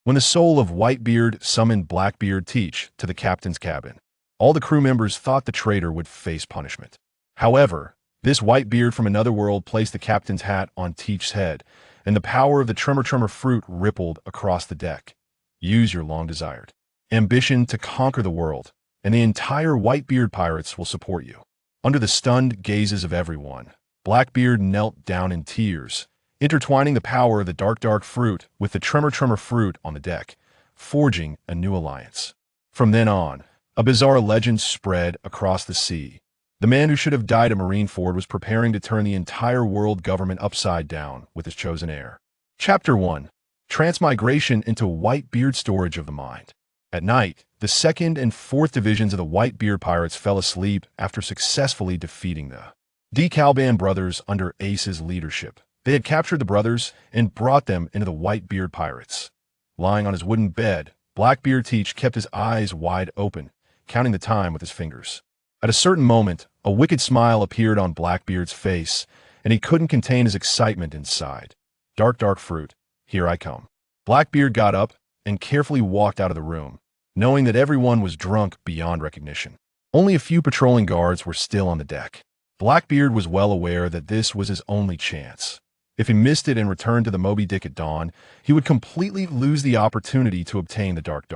when the soul of Whitebeard summoned Blackbeard Teach to the captain's cabin. All the crew members thought the traitor would face punishment. However, this Whitebeard from another world placed the captain's hat on Teach's head, and the power of the Tremor fruit rippled across the deck. Use your long-desired ambition to conquer the world, and the entire Whitebeard pirates will support you. Under the stunned gazes of everyone, Blackbeard knelt down in tears, intertwining the power of the dark fruit with the Tremor fruit on the deck, forging a new alliance. From then on, a bizarre legend spread across the sea. The man who should have died at Marineford was preparing to turn the entire world government upside down with his chosen heir. Chapter 1. Transmigration into Whitebeard Storage of the Mind. At night, the 2nd and 4th Divisions of the Whitebeard Pirates fell asleep after successfully defeating the Decalban brothers under Ace's leadership. They had captured the brothers and brought them into the Whitebeard Pirates. Lying on his wooden bed, Blackbeard Teach kept his eyes wide open, counting the time with his fingers. At a certain moment, a wicked smile appeared on Blackbeard's face, and he couldn't contain his excitement inside. Dark fruit, here I come. Blackbeard got up and carefully walked out of the room, knowing that everyone was drunk beyond recognition. Only a few patrolling guards were still on the deck. Blackbeard was well aware that this was his only chance. If he missed it and returned to the Moby Dick at dawn, he would completely lose the opportunity to obtain the dark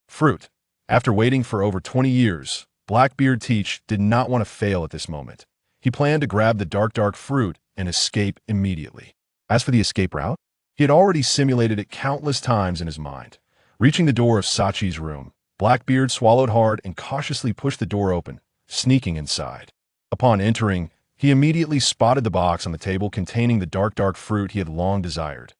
fruit. After waiting for over 20 years, Blackbeard Teach did not want to fail at this moment. He planned to grab the dark fruit and escape immediately. As for the escape route, he had already simulated it countless times in his mind. Reaching the door of Sachi's room, Blackbeard swallowed hard and cautiously pushed the door open, sneaking inside. Upon entering, he immediately spotted the box on the table containing the dark fruit he had long desired.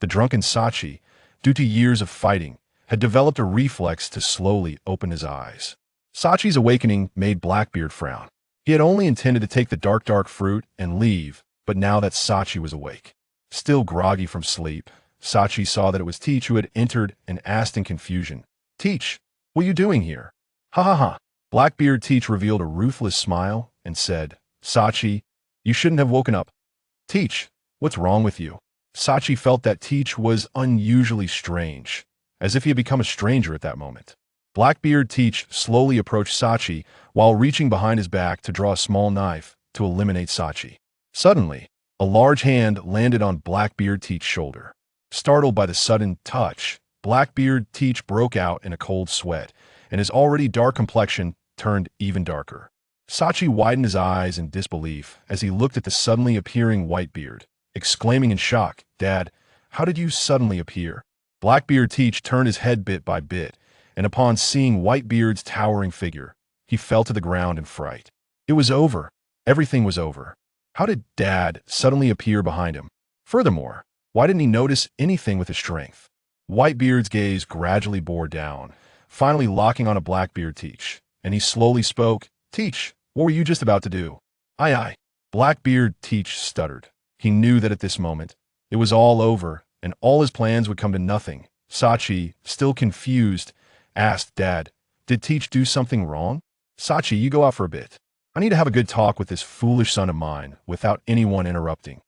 The drunken Sachi, due to years of fighting, had developed a reflex to slowly open his eyes. Sachi's awakening made Blackbeard frown. He had only intended to take the dark fruit and leave, but now that Sachi was awake. Still groggy from sleep, Sachi saw that it was Teach who had entered and asked in confusion, "Teach, what are you doing here?" "Ha ha ha." Blackbeard Teach revealed a ruthless smile and said, "Sachi, you shouldn't have woken up." "Teach, what's wrong with you?" Sachi felt that Teach was unusually strange, as if he had become a stranger at that moment. Blackbeard Teach slowly approached Sachi while reaching behind his back to draw a small knife to eliminate Sachi. Suddenly, a large hand landed on Blackbeard Teach's shoulder. Startled by the sudden touch, Blackbeard Teach broke out in a cold sweat, and his already dark complexion turned even darker. Sachi widened his eyes in disbelief as he looked at the suddenly appearing Whitebeard, exclaiming in shock, "Dad, how did you suddenly appear?" Blackbeard Teach turned his head bit by bit, and upon seeing Whitebeard's towering figure, he fell to the ground in fright. It was over. Everything was over. How did Dad suddenly appear behind him? Furthermore, why didn't he notice anything with his strength? Whitebeard's gaze gradually bore down, finally locking on a Blackbeard Teach, and he slowly spoke, "Teach, what were you just about to do?" Aye. Blackbeard Teach stuttered. He knew that at this moment, it was all over, and all his plans would come to nothing. Sachi, still confused, asked, "Dad, did Teach do something wrong?" "Sachi, you go out for a bit. I need to have a good talk with this foolish son of mine without anyone interrupting."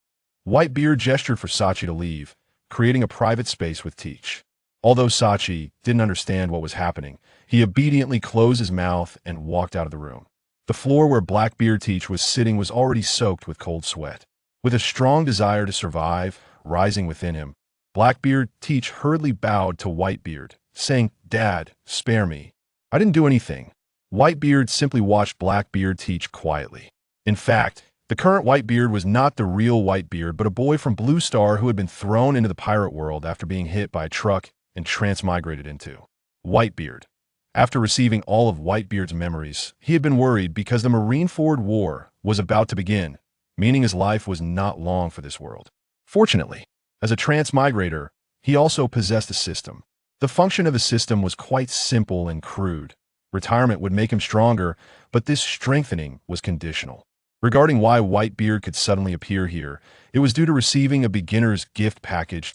Whitebeard gestured for Sachi to leave, creating a private space with Teach. Although Sachi didn't understand what was happening, he obediently closed his mouth and walked out of the room. The floor where Blackbeard Teach was sitting was already soaked with cold sweat. With a strong desire to survive rising within him, Blackbeard Teach hurriedly bowed to Whitebeard, saying, "Dad, spare me. I didn't do anything." Whitebeard simply watched Blackbeard Teach quietly. In fact, the current Whitebeard was not the real Whitebeard, but a boy from Blue Star who had been thrown into the pirate world after being hit by a truck and transmigrated into Whitebeard. After receiving all of Whitebeard's memories, he had been worried because the Marineford War was about to begin, meaning his life was not long for this world. Fortunately, as a transmigrator, he also possessed a system. The function of his system was quite simple and crude. Retirement would make him stronger, but this strengthening was conditional. Regarding why Whitebeard could suddenly appear here, it was due to receiving a beginner's gift package.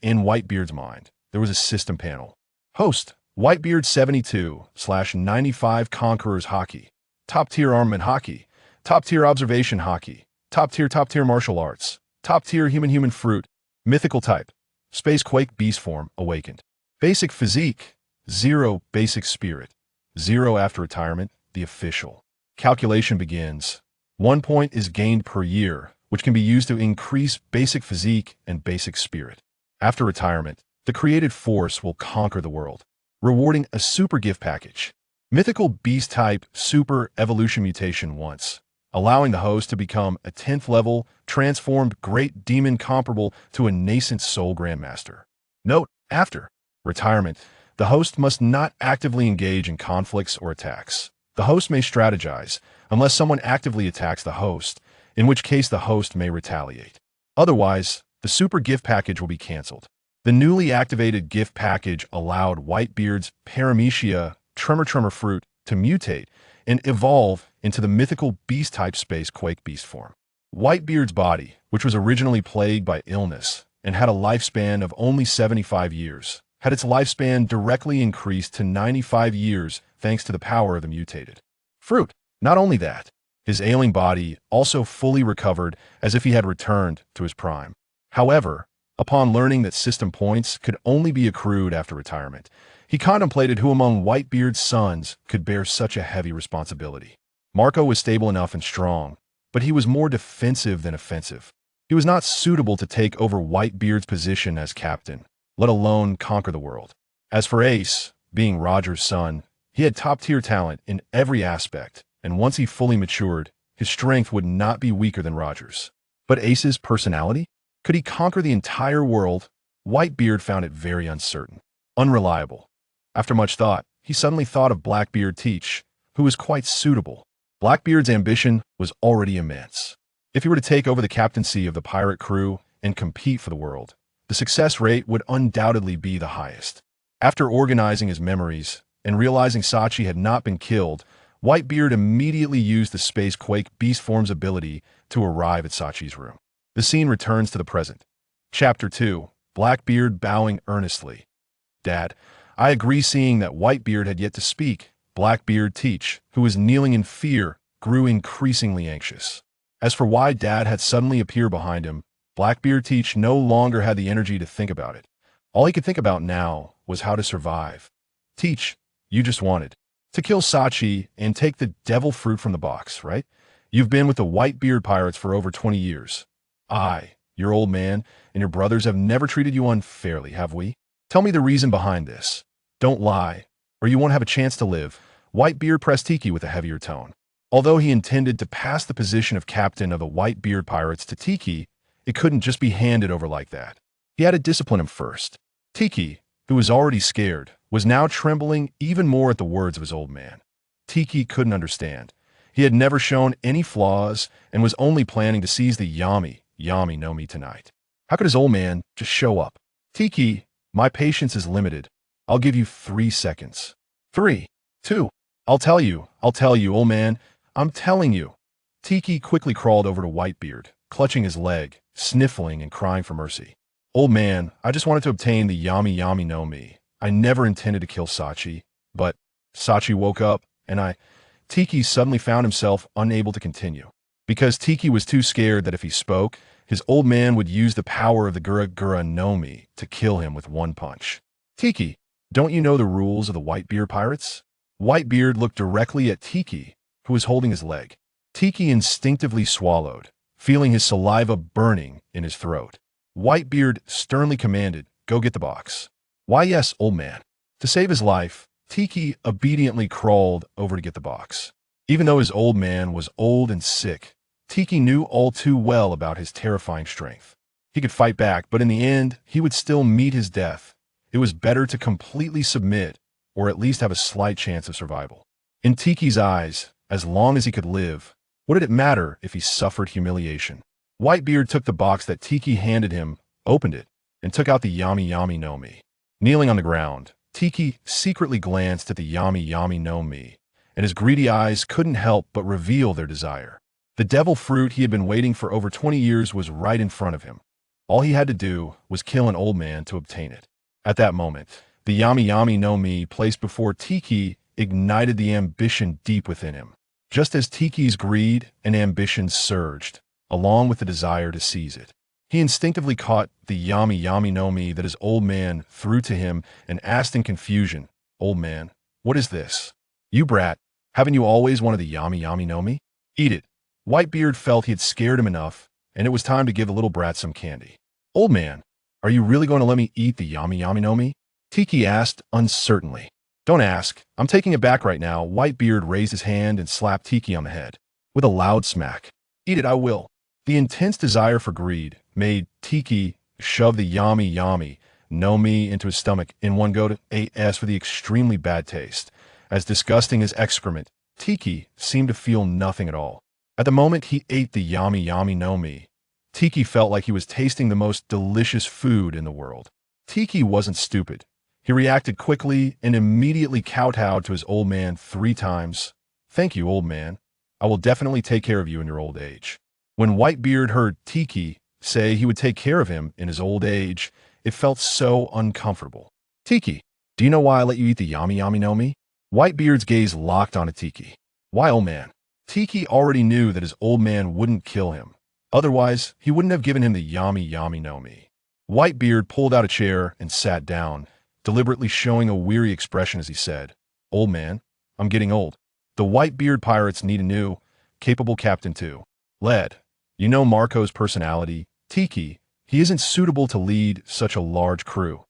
In Whitebeard's mind, there was a system panel. Host, Whitebeard 72/95 Conquerors Hockey. Top-tier armament hockey. Top-tier observation hockey. Top-tier martial arts. Top-tier human fruit. Mythical type. Spacequake beast form awakened. Basic physique, 0. Basic spirit, 0 after retirement, the official. Calculation begins. 1 point is gained per year, which can be used to increase basic physique and basic spirit. After retirement, the created force will conquer the world, rewarding a super gift package. Mythical beast type super evolution mutation once, allowing the host to become a 10th level, transformed great demon comparable to a nascent soul grandmaster. Note, after retirement, the host must not actively engage in conflicts or attacks. The host may strategize, unless someone actively attacks the host, in which case the host may retaliate. Otherwise, the super gift package will be cancelled. The newly activated gift package allowed Whitebeard's Paramecia Tremor fruit to mutate and evolve into the mythical beast-type Spacequake beast form. Whitebeard's body, which was originally plagued by illness and had a lifespan of only 75 years, had its lifespan directly increased to 95 years thanks to the power of the mutated fruit. Not only that, his ailing body also fully recovered as if he had returned to his prime. However, upon learning that system points could only be accrued after retirement, he contemplated who among Whitebeard's sons could bear such a heavy responsibility. Marco was stable enough and strong, but he was more defensive than offensive. He was not suitable to take over Whitebeard's position as captain, let alone conquer the world. As for Ace, being Roger's son, he had top-tier talent in every aspect, and once he fully matured, his strength would not be weaker than Roger's. But Ace's personality? Could he conquer the entire world? Whitebeard found it very uncertain, unreliable. After much thought, he suddenly thought of Blackbeard Teach, who was quite suitable. Blackbeard's ambition was already immense. If he were to take over the captaincy of the pirate crew and compete for the world, the success rate would undoubtedly be the highest. After organizing his memories and realizing Sachi had not been killed, Whitebeard immediately used the Spacequake beast form's ability to arrive at Sachi's room. The scene returns to the present. Chapter 2. Blackbeard bowing earnestly. Dad, I agree. Seeing that Whitebeard had yet to speak, Blackbeard Teach, who was kneeling in fear, grew increasingly anxious. As for why Dad had suddenly appeared behind him, Blackbeard Teach no longer had the energy to think about it. All he could think about now was how to survive. Teach, you just wanted to kill Sachi and take the devil fruit from the box, right? You've been with the Whitebeard pirates for over 20 years. Your old man, and your brothers have never treated you unfairly, have we? Tell me the reason behind this. Don't lie, or you won't have a chance to live. Whitebeard pressed Tiki with a heavier tone. Although he intended to pass the position of captain of the Whitebeard pirates to Tiki, it couldn't just be handed over like that. He had to discipline him first. Tiki, who was already scared, was now trembling even more at the words of his old man. Tiki couldn't understand. He had never shown any flaws and was only planning to seize the Yami no Mi tonight. How could his old man just show up? Tiki, my patience is limited. I'll give you 3 seconds. 3, 2, I'll tell you, old man. I'm telling you. Tiki quickly crawled over to Whitebeard, clutching his leg, sniffling and crying for mercy. Old man, I just wanted to obtain the Yami no Mi. I never intended to kill Sachi, but Sachi woke up, and Tiki suddenly found himself unable to continue. Because Tiki was too scared that if he spoke, his old man would use the power of the Gura no Mi to kill him with one punch. Tiki, don't you know the rules of the Whitebeard pirates? Whitebeard looked directly at Tiki, who was holding his leg. Tiki instinctively swallowed, feeling his saliva burning in his throat. Whitebeard sternly commanded, go get the box. Why yes, old man. To save his life, Tiki obediently crawled over to get the box. Even though his old man was old and sick, Tiki knew all too well about his terrifying strength. He could fight back, but in the end, he would still meet his death. It was better to completely submit, or at least have a slight chance of survival. In Tiki's eyes, as long as he could live, what did it matter if he suffered humiliation? Whitebeard took the box that Tiki handed him, opened it, and took out the Yami no Mi. Kneeling on the ground, Tiki secretly glanced at the Yami no Mi, and his greedy eyes couldn't help but reveal their desire. The devil fruit he had been waiting for over 20 years was right in front of him. All he had to do was kill an old man to obtain it. At that moment, the Yami no Mi placed before Tiki ignited the ambition deep within him. Just as Tiki's greed and ambition surged, along with the desire to seize it, He instinctively caught the yami yami no mi that his old man threw to him and asked in confusion, "Old man, what is this?" "You brat, haven't you always wanted the yami yami no mi? Eat it." Whitebeard felt he had scared him enough, and it was time to give the little brat some candy. "Old man, are you really going to let me eat the yami yami no mi?" Tiki asked uncertainly. "Don't ask. I'm taking it back right now." Whitebeard raised his hand and slapped Tiki on the head. With a loud smack. "Eat it, I will." The intense desire for greed made Tiki shove the yami yami no mi into his stomach in one go to as for the extremely bad taste. As disgusting as excrement, Tiki seemed to feel nothing at all. At the moment he ate the yami yami no mi, Tiki felt like he was tasting the most delicious food in the world. Tiki wasn't stupid. He reacted quickly and immediately kowtowed to his old man 3 times. "Thank you, old man. I will definitely take care of you in your old age." When Whitebeard heard Tiki say he would take care of him in his old age, it felt so uncomfortable. "Tiki, do you know why I let you eat the yami yami no mi?" Whitebeard's gaze locked onto Tiki. "Why, old man?" Tiki already knew that his old man wouldn't kill him. Otherwise, he wouldn't have given him the yami yami no mi. Whitebeard pulled out a chair and sat down, deliberately showing a weary expression as he said, "Old man, I'm getting old. The Whitebeard pirates need a new, capable captain too. Led, you know Marco's personality. Tiki, he isn't suitable to lead such a large crew."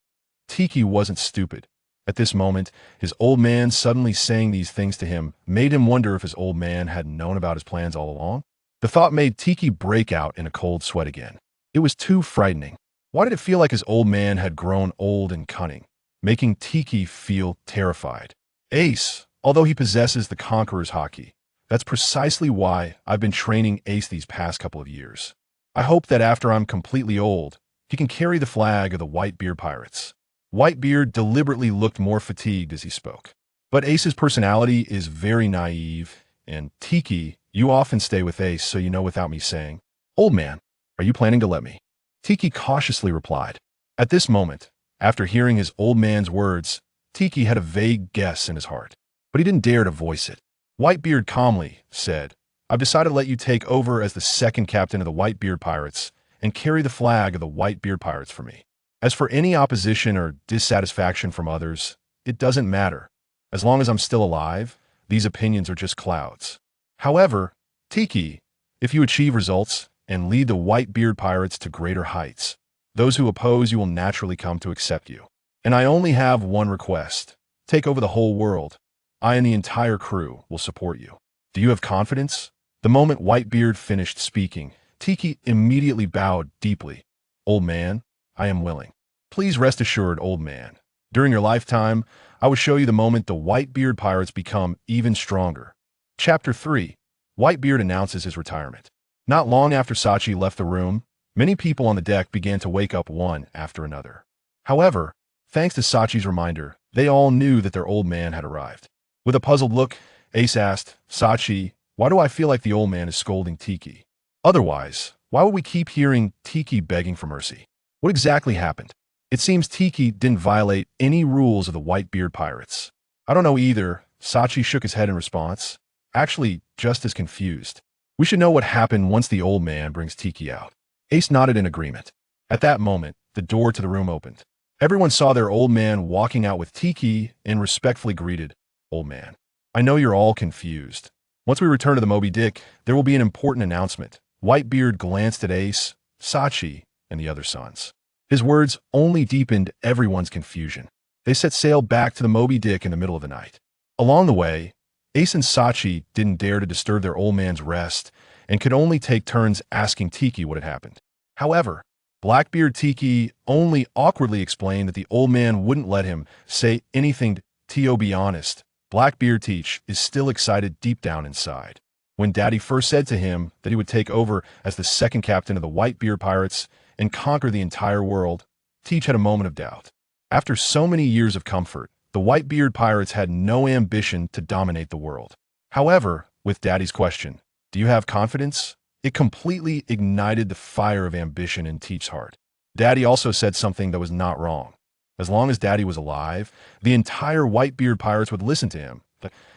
Tiki wasn't stupid. At this moment, his old man suddenly saying these things to him made him wonder if his old man had known about his plans all along. The thought made Tiki break out in a cold sweat again. It was too frightening. Why did it feel like his old man had grown old and cunning, making Tiki feel terrified? Ace, although he possesses the Conqueror's haki, that's precisely why I've been training Ace these past couple of years. I hope that after I'm completely old, he can carry the flag of the Whitebeard pirates. Whitebeard deliberately looked more fatigued as he spoke. But Ace's personality is very naive, and Tiki, you often stay with Ace so you know without me saying, "Old man, are you planning to let me?" Tiki cautiously replied. At this moment, after hearing his old man's words, Tiki had a vague guess in his heart, but he didn't dare to voice it. Whitebeard calmly said, "I've decided to let you take over as the second captain of the Whitebeard pirates and carry the flag of the Whitebeard pirates for me. As for any opposition or dissatisfaction from others, it doesn't matter. As long as I'm still alive, these opinions are just clouds. However, Tiki, if you achieve results and lead the Whitebeard pirates to greater heights, those who oppose you will naturally come to accept you. And I only have one request. Take over the whole world. I and the entire crew will support you. Do you have confidence?" The moment Whitebeard finished speaking, Tiki immediately bowed deeply. "Old man, I am willing." "Please rest assured, old man. During your lifetime, I will show you the moment the Whitebeard pirates become even stronger." Chapter 3. Whitebeard announces his retirement. Not long after Sachi left the room, many people on the deck began to wake up one after another. However, thanks to Sachi's reminder, they all knew that their old man had arrived. With a puzzled look, Ace asked, "Sachi, why do I feel like the old man is scolding Tiki? Otherwise, why would we keep hearing Tiki begging for mercy? What exactly happened? It seems Tiki didn't violate any rules of the Whitebeard pirates." "I don't know either," Sachi shook his head in response, actually just as confused. "We should know what happened once the old man brings Tiki out." Ace nodded in agreement. At that moment, the door to the room opened. Everyone saw their old man walking out with Tiki and respectfully greeted, "Old man, I know you're all confused. Once we return to the Moby Dick, there will be an important announcement." Whitebeard glanced at Ace, Sachi, and the other sons. His words only deepened everyone's confusion. They set sail back to the Moby Dick in the middle of the night. Along the way, Ace and Sachi didn't dare to disturb their old man's rest and could only take turns asking Tiki what had happened. However, Blackbeard Tiki only awkwardly explained that the old man wouldn't let him say anything. To be honest, Blackbeard Teach is still excited deep down inside. When Daddy first said to him that he would take over as the second captain of the Whitebeard pirates and conquer the entire world, Teach had a moment of doubt. After so many years of comfort, the Whitebeard pirates had no ambition to dominate the world. However, with Daddy's question, "Do you have confidence?" it completely ignited the fire of ambition in Teach's heart. Daddy also said something that was not wrong. As long as Daddy was alive, the entire Whitebeard pirates would listen to him.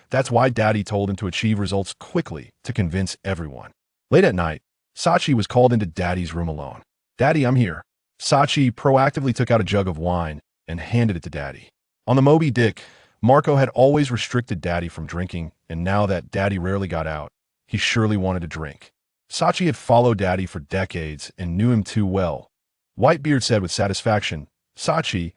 That's why Daddy told him to achieve results quickly to convince everyone. Late at night, Sachi was called into Daddy's room alone. "Daddy, I'm here." Sachi proactively took out a jug of wine and handed it to Daddy. On the Moby Dick, Marco had always restricted Daddy from drinking, and now that Daddy rarely got out, he surely wanted to drink. Sachi had followed Daddy for decades and knew him too well. Whitebeard said with satisfaction, "Sachi,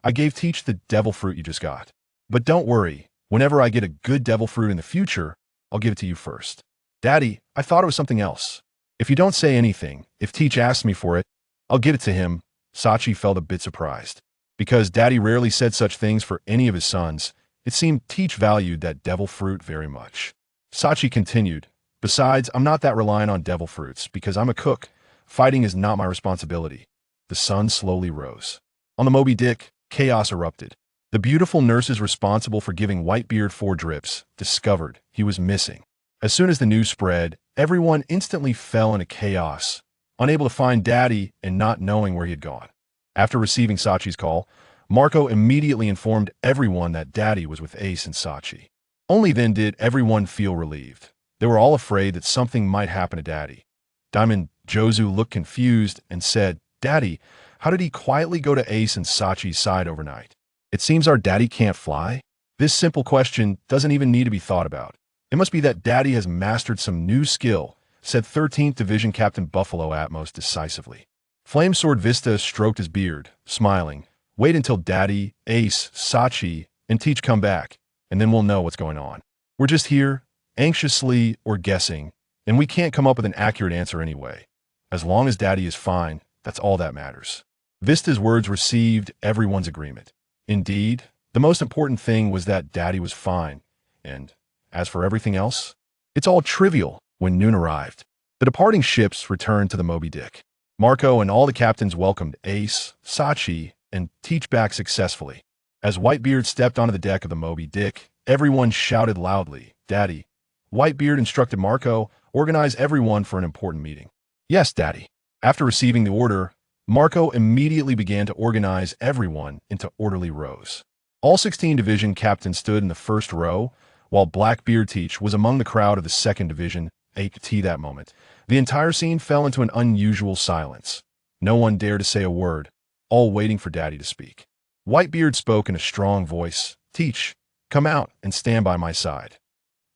I gave Teach the devil fruit you just got. But don't worry, whenever I get a good devil fruit in the future, I'll give it to you first." "Daddy, I thought it was something else. If you don't say anything, if Teach asks me for it, I'll give it to him." Sachi felt a bit surprised. Because Daddy rarely said such things for any of his sons, it seemed Teach valued that devil fruit very much. Sachi continued, "Besides, I'm not that reliant on devil fruits because I'm a cook. Fighting is not my responsibility." The sun slowly rose. On the Moby Dick, chaos erupted. The beautiful nurses responsible for giving Whitebeard 4 drips discovered he was missing. As soon as the news spread, everyone instantly fell into chaos, unable to find Daddy and not knowing where he had gone. After receiving Sachi's call, Marco immediately informed everyone that Daddy was with Ace and Sachi. Only then did everyone feel relieved. They were all afraid that something might happen to Daddy. Diamond Jozu looked confused and said, "Daddy, how did he quietly go to Ace and Sachi's side overnight? It seems our Daddy can't fly?" This simple question doesn't even need to be thought about. "It must be that Daddy has mastered some new skill," said 13th Division Captain Buffalo Atmos decisively. Flamesword Vista stroked his beard, smiling. "Wait until Daddy, Ace, Sachi, and Teach come back, and then we'll know what's going on. We're just here, anxiously or guessing, and we can't come up with an accurate answer anyway. As long as Daddy is fine, that's all that matters." Vista's words received everyone's agreement. Indeed, the most important thing was that Daddy was fine, and as for everything else, it's all trivial. When noon arrived, the departing ships returned to the Moby Dick. Marco and all the captains welcomed Ace, Sachi, and Teach back successfully. As Whitebeard stepped onto the deck of the Moby Dick, everyone shouted loudly, "Daddy." Whitebeard instructed Marco, "Organize everyone for an important meeting." "Yes, Daddy." After receiving the order, Marco immediately began to organize everyone into orderly rows. All 16 division captains stood in the first row, while Blackbeard Teach was among the crowd of the 2nd Division. At that moment, the entire scene fell into an unusual silence. No one dared to say a word, all waiting for Daddy to speak. Whitebeard spoke in a strong voice, "Teach, come out and stand by my side."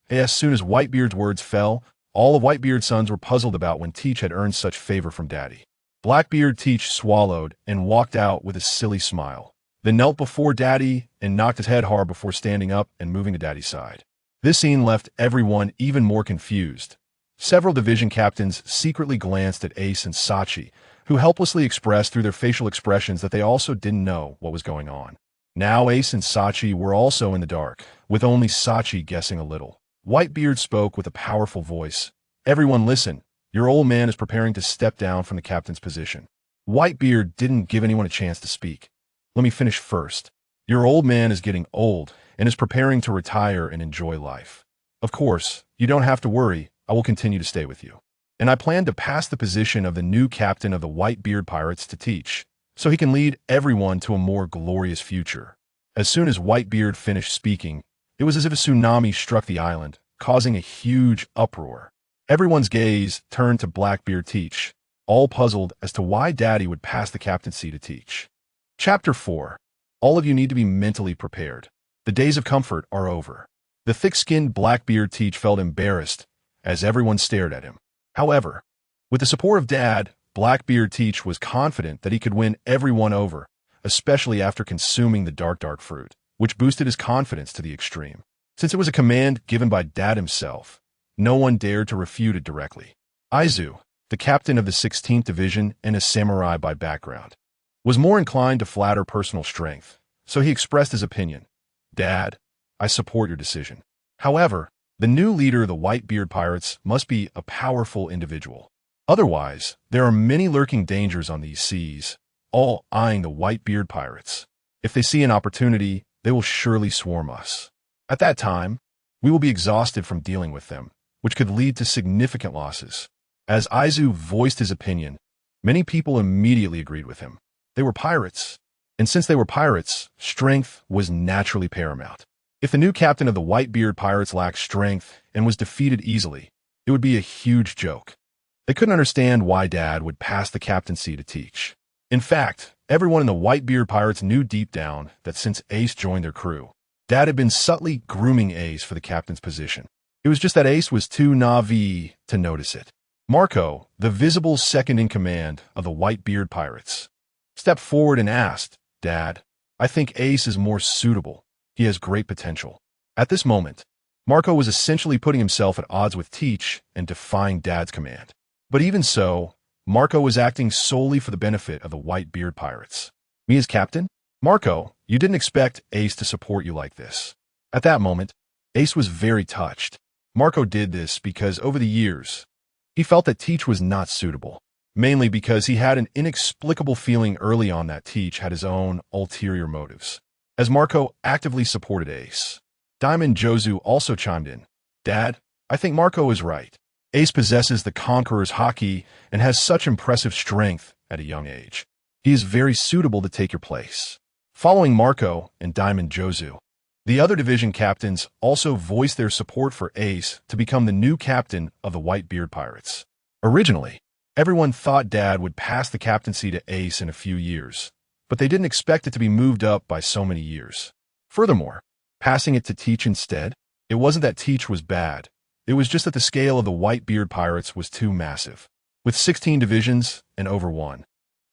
As soon as Whitebeard's words fell, all of Whitebeard's sons were puzzled about when Teach had earned such favor from Daddy. Blackbeard Teach swallowed and walked out with a silly smile, then knelt before Daddy and knocked his head hard before standing up and moving to Daddy's side. This scene left everyone even more confused. Several division captains secretly glanced at Ace and Sachi, who helplessly expressed through their facial expressions that they also didn't know what was going on. Now Ace and Sachi were also in the dark, with only Sachi guessing a little. Whitebeard spoke with a powerful voice. "Everyone listen, your old man is preparing to step down from the captain's position." Whitebeard didn't give anyone a chance to speak. "Let me finish first. Your old man is getting old and is preparing to retire and enjoy life. Of course, you don't have to worry. I will continue to stay with you. And I plan to pass the position of the new captain of the Whitebeard Pirates to Teach, so he can lead everyone to a more glorious future." As soon as Whitebeard finished speaking, it was as if a tsunami struck the island, causing a huge uproar. Everyone's gaze turned to Blackbeard Teach, all puzzled as to why Daddy would pass the captaincy to Teach. Chapter 4. All of you need to be mentally prepared. The days of comfort are over. The thick-skinned Blackbeard Teach felt embarrassed as everyone stared at him. However, with the support of Dad, Blackbeard Teach was confident that he could win everyone over, especially after consuming the dark fruit, which boosted his confidence to the extreme. Since it was a command given by Dad himself, no one dared to refute it directly. Aizu, the captain of the 16th Division and a samurai by background, was more inclined to flatter personal strength, so he expressed his opinion. "Dad, I support your decision. However, the new leader of the Whitebeard Pirates must be a powerful individual. Otherwise, there are many lurking dangers on these seas, all eyeing the Whitebeard Pirates. If they see an opportunity, they will surely swarm us. At that time, we will be exhausted from dealing with them, which could lead to significant losses." As Aizu voiced his opinion, many people immediately agreed with him. They were pirates, and since they were pirates, strength was naturally paramount. If the new captain of the Whitebeard Pirates lacked strength and was defeated easily, it would be a huge joke. They couldn't understand why Dad would pass the captaincy to Teach. In fact, everyone in the Whitebeard Pirates knew deep down that since Ace joined their crew, Dad had been subtly grooming Ace for the captain's position. It was just that Ace was too naive to notice it. Marco, the visible second-in-command of the Whitebeard Pirates, stepped forward and asked, "Dad, I think Ace is more suitable. He has great potential." At this moment, Marco was essentially putting himself at odds with Teach and defying Dad's command. But even so, Marco was acting solely for the benefit of the Whitebeard Pirates. Me as captain? Marco, you didn't expect Ace to support you like this. At that moment, Ace was very touched. Marco did this because over the years, he felt that Teach was not suitable, mainly because he had an inexplicable feeling early on that Teach had his own ulterior motives. As Marco actively supported Ace, Diamond Jozu also chimed in. "Dad, I think Marco is right. Ace possesses the Conqueror's haki and has such impressive strength at a young age. He is very suitable to take your place." Following Marco and Diamond Jozu, the other division captains also voiced their support for Ace to become the new captain of the Whitebeard Pirates. Originally, everyone thought Dad would pass the captaincy to Ace in a few years, but they didn't expect it to be moved up by so many years. Furthermore, passing it to Teach instead, it wasn't that Teach was bad. It was just that the scale of the Whitebeard Pirates was too massive. With 16 divisions and over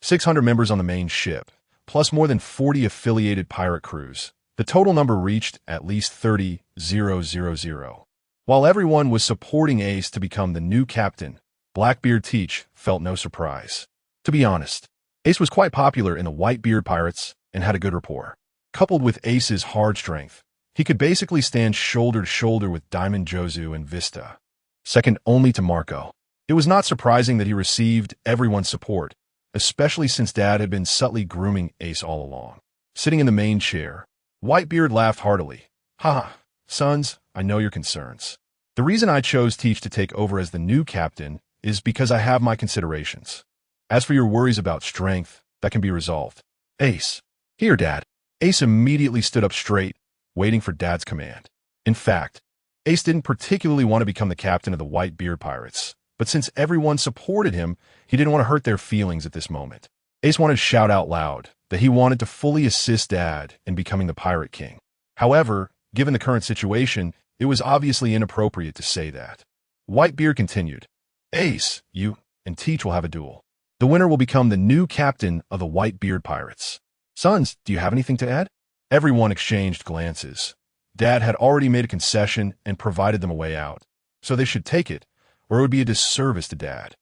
600 members on the main ship, plus more than 40 affiliated pirate crews, the total number reached at least 30,000. While everyone was supporting Ace to become the new captain, Blackbeard Teach felt no surprise. To be honest, Ace was quite popular in the Whitebeard Pirates and had a good rapport. Coupled with Ace's hard strength, he could basically stand shoulder to shoulder with Diamond Jozu and Vista, second only to Marco. It was not surprising that he received everyone's support, especially since Dad had been subtly grooming Ace all along. Sitting in the main chair, Whitebeard laughed heartily. "Ha, sons, I know your concerns. The reason I chose Teach to take over as the new captain is because I have my considerations. As for your worries about strength, that can be resolved. Ace." "Here, Dad." Ace immediately stood up straight, waiting for Dad's command. In fact, Ace didn't particularly want to become the captain of the Whitebeard Pirates, but since everyone supported him, he didn't want to hurt their feelings at this moment. Ace wanted to shout out loud that he wanted to fully assist Dad in becoming the Pirate King. However, given the current situation, it was obviously inappropriate to say that. Whitebeard continued, "Ace, you and Teach will have a duel. The winner will become the new captain of the Whitebeard Pirates. Sons, do you have anything to add?" Everyone exchanged glances. Dad had already made a concession and provided them a way out, so they should take it, or it would be a disservice to Dad.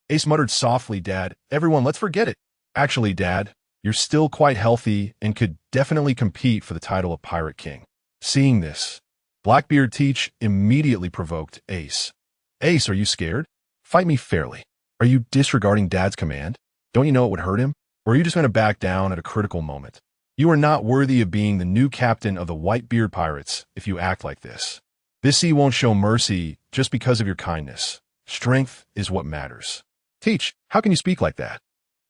Ace muttered softly, "Dad, everyone, let's forget it. Actually, Dad, you're still quite healthy and could definitely compete for the title of Pirate King." Seeing this, Blackbeard Teach immediately provoked Ace. "Ace, are you scared? Fight me fairly. Are you disregarding Dad's command? Don't you know it would hurt him? Or are you just going to back down at a critical moment? You are not worthy of being the new captain of the Whitebeard Pirates if you act like this. This sea won't show mercy just because of your kindness. Strength is what matters." "Teach, how can you speak like that?"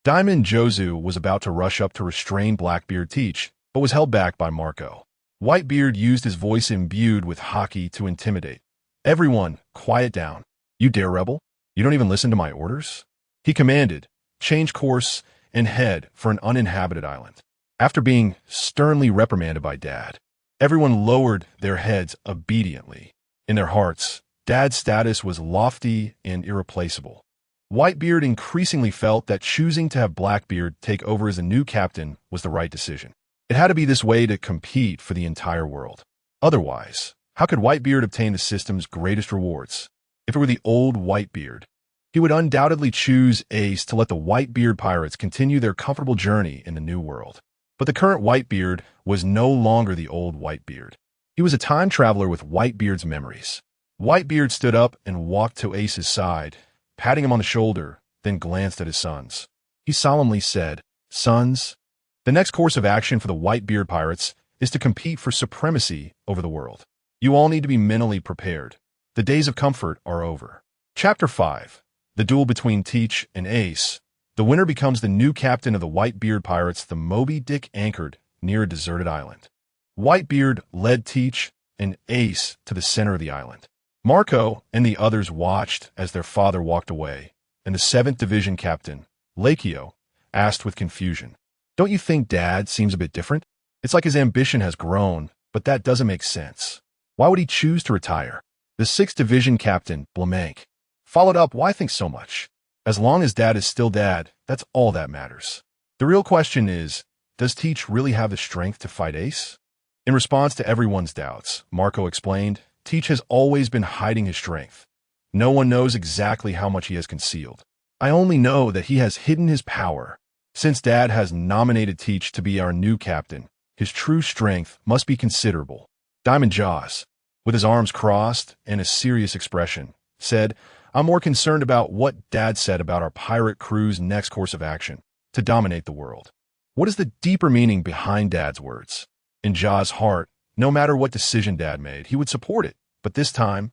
Diamond Jozu was about to rush up to restrain Blackbeard Teach, but was held back by Marco. Whitebeard used his voice imbued with haki to intimidate. "Everyone, quiet down. You dare rebel? You don't even listen to my orders?" He commanded, "Change course and head for an uninhabited island." After being sternly reprimanded by Dad, everyone lowered their heads obediently. In their hearts, Dad's status was lofty and irreplaceable. Whitebeard increasingly felt that choosing to have Blackbeard take over as a new captain was the right decision. It had to be this way to compete for the entire world. Otherwise, how could Whitebeard obtain the system's greatest rewards? If it were the old Whitebeard, he would undoubtedly choose Ace to let the Whitebeard Pirates continue their comfortable journey in the new world. But the current Whitebeard was no longer the old Whitebeard. He was a time traveler with Whitebeard's memories. Whitebeard stood up and walked to Ace's side, patting him on the shoulder, then glanced at his sons. He solemnly said, "Sons, the next course of action for the Whitebeard Pirates is to compete for supremacy over the world. You all need to be mentally prepared. The days of comfort are over." Chapter 5. The Duel Between Teach and Ace. The winner becomes the new captain of the Whitebeard Pirates. The Moby Dick anchored near a deserted island. Whitebeard led Teach and Ace to the center of the island. Marco and the others watched as their father walked away, and the 7th Division Captain, Lakio, asked with confusion. Don't you think Dad seems a bit different? It's like his ambition has grown, but that doesn't make sense. Why would he choose to retire? The 6th Division Captain, Blamank, followed up, why think so much? As long as Dad is still Dad, that's all that matters. The real question is, does Teach really have the strength to fight Ace? In response to everyone's doubts, Marco explained, Teach has always been hiding his strength. No one knows exactly how much he has concealed. I only know that he has hidden his power. Since Dad has nominated Teach to be our new captain, his true strength must be considerable. Diamond Jaws, with his arms crossed and a serious expression, said, I'm more concerned about what Dad said about our pirate crew's next course of action, to dominate the world. What is the deeper meaning behind Dad's words? In Jaws' heart, no matter what decision Dad made, he would support it. But this time,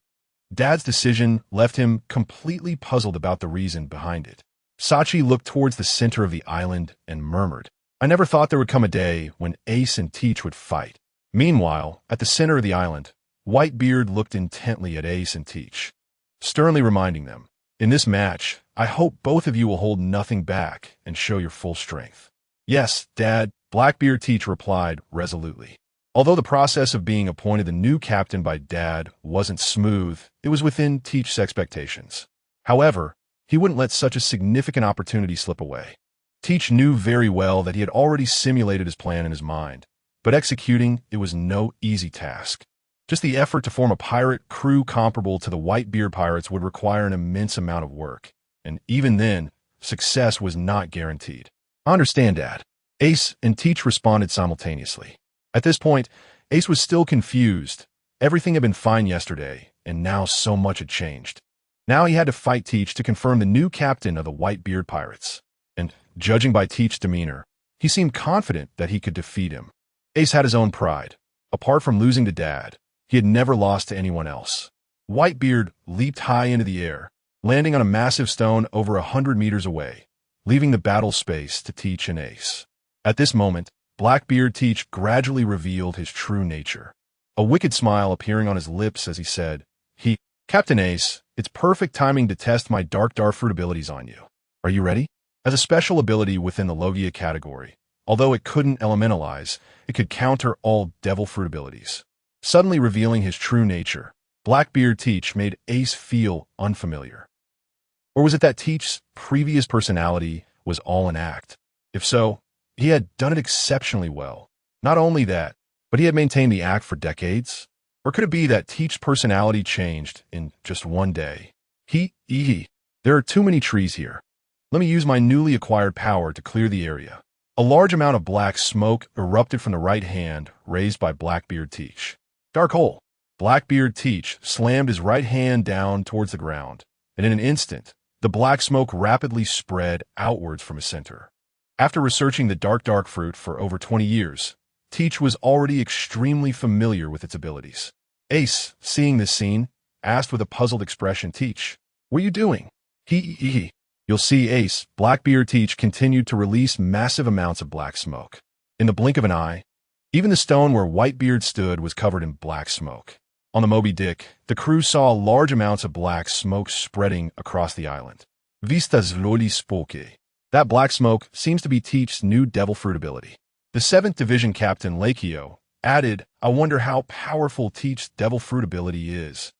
Dad's decision left him completely puzzled about the reason behind it. Sachi looked towards the center of the island and murmured, I never thought there would come a day when Ace and Teach would fight. Meanwhile, at the center of the island, Whitebeard looked intently at Ace and Teach, sternly reminding them, in this match, I hope both of you will hold nothing back and show your full strength. Yes, Dad, Blackbeard Teach replied resolutely. Although the process of being appointed the new captain by Dad wasn't smooth, it was within Teach's expectations. However, he wouldn't let such a significant opportunity slip away. Teach knew very well that he had already simulated his plan in his mind, but executing it was no easy task. Just the effort to form a pirate crew comparable to the Whitebeard pirates would require an immense amount of work, and even then, success was not guaranteed. I understand, Dad. Ace and Teach responded simultaneously. At this point, Ace was still confused. Everything had been fine yesterday, and now so much had changed. Now he had to fight Teach to confirm the new captain of the Whitebeard pirates. And, judging by Teach's demeanor, he seemed confident that he could defeat him. Ace had his own pride. Apart from losing to Dad, he had never lost to anyone else. Whitebeard leaped high into the air, landing on a massive stone over 100 meters away, leaving the battle space to Teach and Ace. At this moment, Blackbeard Teach gradually revealed his true nature, a wicked smile appearing on his lips as he said, Captain Ace, it's perfect timing to test my dark fruit abilities on you. Are you ready? As a special ability within the Logia category, although it couldn't elementalize, it could counter all devil fruit abilities. Suddenly revealing his true nature, Blackbeard Teach made Ace feel unfamiliar. Or was it that Teach's previous personality was all an act? If so, he had done it exceptionally well. Not only that, but he had maintained the act for decades. Or could it be that Teach's personality changed in just one day? There are too many trees here. Let me use my newly acquired power to clear the area. A large amount of black smoke erupted from the right hand raised by Blackbeard Teach. Dark hole. Blackbeard Teach slammed his right hand down towards the ground, and in an instant, the black smoke rapidly spread outwards from his center. After researching the dark fruit for over 20 years, Teach was already extremely familiar with its abilities. Ace, seeing this scene, asked with a puzzled expression, Teach, what are you doing? You'll see Ace, Blackbeard Teach continued to release massive amounts of black smoke. In the blink of an eye, even the stone where Whitebeard stood was covered in black smoke. On the Moby Dick, the crew saw large amounts of black smoke spreading across the island. Vista zloli spoke. That black smoke seems to be Teach's new devil fruit ability. The 7th Division Captain Lakio added, I wonder how powerful Teach's devil fruit ability is.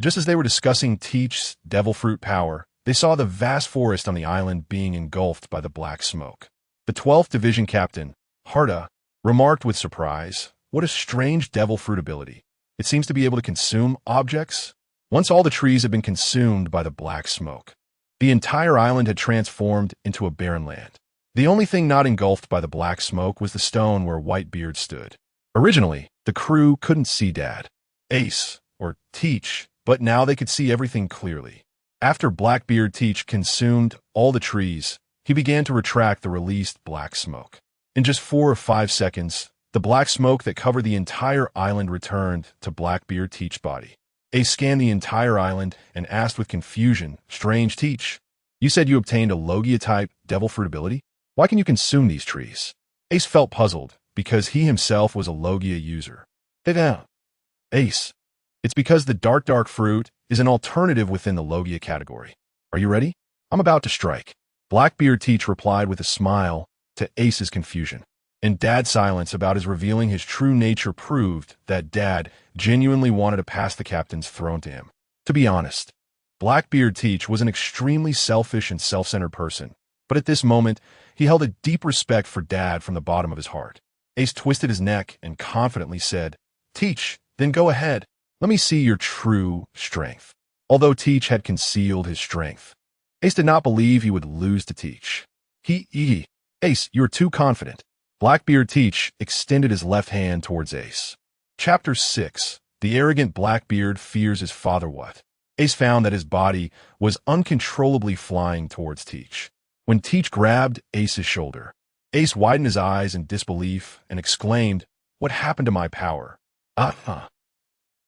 Just as they were discussing Teach's devil fruit power, they saw the vast forest on the island being engulfed by the black smoke. The 12th Division Captain, Harda, remarked with surprise, what a strange devil fruit ability. It seems to be able to consume objects. Once all the trees had been consumed by the black smoke, the entire island had transformed into a barren land. The only thing not engulfed by the black smoke was the stone where Whitebeard stood. Originally, the crew couldn't see Dad, Ace, or Teach, but now they could see everything clearly. After Blackbeard Teach consumed all the trees, he began to retract the released black smoke. In just 4 or 5 seconds, the black smoke that covered the entire island returned to Blackbeard Teach's body. Ace scanned the entire island and asked with confusion, Strange Teach, you said you obtained a Logia-type devil fruit ability? Why can you consume these trees? Ace felt puzzled, because he himself was a Logia user. Ace, it's because the dark fruit is an alternative within the Logia category. Are you ready? I'm about to strike. Blackbeard Teach replied with a smile to Ace's confusion. And Dad's silence about his revealing his true nature proved that Dad genuinely wanted to pass the captain's throne to him. To be honest, Blackbeard Teach was an extremely selfish and self-centered person, but at this moment, he held a deep respect for Dad from the bottom of his heart. Ace twisted his neck and confidently said, "Teach, then go ahead. Let me see your true strength." Although Teach had concealed his strength, Ace did not believe he would lose to Teach. Ace, you are too confident. Blackbeard Teach extended his left hand towards Ace. Chapter 6. The arrogant Blackbeard fears his father what? Ace found that his body was uncontrollably flying towards Teach. When Teach grabbed Ace's shoulder, Ace widened his eyes in disbelief and exclaimed, "What happened to my power?"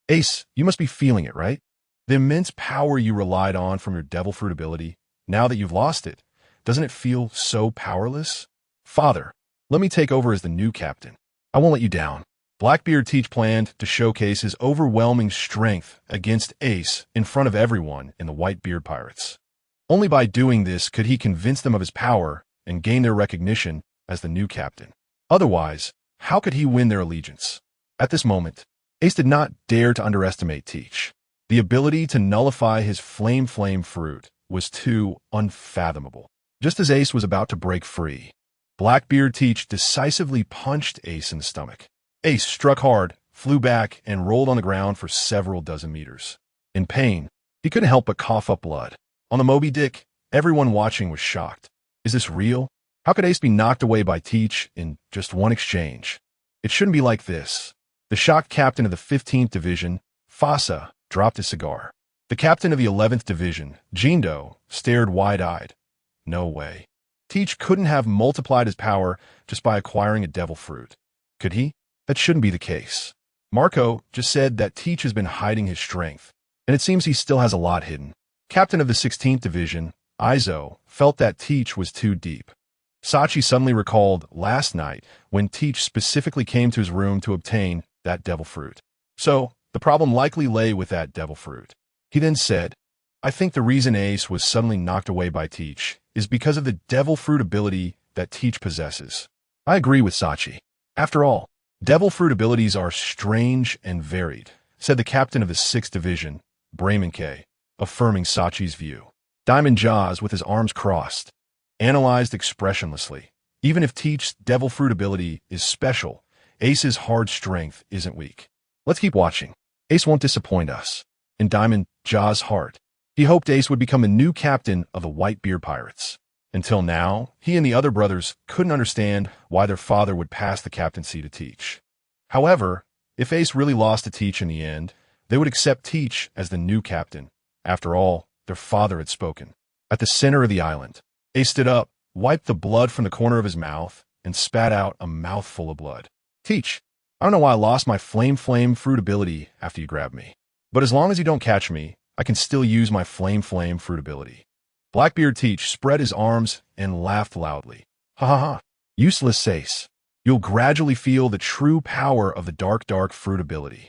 Ace, you must be feeling it, right? The immense power you relied on from your devil fruit ability, now that you've lost it, doesn't it feel so powerless? Father, let me take over as the new captain. I won't let you down. Blackbeard Teach planned to showcase his overwhelming strength against Ace in front of everyone in the Whitebeard Pirates. Only by doing this could he convince them of his power and gain their recognition as the new captain. Otherwise, how could he win their allegiance? At this moment, Ace did not dare to underestimate Teach. The ability to nullify his flame fruit was too unfathomable. Just as Ace was about to break free, Blackbeard Teach decisively punched Ace in the stomach. Ace struck hard, flew back, and rolled on the ground for several dozen meters. In pain, he couldn't help but cough up blood. On the Moby Dick, everyone watching was shocked. Is this real? How could Ace be knocked away by Teach in just one exchange? It shouldn't be like this. The shocked captain of the 15th Division, Fasa, dropped his cigar. The captain of the 11th Division, Jindo, stared wide-eyed. No way. Teach couldn't have multiplied his power just by acquiring a devil fruit. Could he? That shouldn't be the case. Marco just said that Teach has been hiding his strength, and it seems he still has a lot hidden. Captain of the 16th Division, Izo, felt that Teach was too deep. Sachi suddenly recalled last night when Teach specifically came to his room to obtain that devil fruit. So, the problem likely lay with that devil fruit. He then said, I think the reason Ace was suddenly knocked away by Teach is because of the devil fruit ability that Teach possesses. I agree with Sachi. After all, devil fruit abilities are strange and varied, said the captain of the 6th Division, Brayman K., affirming Sachi's view. Diamond Jaws, with his arms crossed, analyzed expressionlessly. Even if Teach's devil fruit ability is special, Ace's hard strength isn't weak. Let's keep watching. Ace won't disappoint us. In Diamond Jaws' heart, he hoped Ace would become the new captain of the Whitebeard Pirates. Until now, he and the other brothers couldn't understand why their father would pass the captaincy to Teach. However, if Ace really lost to Teach in the end, they would accept Teach as the new captain. After all, their father had spoken. At the center of the island, Ace stood up, wiped the blood from the corner of his mouth, and spat out a mouthful of blood. Teach, I don't know why I lost my flame fruit ability after you grabbed me. But as long as you don't catch me, I can still use my flame fruit ability. Blackbeard Teach spread his arms and laughed loudly. Ha ha ha. Useless Ace. You'll gradually feel the true power of the dark fruit ability.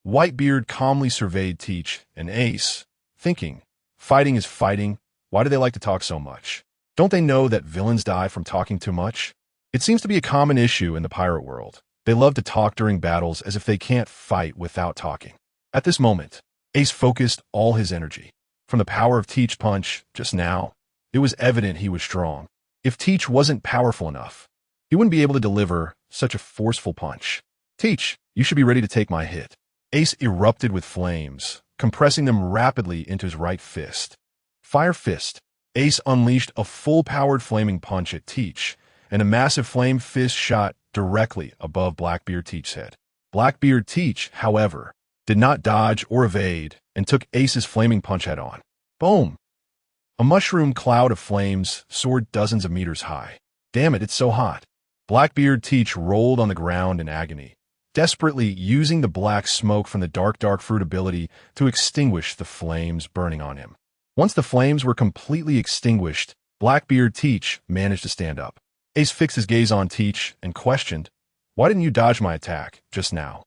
Whitebeard calmly surveyed Teach and Ace, thinking, fighting is fighting. Why do they like to talk so much? Don't they know that villains die from talking too much? It seems to be a common issue in the pirate world. They love to talk during battles as if they can't fight without talking. At this moment, Ace focused all his energy. From the power of Teach's punch just now, it was evident he was strong. If Teach wasn't powerful enough, he wouldn't be able to deliver such a forceful punch. Teach, you should be ready to take my hit. Ace erupted with flames, compressing them rapidly into his right fist. Fire Fist. Ace unleashed a full-powered flaming punch at Teach, and a massive flame fist shot directly above Blackbeard Teach's head. Blackbeard Teach, however, did not dodge or evade and took Ace's flaming punch head-on. Boom! A mushroom cloud of flames soared dozens of meters high. Damn it, it's so hot. Blackbeard Teach rolled on the ground in agony, desperately using the black smoke from the dark fruit ability to extinguish the flames burning on him. Once the flames were completely extinguished, Blackbeard Teach managed to stand up. Ace fixed his gaze on Teach and questioned, Why didn't you dodge my attack just now?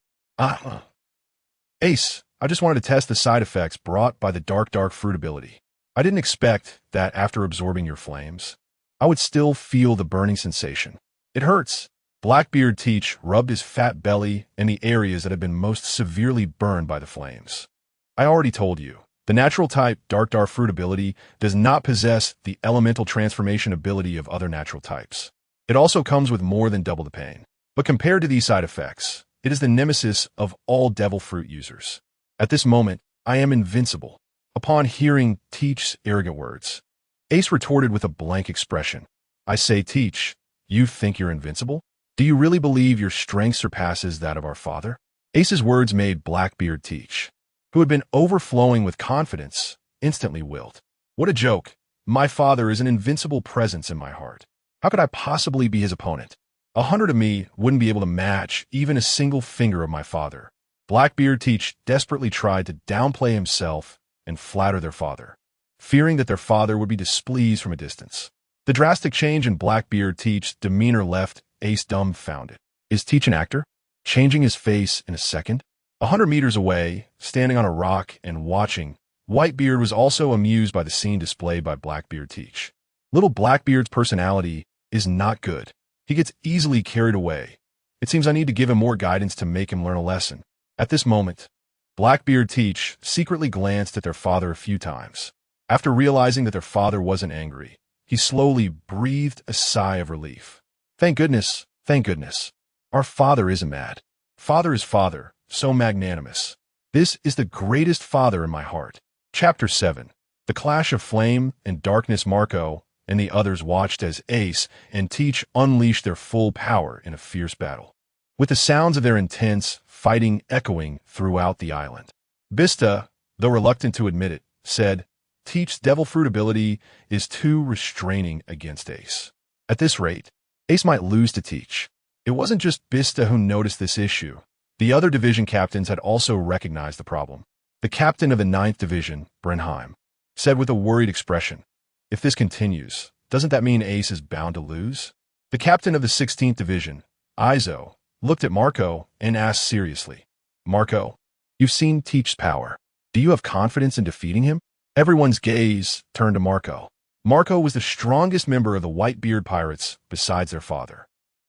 Ace, I just wanted to test the side effects brought by the dark fruit ability. I didn't expect that after absorbing your flames, I would still feel the burning sensation. It hurts. Blackbeard Teach rubbed his fat belly in the areas that had been most severely burned by the flames. I already told you, the natural type Dark Fruit ability does not possess the elemental transformation ability of other natural types. It also comes with more than double the pain. But compared to these side effects, it is the nemesis of all Devil Fruit users. At this moment, I am invincible. Upon hearing Teach's arrogant words, Ace retorted with a blank expression. I say, Teach, you think you're invincible? Do you really believe your strength surpasses that of our father? Ace's words made Blackbeard Teach, who had been overflowing with confidence, instantly wilt. What a joke. My father is an invincible presence in my heart. How could I possibly be his opponent? 100 of me wouldn't be able to match even a single finger of my father. Blackbeard Teach desperately tried to downplay himself and flatter their father, fearing that their father would be displeased from a distance. The drastic change in Blackbeard Teach's demeanor left Ace dumbfounded. Is Teach an actor? Changing his face in a second? 100 meters away, standing on a rock and watching, Whitebeard was also amused by the scene displayed by Blackbeard Teach. Little Blackbeard's personality is not good. He gets easily carried away. It seems I need to give him more guidance to make him learn a lesson. At this moment, Blackbeard Teach secretly glanced at their father a few times. After realizing that their father wasn't angry, he slowly breathed a sigh of relief. Thank goodness, thank goodness. Our father isn't mad. Father is father, so magnanimous. This is the greatest father in my heart. Chapter 7. The Clash of Flame and Darkness. Marco and the others watched as Ace and Teach unleashed their full power in a fierce battle, with the sounds of their intense fighting echoing throughout the island. Bista, though reluctant to admit it, said, Teach's Devil Fruit ability is too restraining against Ace. At this rate, Ace might lose to Teach. It wasn't just Bista who noticed this issue. The other division captains had also recognized the problem. The captain of the 9th Division, Brenheim, said with a worried expression, if this continues, doesn't that mean Ace is bound to lose? The captain of the 16th Division, Izo, looked at Marco and asked seriously, Marco, you've seen Teach's power. Do you have confidence in defeating him? Everyone's gaze turned to Marco. Marco was the strongest member of the Whitebeard pirates besides their father.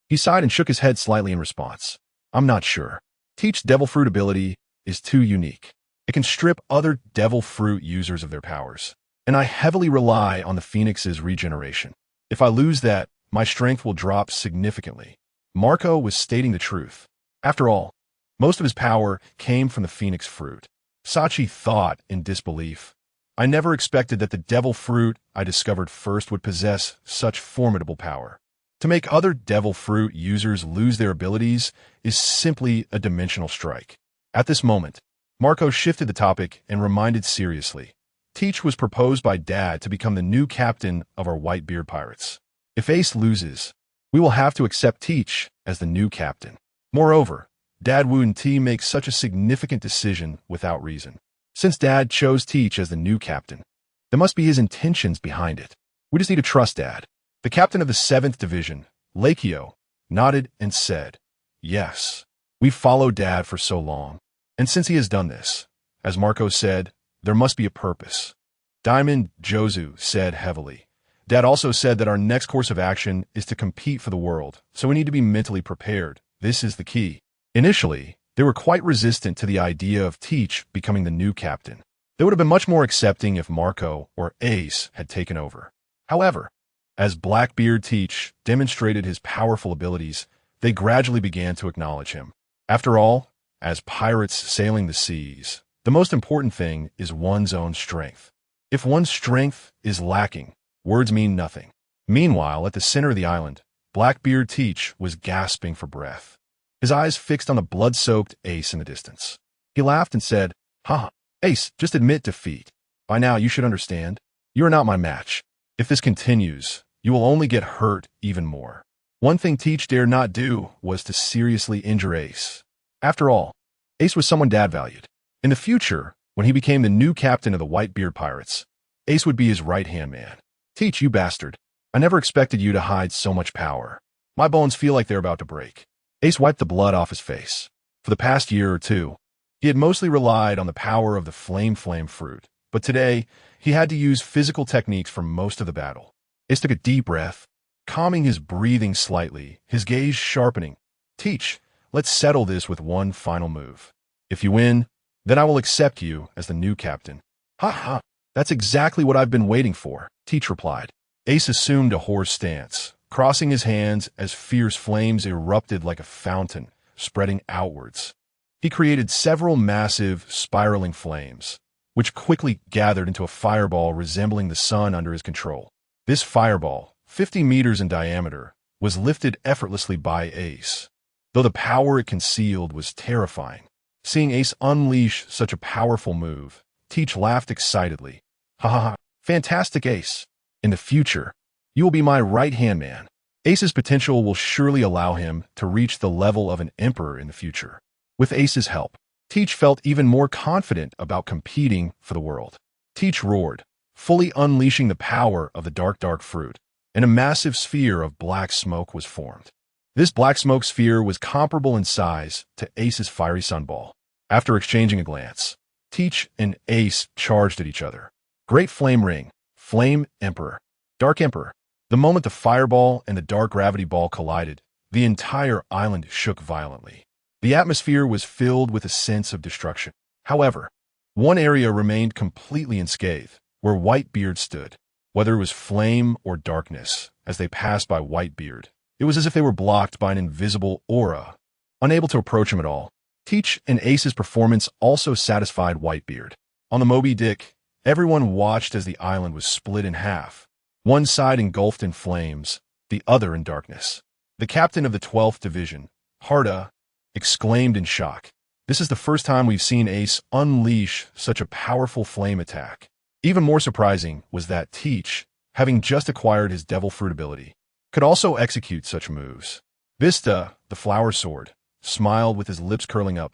He sighed and shook his head slightly in response. I'm not sure. Teach's Devil Fruit ability is too unique. It can strip other Devil Fruit users of their powers, and I heavily rely on the Phoenix's regeneration. If I lose that, my strength will drop significantly. Marco was stating the truth. After all, most of his power came from the Phoenix Fruit. Sachi thought in disbelief. I never expected that the Devil Fruit I discovered first would possess such formidable power. To make other Devil Fruit users lose their abilities is simply a dimensional strike. At this moment, Marco shifted the topic and reminded seriously. Teach was proposed by Dad to become the new captain of our Whitebeard pirates. If Ace loses, we will have to accept Teach as the new captain. Moreover, Dad wouldn't make such a significant decision without reason. Since Dad chose Teach as the new captain, there must be his intentions behind it. We just need to trust Dad. The captain of the 7th Division, Lakio, nodded and said, yes, we've followed Dad for so long, and since he has done this, as Marco said, there must be a purpose. Diamond Jozu said heavily, Dad also said that our next course of action is to compete for the world, so we need to be mentally prepared. This is the key. Initially, they were quite resistant to the idea of Teach becoming the new captain. They would have been much more accepting if Marco or Ace had taken over. However, as Blackbeard Teach demonstrated his powerful abilities, they gradually began to acknowledge him. After all, as pirates sailing the seas, the most important thing is one's own strength. If one's strength is lacking, words mean nothing. Meanwhile, at the center of the island, Blackbeard Teach was gasping for breath, his eyes fixed on the blood-soaked Ace in the distance. He laughed and said, "Ha, Ace, just admit defeat. By now you should understand. You are not my match. If this continues, you will only get hurt even more." One thing Teach dared not do was to seriously injure Ace. After all, Ace was someone Dad valued. In the future, when he became the new captain of the Whitebeard pirates, Ace would be his right-hand man. Teach, you bastard. I never expected you to hide so much power. My bones feel like they're about to break. Ace wiped the blood off his face. For the past year or two, he had mostly relied on the power of the flame fruit, But today, he had to use physical techniques for most of the battle. Ace took a deep breath, calming his breathing slightly, his gaze sharpening. Teach, let's settle this with one final move. If you win, then I will accept you as the new captain. Ha ha, that's exactly what I've been waiting for, Teach replied. Ace assumed a hoarse stance, crossing his hands as fierce flames erupted like a fountain, spreading outwards. He created several massive, spiraling flames, which quickly gathered into a fireball resembling the sun under his control. This fireball, 50 meters in diameter, was lifted effortlessly by Ace, though the power it concealed was terrifying. Seeing Ace unleash such a powerful move, Teach laughed excitedly. Ha ha ha, fantastic Ace. In the future, you will be my right-hand man. Ace's potential will surely allow him to reach the level of an emperor in the future. With Ace's help, Teach felt even more confident about competing for the world. Teach roared, fully unleashing the power of the dark fruit, and a massive sphere of black smoke was formed. This black smoke sphere was comparable in size to Ace's fiery sunball. After exchanging a glance, Teach and Ace charged at each other. Great Flame Ring, Flame Emperor, Dark Emperor. The moment the fireball and the dark gravity ball collided, the entire island shook violently. The atmosphere was filled with a sense of destruction. However, one area remained completely unscathed, where Whitebeard stood. Whether it was flame or darkness, as they passed by Whitebeard, it was as if they were blocked by an invisible aura. Unable to approach him at all, Teach and Ace's performance also satisfied Whitebeard. On the Moby Dick, everyone watched as the island was split in half, one side engulfed in flames, the other in darkness. The captain of the 12th Division, Harda, exclaimed in shock. This is the first time we've seen Ace unleash such a powerful flame attack. Even more surprising was that Teach, having just acquired his devil fruit ability, could also execute such moves. Vista, the flower sword, smiled with his lips curling up.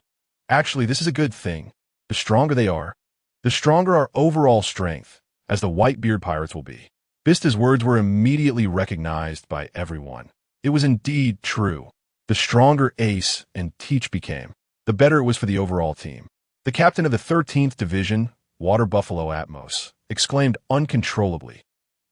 Actually, this is a good thing. The stronger they are, the stronger our overall strength, as the Whitebeard pirates will be. Vista's words were immediately recognized by everyone. It was indeed true. The stronger Ace and Teach became, the better it was for the overall team. The captain of the 13th Division, Water Buffalo Atmos, exclaimed uncontrollably,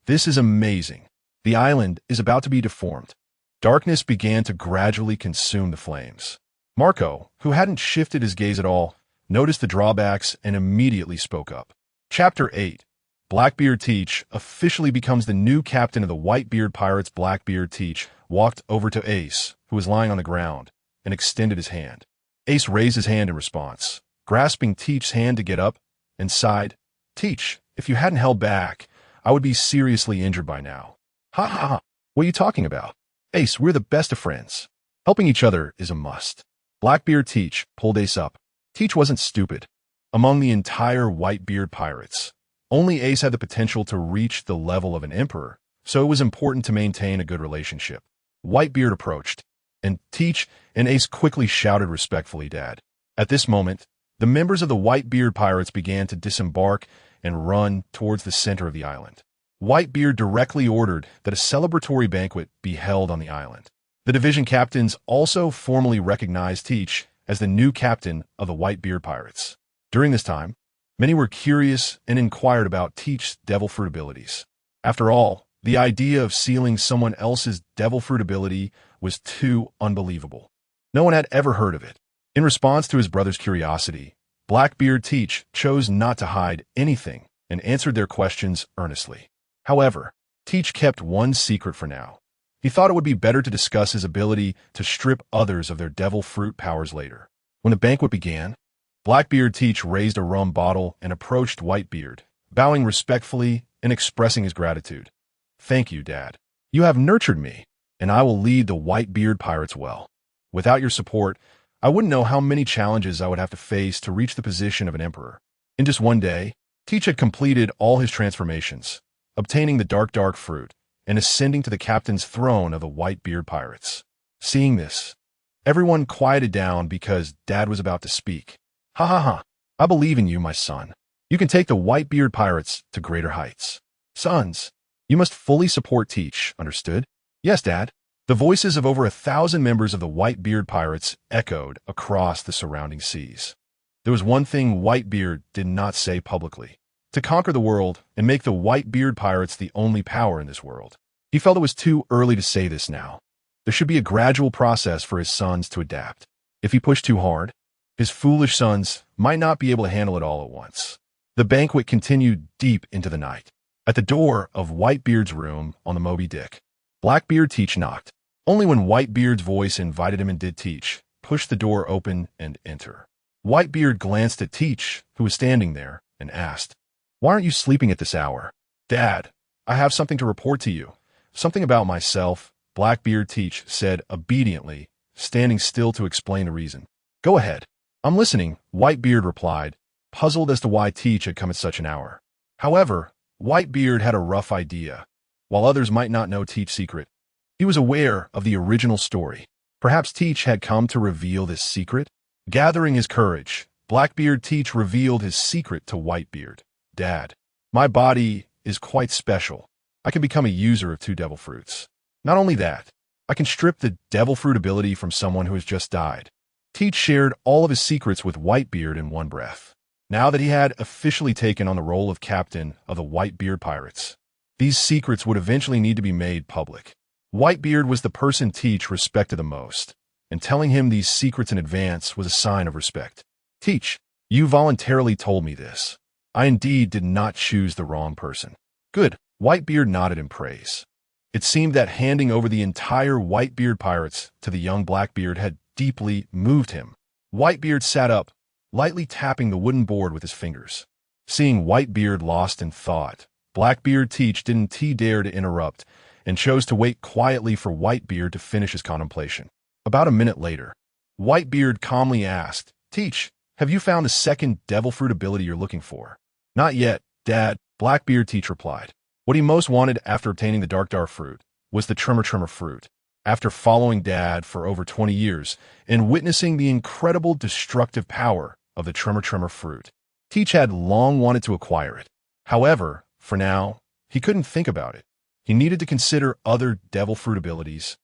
"This is amazing. The island is about to be deformed." Darkness began to gradually consume the flames. Marco, who hadn't shifted his gaze at all, noticed the drawbacks and immediately spoke up. Chapter 8. Blackbeard Teach officially becomes the new captain of the Whitebeard Pirates. Blackbeard Teach walked over to Ace, who was lying on the ground, and extended his hand. Ace raised his hand in response, grasping Teach's hand to get up, and sighed, "Teach, if you hadn't held back, I would be seriously injured by now." "Ha ha ha, what are you talking about? Ace, we're the best of friends. Helping each other is a must." Blackbeard Teach pulled Ace up. Teach wasn't stupid. Among the entire Whitebeard pirates, only Ace had the potential to reach the level of an emperor, so it was important to maintain a good relationship. Whitebeard approached, and Teach and Ace quickly shouted respectfully, "Dad." At this moment, the members of the Whitebeard pirates began to disembark and run towards the center of the island. Whitebeard directly ordered that a celebratory banquet be held on the island. The division captains also formally recognized Teach as the new captain of the Whitebeard pirates. During this time, many were curious and inquired about Teach's devil fruit abilities. After all, the idea of sealing someone else's devil fruit ability was too unbelievable. No one had ever heard of it. In response to his brother's curiosity, Blackbeard Teach chose not to hide anything and answered their questions earnestly. However, Teach kept one secret for now. He thought it would be better to discuss his ability to strip others of their devil fruit powers later. When the banquet began, Blackbeard Teach raised a rum bottle and approached Whitebeard, bowing respectfully and expressing his gratitude. "Thank you, Dad. You have nurtured me, and I will lead the Whitebeard pirates well. Without your support, I wouldn't know how many challenges I would have to face to reach the position of an emperor." In just one day, Teach had completed all his transformations, obtaining the dark fruit, and ascending to the captain's throne of the Whitebeard pirates. Seeing this, everyone quieted down because Dad was about to speak. "Ha ha ha, I believe in you, my son. You can take the Whitebeard pirates to greater heights. Sons, you must fully support Teach, understood?" "Yes, Dad." The voices of over 1,000 members of the Whitebeard pirates echoed across the surrounding seas. There was one thing Whitebeard did not say publicly. to conquer the world and make the Whitebeard pirates the only power in this world. He felt it was too early to say this now. There should be a gradual process for his sons to adapt. If he pushed too hard, his foolish sons might not be able to handle it all at once. The banquet continued deep into the night. At the door of Whitebeard's room on the Moby Dick, Blackbeard Teach knocked. Only when Whitebeard's voice invited him in did Teach push the door open and enter. Whitebeard glanced at Teach, who was standing there, and asked, "Why aren't you sleeping at this hour?" "Dad, I have something to report to you. Something about myself," Blackbeard Teach said obediently, standing still to explain the reason. "Go ahead." "I'm listening," Whitebeard replied, puzzled as to why Teach had come at such an hour. However, Whitebeard had a rough idea. While others might not know Teach's secret, he was aware of the original story. Perhaps Teach had come to reveal this secret? Gathering his courage, Blackbeard Teach revealed his secret to Whitebeard. "Dad, my body is quite special. I can become a user of 2 devil fruits. Not only that, I can strip the devil fruit ability from someone who has just died." Teach shared all of his secrets with Whitebeard in one breath. Now that he had officially taken on the role of captain of the Whitebeard pirates, these secrets would eventually need to be made public. Whitebeard was the person Teach respected the most, and telling him these secrets in advance was a sign of respect. "Teach, you voluntarily told me this. I indeed did not choose the wrong person." "Good," Whitebeard nodded in praise. It seemed that handing over the entire Whitebeard pirates to the young Blackbeard had deeply moved him. Whitebeard sat up, lightly tapping the wooden board with his fingers. Seeing Whitebeard lost in thought, Blackbeard Teach didn't dare to interrupt and chose to wait quietly for Whitebeard to finish his contemplation. About a minute later, Whitebeard calmly asked, "Teach, have you found the second devil fruit ability you're looking for?" "Not yet, Dad," Blackbeard Teach replied. What he most wanted after obtaining the Dark fruit was the Tremor fruit. After following Dad for over 20 years and witnessing the incredible destructive power of the Tremor fruit, Teach had long wanted to acquire it. However, for now, he couldn't think about it. He needed to consider other devil fruit abilities,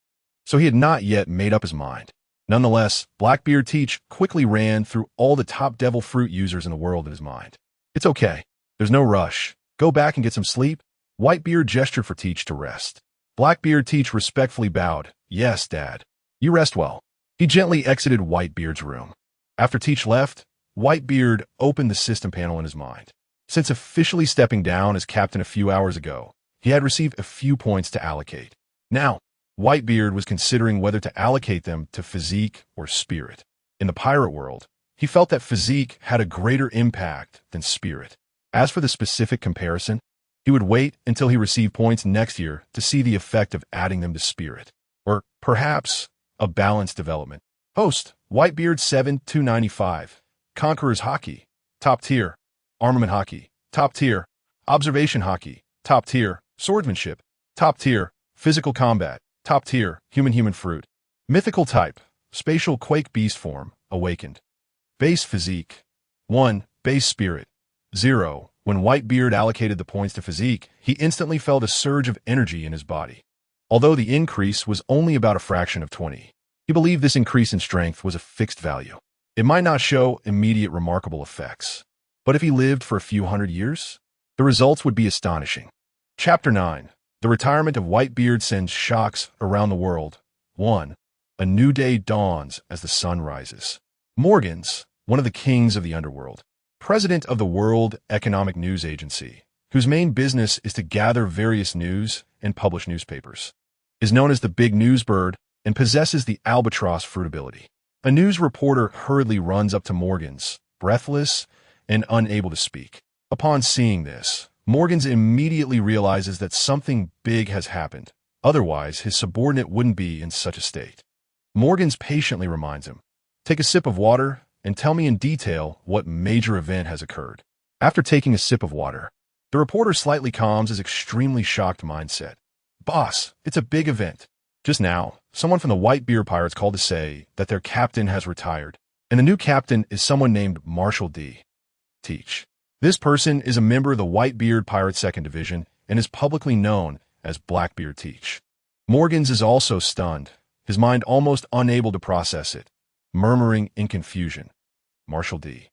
so he had not yet made up his mind. Nonetheless, Blackbeard Teach quickly ran through all the top devil fruit users in the world in his mind. "It's okay. There's no rush. Go back and get some sleep." Whitebeard gestured for Teach to rest. Blackbeard Teach respectfully bowed. "Yes, Dad. You rest well." He gently exited Whitebeard's room. After Teach left, Whitebeard opened the system panel in his mind. Since officially stepping down as captain a few hours ago, he had received a few points to allocate. Now, Whitebeard was considering whether to allocate them to physique or spirit. In the pirate world, he felt that physique had a greater impact than spirit. As for the specific comparison, he would wait until he received points next year to see the effect of adding them to spirit, or perhaps a balanced development. Host, Whitebeard 7295, Conqueror's Hockey, top tier. Armament Hockey, top tier. Observation Hockey, top tier. Swordsmanship, top tier. Physical Combat, top tier. Human fruit. Mythical Type, Spatial Quake Beast Form, Awakened. Base Physique, 1. Base Spirit, 0. When Whitebeard allocated the points to physique, he instantly felt a surge of energy in his body. Although the increase was only about a fraction of 20, he believed this increase in strength was a fixed value. It might not show immediate remarkable effects, but if he lived for a few hundred years, the results would be astonishing. Chapter 9. The retirement of Whitebeard sends shocks around the world. 1. A new day dawns as the sun rises. Morgans, one of the kings of the underworld, president of the World Economic News Agency, whose main business is to gather various news and publish newspapers, is known as the Big News Bird and possesses the albatross fruit ability. A news reporter hurriedly runs up to Morgans, breathless and unable to speak. Upon seeing this, Morgans immediately realizes that something big has happened. Otherwise, his subordinate wouldn't be in such a state. Morgans patiently reminds him, "Take a sip of water and tell me in detail what major event has occurred." After taking a sip of water, the reporter slightly calms his extremely shocked mindset. "Boss, it's a big event. Just now, someone from the Whitebeard Pirates called to say that their captain has retired, and the new captain is someone named Marshall D. Teach. This person is a member of the Whitebeard Pirates 2nd Division and is publicly known as Blackbeard Teach." Morgans is also stunned, his mind almost unable to process it, murmuring in confusion, "Marshall D.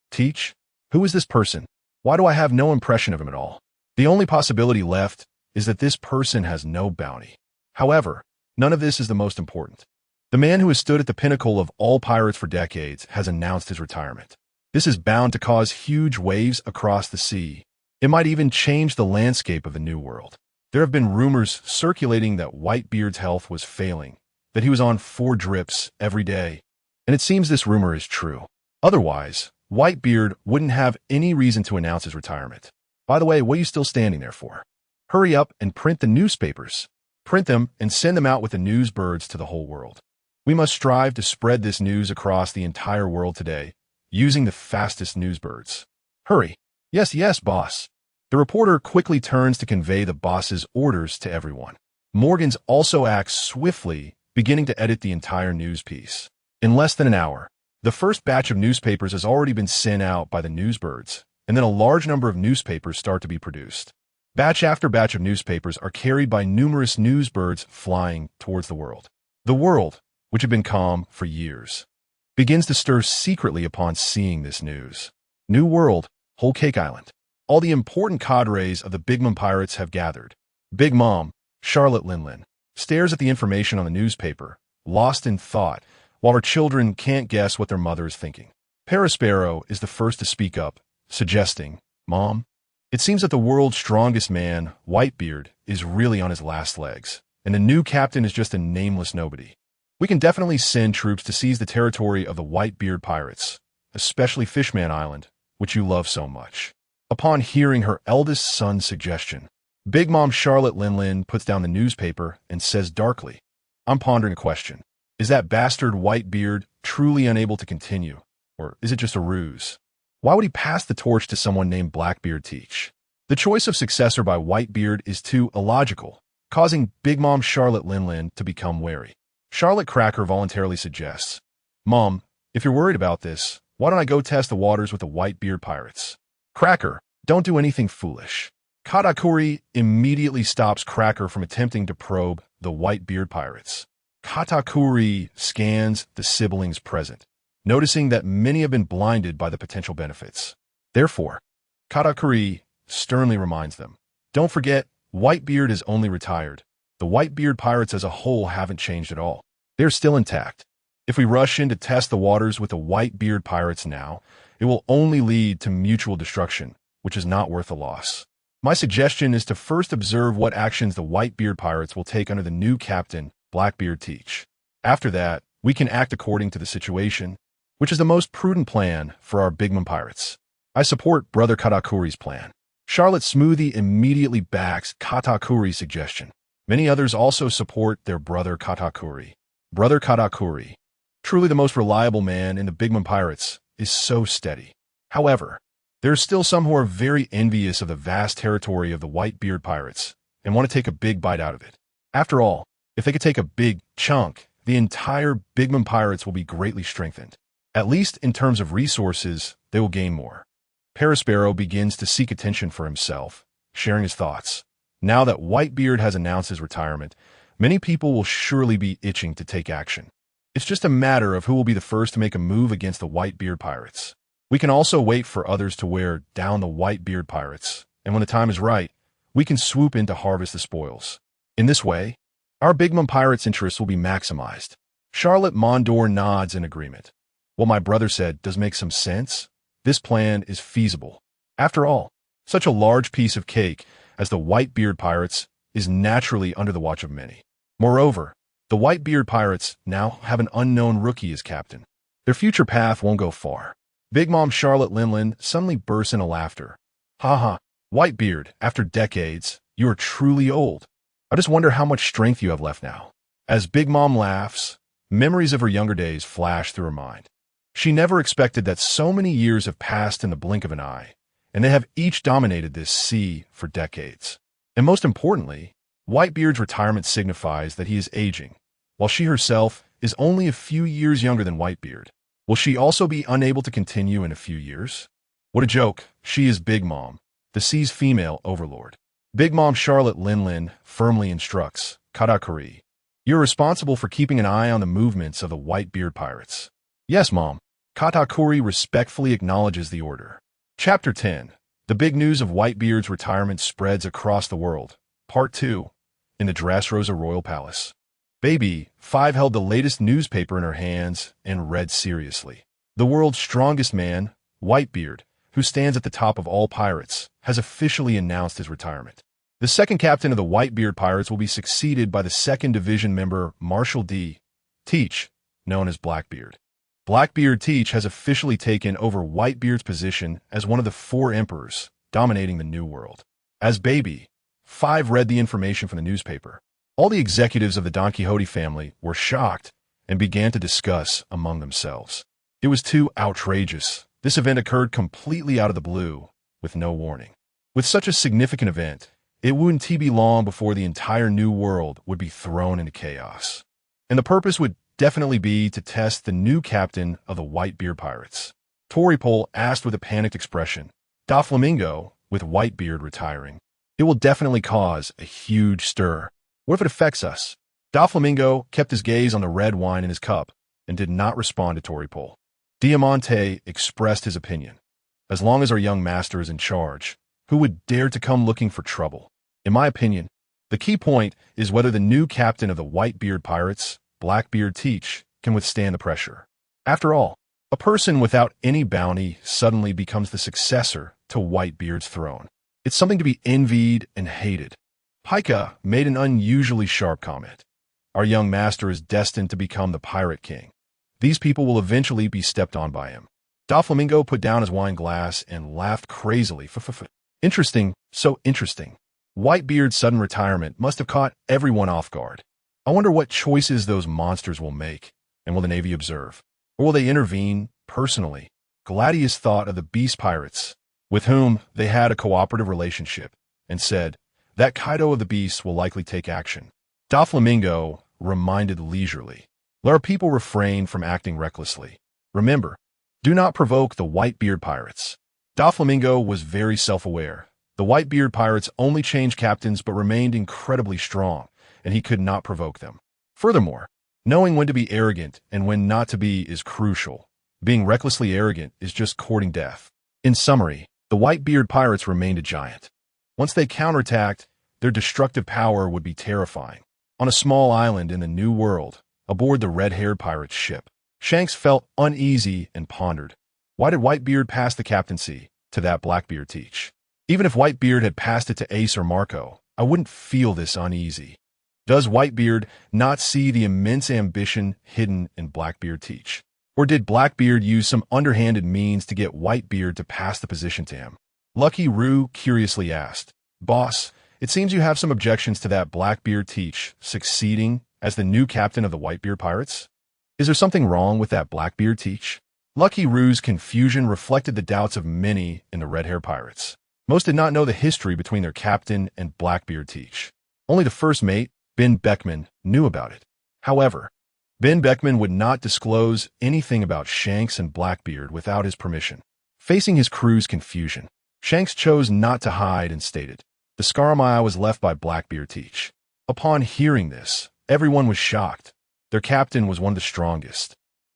Teach? Who is this person?" Why do I have no impression of him at all? The only possibility left is that this person has no bounty. However, none of this is the most important. The man who has stood at the pinnacle of all pirates for decades has announced his retirement. This is bound to cause huge waves across the sea. It might even change the landscape of the New World. There have been rumors circulating that Whitebeard's health was failing, that he was on 4 drips every day. And it seems this rumor is true. Otherwise, Whitebeard wouldn't have any reason to announce his retirement. By the way, what are you still standing there for? Hurry up and print the newspapers. Print them and send them out with the news birds to the whole world. We must strive to spread this news across the entire world today, using the fastest news birds. Hurry. Yes, yes, boss. The reporter quickly turns to convey the boss's orders to everyone. Morgans also acts swiftly, beginning to edit the entire news piece. In less than an hour, the first batch of newspapers has already been sent out by the newsbirds, and then a large number of newspapers start to be produced. Batch after batch of newspapers are carried by numerous newsbirds flying towards the world. The world, which had been calm for years, begins to stir secretly upon seeing this news. New World, Whole Cake Island. All the important cadres of the Big Mom Pirates have gathered. Big Mom, Charlotte Linlin, stares at the information on the newspaper, lost in thought, while her children can't guess what their mother is thinking. Parasparrow is the first to speak up, suggesting, Mom, it seems that the world's strongest man, Whitebeard, is really on his last legs, and the new captain is just a nameless nobody. We can definitely send troops to seize the territory of the Whitebeard pirates, especially Fishman Island, which you love so much. Upon hearing her eldest son's suggestion, Big Mom Charlotte Linlin puts down the newspaper and says darkly, I'm pondering a question. Is that bastard Whitebeard truly unable to continue, or is it just a ruse? Why would he pass the torch to someone named Blackbeard Teach? The choice of successor by Whitebeard is too illogical, causing Big Mom Charlotte Linlin to become wary. Charlotte Cracker voluntarily suggests, Mom, if you're worried about this, why don't I go test the waters with the Whitebeard pirates? Cracker, don't do anything foolish. Katakuri immediately stops Cracker from attempting to probe the Whitebeard pirates. Katakuri scans the siblings present, noticing that many have been blinded by the potential benefits. Therefore, Katakuri sternly reminds them, don't forget, Whitebeard is only retired. The Whitebeard pirates as a whole haven't changed at all. They're still intact. If we rush in to test the waters with the Whitebeard pirates now, it will only lead to mutual destruction, which is not worth the loss. My suggestion is to first observe what actions the Whitebeard pirates will take under the new captain, Blackbeard Teach. After that, we can act according to the situation, which is the most prudent plan for our Big Mom pirates. I support Brother Katakuri's plan. Charlotte Smoothie immediately backs Katakuri's suggestion. Many others also support their brother Katakuri. Brother Katakuri, truly the most reliable man in the Big Mom Pirates, is so steady. However, there are still some who are very envious of the vast territory of the Whitebeard pirates and want to take a big bite out of it. After all, if they could take a big chunk, the entire Big Mom Pirates will be greatly strengthened. At least in terms of resources, they will gain more. Parasparrow begins to seek attention for himself, sharing his thoughts. Now that Whitebeard has announced his retirement, many people will surely be itching to take action. It's just a matter of who will be the first to make a move against the Whitebeard pirates. We can also wait for others to wear down the Whitebeard pirates, and when the time is right, we can swoop in to harvest the spoils. In this way, our Big Mom Pirates' interests will be maximized. Charlotte Mondor nods in agreement. What my brother said does make some sense. This plan is feasible. After all, such a large piece of cake as the Whitebeard pirates is naturally under the watch of many. Moreover, the Whitebeard pirates now have an unknown rookie as captain. Their future path won't go far. Big Mom Charlotte Linlin suddenly bursts into laughter. Ha ha, Whitebeard, after decades, you are truly old. I just wonder how much strength you have left now. As Big Mom laughs, memories of her younger days flash through her mind. She never expected that so many years have passed in the blink of an eye, and they have each dominated this sea for decades. And most importantly, Whitebeard's retirement signifies that he is aging, while she herself is only a few years younger than Whitebeard. Will she also be unable to continue in a few years? What a joke. She is Big Mom, the sea's female overlord. Big Mom Charlotte Linlin firmly instructs Katakuri, you're responsible for keeping an eye on the movements of the Whitebeard pirates. Yes, Mom. Katakuri respectfully acknowledges the order. Chapter 10. The big news of Whitebeard's retirement spreads across the world. Part 2. In the Dressrosa Royal Palace. Baby 5 held the latest newspaper in her hands and read seriously. The world's strongest man, Whitebeard, who stands at the top of all pirates, has officially announced his retirement. The second captain of the Whitebeard Pirates will be succeeded by the 2nd Division member Marshal D. Teach, known as Blackbeard. Blackbeard Teach has officially taken over Whitebeard's position as one of the 4 emperors, dominating the New World. As Baby 5 read the information from the newspaper, all the executives of the Don Quixote family were shocked and began to discuss among themselves. It was too outrageous. This event occurred completely out of the blue, with no warning. With such a significant event, it wouldn't be long before the entire New World would be thrown into chaos. And the purpose would definitely be to test the new captain of the Whitebeard Pirates. Toripoll asked with a panicked expression. Doflamingo, with Whitebeard retiring. It will definitely cause a huge stir. What if it affects us? Doflamingo kept his gaze on the red wine in his cup and did not respond to Toripoll. Diamante expressed his opinion. As long as our young master is in charge, who would dare to come looking for trouble? In my opinion, the key point is whether the new captain of the Whitebeard Pirates, Blackbeard Teach, can withstand the pressure. After all, a person without any bounty suddenly becomes the successor to Whitebeard's throne. It's something to be envied and hated. Pika made an unusually sharp comment. Our young master is destined to become the Pirate King. These people will eventually be stepped on by him. Doflamingo put down his wine glass and laughed crazily. Interesting, so interesting. Whitebeard's sudden retirement must have caught everyone off guard. I wonder what choices those monsters will make, and will the Navy observe? Or will they intervene personally? Gladius thought of the Beast Pirates, with whom they had a cooperative relationship, and said, that Kaido of the Beasts will likely take action. Doflamingo reminded leisurely, let our people refrain from acting recklessly. Remember, do not provoke the Whitebeard Pirates. Doflamingo was very self-aware. The Whitebeard Pirates only changed captains but remained incredibly strong, and he could not provoke them. Furthermore, knowing when to be arrogant and when not to be is crucial. Being recklessly arrogant is just courting death. In summary, the Whitebeard Pirates remained a giant. Once they counterattacked, their destructive power would be terrifying. On a small island in the New World, aboard the red-haired pirate's ship, Shanks felt uneasy and pondered. Why did Whitebeard pass the captaincy to that Blackbeard Teach? Even if Whitebeard had passed it to Ace or Marco, I wouldn't feel this uneasy. Does Whitebeard not see the immense ambition hidden in Blackbeard Teach? Or did Blackbeard use some underhanded means to get Whitebeard to pass the position to him? Lucky Roo curiously asked, Boss, it seems you have some objections to that Blackbeard Teach succeeding as the new captain of the Whitebeard Pirates? Is there something wrong with that Blackbeard Teach? Lucky Roo's confusion reflected the doubts of many in the red-haired pirates. Most did not know the history between their captain and Blackbeard Teach. Only the first mate, Ben Beckman, knew about it. However, Ben Beckman would not disclose anything about Shanks and Blackbeard without his permission. Facing his crew's confusion, Shanks chose not to hide and stated, the Scaramaya was left by Blackbeard Teach. Upon hearing this, everyone was shocked. Their captain was one of the strongest.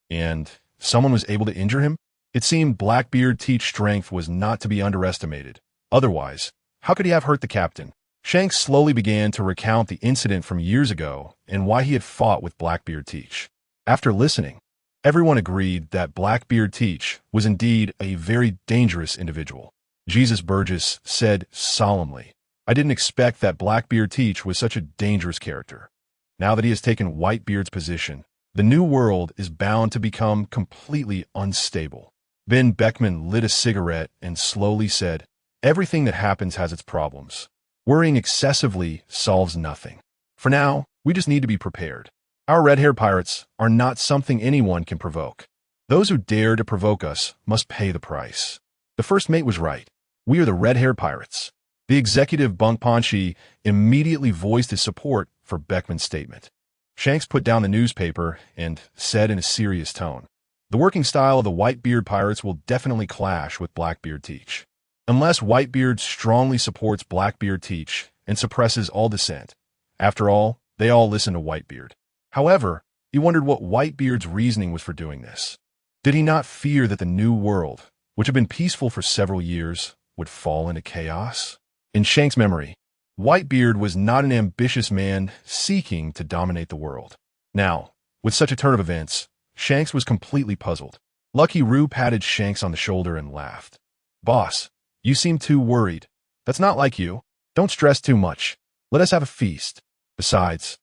And someone was able to injure him? It seemed Blackbeard Teach's strength was not to be underestimated. Otherwise, how could he have hurt the captain? Shanks slowly began to recount the incident from years ago and why he had fought with Blackbeard Teach. After listening, everyone agreed that Blackbeard Teach was indeed a very dangerous individual. Jesus Burgess said solemnly, I didn't expect that Blackbeard Teach was such a dangerous character. Now that he has taken Whitebeard's position, the New World is bound to become completely unstable. Ben Beckman lit a cigarette and slowly said, everything that happens has its problems. Worrying excessively solves nothing. For now, we just need to be prepared. Our red-haired pirates are not something anyone can provoke. Those who dare to provoke us must pay the price. The first mate was right. We are the red-haired pirates. The executive Bunk Ponchi immediately voiced his support for Beckman's statement. Shanks put down the newspaper and said in a serious tone, the working style of the Whitebeard Pirates will definitely clash with Blackbeard Teach. Unless Whitebeard strongly supports Blackbeard Teach and suppresses all dissent. After all, they all listen to Whitebeard. However, he wondered what Whitebeard's reasoning was for doing this. Did he not fear that the New World, which had been peaceful for several years, would fall into chaos? In Shanks' memory, Whitebeard was not an ambitious man seeking to dominate the world. Now, with such a turn of events, Shanks was completely puzzled. Lucky Roo patted Shanks on the shoulder and laughed. "Boss, you seem too worried. That's not like you. Don't stress too much. Let us have a feast. Besides,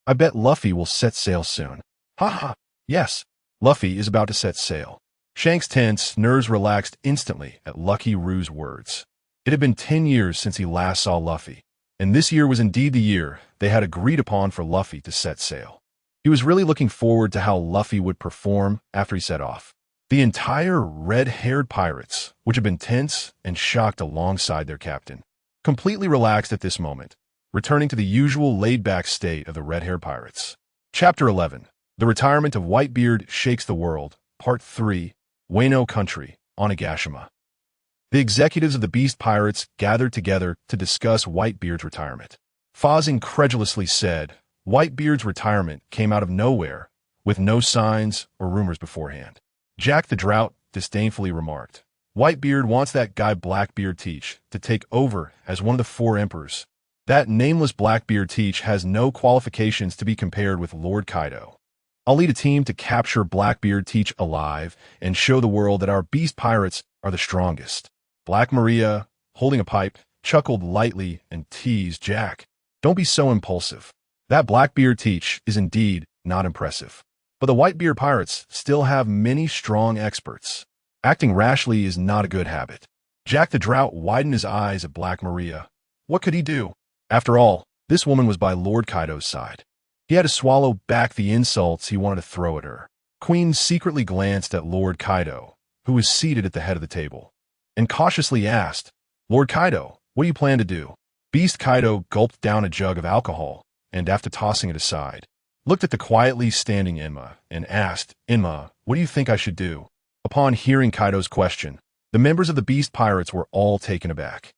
I bet Luffy will set sail soon." "Ha ha, yes, Luffy is about to set sail." Shanks' tense nerves relaxed instantly at Lucky Roo's words. It had been 10 years since he last saw Luffy, and this year was indeed the year they had agreed upon for Luffy to set sail. He was really looking forward to how Luffy would perform after he set off. The entire red-haired pirates, which had been tense and shocked alongside their captain, completely relaxed at this moment, returning to the usual laid-back state of the red-haired pirates. Chapter 11. The Retirement of Whitebeard Shakes the World, Part 3, Wano Country, Onigashima. The executives of the Beast Pirates gathered together to discuss Whitebeard's retirement. Foz incredulously said Whitebeard's retirement came out of nowhere, with no signs or rumors beforehand. Jack the Drought disdainfully remarked, "Whitebeard wants that guy Blackbeard Teach to take over as one of the 4 emperors. That nameless Blackbeard Teach has no qualifications to be compared with Lord Kaido. I'll lead a team to capture Blackbeard Teach alive and show the world that our Beast Pirates are the strongest." Black Maria, holding a pipe, chuckled lightly and teased Jack. "Don't be so impulsive. That Blackbeard Teach is indeed not impressive. But the Whitebeard Pirates still have many strong experts. Acting rashly is not a good habit." Jack the Drought widened his eyes at Black Maria. What could he do? After all, this woman was by Lord Kaido's side. He had to swallow back the insults he wanted to throw at her. Queen secretly glanced at Lord Kaido, who was seated at the head of the table, and cautiously asked, "Lord Kaido, what do you plan to do?" Beast Kaido gulped down a jug of alcohol, and after tossing it aside, looked at the quietly standing Enma and asked, "Enma, what do you think I should do?" Upon hearing Kaido's question, the members of the Beast Pirates were all taken aback.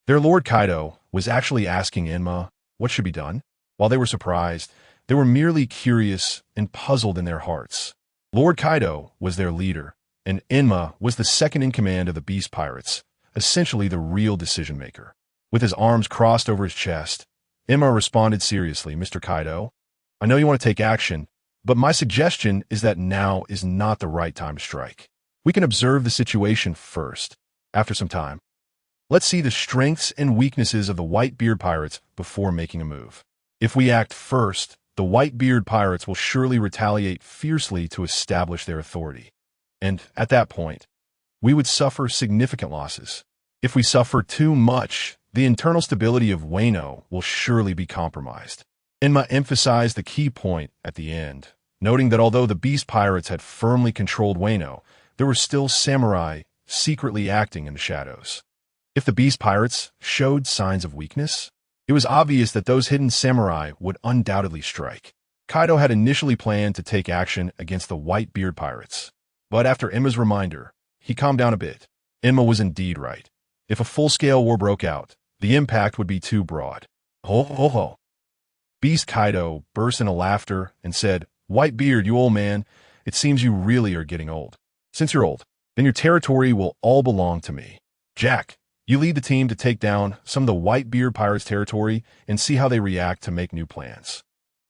Their Lord Kaido was actually asking Enma what should be done. While they were surprised, they were merely curious and puzzled in their hearts. Lord Kaido was their leader, and Enma was the second in command of the Beast Pirates, essentially the real decision-maker. With his arms crossed over his chest, Enma responded seriously, "Mr. Kaido, I know you want to take action, but my suggestion is that now is not the right time to strike. We can observe the situation first. After some time, let's see the strengths and weaknesses of the Whitebeard Pirates before making a move. If we act first, the Whitebeard Pirates will surely retaliate fiercely to establish their authority. And at that point, we would suffer significant losses. If we suffer too much, the internal stability of Wano will surely be compromised." Enma emphasized the key point at the end, noting that although the Beast Pirates had firmly controlled Wano, there were still samurai secretly acting in the shadows. If the Beast Pirates showed signs of weakness, it was obvious that those hidden samurai would undoubtedly strike. Kaido had initially planned to take action against the Whitebeard Pirates, but after Enma's reminder, he calmed down a bit. Enma was indeed right. If a full-scale war broke out, the impact would be too broad. Ho ho ho. Beast Kaido burst into laughter and said, "Whitebeard, you old man, it seems you really are getting old. Since you're old, then your territory will all belong to me. Jack, you lead the team to take down some of the Whitebeard Pirates' territory and see how they react to make new plans."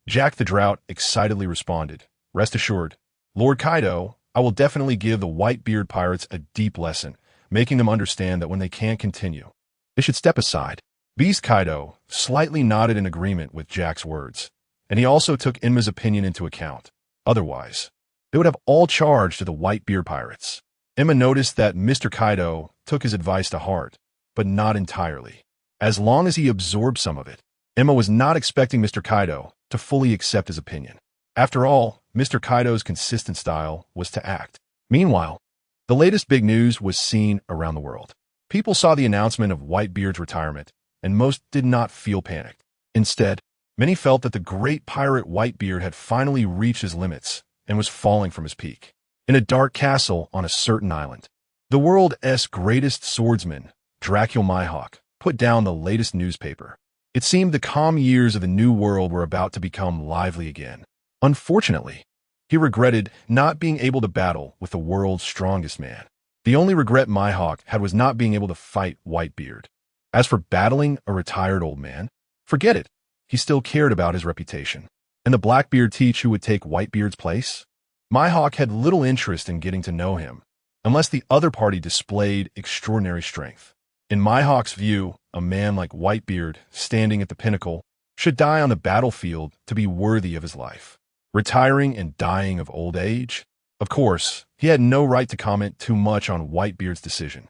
Jack the Drought excitedly responded, "Rest assured, Lord Kaido, I will definitely give the Whitebeard Pirates a deep lesson, making them understand that when they can't continue, they should step aside." Beast Kaido slightly nodded in agreement with Jack's words, and he also took Enma's opinion into account. Otherwise, they would have all charge to the Whitebeard Pirates. Enma noticed that Mr. Kaido took his advice to heart, but not entirely. As long as he absorbed some of it, Enma was not expecting Mr. Kaido to fully accept his opinion. After all, Mr. Kaido's consistent style was to act. Meanwhile, the latest big news was seen around the world. People saw the announcement of Whitebeard's retirement, and most did not feel panicked. Instead, many felt that the great pirate Whitebeard had finally reached his limits and was falling from his peak. In a dark castle on a certain island, the world's greatest swordsman, Dracul Mihawk, put down the latest newspaper. It seemed the calm years of the New World were about to become lively again. Unfortunately, he regretted not being able to battle with the world's strongest man. The only regret Mihawk had was not being able to fight Whitebeard. As for battling a retired old man, forget it. He still cared about his reputation. And the Blackbeard teach who would take Whitebeard's place? Mihawk had little interest in getting to know him, unless the other party displayed extraordinary strength. In Mihawk's view, a man like Whitebeard, standing at the pinnacle, should die on the battlefield to be worthy of his life. Retiring and dying of old age? Of course, he had no right to comment too much on Whitebeard's decision.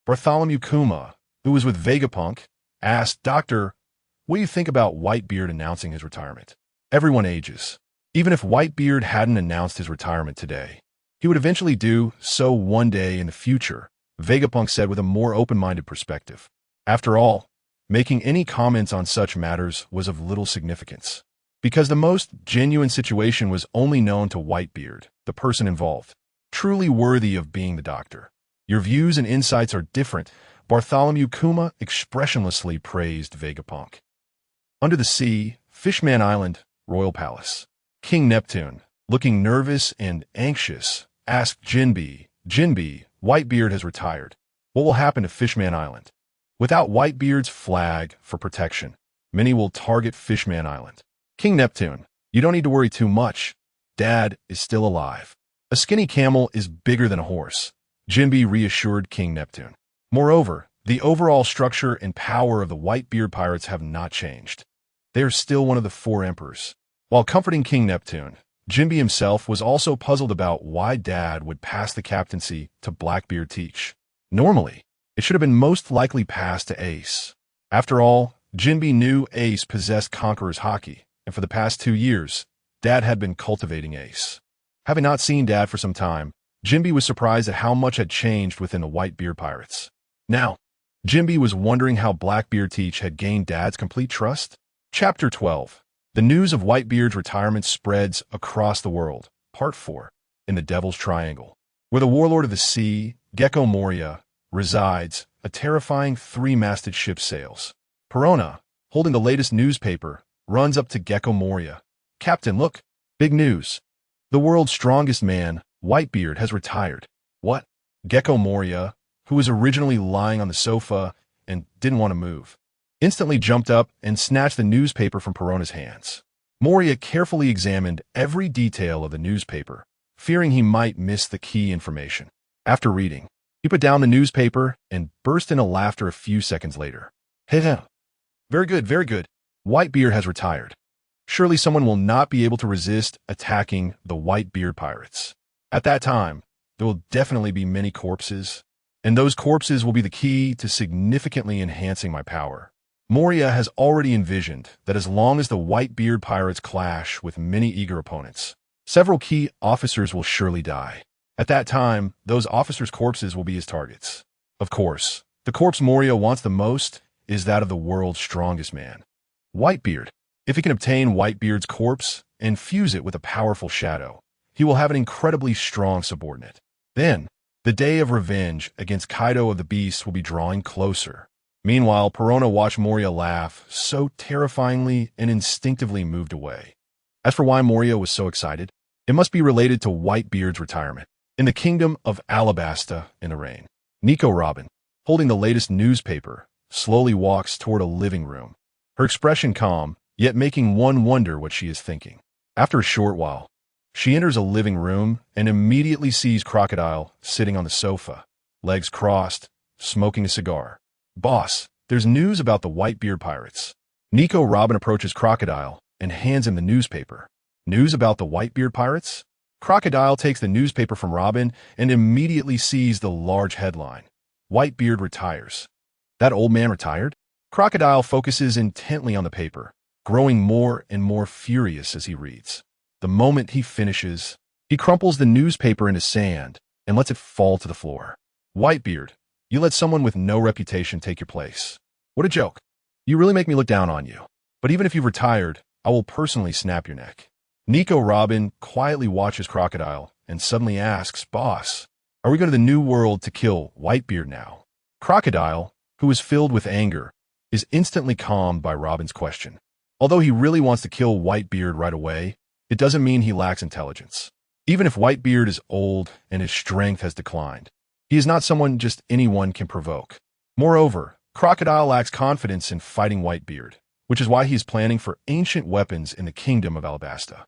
Bartholomew Kuma, who was with Vegapunk, asked, "Doctor, what do you think about Whitebeard announcing his retirement?" Everyone ages. Even if Whitebeard hadn't announced his retirement today, he would eventually do so one day in the future, Vegapunk said with a more open-minded perspective. After all, making any comments on such matters was of little significance, because the most genuine situation was only known to Whitebeard, the person involved, truly worthy of being the doctor. Your views and insights are different, Bartholomew Kuma expressionlessly praised Vegapunk. Under the sea, Fishman Island, Royal Palace. King Neptune, looking nervous and anxious, asked Jinbe, Whitebeard has retired. What will happen to Fishman Island? Without Whitebeard's flag for protection, many will target Fishman Island. King Neptune, you don't need to worry too much. Dad is still alive. A skinny camel is bigger than a horse, Jinbe reassured King Neptune. Moreover, the overall structure and power of the Whitebeard pirates have not changed. They are still one of the 4 emperors. While comforting King Neptune, Jinbe himself was also puzzled about why Dad would pass the captaincy to Blackbeard Teach. Normally, it should have been most likely passed to Ace. After all, Jinbe knew Ace possessed Conqueror's Haki, and for the past 2 years, Dad had been cultivating Ace. Having not seen Dad for some time, Jinbe was surprised at how much had changed within the Whitebeard pirates. Now, Jinbe was wondering how Blackbeard Teach had gained Dad's complete trust. Chapter 12. The news of Whitebeard's retirement spreads across the world. Part 4. In the Devil's Triangle, where the warlord of the sea, Gecko Moria, resides, a terrifying 3-masted ship sails. Perona, holding the latest newspaper, runs up to Gecko Moria. "Captain, look! Big news! The world's strongest man, Whitebeard, has retired." "What?" Gecko Moria, who was originally lying on the sofa and didn't want to move, instantly jumped up and snatched the newspaper from Perona's hands. Moria carefully examined every detail of the newspaper, fearing he might miss the key information. After reading, he put down the newspaper and burst into laughter a few seconds later. "Hey, very good, very good. Whitebeard has retired. Surely someone will not be able to resist attacking the Whitebeard pirates. At that time, there will definitely be many corpses, and those corpses will be the key to significantly enhancing my power." Moria has already envisioned that as long as the Whitebeard pirates clash with many eager opponents, several key officers will surely die. At that time, those officers' corpses will be his targets. Of course, the corpse Moria wants the most is that of the world's strongest man, Whitebeard. If he can obtain Whitebeard's corpse and fuse it with a powerful shadow, he will have an incredibly strong subordinate. Then, the day of revenge against Kaido of the Beast will be drawing closer. Meanwhile, Perona watched Moria laugh so terrifyingly and instinctively moved away. As for why Moria was so excited, it must be related to Whitebeard's retirement. In the kingdom of Alabasta in the rain, Nico Robin, holding the latest newspaper, slowly walks toward a living room, her expression calm, yet making one wonder what she is thinking. After a short while, she enters a living room and immediately sees Crocodile sitting on the sofa, legs crossed, smoking a cigar. "Boss, there's news about the Whitebeard pirates." Nico Robin approaches Crocodile and hands him the newspaper. "News about the Whitebeard pirates?" Crocodile takes the newspaper from Robin and immediately sees the large headline, "Whitebeard retires." That old man retired? Crocodile focuses intently on the paper, growing more and more furious as he reads. The moment he finishes, he crumples the newspaper into sand and lets it fall to the floor. "Whitebeard, you let someone with no reputation take your place. What a joke. You really make me look down on you. But even if you've retired, I will personally snap your neck." Nico Robin quietly watches Crocodile and suddenly asks, "Boss, are we going to the New World to kill Whitebeard now?" Crocodile, who is filled with anger, is instantly calmed by Robin's question. Although he really wants to kill Whitebeard right away, it doesn't mean he lacks intelligence. Even if Whitebeard is old and his strength has declined, He is not someone just anyone can provoke. Moreover, Crocodile lacks confidence in fighting Whitebeard, which is why he is planning for ancient weapons in the kingdom of Alabasta.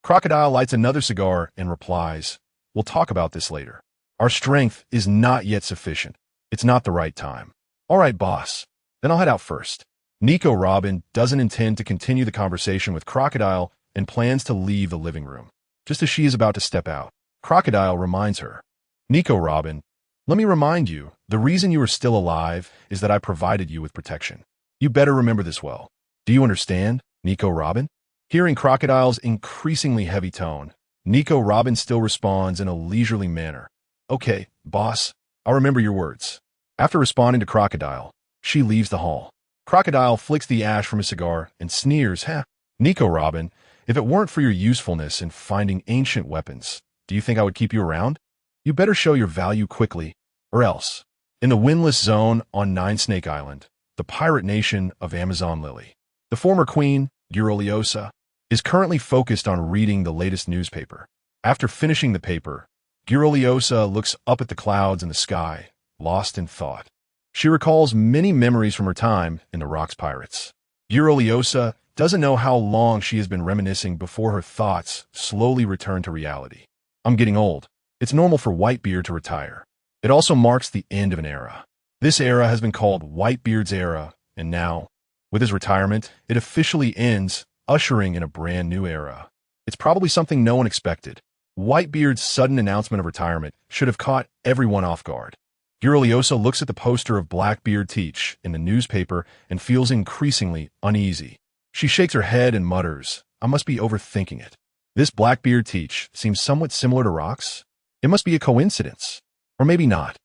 Crocodile lights another cigar and replies, "We'll talk about this later. Our strength is not yet sufficient. It's not the right time." "All right, boss. Then I'll head out first." Nico Robin doesn't intend to continue the conversation with Crocodile and plans to leave the living room. Just as she is about to step out, Crocodile reminds her, "Nico Robin, let me remind you, the reason you are still alive is that I provided you with protection. You better remember this well. Do you understand, Nico Robin?" Hearing Crocodile's increasingly heavy tone, Nico Robin still responds in a leisurely manner. "Okay, boss, I'll remember your words." After responding to Crocodile, she leaves the hall. Crocodile flicks the ash from his cigar and sneers, "Heh, Nico Robin, if it weren't for your usefulness in finding ancient weapons, do you think I would keep you around? You better show your value quickly, or else." In the windless zone on Nine Snake Island, the pirate nation of Amazon Lily, the former queen, Guruliosa, is currently focused on reading the latest newspaper. After finishing the paper, Guruliosa looks up at the clouds in the sky, lost in thought. She recalls many memories from her time in the Rocks Pirates. Guruliosa doesn't know how long she has been reminiscing before her thoughts slowly return to reality. "I'm getting old. It's normal for Whitebeard to retire. It also marks the end of an era. This era has been called Whitebeard's era, and now, with his retirement, it officially ends, ushering in a brand new era. It's probably something no one expected. Whitebeard's sudden announcement of retirement should have caught everyone off guard." Guruliosa looks at the poster of Blackbeard Teach in the newspaper and feels increasingly uneasy. She shakes her head and mutters, "I must be overthinking it. This Blackbeard Teach seems somewhat similar to Rocks. It must be a coincidence. Or maybe not."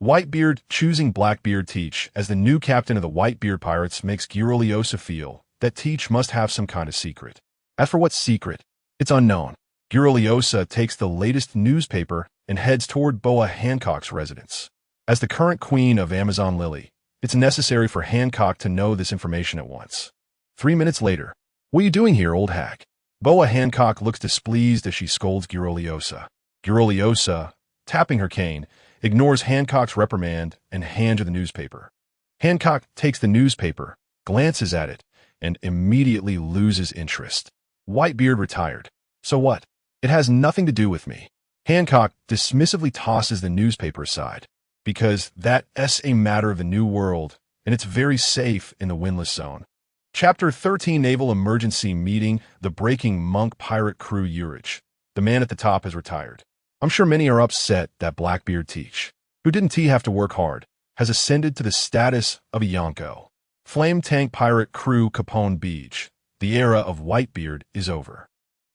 Whitebeard choosing Blackbeard Teach as the new captain of the Whitebeard Pirates makes Guruliosa feel that Teach must have some kind of secret. As for what secret, it's unknown. Guruliosa takes the latest newspaper and heads toward Boa Hancock's residence. As the current queen of Amazon Lily, it's necessary for Hancock to know this information at once. 3 minutes later, "What are you doing here, old hack?" Boa Hancock looks displeased as she scolds Guruliosa. Guruliosa, tapping her cane, ignores Hancock's reprimand and hands her the newspaper. Hancock takes the newspaper, glances at it, and immediately loses interest. "Whitebeard retired. So what? It has nothing to do with me." Hancock dismissively tosses the newspaper aside, because that's a matter of the New World, and it's very safe in the windless zone. Chapter 13 Naval Emergency Meeting. The Breaking Monk Pirate Crew Urich. The man at the top has retired. I'm sure many are upset that Blackbeard Teach, who didn't have to work hard, has ascended to the status of a Yonko. Flame Tank Pirate Crew Capone Beach. The era of Whitebeard is over.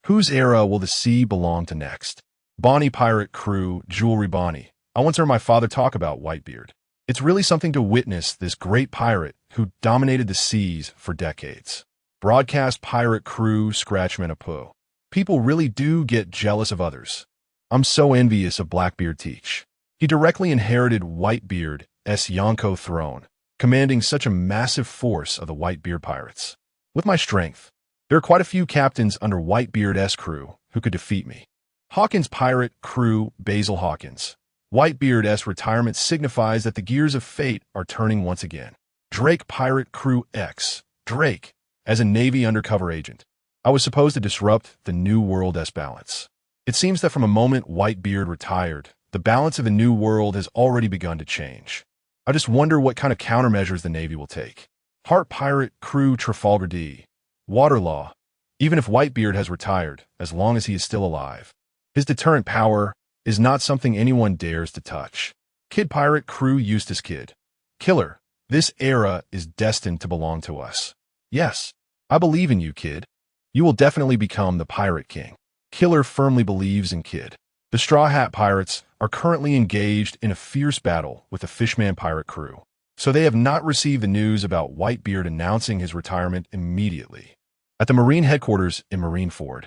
Whose era will the sea belong to next? Bonnie Pirate Crew Jewelry Bonnie. I once heard my father talk about Whitebeard. It's really something to witness this great pirate who dominated the seas for decades. Broadcast Pirate Crew Scratchman-a-Poo. People really do get jealous of others. I'm so envious of Blackbeard Teach. He directly inherited Whitebeard's Yonko throne, commanding such a massive force of the Whitebeard pirates. With my strength, there are quite a few captains under Whitebeard's crew who could defeat me. Hawkins Pirate Crew Basil Hawkins. Whitebeard's retirement signifies that the gears of fate are turning once again. Drake Pirate Crew X. Drake, as a Navy undercover agent. I was supposed to disrupt the New World's balance. It seems that from a moment Whitebeard retired, the balance of the New World has already begun to change. I just wonder what kind of countermeasures the Navy will take. Heart Pirate Crew Trafalgar D. Water Law. Even if Whitebeard has retired, as long as he is still alive, his deterrent power is not something anyone dares to touch. Kid Pirate Crew Eustace Kid. Killer, this era is destined to belong to us. Yes, I believe in you, Kid. You will definitely become the Pirate King. Killer firmly believes in Kid. The Straw Hat Pirates are currently engaged in a fierce battle with the Fishman Pirate Crew, so they have not received the news about Whitebeard announcing his retirement immediately. At the Marine headquarters in Marineford,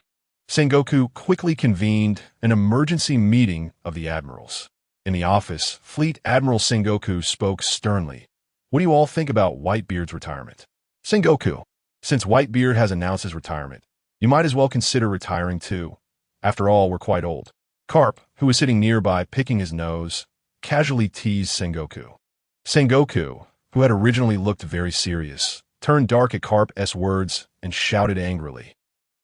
Sengoku quickly convened an emergency meeting of the admirals. In the office, Fleet Admiral Sengoku spoke sternly. What do you all think about Whitebeard's retirement? Sengoku, since Whitebeard has announced his retirement, you might as well consider retiring too. After all, we're quite old. Carp, who was sitting nearby picking his nose, casually teased Sengoku. Sengoku, who had originally looked very serious, turned dark at Carp's words and shouted angrily.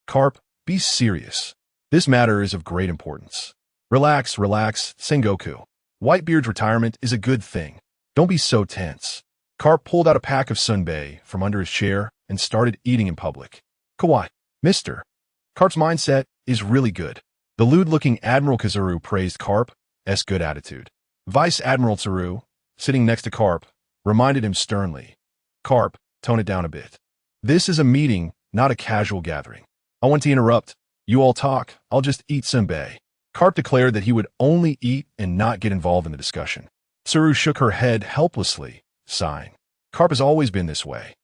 Carp, be serious. This matter is of great importance. Relax, relax, Sengoku. Whitebeard's retirement is a good thing. Don't be so tense. Carp pulled out a pack of sunbae from under his chair and started eating in public. Kawaii, mister. Carp's mindset is really good. The lewd-looking Admiral Kazuru praised Carp's good attitude. Vice Admiral Tsuru, sitting next to Carp, reminded him sternly. Carp, tone it down a bit. This is a meeting, not a casual gathering. I want to interrupt. You all talk, I'll just eat sunbae. Carp declared that he would only eat and not get involved in the discussion. Tsuru shook her head helplessly, sighing. Carp has always been this way.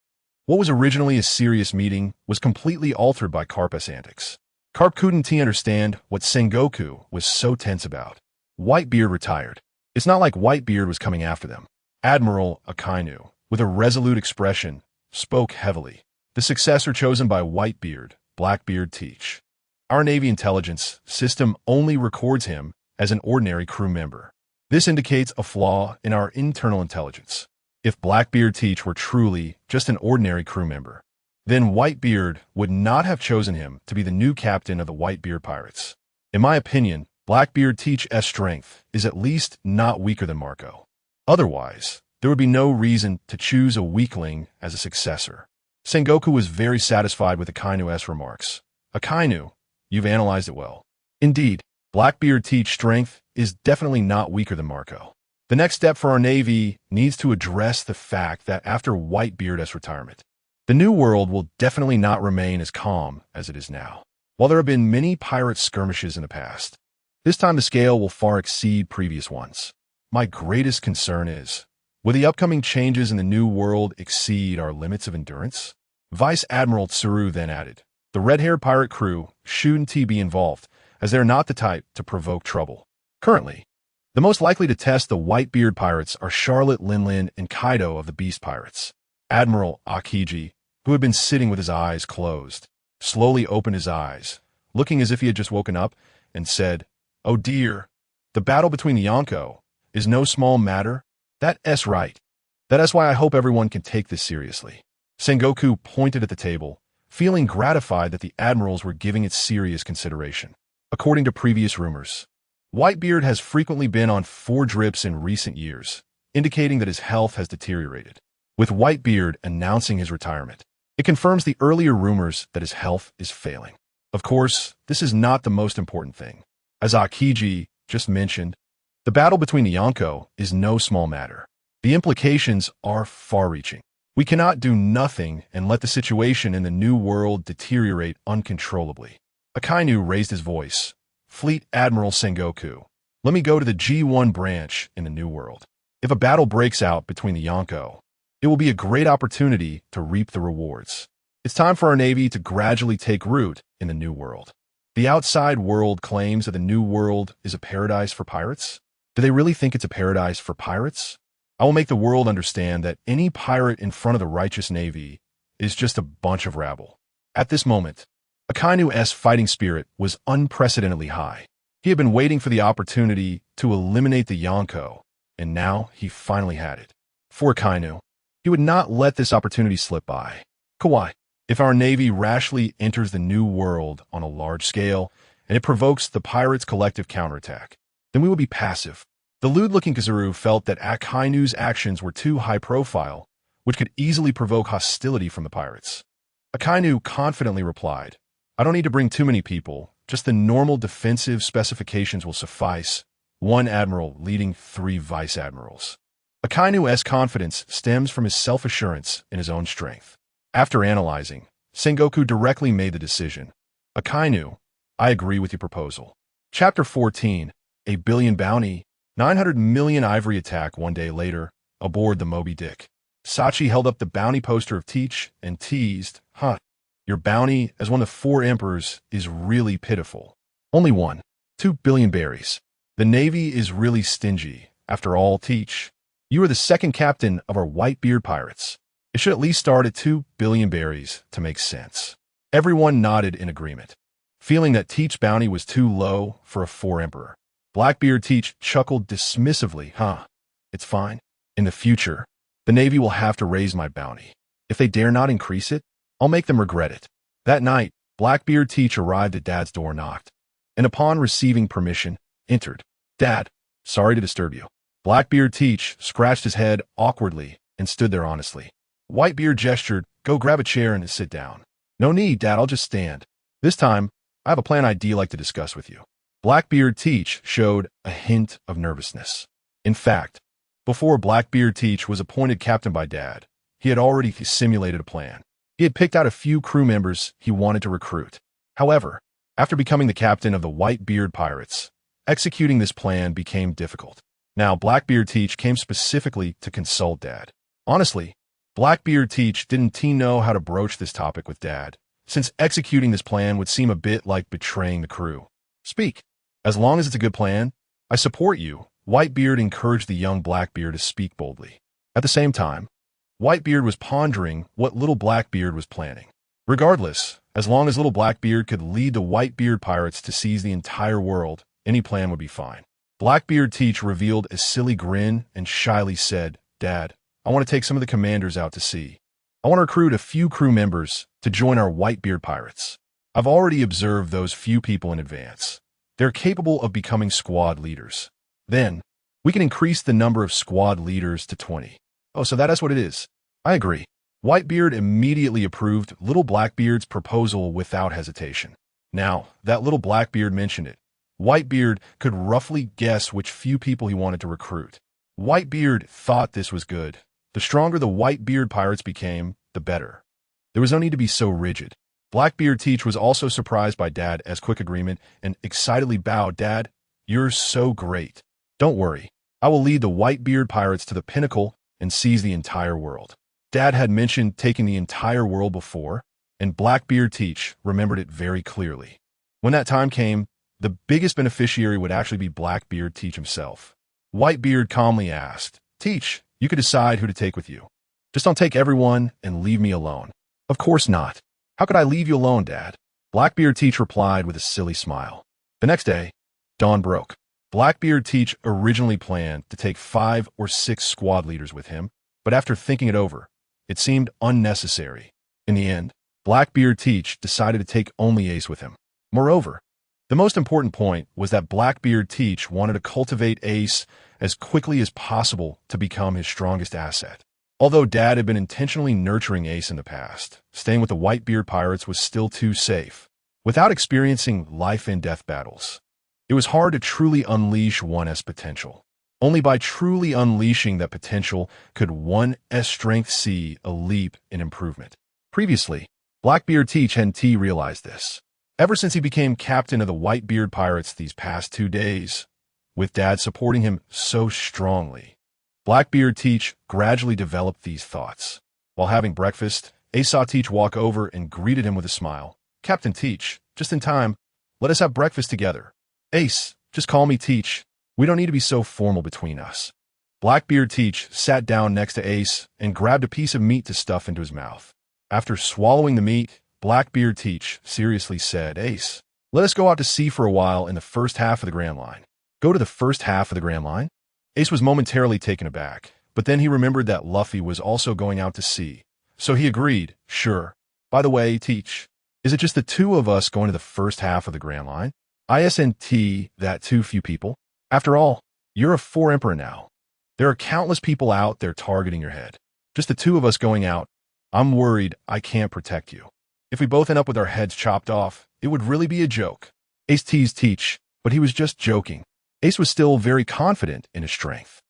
What was originally a serious meeting was completely altered by Carp's antics. Carp couldn't understand what Sengoku was so tense about. Whitebeard retired. It's not like Whitebeard was coming after them. Admiral Akainu, with a resolute expression, spoke heavily. The successor chosen by Whitebeard, Blackbeard teach. Our Navy intelligence system only records him as an ordinary crew member. This indicates a flaw in our internal intelligence. If Blackbeard teach were truly just an ordinary crew member, then Whitebeard would not have chosen him to be the new captain of the Whitebeard Pirates. In my opinion, Blackbeard teach's strength is at least not weaker than Marco. Otherwise, there would be no reason to choose a weakling as a successor. Sengoku was very satisfied with Akainu's remarks. Akainu, you've analyzed it well. Indeed, Blackbeard teach's strength is definitely not weaker than Marco. The next step for our Navy needs to address the fact that after Whitebeard's retirement, the New World will definitely not remain as calm as it is now. While there have been many pirate skirmishes in the past, this time the scale will far exceed previous ones. My greatest concern is, will the upcoming changes in the New World exceed our limits of endurance? Vice Admiral Tsuru then added, the red-haired pirate crew shouldn't be involved, as they're not the type to provoke trouble. Currently, the most likely to test the Whitebeard pirates are Charlotte Linlin and Kaido of the Beast Pirates. Admiral Akiji, who had been sitting with his eyes closed, slowly opened his eyes, looking as if he had just woken up, and said, Oh dear, the battle between the Yonko is no small matter. That's right. That's why I hope everyone can take this seriously. Sengoku pointed at the table, feeling gratified that the admirals were giving it serious consideration. According to previous rumors, Whitebeard has frequently been on 4 drips in recent years, indicating that his health has deteriorated. With Whitebeard announcing his retirement, it confirms the earlier rumors that his health is failing. Of course, this is not the most important thing. As Akiji just mentioned, the battle between the Yonko is no small matter. The implications are far-reaching. We cannot do nothing and let the situation in the New World deteriorate uncontrollably. Akainu raised his voice. Fleet Admiral Sengoku, let me go to the G1 branch in the New World. If a battle breaks out between the Yonko, it will be a great opportunity to reap the rewards. It's time for our Navy to gradually take root in the New World. The outside world claims that the New World is a paradise for pirates. Do they really think it's a paradise for pirates? I will make the world understand that any pirate in front of the righteous Navy is just a bunch of rabble. At this moment, Akainu's fighting spirit was unprecedentedly high. He had been waiting for the opportunity to eliminate the Yonko, and now he finally had it. For Akainu, he would not let this opportunity slip by. Kawaii, if our Navy rashly enters the New World on a large scale, and it provokes the pirates' collective counterattack, then we will be passive. The lewd-looking Kazuru felt that Akainu's actions were too high-profile, which could easily provoke hostility from the pirates. Akainu confidently replied, I don't need to bring too many people, just the normal defensive specifications will suffice, 1 admiral leading 3 vice admirals. Akainu's confidence stems from his self-assurance in his own strength. After analyzing, Sengoku directly made the decision. Akainu, I agree with your proposal. Chapter 14, A Billion Bounty, 900 million ivory attack 1 day later, aboard the Moby Dick. Sachi held up the bounty poster of Teach and teased, Your bounty as one of 4 emperors is really pitiful. Only 2 billion berries. The Navy is really stingy. After all, Teach, you are the 2nd captain of our Whitebeard pirates. It should at least start at 2 billion berries to make sense. Everyone nodded in agreement, feeling that Teach's bounty was too low for a 4 emperor. Blackbeard Teach chuckled dismissively. It's fine. In the future, the Navy will have to raise my bounty. If they dare not increase it, I'll make them regret it. That night, Blackbeard Teach arrived at Dad's door, knocked, and upon receiving permission, entered. Dad, sorry to disturb you. Blackbeard Teach scratched his head awkwardly and stood there honestly. Whitebeard gestured, go grab a chair and sit down. No need, Dad, I'll just stand. This time, I have a plan I'd like to discuss with you. Blackbeard Teach showed a hint of nervousness. In fact, before Blackbeard Teach was appointed captain by Dad, he had already simulated a plan. He had picked out a few crew members he wanted to recruit. However, after becoming the captain of the Whitebeard Pirates, executing this plan became difficult. Now, Blackbeard Teach came specifically to consult Dad. Honestly, Blackbeard Teach didn't know how to broach this topic with Dad, since executing this plan would seem a bit like betraying the crew. Speak. As long as it's a good plan, I support you. Whitebeard encouraged the young Blackbeard to speak boldly. At the same time, Whitebeard was pondering what little Blackbeard was planning. Regardless, as long as little Blackbeard could lead the Whitebeard pirates to seize the entire world, any plan would be fine. Blackbeard Teach revealed a silly grin and shyly said, Dad, I want to take some of the commanders out to sea. I want to recruit a few crew members to join our Whitebeard pirates. I've already observed those few people in advance. They're capable of becoming squad leaders. Then, we can increase the number of squad leaders to 20. Oh, so that is what it is. I agree. Whitebeard immediately approved little Blackbeard's proposal without hesitation. Now, that little Blackbeard mentioned it. Whitebeard could roughly guess which few people he wanted to recruit. Whitebeard thought this was good. The stronger the Whitebeard pirates became, the better. There was no need to be so rigid. Blackbeard Teach was also surprised by Dad's quick agreement and excitedly bowed. Dad, you're so great. Don't worry. I will lead the Whitebeard pirates to the pinnacle and seize the entire world. Dad had mentioned taking the entire world before, and Blackbeard Teach remembered it very clearly. When that time came, the biggest beneficiary would actually be Blackbeard Teach himself. Whitebeard calmly asked, Teach, you could decide who to take with you. Just don't take everyone and leave me alone. Of course not. How could I leave you alone, Dad? Blackbeard Teach replied with a silly smile. The next day, dawn broke. Blackbeard Teach originally planned to take 5 or 6 squad leaders with him, but after thinking it over, it seemed unnecessary. In the end, Blackbeard Teach decided to take only Ace with him. Moreover, the most important point was that Blackbeard Teach wanted to cultivate Ace as quickly as possible to become his strongest asset. Although Dad had been intentionally nurturing Ace in the past, staying with the Whitebeard pirates was still too safe. Without experiencing life-and-death battles, it was hard to truly unleash one's potential. Only by truly unleashing that potential could one's strength see a leap in improvement. Previously, Blackbeard Teach hadn't realized this. Ever since he became captain of the Whitebeard pirates these past 2 days, with Dad supporting him so strongly, Blackbeard Teach gradually developed these thoughts. While having breakfast, Ace saw Teach walk over and greeted him with a smile. Captain Teach, just in time. Let us have breakfast together. Ace, just call me Teach. We don't need to be so formal between us. Blackbeard Teach sat down next to Ace and grabbed a piece of meat to stuff into his mouth. After swallowing the meat, Blackbeard Teach seriously said, Ace, let us go out to sea for a while in the first half of the Grand Line. Go to the first half of the Grand Line? Ace was momentarily taken aback, but then he remembered that Luffy was also going out to sea, so he agreed, sure. By the way, Teach, is it just the 2 of us going to the first half of the Grand Line? Isn't that too few people? After all, you're a 4 emperor now. There are countless people out there targeting your head. Just the 2 of us going out. I'm worried I can't protect you. If we both end up with our heads chopped off, it would really be a joke. Ace teased Teach, but he was just joking. Ace was still very confident in his strength.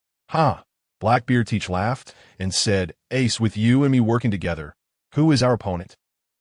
Blackbeard Teach laughed and said, Ace, with you and me working together, who is our opponent?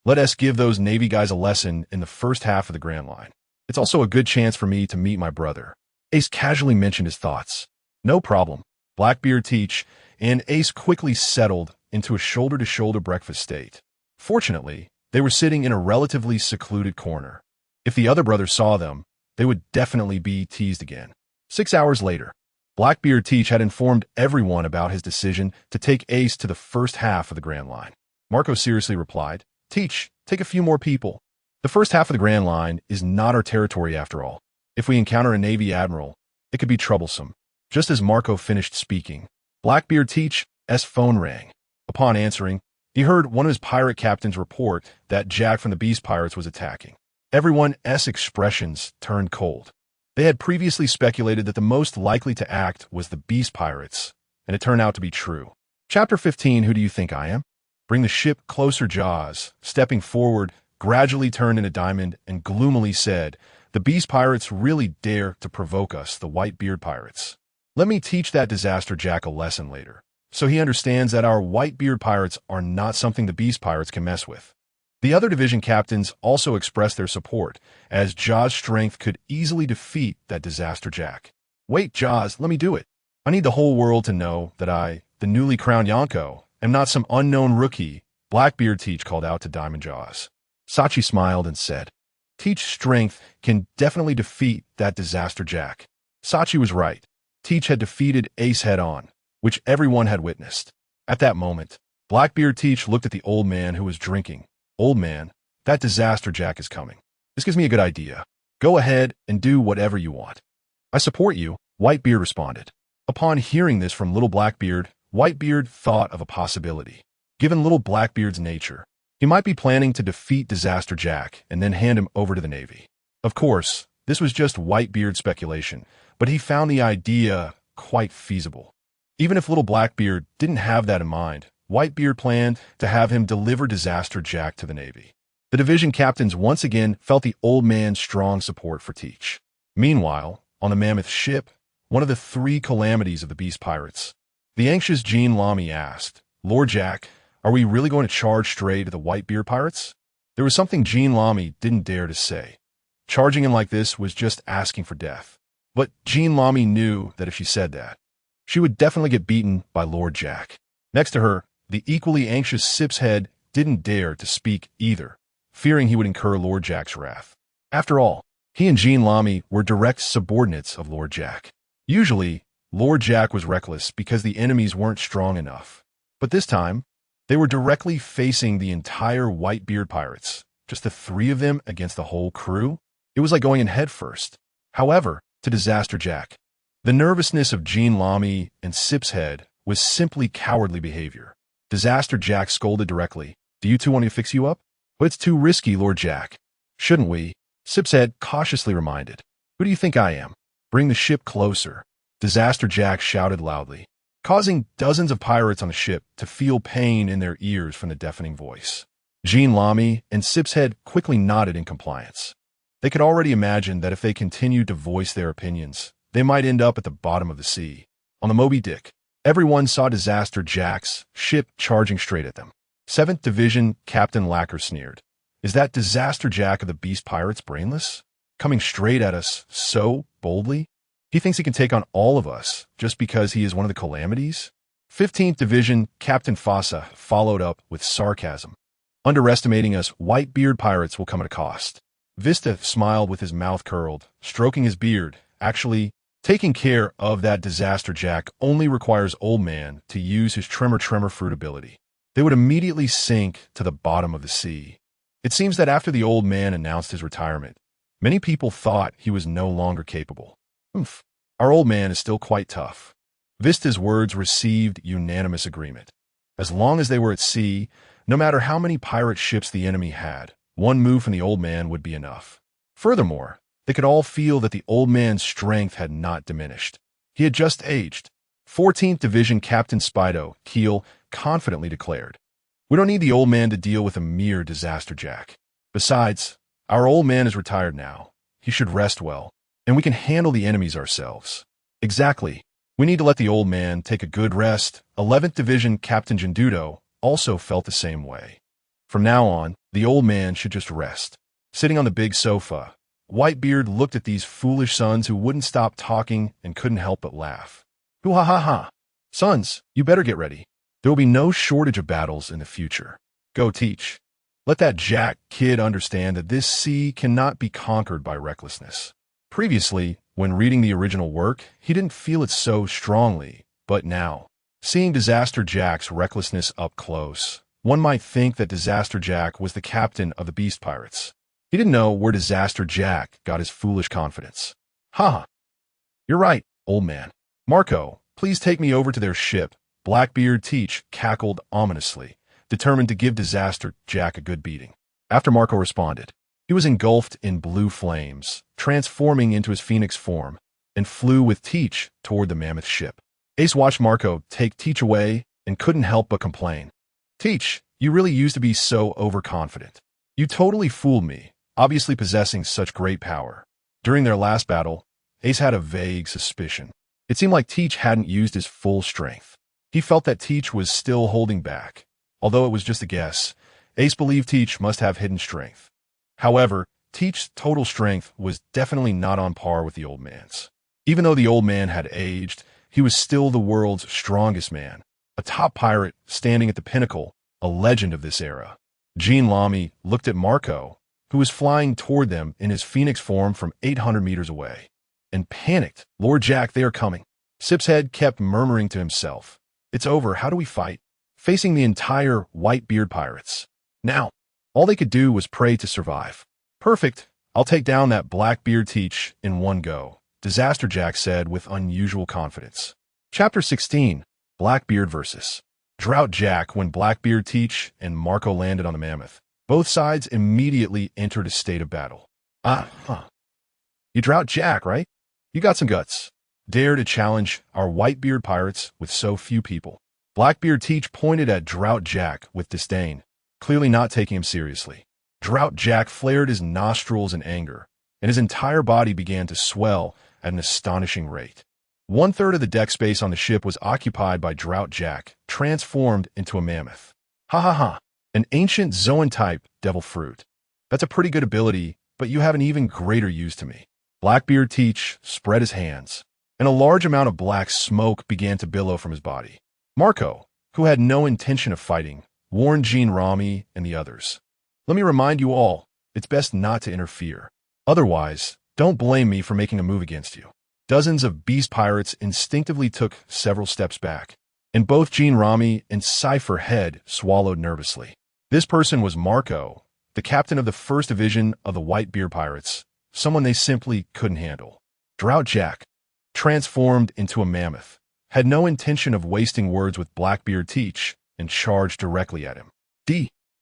Let us give those Navy guys a lesson in the first half of the Grand Line. It's also a good chance for me to meet my brother. Ace casually mentioned his thoughts. No problem. Blackbeard Teach and Ace quickly settled into a shoulder-to-shoulder breakfast state. Fortunately, they were sitting in a relatively secluded corner. If the other brothers saw them, they would definitely be teased again. 6 hours later, Blackbeard Teach had informed everyone about his decision to take Ace to the first half of the Grand Line. Marco seriously replied, Teach, take a few more people. The first half of the Grand Line is not our territory after all. If we encounter a Navy admiral, It could be troublesome. Just as Marco finished speaking, Blackbeard Teach's phone rang. Upon answering, he heard one of his pirate captains report that Jack from the Beast Pirates was attacking. Everyone's expressions turned cold. They had previously speculated that the most likely to act was the Beast Pirates, and it turned out to be true. Chapter 15, Who Do You Think I Am? Bring the ship closer. Jaws, stepping forward, gradually turned into Diamond and gloomily said, "The Beast Pirates really dare to provoke us, the Whitebeard Pirates. Let me teach that Disaster Jack a lesson later, so he understands that our Whitebeard Pirates are not something the Beast Pirates can mess with." The other division captains also expressed their support, as Jaws' strength could easily defeat that Disaster Jack. "Wait, Jaws, let me do it. I need the whole world to know that I, the newly crowned Yonko, am not some unknown rookie," Blackbeard Teach called out to Diamond Jaws. Sachi smiled and said, "Teach's strength can definitely defeat that Disaster Jack." Sachi was right. Teach had defeated Ace head-on, which everyone had witnessed. At that moment, Blackbeard Teach looked at the old man who was drinking. "Old man, that Disaster Jack is coming. This gives me a good idea. Go ahead and do whatever you want." "I support you," Whitebeard responded. Upon hearing this from little Blackbeard, Whitebeard thought of a possibility. Given little Blackbeard's nature, he might be planning to defeat Disaster Jack and then hand him over to the Navy. Of course, this was just Whitebeard's speculation, but he found the idea quite feasible. Even if little Blackbeard didn't have that in mind, Whitebeard planned to have him deliver Disaster Jack to the Navy. The division captains once again felt the old man's strong support for Teach. Meanwhile, on the Mammoth ship, one of the three calamities of the Beast Pirates, the anxious Jean Lamy asked, "Lord Jack, are we really going to charge straight to the Whitebeard Pirates?" There was something Jean Lamy didn't dare to say. Charging him like this was just asking for death. But Jean Lamy knew that if she said that, she would definitely get beaten by Lord Jack. Next to her, the equally anxious Sipshead didn't dare to speak either, fearing he would incur Lord Jack's wrath. After all, he and Jean Lamy were direct subordinates of Lord Jack. Usually, Lord Jack was reckless because the enemies weren't strong enough. But this time, they were directly facing the entire Whitebeard Pirates, just the three of them against the whole crew. It was like going in head first. However, to Disaster Jack, the nervousness of Jean Lamy and Sipshead was simply cowardly behavior. Disaster Jack scolded directly, "Do you two want me to fix you up?" "But it's too risky, Lord Jack." "Shouldn't we?" Sipshead cautiously reminded. "Who do you think I am?" "Bring the ship closer," Disaster Jack shouted loudly, causing dozens of pirates on the ship to feel pain in their ears from the deafening voice. Jean Lamy and Sipshead quickly nodded in compliance. They could already imagine that if they continued to voice their opinions, they might end up at the bottom of the sea. On the Moby Dick, everyone saw Disaster Jack's ship charging straight at them. 7th Division Captain Lacker sneered. "Is that Disaster Jack of the Beast Pirates brainless? Coming straight at us so boldly? He thinks he can take on all of us just because he is one of the calamities?" 15th Division Captain Fossa followed up with sarcasm. "Underestimating us Whitebeard Pirates will come at a cost." Vista smiled with his mouth curled, stroking his beard. "Actually, taking care of that Disaster Jack only requires Old Man to use his tremor fruit ability. They would immediately sink to the bottom of the sea." It seems that after the Old Man announced his retirement, many people thought he was no longer capable. Our old man is still quite tough." Vista's words received unanimous agreement. As long as they were at sea, no matter how many pirate ships the enemy had, one move from the old man would be enough. Furthermore, they could all feel that the old man's strength had not diminished. He had just aged. 14th Division Captain Spido Keel confidently declared, "We don't need the old man to deal with a mere Disaster Jack. Besides, our old man is retired now. He should rest well, and we can handle the enemies ourselves." "Exactly. We need to let the old man take a good rest." 11th Division Captain Jindudo also felt the same way. From now on, the old man should just rest. Sitting on the big sofa, Whitebeard looked at these foolish sons who wouldn't stop talking and couldn't help but laugh. "Hoo ha ha ha. Sons, you better get ready. There will be no shortage of battles in the future. Go Teach. Let that Jack kid understand that this sea cannot be conquered by recklessness." Previously, when reading the original work, he didn't feel it so strongly, but now, seeing Disaster Jack's recklessness up close, one might think that Disaster Jack was the captain of the Beast Pirates. He didn't know where Disaster Jack got his foolish confidence. Ha! You're right, old man. Marco, please take me over to their ship. Blackbeard Teach cackled ominously, determined to give Disaster Jack a good beating. After Marco responded, he was engulfed in blue flames, transforming into his phoenix form, and flew with Teach toward the mammoth ship. Ace watched Marco take Teach away and couldn't help but complain. Teach, you really used to be so overconfident. You totally fooled me, obviously possessing such great power. During their last battle, Ace had a vague suspicion. It seemed like Teach hadn't used his full strength. He felt that Teach was still holding back. Although it was just a guess, Ace believed Teach must have hidden strength. However, Teach's total strength was definitely not on par with the old man's. Even though the old man had aged, he was still the world's strongest man, a top pirate standing at the pinnacle, a legend of this era. Jean Lamy looked at Marco, who was flying toward them in his phoenix form from 800 meters away, and panicked. Lord Jack, they are coming. Sip's head kept murmuring to himself. It's over, how do we fight? Facing the entire Whitebeard pirates. Now, all they could do was pray to survive. Perfect, I'll take down that Blackbeard Teach in one go, Disaster Jack said with unusual confidence. Chapter 16, Blackbeard vs. Drought Jack. When Blackbeard Teach and Marco landed on the mammoth, both sides immediately entered a state of battle. You Drought Jack, right? You got some guts. Dare to challenge our Whitebeard pirates with so few people. Blackbeard Teach pointed at Drought Jack with disdain, clearly not taking him seriously. Drought Jack flared his nostrils in anger, and his entire body began to swell at an astonishing rate. 1/3 of the deck space on the ship was occupied by Drought Jack, transformed into a mammoth. Ha ha ha, an ancient Zoan-type devil fruit. That's a pretty good ability, but you have an even greater use to me. Blackbeard Teach spread his hands, and a large amount of black smoke began to billow from his body. Marco, who had no intention of fighting, warned Jean Ramy and the others. Let me remind you all, it's best not to interfere. Otherwise, don't blame me for making a move against you. Dozens of beast pirates instinctively took several steps back, and both Jean Ramy and Cypher Head swallowed nervously. This person was Marco, the captain of the 1st Division of the Whitebeard Pirates, someone they simply couldn't handle. Drought Jack, transformed into a mammoth, had no intention of wasting words with Blackbeard Teach and charged directly at him.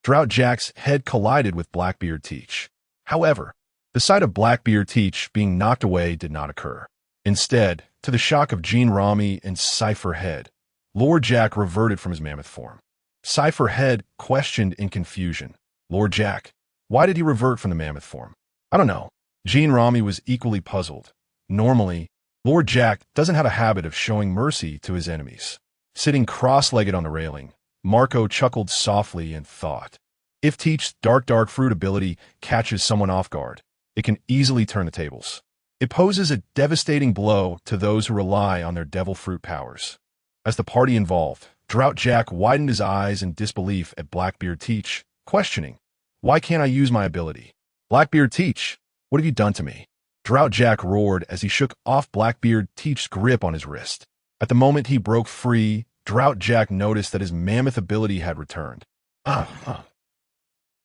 Drought Jack's head collided with Blackbeard Teach. However, the sight of Blackbeard Teach being knocked away did not occur. Instead, to the shock of Jean Ramy and Cypher Head, Lord Jack reverted from his mammoth form. Cypher Head questioned in confusion. Lord Jack, why did he revert from the mammoth form? I don't know. Jean Ramy was equally puzzled. Normally, Lord Jack doesn't have a habit of showing mercy to his enemies. Sitting cross-legged on the railing, Marco chuckled softly and thought, if Teach's dark fruit ability catches someone off guard, it can easily turn the tables. It poses a devastating blow to those who rely on their devil fruit powers. As the party involved, Drought Jack widened his eyes in disbelief at Blackbeard Teach, questioning, why can't I use my ability? Blackbeard Teach, what have you done to me? Drought Jack roared as he shook off Blackbeard Teach's grip on his wrist. At the moment he broke free, Drought Jack noticed that his mammoth ability had returned.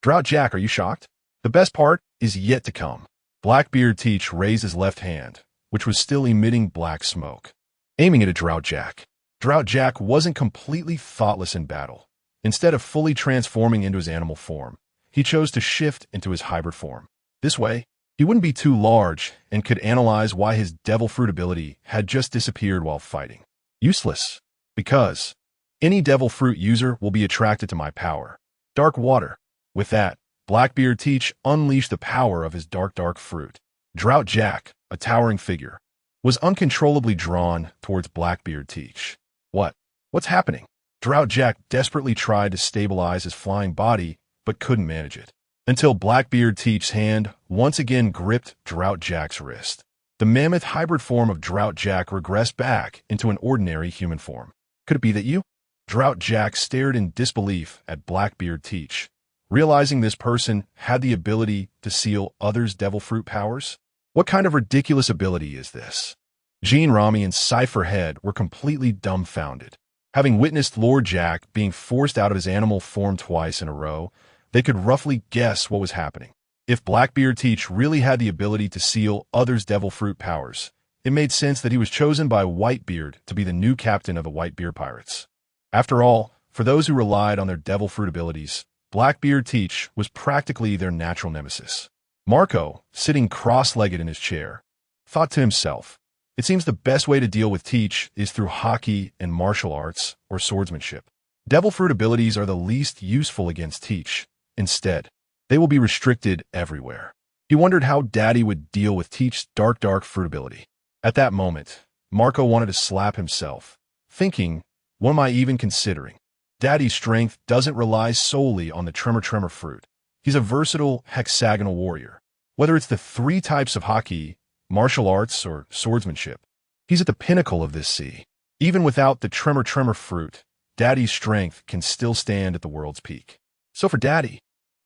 Drought Jack, are you shocked? The best part is yet to come. Blackbeard Teach raised his left hand, which was still emitting black smoke, aiming it at Drought Jack. Drought Jack wasn't completely thoughtless in battle. Instead of fully transforming into his animal form, he chose to shift into his hybrid form. This way, he wouldn't be too large and could analyze why his devil fruit ability had just disappeared while fighting. Useless, because any devil fruit user will be attracted to my power. Dark water. With that, Blackbeard Teach unleashed the power of his dark fruit. Drought Jack, a towering figure, was uncontrollably drawn towards Blackbeard Teach. What's happening? Drought Jack desperately tried to stabilize his flying body, but couldn't manage it, until Blackbeard Teach's hand once again gripped Drought Jack's wrist. The mammoth hybrid form of Drought Jack regressed back into an ordinary human form. Could it be that you? Drought Jack stared in disbelief at Blackbeard Teach, realizing this person had the ability to seal others' devil fruit powers. What kind of ridiculous ability is this? Jean Ramy and Cypher Head were completely dumbfounded. Having witnessed Lord Jack being forced out of his animal form twice in a row, they could roughly guess what was happening. If Blackbeard Teach really had the ability to seal others' devil fruit powers, it made sense that he was chosen by Whitebeard to be the new captain of the Whitebeard pirates. After all, for those who relied on their devil fruit abilities, Blackbeard Teach was practically their natural nemesis. Marco, sitting cross-legged in his chair, thought to himself, it seems the best way to deal with Teach is through hockey and martial arts or swordsmanship. Devil fruit abilities are the least useful against Teach. Instead, they will be restricted everywhere. He wondered how Daddy would deal with Teach's dark fruit ability. At that moment, Marco wanted to slap himself, thinking, what am I even considering? Daddy's strength doesn't rely solely on the tremor fruit. He's a versatile hexagonal warrior. Whether it's the 3 types of hockey, martial arts, or swordsmanship, he's at the pinnacle of this sea. Even without the tremor fruit, Daddy's strength can still stand at the world's peak. So for Daddy,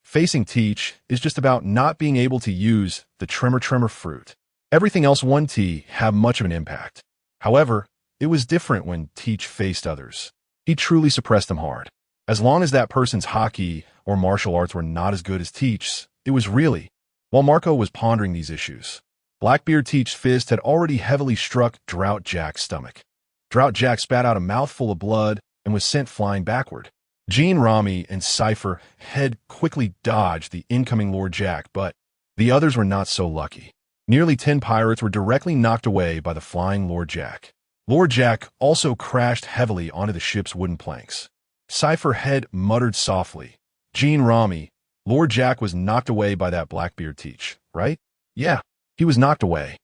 facing Teach is just about not being able to use the tremor fruit. Everything else won't have much of an impact. However, it was different when Teach faced others. He truly suppressed them hard. As long as that person's hockey or martial arts were not as good as Teach's, it was really. While Marco was pondering these issues, Blackbeard Teach's fist had already heavily struck Drought Jack's stomach. Drought Jack spat out a mouthful of blood and was sent flying backward. Jean, Rami, and Cypher had quickly dodged the incoming Lord Jack, but the others were not so lucky. Nearly 10 pirates were directly knocked away by the flying Lord Jack. Lord Jack also crashed heavily onto the ship's wooden planks. Cypher had muttered softly, Jean, Rami, Lord Jack was knocked away by that Blackbeard Teach, right? Yeah, he was knocked away.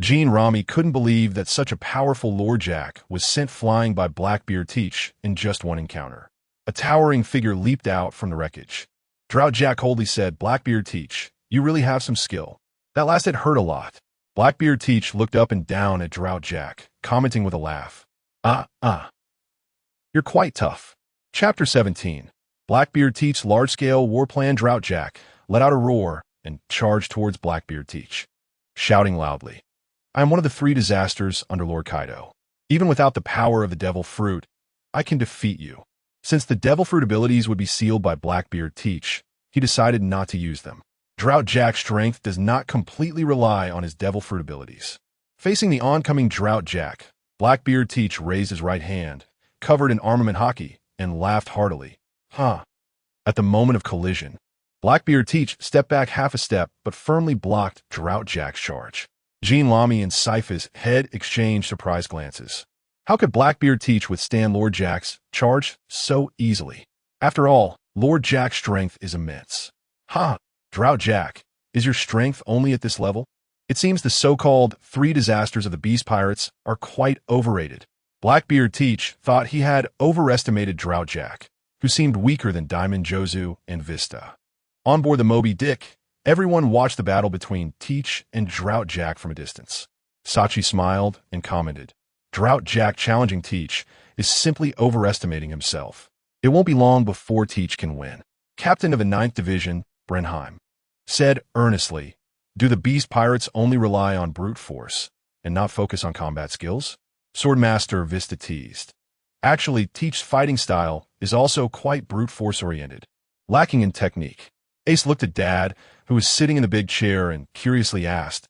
Jean, Rami couldn't believe that such a powerful Lord Jack was sent flying by Blackbeard Teach in just one encounter. A towering figure leaped out from the wreckage. Drought Jack coldly said, Blackbeard Teach, you really have some skill. That last had hurt a lot. Blackbeard Teach looked up and down at Drought Jack, commenting with a laugh. You're quite tough. Chapter 17. Blackbeard Teach's large-scale war plan. Drought Jack let out a roar and charged towards Blackbeard Teach, shouting loudly, I am one of the 3 disasters under Lord Kaido. Even without the power of the Devil Fruit, I can defeat you. Since the Devil Fruit abilities would be sealed by Blackbeard Teach, he decided not to use them. Drought Jack's strength does not completely rely on his Devil Fruit abilities. Facing the oncoming Drought Jack, Blackbeard Teach raised his right hand, covered in armament hockey, and laughed heartily. At the moment of collision, Blackbeard Teach stepped back half a step but firmly blocked Drought Jack's charge. Jean, Lamy, and Cyphus had exchanged surprised glances. How could Blackbeard Teach withstand Lord Jack's charge so easily? After all, Lord Jack's strength is immense. Drought Jack, is your strength only at this level? It seems the so-called 3 disasters of the Beast Pirates are quite overrated. Blackbeard Teach thought he had overestimated Drought Jack, who seemed weaker than Diamond, Jozu, and Vista. On board the Moby Dick, everyone watched the battle between Teach and Drought Jack from a distance. Sachi smiled and commented, Drought Jack challenging Teach is simply overestimating himself. It won't be long before Teach can win. Captain of the 9th Division, Brenheim, said earnestly, do the Beast Pirates only rely on brute force and not focus on combat skills? Swordmaster Vista teased. Actually, Teach's fighting style is also quite brute force oriented, lacking in technique. Ace looked at Dad, who was sitting in the big chair, and curiously asked,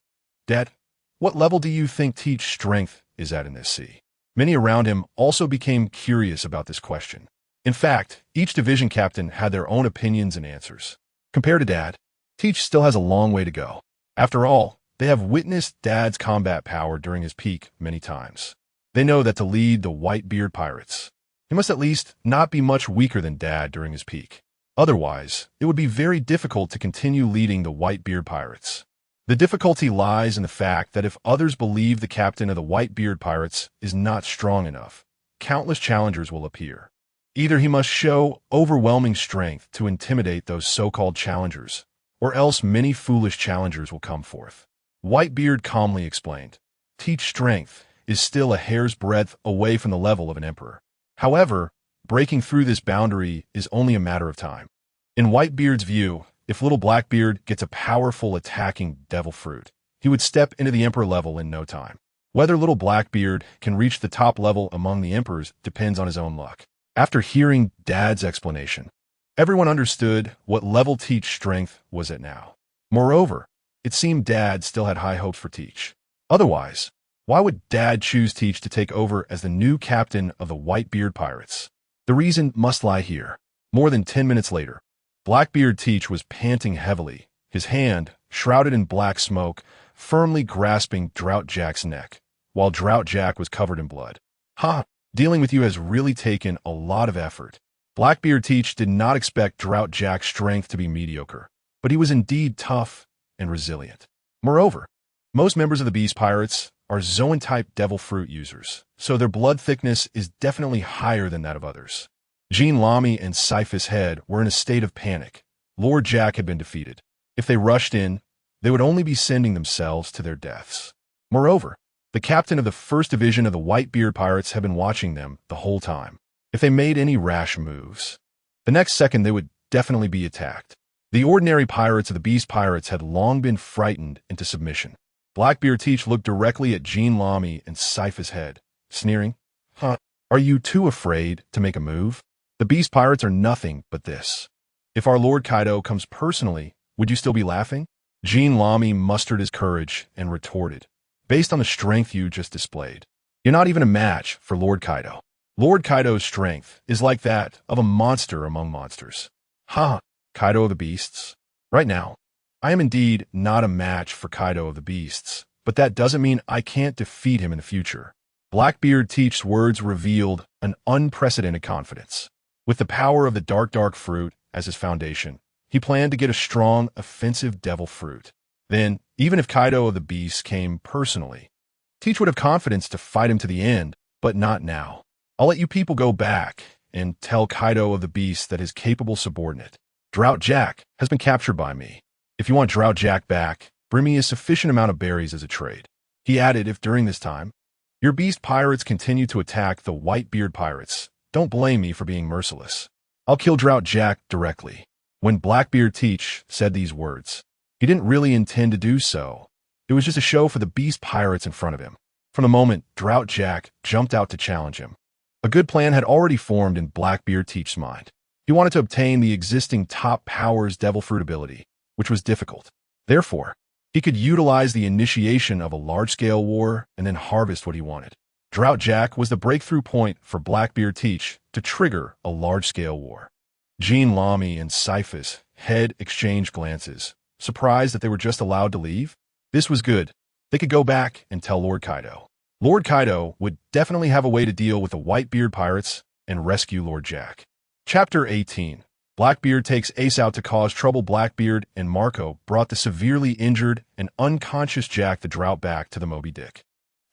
Dad, what level do you think Teach's strength is at in this sea? Many around him also became curious about this question. In fact, each division captain had their own opinions and answers. Compared to Dad, Teach still has a long way to go. After all, they have witnessed Dad's combat power during his peak many times. They know that to lead the Whitebeard pirates, he must at least not be much weaker than Dad during his peak. Otherwise, it would be very difficult to continue leading the Whitebeard pirates. The difficulty lies in the fact that if others believe the captain of the Whitebeard pirates is not strong enough, countless challengers will appear. Either he must show overwhelming strength to intimidate those so-called challengers, or else many foolish challengers will come forth. Whitebeard calmly explained, Teach's strength is still a hair's breadth away from the level of an emperor. However, breaking through this boundary is only a matter of time. In Whitebeard's view, if little Blackbeard gets a powerful attacking devil fruit, he would step into the emperor level in no time. Whether little Blackbeard can reach the top level among the emperors depends on his own luck. After hearing Dad's explanation, everyone understood what level Teach's strength was at now. Moreover, it seemed Dad still had high hopes for Teach. Otherwise, Why would Dad choose Teach to take over as the new captain of the Whitebeard pirates? The reason must lie here. More than 10 minutes later, Blackbeard Teach was panting heavily, his hand, shrouded in black smoke, firmly grasping Drought Jack's neck, while Drought Jack was covered in blood. Ha! Dealing with you has really taken a lot of effort. Blackbeard Teach did not expect Drought Jack's strength to be mediocre, but he was indeed tough and resilient. Moreover, most members of the Beast Pirates are Zoan-type devil fruit users, so their blood thickness is definitely higher than that of others. Jean Lamy and Cyphus Head were in a state of panic. Lord Jack had been defeated. If they rushed in, they would only be sending themselves to their deaths. Moreover, the captain of the First Division of the Whitebeard Pirates had been watching them the whole time. If they made any rash moves, the next second they would definitely be attacked. The ordinary pirates of the Beast Pirates had long been frightened into submission. Blackbeard Teach looked directly at Jean Lamy and Cyphus Head, sneering, "Huh, are you too afraid to make a move? The Beast Pirates are nothing but this. If our Lord Kaido comes personally, would you still be laughing?" Jean Lamy mustered his courage and retorted, "Based on the strength you just displayed, you're not even a match for Lord Kaido. Lord Kaido's strength is like that of a monster among monsters." "Ha, Kaido of the Beasts. Right now, I am indeed not a match for Kaido of the Beasts, but that doesn't mean I can't defeat him in the future." Blackbeard Teach's words revealed an unprecedented confidence. With the power of the dark fruit as his foundation, he planned to get a strong, offensive devil fruit. Then, even if Kaido of the Beasts came personally, Teach would have confidence to fight him to the end, but not now. "I'll let you people go back and tell Kaido of the Beasts that his capable subordinate, Drought Jack, has been captured by me. If you want Drought Jack back, bring me a sufficient amount of berries as a trade." He added, "If during this time, your Beast Pirates continue to attack the Whitebeard Pirates, don't blame me for being merciless. I'll kill Drought Jack directly." When Blackbeard Teach said these words, he didn't really intend to do so. It was just a show for the Beast Pirates in front of him. From the moment Drought Jack jumped out to challenge him, a good plan had already formed in Blackbeard Teach's mind. He wanted to obtain the existing top powers devil fruit ability, which was difficult. Therefore, he could utilize the initiation of a large-scale war and then harvest what he wanted. Drought Jack was the breakthrough point for Blackbeard Teach to trigger a large-scale war. Jean Lamy and Cyphus Head exchanged glances, surprised that they were just allowed to leave. This was good. They could go back and tell Lord Kaido. Lord Kaido would definitely have a way to deal with the Whitebeard Pirates and rescue Lord Jack. Chapter 18. Blackbeard takes Ace out to cause trouble. Blackbeard and Marco brought the severely injured and unconscious Jack the Drought back to the Moby Dick.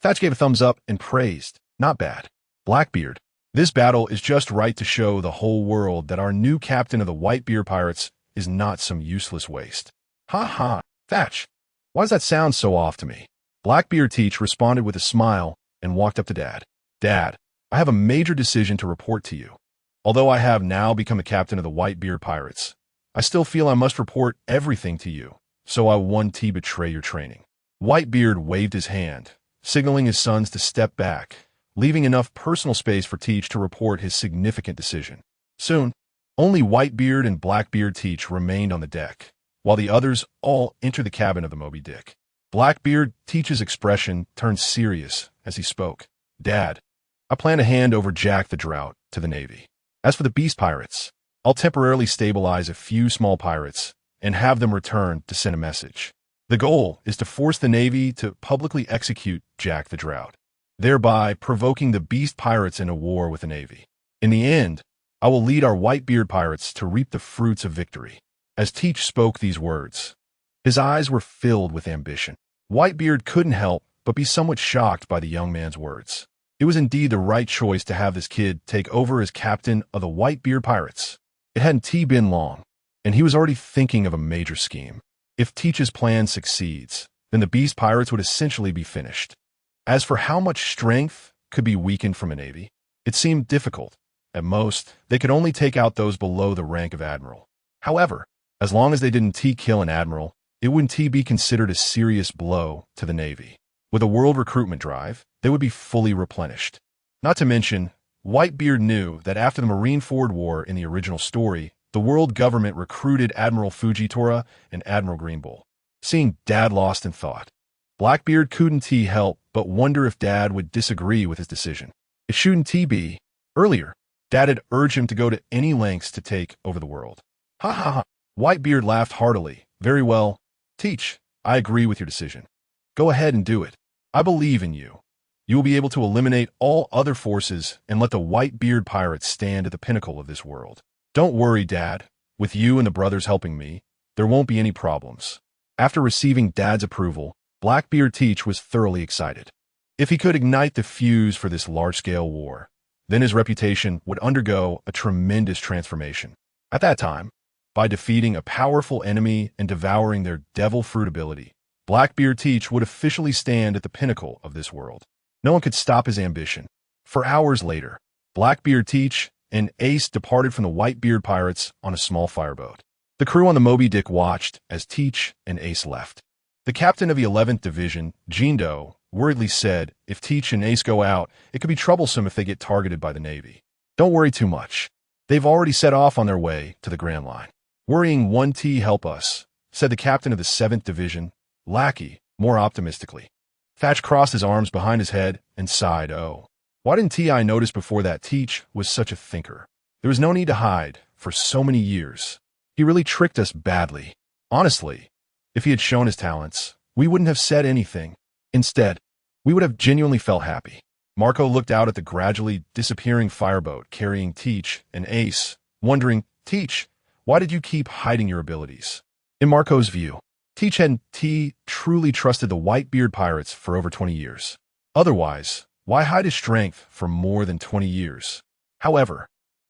Thatch gave a thumbs up and praised, "Not bad. Blackbeard, this battle is just right to show the whole world that our new captain of the Whitebeard Pirates is not some useless waste." "Ha ha, Thatch, why does that sound so off to me?" Blackbeard Teach responded with a smile and walked up to Dad. "Dad, I have a major decision to report to you. Although I have now become the captain of the Whitebeard Pirates, I still feel I must report everything to you, so I won't betray your training." Whitebeard waved his hand, signaling his sons to step back, leaving enough personal space for Teach to report his significant decision. Soon, only Whitebeard and Blackbeard Teach remained on the deck, while the others all entered the cabin of the Moby Dick. Blackbeard Teach's expression turned serious as he spoke. "Dad, I plan to hand over Jack the Drought to the Navy. As for the Beast Pirates, I'll temporarily stabilize a few small pirates and have them return to send a message. The goal is to force the Navy to publicly execute Jack the Drought, thereby provoking the Beast Pirates into war with the Navy. In the end, I will lead our Whitebeard Pirates to reap the fruits of victory." As Teach spoke these words, his eyes were filled with ambition. Whitebeard couldn't help but be somewhat shocked by the young man's words. It was indeed the right choice to have this kid take over as captain of the Whitebeard Pirates. It hadn't been long, and he was already thinking of a major scheme. If Teach's plan succeeds, then the Beast Pirates would essentially be finished. As for how much strength could be weakened from a navy, it seemed difficult. At most, they could only take out those below the rank of admiral. However, as long as they didn't kill an admiral, it wouldn't be considered a serious blow to the Navy. With a world recruitment drive, they would be fully replenished. Not to mention, Whitebeard knew that after the Marineford War in the original story, the world government recruited Admiral Fujitora and Admiral Greenbull. Seeing Dad lost in thought, Blackbeard couldn't help but wonder if Dad would disagree with his decision. It shouldn't be. Earlier, Dad had urged him to go to any lengths to take over the world. Ha ha ha. Whitebeard laughed heartily. Very well, Teach. I agree with your decision. Go ahead and do it. I believe in you. You will be able to eliminate all other forces and let the Whitebeard pirates stand at the pinnacle of this world. Don't worry, Dad. With you and the brothers helping me, there won't be any problems. After receiving Dad's approval, Blackbeard Teach was thoroughly excited. If he could ignite the fuse for this large-scale war, then his reputation would undergo a tremendous transformation. At that time, by defeating a powerful enemy and devouring their devil fruit ability, Blackbeard Teach would officially stand at the pinnacle of this world. No one could stop his ambition. For hours later, Blackbeard Teach and Ace departed from the Whitebeard pirates on a small fireboat. The crew on the Moby Dick watched as Teach and Ace left. The captain of the 11th Division, Jindo, worriedly said, if Teach and Ace go out, it could be troublesome if they get targeted by the Navy. Don't worry too much. They've already set off on their way to the Grand Line. Worrying 1T help us, said the captain of the 7th Division, Lackey, more optimistically. Thatch crossed his arms behind his head and sighed, oh. Why didn't I notice before that Teach was such a thinker? There was no need to hide for so many years. He really tricked us badly. Honestly, if he had shown his talents, we wouldn't have said anything. Instead, we would have genuinely felt happy. Marco looked out at the gradually disappearing fireboat carrying Teach and Ace, wondering, Teach, why did you keep hiding your abilities? In Marco's view, Teach and truly trusted the Whitebeard pirates for over 20 years. Otherwise, why hide his strength for more than 20 years? However,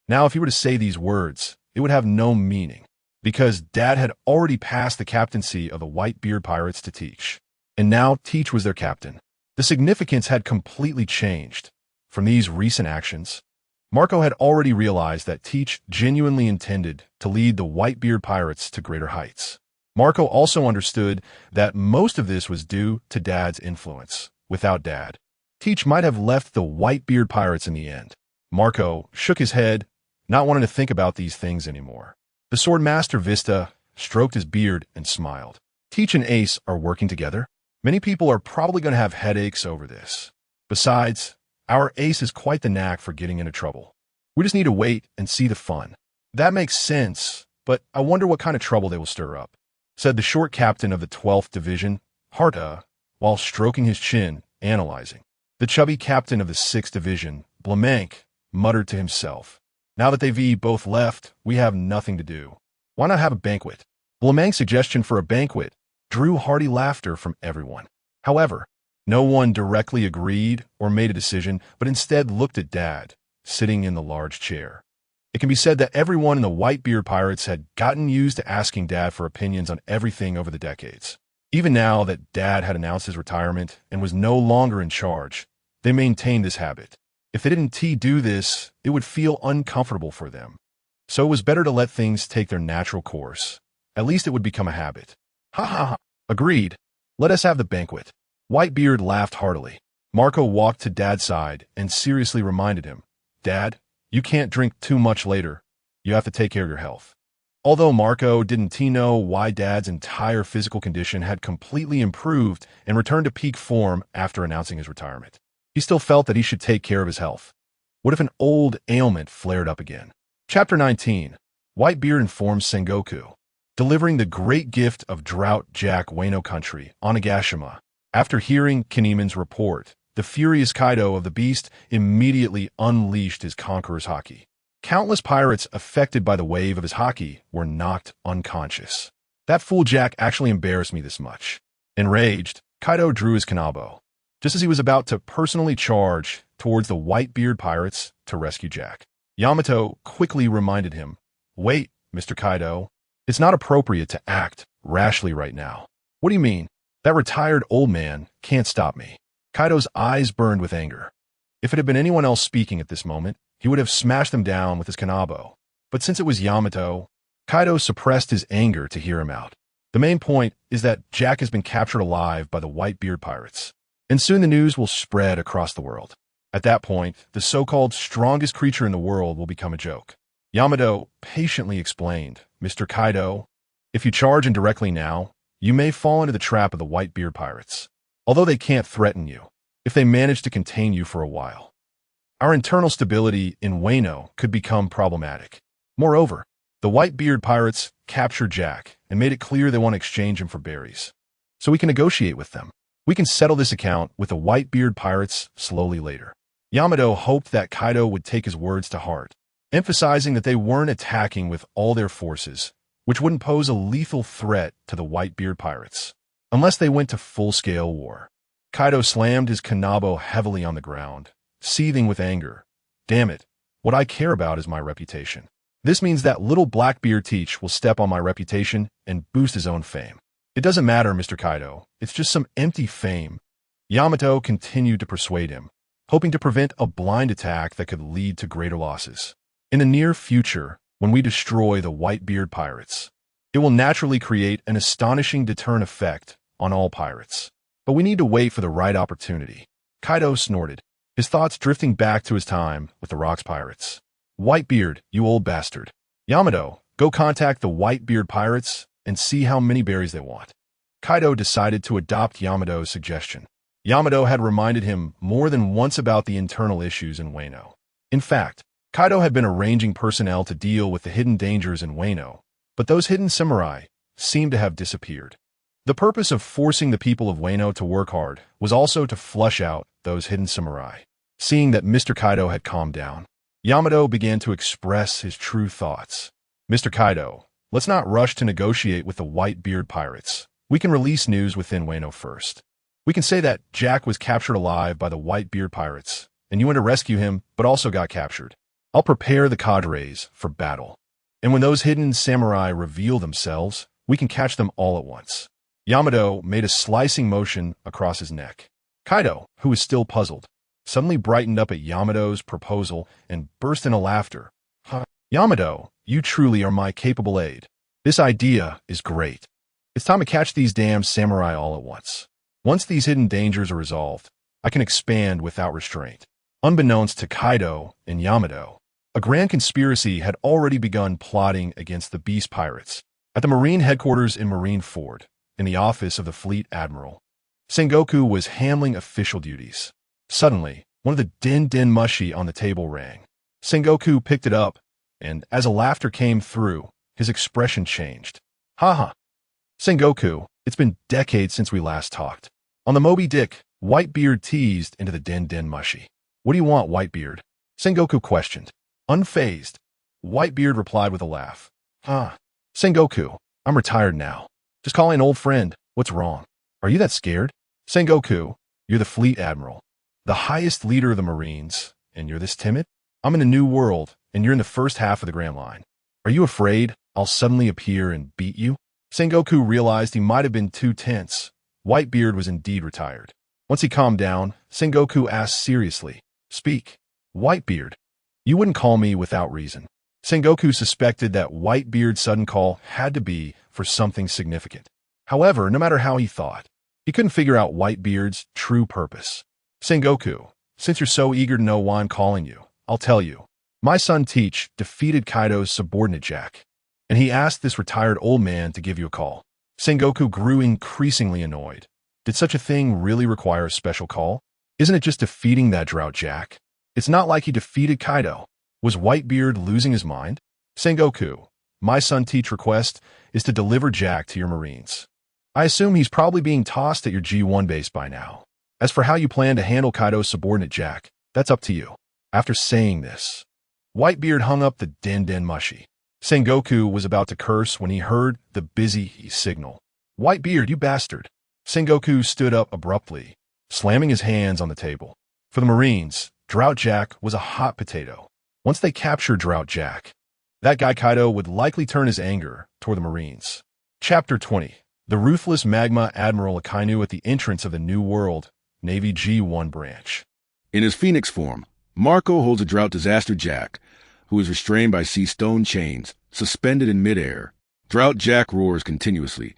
now if he were to say these words, it would have no meaning, because Dad had already passed the captaincy of the Whitebeard pirates to Teach, and now Teach was their captain. The significance had completely changed. From these recent actions, Marco had already realized that Teach genuinely intended to lead the Whitebeard pirates to greater heights. Marco also understood that most of this was due to Dad's influence. Without Dad, Teach might have left the Whitebeard pirates in the end. Marco shook his head, not wanting to think about these things anymore. The Swordmaster Vista stroked his beard and smiled. Teach and Ace are working together. Many people are probably going to have headaches over this. Besides, our Ace is quite the knack for getting into trouble. We just need to wait and see the fun. That makes sense, but I wonder what kind of trouble they will stir up, said the short captain of the 12th Division, Harta, while stroking his chin, analyzing. The chubby captain of the 6th Division, Blamank, muttered to himself. Now that they've both left, we have nothing to do. Why not have a banquet? Blamank's suggestion for a banquet drew hearty laughter from everyone. However, no one directly agreed or made a decision, but instead looked at Dad, sitting in the large chair. It can be said that everyone in the Whitebeard pirates had gotten used to asking Dad for opinions on everything over the decades. Even now that Dad had announced his retirement and was no longer in charge, they maintained this habit. If they didn't do this, it would feel uncomfortable for them. So it was better to let things take their natural course. At least it would become a habit. Ha ha ha. Agreed. Let us have the banquet. Whitebeard laughed heartily. Marco walked to Dad's side and seriously reminded him, Dad, you can't drink too much later. You have to take care of your health. Although Marco didn't know why Dad's entire physical condition had completely improved and returned to peak form after announcing his retirement, he still felt that he should take care of his health. What if an old ailment flared up again? Chapter 19. Whitebeard informs Sengoku. Delivering the great gift of Drought Jack Wano country, Onigashima. After hearing Kinemon's report, the furious Kaido of the Beast immediately unleashed his conqueror's haki. Countless pirates affected by the wave of his haki were knocked unconscious. That fool Jack actually embarrassed me this much. Enraged, Kaido drew his kanabo, just as he was about to personally charge towards the Whitebeard pirates to rescue Jack. Yamato quickly reminded him, Wait, Mr. Kaido. It's not appropriate to act rashly right now. What do you mean? That retired old man can't stop me. Kaido's eyes burned with anger. If it had been anyone else speaking at this moment, he would have smashed them down with his kanabo. But since it was Yamato, Kaido suppressed his anger to hear him out. The main point is that Jack has been captured alive by the Whitebeard pirates, and soon the news will spread across the world. At that point, the so-called strongest creature in the world will become a joke. Yamato patiently explained, Mr. Kaido, if you charge indirectly now, you may fall into the trap of the Whitebeard pirates. Although they can't threaten you, if they manage to contain you for a while. Our internal stability in Wano could become problematic. Moreover, the Whitebeard pirates captured Jack and made it clear they want to exchange him for berries. So we can negotiate with them. We can settle this account with the Whitebeard pirates slowly later. Yamato hoped that Kaido would take his words to heart, emphasizing that they weren't attacking with all their forces, which wouldn't pose a lethal threat to the Whitebeard pirates, unless they went to full-scale war. Kaido slammed his kanabo heavily on the ground, seething with anger. Damn it, what I care about is my reputation. This means that little Blackbeard Teach will step on my reputation and boost his own fame. It doesn't matter, Mr. Kaido, it's just some empty fame. Yamato continued to persuade him, hoping to prevent a blind attack that could lead to greater losses. In the near future, when we destroy the Whitebeard pirates, it will naturally create an astonishing deterrent effect on all pirates. But we need to wait for the right opportunity. Kaido snorted, his thoughts drifting back to his time with the Rocks pirates. Whitebeard, you old bastard. Yamato, go contact the Whitebeard pirates and see how many berries they want. Kaido decided to adopt Yamato's suggestion. Yamato had reminded him more than once about the internal issues in Wano. In fact, Kaido had been arranging personnel to deal with the hidden dangers in Wano, but those hidden samurai seemed to have disappeared. The purpose of forcing the people of Wano to work hard was also to flush out those hidden samurai. Seeing that Mr. Kaido had calmed down, Yamato began to express his true thoughts. Mr. Kaido, let's not rush to negotiate with the Whitebeard pirates. We can release news within Wano first. We can say that Jack was captured alive by the Whitebeard pirates, and you went to rescue him, but also got captured. I'll prepare the cadres for battle. And when those hidden samurai reveal themselves, we can catch them all at once. Yamato made a slicing motion across his neck. Kaido, who was still puzzled, suddenly brightened up at Yamato's proposal and burst into laughter. Yamato, you truly are my capable aide. This idea is great. It's time to catch these damn samurai all at once. Once these hidden dangers are resolved, I can expand without restraint. Unbeknownst to Kaido and Yamato, a grand conspiracy had already begun plotting against the Beast Pirates. At the Marine headquarters in Marineford, in the office of the Fleet Admiral, Sengoku was handling official duties. Suddenly, one of the den mushi on the table rang. Sengoku picked it up, and as a laughter came through, his expression changed. Haha. Sengoku, it's been decades since we last talked. On the Moby Dick, Whitebeard teased into the den mushi. What do you want, Whitebeard? Sengoku questioned. Unfazed, Whitebeard replied with a laugh. Sengoku, I'm retired now. Just calling an old friend. What's wrong? Are you that scared? Sengoku, you're the Fleet Admiral, the highest leader of the Marines, and you're this timid? I'm in a new world, and you're in the first half of the Grand Line. Are you afraid I'll suddenly appear and beat you? Sengoku realized he might have been too tense. Whitebeard was indeed retired. Once he calmed down, Sengoku asked seriously, Speak. Whitebeard, you wouldn't call me without reason. Sengoku suspected that Whitebeard's sudden call had to be for something significant. However, no matter how he thought, he couldn't figure out Whitebeard's true purpose. Sengoku, since you're so eager to know why I'm calling you, I'll tell you. My son Teach defeated Kaido's subordinate Jack, and he asked this retired old man to give you a call. Sengoku grew increasingly annoyed. Did such a thing really require a special call? Isn't it just defeating that drought Jack? It's not like he defeated Kaido. Was Whitebeard losing his mind? Sengoku, my son Teach request is to deliver Jack to your Marines. I assume he's probably being tossed at your G1 base by now. As for how you plan to handle Kaido's subordinate Jack, that's up to you. After saying this, Whitebeard hung up the den mushi. Sengoku was about to curse when he heard the busy signal. Whitebeard, you bastard. Sengoku stood up abruptly, slamming his hands on the table. For the Marines, Drought Jack was a hot potato. Once they captured Drought Jack, that guy Kaido would likely turn his anger toward the Marines. Chapter 20. The Ruthless Magma Admiral Akainu at the entrance of the New World, Navy G1 branch. In his Phoenix form, Marco holds a Drought Disaster Jack, who is restrained by sea stone chains, suspended in midair. Drought Jack roars continuously,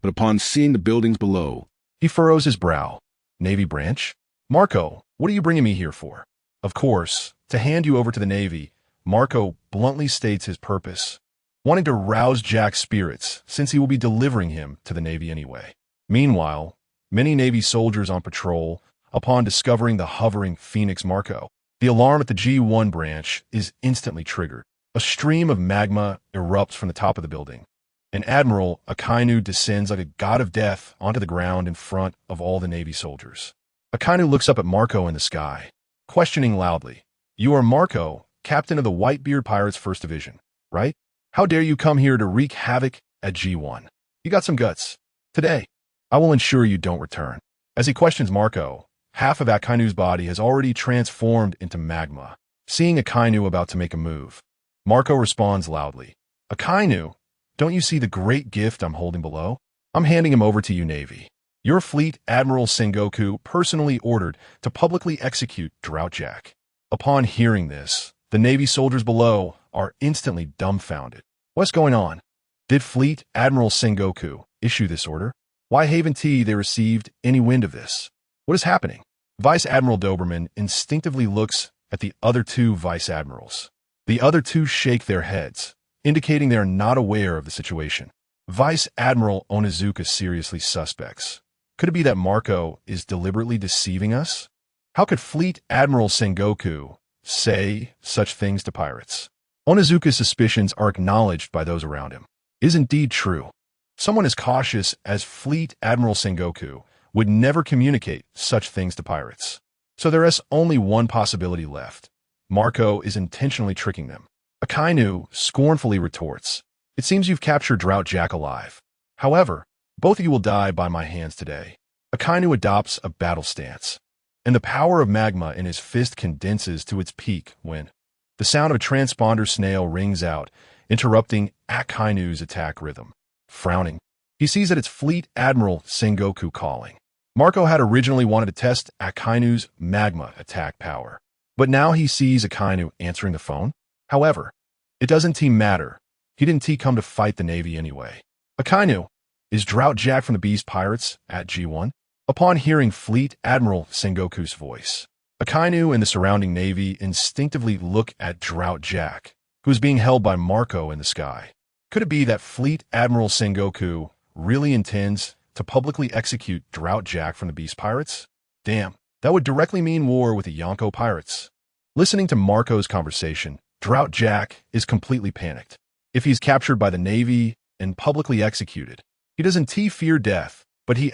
but upon seeing the buildings below, he furrows his brow. Navy branch? Marco, what are you bringing me here for? Of course, to hand you over to the Navy. Marco bluntly states his purpose, wanting to rouse Jack's spirits since he will be delivering him to the Navy anyway. Meanwhile, many Navy soldiers on patrol upon discovering the hovering Phoenix Marco. The alarm at the G1 branch is instantly triggered. A stream of magma erupts from the top of the building. And Admiral Akainu descends like a god of death onto the ground in front of all the Navy soldiers. Akainu looks up at Marco in the sky, questioning loudly, "You are Marco, captain of the Whitebeard Pirates 1st Division, right? How dare you come here to wreak havoc at G1? You got some guts. Today, I will ensure you don't return." As he questions Marco, half of Akainu's body has already transformed into magma. Seeing Akainu about to make a move, Marco responds loudly, "Akainu, don't you see the great gift I'm holding below? I'm handing him over to you, Navy. Your fleet Admiral Sengoku personally ordered to publicly execute Drought Jack." Upon hearing this, the Navy soldiers below are instantly dumbfounded. What's going on? Did Fleet Admiral Sengoku issue this order? Why haven't they received any wind of this? What is happening? Vice Admiral Doberman instinctively looks at the other two Vice Admirals. The other two shake their heads, indicating they are not aware of the situation. Vice Admiral Onizuka seriously suspects. Could it be that Marco is deliberately deceiving us? How could Fleet Admiral Sengoku say such things to pirates? Onizuka's suspicions are acknowledged by those around him. It is indeed true. Someone as cautious as Fleet Admiral Sengoku would never communicate such things to pirates. So there is only one possibility left. Marco is intentionally tricking them. Akainu scornfully retorts, "It seems you've captured Drought Jack alive. However, both of you will die by my hands today." Akainu adopts a battle stance, and the power of magma in his fist condenses to its peak when the sound of a transponder snail rings out, interrupting Akainu's attack rhythm. Frowning, he sees that it's Fleet Admiral Sengoku calling. Marco had originally wanted to test Akainu's magma attack power, but now he sees Akainu answering the phone. However, it doesn't matter. He didn't come to fight the Navy anyway. "Akainu, is Drought Jack from the Beast Pirates at G1? Upon hearing Fleet Admiral Sengoku's voice, Akainu and the surrounding Navy instinctively look at Drought Jack, who is being held by Marco in the sky. Could it be that Fleet Admiral Sengoku really intends to publicly execute Drought Jack from the Beast Pirates? Damn, that would directly mean war with the Yonko Pirates. Listening to Marco's conversation, Drought Jack is completely panicked. If he's captured by the Navy and publicly executed, he doesn't fear death, but he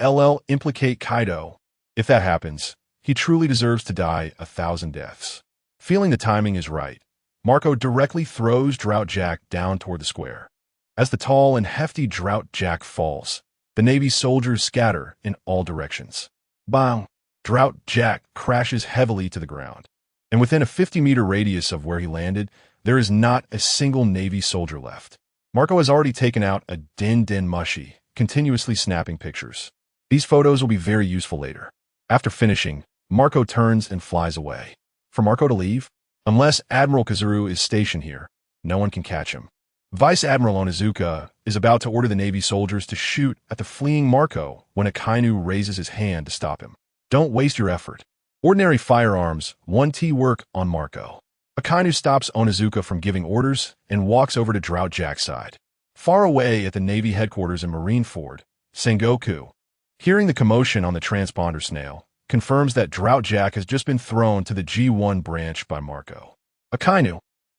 implicate Kaido. If that happens, he truly deserves to die 1,000 deaths. Feeling the timing is right, Marco directly throws Drought Jack down toward the square. As the tall and hefty Drought Jack falls, the Navy soldiers scatter in all directions. Bang! Drought Jack crashes heavily to the ground, and within a 50-meter radius of where he landed, there is not a single Navy soldier left. Marco has already taken out a din mushy, continuously snapping pictures. These photos will be very useful later. After finishing, Marco turns and flies away. For Marco to leave? Unless Admiral Kazuru is stationed here, no one can catch him. Vice Admiral Onizuka is about to order the Navy soldiers to shoot at the fleeing Marco when Akainu raises his hand to stop him. Don't waste your effort. Ordinary firearms won't work on Marco. Akainu stops Onizuka from giving orders and walks over to Drought Jack's side. Far away at the Navy headquarters in Marineford, Sengoku, hearing the commotion on the transponder snail, confirms that Drought Jack has just been thrown to the G1 branch by Marco. Akainu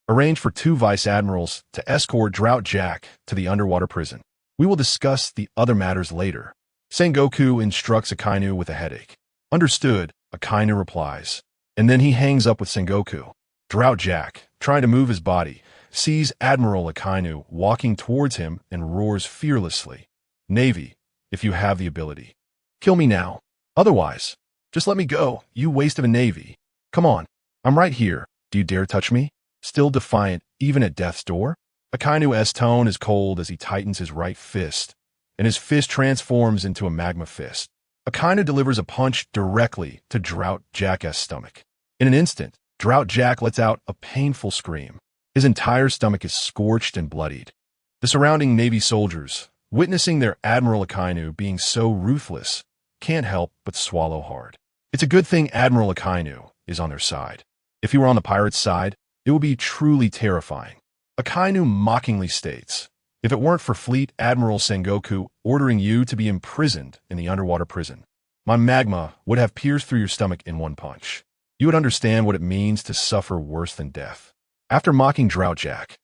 arranged for 2 vice admirals to escort Drought Jack to the underwater prison. We will discuss the other matters later. Sengoku instructs Akainu with a headache. Understood, Akainu replies, and then he hangs up with Sengoku. Drought Jack, trying to move his body, sees Admiral Akainu walking towards him and roars fearlessly, "Navy, if you have the ability, kill me now. Otherwise, just let me go, you waste of a Navy. Come on, I'm right here. Do you dare touch me?" Still defiant, even at death's door, Akainu's tone is cold as he tightens his right fist, and his fist transforms into a magma fist. Akainu delivers a punch directly to Drought Jack's stomach. In an instant, Drought Jack lets out a painful scream. His entire stomach is scorched and bloodied. The surrounding Navy soldiers, witnessing their Admiral Akainu being so ruthless, can't help but swallow hard. It's a good thing Admiral Akainu is on their side. If he were on the pirates' side, it would be truly terrifying. Akainu mockingly states, "If it weren't for Fleet Admiral Sengoku ordering you to be imprisoned in the underwater prison, My magma would have pierced through your stomach in one punch. You would understand what it means to suffer worse than death. After mocking Drought Jack,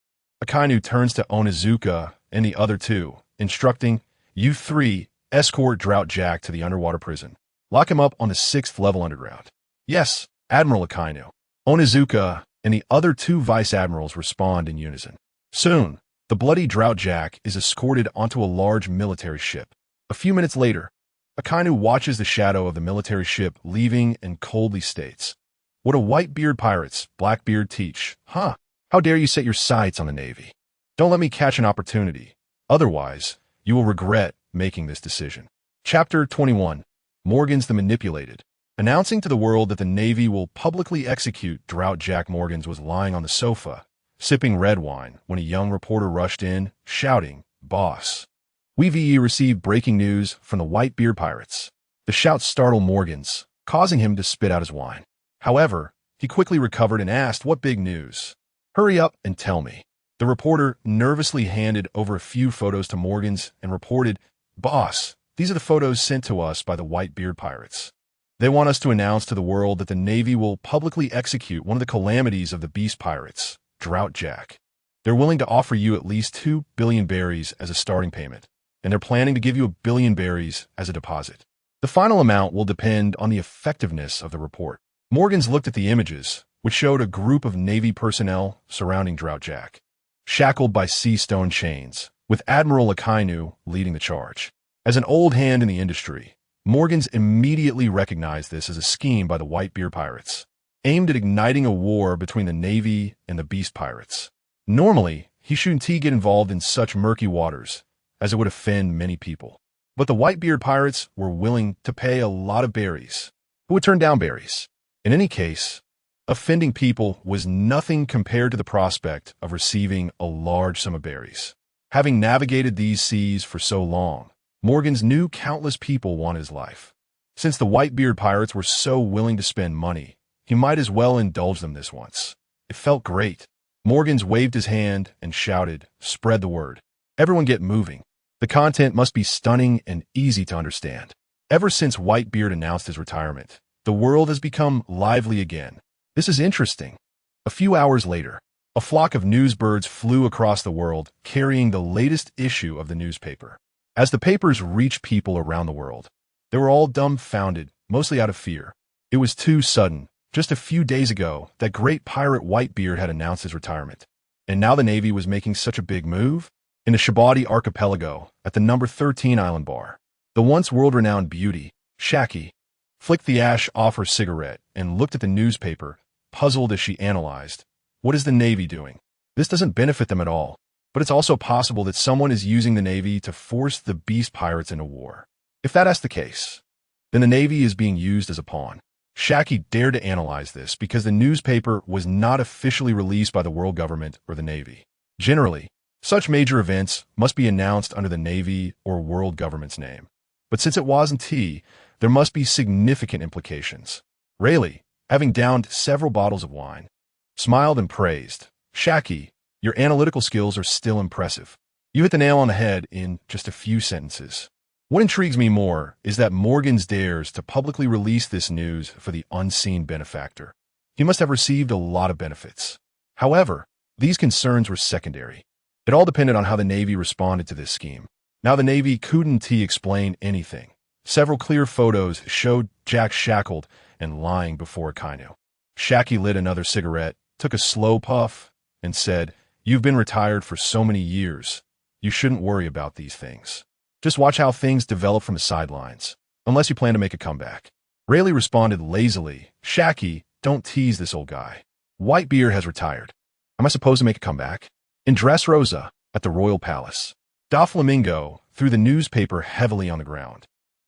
Akainu turns to Onizuka and the other two, instructing, "You three, escort Drought Jack to the underwater prison. Lock him up on the 6th level underground." "Yes, Admiral Akainu." Onizuka and the other two vice admirals respond in unison. Soon, the bloody Drought Jack is escorted onto a large military ship. A few minutes later, Akainu watches the shadow of the military ship leaving and coldly states, "What do Whitebeard pirates, Blackbeard teach, huh? How dare you set your sights on the Navy? Don't let me catch an opportunity. Otherwise, you will regret making this decision." Chapter 21. Morgans the Manipulated. Announcing to the world that the Navy will publicly execute Drought Jack, Morgans was lying on the sofa, sipping red wine, when a young reporter rushed in, shouting, "Boss, we've received breaking news from the Whitebeard pirates." The shout startled Morgans, causing him to spit out his wine. However, he quickly recovered and asked, "What big news? Hurry up and tell me." The reporter nervously handed over a few photos to Morgans and reported, "Boss, these are the photos sent to us by the Whitebeard pirates. They want us to announce to the world that the Navy will publicly execute one of the calamities of the beast pirates, Drought Jack. They're willing to offer you at least 2 billion berries as a starting payment, and they're planning to give you 1 billion berries as a deposit. The final amount will depend on the effectiveness of the report." Morgans looked at the images, which showed a group of Navy personnel surrounding Drought Jack, shackled by sea stone chains, with Admiral Akainu leading the charge. As an old hand in the industry, Morgans immediately recognized this as a scheme by the Whitebeard pirates, aimed at igniting a war between the Navy and the beast pirates. Normally, he shouldn't get involved in such murky waters, as it would offend many people. But the Whitebeard pirates were willing to pay a lot of berries. Who would turn down berries? In any case, offending people was nothing compared to the prospect of receiving a large sum of berries. Having navigated these seas for so long, Morgans knew countless people wanted his life. Since the Whitebeard pirates were so willing to spend money, he might as well indulge them this once. It felt great. Morgans waved his hand and shouted, "Spread the word. Everyone get moving. The content must be stunning and easy to understand." Ever since Whitebeard announced his retirement, the world has become lively again. This is interesting. A few hours later, a flock of newsbirds flew across the world, carrying the latest issue of the newspaper. As the papers reached people around the world, they were all dumbfounded, mostly out of fear. It was too sudden. Just a few days ago, that great pirate Whitebeard had announced his retirement. And now the Navy was making such a big move? In the Shabadi archipelago, at the number 13 island bar, the once world-renowned beauty, Shaki, flicked the ash off her cigarette and looked at the newspaper, puzzled as she analyzed. What is the Navy doing? This doesn't benefit them at all, but it's also possible that someone is using the Navy to force the beast pirates into war. If that's the case, then the Navy is being used as a pawn. Shaki dared to analyze this because the newspaper was not officially released by the world government or the Navy. Generally, such major events must be announced under the Navy or world government's name. But since it wasn't there must be significant implications. Rayleigh, having downed several bottles of wine, smiled and praised, "Shaki, your analytical skills are still impressive. You hit the nail on the head in just a few sentences." What intrigues me more is that Morgans dares to publicly release this news for the unseen benefactor. He must have received a lot of benefits. However, these concerns were secondary. It all depended on how the Navy responded to this scheme. Now the Navy couldn't explain anything. Several clear photos showed Jack shackled and lying before Akainu. Shaki lit another cigarette, took a slow puff, and said, "You've been retired for so many years. You shouldn't worry about these things. Just watch how things develop from the sidelines, unless you plan to make a comeback." Rayleigh responded lazily, "Shaki, don't tease this old guy. Whitebeard has retired. Am I supposed to make a comeback?" In Dressrosa, at the royal palace, Doflamingo threw the newspaper heavily on the ground,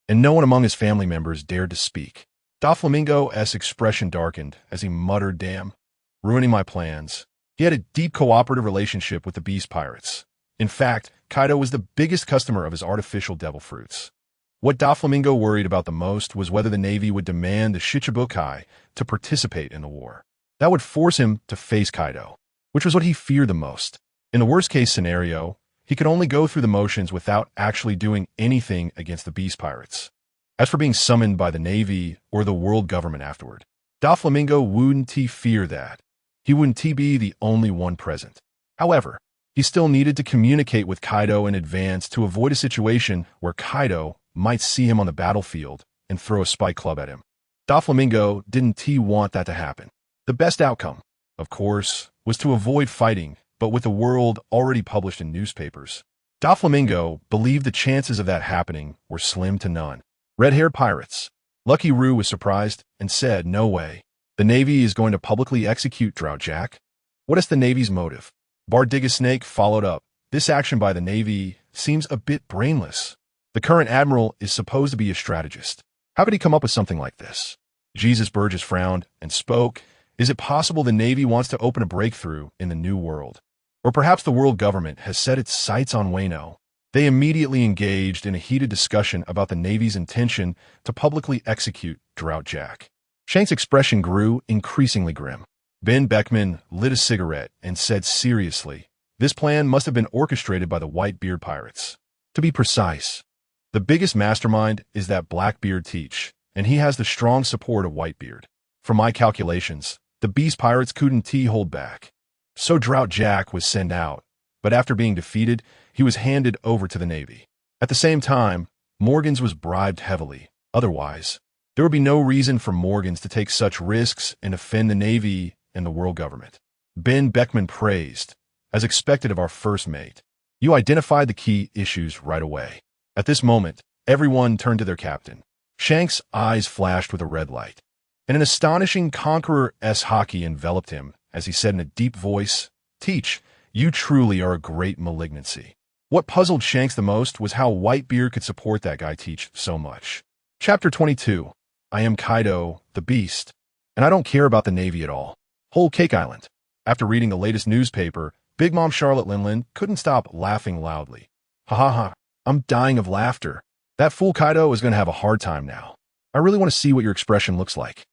and no one among his family members dared to speak. Doflamingo's expression darkened as he muttered, "Damn, ruining my plans." He had a deep cooperative relationship with the beast pirates. In fact, Kaido was the biggest customer of his artificial devil fruits. What Doflamingo worried about the most was whether the Navy would demand the Shichibukai to participate in the war. That would force him to face Kaido, which was what he feared the most. In the worst-case scenario, he could only go through the motions without actually doing anything against the beast pirates. As for being summoned by the Navy or the world government afterward, Doflamingo wouldn't he fear that. He wouldn't he be the only one present. However, he still needed to communicate with Kaido in advance to avoid a situation where Kaido might see him on the battlefield and throw a spike club at him. Doflamingo didn't he want that to happen. The best outcome, of course, was to avoid fighting, but with the world already published in newspapers, Doflamingo believed the chances of that happening were slim to none. Red-haired pirates. Lucky Roo was surprised and said, "No way. The Navy is going to publicly execute Drought Jack? What is the Navy's motive?" Bardigga Snake followed up. "This action by the Navy seems a bit brainless. The current admiral is supposed to be a strategist. How could he come up with something like this?" Jesus Burgess frowned and spoke. "Is it possible the Navy wants to open a breakthrough in the New World? Or perhaps the world government has set its sights on Wano?" They immediately engaged in a heated discussion about the Navy's intention to publicly execute Drought Jack. Shank's expression grew increasingly grim. Ben Beckman lit a cigarette and said seriously, "This plan must have been orchestrated by the Whitebeard pirates. To be precise, the biggest mastermind is that Blackbeard Teach, and he has the strong support of Whitebeard. From my calculations, the Beast Pirates couldn't hold back. So Drought Jack was sent out, but after being defeated, he was handed over to the Navy. At the same time, Morgans was bribed heavily. Otherwise, there would be no reason for Morgans to take such risks and offend the Navy and the world government." Ben Beckman praised, "As expected of our first mate, you identified the key issues right away." At this moment, everyone turned to their captain. Shank's eyes flashed with a red light, and an astonishing conqueror-esque hockey enveloped him as he said in a deep voice, "Teach, you truly are a great malignancy." What puzzled Shanks the most was how Whitebeard could support that guy Teach so much. Chapter 22. I am Kaido, the Beast, and I don't care about the Navy at all. Whole Cake Island. After reading the latest newspaper, Big Mom Charlotte Linlin couldn't stop laughing loudly. "Ha ha ha, I'm dying of laughter. That fool Kaido is going to have a hard time now. I really want to see what your expression looks like."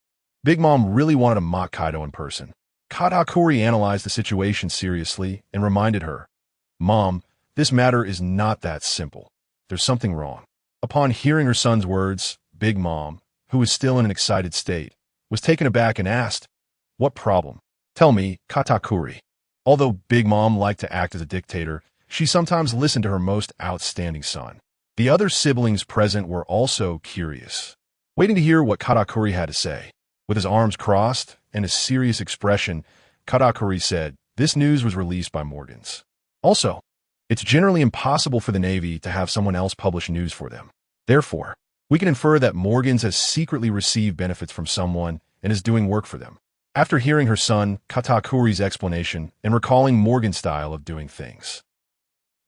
Big Mom really wanted to mock Kaido in person. Katakuri analyzed the situation seriously and reminded her, "Mom, this matter is not that simple. There's something wrong." Upon hearing her son's words, Big Mom, who was still in an excited state, was taken aback and asked, "What problem? Tell me, Katakuri." Although Big Mom liked to act as a dictator, she sometimes listened to her most outstanding son. The other siblings present were also curious, waiting to hear what Katakuri had to say. With his arms crossed and a serious expression, Katakuri said, "This news was released by Morgans. Also, it's generally impossible for the Navy to have someone else publish news for them. Therefore, we can infer that Morgans has secretly received benefits from someone and is doing work for them." After hearing her son Katakuri's explanation and recalling Morgan's style of doing things,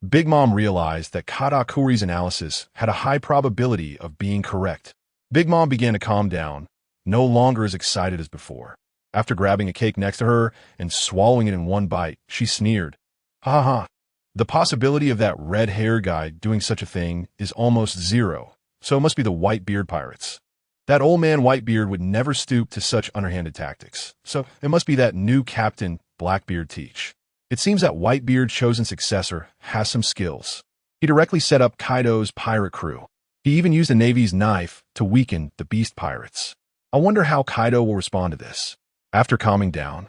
Big Mom realized that Katakuri's analysis had a high probability of being correct. Big Mom began to calm down, no longer as excited as before. After grabbing a cake next to her and swallowing it in one bite, she sneered, "Ha ha ha. The possibility of that red-haired guy doing such a thing is almost zero, so it must be the Whitebeard pirates. That old man Whitebeard would never stoop to such underhanded tactics, so it must be that new captain Blackbeard Teach. It seems that Whitebeard's chosen successor has some skills. He directly set up Kaido's pirate crew. He even used the Navy's knife to weaken the Beast Pirates. I wonder how Kaido will respond to this." After calming down,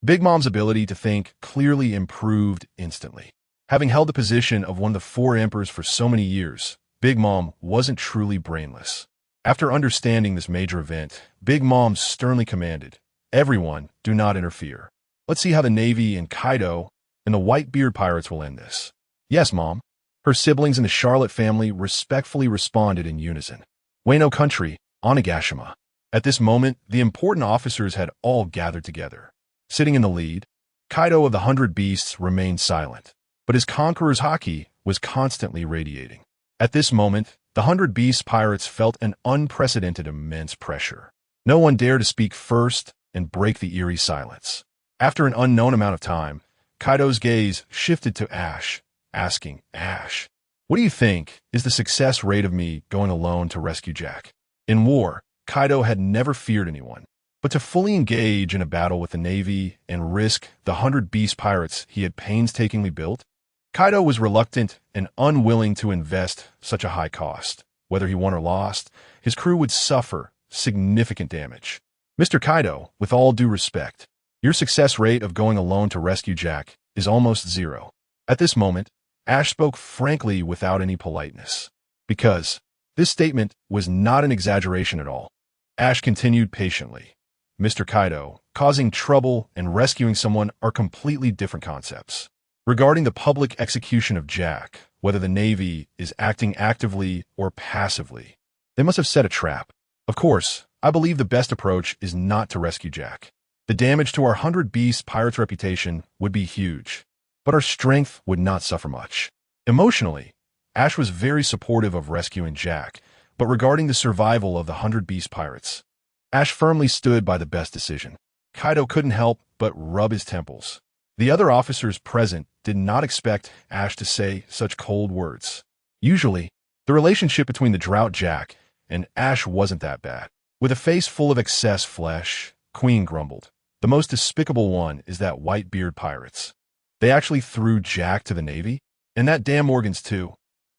Big Mom's ability to think clearly improved instantly. Having held the position of one of the four emperors for so many years, Big Mom wasn't truly brainless. After understanding this major event, Big Mom sternly commanded, "Everyone, do not interfere. Let's see how the Navy and Kaido and the Whitebeard pirates will end this." "Yes, Mom." Her siblings in the Charlotte family respectfully responded in unison. Wano Country, Onigashima. At this moment, the important officers had all gathered together. Sitting in the lead, Kaido of the 100 Beasts remained silent, but his conqueror's haki was constantly radiating. At this moment, the 100 Beasts pirates felt an unprecedented immense pressure. No one dared to speak first and break the eerie silence. After an unknown amount of time, Kaido's gaze shifted to Ash, asking, "Ash, what do you think is the success rate of me going alone to rescue Jack?" In war, Kaido had never feared anyone, but to fully engage in a battle with the Navy and risk the 100 Beast pirates he had painstakingly built, Kaido was reluctant and unwilling to invest such a high cost. whether he won or lost, his crew would suffer significant damage. Mr. Kaido, with all due respect, your success rate of going alone to rescue Jack is almost zero. At this moment, Ash spoke frankly without any politeness. Because this statement was not an exaggeration at all. Ash continued patiently. Mr. Kaido, causing trouble and rescuing someone are completely different concepts. Regarding the public execution of Jack, whether the Navy is acting actively or passively, they must have set a trap. Of course, I believe the best approach is not to rescue Jack. The damage to our 100 Beast pirates' reputation would be huge, but our strength would not suffer much. Emotionally, Ash was very supportive of rescuing Jack, but regarding the survival of the 100 Beast pirates, Ash firmly stood by the best decision. Kaido couldn't help but rub his temples. The other officers present did not expect Ash to say such cold words. Usually, the relationship between the Drought Jack and Ash wasn't that bad. With a face full of excess flesh, Queen grumbled. The most despicable one is that Whitebeard pirates. They actually threw Jack to the Navy? And that damn Morgans too.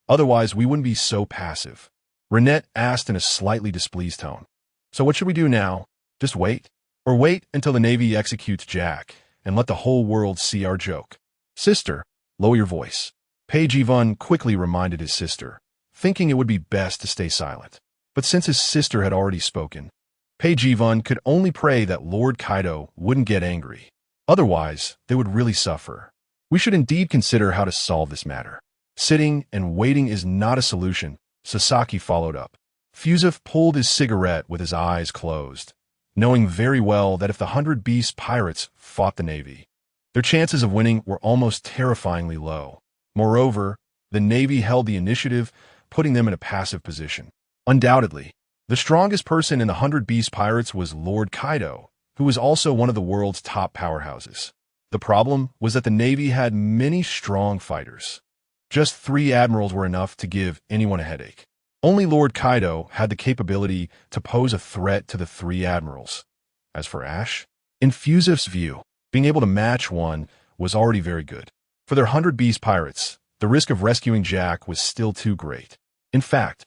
Otherwise, we wouldn't be so passive. Renette asked in a slightly displeased tone. So what should we do now? Just wait? Or wait until the Navy executes Jack and let the whole world see our joke? Sister, lower your voice. Page Yvonne quickly reminded his sister, thinking it would be best to stay silent. But since his sister had already spoken, Page Yvonne could only pray that Lord Kaido wouldn't get angry. Otherwise, they would really suffer. We should indeed consider how to solve this matter. Sitting and waiting is not a solution, Sasaki followed up. Fusif pulled his cigarette with his eyes closed, knowing very well that if the 100 Beast pirates fought the Navy, their chances of winning were almost terrifyingly low. Moreover, the Navy held the initiative, putting them in a passive position. Undoubtedly, the strongest person in the 100 Beast pirates was Lord Kaido, who was also one of the world's top powerhouses. The problem was that the Navy had many strong fighters. Just 3 admirals were enough to give anyone a headache. Only Lord Kaido had the capability to pose a threat to the 3 admirals. As for Ash, in Fusif's view, being able to match one was already very good. For their 100 Beast pirates, the risk of rescuing Jack was still too great. In fact,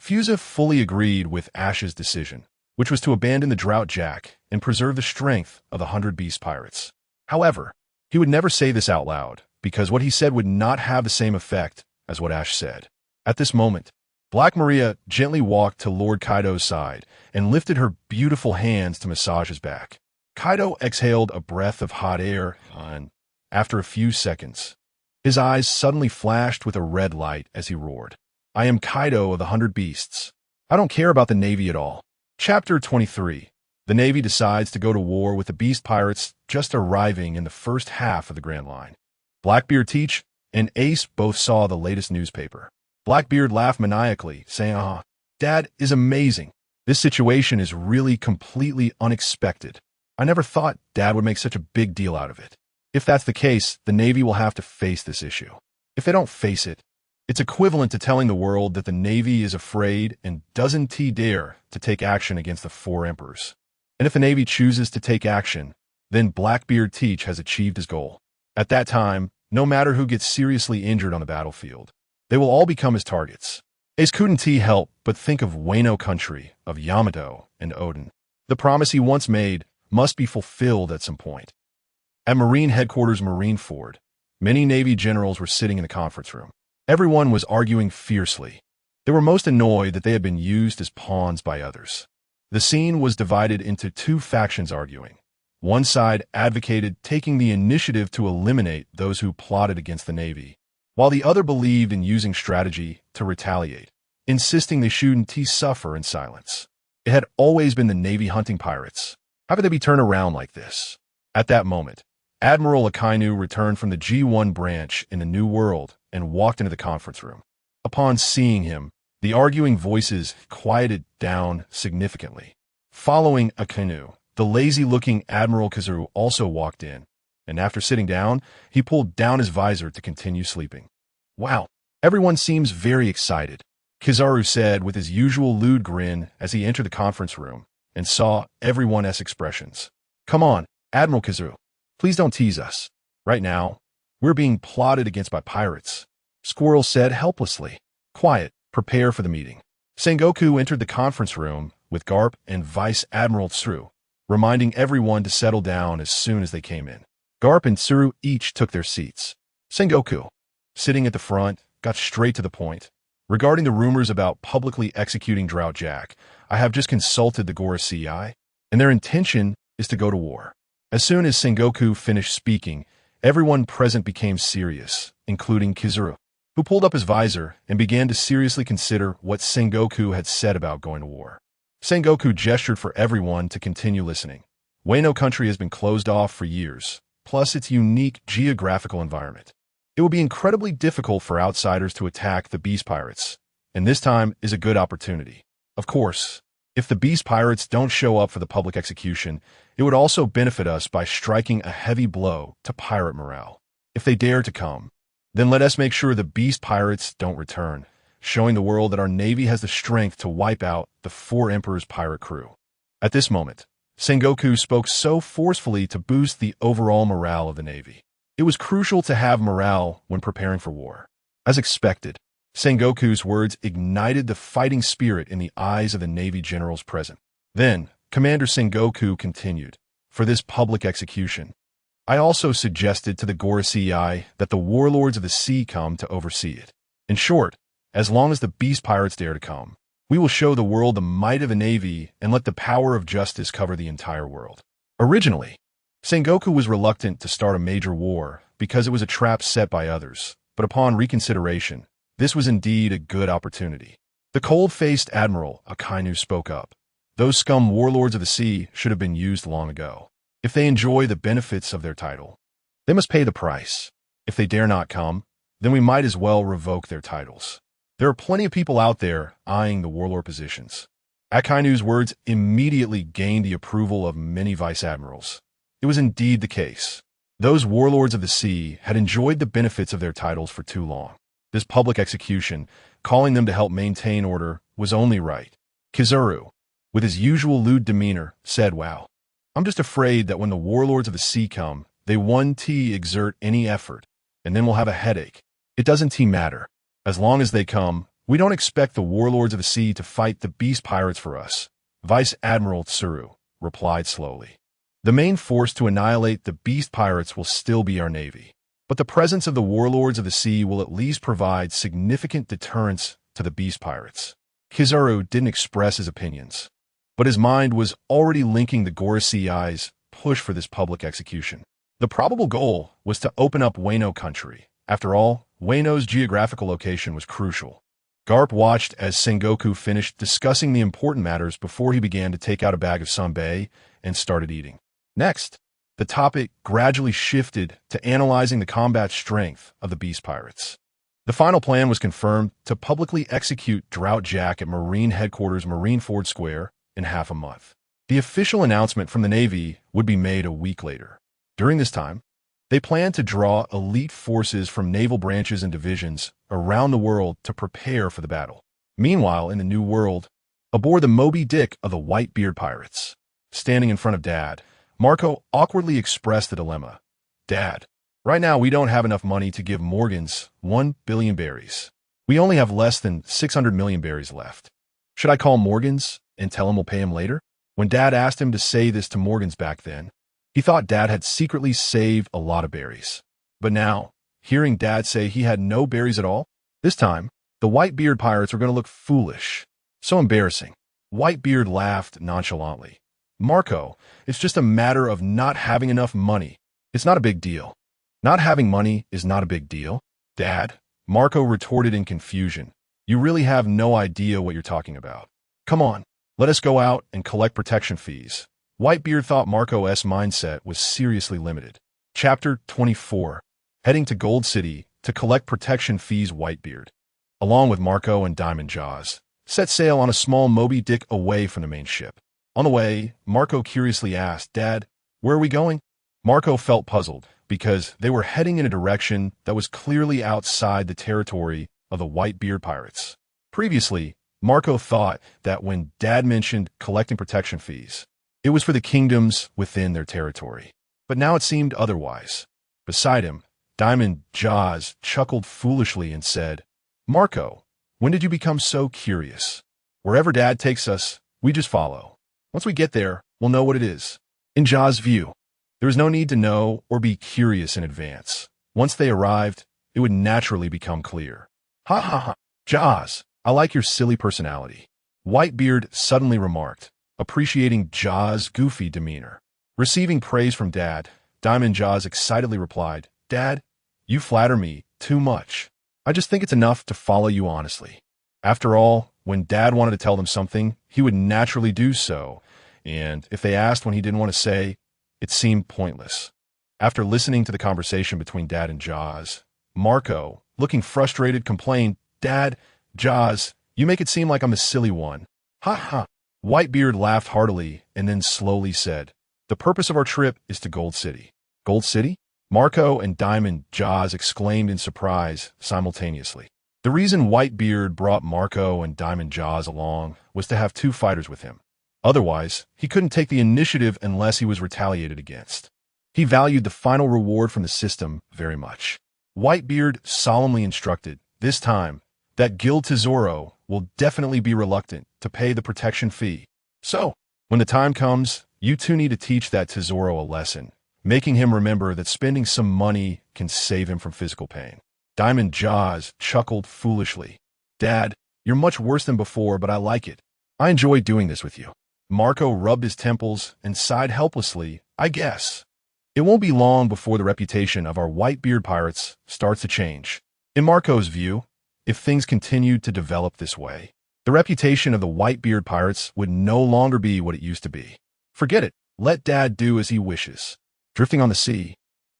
Fusif fully agreed with Ash's decision, which was to abandon the Drought Jack and preserve the strength of the 100 Beast pirates. However, he would never say this out loud, because what he said would not have the same effect as what Ash said. At this moment, Black Maria gently walked to Lord Kaido's side and lifted her beautiful hands to massage his back. Kaido exhaled a breath of hot air, and after a few seconds, his eyes suddenly flashed with a red light as he roared. I am Kaido of the 100 Beasts. I don't care about the Navy at all. Chapter 23. The Navy decides to go to war with the Beast Pirates just arriving in the first half of the Grand Line. Blackbeard Teach and Ace both saw the latest newspaper. Blackbeard laughed maniacally, saying, Dad is amazing. This situation is really completely unexpected. I never thought Dad would make such a big deal out of it. If that's the case, the Navy will have to face this issue. If they don't face it, it's equivalent to telling the world that the Navy is afraid and doesn't dare to take action against the 4 emperors. And if the Navy chooses to take action, then Blackbeard Teach has achieved his goal. At that time, no matter who gets seriously injured on the battlefield, they will all become his targets. Ace couldn't help but think of Wano country, of Yamato and Odin. The promise he once made must be fulfilled at some point. At Marine Headquarters Marineford, many Navy generals were sitting in the conference room. Everyone was arguing fiercely. They were most annoyed that they had been used as pawns by others. The scene was divided into 2 factions arguing. One side advocated taking the initiative to eliminate those who plotted against the Navy, while the other believed in using strategy to retaliate, insisting they shouldn't suffer in silence. It had always been the Navy hunting pirates. How could they be turned around like this? At that moment, Admiral Akainu returned from the G1 branch in the New World and walked into the conference room. Upon seeing him, the arguing voices quieted down significantly. Following Akainu, the lazy-looking Admiral Kizaru also walked in, and after sitting down, he pulled down his visor to continue sleeping. Wow, everyone seems very excited, Kizaru said with his usual lewd grin as he entered the conference room and saw everyone's expressions. Come on, Admiral Kizaru, please don't tease us. Right now, we're being plotted against by pirates, Squirrel said helplessly. Quiet, prepare for the meeting. Sengoku entered the conference room with Garp and Vice Admiral Tsuru, reminding everyone to settle down as soon as they came in. Garp and Tsuru each took their seats. Sengoku, sitting at the front, got straight to the point. Regarding the rumors about publicly executing Drought Jack, I have just consulted the Gorosei, and their intention is to go to war. As soon as Sengoku finished speaking, everyone present became serious, including Kizuru, who pulled up his visor and began to seriously consider what Sengoku had said about going to war. Sengoku gestured for everyone to continue listening. Wano country has been closed off for years, plus its unique geographical environment. It will be incredibly difficult for outsiders to attack the Beast Pirates, and this time is a good opportunity. Of course, if the Beast Pirates don't show up for the public execution, it would also benefit us by striking a heavy blow to pirate morale. If they dare to come, then let us make sure the Beast Pirates don't return, showing the world that our Navy has the strength to wipe out the Four Emperors pirate crew. At this moment, Sengoku spoke so forcefully to boost the overall morale of the Navy. It was crucial to have morale when preparing for war. As expected, Sengoku's words ignited the fighting spirit in the eyes of the Navy generals present. Then, Commander Sengoku continued, "For this public execution, I also suggested to the Gorosei that the warlords of the sea come to oversee it. In short, as long as the Beast Pirates dare to come, we will show the world the might of a Navy and let the power of justice cover the entire world." Originally, Sengoku was reluctant to start a major war because it was a trap set by others, but upon reconsideration, this was indeed a good opportunity. The cold-faced Admiral Akainu spoke up. "Those scum warlords of the sea should have been used long ago. If they enjoy the benefits of their title, they must pay the price. If they dare not come, then we might as well revoke their titles. There are plenty of people out there eyeing the warlord positions." Akainu's words immediately gained the approval of many vice admirals. It was indeed the case. Those warlords of the sea had enjoyed the benefits of their titles for too long. This public execution, calling them to help maintain order, was only right. Kizuru, with his usual lewd demeanor, said, "Wow, I'm just afraid that when the warlords of the sea come, they won't exert any effort, and then we'll have a headache. It doesn't matter. As long as they come, we don't expect the warlords of the sea to fight the Beast Pirates for us." Vice Admiral Tsuru replied slowly. "The main force to annihilate the Beast Pirates will still be our Navy, but the presence of the warlords of the sea will at least provide significant deterrence to the Beast Pirates." Kizuru didn't express his opinions, but his mind was already linking the Gorosei's push for this public execution. The probable goal was to open up Wano country. After all, Wano's geographical location was crucial. Garp watched as Sengoku finished discussing the important matters before he began to take out a bag of sanbei and started eating. Next, the topic gradually shifted to analyzing the combat strength of the Beast Pirates. The final plan was confirmed to publicly execute Drought Jack at Marine Headquarters Marineford Square in half a month. The official announcement from the Navy would be made a week later. During this time, they planned to draw elite forces from naval branches and divisions around the world to prepare for the battle. Meanwhile, in the New World, aboard the Moby Dick of the Whitebeard pirates, standing in front of Dad, Marco awkwardly expressed the dilemma. "Dad, right now we don't have enough money to give Morgans 1 billion berries. We only have less than 600 million berries left. Should I call Morgans and tell him we'll pay him later?" When Dad asked him to say this to Morgans back then, he thought Dad had secretly saved a lot of berries. But now, hearing Dad say he had no berries at all, this time, the Whitebeard pirates were going to look foolish. So embarrassing. Whitebeard laughed nonchalantly. "Marco, it's just a matter of not having enough money. It's not a big deal." "Not having money is not a big deal, Dad," Marco retorted in confusion. "You really have no idea what you're talking about. Come on, let us go out and collect protection fees." Whitebeard thought Marco's mindset was seriously limited. Chapter 24. Heading to Gold City to collect protection fees. Whitebeard, along with Marco and Diamond Jaws, set sail on a small Moby Dick away from the main ship. On the way, Marco curiously asked, "Dad, where are we going?" Marco felt puzzled because they were heading in a direction that was clearly outside the territory of the Whitebeard pirates. Previously, Marco thought that when Dad mentioned collecting protection fees, it was for the kingdoms within their territory. But now it seemed otherwise. Beside him, Diamond Jaws chuckled foolishly and said, "Marco, when did you become so curious?" Wherever Dad takes us, we just follow. Once we get there, we'll know what it is. In Ja's view, there was no need to know or be curious in advance. Once they arrived, it would naturally become clear. Ha ha ha. Jaws, I like your silly personality. Whitebeard suddenly remarked, appreciating Ja's goofy demeanor. Receiving praise from Dad, Diamond Jaws excitedly replied, Dad, you flatter me too much. I just think it's enough to follow you honestly. After all, when Dad wanted to tell them something, he would naturally do so, and if they asked when he didn't want to say, it seemed pointless. After listening to the conversation between Dad and Jaws, Marco, looking frustrated, complained, Dad, Jaws, you make it seem like I'm a silly one. Ha ha. Whitebeard laughed heartily and then slowly said, the purpose of our trip is to Gold City. Gold City? Marco and Diamond Jaws exclaimed in surprise simultaneously. The reason Whitebeard brought Marco and Diamond Jaws along was to have two fighters with him. Otherwise, he couldn't take the initiative unless he was retaliated against. He valued the final reward from the system very much. Whitebeard solemnly instructed, this time, that Guild Tesoro will definitely be reluctant to pay the protection fee. So, when the time comes, you two need to teach that Tesoro a lesson, making him remember that spending some money can save him from physical pain. Diamond Jaws chuckled foolishly. Dad, you're much worse than before, but I like it. I enjoy doing this with you. Marco rubbed his temples and sighed helplessly, I guess. It won't be long before the reputation of our Whitebeard pirates starts to change. In Marco's view, if things continued to develop this way, the reputation of the Whitebeard pirates would no longer be what it used to be. Forget it. Let Dad do as he wishes. Drifting on the sea,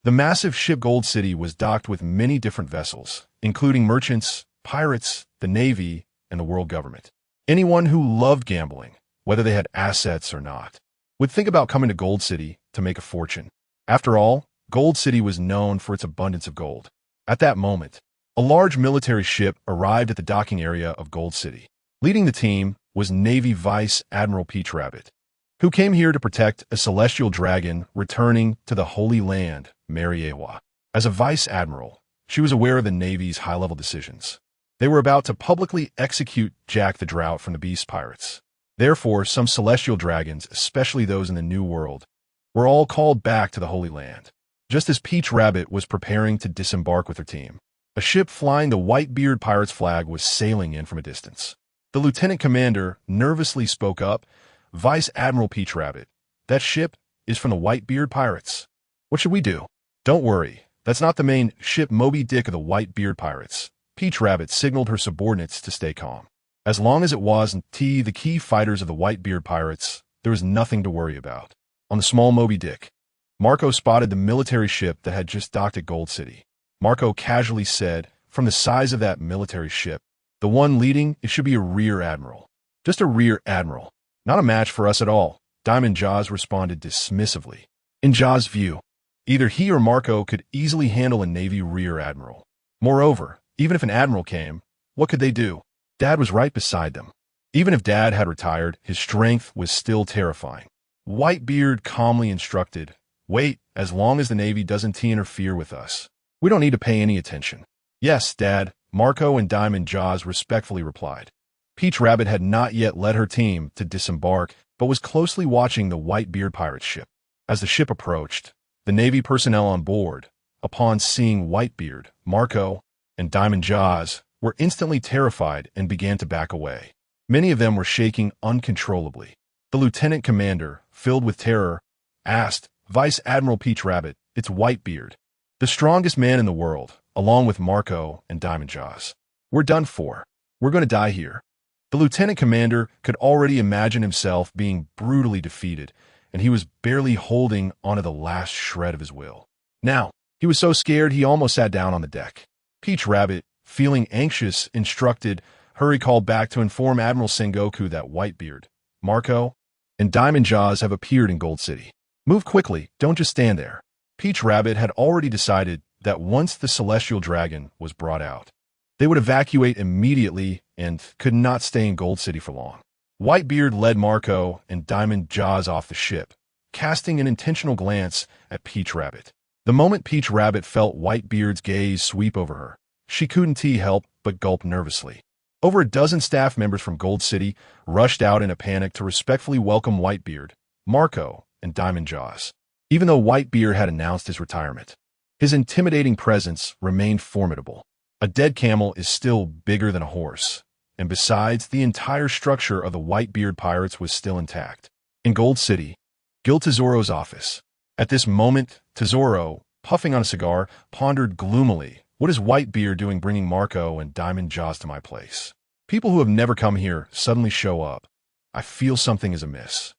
the massive ship Gold City was docked with many different vessels, including merchants, pirates, the Navy, and the world government. Anyone who loved gambling, whether they had assets or not, would think about coming to Gold City to make a fortune. After all, Gold City was known for its abundance of gold. At that moment, a large military ship arrived at the docking area of Gold City. Leading the team was Navy Vice Admiral Peach Rabbit, who came here to protect a celestial dragon returning to the Holy Land, Mariewa. As a Vice Admiral, she was aware of the Navy's high-level decisions. They were about to publicly execute Jack the Drought from the Beast Pirates. Therefore, some celestial dragons, especially those in the New World, were all called back to the Holy Land. Just as Peach Rabbit was preparing to disembark with her team, a ship flying the Whitebeard Pirates flag was sailing in from a distance. The lieutenant commander nervously spoke up, Vice Admiral Peach Rabbit, that ship is from the Whitebeard Pirates. What should we do? Don't worry, that's not the main ship Moby Dick of the Whitebeard Pirates. Peach Rabbit signaled her subordinates to stay calm. As long as it wasn't the key fighters of the Whitebeard Pirates, there was nothing to worry about. On the small Moby Dick, Marco spotted the military ship that had just docked at Gold City. Marco casually said, from the size of that military ship, the one leading, it should be a rear admiral. Just a rear admiral. Not a match for us at all, Diamond Jaws responded dismissively. In Jaws' view, either he or Marco could easily handle a Navy rear admiral. Moreover, even if an admiral came, what could they do? Dad was right beside them. Even if Dad had retired, his strength was still terrifying. Whitebeard calmly instructed, wait, as long as the Navy doesn't interfere with us. We don't need to pay any attention. Yes, Dad, Marco and Diamond Jaws respectfully replied. Peach Rabbit had not yet led her team to disembark, but was closely watching the Whitebeard pirate ship. As the ship approached, the Navy personnel on board, upon seeing Whitebeard, Marco, and Diamond Jaws, were instantly terrified and began to back away. Many of them were shaking uncontrollably. The lieutenant commander, filled with terror, asked, Vice Admiral Peach Rabbit, it's Whitebeard, the strongest man in the world, along with Marco and Diamond Jaws. We're done for. We're going to die here. The lieutenant commander could already imagine himself being brutally defeated, and he was barely holding onto the last shred of his will. Now, he was so scared he almost sat down on the deck. Peach Rabbit, feeling anxious, instructed, hurry called back to inform Admiral Sengoku that Whitebeard, Marco, and Diamond Jaws have appeared in Gold City. Move quickly, don't just stand there. Peach Rabbit had already decided that once the celestial dragon was brought out, they would evacuate immediately and could not stay in Gold City for long. Whitebeard led Marco and Diamond Jaws off the ship, casting an intentional glance at Peach Rabbit. The moment Peach Rabbit felt Whitebeard's gaze sweep over her, she couldn't help but gulp nervously. Over a dozen staff members from Gold City rushed out in a panic to respectfully welcome Whitebeard, Marco, and Diamond Jaws. Even though Whitebeard had announced his retirement, his intimidating presence remained formidable. A dead camel is still bigger than a horse, and besides, the entire structure of the Whitebeard pirates was still intact. In Gold City, Gil Tesoro's office. At this moment, Tesoro, puffing on a cigar, pondered gloomily, "What is Whitebeard doing bringing Marco and Diamond Jaws to my place? People who have never come here suddenly show up. I feel something is amiss."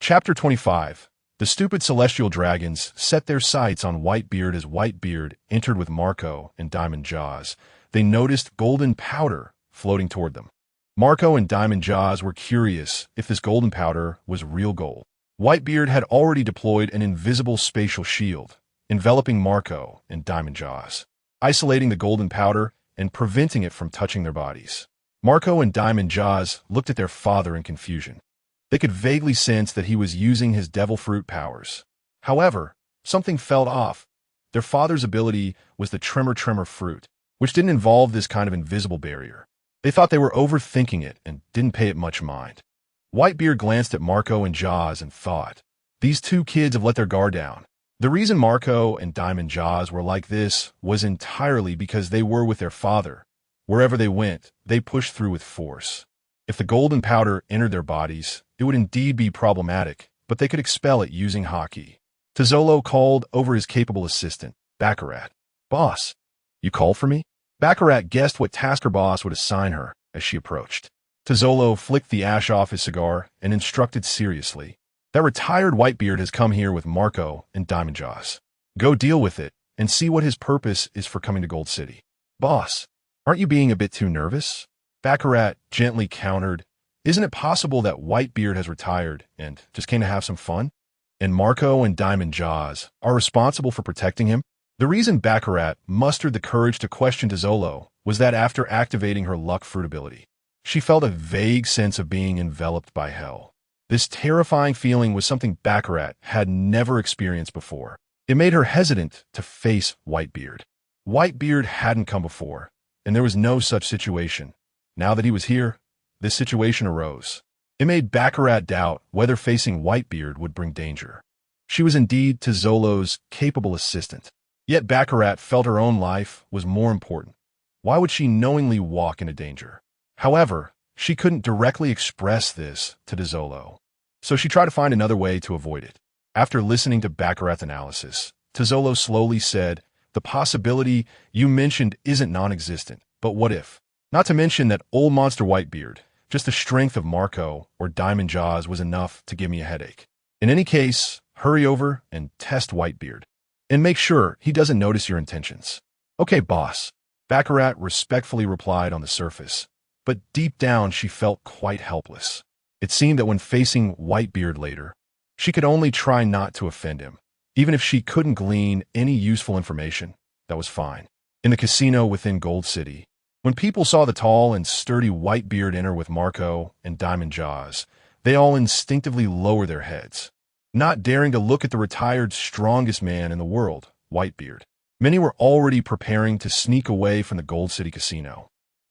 Chapter 25. The stupid celestial dragons set their sights on Whitebeard as Whitebeard entered with Marco and Diamond Jaws. They noticed golden powder floating toward them. Marco and Diamond Jaws were curious if this golden powder was real gold. Whitebeard had already deployed an invisible spatial shield, enveloping Marco and Diamond Jaws, isolating the golden powder and preventing it from touching their bodies. Marco and Diamond Jaws looked at their father in confusion. They could vaguely sense that he was using his devil fruit powers. However, something felt off. Their father's ability was the tremor fruit, which didn't involve this kind of invisible barrier. They thought they were overthinking it and didn't pay it much mind. Whitebeard glanced at Marco and Jaws and thought, "These two kids have let their guard down." The reason Marco and Diamond Jaws were like this was entirely because they were with their father. Wherever they went, they pushed through with force. If the golden powder entered their bodies, it would indeed be problematic, but they could expel it using hockey. Tesoro called over his capable assistant, Baccarat. "Boss, you called for me?" Baccarat guessed what task her boss would assign her as she approached. Tesoro flicked the ash off his cigar and instructed seriously, "That retired Whitebeard has come here with Marco and Diamond Jaws. Go deal with it and see what his purpose is for coming to Gold City." "Boss, aren't you being a bit too nervous?" Baccarat gently countered, "Isn't it possible that Whitebeard has retired and just came to have some fun? And Marco and Diamond Jaws are responsible for protecting him?" The reason Baccarat mustered the courage to question Tesoro was that after activating her luck fruit ability, she felt a vague sense of being enveloped by hell. This terrifying feeling was something Baccarat had never experienced before. It made her hesitant to face Whitebeard. Whitebeard hadn't come before, and there was no such situation. Now that he was here, this situation arose. It made Baccarat doubt whether facing Whitebeard would bring danger. She was indeed Tesoro's capable assistant. Yet Baccarat felt her own life was more important. Why would she knowingly walk into danger? However, she couldn't directly express this to Tesoro, so she tried to find another way to avoid it. After listening to Baccarat's analysis, Tesoro slowly said, "The possibility you mentioned isn't non-existent, but what if? Not to mention that old monster Whitebeard, just the strength of Marco or Diamond Jaws was enough to give me a headache. In any case, hurry over and test Whitebeard, and make sure he doesn't notice your intentions." "Okay, boss," Baccarat respectfully replied on the surface, but deep down she felt quite helpless. It seemed that when facing Whitebeard later, she could only try not to offend him. Even if she couldn't glean any useful information, that was fine. In the casino within Gold City, when people saw the tall and sturdy Whitebeard enter with Marco and Diamond Jaws, they all instinctively lowered their heads, not daring to look at the retired strongest man in the world, Whitebeard. Many were already preparing to sneak away from the Gold City casino.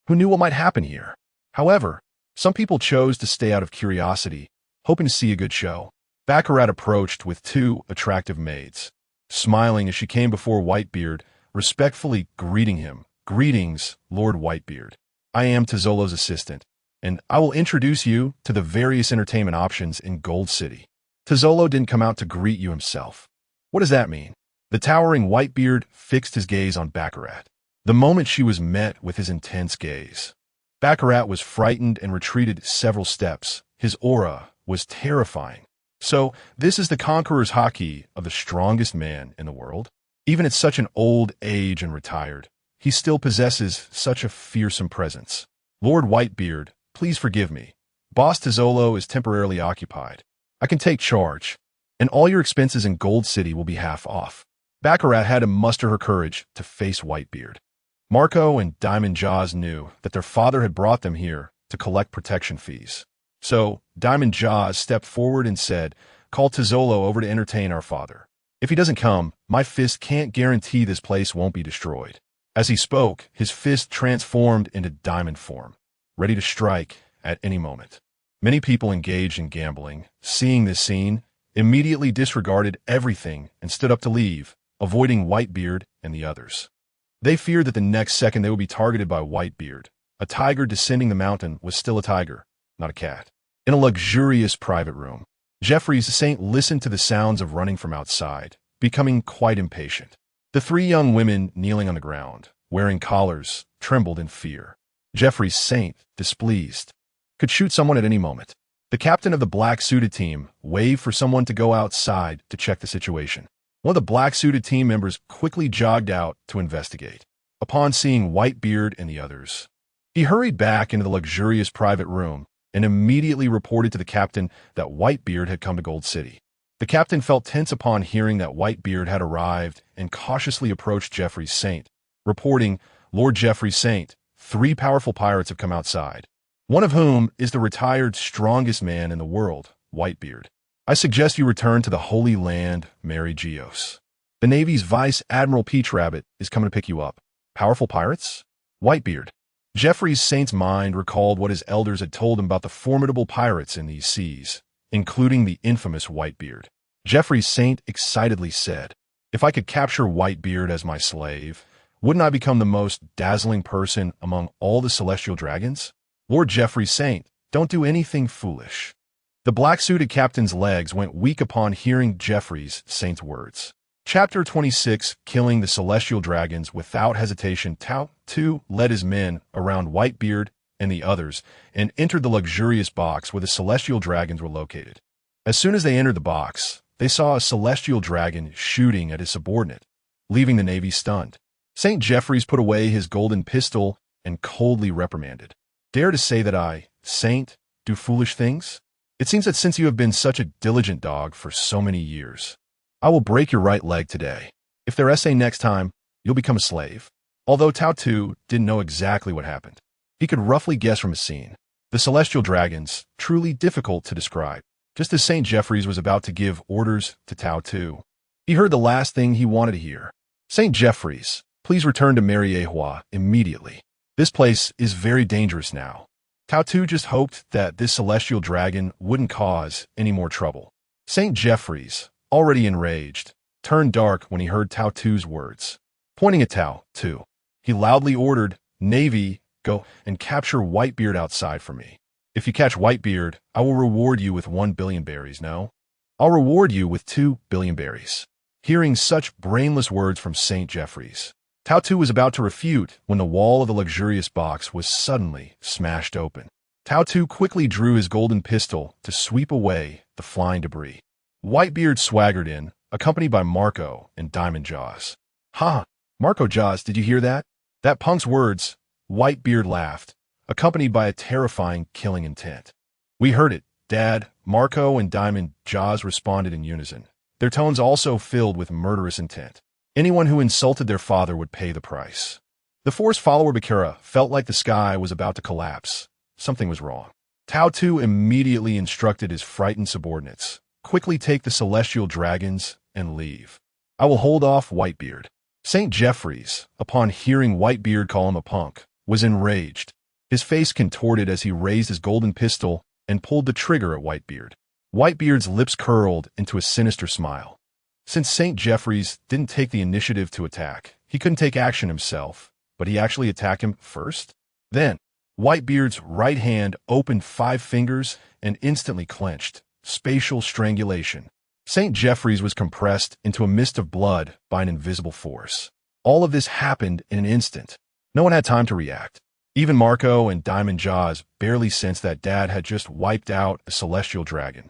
Who knew what might happen here? However, some people chose to stay out of curiosity, hoping to see a good show. Baccarat approached with two attractive maids, smiling as she came before Whitebeard, respectfully greeting him. "Greetings, Lord Whitebeard. I am Tesoro's assistant, and I will introduce you to the various entertainment options in Gold City." Tesoro didn't come out to greet you himself. What does that mean? The towering Whitebeard fixed his gaze on Baccarat. The moment she was met with his intense gaze, Baccarat was frightened and retreated several steps. His aura was terrifying. So, this is the conqueror's haki of the strongest man in the world? Even at such an old age and retired, he still possesses such a fearsome presence. "Lord Whitebeard, please forgive me. Boss Tesoro is temporarily occupied. I can take charge, and all your expenses in Gold City will be half off." Baccarat had to muster her courage to face Whitebeard. Marco and Diamond Jaws knew that their father had brought them here to collect protection fees. So, Diamond Jaws stepped forward and said, "Call Tesoro over to entertain our father. If he doesn't come, my fist can't guarantee this place won't be destroyed." As he spoke, his fist transformed into diamond form, ready to strike at any moment. Many people engaged in gambling, seeing this scene, immediately disregarded everything and stood up to leave, avoiding Whitebeard and the others. They feared that the next second they would be targeted by Whitebeard. A tiger descending the mountain was still a tiger, not a cat. In a luxurious private room, Jeffries Saint listened to the sounds of running from outside, becoming quite impatient. The three young women kneeling on the ground, wearing collars, trembled in fear. Jeffries Saint, displeased, could shoot someone at any moment. The captain of the black-suited team waved for someone to go outside to check the situation. One of the black-suited team members quickly jogged out to investigate. Upon seeing Whitebeard and the others, he hurried back into the luxurious private room and immediately reported to the captain that Whitebeard had come to Gold City. The captain felt tense upon hearing that Whitebeard had arrived and cautiously approached Jeffries Saint, reporting, "Lord Jeffries Saint, 3 powerful pirates have come outside, one of whom is the retired strongest man in the world, Whitebeard. I suggest you return to the Holy Land, Mary Geos. The Navy's Vice Admiral Peach Rabbit is coming to pick you up." Powerful pirates? Whitebeard. Jeffries Saint's mind recalled what his elders had told him about the formidable pirates in these seas, including the infamous Whitebeard. Jeffries Saint excitedly said, "If I could capture Whitebeard as my slave, wouldn't I become the most dazzling person among all the celestial dragons?" Lord Jeffries Saint, don't do anything foolish. The black-suited captain's legs went weak upon hearing Jeffries Saint's words. Chapter 26, Killing the Celestial Dragons Without Hesitation. Tao, too, led his men around Whitebeard and the others and entered the luxurious box where the celestial dragons were located. As soon as they entered the box, they saw a celestial dragon shooting at his subordinate, leaving the Navy stunned. St. Jeffries put away his golden pistol and coldly reprimanded. "Dare to say that I, Saint, do foolish things? It seems that since you have been such a diligent dog for so many years, I will break your right leg today. If they're essay next time, you'll become a slave." Although Tao Tu didn't know exactly what happened, he could roughly guess from a scene. The celestial dragons, truly difficult to describe. Just as St. Jeffries was about to give orders to Tao Tu, he heard the last thing he wanted to hear. "St. Jeffries, please return to Mariehua immediately. This place is very dangerous now." Tao Tu just hoped that this celestial dragon wouldn't cause any more trouble. St. Jeffries, already enraged, turned dark when he heard Tao Tu's words. Pointing at Tao Tu, he loudly ordered, "Navy, go and capture Whitebeard outside for me. If you catch Whitebeard, I will reward you with 1 billion berries, no? I'll reward you with 2 billion berries." Hearing such brainless words from St. Jeffries, Tao Tu was about to refute when the wall of the luxurious box was suddenly smashed open. Tao Tu quickly drew his golden pistol to sweep away the flying debris. Whitebeard swaggered in, accompanied by Marco and Diamond Jaws. "Ha! Marco Jaws, did you hear that?" That punk's words, Whitebeard laughed, accompanied by a terrifying killing intent. "We heard it, Dad," Marco and Diamond Jaws responded in unison, their tones also filled with murderous intent. Anyone who insulted their father would pay the price. The Force follower Bakura felt like the sky was about to collapse. Something was wrong. Tao Tu immediately instructed his frightened subordinates, "Quickly take the celestial dragons and leave. I will hold off Whitebeard." St. Jeffries, upon hearing Whitebeard call him a punk, was enraged. His face contorted as he raised his golden pistol and pulled the trigger at Whitebeard. Whitebeard's lips curled into a sinister smile. Since St. Jeffries didn't take the initiative to attack, he couldn't take action himself, but he actually attacked him first. Then, Whitebeard's right hand opened 5 fingers and instantly clenched. Spatial strangulation. St. Jeffries was compressed into a mist of blood by an invisible force. All of this happened in an instant. No one had time to react. Even Marco and Diamond Jaws barely sensed that Dad had just wiped out a celestial dragon.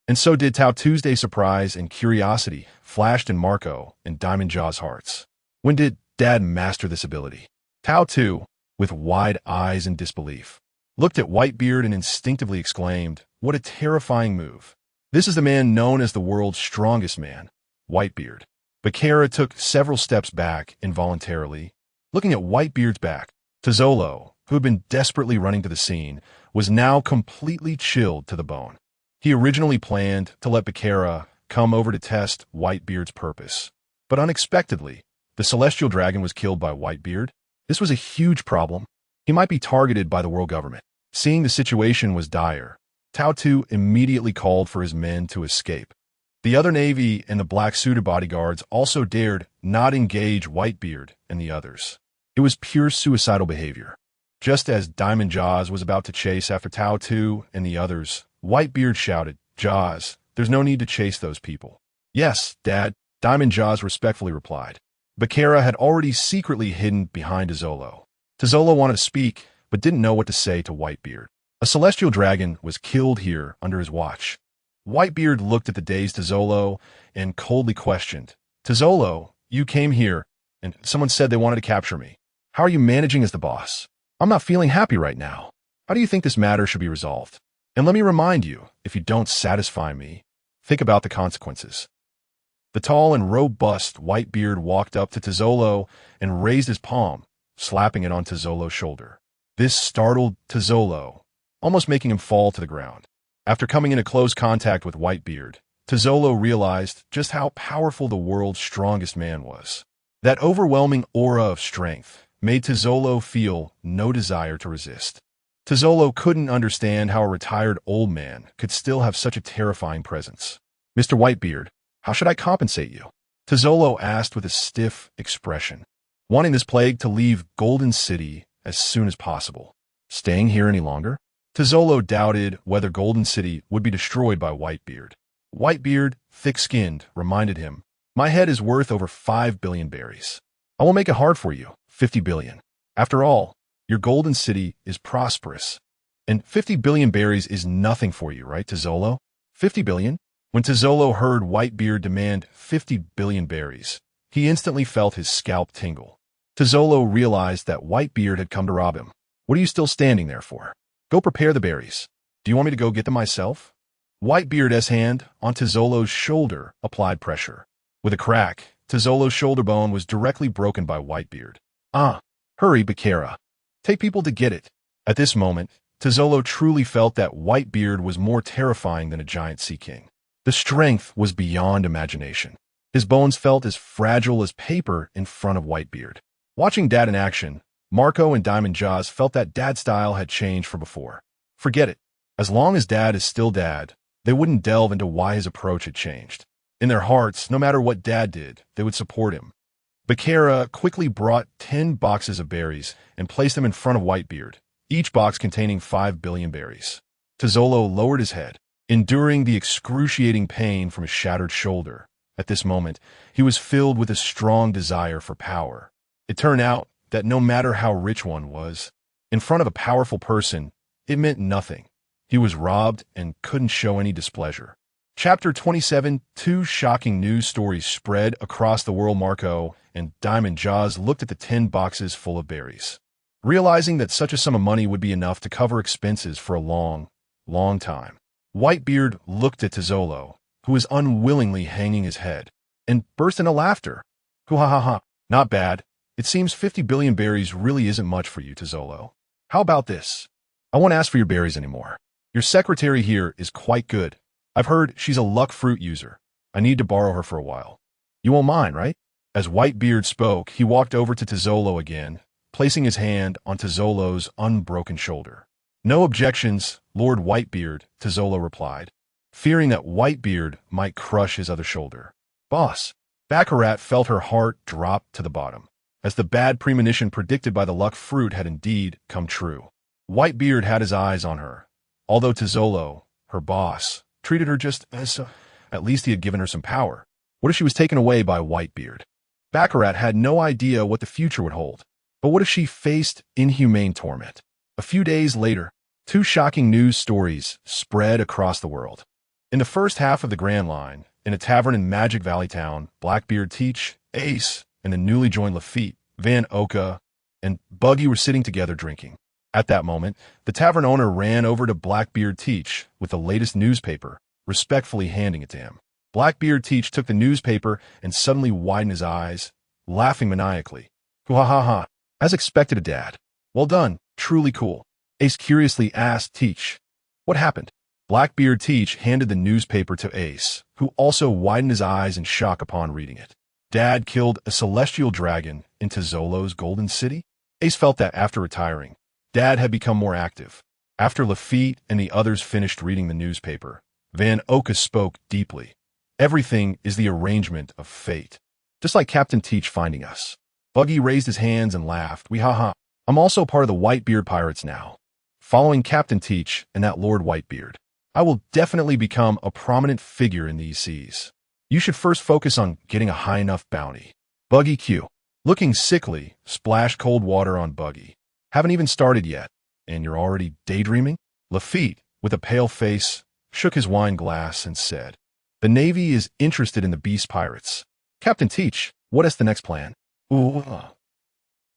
And so did Tao Tuesday. Surprise and curiosity flashed in Marco and Diamond Jaws' hearts. When did Dad master this ability? Tao Tu, with wide eyes in disbelief, looked at Whitebeard and instinctively exclaimed, "What a terrifying move. This is the man known as the world's strongest man, Whitebeard." Bakura took several steps back involuntarily, looking at Whitebeard's back. Tazolo, who had been desperately running to the scene, was now completely chilled to the bone. He originally planned to let Bakura come over to test Whitebeard's purpose, but unexpectedly, the celestial dragon was killed by Whitebeard. This was a huge problem. He might be targeted by the world government. Seeing the situation was dire, Tao immediately called for his men to escape. The other Navy and the black-suited bodyguards also dared not engage Whitebeard and the others. It was pure suicidal behavior. Just as Diamond Jaws was about to chase after Tao and the others, Whitebeard shouted, "Jaws, there's no need to chase those people." "Yes, Dad," Diamond Jaws respectfully replied. Bakera had already secretly hidden behind Tizolo. Tizolo wanted to speak, but didn't know what to say to Whitebeard. A celestial dragon was killed here under his watch. Whitebeard looked at the dazed Tizolo and coldly questioned, "Tizolo, you came here, and someone said they wanted to capture me. How are you managing as the boss? I'm not feeling happy right now. How do you think this matter should be resolved? And let me remind you, if you don't satisfy me, think about the consequences." The tall and robust Whitebeard walked up to Tizolo and raised his palm, slapping it on Tizolo's shoulder. This startled Tizolo, almost making him fall to the ground. After coming into close contact with Whitebeard, Tizolo realized just how powerful the world's strongest man was. That overwhelming aura of strength made Tizolo feel no desire to resist. Tizolo couldn't understand how a retired old man could still have such a terrifying presence. "Mr. Whitebeard, how should I compensate you?" Tizolo asked with a stiff expression, wanting this plague to leave Golden City as soon as possible. Staying here any longer? Tizolo doubted whether Golden City would be destroyed by Whitebeard. Whitebeard, thick-skinned, reminded him, "My head is worth over 5 billion berries. I will make it hard for you, 50 billion. After all, your Golden City is prosperous. And 50 billion berries is nothing for you, right, Tizolo? 50 billion? When Tizolo heard Whitebeard demand 50 billion berries, he instantly felt his scalp tingle. Tizolo realized that Whitebeard had come to rob him. "What are you still standing there for? Go prepare the berries. Do you want me to go get them myself?" Whitebeard's hand on Tizolo's shoulder applied pressure. With a crack, Tizolo's shoulder bone was directly broken by Whitebeard. "Ah, hurry, Bakera. Take people to get it." At this moment, Tizolo truly felt that Whitebeard was more terrifying than a giant sea king. The strength was beyond imagination. His bones felt as fragile as paper in front of Whitebeard. Watching Dad in action, Marco and Diamond Jaws felt that Dad's style had changed from before. Forget it. As long as Dad is still Dad, they wouldn't delve into why his approach had changed. In their hearts, no matter what Dad did, they would support him. Bakera quickly brought 10 boxes of berries and placed them in front of Whitebeard, each box containing 5 billion berries. Tizolo lowered his head, enduring the excruciating pain from his shattered shoulder. At this moment, he was filled with a strong desire for power. It turned out that no matter how rich one was, in front of a powerful person, it meant nothing. He was robbed and couldn't show any displeasure. Chapter 27, 2 shocking news stories spread across the world. Marco and Diamond Jaws looked at the 10 boxes full of berries. Realizing that such a sum of money would be enough to cover expenses for a long, long time, Whitebeard looked at Tizolo, who was unwillingly hanging his head, and burst into laughter. "Hoo-ha-ha-ha, not bad. It seems 50 billion berries really isn't much for you, Tizolo. How about this? I won't ask for your berries anymore. Your secretary here is quite good. I've heard she's a luck fruit user. I need to borrow her for a while. You won't mind, right?" As Whitebeard spoke, he walked over to Tizolo again, placing his hand on Tizolo's unbroken shoulder. "No objections, Lord Whitebeard," Tizolo replied, fearing that Whitebeard might crush his other shoulder. "Boss." Baccarat felt her heart drop to the bottom, as the bad premonition predicted by the luck fruit had indeed come true. Whitebeard had his eyes on her. Although Tizolo, her boss, treated her just as at least he had given her some power. What if she was taken away by Whitebeard? Baccarat had no idea what the future would hold. But what if she faced inhumane torment? A few days later, 2 shocking news stories spread across the world. In the first half of the Grand Line, in a tavern in Magic Valley Town, Blackbeard Teach, Ace, and the newly joined Lafitte, Van Oka, and Buggy were sitting together drinking. At that moment, the tavern owner ran over to Blackbeard Teach with the latest newspaper, respectfully handing it to him. Blackbeard Teach took the newspaper and suddenly widened his eyes, laughing maniacally. "Hoo-ha-ha-ha, as expected, a Dad. Well done, truly cool." Ace curiously asked Teach, "What happened?" Blackbeard Teach handed the newspaper to Ace, who also widened his eyes in shock upon reading it. Dad killed a celestial dragon in Tizolo's Golden City? Ace felt that after retiring, Dad had become more active. After Lafitte and the others finished reading the newspaper, Van Oka spoke deeply. Everything is the arrangement of fate. Just like Captain Teach finding us. Buggy raised his hands and laughed. I'm also part of the Whitebeard pirates now. Following Captain Teach and that Lord Whitebeard, I will definitely become a prominent figure in these seas. You should first focus on getting a high enough bounty. Buggy Q. Looking sickly, splashed cold water on Buggy. Haven't even started yet, and you're already daydreaming? Lafitte, with a pale face, shook his wine glass and said, The Navy is interested in the Beast Pirates. Captain Teach, what is the next plan?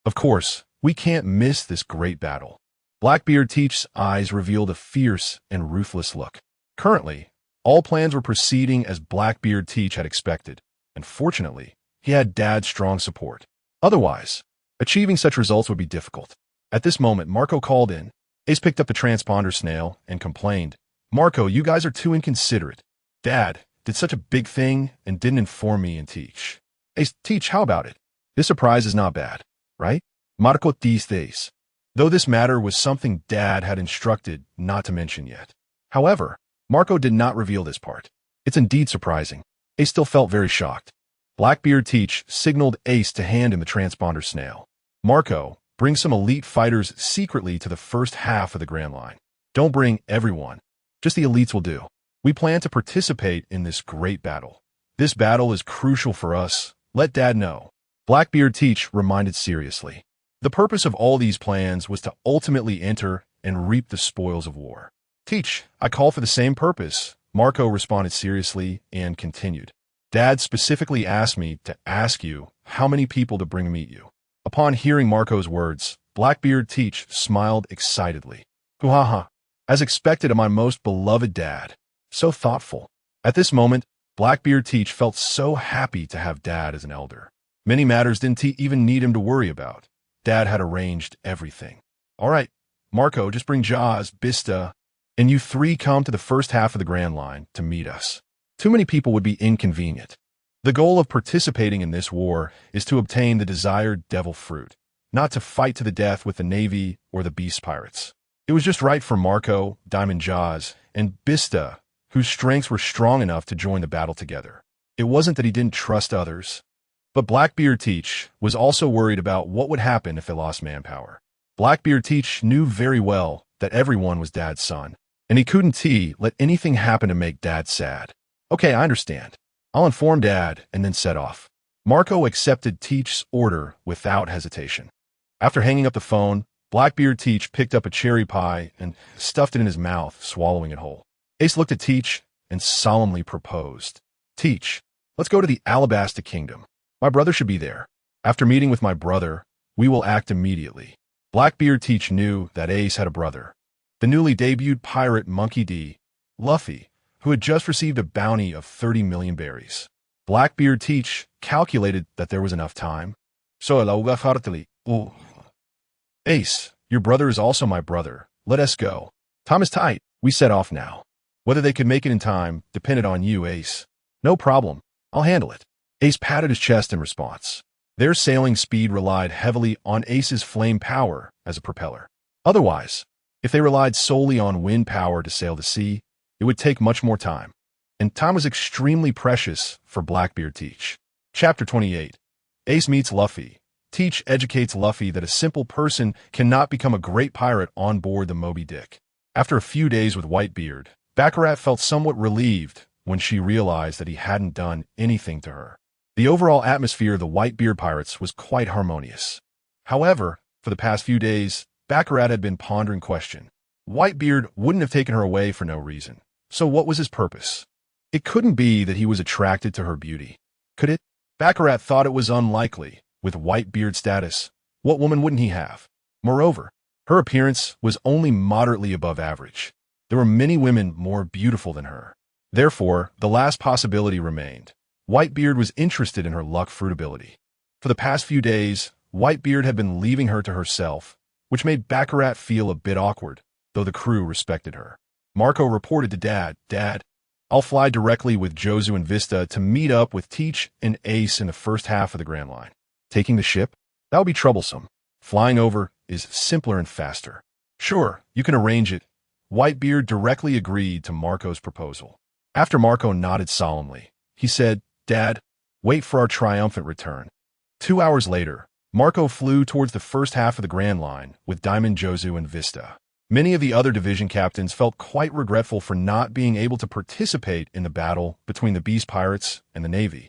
Of course, we can't miss this great battle. Blackbeard Teach's eyes revealed a fierce and ruthless look. Currently, all plans were proceeding as Blackbeard Teach had expected, and fortunately, he had Dad's strong support. Otherwise, achieving such results would be difficult. At this moment, Marco called in. Ace picked up the transponder snail and complained, Marco, you guys are too inconsiderate. Dad did such a big thing and didn't inform me and Teach. Ace, Teach, how about it? This surprise is not bad, right? Marco dice. Though this matter was something Dad had instructed not to mention yet. However, Marco did not reveal this part. It's indeed surprising. Ace still felt very shocked. Blackbeard Teach signaled Ace to hand him the transponder snail. Marco, bring some elite fighters secretly to the first half of the Grand Line. Don't bring everyone. Just the elites will do. We plan to participate in this great battle. This battle is crucial for us. Let Dad know. Blackbeard Teach reminded seriously. The purpose of all these plans was to ultimately enter and reap the spoils of war. Teach, I call for the same purpose. Marco responded seriously and continued. Dad specifically asked me to ask you how many people to bring meet you. Upon hearing Marco's words, Blackbeard Teach smiled excitedly. Hoo-ha-ha. As expected of my most beloved dad. So thoughtful. At this moment, Blackbeard Teach felt so happy to have Dad as an elder. Many matters didn't even need him to worry about. Dad had arranged everything. All right, Marco, just bring Jaws, Bista, and you three come to the first half of the Grand Line to meet us. Too many people would be inconvenient. The goal of participating in this war is to obtain the desired devil fruit, not to fight to the death with the Navy or the Beast Pirates. It was just right for Marco, Diamond Jaws, and Bista, whose strengths were strong enough to join the battle together. It wasn't that he didn't trust others. But Blackbeard Teach was also worried about what would happen if they lost manpower. Blackbeard Teach knew very well that everyone was Dad's son, and he couldn't let anything happen to make Dad sad. Okay, I understand. I'll inform Dad and then set off. Marco accepted Teach's order without hesitation. After hanging up the phone, Blackbeard Teach picked up a cherry pie and stuffed it in his mouth, swallowing it whole. Ace looked at Teach and solemnly proposed. Teach, let's go to the Alabasta Kingdom. My brother should be there. After meeting with my brother, we will act immediately. Blackbeard Teach knew that Ace had a brother. The newly debuted pirate Monkey D. Luffy, who had just received a bounty of 30 million berries. Blackbeard Teach calculated that there was enough time. Ace, your brother is also my brother. Let us go. Time is tight. We set off now. Whether they could make it in time depended on you, Ace. No problem. I'll handle it. Ace patted his chest in response. Their sailing speed relied heavily on Ace's flame power as a propeller. Otherwise, if they relied solely on wind power to sail the sea, it would take much more time. And time was extremely precious for Blackbeard Teach. Chapter 28. Ace meets Luffy. Teach educates Luffy that a simple person cannot become a great pirate on board the Moby Dick. After a few days with Whitebeard, Baccarat felt somewhat relieved when she realized that he hadn't done anything to her. The overall atmosphere of the Whitebeard pirates was quite harmonious. However, for the past few days, Baccarat had been pondering question. Whitebeard wouldn't have taken her away for no reason. So what was his purpose? It couldn't be that he was attracted to her beauty. Could it? Baccarat thought it was unlikely. With Whitebeard's status, what woman wouldn't he have? Moreover, her appearance was only moderately above average. There were many women more beautiful than her. Therefore, the last possibility remained. Whitebeard was interested in her luck fruit ability. For the past few days, Whitebeard had been leaving her to herself, which made Baccarat feel a bit awkward, though the crew respected her. Marco reported to Dad, Dad, I'll fly directly with Jozu and Vista to meet up with Teach and Ace in the first half of the Grand Line. Taking the ship? That would be troublesome. Flying over is simpler and faster. Sure, you can arrange it, Whitebeard directly agreed to Marco's proposal. After Marco nodded solemnly, he said, "Dad, wait for our triumphant return." 2 hours later, Marco flew towards the first half of the Grand Line with Diamond, Josu, and Vista. Many of the other division captains felt quite regretful for not being able to participate in the battle between the Beast Pirates and the Navy.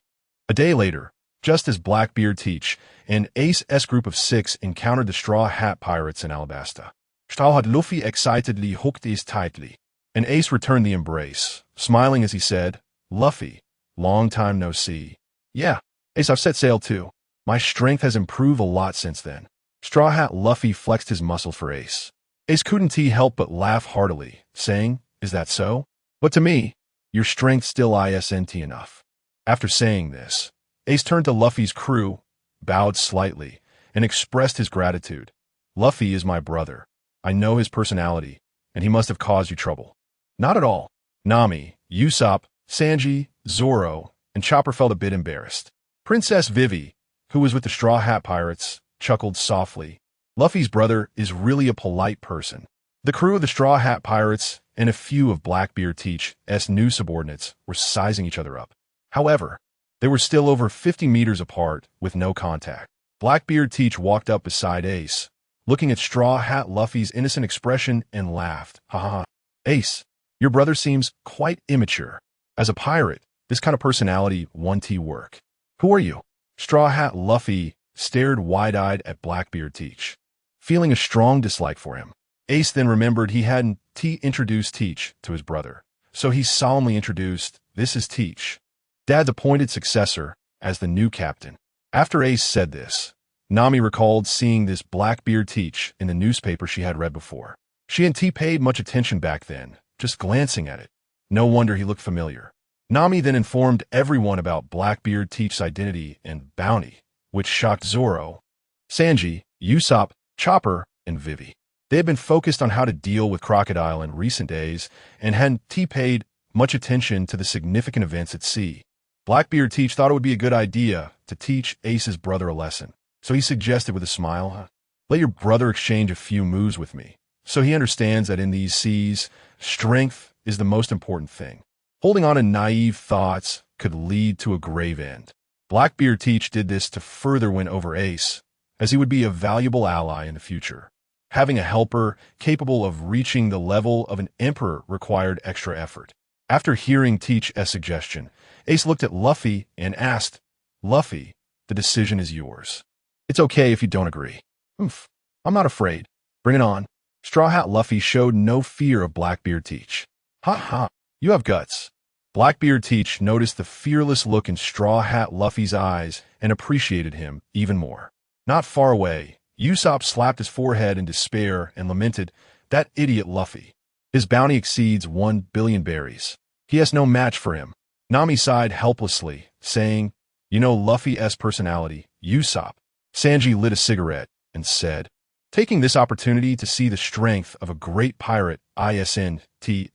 A day later, just as Blackbeard Teach and Ace's group of 6 encountered the Straw Hat Pirates in Alabasta, Straw Hat Luffy excitedly hooked his tightly, and Ace returned the embrace, smiling as he said, "Luffy, long time no see." "Yeah, Ace, I've set sail too. My strength has improved a lot since then." Straw Hat Luffy flexed his muscles for Ace. Ace couldn't help but laugh heartily, saying, "Is that so? But to me, your strength still isn't enough." After saying this, Ace turned to Luffy's crew, bowed slightly, and expressed his gratitude. "Luffy is my brother. I know his personality, and he must have caused you trouble." "Not at all." Nami, Usopp, Sanji, Zoro, and Chopper felt a bit embarrassed. Princess Vivi, who was with the Straw Hat Pirates, chuckled softly. "Luffy's brother is really a polite person." The crew of the Straw Hat Pirates and a few of Blackbeard Teach's new subordinates were sizing each other up. However, they were still over 50 meters apart with no contact. Blackbeard Teach walked up beside Ace, looking at Straw Hat Luffy's innocent expression, and laughed. "Ha ha ha. Ace, your brother seems quite immature. As a pirate, this kind of personality won't work." "Who are you?" Straw Hat Luffy stared wide-eyed at Blackbeard Teach, feeling a strong dislike for him. Ace then remembered he hadn't introduced Teach to his brother, so he solemnly introduced, "This is Teach, Dad's appointed successor as the new captain." After Ace said this, Nami recalled seeing this Blackbeard Teach in the newspaper she had read before. She hadn't paid much attention back then, just glancing at it. No wonder he looked familiar. Nami then informed everyone about Blackbeard Teach's identity and bounty, which shocked Zoro, Sanji, Usopp, Chopper, and Vivi. They had been focused on how to deal with Crocodile in recent days and hadn't paid much attention to the significant events at sea. Blackbeard Teach thought it would be a good idea to teach Ace's brother a lesson, so he suggested with a smile, "Let your brother exchange a few moves with me, so he understands that in these seas, strength is the most important thing. Holding on to naive thoughts could lead to a grave end." Blackbeard Teach did this to further win over Ace, as he would be a valuable ally in the future. Having a helper capable of reaching the level of an emperor required extra effort. After hearing Teach's suggestion, Ace looked at Luffy and asked, "Luffy, the decision is yours. It's okay if you don't agree." "Oomph, I'm not afraid. Bring it on." Straw Hat Luffy showed no fear of Blackbeard Teach. "Ha ha, you have guts." Blackbeard Teach noticed the fearless look in Straw Hat Luffy's eyes and appreciated him even more. Not far away, Usopp slapped his forehead in despair and lamented, "That idiot Luffy. His bounty exceeds 1 billion berries. He has no match for him." Nami sighed helplessly, saying, "You know Luffy's personality, Usopp." Sanji lit a cigarette and said, "Taking this opportunity to see the strength of a great pirate isn't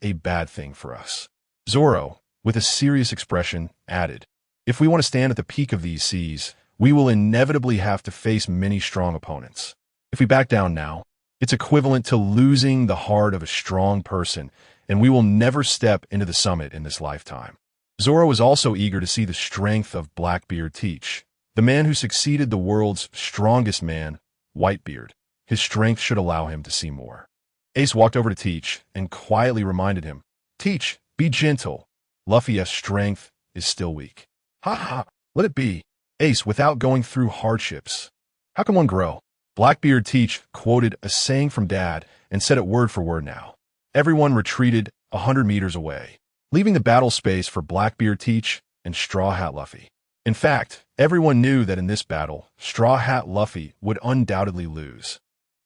a bad thing for us." Zoro, with a serious expression, added, "If we want to stand at the peak of these seas, we will inevitably have to face many strong opponents. If we back down now, it's equivalent to losing the heart of a strong person, and we will never step into the summit in this lifetime." Zoro was also eager to see the strength of Blackbeard Teach, the man who succeeded the world's strongest man, Whitebeard. His strength should allow him to see more. Ace walked over to Teach and quietly reminded him, "Teach, be gentle. Luffy's strength is still weak." "Ha ha, let it be. Ace, without going through hardships, how can one grow?" Blackbeard Teach quoted a saying from Dad and said it word for word now. Everyone retreated 100 meters away, leaving the battle space for Blackbeard Teach and Straw Hat Luffy. In fact, everyone knew that in this battle, Straw Hat Luffy would undoubtedly lose.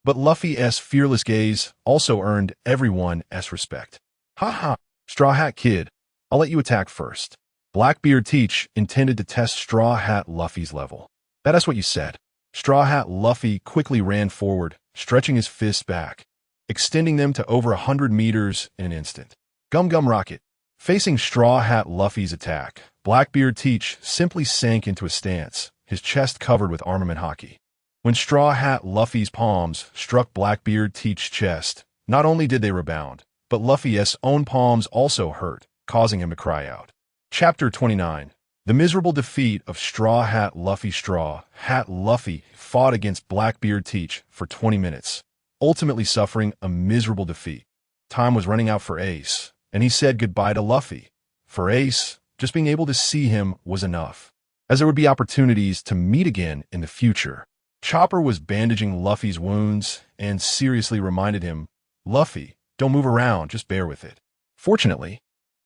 But Luffy's fearless gaze also earned everyone's respect. "Ha ha, Straw Hat Kid, I'll let you attack first." Blackbeard Teach intended to test Straw Hat Luffy's level. "That's what you said." Straw Hat Luffy quickly ran forward, stretching his fists back, extending them to over 100 meters in an instant. Gum Gum Rocket. Facing Straw Hat Luffy's attack, Blackbeard Teach simply sank into a stance, his chest covered with armament hockey. When Straw Hat Luffy's palms struck Blackbeard Teach's chest, not only did they rebound, but Luffy's own palms also hurt, causing him to cry out. Chapter 29. The miserable defeat of Straw Hat Luffy. Straw Hat Luffy fought against Blackbeard Teach for 20 minutes, ultimately suffering a miserable defeat. Time was running out for Ace, and he said goodbye to Luffy. For Ace, just being able to see him was enough, as there would be opportunities to meet again in the future. Chopper was bandaging Luffy's wounds and seriously reminded him, "Luffy, don't move around, just bear with it." Fortunately,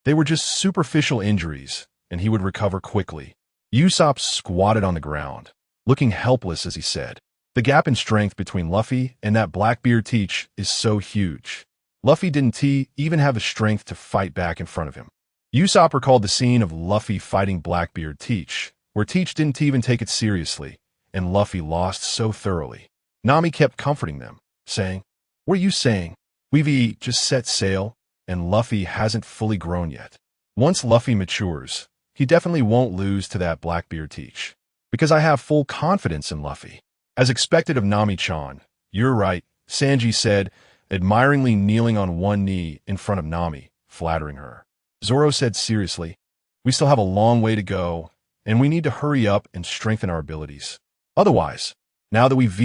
they were just superficial injuries, and he would recover quickly. Usopp squatted on the ground, looking helpless as he said, "The gap in strength between Luffy and that Blackbeard Teach is so huge. Luffy didn't even have the strength to fight back in front of him." Usopp recalled the scene of Luffy fighting Blackbeard Teach, where Teach didn't even take it seriously, and Luffy lost so thoroughly. Nami kept comforting them, saying, "What are you saying? We've just set sail, and Luffy hasn't fully grown yet. Once Luffy matures, he definitely won't lose to that Blackbeard Teach, because I have full confidence in Luffy." As expected of Nami-chan, "You're right," Sanji said, admiringly kneeling on one knee in front of Nami, flattering her. Zoro said seriously, "We still have a long way to go, and we need to hurry up and strengthen our abilities. Otherwise, now that we've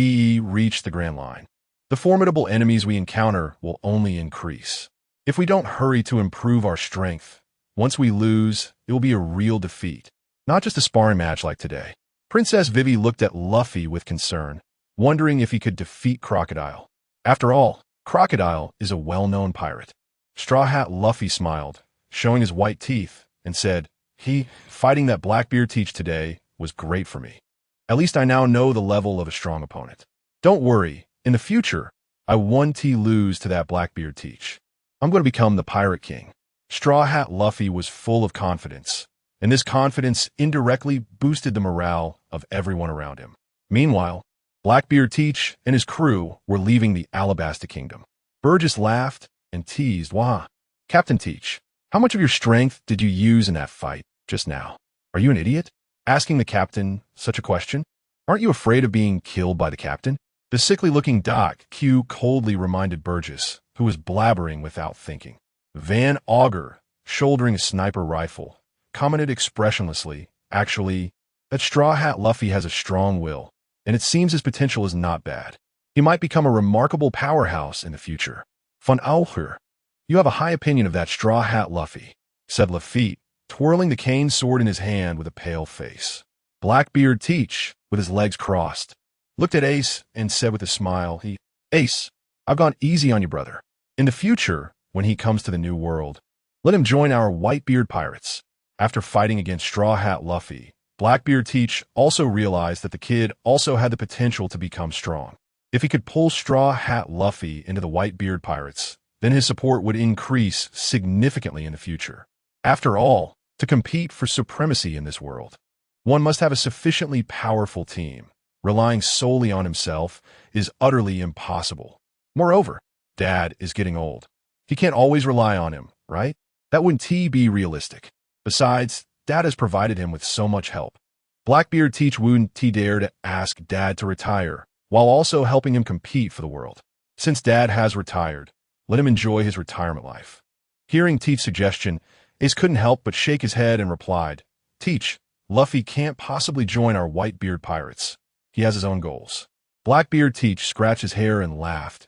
reached the Grand Line, the formidable enemies we encounter will only increase. If we don't hurry to improve our strength, once we lose, it will be a real defeat, not just a sparring match like today." Princess Vivi looked at Luffy with concern, wondering if he could defeat Crocodile. After all, Crocodile is a well-known pirate. Straw Hat Luffy smiled, showing his white teeth, and said, Fighting that Blackbeard Teach today was great for me. At least I now know the level of a strong opponent. Don't worry, in the future, I won't lose to that Blackbeard Teach. I'm going to become the Pirate King." Straw Hat Luffy was full of confidence, and this confidence indirectly boosted the morale of everyone around him. Meanwhile, Blackbeard Teach and his crew were leaving the Alabasta Kingdom. Burgess laughed and teased, "Wah, Captain Teach, how much of your strength did you use in that fight just now? Are you an idiot? Asking the captain such a question? Aren't you afraid of being killed by the captain?" The sickly-looking Doc Q coldly reminded Burgess, who was blabbering without thinking. Van Augur, shouldering a sniper rifle, commented expressionlessly, "Actually, that Straw Hat Luffy has a strong will, and it seems his potential is not bad. He might become a remarkable powerhouse in the future." "Van Augur, you have a high opinion of that Straw Hat Luffy," said Lafitte, twirling the cane sword in his hand with a pale face. Blackbeard Teach, with his legs crossed, looked at Ace and said with a smile, "Ace, I've gone easy on you, brother. In the future, when he comes to the New World, let him join our Whitebeard pirates." After fighting against Straw Hat Luffy, Blackbeard Teach also realized that the kid also had the potential to become strong. If he could pull Straw Hat Luffy into the Whitebeard pirates, then his support would increase significantly in the future. After all, to compete for supremacy in this world, one must have a sufficiently powerful team. Relying solely on himself is utterly impossible. Moreover, Dad is getting old. He can't always rely on him, right? That wouldn't be realistic. Besides, Dad has provided him with so much help. Blackbeard Teach wouldn't dare to ask Dad to retire, while also helping him compete for the world. Since Dad has retired, let him enjoy his retirement life. Hearing Teach's suggestion, Ace couldn't help but shake his head and replied, "Teach, Luffy can't possibly join our Whitebeard pirates. He has his own goals." Blackbeard Teach scratched his hair and laughed.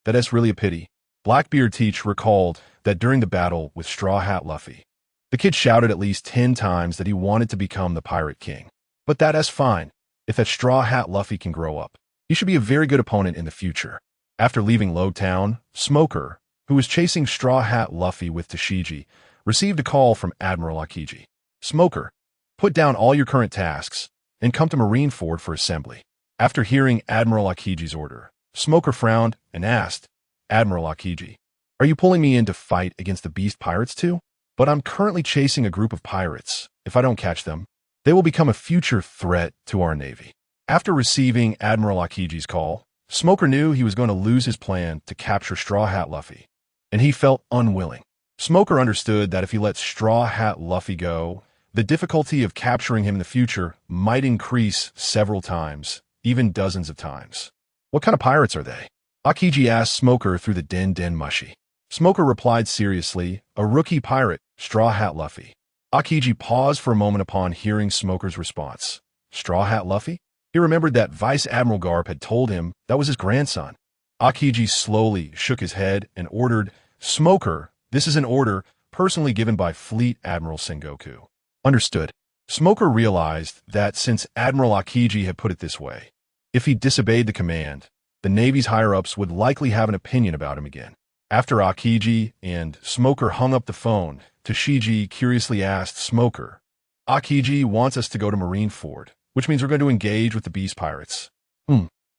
That's really a pity." Blackbeard Teach recalled that during the battle with Straw Hat Luffy, the kid shouted at least 10 times that he wanted to become the Pirate King. But that's fine. If that Straw Hat Luffy can grow up, he should be a very good opponent in the future. After leaving Lowtown, Smoker, who was chasing Straw Hat Luffy with Tashigi, received a call from Admiral Akiji. "Smoker, put down all your current tasks and come to Marineford for assembly." After hearing Admiral Akiji's order, Smoker frowned and asked, "Admiral Akiji, are you pulling me in to fight against the Beast Pirates too? But I'm currently chasing a group of pirates. If I don't catch them, they will become a future threat to our navy." After receiving Admiral Akiji's call, Smoker knew he was going to lose his plan to capture Straw Hat Luffy, and he felt unwilling. Smoker understood that if he let Straw Hat Luffy go, the difficulty of capturing him in the future might increase several times, even dozens of times. "What kind of pirates are they?" Akiji asked Smoker through the Den Mushi. Smoker replied seriously, "A rookie pirate, Straw Hat Luffy." Akiji paused for a moment upon hearing Smoker's response. Straw Hat Luffy? He remembered that Vice Admiral Garp had told him that was his grandson. Akiji slowly shook his head and ordered, "Smoker, this is an order personally given by Fleet Admiral Sengoku." Understood. Smoker realized that since Admiral Akiji had put it this way, if he disobeyed the command, the Navy's higher-ups would likely have an opinion about him again. After Akiji and Smoker hung up the phone, Toshiji curiously asked Smoker, "Akiji wants us to go to Marineford, which means we're going to engage with the Beast Pirates."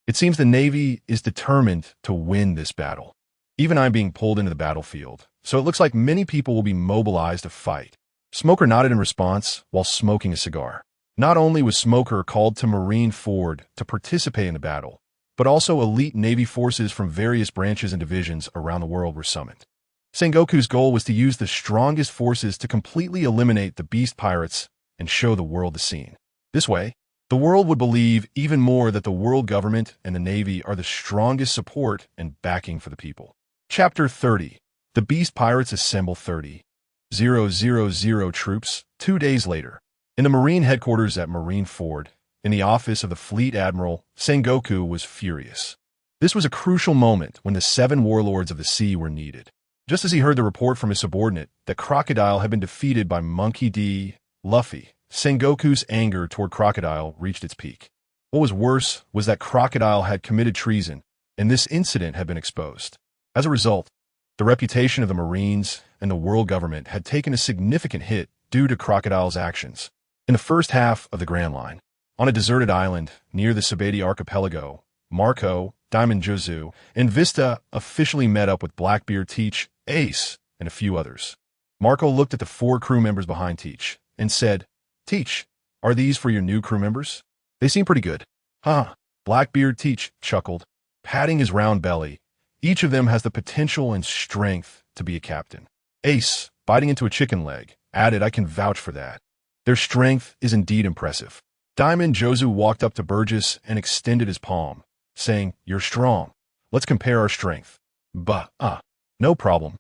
It seems the Navy is determined to win this battle. Even I'm being pulled into the battlefield, so it looks like many people will be mobilized to fight. Smoker nodded in response while smoking a cigar. Not only was Smoker called to Marineford to participate in the battle, but also elite Navy forces from various branches and divisions around the world were summoned. Sengoku's goal was to use the strongest forces to completely eliminate the Beast Pirates and show the world the scene. This way, the world would believe even more that the world government and the Navy are the strongest support and backing for the people. Chapter 30. The Beast Pirates assemble 30,000 troops 2 days later. In the Marine headquarters at Marineford, in the office of the Fleet Admiral, Sengoku was furious. This was a crucial moment when the 7 warlords of the sea were needed. Just as he heard the report from his subordinate that Crocodile had been defeated by Monkey D. Luffy, Sengoku's anger toward Crocodile reached its peak. What was worse was that Crocodile had committed treason, and this incident had been exposed. As a result, the reputation of the Marines and the world government had taken a significant hit due to Crocodile's actions. In the first half of the Grand Line, on a deserted island near the Subedi archipelago, Marco, Diamond Jozu, and Vista officially met up with Blackbeard, Teach, Ace, and a few others. Marco looked at the 4 crew members behind Teach and said, "Teach, are these for your new crew members? They seem pretty good." "Huh." Blackbeard Teach chuckled, patting his round belly. "Each of them has the potential and strength to be a captain." Ace, biting into a chicken leg, added, "I can vouch for that. Their strength is indeed impressive." Diamond Jozu walked up to Burgess and extended his palm, saying, "You're strong. Let's compare our strength." No problem.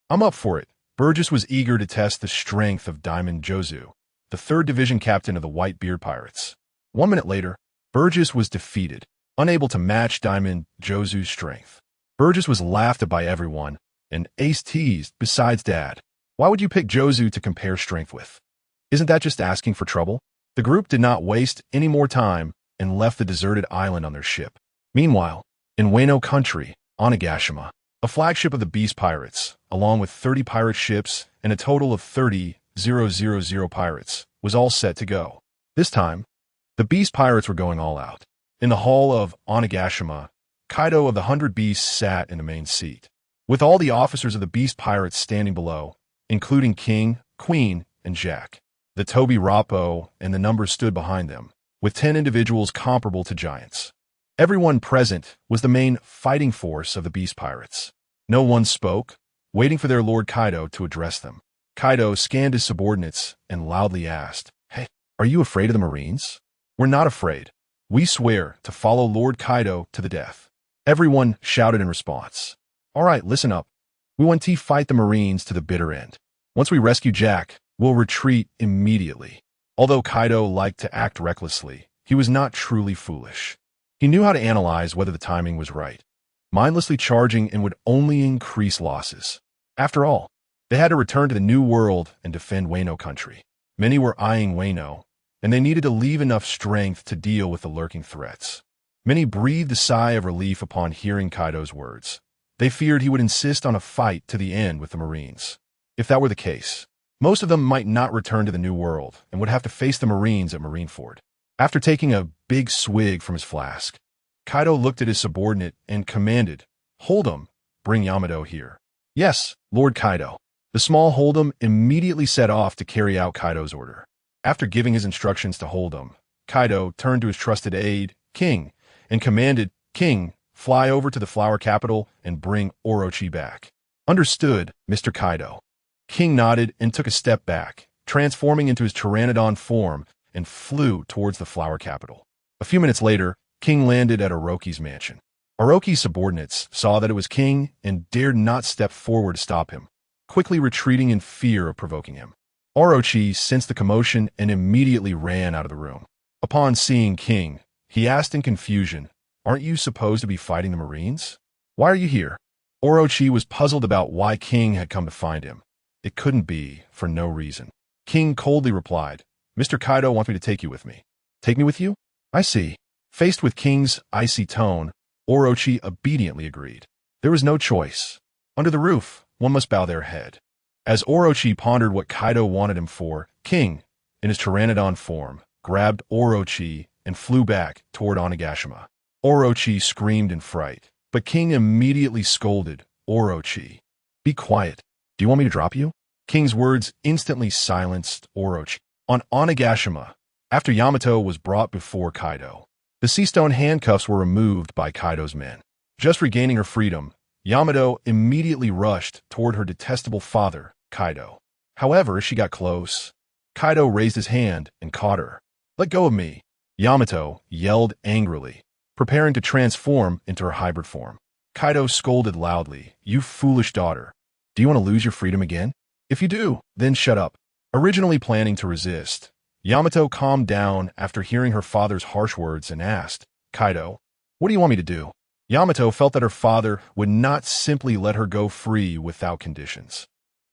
I'm up for it." Burgess was eager to test the strength of Diamond Jozu, the 3rd Division captain of the Whitebeard Pirates. 1 minute later, Burgess was defeated, unable to match Diamond Jozu's strength. Burgess was laughed at by everyone, and Ace teased, "Besides Dad, why would you pick Jozu to compare strength with? Isn't that just asking for trouble?" The group did not waste any more time and left the deserted island on their ship. Meanwhile, in Wano country, Onigashima, a flagship of the Beast Pirates, along with 30 pirate ships and a total of 30,000 pirates, was all set to go. This time, the Beast Pirates were going all out. In the hall of Onigashima, Kaido of the 100 Beasts sat in the main seat, with all the officers of the Beast Pirates standing below, including King, Queen, and Jack. The Toby Rappo and the numbers stood behind them, with 10 individuals comparable to giants. Everyone present was the main fighting force of the Beast Pirates. No one spoke, waiting for their Lord Kaido to address them. Kaido scanned his subordinates and loudly asked, "Hey, are you afraid of the Marines?" "We're not afraid. We swear to follow Lord Kaido to the death." Everyone shouted in response. "All right, listen up. We want to fight the Marines to the bitter end. Once we rescue Jack, we'll retreat immediately." Although Kaido liked to act recklessly, he was not truly foolish. He knew how to analyze whether the timing was right. Mindlessly charging and would only increase losses. After all, they had to return to the New World and defend Wano country. Many were eyeing Wano, and they needed to leave enough strength to deal with the lurking threats. Many breathed a sigh of relief upon hearing Kaido's words. They feared he would insist on a fight to the end with the Marines. If that were the case, most of them might not return to the New World and would have to face the Marines at Marineford. After taking a big swig from his flask, Kaido looked at his subordinate and commanded, "Hold'em, bring Yamato here." "Yes, Lord Kaido." The small Hold'em immediately set off to carry out Kaido's order. After giving his instructions to Hold'em, Kaido turned to his trusted aide, King, and commanded, "King, fly over to the Flower Capital and bring Orochi back." "Understood, Mr. Kaido." King nodded and took a step back, transforming into his Pteranodon form and flew towards the Flower Capital. A few minutes later, King landed at Orochi's mansion. Orochi's subordinates saw that it was King and dared not step forward to stop him, quickly retreating in fear of provoking him. Orochi sensed the commotion and immediately ran out of the room. Upon seeing King, he asked in confusion, "Aren't you supposed to be fighting the Marines? Why are you here?" Orochi was puzzled about why King had come to find him. It couldn't be for no reason. King coldly replied, "Mr. Kaido wants me to take you with me." "Take me with you? I see." Faced with King's icy tone, Orochi obediently agreed. There was no choice. Under the roof, one must bow their head. As Orochi pondered what Kaido wanted him for, King, in his Pteranodon form, grabbed Orochi and flew back toward Onigashima. Orochi screamed in fright, but King immediately scolded Orochi. "Be quiet. Do you want me to drop you?" King's words instantly silenced Orochi. On Onigashima, after Yamato was brought before Kaido, the sea stone handcuffs were removed by Kaido's men. Just regaining her freedom, Yamato immediately rushed toward her detestable father, Kaido. However, as she got close, Kaido raised his hand and caught her. "Let go of me," Yamato yelled angrily, preparing to transform into her hybrid form. Kaido scolded loudly, "You foolish daughter. Do you want to lose your freedom again? If you do, then shut up." Originally planning to resist, Yamato calmed down after hearing her father's harsh words and asked, "Kaido, what do you want me to do?" Yamato felt that her father would not simply let her go free without conditions.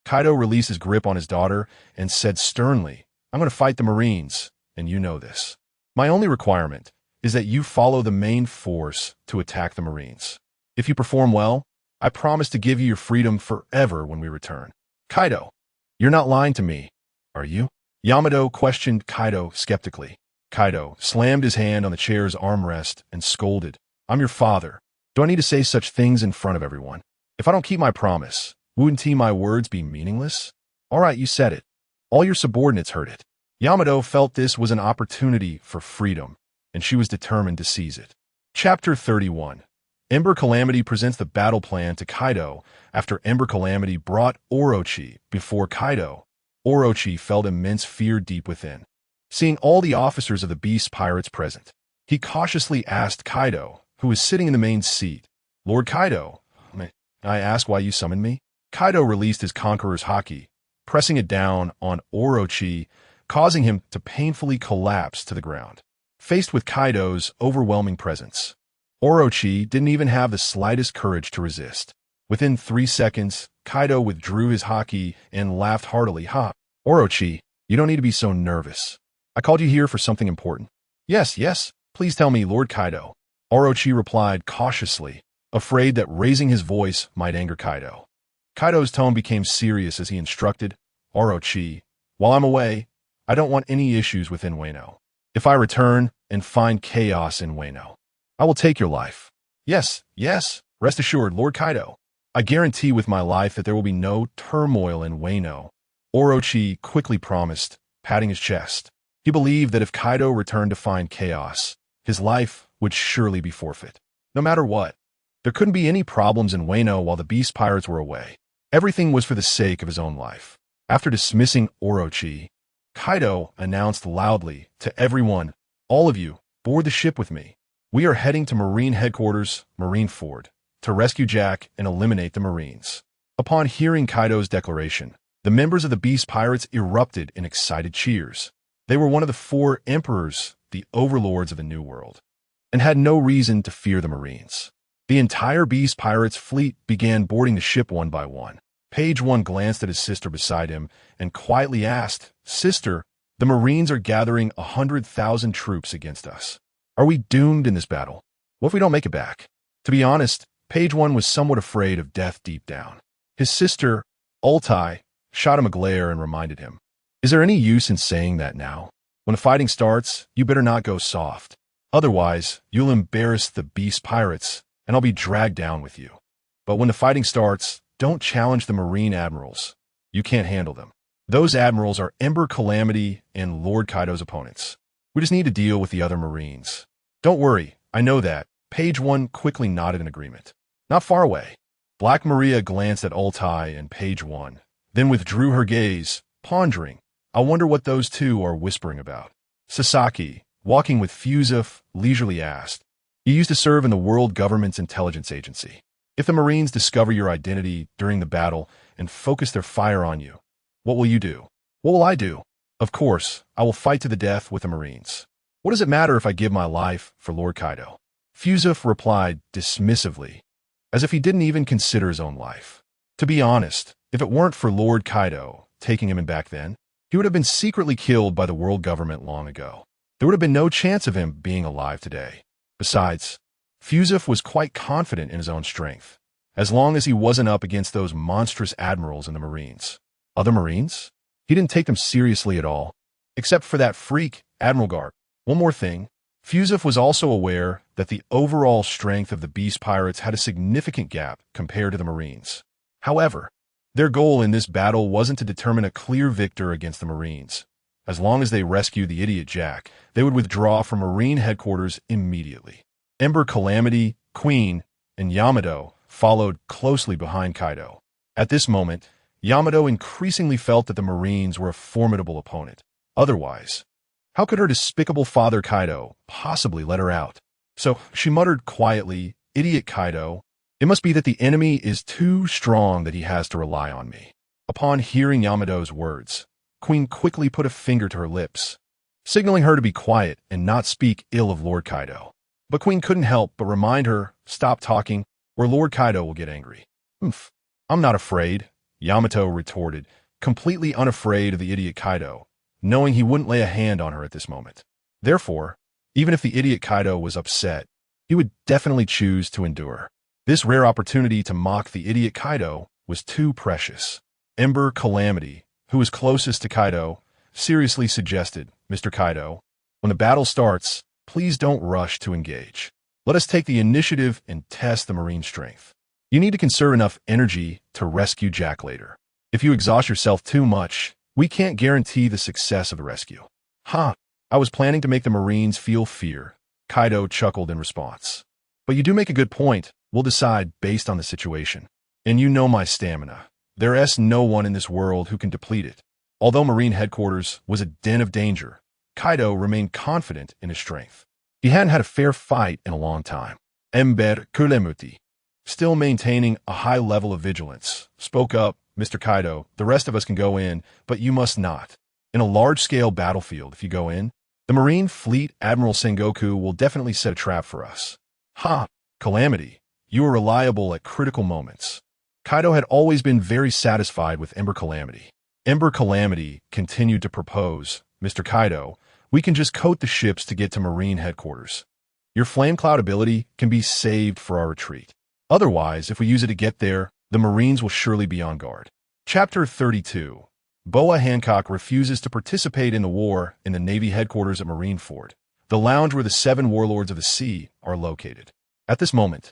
Kaido released his grip on his daughter and said sternly, "I'm going to fight the Marines, and you know this. My only requirement is that you follow the main force to attack the Marines. If you perform well, I promise to give you your freedom forever when we return." "Kaido, you're not lying to me, are you?" Yamato questioned Kaido skeptically. Kaido slammed his hand on the chair's armrest and scolded, "I'm your father. Do I need to say such things in front of everyone? If I don't keep my promise, wouldn't my words be meaningless? All right, you said it. All your subordinates heard it." Yamato felt this was an opportunity for freedom, and she was determined to seize it. Chapter 31. Ember Calamity presents the battle plan to Kaido. After Ember Calamity brought Orochi before Kaido, Orochi felt immense fear deep within. Seeing all the officers of the Beast Pirates present, he cautiously asked Kaido, who was sitting in the main seat, "Lord Kaido, may I ask why you summoned me?" Kaido released his Conqueror's Haki, pressing it down on Orochi, causing him to painfully collapse to the ground. Faced with Kaido's overwhelming presence, Orochi didn't even have the slightest courage to resist. Within 3 seconds, Kaido withdrew his Haki and laughed heartily. "Ha, Orochi, you don't need to be so nervous. I called you here for something important." Yes, please tell me, Lord Kaido." Orochi replied cautiously, afraid that raising his voice might anger Kaido. Kaido's tone became serious as he instructed, "Orochi, while I'm away, I don't want any issues within Wano. If I return and find chaos in Wano, I will take your life." Yes, rest assured, Lord Kaido. I guarantee with my life that there will be no turmoil in Wano," Orochi quickly promised, patting his chest. He believed that if Kaido returned to find chaos, his life would surely be forfeit. No matter what, there couldn't be any problems in Wano while the Beast Pirates were away. Everything was for the sake of his own life. After dismissing Orochi, Kaido announced loudly to everyone, "All of you, board the ship with me. We are heading to Marine Headquarters, Marineford, to rescue Jack and eliminate the Marines." Upon hearing Kaido's declaration, the members of the Beast Pirates erupted in excited cheers. They were one of the 4 emperors, the overlords of the New World, and had no reason to fear the Marines. The entire Beast Pirates fleet began boarding the ship one by one. Page 1 glanced at his sister beside him and quietly asked, "Sister, the Marines are gathering 100,000 troops against us. Are we doomed in this battle? What if we don't make it back?" To be honest, Page 1 was somewhat afraid of death deep down. His sister, Altai, shot him a glare and reminded him, "Is there any use in saying that now? When the fighting starts, you better not go soft. Otherwise, you'll embarrass the Beast Pirates, and I'll be dragged down with you. But when the fighting starts, don't challenge the Marine Admirals. You can't handle them. Those Admirals are Ember Calamity and Lord Kaido's opponents. We just need to deal with the other Marines." "Don't worry, I know that." Page 1 quickly nodded in agreement. "Not far away." Black Maria glanced at Altai and Page 1, then withdrew her gaze, pondering, "I wonder what those two are whispering about." Sasaki, walking with Fusif, leisurely asked, You used to serve in the world government's intelligence agency. If the Marines discover your identity during the battle and focus their fire on you, what will you do? What will I do? Of course, I will fight to the death with the Marines. What does it matter if I give my life for Lord Kaido? Fuzuf replied dismissively, as if he didn't even consider his own life. To be honest, if it weren't for Lord Kaido taking him in back then, he would have been secretly killed by the world government long ago. There would have been no chance of him being alive today. Besides, Fuzuf was quite confident in his own strength, as long as he wasn't up against those monstrous admirals in the Marines. Other Marines? He didn't take them seriously at all, except for that freak, Admiral Garp. One more thing, Fuzuf was also aware that the overall strength of the Beast Pirates had a significant gap compared to the Marines. However, their goal in this battle wasn't to determine a clear victor against the Marines. As long as they rescued the idiot Jack, they would withdraw from Marine headquarters immediately. Ember Calamity, Queen, and Yamato followed closely behind Kaido. At this moment, Yamato increasingly felt that the Marines were a formidable opponent. Otherwise, how could her despicable father Kaido possibly let her out? So she muttered quietly, "Idiot Kaido, it must be that the enemy is too strong that he has to rely on me." Upon hearing Yamato's words, Queen quickly put a finger to her lips, signaling her to be quiet and not speak ill of Lord Kaido. But Queen couldn't help but remind her, "Stop talking, or Lord Kaido will get angry." "Humph, I'm not afraid," Yamato retorted, completely unafraid of the idiot Kaido, knowing he wouldn't lay a hand on her at this moment. Therefore, even if the idiot Kaido was upset, he would definitely choose to endure. This rare opportunity to mock the idiot Kaido was too precious. Ember Calamity, who was closest to Kaido, seriously suggested, "Mr. Kaido, when the battle starts, please don't rush to engage. Let us take the initiative and test the Marine strength. You need to conserve enough energy to rescue Jack later. If you exhaust yourself too much, we can't guarantee the success of the rescue." "Ha! I was planning to make the Marines feel fear," Kaido chuckled in response. "But you do make a good point. We'll decide based on the situation. And you know my stamina. There's no one in this world who can deplete it." Although Marine headquarters was a den of danger, Kaido remained confident in his strength. He hadn't had a fair fight in a long time. Ember Kulemuti, still maintaining a high level of vigilance, spoke up, "Mr. Kaido, the rest of us can go in, but you must not. In a large-scale battlefield, if you go in, the Marine fleet Admiral Sengoku will definitely set a trap for us." "Ha! Calamity, you are reliable at critical moments." Kaido had always been very satisfied with Ember Calamity. Ember Calamity continued to propose, "Mr. Kaido, we can just coat the ships to get to Marine headquarters. Your Flame Cloud ability can be saved for our retreat. Otherwise, if we use it to get there, the Marines will surely be on guard." Chapter 32. Boa Hancock refuses to participate in the war in the Navy headquarters at Marineford, the lounge where the 7 warlords of the sea are located. At this moment,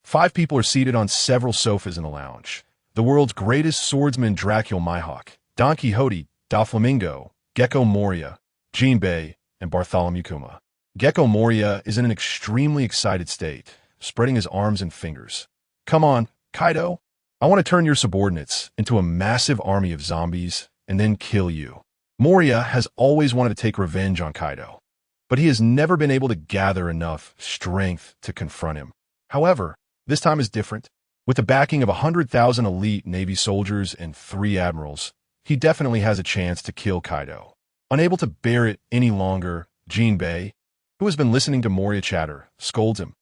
5 people are seated on several sofas in the lounge. The world's greatest swordsman Dracul Mihawk, Don Quixote, Doflamingo, Gecko Moria, Jinbei, and Bartholomew Kuma. Gecko Moria is in an extremely excited state, spreading his arms and fingers. "Come on, Kaido. I want to turn your subordinates into a massive army of zombies and then kill you." Moria has always wanted to take revenge on Kaido, but he has never been able to gather enough strength to confront him. However, this time is different. With the backing of 100,000 elite Navy soldiers and 3 admirals, he definitely has a chance to kill Kaido. Unable to bear it any longer, Jinbei, who has been listening to Moria chatter, scolds him.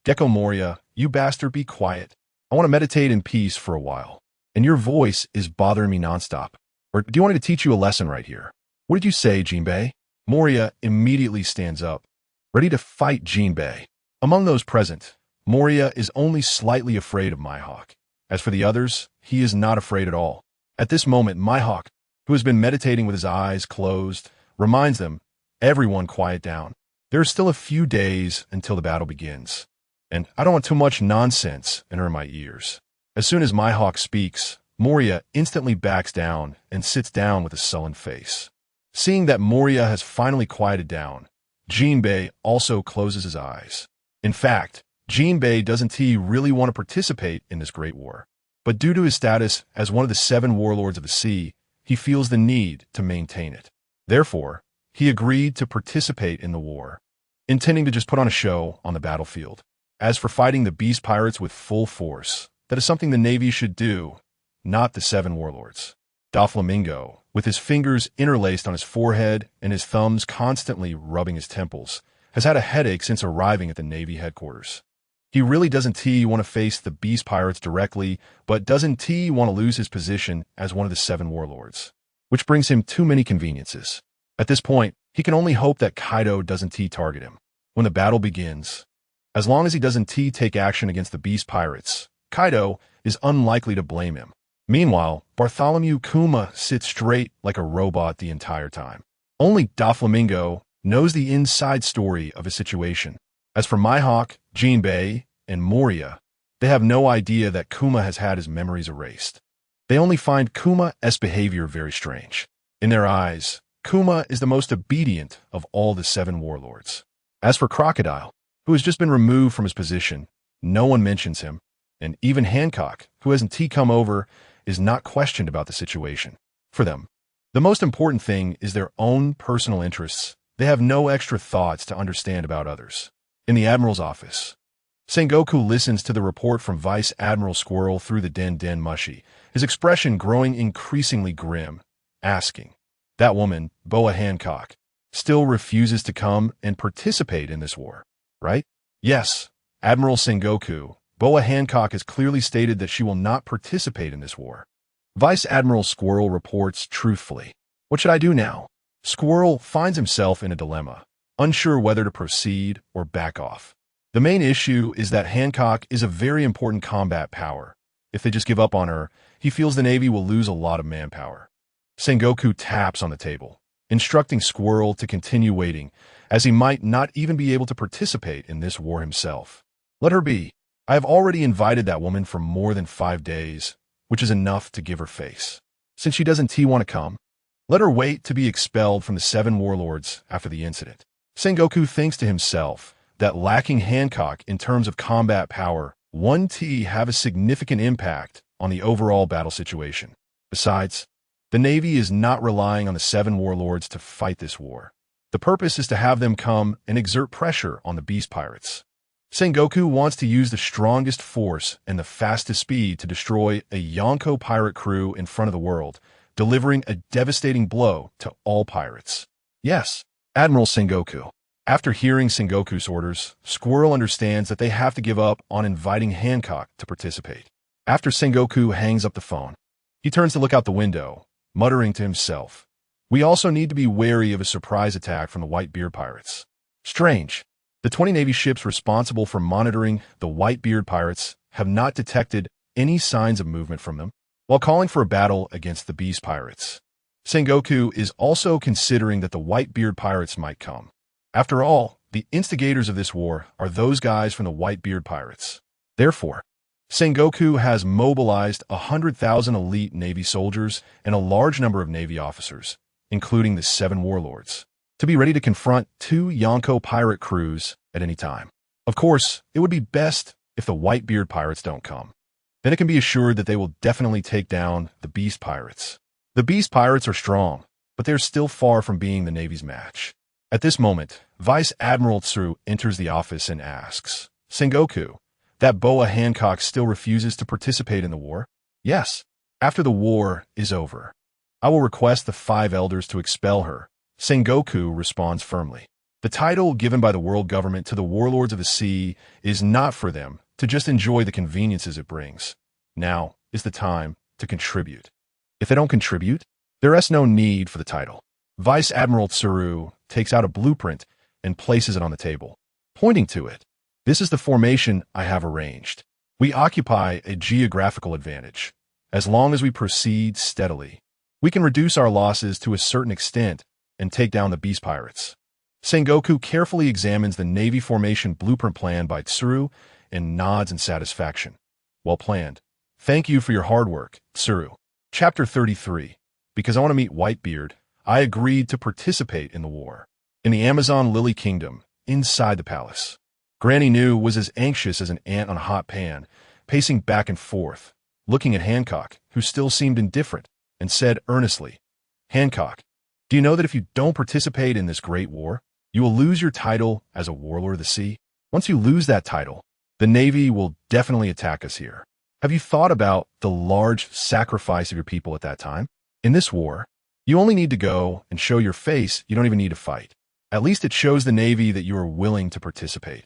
"Gecko Moria, you bastard, be quiet. I want to meditate in peace for a while, and your voice is bothering me nonstop. Or do you want me to teach you a lesson right here?" "What did you say, Jinbei?" Moria immediately stands up, ready to fight Jinbei. Among those present, Moria is only slightly afraid of Mihawk. As for the others, he is not afraid at all. At this moment, Mihawk, who has been meditating with his eyes closed, reminds them, "Everyone quiet down. There are still a few days until the battle begins, and I don't want too much nonsense enter my ears." As soon as Mihawk speaks, Moria instantly backs down and sits down with a sullen face. Seeing that Moria has finally quieted down, Jinbei also closes his eyes. In fact, Jinbei doesn't really want to participate in this great war, but due to his status as one of the 7 warlords of the sea, he feels the need to maintain it. Therefore, he agreed to participate in the war. intending to just put on a show on the battlefield. As for fighting the beast pirates with full force, that is something the Navy should do, not the seven warlords. Doflamingo, with his fingers interlaced on his forehead and his thumbs constantly rubbing his temples, has had a headache since arriving at the Navy headquarters. He really doesn't want to face the beast pirates directly, but doesn't want to lose his position as one of the seven warlords, which brings him too many conveniences. At this point, he can only hope that Kaido doesn't target him. When the battle begins, as long as he doesn't take action against the beast pirates, Kaido is unlikely to blame him. Meanwhile, Bartholomew Kuma sits straight like a robot the entire time. Only Doflamingo knows the inside story of his situation. As for Mihawk, Jinbei, and Moria, they have no idea that Kuma has had his memories erased. They only find Kuma's behavior very strange. In their eyes, Kuma is the most obedient of all the seven warlords. As for Crocodile, who has just been removed from his position, no one mentions him, and even Hancock, who hasn't come over, is not questioned about the situation. For them, the most important thing is their own personal interests. They have no extra thoughts to understand about others. In the Admiral's office, Sengoku listens to the report from Vice Admiral Squirrel through the Den Mushi, his expression growing increasingly grim, asking, "That woman, Boa Hancock, still refuses to come and participate in this war, right?" "Yes, Admiral Sengoku, Boa Hancock has clearly stated that she will not participate in this war." Vice Admiral Squirrel reports truthfully. "What should I do now?" Squirrel finds himself in a dilemma, unsure whether to proceed or back off. The main issue is that Hancock is a very important combat power. If they just give up on her, he feels the Navy will lose a lot of manpower. Sengoku taps on the table, instructing Squirrel to continue waiting, as he might not even be able to participate in this war himself. "Let her be. I have already invited that woman for more than 5 days, which is enough to give her face. Since she doesn't want to come, let her wait to be expelled from the seven warlords after the incident." Sengoku thinks to himself that lacking Hancock in terms of combat power won't have a significant impact on the overall battle situation. Besides, the Navy is not relying on the seven warlords to fight this war. The purpose is to have them come and exert pressure on the beast pirates. Sengoku wants to use the strongest force and the fastest speed to destroy a Yonko pirate crew in front of the world, delivering a devastating blow to all pirates. Yes, Admiral Sengoku. After hearing Sengoku's orders, Squirrel understands that they have to give up on inviting Hancock to participate. After Sengoku hangs up the phone, he turns to look out the window, muttering to himself, "We also need to be wary of a surprise attack from the Whitebeard pirates." Strange. The 20 Navy ships responsible for monitoring the Whitebeard pirates have not detected any signs of movement from them, while calling for a battle against the beast pirates. Sengoku is also considering that the Whitebeard pirates might come. After all, the instigators of this war are those guys from the Whitebeard pirates. Therefore, Sengoku has mobilized 100,000 elite Navy soldiers and a large number of Navy officers, including the seven warlords, to be ready to confront 2 Yonko pirate crews at any time. Of course, it would be best if the Whitebeard pirates don't come. Then it can be assured that they will definitely take down the beast pirates. The beast pirates are strong, but they're still far from being the Navy's match. At this moment, Vice Admiral Tsuru enters the office and asks, "Sengoku, that Boa Hancock still refuses to participate in the war?" "Yes. After the war is over, I will request the 5 elders to expel her." Sengoku responds firmly. The title given by the world government to the warlords of the sea is not for them to just enjoy the conveniences it brings. Now is the time to contribute. If they don't contribute, there is no need for the title. Vice Admiral Tsuru takes out a blueprint and places it on the table, pointing to it. "This is the formation I have arranged. We occupy a geographical advantage. As long as we proceed steadily, we can reduce our losses to a certain extent and take down the beast pirates." Sengoku carefully examines the Navy formation blueprint plan by Tsuru and nods in satisfaction. "Well planned. Thank you for your hard work, Tsuru." Chapter 33. Because I want to meet Whitebeard, I agreed to participate in the war. In the Amazon Lily Kingdom, inside the palace, Granny New was as anxious as an ant on a hot pan, pacing back and forth, looking at Hancock, who still seemed indifferent, and said earnestly, "Hancock, do you know that if you don't participate in this great war, You will lose your title as a warlord of the sea. Once you lose that title, the Navy will definitely attack us here. Have you thought about the large sacrifice of your people at that time? In this war, you only need to go and show your face. You don't even need to fight. At least it shows the Navy that you are willing to participate.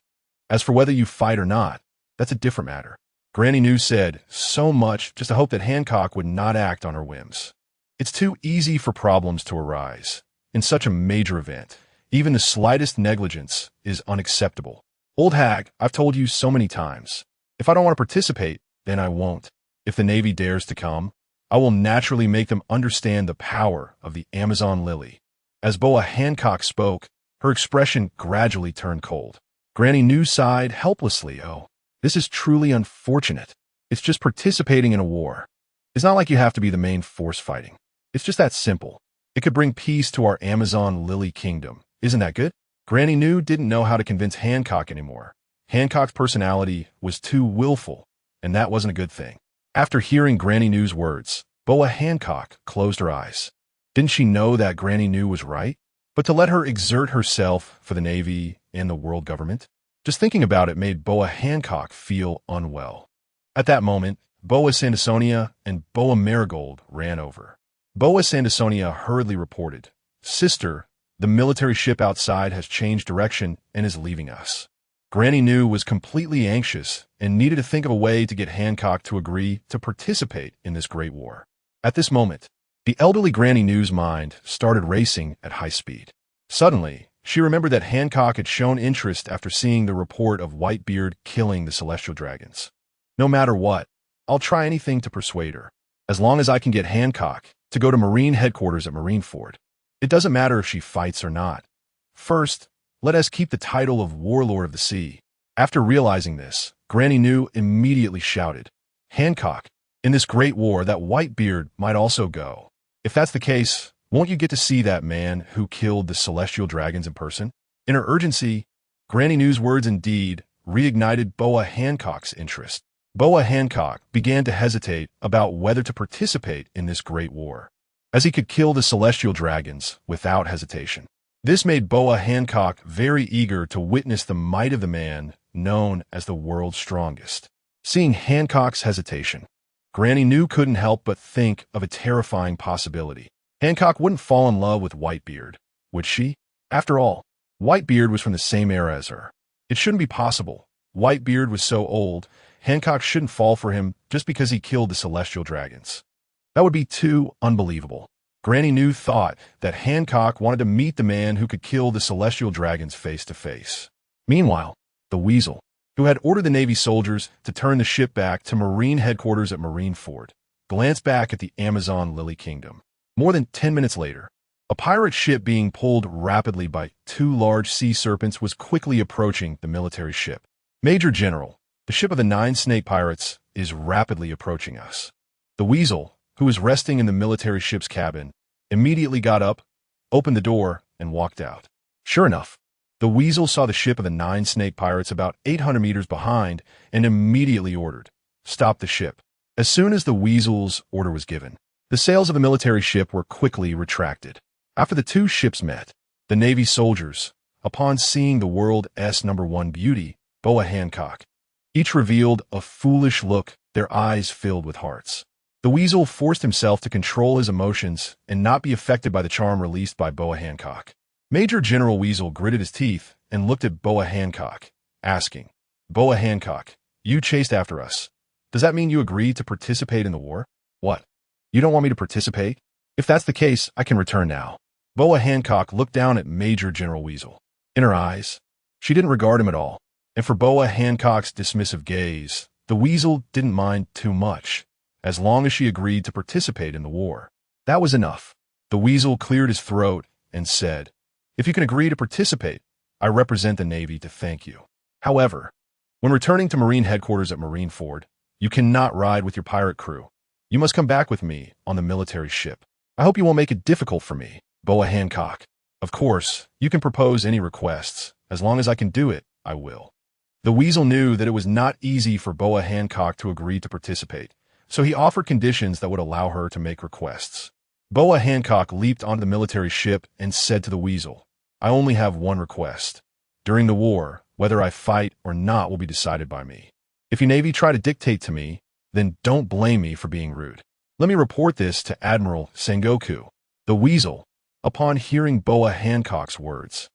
As for whether you fight or not, that's a different matter. Granny New said so much just to hope that Hancock would not act on her whims. It's too easy for problems to arise. In such a major event, even the slightest negligence is unacceptable. Old hag, I've told you so many times. If I don't want to participate, then I won't. If the Navy dares to come, I will naturally make them understand the power of the Amazon lily. As Boa Hancock spoke, her expression gradually turned cold. Granny New sighed helplessly. Oh, this is truly unfortunate. It's just participating in a war. It's not like you have to be the main force fighting. It's just that simple. It could bring peace to our Amazon lily kingdom. Isn't that good? Granny New didn't know how to convince Hancock anymore. Hancock's personality was too willful, and that wasn't a good thing. After hearing Granny New's words, Boa Hancock closed her eyes. Didn't she know that Granny New was right? But to let her exert herself for the Navy and the world government? Just thinking about it made Boa Hancock feel unwell. At that moment, Boa Sandersonia and Boa Marigold ran over. Boa Sandersonia hurriedly reported, "Sister, the military ship outside has changed direction and is leaving us." Granny New was completely anxious and needed to think of a way to get Hancock to agree to participate in this great war. At this moment, the elderly Granny New's mind started racing at high speed. Suddenly, she remembered that Hancock had shown interest after seeing the report of Whitebeard killing the celestial dragons. No matter what, I'll try anything to persuade her, as long as I can get Hancock to go to Marine headquarters at Marineford. It doesn't matter if she fights or not. First, let us keep the title of Warlord of the Sea. After realizing this, Granny New immediately shouted, "Hancock, in this great war, that Whitebeard might also go. If that's the case, won't you get to see that man who killed the celestial dragons in person?" In her urgency, Granny New's words indeed reignited Boa Hancock's interest. Boa Hancock began to hesitate about whether to participate in this great war, as he could kill the celestial dragons without hesitation. This made Boa Hancock very eager to witness the might of the man known as the world's strongest. Seeing Hancock's hesitation, Granny New couldn't help but think of a terrifying possibility. Hancock wouldn't fall in love with Whitebeard, would she? After all, Whitebeard was from the same era as her. It shouldn't be possible. Whitebeard was so old, Hancock shouldn't fall for him just because he killed the celestial dragons. That would be too unbelievable. Granny New thought that Hancock wanted to meet the man who could kill the celestial dragons face to face. Meanwhile, the Weasel, who had ordered the Navy soldiers to turn the ship back to Marine headquarters at Marineford, glanced back at the Amazon Lily Kingdom. More than 10 minutes later, a pirate ship being pulled rapidly by two large sea serpents was quickly approaching the military ship. "Major General, the ship of the 9 snake pirates is rapidly approaching us." The Weasel, who was resting in the military ship's cabin, immediately got up, opened the door, and walked out. Sure enough, the Weasel saw the ship of the 9 snake pirates about 800 meters behind and immediately ordered, "Stop the ship." As soon as the Weasel's order was given, the sails of the military ship were quickly retracted. After the two ships met, the Navy soldiers, upon seeing the world's #1 beauty, Boa Hancock, each revealed a foolish look, their eyes filled with hearts. The Weasel forced himself to control his emotions and not be affected by the charm released by Boa Hancock. Major General Weasel gritted his teeth and looked at Boa Hancock, asking, "Boa Hancock, you chased after us. Does that mean you agreed to participate in the war?" "What? You don't want me to participate? If that's the case, I can return now." Boa Hancock looked down at Major General Weasel. In her eyes, she didn't regard him at all, and for Boa Hancock's dismissive gaze, the Weasel didn't mind too much, as long as she agreed to participate in the war. That was enough. The Weasel cleared his throat and said, "If you can agree to participate, I represent the Navy to thank you. However, when returning to Marine headquarters at Marineford, you cannot ride with your pirate crew. You must come back with me on the military ship. I hope you won't make it difficult for me, Boa Hancock. Of course, you can propose any requests. As long as I can do it, I will." The Weasel knew that it was not easy for Boa Hancock to agree to participate, so he offered conditions that would allow her to make requests. Boa Hancock leaped onto the military ship and said to the Weasel, I only have one request. During the war, whether I fight or not will be decided by me. If you Navy try to dictate to me, then don't blame me for being rude. Let me report this to Admiral Sengoku. The Weasel, upon hearing Boa Hancock's words,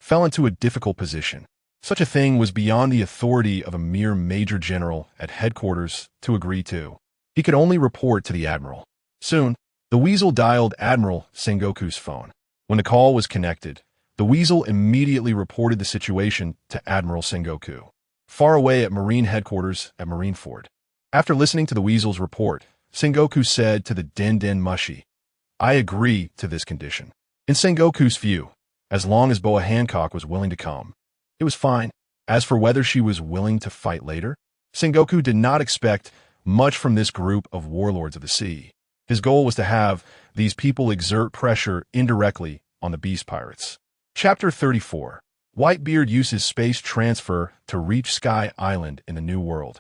fell into a difficult position. Such a thing was beyond the authority of a mere major general at headquarters to agree to. He could only report to the Admiral. Soon, the Weasel dialed Admiral Sengoku's phone. When the call was connected, the Weasel immediately reported the situation to Admiral Sengoku, far away at Marine headquarters at Marineford. After listening to the Weasel's report, Sengoku said to the Den Den Mushi, "I agree to this condition." In Sengoku's view, as long as Boa Hancock was willing to come, it was fine. As for whether she was willing to fight later, Sengoku did not expect much from this group of warlords of the sea. His goal was to have these people exert pressure indirectly on the Beast Pirates. Chapter 34. Whitebeard uses space transfer to reach Sky Island in the New World.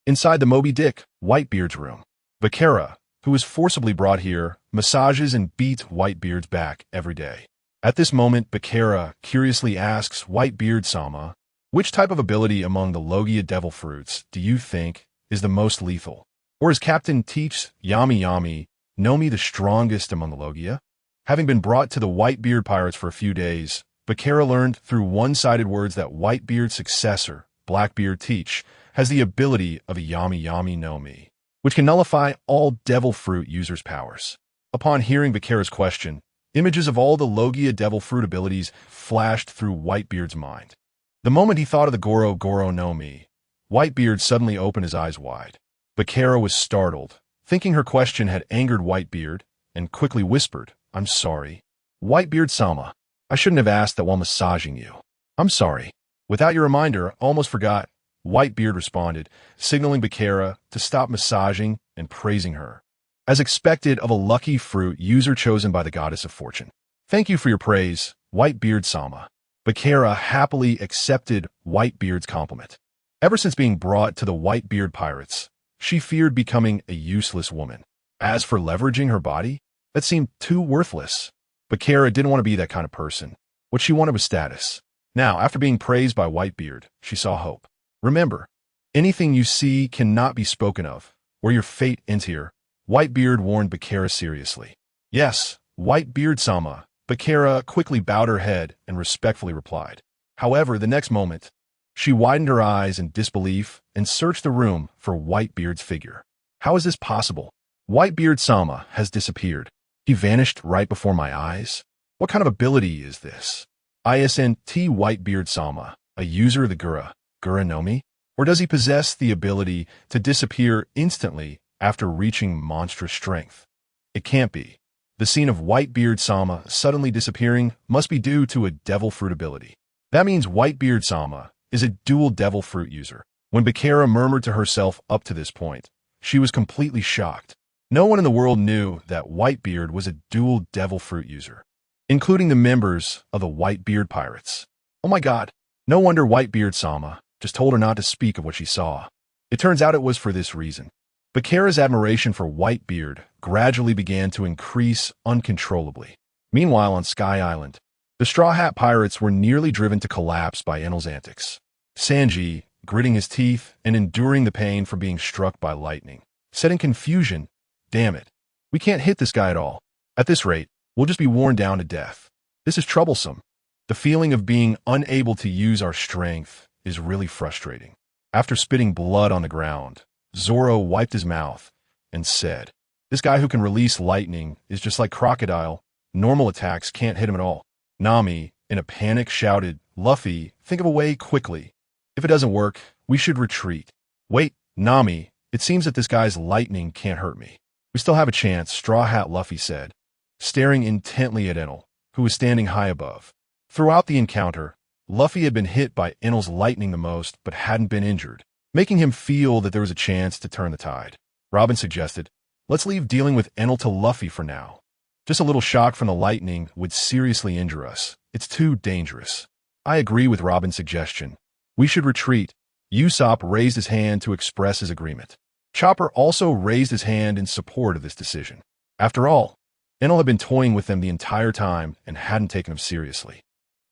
Inside the Moby Dick, Whitebeard's room, Bakara, who is forcibly brought here, massages and beats Whitebeard's back every day. At this moment, Bakara curiously asks Whitebeard-sama, which type of ability among the Logia devil fruits do you think is the most lethal? Or is Captain Teach's Yami Yami Nomi the strongest among the Logia? Having been brought to the Whitebeard pirates for a few days, Bakara learned through one-sided words that Whitebeard's successor, Blackbeard Teach, has the ability of a Yami Yami Nomi, which can nullify all devil fruit users' powers. Upon hearing Bakara's question, images of all the Logia devil fruit abilities flashed through Whitebeard's mind. The moment he thought of the Goro Goro Nomi, Whitebeard suddenly opened his eyes wide. Bakara was startled, thinking her question had angered Whitebeard, and quickly whispered, "I'm sorry. Whitebeard-sama, I shouldn't have asked that while massaging you. I'm sorry. Without your reminder, I almost forgot," Whitebeard responded, signaling Bakara to stop massaging and praising her, as expected of a lucky fruit user chosen by the goddess of fortune. "Thank you for your praise, Whitebeard-sama." Bakara happily accepted Whitebeard's compliment. Ever since being brought to the Whitebeard pirates, she feared becoming a useless woman. As for leveraging her body, that seemed too worthless. Bakara didn't want to be that kind of person. What she wanted was status. Now, after being praised by Whitebeard, she saw hope. "Remember, anything you see cannot be spoken of, or your fate ends here," Whitebeard warned Bakara seriously. "Yes, Whitebeard-sama," Bakara quickly bowed her head and respectfully replied. However, the next moment, she widened her eyes in disbelief and searched the room for Whitebeard's figure. "How is this possible? Whitebeard-sama has disappeared. He vanished right before my eyes. What kind of ability is this? ISNT Whitebeard-sama, a user of the Gura Nomi? Or does he possess the ability to disappear instantly after reaching monstrous strength? It can't be. The scene of Whitebeard-sama suddenly disappearing must be due to a devil fruit ability. That means Whitebeard-sama is a dual devil fruit user." When Bakara murmured to herself up to this point, she was completely shocked. No one in the world knew that Whitebeard was a dual devil fruit user, including the members of the Whitebeard pirates. Oh my god, no wonder Whitebeard-sama just told her not to speak of what she saw. It turns out it was for this reason. Bakara's admiration for Whitebeard gradually began to increase uncontrollably. Meanwhile, on Sky Island, the Straw Hat Pirates were nearly driven to collapse by Enel's antics. Sanji, gritting his teeth and enduring the pain from being struck by lightning, said in confusion, "Damn it. We can't hit this guy at all. At this rate, we'll just be worn down to death. This is troublesome. The feeling of being unable to use our strength is really frustrating." After spitting blood on the ground, Zoro wiped his mouth and said, "This guy who can release lightning is just like Crocodile. Normal attacks can't hit him at all." Nami, in a panic, shouted, "Luffy, think of a way quickly. If it doesn't work, we should retreat." "Wait, Nami, it seems that this guy's lightning can't hurt me. We still have a chance," Straw Hat Luffy said, staring intently at Enel, who was standing high above. Throughout the encounter, Luffy had been hit by Enel's lightning the most but hadn't been injured, making him feel that there was a chance to turn the tide. Robin suggested, "Let's leave dealing with Enel to Luffy for now. Just a little shock from the lightning would seriously injure us. It's too dangerous." I agree with Robin's suggestion. We should retreat. Usopp raised his hand to express his agreement. Chopper also raised his hand in support of this decision. After all, Enel had been toying with them the entire time and hadn't taken him seriously.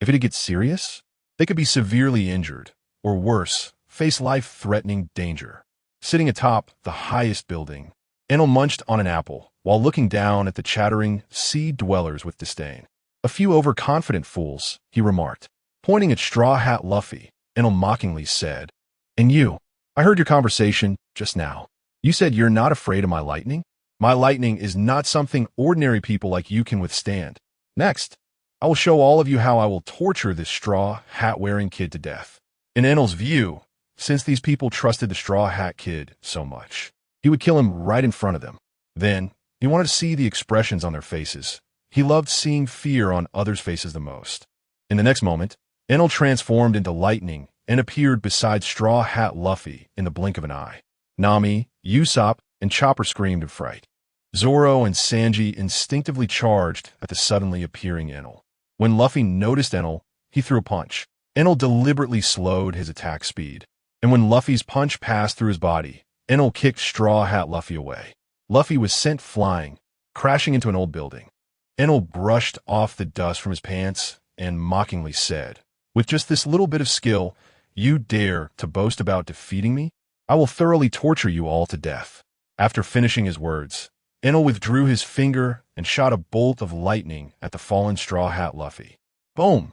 If it gets serious, they could be severely injured, or worse, face life-threatening danger. Sitting atop the highest building, Enel munched on an apple while looking down at the chattering sea dwellers with disdain. "A few overconfident fools," he remarked. Pointing at Straw Hat Luffy, Enel mockingly said, "And you, I heard your conversation just now. You said you're not afraid of my lightning? My lightning is not something ordinary people like you can withstand. Next, I will show all of you how I will torture this straw hat-wearing kid to death." In Enel's view, since these people trusted the Straw Hat Kid so much, he would kill him right in front of them. Then, he wanted to see the expressions on their faces. He loved seeing fear on others' faces the most. In the next moment, Enel transformed into lightning and appeared beside Straw Hat Luffy in the blink of an eye. Nami, Usopp, and Chopper screamed in fright. Zoro and Sanji instinctively charged at the suddenly appearing Enel. When Luffy noticed Enel, he threw a punch. Enel deliberately slowed his attack speed, and when Luffy's punch passed through his body, Enel kicked Straw Hat Luffy away. Luffy was sent flying, crashing into an old building. Enel brushed off the dust from his pants and mockingly said, "With just this little bit of skill, you dare to boast about defeating me? I will thoroughly torture you all to death." After finishing his words, Enel withdrew his finger and shot a bolt of lightning at the fallen Straw Hat Luffy. Boom!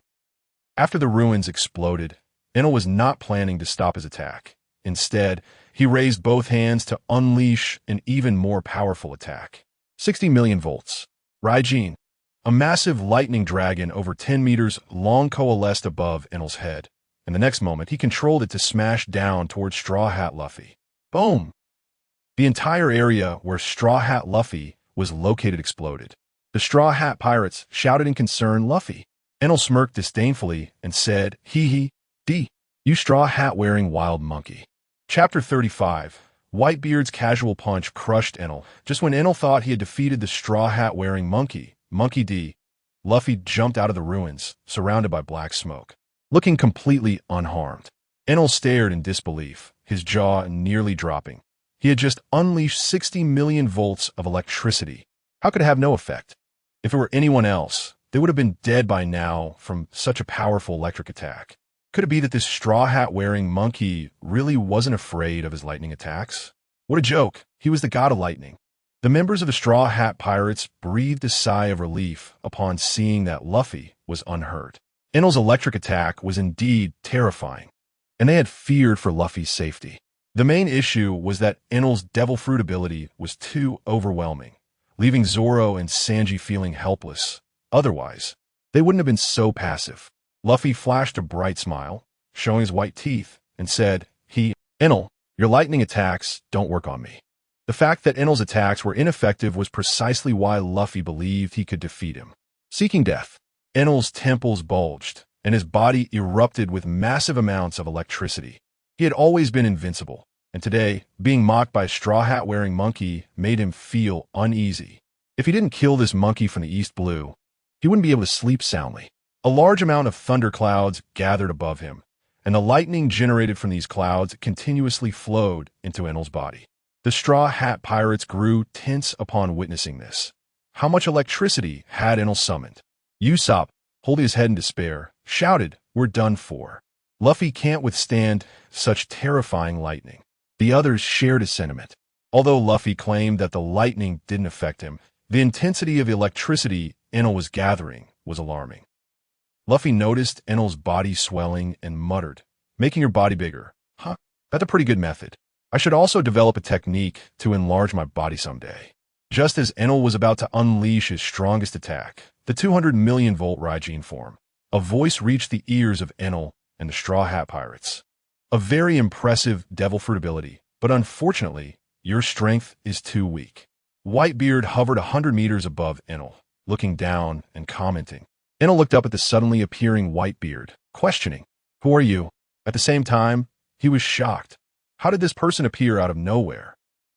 After the ruins exploded, Enel was not planning to stop his attack. Instead, he raised both hands to unleash an even more powerful attack. 60 million volts. Raijin, a massive lightning dragon over 10 meters long, coalesced above Enel's head, and the next moment he controlled it to smash down towards Straw Hat Luffy. Boom! The entire area where Straw Hat Luffy was located exploded. The Straw Hat pirates shouted in concern, "Luffy!" Enel smirked disdainfully and said, "Hee hee, dee, you straw hat-wearing wild monkey." Chapter 35. Whitebeard's casual punch crushed Enel. Just when Enel thought he had defeated the straw hat-wearing Monkey D, Luffy jumped out of the ruins, surrounded by black smoke, looking completely unharmed. Enel stared in disbelief, his jaw nearly dropping. He had just unleashed 60 million volts of electricity. How could it have no effect? If it were anyone else, they would have been dead by now from such a powerful electric attack. Could it be that this straw hat-wearing monkey really wasn't afraid of his lightning attacks? What a joke! He was the god of lightning. The members of the Straw Hat Pirates breathed a sigh of relief upon seeing that Luffy was unhurt. Enel's electric attack was indeed terrifying, and they had feared for Luffy's safety. The main issue was that Enel's devil fruit ability was too overwhelming, leaving Zoro and Sanji feeling helpless. Otherwise, they wouldn't have been so passive. Luffy flashed a bright smile, showing his white teeth, and said, Enel, your lightning attacks don't work on me." The fact that Enel's attacks were ineffective was precisely why Luffy believed he could defeat him. Seeking death, Enel's temples bulged, and his body erupted with massive amounts of electricity. He had always been invincible, and today, being mocked by a straw hat-wearing monkey made him feel uneasy. If he didn't kill this monkey from the East Blue, he wouldn't be able to sleep soundly. A large amount of thunderclouds gathered above him, and the lightning generated from these clouds continuously flowed into Enel's body. The Straw Hat Pirates grew tense upon witnessing this. How much electricity had Enel summoned? Usopp, holding his head in despair, shouted, "We're done for. Luffy can't withstand such terrifying lightning." The others shared his sentiment. Although Luffy claimed that the lightning didn't affect him, the intensity of the electricity Enel was gathering was alarming. Luffy noticed Enel's body swelling and muttered, "Making your body bigger. Huh, that's a pretty good method. I should also develop a technique to enlarge my body someday." Just as Enel was about to unleash his strongest attack, the 200 million volt Raijin form, a voice reached the ears of Enel and the Straw Hat Pirates. "A very impressive devil fruit ability, but unfortunately, your strength is too weak." Whitebeard hovered 100 meters above Enel, looking down and commenting. Enel looked up at the suddenly appearing Whitebeard, questioning, "Who are you?" At the same time, he was shocked. How did this person appear out of nowhere?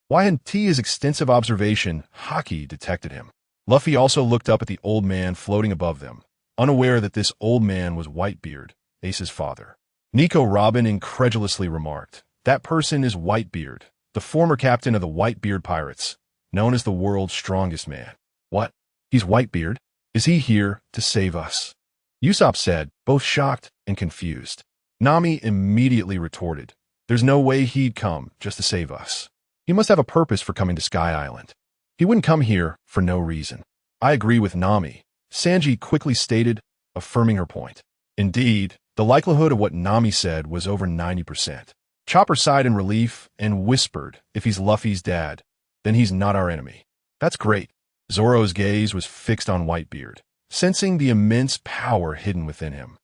Why hadn't his extensive observation Haki detected him? Luffy also looked up at the old man floating above them, unaware that this old man was Whitebeard, Ace's father. Nico Robin incredulously remarked, "That person is Whitebeard, the former captain of the Whitebeard Pirates, known as the world's strongest man." "What? He's Whitebeard? Is he here to save us?" Usopp said, both shocked and confused. Nami immediately retorted, "There's no way he'd come just to save us. He must have a purpose for coming to Sky Island. He wouldn't come here for no reason." "I agree with Nami," Sanji quickly stated, affirming her point. Indeed, the likelihood of what Nami said was over 90%. Chopper sighed in relief and whispered, "If he's Luffy's dad, then he's not our enemy." "That's great." Zoro's gaze was fixed on Whitebeard, sensing the immense power hidden within him,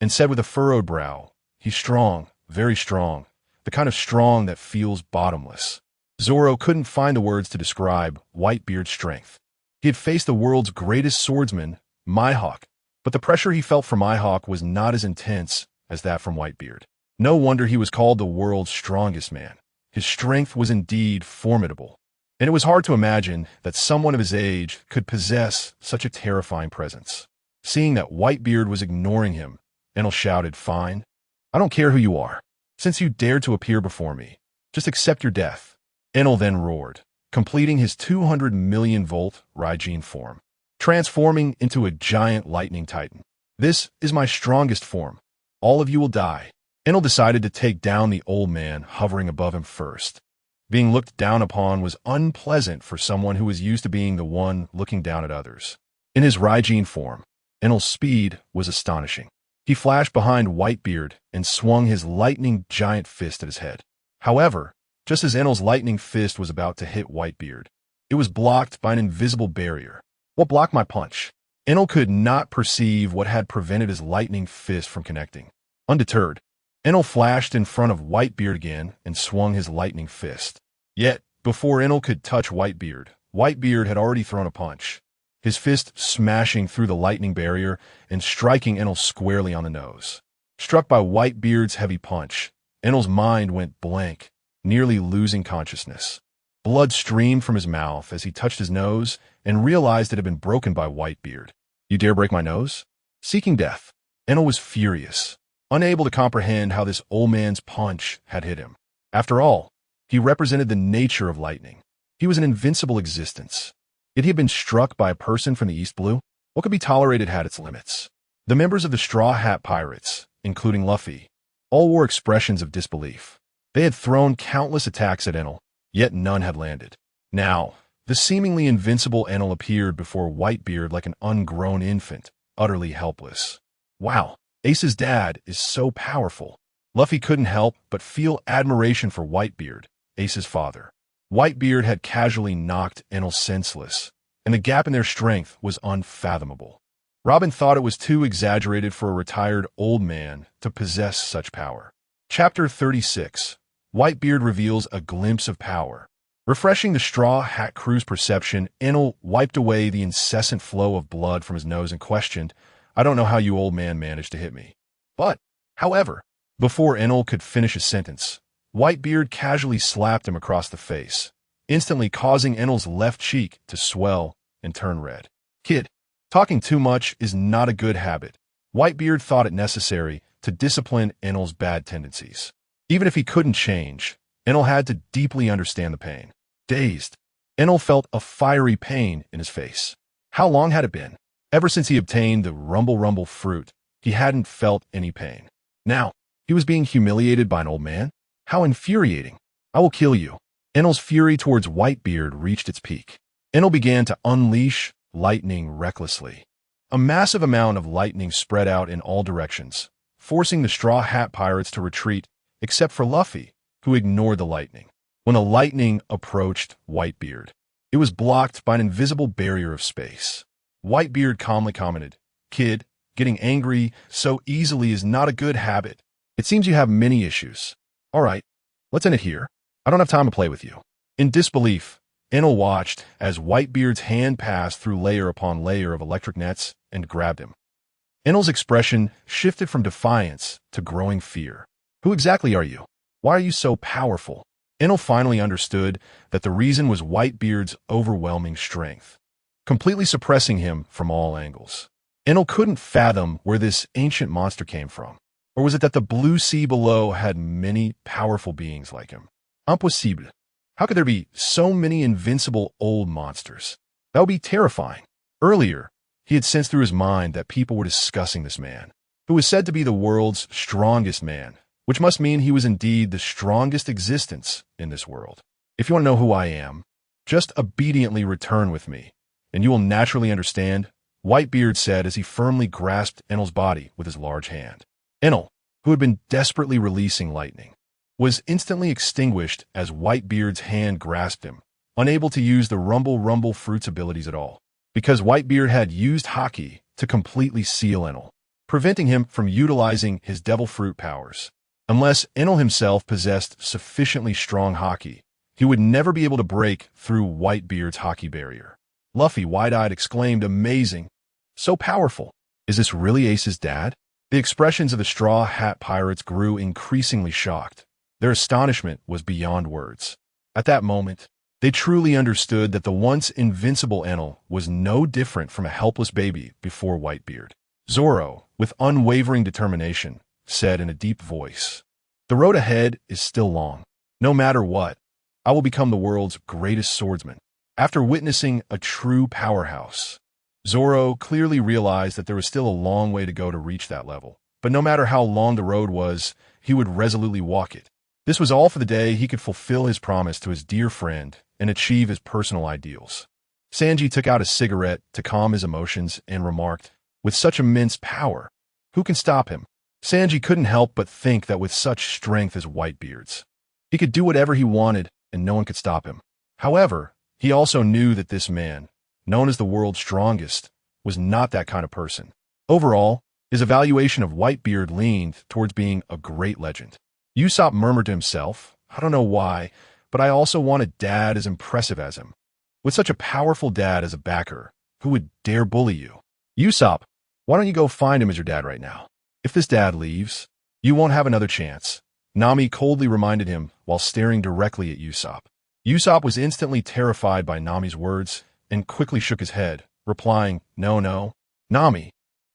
and said with a furrowed brow, "He's strong, very strong, the kind of strong that feels bottomless." Zoro couldn't find the words to describe Whitebeard's strength. He had faced the world's greatest swordsman, Mihawk, but the pressure he felt from Mihawk was not as intense as that from Whitebeard. No wonder he was called the world's strongest man. His strength was indeed formidable, and it was hard to imagine that someone of his age could possess such a terrifying presence. Seeing that Whitebeard was ignoring him, Enel shouted, "Fine. I don't care who you are. Since you dared to appear before me, just accept your death." Enel then roared, completing his 200 million volt Raijin form, transforming into a giant lightning titan. "This is my strongest form. All of you will die." Enel decided to take down the old man hovering above him first. Being looked down upon was unpleasant for someone who was used to being the one looking down at others. In his Raijin form, Enel's speed was astonishing. He flashed behind Whitebeard and swung his lightning giant fist at his head. However, just as Enel's lightning fist was about to hit Whitebeard, it was blocked by an invisible barrier. What blocked my punch? Enel could not perceive what had prevented his lightning fist from connecting. Undeterred, Enel flashed in front of Whitebeard again and swung his lightning fist. Yet, before Enel could touch Whitebeard, Whitebeard had already thrown a punch, his fist smashing through the lightning barrier and striking Enel squarely on the nose. Struck by Whitebeard's heavy punch, Enel's mind went blank, nearly losing consciousness. Blood streamed from his mouth as he touched his nose and realized it had been broken by Whitebeard. "You dare break my nose?" Seeking death, Enel was furious, unable to comprehend how this old man's punch had hit him. After all, he represented the nature of lightning. He was an invincible existence. Yet he had been struck by a person from the East Blue. What could be tolerated had its limits. The members of the Straw Hat Pirates, including Luffy, all wore expressions of disbelief. They had thrown countless attacks at Enel, yet none had landed. Now, the seemingly invincible Enel appeared before Whitebeard like an ungrown infant, utterly helpless. Wow, Ace's dad is so powerful. Luffy couldn't help but feel admiration for Whitebeard, Ace's father. Whitebeard had casually knocked Enel senseless, and the gap in their strength was unfathomable. Robin thought it was too exaggerated for a retired old man to possess such power. Chapter 36. Whitebeard reveals a glimpse of power. Refreshing the Straw Hat crew's perception, Enel wiped away the incessant flow of blood from his nose and questioned, "I don't know how you old man managed to hit me. But, however," before Enel could finish his sentence, Whitebeard casually slapped him across the face, instantly causing Enel's left cheek to swell and turn red. "Kid, talking too much is not a good habit." Whitebeard thought it necessary to discipline Enel's bad tendencies. Even if he couldn't change, Enel had to deeply understand the pain. Dazed, Enel felt a fiery pain in his face. How long had it been? Ever since he obtained the Rumble Rumble fruit, he hadn't felt any pain. Now, he was being humiliated by an old man? How infuriating. "I will kill you." Enel's fury towards Whitebeard reached its peak. Enel began to unleash lightning recklessly. A massive amount of lightning spread out in all directions, forcing the Straw Hat Pirates to retreat, except for Luffy, who ignored the lightning. When the lightning approached Whitebeard, it was blocked by an invisible barrier of space. Whitebeard calmly commented, "Kid, getting angry so easily is not a good habit. It seems you have many issues. All right, let's end it here. I don't have time to play with you." In disbelief, Enel watched as Whitebeard's hand passed through layer upon layer of electric nets and grabbed him. Enel's expression shifted from defiance to growing fear. "Who exactly are you? Why are you so powerful?" Enel finally understood that the reason was Whitebeard's overwhelming strength, completely suppressing him from all angles. Enel couldn't fathom where this ancient monster came from. Or was it that the blue sea below had many powerful beings like him? Impossible. How could there be so many invincible old monsters? That would be terrifying. Earlier, He had sensed through his mind that people were discussing this man, who was said to be the world's strongest man, which must mean he was indeed the strongest existence in this world. If you want to know who I am, just obediently return with me, and you will naturally understand, Whitebeard said as he firmly grasped Enel's body with his large hand. Enel, who had been desperately releasing lightning, was instantly extinguished as Whitebeard's hand grasped him, unable to use the Rumble Fruit's abilities at all, because Whitebeard had used Haki to completely seal Enel, preventing him from utilizing his Devil Fruit powers. Unless Enel himself possessed sufficiently strong Haki, he would never be able to break through Whitebeard's Haki barrier. Luffy, wide-eyed, exclaimed, "Amazing! So powerful! Is this really Ace's dad?" The expressions of the Straw Hat Pirates grew increasingly shocked. Their astonishment was beyond words. At that moment, they truly understood that the once invincible Enel was no different from a helpless baby before Whitebeard. Zoro, with unwavering determination, said in a deep voice, "The road ahead is still long. No matter what, I will become the world's greatest swordsman." After witnessing a true powerhouse, Zoro clearly realized that there was still a long way to go to reach that level. But no matter how long the road was, he would resolutely walk it. This was all for the day he could fulfill his promise to his dear friend and achieve his personal ideals. Sanji took out a cigarette to calm his emotions and remarked, "With such immense power, who can stop him?" Sanji couldn't help but think that with such strength as Whitebeard's, he could do whatever he wanted and no one could stop him. However, he also knew that this man, known as the world's strongest, was not that kind of person. Overall, his evaluation of Whitebeard leaned towards being a great legend. Usopp murmured to himself, "I don't know why, but I also want a dad as impressive as him. With such a powerful dad as a backer, who would dare bully you? Usopp, why don't you go find him as your dad right now? If this dad leaves, you won't have another chance," Nami coldly reminded him while staring directly at Usopp. Usopp was instantly terrified by Nami's words and quickly shook his head, replying, No, Nami,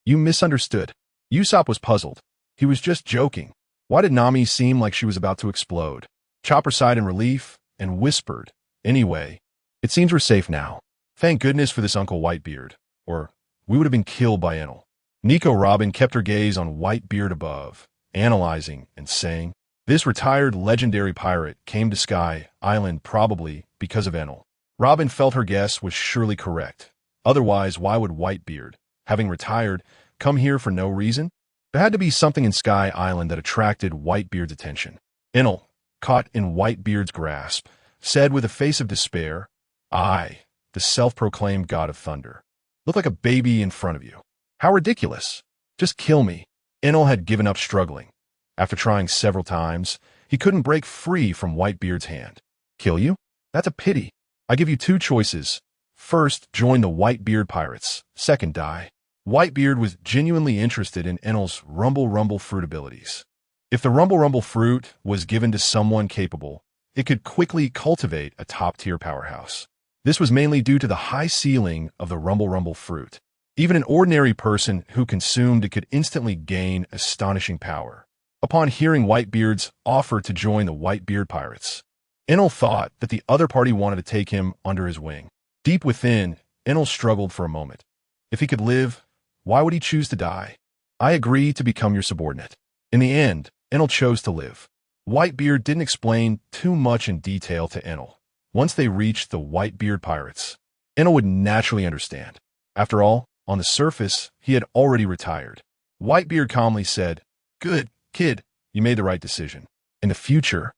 you misunderstood." Usopp was puzzled. He was just joking. Why did Nami seem like she was about to explode? Chopper sighed in relief and whispered, "Anyway, it seems we're safe now. Thank goodness for this Uncle Whitebeard, or we would have been killed by Enel." Nico Robin kept her gaze on Whitebeard above, analyzing and saying, "This retired legendary pirate came to Sky Island probably because of Enel." Robin felt her guess was surely correct. Otherwise, why would Whitebeard, having retired, come here for no reason? There had to be something in Sky Island that attracted Whitebeard's attention. Enel, caught in Whitebeard's grasp, said with a face of despair, "I, the self-proclaimed god of thunder, look like a baby in front of you. How ridiculous. Just kill me." Enel had given up struggling. After trying several times, he couldn't break free from Whitebeard's hand. "Kill you? That's a pity. I give you two choices. First, join the Whitebeard pirates. Second, die." Whitebeard was genuinely interested in Enel's Rumble Fruit abilities. If the Rumble Fruit was given to someone capable, it could quickly cultivate a top-tier powerhouse. This was mainly due to the high ceiling of the Rumble Fruit. Even an ordinary person who consumed it could instantly gain astonishing power. Upon hearing Whitebeard's offer to join the Whitebeard pirates, Enel thought that the other party wanted to take him under his wing. Deep within, Enel struggled for a moment. If he could live, why would he choose to die? "I agree to become your subordinate." In the end, Enel chose to live. Whitebeard didn't explain too much in detail to Enel. Once they reached the Whitebeard pirates, Enel would naturally understand. After all, on the surface, he had already retired. Whitebeard calmly said, "Good, kid, you made the right decision. In the future,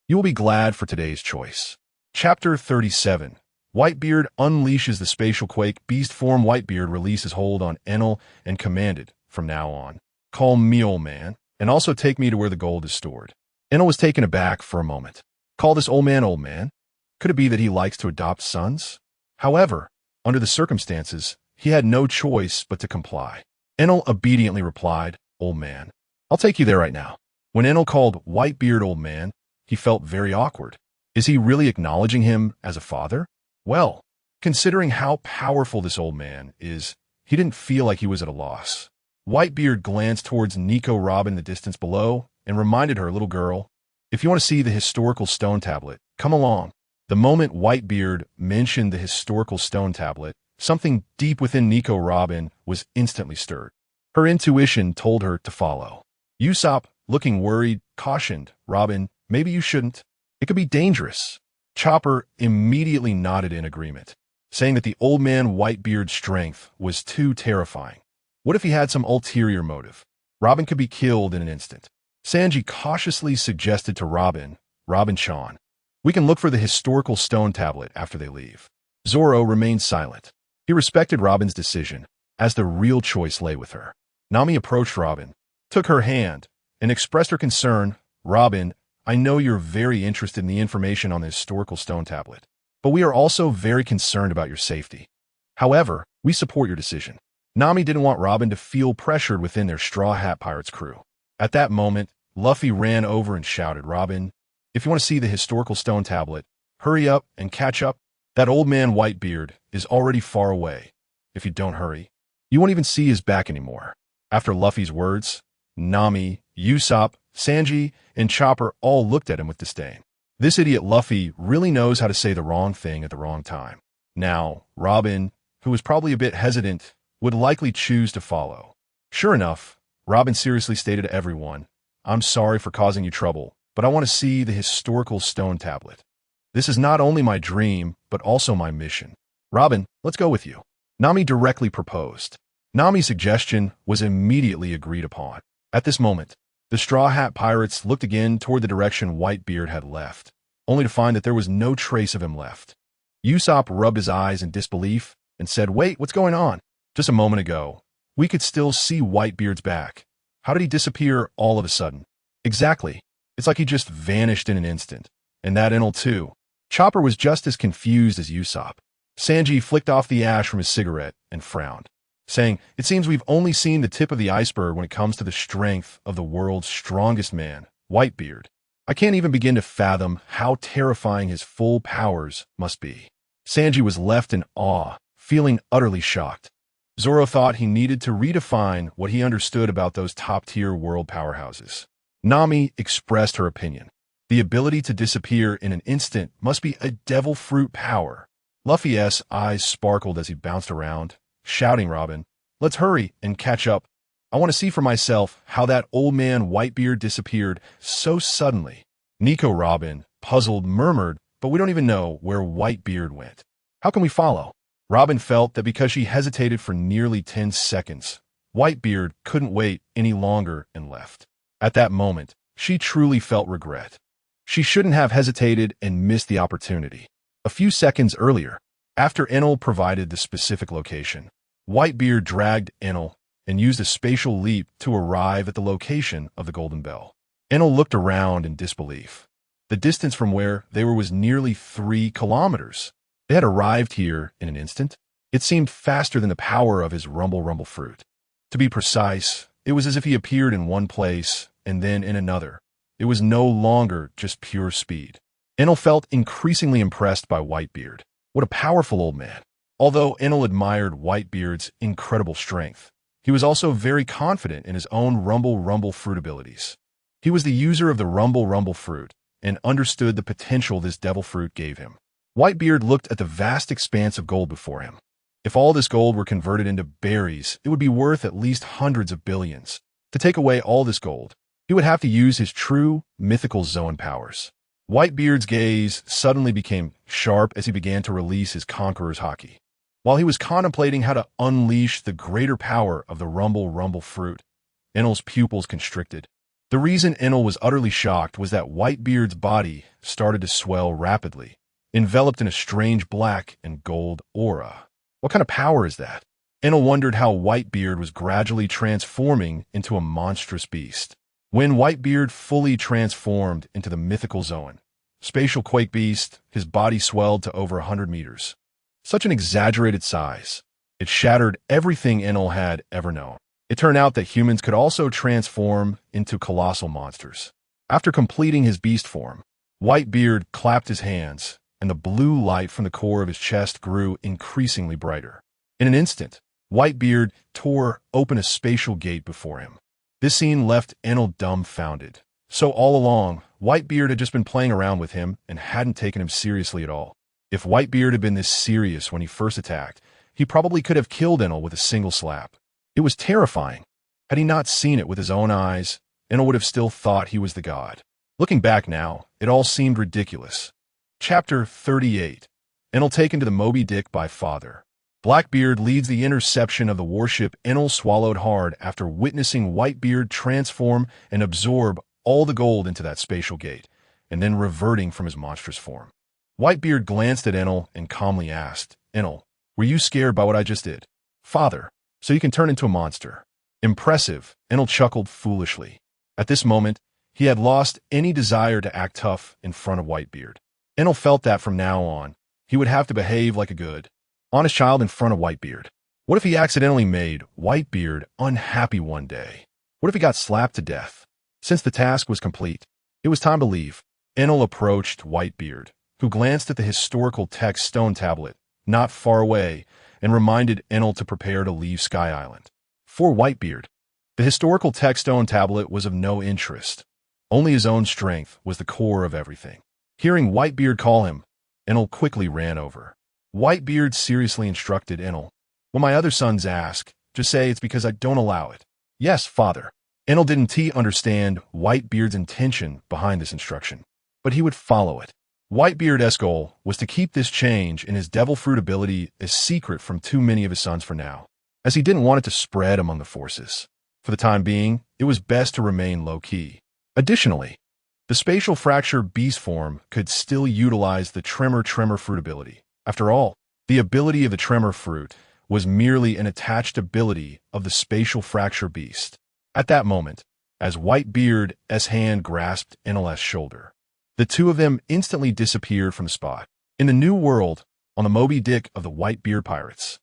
you will be glad for today's choice." Chapter 37. Whitebeard unleashes the spatial quake. Beast form Whitebeard releases hold on Enel and commanded, "From now on, call me old man, and also take me to where the gold is stored." Enel was taken aback for a moment. Call this old man old man? Could it be that he likes to adopt sons? However, under the circumstances, he had no choice but to comply. Enel obediently replied, "Old man, I'll take you there right now." When Enel called Whitebeard old man, he felt very awkward. Is he really acknowledging him as a father? Well, considering how powerful this old man is, he didn't feel like he was at a loss. Whitebeard glanced towards Nico Robin in the distance below and reminded her, "Little girl, if you want to see the historical stone tablet, come along." The moment Whitebeard mentioned the historical stone tablet, Something deep within Nico Robin was instantly stirred. Her intuition told her to follow. Usopp, looking worried, cautioned, "Robin, maybe you shouldn't. It could be dangerous." Chopper immediately nodded in agreement, saying that the old man Whitebeard's strength was too terrifying. What if he had some ulterior motive? Robin could be killed in an instant. Sanji cautiously suggested to Robin-chan, "We can look for the historical stone tablet after they leave." Zoro remained silent. He respected Robin's decision, as the real choice lay with her. Nami approached Robin, took her hand, and expressed her concern. "Robin, I know you're very interested in the information on the historical stone tablet, but we are also very concerned about your safety. However, we support your decision." Nami didn't want Robin to feel pressured within their Straw Hat Pirates crew. At that moment, Luffy ran over and shouted, "Robin, if you want to see the historical stone tablet, hurry up and catch up. That old man Whitebeard is already far away. If you don't hurry, you won't even see his back anymore." After Luffy's words, Nami, Usopp, Sanji, and Chopper all looked at him with disdain. This idiot Luffy really knows how to say the wrong thing at the wrong time. Now, Robin, who was probably a bit hesitant, would likely choose to follow. Sure enough, Robin seriously stated to everyone, "I'm sorry for causing you trouble, but I want to see the historical stone tablet. This is not only my dream, but also my mission. Robin, let's go with you." Nami directly proposed. Nami's suggestion was immediately agreed upon. At this moment, the Straw Hat Pirates looked again toward the direction Whitebeard had left, only to find that there was no trace of him left. Usopp rubbed his eyes in disbelief and said, "Wait, what's going on? Just a moment ago, we could still see Whitebeard's back. How did he disappear all of a sudden?" "Exactly. It's like he just vanished in an instant. And that Enel too." Chopper was just as confused as Usopp. Sanji flicked off the ash from his cigarette and frowned, saying, "It seems we've only seen the tip of the iceberg when it comes to the strength of the world's strongest man, Whitebeard. I can't even begin to fathom how terrifying his full powers must be." Sanji was left in awe, feeling utterly shocked. Zoro thought he needed to redefine what he understood about those top-tier world powerhouses. Nami expressed her opinion. The ability to disappear in an instant must be a devil fruit power. Luffy's eyes sparkled as he bounced around, shouting, "Robin, let's hurry and catch up. I want to see for myself how that old man Whitebeard disappeared so suddenly." Nico Robin, puzzled, murmured, "But we don't even know where Whitebeard went. How can we follow?" Robin felt that because she hesitated for nearly 10 seconds, Whitebeard couldn't wait any longer and left. At that moment, she truly felt regret. She shouldn't have hesitated and missed the opportunity. A few seconds earlier, after Enel provided the specific location, Whitebeard dragged Enel and used a spatial leap to arrive at the location of the Golden Bell. Enel looked around in disbelief. The distance from where they were was nearly 3 kilometers. They had arrived here in an instant. It seemed faster than the power of his rumble fruit. To be precise, it was as if he appeared in one place and then in another. It was no longer just pure speed. Enel felt increasingly impressed by Whitebeard. What a powerful old man. Although Enel admired Whitebeard's incredible strength, he was also very confident in his own rumble fruit abilities. He was the user of the rumble fruit and understood the potential this devil fruit gave him. Whitebeard looked at the vast expanse of gold before him. If all this gold were converted into berries, it would be worth at least hundreds of billions. To take away all this gold, he would have to use his true mythical Zoan powers. Whitebeard's gaze suddenly became sharp as he began to release his conqueror's haki. While he was contemplating how to unleash the greater power of the rumble fruit, Enel's pupils constricted. The reason Enel was utterly shocked was that Whitebeard's body started to swell rapidly, enveloped in a strange black and gold aura. What kind of power is that? Enel wondered how Whitebeard was gradually transforming into a monstrous beast. When Whitebeard fully transformed into the mythical Zoan, spatial quake beast, his body swelled to over 100 meters. Such an exaggerated size. It shattered everything Enel had ever known. It turned out that humans could also transform into colossal monsters. After completing his beast form, Whitebeard clapped his hands, and the blue light from the core of his chest grew increasingly brighter. In an instant, Whitebeard tore open a spatial gate before him. This scene left Enel dumbfounded. So all along, Whitebeard had just been playing around with him and hadn't taken him seriously at all. If Whitebeard had been this serious when he first attacked, He probably could have killed Enel with a single slap. It was terrifying. Had he not seen it with his own eyes, Enel would have still thought he was the god. Looking back now, it all seemed ridiculous. Chapter 38. Enel taken to the Moby Dick by father. Blackbeard leads the interception of the warship Enel swallowed hard after witnessing Whitebeard transform and absorb all the gold into that spatial gate, and then reverting from his monstrous form. Whitebeard glanced at Enel and calmly asked, "Enel, were you scared by what I just did?" "Father, so you can turn into a monster." Impressive, Enel chuckled foolishly. At this moment, he had lost any desire to act tough in front of Whitebeard. Enel felt that from now on, he would have to behave like a good, honest child in front of Whitebeard. What if he accidentally made Whitebeard unhappy one day? What if he got slapped to death? Since the task was complete, it was time to leave. Enel approached Whitebeard, who glanced at the historical text stone tablet not far away and reminded Enel to prepare to leave Sky Island. For Whitebeard, the historical text stone tablet was of no interest. Only his own strength was the core of everything. Hearing Whitebeard call him, Enel quickly ran over. Whitebeard seriously instructed Enel, "When my other sons ask, just say it's because I don't allow it." "Yes, father." Enel didn't understand Whitebeard's intention behind this instruction, but he would follow it. Whitebeard's goal was to keep this change in his devil fruit ability a secret from too many of his sons for now, as he didn't want it to spread among the forces. For the time being, it was best to remain low-key. Additionally, the spatial fracture beast form could still utilize the tremor fruit ability. After all, the ability of the tremor fruit was merely an attached ability of the spatial fracture beast. At that moment, as Whitebeard's hand grasped Enel's shoulder, the two of them instantly disappeared from the spot. In the new world, on the Moby Dick of the Whitebeard pirates,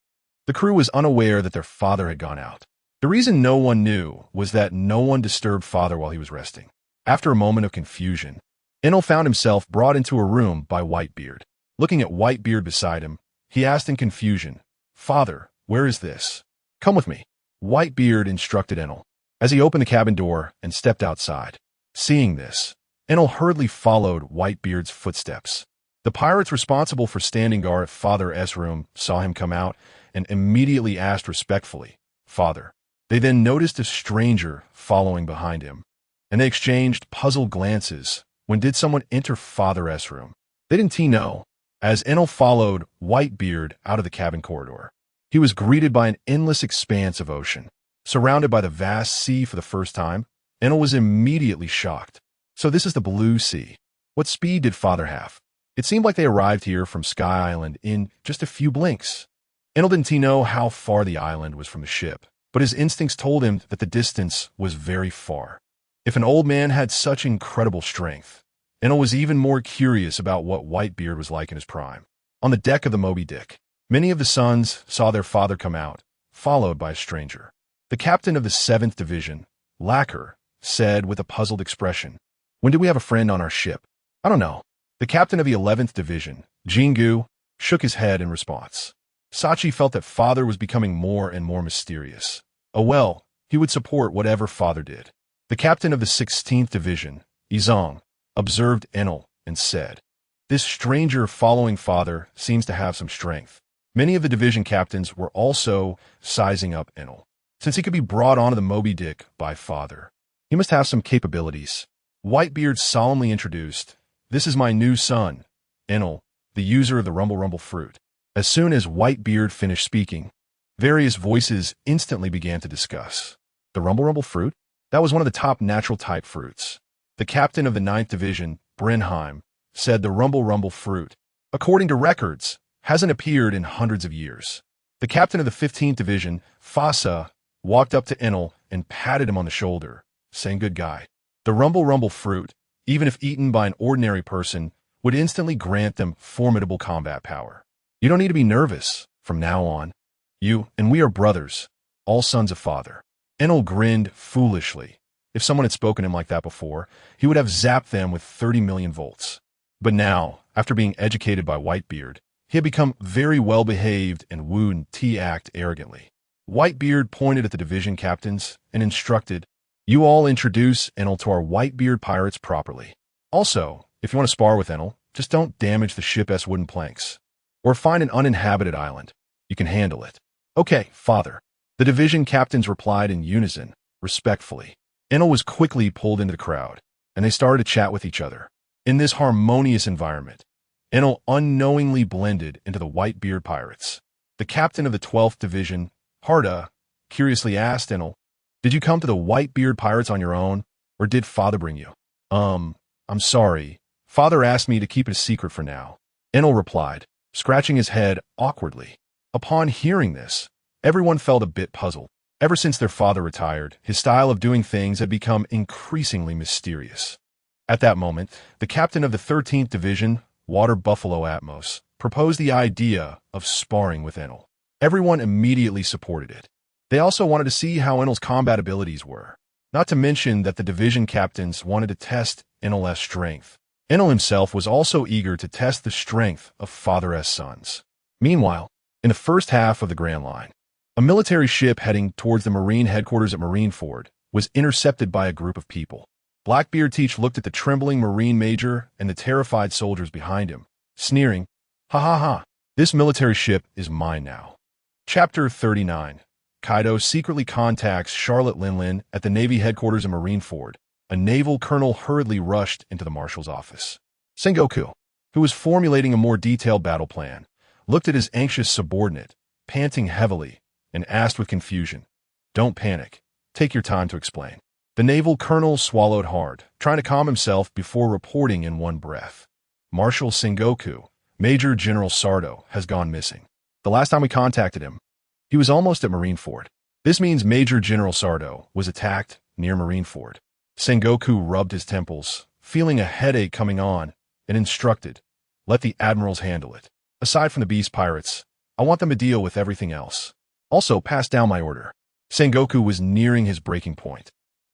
the crew was unaware that their father had gone out. The reason no one knew was that no one disturbed father while he was resting. After a moment of confusion, Enel found himself brought into a room by Whitebeard. Looking at Whitebeard beside him, he asked in confusion, "Father, where is this?" "Come with me," Whitebeard instructed Enel, as he opened the cabin door and stepped outside. Seeing this, Enel hurriedly followed Whitebeard's footsteps. The pirates responsible for standing guard at Father's room saw him come out and immediately asked respectfully, "Father." They then noticed a stranger following behind him, and they exchanged puzzled glances. When did someone enter Father's room? They didn't know. As Enel followed Whitebeard out of the cabin corridor, he was greeted by an endless expanse of ocean. Surrounded by the vast sea for the first time, Enel was immediately shocked. So this is the blue sea. What speed did father have? It seemed like they arrived here from Sky Island in just a few blinks. Enel didn't know how far the island was from the ship, but his instincts told him that the distance was very far. If an old man had such incredible strength, Enel was even more curious about what Whitebeard was like in his prime. On the deck of the Moby Dick, many of the sons saw their father come out, followed by a stranger. The captain of the 7th Division, Lacquer, said with a puzzled expression, "When did we have a friend on our ship?" "I don't know." The captain of the 11th Division, Jingu, shook his head in response. Sachi felt that father was becoming more and more mysterious. Oh well, he would support whatever father did. The captain of the 16th Division, Izong, observed Enel and said, "This stranger following father seems to have some strength." Many of the division captains were also sizing up Enel. Since he could be brought onto the Moby Dick by father, he must have some capabilities. Whitebeard solemnly introduced, "This is my new son, Enel, the user of the Rumble fruit." As soon as Whitebeard finished speaking, various voices instantly began to discuss. The Rumble fruit? That was one of the top natural type fruits. The captain of the 9th Division, Brenheim, said the Rumble fruit, according to records, hasn't appeared in hundreds of years. The captain of the 15th Division, Fasa, walked up to Enel and patted him on the shoulder, saying, "Good guy." The Rumble fruit, even if eaten by an ordinary person, would instantly grant them formidable combat power. You don't need to be nervous from now on. You and we are brothers, all sons of father. Enel grinned foolishly. If someone had spoken to him like that before, he would have zapped them with 30 million volts. But now, after being educated by Whitebeard, he had become very well-behaved and wouldn't act arrogantly. Whitebeard pointed at the division captains and instructed, "You all introduce Enel to our Whitebeard pirates properly. Also, if you want to spar with Enel, just don't damage the ship's wooden planks. Or find an uninhabited island. You can handle it. Okay, father. The division captains replied in unison, respectfully. Enel was quickly pulled into the crowd, and they started to chat with each other. In this harmonious environment, Enel unknowingly blended into the Whitebeard pirates. The captain of the 12th Division, Harda, curiously asked Enel, "Did you come to the Whitebeard pirates on your own, or did father bring you?" I'm sorry. Father asked me to keep it a secret for now," Enel replied, scratching his head awkwardly. Upon hearing this, everyone felt a bit puzzled. Ever since their father retired, his style of doing things had become increasingly mysterious. At that moment, the captain of the 13th Division, Water Buffalo Atmos, proposed the idea of sparring with Enel. Everyone immediately supported it. They also wanted to see how Enel's combat abilities were. Not to mention that the division captains wanted to test Enel's strength. Enel himself was also eager to test the strength of Father's sons. Meanwhile, in the first half of the Grand Line, a military ship heading towards the Marine headquarters at Marineford was intercepted by a group of people. Blackbeard Teach looked at the trembling Marine major and the terrified soldiers behind him, sneering, "Ha ha ha, this military ship is mine now." Chapter 39. Kaido secretly contacts Charlotte Linlin at the Navy headquarters in Marineford. A naval colonel hurriedly rushed into the marshal's office. Sengoku, who was formulating a more detailed battle plan, looked at his anxious subordinate, panting heavily, and asked with confusion, "Don't panic. Take your time to explain." The naval colonel swallowed hard, trying to calm himself before reporting in one breath. "Marshal Sengoku, Major General Sardo, has gone missing. The last time we contacted him, he was almost at Marineford. This means Major General Sardo was attacked near Marineford." Sengoku rubbed his temples, feeling a headache coming on, and instructed, "Let the admirals handle it. Aside from the beast pirates, I want them to deal with everything else. Also, pass down my order." Sengoku was nearing his breaking point.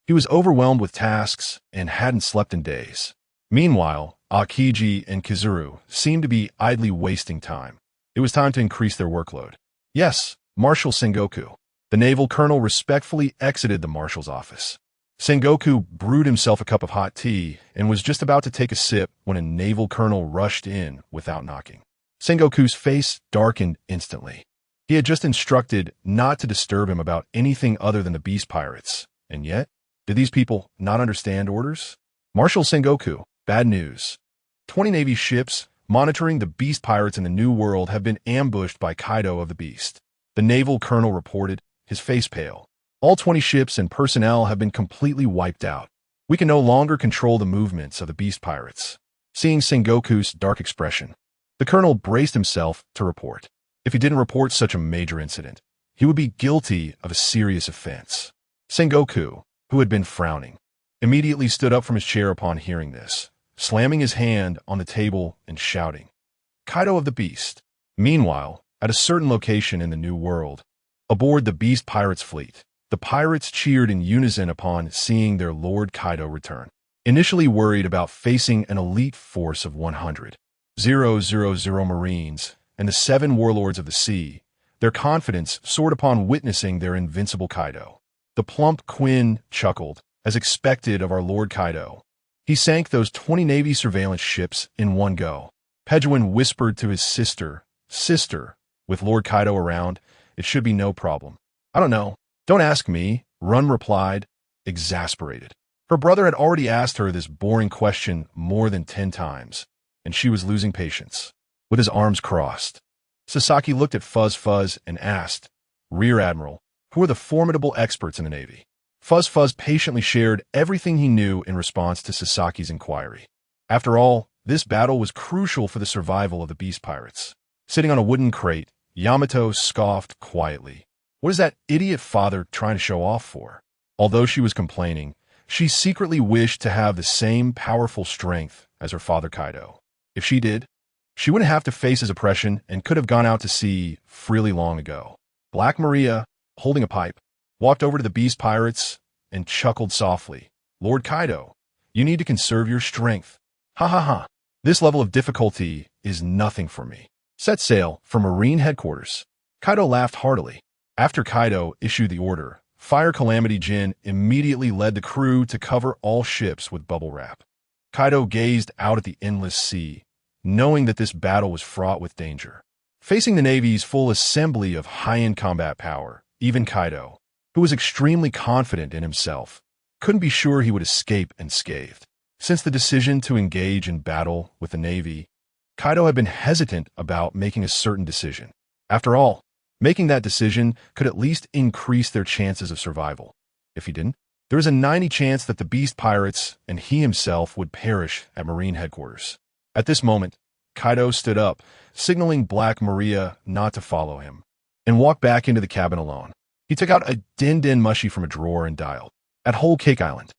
He was overwhelmed with tasks and hadn't slept in days. Meanwhile, Akiji and Kizuru seemed to be idly wasting time. It was time to increase their workload. "Yes, Marshal Sengoku." The naval colonel respectfully exited the marshal's office. Sengoku brewed himself a cup of hot tea and was just about to take a sip when a naval colonel rushed in without knocking. Sengoku's face darkened instantly. He had just instructed not to disturb him about anything other than the beast pirates, and yet, did these people not understand orders? "Marshal Sengoku, bad news. 20 Navy ships monitoring the beast pirates in the New World have been ambushed by Kaido of the Beast," the naval colonel reported, his face pale. "All 20 ships and personnel have been completely wiped out. We can no longer control the movements of the beast pirates." Seeing Sengoku's dark expression, the colonel braced himself to report. If he didn't report such a major incident, he would be guilty of a serious offense. Sengoku, who had been frowning, immediately stood up from his chair upon hearing this, slamming his hand on the table and shouting, "Kaido of the Beast." Meanwhile, at a certain location in the New World, aboard the Beast Pirates fleet, the pirates cheered in unison upon seeing their Lord Kaido return. Initially worried about facing an elite force of 100,000 Marines and the 7 warlords of the sea, their confidence soared upon witnessing their invincible Kaido. The plump Quinn chuckled, as expected of our Lord Kaido. He sank those 20 Navy surveillance ships in one go. Pejuan whispered to his sister, "Sister, with Lord Kaido around, it should be no problem." "I don't know. Don't ask me," Run replied, exasperated. Her brother had already asked her this boring question more than 10 times, and she was losing patience. With his arms crossed, Sasaki looked at Fuzz and asked, "Rear Admiral, who are the formidable experts in the Navy?" Fuzz patiently shared everything he knew in response to Sasaki's inquiry. After all, this battle was crucial for the survival of the beast pirates. Sitting on a wooden crate, Yamato scoffed quietly. What is that idiot father trying to show off for? Although she was complaining, she secretly wished to have the same powerful strength as her father Kaido. If she did, she wouldn't have to face his oppression and could have gone out to sea freely long ago. Black Maria, holding a pipe, walked over to the beast pirates and chuckled softly. "Lord Kaido, you need to conserve your strength. Ha ha ha. This level of difficulty is nothing for me. Set sail for Marine headquarters." Kaido laughed heartily. After Kaido issued the order, Fire Calamity Jin immediately led the crew to cover all ships with bubble wrap. Kaido gazed out at the endless sea, knowing that this battle was fraught with danger. Facing the Navy's full assembly of high-end combat power, even Kaido, who was extremely confident in himself, couldn't be sure he would escape unscathed. Since the decision to engage in battle with the Navy, Kaido had been hesitant about making a certain decision. After all, making that decision could at least increase their chances of survival. If he didn't, there was a 90% chance that the Beast Pirates and he himself would perish at Marine headquarters. At this moment, Kaido stood up, signaling Black Maria not to follow him, and walked back into the cabin alone. He took out a din-din mushi from a drawer and dialed. At Whole Cake Island,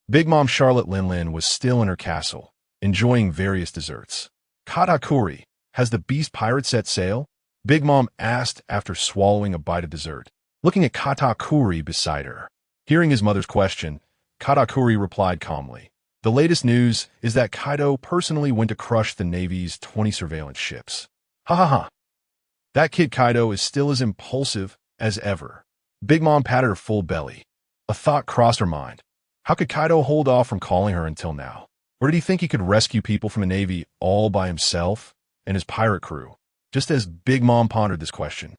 Big Mom Charlotte Linlin was still in her castle, enjoying various desserts. Katakuri, has the Beast Pirate set sail? Big Mom asked after swallowing a bite of dessert, looking at Katakuri beside her. Hearing his mother's question, Katakuri replied calmly, "The latest news is that Kaido personally went to crush the Navy's 20 surveillance ships." Ha ha ha. That kid Kaido is still as impulsive as ever. Big Mom patted her full belly. A thought crossed her mind. How could Kaido hold off from calling her until now? Or did he think he could rescue people from the Navy all by himself and his pirate crew? Just as Big Mom pondered this question,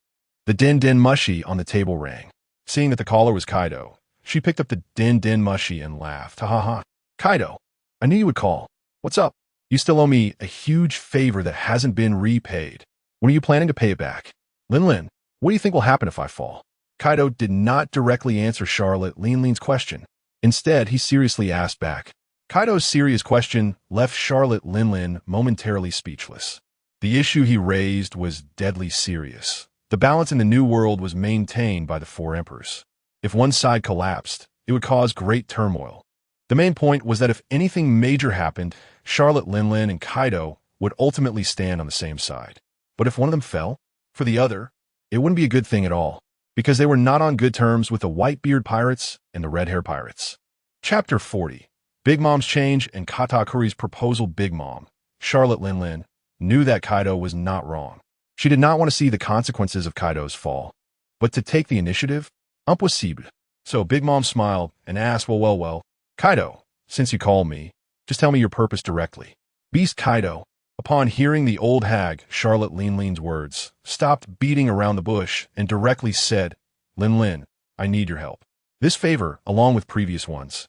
the din-din mushi on the table rang. Seeing that the caller was Kaido, she picked up the din-din mushi and laughed. Ha ha ha. Kaido, I knew you would call. What's up? You still owe me a huge favor that hasn't been repaid. When are you planning to pay it back? Linlin, what do you think will happen if I fall? Kaido did not directly answer Charlotte Linlin's question. Instead, he seriously asked back. Kaido's serious question left Charlotte Linlin momentarily speechless. The issue he raised was deadly serious. The balance in the New World was maintained by the four emperors. If one side collapsed, it would cause great turmoil. The main point was that if anything major happened, Charlotte Linlin and Kaido would ultimately stand on the same side. But if one of them fell, for the other, it wouldn't be a good thing at all, because they were not on good terms with the Whitebeard pirates and the Red Hair pirates. Chapter 40. Big Mom's Change and Katakuri's Proposal. Big Mom, Charlotte Linlin, knew that Kaido was not wrong. She did not want to see the consequences of Kaido's fall, but to take the initiative, was Sibu. So Big Mom smiled and asked, well, Kaido, since you called me, just tell me your purpose directly. Beast Kaido, upon hearing the old hag Charlotte Linlin's words, stopped beating around the bush and directly said, Linlin, I need your help. This favor, along with previous ones,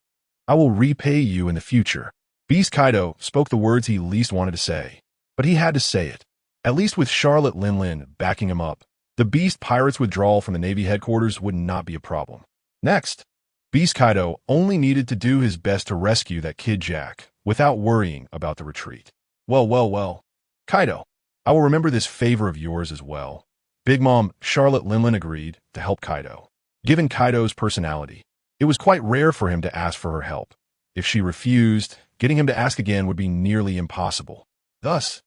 I will repay you in the future. Beast Kaido spoke the words he least wanted to say, but he had to say it. At least with Charlotte Linlin backing him up, the Beast Pirates' withdrawal from the Navy headquarters would not be a problem. Next, Beast Kaido only needed to do his best to rescue that kid Jack without worrying about the retreat. Well, Kaido, I will remember this favor of yours as well. Big Mom Charlotte Linlin agreed to help Kaido. Given Kaido's personality, it was quite rare for him to ask for her help. If she refused, getting him to ask again would be nearly impossible. Thus,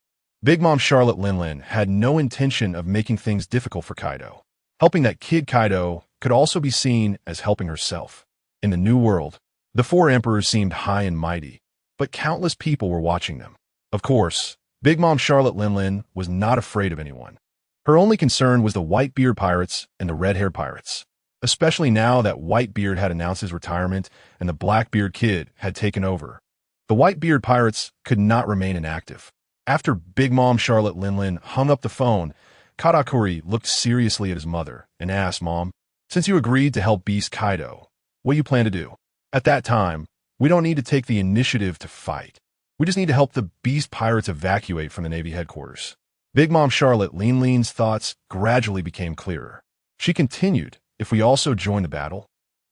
Big Mom Charlotte Linlin had no intention of making things difficult for Kaido. Helping that kid Kaido could also be seen as helping herself. In the New World, the four emperors seemed high and mighty, but countless people were watching them. Of course, Big Mom Charlotte Linlin was not afraid of anyone. Her only concern was the Whitebeard pirates and the Red Hair pirates, especially now that Whitebeard had announced his retirement and the Blackbeard kid had taken over. The Whitebeard pirates could not remain inactive. After Big Mom Charlotte Linlin hung up the phone, Katakuri looked seriously at his mother and asked, Mom, since you agreed to help Beast Kaido, what do you plan to do? At that time, we don't need to take the initiative to fight. We just need to help the Beast Pirates evacuate from the Navy headquarters. Big Mom Charlotte Linlin's thoughts gradually became clearer. She continued, if we also join the battle,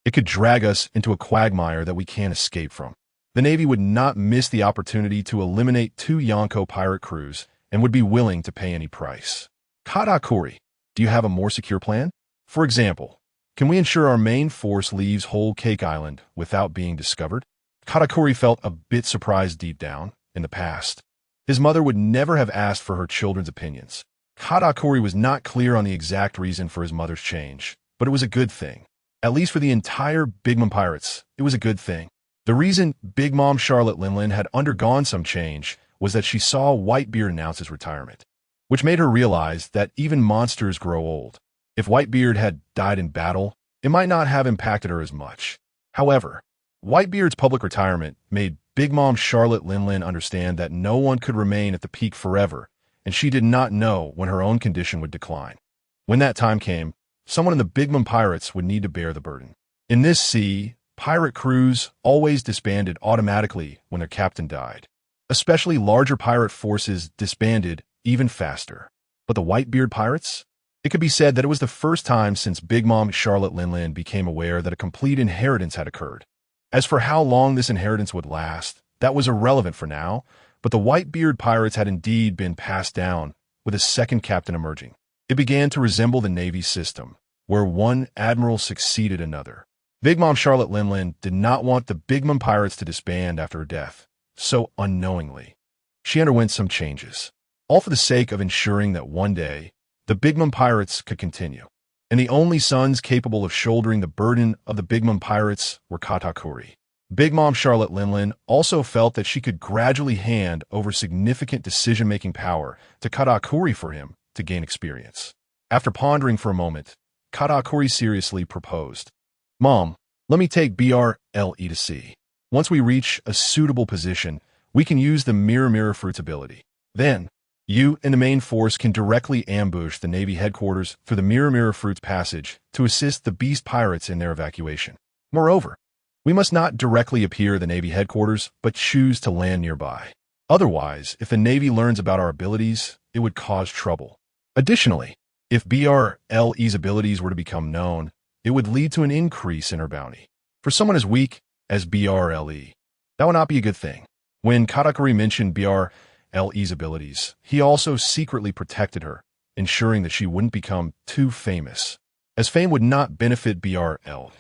it could drag us into a quagmire that we can't escape from. The Navy would not miss the opportunity to eliminate 2 Yonko pirate crews and would be willing to pay any price. Katakuri, do you have a more secure plan? For example, can we ensure our main force leaves Whole Cake Island without being discovered? Katakuri felt a bit surprised deep down. In the past, his mother would never have asked for her children's opinions. Katakuri was not clear on the exact reason for his mother's change, but it was a good thing. At least for the entire Big Mom Pirates, it was a good thing. The reason Big Mom Charlotte Linlin had undergone some change was that she saw Whitebeard announce his retirement, which made her realize that even monsters grow old. If Whitebeard had died in battle, it might not have impacted her as much. However, Whitebeard's public retirement made Big Mom Charlotte Linlin understand that no one could remain at the peak forever and she did not know when her own condition would decline. When that time came, someone in the Big Mom Pirates would need to bear the burden. In this sea, pirate crews always disbanded automatically when their captain died. Especially larger pirate forces disbanded even faster. But the Whitebeard pirates? It could be said that it was the first time since Big Mom Charlotte Linlin became aware that a complete inheritance had occurred. As for how long this inheritance would last, that was irrelevant for now, but the Whitebeard pirates had indeed been passed down, with a second captain emerging. It began to resemble the Navy system, where one admiral succeeded another. Big Mom Charlotte Linlin did not want the Big Mom Pirates to disband after her death, so unknowingly. She underwent some changes, all for the sake of ensuring that one day, the Big Mom Pirates could continue. And the only sons capable of shouldering the burden of the Big Mom Pirates were Katakuri. Big Mom Charlotte Linlin also felt that she could gradually hand over significant decision-making power to Katakuri for him to gain experience. After pondering for a moment, Katakuri seriously proposed, "Mom, let me take BRLE to sea. Once we reach a suitable position, we can use the Mirror Fruit's ability. Then, you and the main force can directly ambush the Navy headquarters through the Mirror Fruit's passage to assist the Beast Pirates in their evacuation. Moreover, we must not directly appear at the Navy headquarters, but choose to land nearby. Otherwise, if the Navy learns about our abilities, it would cause trouble. Additionally, if BRLE's abilities were to become known, it would lead to an increase in her bounty. For someone as weak as BRLE, that would not be a good thing." When Katakuri mentioned BRLE's abilities, he also secretly protected her, ensuring that she wouldn't become too famous, as fame would not benefit BRL.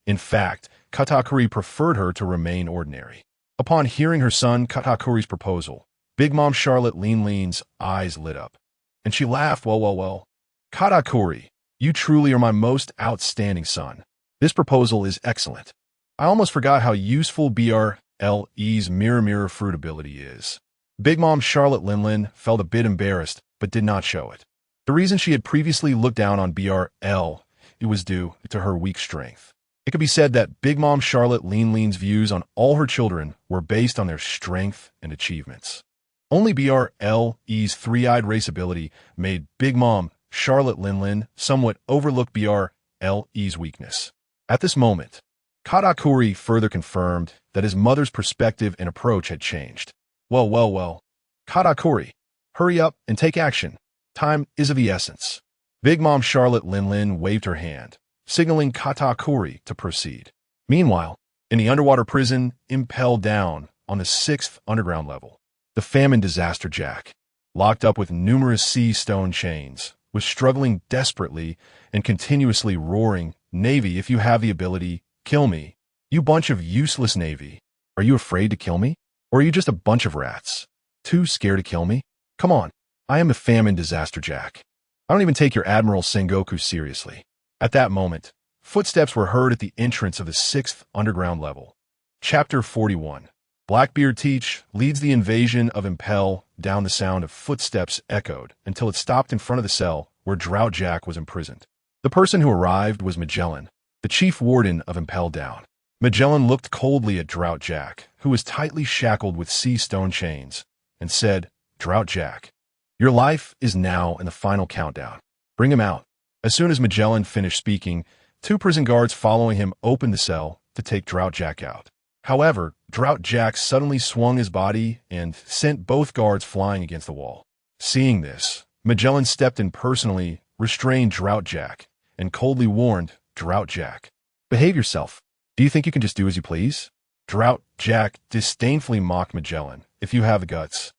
In fact, Katakuri preferred her to remain ordinary. Upon hearing her son Katakuri's proposal, Big Mom Charlotte Linlin's eyes lit up, and she laughed, well. "Katakuri, you truly are my most outstanding son. This proposal is excellent. I almost forgot how useful BRLE's Mirror Fruit ability is." Big Mom Charlotte Linlin felt a bit embarrassed, but did not show it. The reason she had previously looked down on BRL, it was due to her weak strength. It could be said that Big Mom Charlotte Linlin's views on all her children were based on their strength and achievements. Only BRLE's three-eyed race ability made Big Mom Charlotte Linlin somewhat overlook BRLE's weakness. At this moment, Katakuri further confirmed that his mother's perspective and approach had changed. Well. Katakuri, hurry up and take action. Time is of the essence." Big Mom Charlotte Linlin waved her hand, signaling Katakuri to proceed. Meanwhile, in the underwater prison, impelled down on the 6th underground level, the famine disaster Jack, locked up with numerous sea stone chains, was struggling desperately and continuously roaring, "Navy, if you have the ability, kill me. You bunch of useless Navy. Are you afraid to kill me? Or are you just a bunch of rats? Too scared to kill me? Come on, I am the famine disaster Jack. I don't even take your Admiral Sengoku seriously." At that moment, footsteps were heard at the entrance of the 6th underground level. Chapter 41. Blackbeard Teach leads the invasion of Impel. Down the sound of footsteps echoed until it stopped in front of the cell where Drought Jack was imprisoned. The person who arrived was Magellan, the chief warden of Impel Down. Magellan looked coldly at Drought Jack, who was tightly shackled with sea stone chains, and said, "Drought Jack, your life is now in the final countdown. Bring him out." As soon as Magellan finished speaking, 2 prison guards following him opened the cell to take Drought Jack out. However, Drought Jack suddenly swung his body and sent both guards flying against the wall. Seeing this, Magellan stepped in personally, restrained Drought Jack, and coldly warned Drought Jack, "Behave yourself. Do you think you can just do as you please?" Drought Jack disdainfully mocked Magellan, "If you have the guts,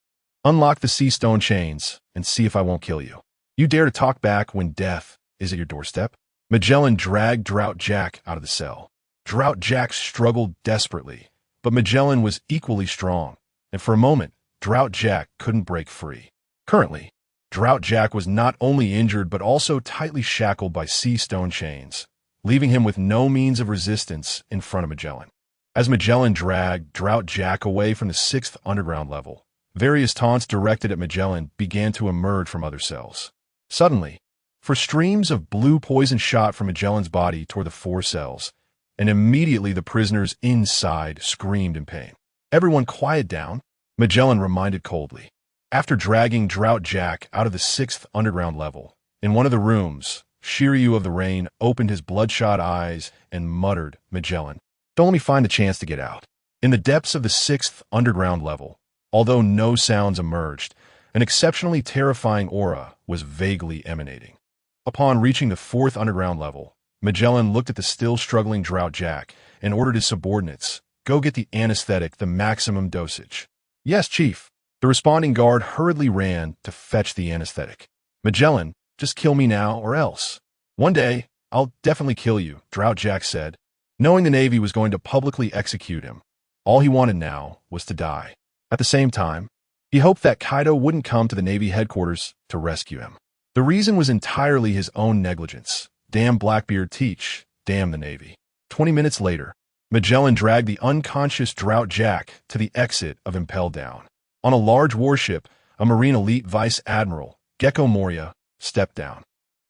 unlock the sea stone chains and see if I won't kill you. You dare to talk back when death is at your doorstep?" Magellan dragged Drought Jack out of the cell. Drought Jack struggled desperately, but Magellan was equally strong, and for a moment, Drought Jack couldn't break free. Currently, Drought Jack was not only injured but also tightly shackled by sea stone chains, leaving him with no means of resistance in front of Magellan. As Magellan dragged Drought Jack away from the 6th underground level, various taunts directed at Magellan began to emerge from other cells. Suddenly, for streams of blue poison shot from Magellan's body toward the 4 cells, and immediately the prisoners inside screamed in pain. "Everyone quiet down," Magellan reminded coldly. After dragging Drought Jack out of the 6th underground level, in one of the rooms, Shiryu of the Rain opened his bloodshot eyes and muttered, "Magellan, don't let me find the chance to get out." In the depths of the 6th underground level, although no sounds emerged, an exceptionally terrifying aura was vaguely emanating. Upon reaching the 4th underground level, Magellan looked at the still struggling Drought Jack and ordered his subordinates, "Go get the anesthetic, the maximum dosage." "Yes, Chief." The responding guard hurriedly ran to fetch the anesthetic. "Magellan, just kill me now or else." "One day, I'll definitely kill you," Drought Jack said. Knowing the Navy was going to publicly execute him, all he wanted now was to die. At the same time, he hoped that Kaido wouldn't come to the Navy headquarters to rescue him. The reason was entirely his own negligence. Damn Blackbeard Teach, damn the Navy. 20 minutes later, Magellan dragged the unconscious Drought Jack to the exit of Impel Down. On a large warship, a Marine Elite Vice Admiral, Gecko Moria, stepped down.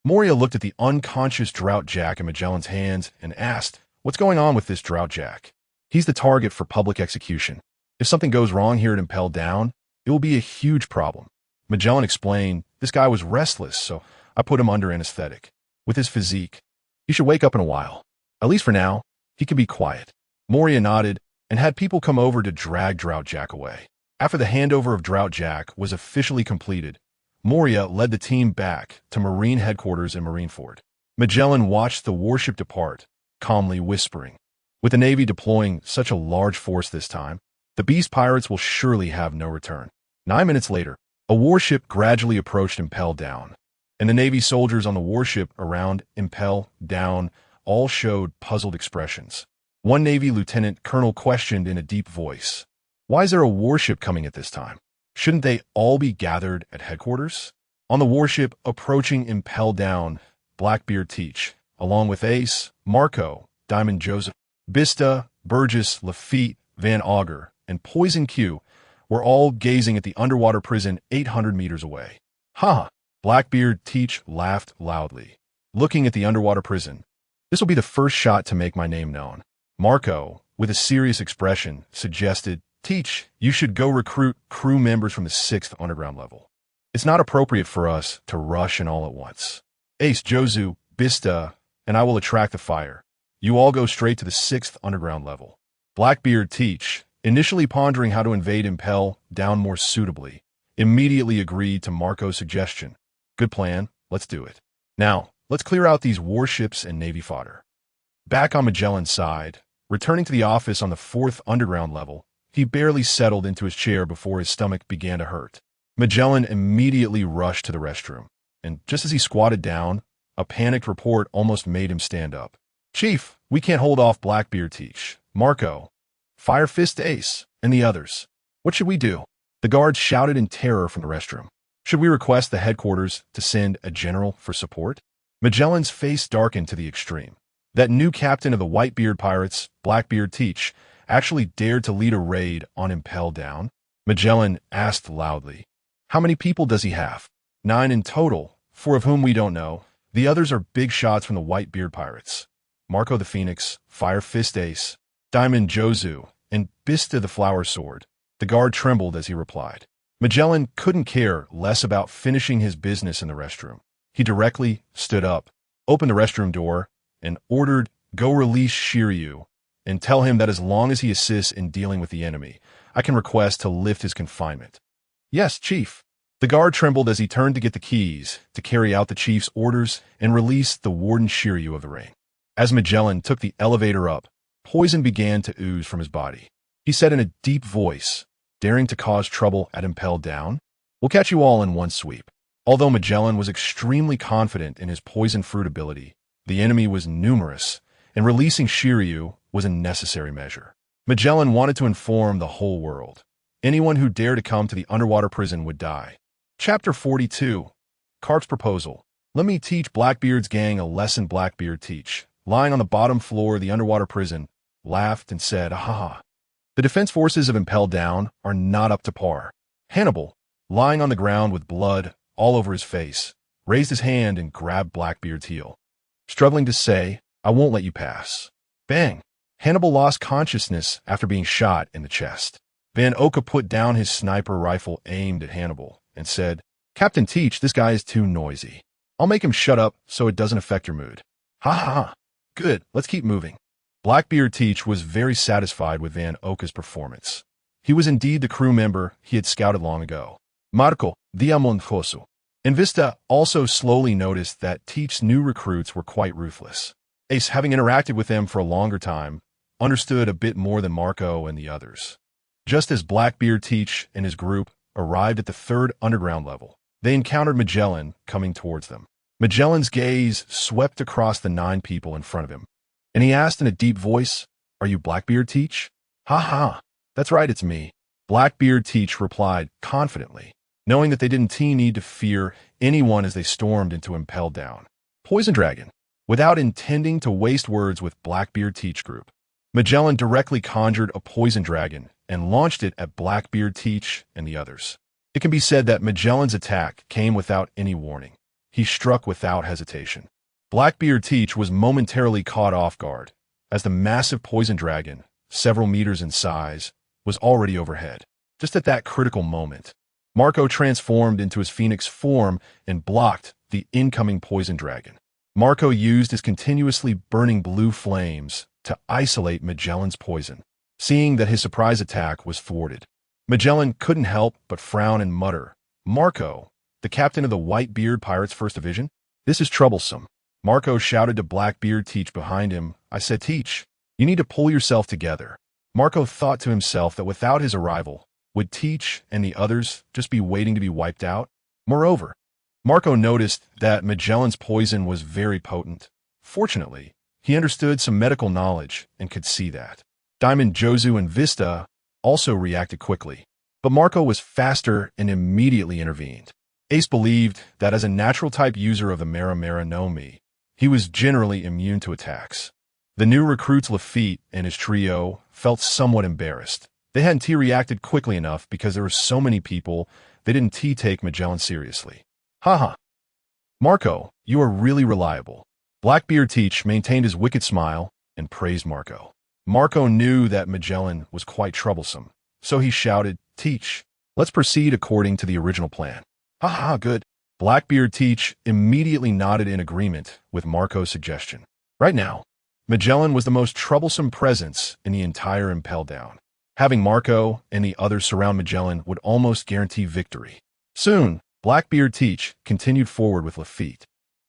Moria looked at the unconscious Drought Jack in Magellan's hands and asked, "What's going on with this Drought Jack?" "He's the target for public execution. If something goes wrong here at Impel Down, it will be a huge problem." Magellan explained, "This guy was restless, so I put him under anesthetic. With his physique, he should wake up in a while. At least for now, he can be quiet." Moria nodded and had people come over to drag Drought Jack away. After the handover of Drought Jack was officially completed, Moria led the team back to Marine headquarters in Marineford. Magellan watched the warship depart, calmly whispering, "With the Navy deploying such a large force this time, the Beast Pirates will surely have no return." 9 minutes later, a warship gradually approached Impel Down, and the Navy soldiers on the warship around Impel Down all showed puzzled expressions. One Navy lieutenant colonel questioned in a deep voice, "Why is there a warship coming at this time? Shouldn't they all be gathered at headquarters?" On the warship approaching Impel Down, Blackbeard Teach, along with Ace, Marco, Diamond Joseph, Bista, Burgess, Lafitte, Van Auger, and Poison Q were all gazing at the underwater prison 800 meters away. "Ha!" Blackbeard Teach laughed loudly, looking at the underwater prison. "This will be the first shot to make my name known." Marco, with a serious expression, suggested, "Teach, you should go recruit crew members from the 6th underground level. It's not appropriate for us to rush in all at once. Ace, Jozu, Bista, and I will attract the fire. You all go straight to the 6th underground level." Blackbeard Teach, initially pondering how to invade Impel Down more suitably, immediately agreed to Marco's suggestion. "Good plan, let's do it. Now, let's clear out these warships and Navy fodder." Back on Magellan's side, returning to the office on the 4th underground level, he barely settled into his chair before his stomach began to hurt. Magellan immediately rushed to the restroom, and just as he squatted down, a panicked report almost made him stand up. "Chief, we can't hold off Blackbeard Teach, Marco, Fire Fist Ace, and the others. What should we do?" The guards shouted in terror from the restroom. "Should we request the headquarters to send a general for support?" Magellan's face darkened to the extreme. That new captain of the Whitebeard Pirates, Blackbeard Teach, actually dared to lead a raid on Impel Down? Magellan asked loudly. "How many people does he have?" "9 in total, 4 of whom we don't know. The others are big shots from the Whitebeard Pirates. Marco the Phoenix, Fire Fist Ace, Diamond Jozu, and Bista the Flower Sword." The guard trembled as he replied. Magellan couldn't care less about finishing his business in the restroom. He directly stood up, opened the restroom door, and ordered, "Go release Shiryu, and tell him that as long as he assists in dealing with the enemy, I can request to lift his confinement." "Yes, Chief." The guard trembled as he turned to get the keys to carry out the chief's orders and release the Warden Shiryu of the Rain. As Magellan took the elevator up, poison began to ooze from his body. He said in a deep voice, "Daring to cause trouble at Impel Down? We'll catch you all in one sweep." Although Magellan was extremely confident in his poison fruit ability, the enemy was numerous, and releasing Shiryu was a necessary measure. Magellan wanted to inform the whole world. Anyone who dared to come to the underwater prison would die. Chapter 42. Carp's Proposal. "Let me teach Blackbeard's gang a lesson." Blackbeard Teach, lying on the bottom floor of the underwater prison, laughed and said, "Ah, the defense forces of Impel Down are not up to par." Hannibal, lying on the ground with blood all over his face, raised his hand and grabbed Blackbeard's heel, struggling to say, "I won't let you pass." Bang! Hannibal lost consciousness after being shot in the chest. Van Oka put down his sniper rifle aimed at Hannibal and said, "Captain Teach, this guy is too noisy. I'll make him shut up so it doesn't affect your mood." "Ha ha ha. Good, let's keep moving." Blackbeard Teach was very satisfied with Van Oka's performance. He was indeed the crew member he had scouted long ago. Marco, Diamondoso. And Vista also slowly noticed that Teach's new recruits were quite ruthless. Ace, having interacted with them for a longer time, understood a bit more than Marco and the others. Just as Blackbeard Teach and his group arrived at the third underground level, they encountered Magellan coming towards them. Magellan's gaze swept across the 9 people in front of him, and he asked in a deep voice, "Are you Blackbeard Teach?" "Ha ha, that's right, it's me." Blackbeard Teach replied confidently, knowing that they didn't need to fear anyone as they stormed into Impelled Down. Poison Dragon. Without intending to waste words with Blackbeard Teach group, Magellan directly conjured a poison dragon and launched it at Blackbeard Teach and the others. It can be said that Magellan's attack came without any warning. He struck without hesitation. Blackbeard Teach was momentarily caught off guard, as the massive poison dragon, several meters in size, was already overhead. Just at that critical moment, Marco transformed into his phoenix form and blocked the incoming poison dragon. Marco used his continuously burning blue flames to isolate Magellan's poison. Seeing that his surprise attack was thwarted, Magellan couldn't help but frown and mutter, "Marco, the captain of the Whitebeard Pirates 1st Division? This is troublesome." Marco shouted to Blackbeard Teach behind him, "I said, Teach, you need to pull yourself together." Marco thought to himself that without his arrival, would Teach and the others just be waiting to be wiped out? Moreover, Marco noticed that Magellan's poison was very potent. Fortunately, he understood some medical knowledge and could see that. Diamond, Jozu, and Vista also reacted quickly, but Marco was faster and immediately intervened. Ace believed that as a natural-type user of the Mera Mera no Mi, he was generally immune to attacks. The new recruits Lafitte and his trio felt somewhat embarrassed. They hadn't reacted quickly enough because there were so many people they didn't take Magellan seriously. "Haha. Marco, you are really reliable." Blackbeard Teach maintained his wicked smile and praised Marco. Marco knew that Magellan was quite troublesome, so he shouted, "Teach, let's proceed according to the original plan." "Haha, good." Blackbeard Teach immediately nodded in agreement with Marco's suggestion. Right now, Magellan was the most troublesome presence in the entire Impelled Down. Having Marco and the others surround Magellan would almost guarantee victory. Soon, Blackbeard Teach continued forward with Lafitte,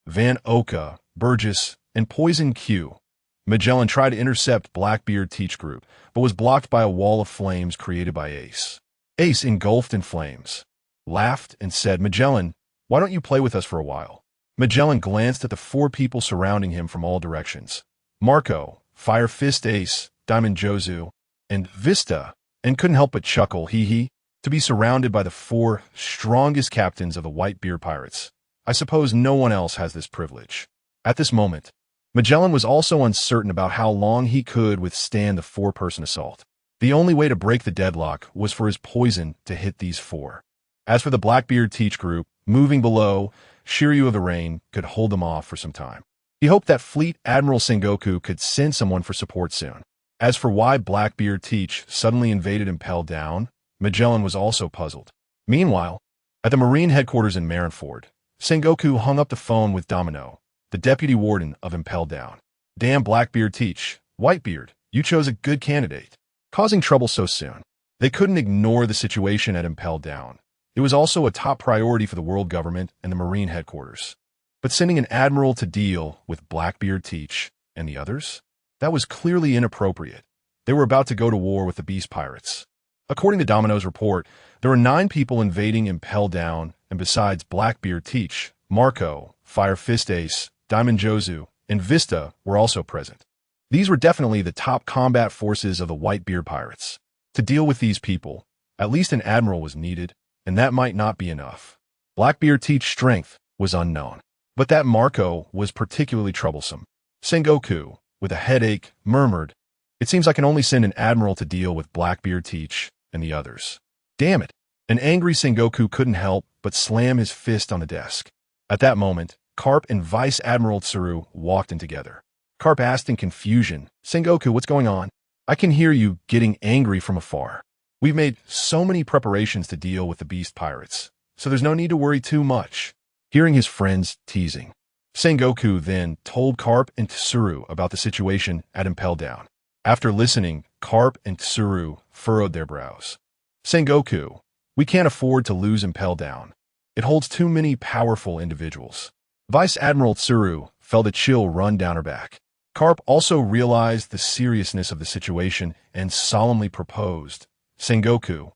Van Oka, Burgess, and Poison Q. Magellan tried to intercept Blackbeard Teach group, but was blocked by a wall of flames created by Ace. Ace, engulfed in flames, laughed and said, "Magellan, why don't you play with us for a while?" Magellan glanced at the 4 people surrounding him from all directions. Marco, Fire Fist Ace, Diamond Jozu, and Vista, and couldn't help but chuckle, hee. To be surrounded by the 4 strongest captains of the Whitebeard Pirates. I suppose no one else has this privilege. At this moment, Magellan was also uncertain about how long he could withstand the 4-person assault. The only way to break the deadlock was for his poison to hit these 4. As for the Blackbeard Teach group, moving below, Shiryu of the Rain could hold them off for some time. He hoped that Fleet Admiral Sengoku could send someone for support soon. As for why Blackbeard Teach suddenly invaded Impelled Down, Magellan was also puzzled. Meanwhile, at the Marine headquarters in Marineford, Sengoku hung up the phone with Domino, the deputy warden of Impelled Down. "Damn Blackbeard Teach, Whitebeard, you chose a good candidate. Causing trouble so soon." They couldn't ignore the situation at Impelled Down. It was also a top priority for the world government and the Marine headquarters. But sending an admiral to deal with Blackbeard Teach and the others? That was clearly inappropriate. They were about to go to war with the Beast Pirates. According to Domino's report, there were 9 people invading Impelled Down, and besides Blackbeard Teach, Marco, Fire Fist Ace, Diamond Jozu, and Vista were also present. These were definitely the top combat forces of the Whitebeard Pirates. To deal with these people, at least an admiral was needed, and that might not be enough. Blackbeard Teach's strength was unknown, but that Marco was particularly troublesome. Sengoku, with a headache, murmured, "It seems I can only send an admiral to deal with Blackbeard Teach and the others." Damn it! An angry Sengoku couldn't help but slam his fist on the desk. At that moment, Carp and Vice Admiral Tsuru walked in together. Carp asked in confusion, "Sengoku, what's going on? I can hear you getting angry from afar." We've made so many preparations to deal with the beast pirates, so there's no need to worry too much. Hearing his friends teasing, Sengoku then told Carp and Tsuru about the situation at Impel Down. After listening, Carp and Tsuru furrowed their brows. Sengoku, we can't afford to lose Impel Down. It holds too many powerful individuals. Vice Admiral Tsuru felt a chill run down her back. Carp also realized the seriousness of the situation and solemnly proposed, Sengoku,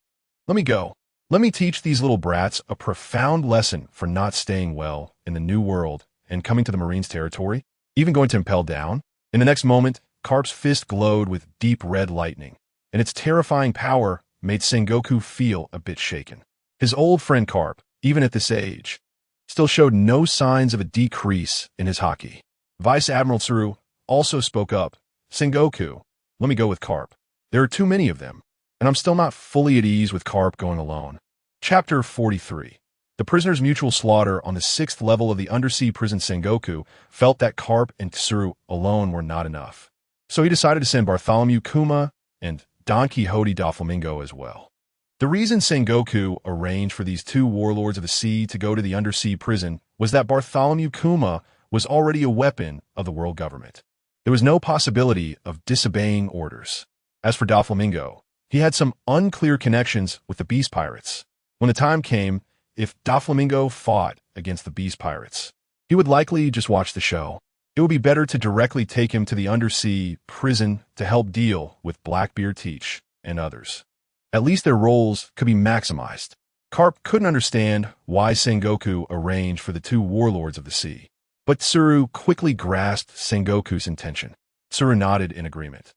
let me go. Let me teach these little brats a profound lesson for not staying well in the new world and coming to the Marines' territory, even going to Impel Down. In the next moment, Carp's fist glowed with deep red lightning, and its terrifying power made Sengoku feel a bit shaken. His old friend Carp, even at this age, still showed no signs of a decrease in his haki. Vice Admiral Tsuru also spoke up, Sengoku, let me go with Carp. There are too many of them, and I'm still not fully at ease with Carp going alone. Chapter 43. The prisoners' mutual slaughter on the 6th level of the undersea prison. Sengoku felt that Carp and Tsuru alone were not enough. So he decided to send Bartholomew Kuma and Don Quixote Doflamingo as well. The reason Sengoku arranged for these two warlords of the sea to go to the undersea prison was that Bartholomew Kuma was already a weapon of the world government. There was no possibility of disobeying orders. As for Doflamingo, he had some unclear connections with the beast pirates. When the time came, if Doflamingo fought against the beast pirates, he would likely just watch the show. It would be better to directly take him to the undersea prison to help deal with Blackbeard Teach and others. At least their roles could be maximized. Carp couldn't understand why Sengoku arranged for the two warlords of the sea. But Tsuru quickly grasped Sengoku's intention. Tsuru nodded in agreement.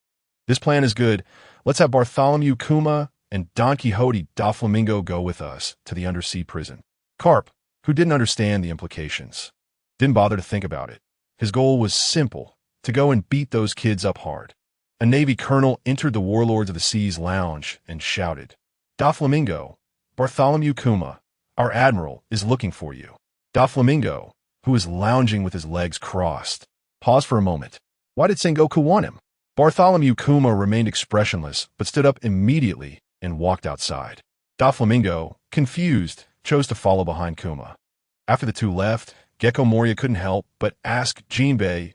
This plan is good. Let's have Bartholomew Kuma and Don Quixote Doflamingo go with us to the undersea prison. Carp, who didn't understand the implications, didn't bother to think about it. His goal was simple, to go and beat those kids up hard. A Navy colonel entered the Warlords of the Sea's lounge and shouted, Doflamingo, Bartholomew Kuma, our admiral, is looking for you. Doflamingo, who was lounging with his legs crossed, paused for a moment. Why did Sengoku want him? Bartholomew Kuma remained expressionless, but stood up immediately and walked outside. Doflamingo, confused, chose to follow behind Kuma. After the two left, Gecko Moria couldn't help but ask Jinbei,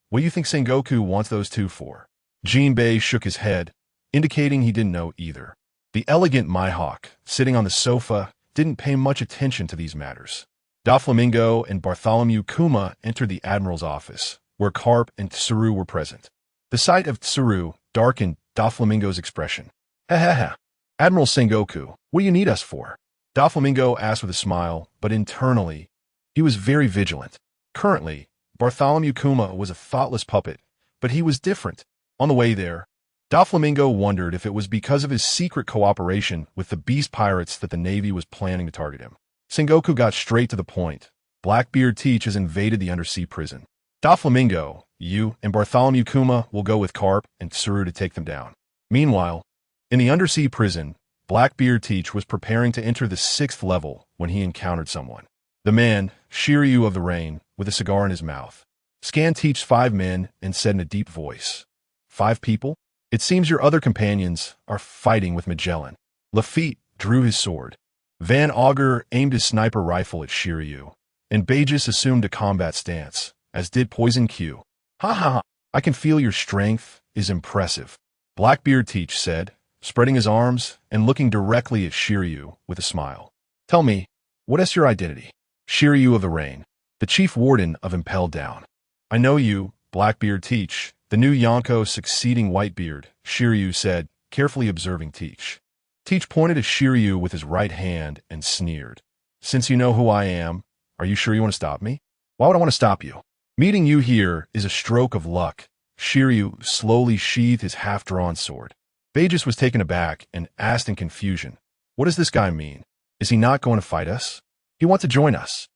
what do you think Sengoku wants those two for? Jinbei shook his head, indicating he didn't know either. The elegant Mihawk, sitting on the sofa, didn't pay much attention to these matters. Doflamingo and Bartholomew Kuma entered the admiral's office, where Carp and Tsuru were present. The sight of Tsuru darkened Doflamingo's expression. Ha ha ha. Admiral Sengoku, what do you need us for? Doflamingo asked with a smile, but internally, he was very vigilant. Currently, Bartholomew Kuma was a thoughtless puppet, but he was different. On the way there, Doflamingo wondered if it was because of his secret cooperation with the beast pirates that the Navy was planning to target him. Sengoku got straight to the point. Blackbeard Teach has invaded the undersea prison. Doflamingo, you and Bartholomew Kuma will go with Carp and Tsuru to take them down. Meanwhile, in the undersea prison, Blackbeard Teach was preparing to enter the 6th level when he encountered someone. The man, Shiryu of the Rain, with a cigar in his mouth, scanned Teach's 5 men and said in a deep voice, 5 people? It seems your other companions are fighting with Magellan. Lafitte drew his sword. Van Augur aimed his sniper rifle at Shiryu, and Bagus assumed a combat stance, as did Poison Q. Ha ha ha, I can feel your strength is impressive, Blackbeard Teach said, spreading his arms and looking directly at Shiryu with a smile. Tell me, what is your identity? Shiryu of the Rain, the chief warden of Impel Down. I know you, Blackbeard Teach, the new Yonko succeeding Whitebeard, Shiryu said, carefully observing Teach. Teach pointed at Shiryu with his right hand and sneered. Since you know who I am, are you sure you want to stop me? Why would I want to stop you? Meeting you here is a stroke of luck. Shiryu slowly sheathed his half-drawn sword. Bagus was taken aback and asked in confusion, what does this guy mean? Is he not going to fight us? He wants to join us.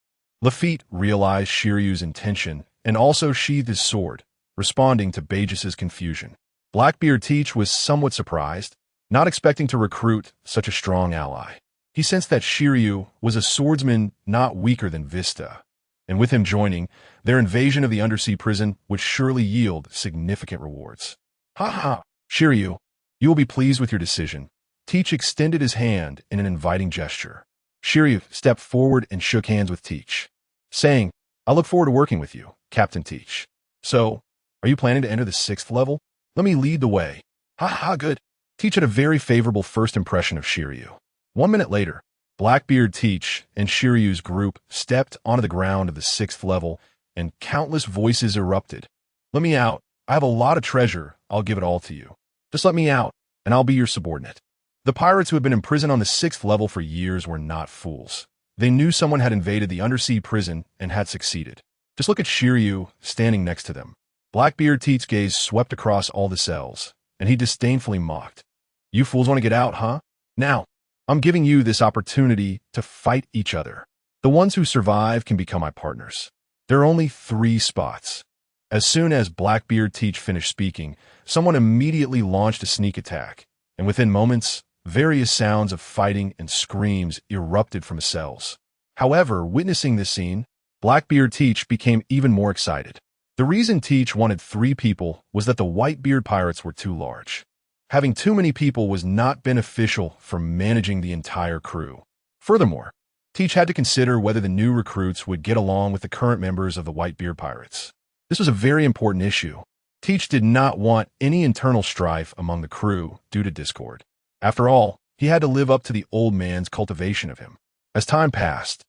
Lafitte realized Shiryu's intention and also sheathed his sword, responding to Bagus's confusion. Blackbeard Teach was somewhat surprised, not expecting to recruit such a strong ally. He sensed that Shiryu was a swordsman not weaker than Vista, and with him joining, their invasion of the undersea prison would surely yield significant rewards. Ha ha, Shiryu, you will be pleased with your decision. Teach extended his hand in an inviting gesture. Shiryu stepped forward and shook hands with Teach, saying, "I look forward to working with you, Captain Teach. So, are you planning to enter the 6th level? Let me lead the way." "Ha ha, good." Teach had a very favorable first impression of Shiryu. 1 minute later, Blackbeard, Teach, and Shiryu's group stepped onto the ground of the 6th level, and countless voices erupted. "Let me out. I have a lot of treasure. I'll give it all to you. Just let me out, and I'll be your subordinate." The pirates who had been imprisoned on the 6th level for years were not fools. They knew someone had invaded the undersea prison and had succeeded. Just look at Shiryu standing next to them. Blackbeard Teach's gaze swept across all the cells, and he disdainfully mocked. "You fools want to get out, huh? Now, I'm giving you this opportunity to fight each other. The ones who survive can become my partners. There are only 3 spots." As soon as Blackbeard Teach finished speaking, someone immediately launched a sneak attack, and within moments, various sounds of fighting and screams erupted from the cells. However, witnessing this scene, Blackbeard Teach became even more excited. The reason Teach wanted 3 people was that the Whitebeard pirates were too large. Having too many people was not beneficial for managing the entire crew. Furthermore, Teach had to consider whether the new recruits would get along with the current members of the Whitebeard pirates. This was a very important issue. Teach did not want any internal strife among the crew due to discord. After all, he had to live up to the old man's cultivation of him. As time passed,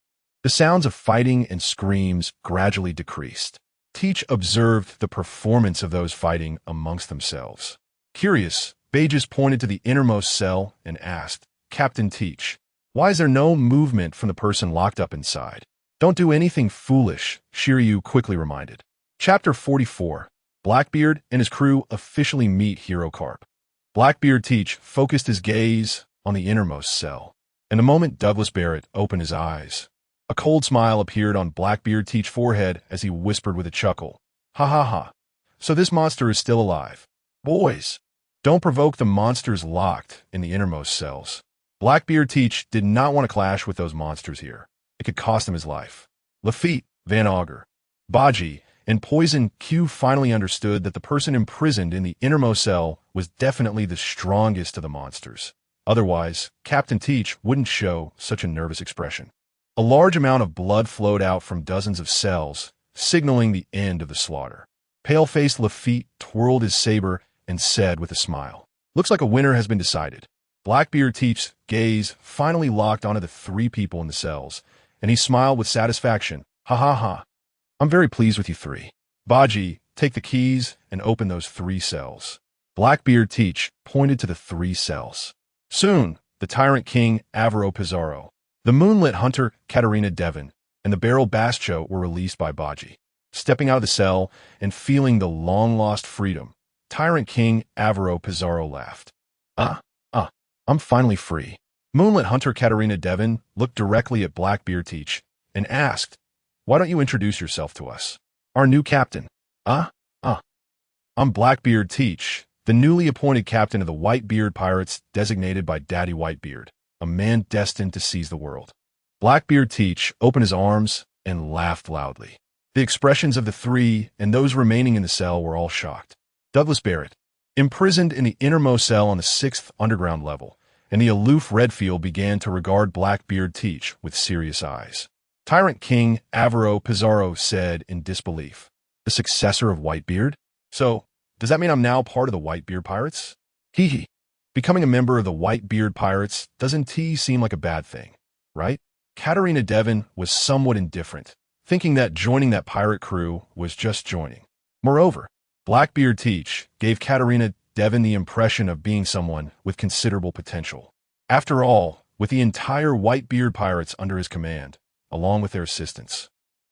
the sounds of fighting and screams gradually decreased. Teach observed the performance of those fighting amongst themselves. Curious, Bages pointed to the innermost cell and asked, "Captain Teach, why is there no movement from the person locked up inside?" "Don't do anything foolish," Shiryu quickly reminded. Chapter 44. Blackbeard and his crew officially meet Hero Carp. Blackbeard Teach focused his gaze on the innermost cell, and the moment Douglas Barrett opened his eyes, a cold smile appeared on Blackbeard Teach's forehead as he whispered with a chuckle, "Ha ha ha. So this monster is still alive. Boys, don't provoke the monsters locked in the innermost cells." Blackbeard Teach did not want to clash with those monsters here. It could cost him his life. Lafitte, Van Augur, Baji, and Poison Q finally understood that the person imprisoned in the innermost cell was definitely the strongest of the monsters. Otherwise, Captain Teach wouldn't show such a nervous expression. A large amount of blood flowed out from dozens of cells, signaling the end of the slaughter. Pale-faced Lafitte twirled his saber and said with a smile, "Looks like a winner has been decided." Blackbeard Teach's gaze finally locked onto the 3 people in the cells, and he smiled with satisfaction. "Ha ha ha. I'm very pleased with you 3. Baji, take the keys and open those 3 cells." Blackbeard Teach pointed to the 3 cells. Soon, the Tyrant King Avaro Pizarro, the Moonlit Hunter Katarina Devon, and the Beryl Bascho were released by Baji. Stepping out of the cell and feeling the long-lost freedom, Tyrant King Avaro Pizarro laughed. I'm finally free." Moonlit Hunter Katarina Devon looked directly at Blackbeard Teach and asked, "Why don't you introduce yourself to us? Our new captain." I'm Blackbeard Teach, the newly appointed captain of the Whitebeard pirates designated by Daddy Whitebeard, a man destined to seize the world." Blackbeard Teach opened his arms and laughed loudly. The expressions of the 3 and those remaining in the cell were all shocked. Douglas Barrett, imprisoned in the innermost cell on the 6th underground level, and the aloof Redfield began to regard Blackbeard Teach with serious eyes. Tyrant King Avaro Pizarro said in disbelief, "The successor of Whitebeard? So, does that mean I'm now part of the Whitebeard pirates?" Hee hee. Becoming a member of the Whitebeard pirates doesn't seem like a bad thing, right? Katarina Devon was somewhat indifferent, thinking that joining that pirate crew was just joining. Moreover, Blackbeard Teach gave Katarina Devon the impression of being someone with considerable potential. After all, with the entire Whitebeard pirates under his command, along with their assistants,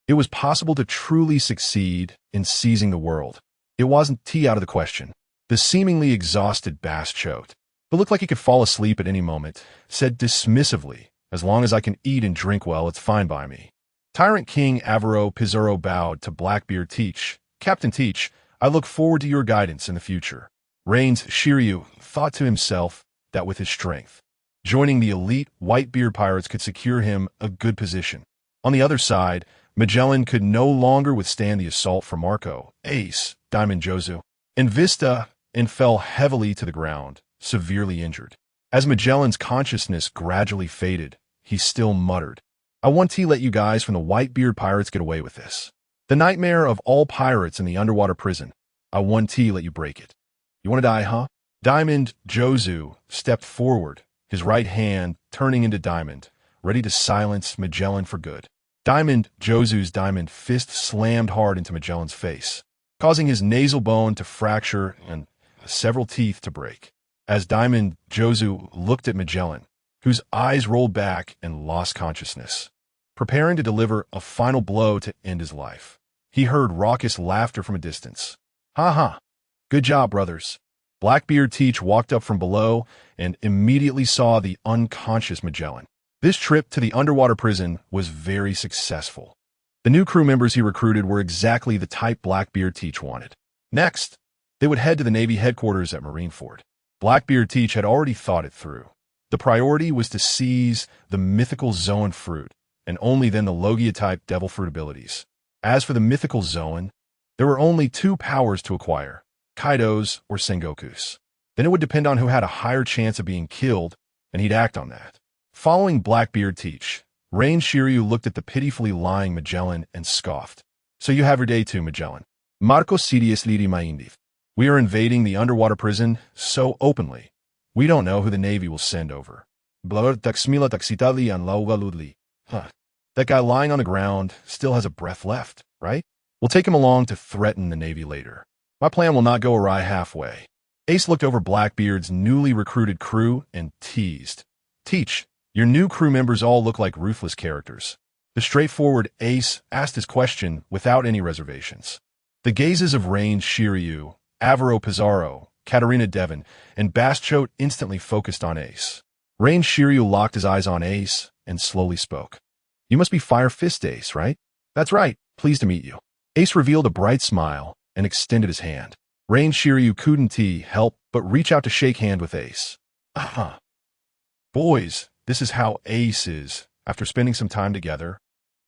it was possible to truly succeed in seizing the world. It wasn't out of the question. The seemingly exhausted Bass choked, but looked like he could fall asleep at any moment, said dismissively, "As long as I can eat and drink well, it's fine by me." Tyrant King Avaro Pizarro bowed to Blackbeard Teach. "Captain Teach, I look forward to your guidance in the future." Reigns Shiryu thought to himself that with his strength, joining the elite Whitebeard pirates could secure him a good position. On the other side, Magellan could no longer withstand the assault from Marco, Ace, Diamond Jozu, and Vista, and fell heavily to the ground, severely injured. As Magellan's consciousness gradually faded, he still muttered, "I want to let you guys from the Whitebeard pirates get away with this. The nightmare of all pirates in the underwater prison. I want to let you break it. You want to die, huh?" Diamond Jozu stepped forward, his right hand turning into diamond, ready to silence Magellan for good. Diamond Jozu's diamond fist slammed hard into Magellan's face, causing his nasal bone to fracture and several teeth to break. As Diamond Jozu looked at Magellan, whose eyes rolled back and lost consciousness, preparing to deliver a final blow to end his life, he heard raucous laughter from a distance. "Ha ha! Good job, brothers." Blackbeard Teach walked up from below and immediately saw the unconscious Magellan. This trip to the underwater prison was very successful. The new crew members he recruited were exactly the type Blackbeard Teach wanted. Next, they would head to the Navy headquarters at Marineford. Blackbeard Teach had already thought it through. The priority was to seize the mythical Zoan fruit, and only then the Logia-type devil fruit abilities. As for the mythical Zoan, there were only two powers to acquire, Kaido's or Sengoku's. Then it would depend on who had a higher chance of being killed, and he'd act on that. Following Blackbeard Teach, Rain Shiryu looked at the pitifully lying Magellan and scoffed. "So you have your day too, Magellan. Marco Sidious Lidi Maindif. We are invading the underwater prison so openly. We don't know who the Navy will send over. Blur taxmila taxitali and laugaludli. Huh. That guy lying on the ground still has a breath left, right? We'll take him along to threaten the Navy later. My plan will not go awry halfway." Ace looked over Blackbeard's newly recruited crew and teased. "Teach, your new crew members all look like ruthless characters." The straightforward Ace asked his question without any reservations. The gazes of Rain Shiryu, Avaro Pizarro, Katarina Devon, and Bastchote instantly focused on Ace. Rain Shiryu locked his eyes on Ace and slowly spoke. "You must be Fire Fist Ace, right?" "That's right. Pleased to meet you." Ace revealed a bright smile and extended his hand. Rain Shiryu couldn't help but reach out to shake hand with Ace. Boys, this is how Ace is. After spending some time together,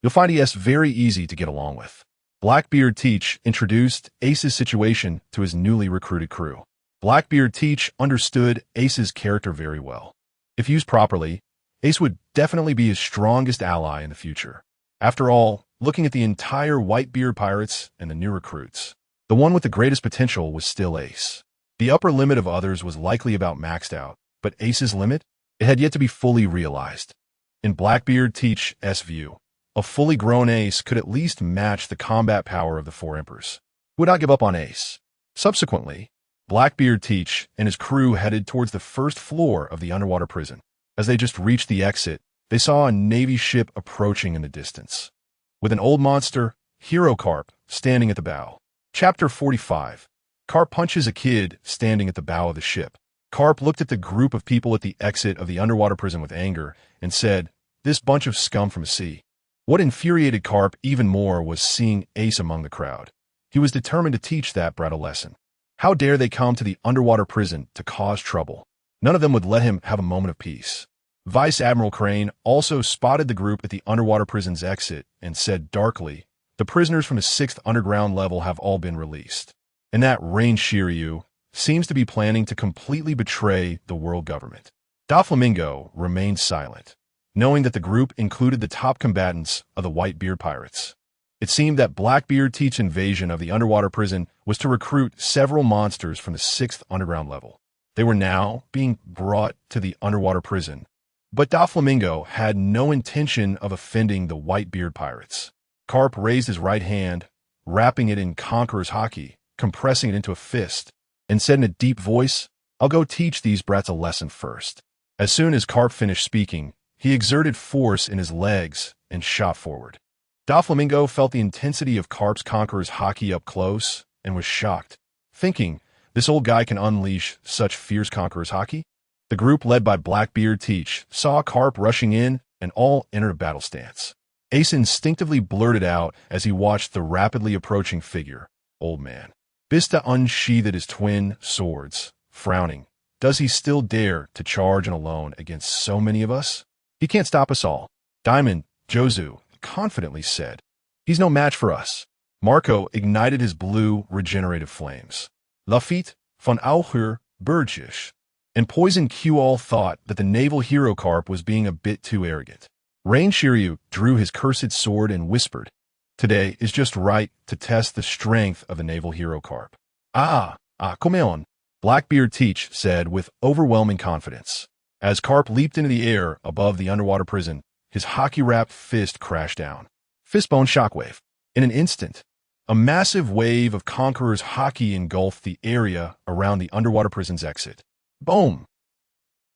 you'll find ES very easy to get along with. Blackbeard Teach introduced Ace's situation to his newly recruited crew. Blackbeard Teach understood Ace's character very well. If used properly, Ace would definitely be his strongest ally in the future. After all, looking at the entire Whitebeard pirates and the new recruits, the one with the greatest potential was still Ace. The upper limit of others was likely about maxed out, but Ace's limit? It had yet to be fully realized. In Blackbeard Teach's view, a fully grown Ace could at least match the combat power of the four emperors. He would not give up on Ace. Subsequently, Blackbeard Teach and his crew headed towards the first floor of the underwater prison. As they just reached the exit, they saw a Navy ship approaching in the distance, with an old monster, Hero Carp, standing at the bow. Chapter 45. Carp punches a kid standing at the bow of the ship. Carp looked at the group of people at the exit of the underwater prison with anger and said, "This bunch of scum from the sea." What infuriated Carp even more was seeing Ace among the crowd. He was determined to teach that brat a lesson. How dare they come to the underwater prison to cause trouble? None of them would let him have a moment of peace. Vice Admiral Crane also spotted the group at the underwater prison's exit and said darkly, "The prisoners from the 6th underground level have all been released." And that Rain Shiryu seems to be planning to completely betray the world government. Doflamingo remained silent, knowing that the group included the top combatants of the Whitebeard pirates. It seemed that Blackbeard Teach's invasion of the underwater prison was to recruit several monsters from the 6th underground level. They were now being brought to the underwater prison, but Doflamingo had no intention of offending the Whitebeard pirates. Carp raised his right hand, wrapping it in Conqueror's Haki, compressing it into a fist, and said in a deep voice, "I'll go teach these brats a lesson first." As soon as Carp finished speaking, he exerted force in his legs and shot forward. Doflamingo felt the intensity of Carp's Conqueror's Haki up close and was shocked, thinking, this old guy can unleash such fierce Conqueror's Haki? The group led by Blackbeard Teach saw Carp rushing in and all entered a battle stance. Ace instinctively blurted out as he watched the rapidly approaching figure, "Old man." Bista unsheathed his twin swords, frowning. Does he still dare to charge in alone against so many of us? He can't stop us all. Diamond Jozu confidently said, "He's no match for us." Marco ignited his blue regenerative flames. Lafitte von Aucher Burgish. and Poison Q all thought that the naval hero Carp was being a bit too arrogant. Rain Shiryu drew his cursed sword and whispered, "Today is just right to test the strength of the naval hero Carp." Come on, Blackbeard Teach said with overwhelming confidence. As Carp leaped into the air above the underwater prison, his hockey-wrapped fist crashed down. Fistbone shockwave. In an instant, a massive wave of Conqueror's hockey engulfed the area around the underwater prison's exit. Boom!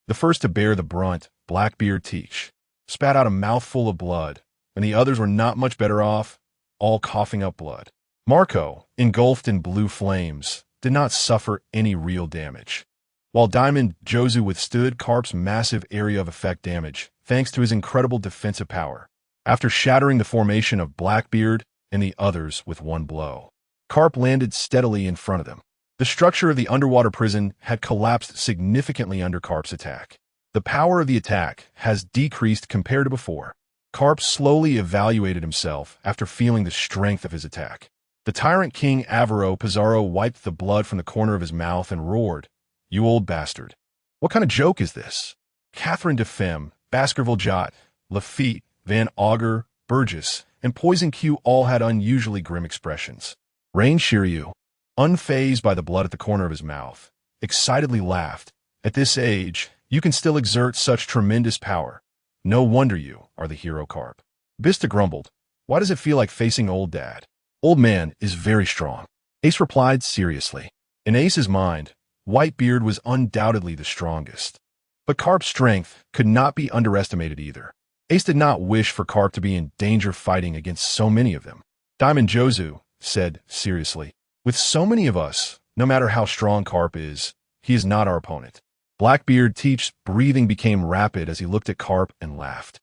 The first to bear the brunt, Blackbeard Teach, spat out a mouthful of blood, and the others were not much better off, all coughing up blood. Marco, engulfed in blue flames, did not suffer any real damage, while Diamond Jozu withstood Carp's massive area of effect damage thanks to his incredible defensive power, after shattering the formation of Blackbeard and the others with one blow. Carp landed steadily in front of them. The structure of the underwater prison had collapsed significantly under Carp's attack. The power of the attack has decreased compared to before. Carp slowly evaluated himself after feeling the strength of his attack. The Tyrant King Avaro Pizarro wiped the blood from the corner of his mouth and roared, "You old bastard. What kind of joke is this?" Catherine de Femme, Baskerville Jot, Lafitte, Van Auger, Burgess, and Poison Q all had unusually grim expressions. Rain Shiryu, unfazed by the blood at the corner of his mouth, excitedly laughed. "At this age, you can still exert such tremendous power. No wonder you are the hero Carp." Bista grumbled, "Why does it feel like facing old dad?" "Old man is very strong," Ace replied seriously. In Ace's mind, Whitebeard was undoubtedly the strongest. But Carp's strength could not be underestimated either. Ace did not wish for Carp to be in danger fighting against so many of them. Diamond Jozu said seriously, "With so many of us, no matter how strong Carp is, he is not our opponent." Blackbeard Teach's breathing became rapid as he looked at Carp and laughed.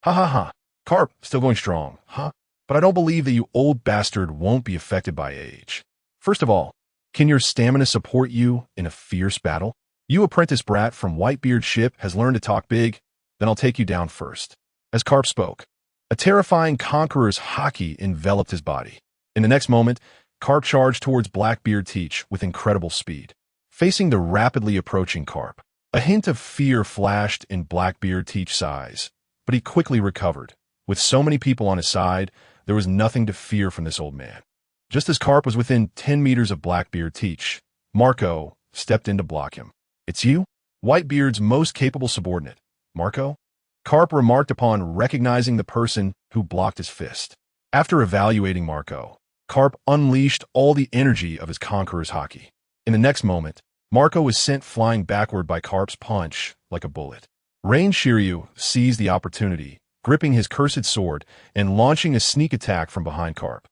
"Ha ha ha, Carp still going strong, huh? But I don't believe that you old bastard won't be affected by age. First of all, can your stamina support you in a fierce battle? You apprentice brat from Whitebeard's ship has learned to talk big, then I'll take you down first." As Carp spoke, a terrifying Conqueror's hockey enveloped his body. In the next moment, Carp charged towards Blackbeard Teach with incredible speed. Facing the rapidly approaching Carp, a hint of fear flashed in Blackbeard Teach's eyes, but he quickly recovered. With so many people on his side, there was nothing to fear from this old man. Just as Carp was within 10 meters of Blackbeard Teach, Marco stepped in to block him. "It's you? Whitebeard's most capable subordinate, Marco?" Carp remarked upon recognizing the person who blocked his fist. After evaluating Marco, Carp unleashed all the energy of his Conqueror's hockey. In the next moment, Marco was sent flying backward by Carp's punch like a bullet. Rain Shiryu seized the opportunity, gripping his cursed sword and launching a sneak attack from behind Carp.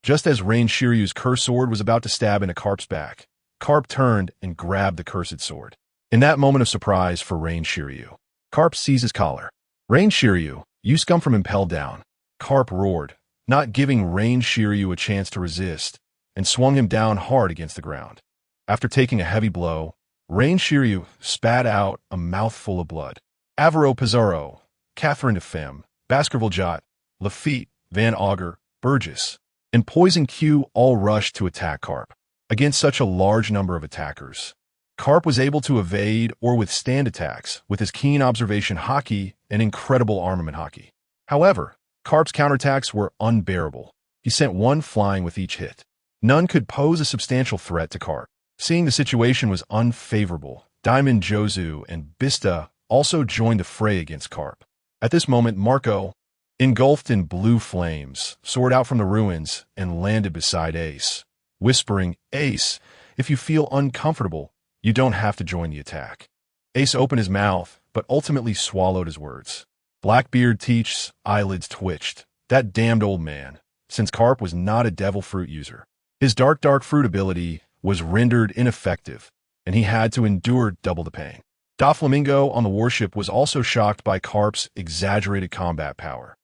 Just as Rain Shiryu's cursed sword was about to stab into Carp's back, Carp turned and grabbed the cursed sword. In that moment of surprise for Rain Shiryu, Carp seized his collar. "Rain Shiryu, you scum from Impel down!" Carp roared, not giving Rain Shiryu a chance to resist, and swung him down hard against the ground. After taking a heavy blow, Rain Shiryu spat out a mouthful of blood. Avaro Pizarro, Catherine de Femme, Baskerville Jot, Lafitte, Van Auger, Burgess, and Poison Q all rushed to attack Carp. Against such a large number of attackers, Carp was able to evade or withstand attacks with his keen observation hockey and incredible armament hockey. However, Carp's counterattacks were unbearable. He sent one flying with each hit. None could pose a substantial threat to Carp. Seeing the situation was unfavorable, Diamond Jozu and Bista also joined the fray against Carp. At this moment, Marco, engulfed in blue flames, soared out from the ruins and landed beside Ace, whispering, "Ace, if you feel uncomfortable, you don't have to join the attack." Ace opened his mouth, but ultimately swallowed his words. Blackbeard Teach's eyelids twitched. That damned old man, since Carp was not a devil fruit user. His dark fruit ability was rendered ineffective, and he had to endure double the pain. Doflamingo on the warship was also shocked by Carp's exaggerated combat power.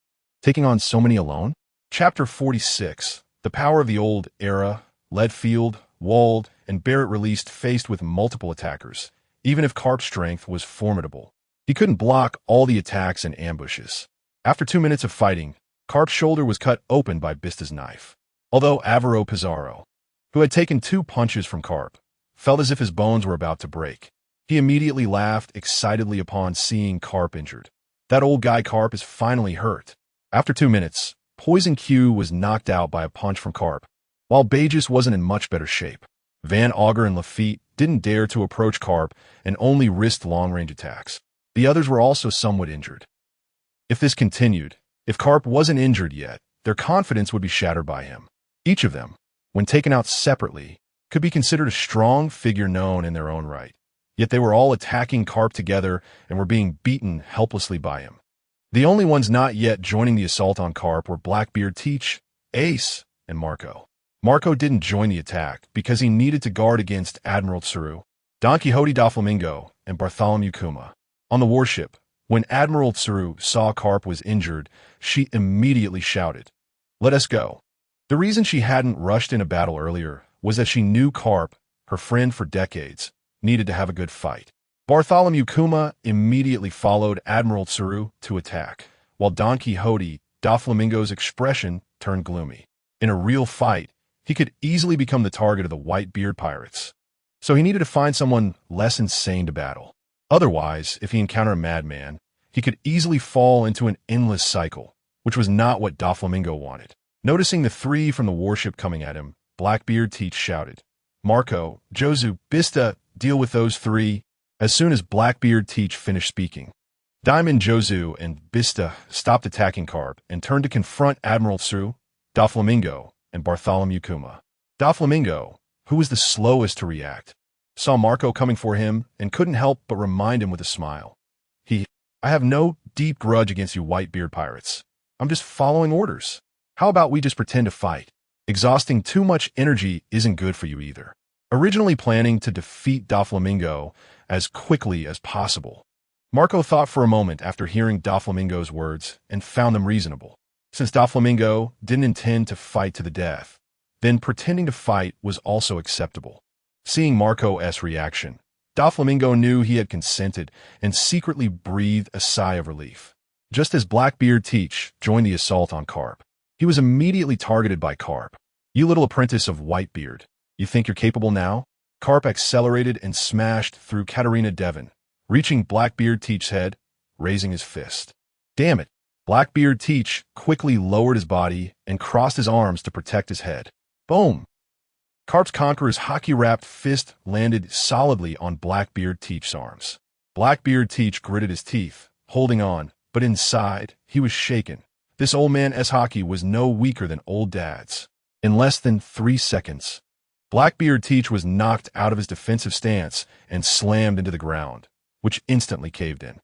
Taking on so many alone? Chapter 46. The power of the old era, Leadfield, Wald, and Barrett released faced with multiple attackers. Even if Carp's strength was formidable, he couldn't block all the attacks and ambushes. After 2 minutes of fighting, Carp's shoulder was cut open by Bista's knife. Although Avaro Pizarro, who had taken 2 punches from Carp, felt as if his bones were about to break. He immediately laughed excitedly upon seeing Carp injured. That old guy Carp is finally hurt. After 2 minutes, Poison Q was knocked out by a punch from Carp, while Bagus wasn't in much better shape. Van Auger and Lafitte didn't dare to approach Carp and only risked long-range attacks. The others were also somewhat injured. If this continued, if Carp wasn't injured yet, their confidence would be shattered by him. Each of them, when taken out separately, could be considered a strong figure known in their own right. Yet they were all attacking Carp together and were being beaten helplessly by him. The only ones not yet joining the assault on Carp were Blackbeard Teach, Ace, and Marco. Marco didn't join the attack because he needed to guard against Admiral Tsuru, Don Quixote Doflamingo, and Bartholomew Kuma. On the warship, when Admiral Tsuru saw Carp was injured, she immediately shouted, "Let us go." The reason she hadn't rushed in a battle earlier was that she knew Carp, her friend for decades, needed to have a good fight. Bartholomew Kuma immediately followed Admiral Tsuru to attack, while Don Quixote Doflamingo's expression turned gloomy. In a real fight, he could easily become the target of the Whitebeard pirates. So he needed to find someone less insane to battle. Otherwise, if he encountered a madman, he could easily fall into an endless cycle, which was not what Doflamingo wanted. Noticing the three from the warship coming at him, Blackbeard Teach shouted, "Marco, Jozu, Bista, deal with those three." As soon as Blackbeard Teach finished speaking, Diamond, Jozu, and Bista stopped attacking Carp and turned to confront Admiral Tsuru, Doflamingo, and Bartholomew Kuma. Doflamingo, who was the slowest to react, saw Marco coming for him and couldn't help but remind him with a smile. "I have no deep grudge against you Whitebeard pirates. I'm just following orders. How about we just pretend to fight? Exhausting too much energy isn't good for you either." Originally planning to defeat Doflamingo as quickly as possible, Marco thought for a moment after hearing Doflamingo's words and found them reasonable. Since Doflamingo didn't intend to fight to the death, then pretending to fight was also acceptable. Seeing Marco's reaction, Doflamingo knew he had consented and secretly breathed a sigh of relief. Just as Blackbeard Teach joined the assault on Carp, he was immediately targeted by Carp. "You little apprentice of Whitebeard, you think you're capable now?" Carp accelerated and smashed through Katarina Devon, reaching Blackbeard Teach's head, raising his fist. "Damn it!" Blackbeard Teach quickly lowered his body and crossed his arms to protect his head. Boom! Carp's Conqueror's hockey-wrapped fist landed solidly on Blackbeard Teach's arms. Blackbeard Teach gritted his teeth, holding on, but inside, he was shaken. This old man's hockey was no weaker than old Dad's. In less than 3 seconds, Blackbeard Teach was knocked out of his defensive stance and slammed into the ground, which instantly caved in.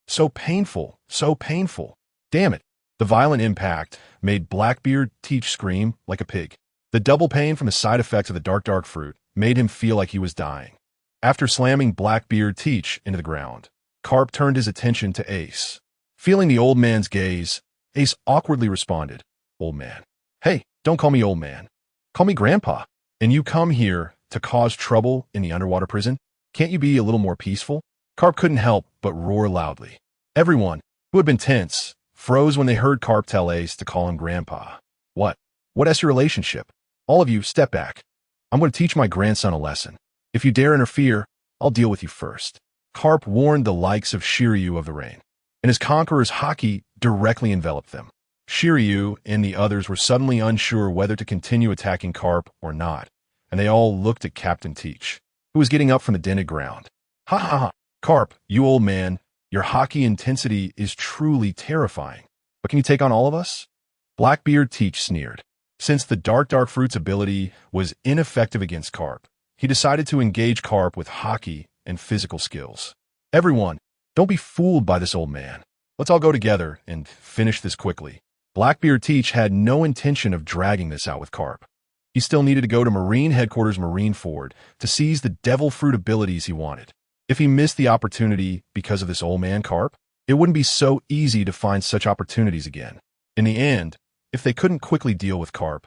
So painful, so painful. Damn it. The violent impact made Blackbeard Teach scream like a pig. The double pain from the side effects of the dark fruit made him feel like he was dying. After slamming Blackbeard Teach into the ground, Carp turned his attention to Ace. Feeling the old man's gaze, Ace awkwardly responded, "Old man. Hey, don't call me old man. Call me Grandpa. And you come here to cause trouble in the underwater prison? Can't you be a little more peaceful?" Carp couldn't help but roar loudly. Everyone, who had been tense, froze when they heard Carp tell Ace to call him Grandpa. What's your relationship? All of you, step back. I'm going to teach my grandson a lesson. If you dare interfere, I'll deal with you first. Carp warned the likes of Shiryu of the rain, and his Conqueror's hockey directly enveloped them. Shiryu and the others were suddenly unsure whether to continue attacking Carp or not, and they all looked at Captain Teach, who was getting up from the dented ground. "Ha ha ha, Carp, you old man, your hockey intensity is truly terrifying. But can you take on all of us?" Blackbeard Teach sneered. Since the dark fruit's ability was ineffective against Carp, he decided to engage Carp with hockey and physical skills. "Everyone, don't be fooled by this old man. Let's all go together and finish this quickly." Blackbeard Teach had no intention of dragging this out with Carp. He still needed to go to Marine Headquarters Marineford to seize the devil fruit abilities he wanted. If he missed the opportunity because of this old man Carp, it wouldn't be so easy to find such opportunities again. In the end, if they couldn't quickly deal with Carp,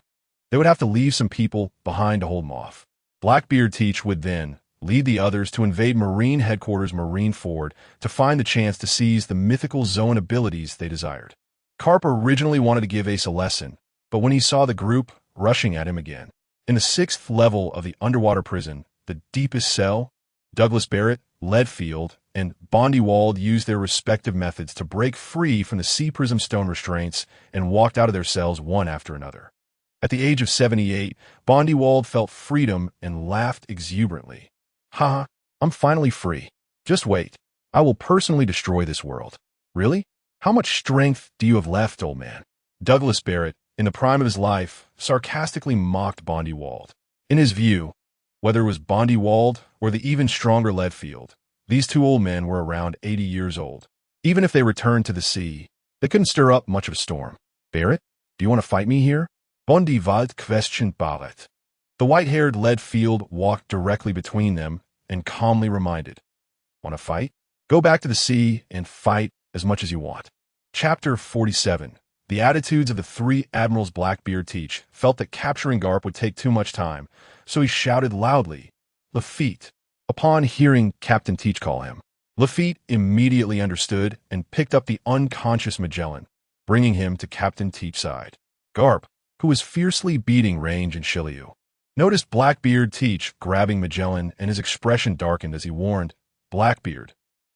they would have to leave some people behind to hold him off. Blackbeard Teach would then lead the others to invade Marine Headquarters Marineford to find the chance to seize the mythical zone abilities they desired. Carp originally wanted to give Ace a lesson, but when he saw the group rushing at him again, in the 6th level of the underwater prison, the deepest cell, Douglas Barrett, Leadfield, and Bondywald used their respective methods to break free from the sea prism stone restraints and walked out of their cells one after another. At the age of 78, Bondywald felt freedom and laughed exuberantly. "Ha, I'm finally free. Just wait. I will personally destroy this world." "Really? How much strength do you have left, old man?" Douglas Barrett, in the prime of his life, sarcastically mocked Bondywald. In his view, whether it was Bondywald or the even stronger Leadfield, these two old men were around 80 years old. Even if they returned to the sea, they couldn't stir up much of a storm. "Barrett, do you want to fight me here?" Bondywald questioned Barrett. The white-haired Leadfield walked directly between them and calmly reminded, "Want to fight? Go back to the sea and fight as much as you want." Chapter 47. The attitudes of the three admirals Blackbeard Teach felt that capturing Garp would take too much time, so he shouted loudly, "Lafitte!" Upon hearing Captain Teach call him, Lafitte immediately understood and picked up the unconscious Magellan, bringing him to Captain Teach's side. Garp, who was fiercely beating Range and Shileu, noticed Blackbeard Teach grabbing Magellan, and his expression darkened as he warned, "Blackbeard,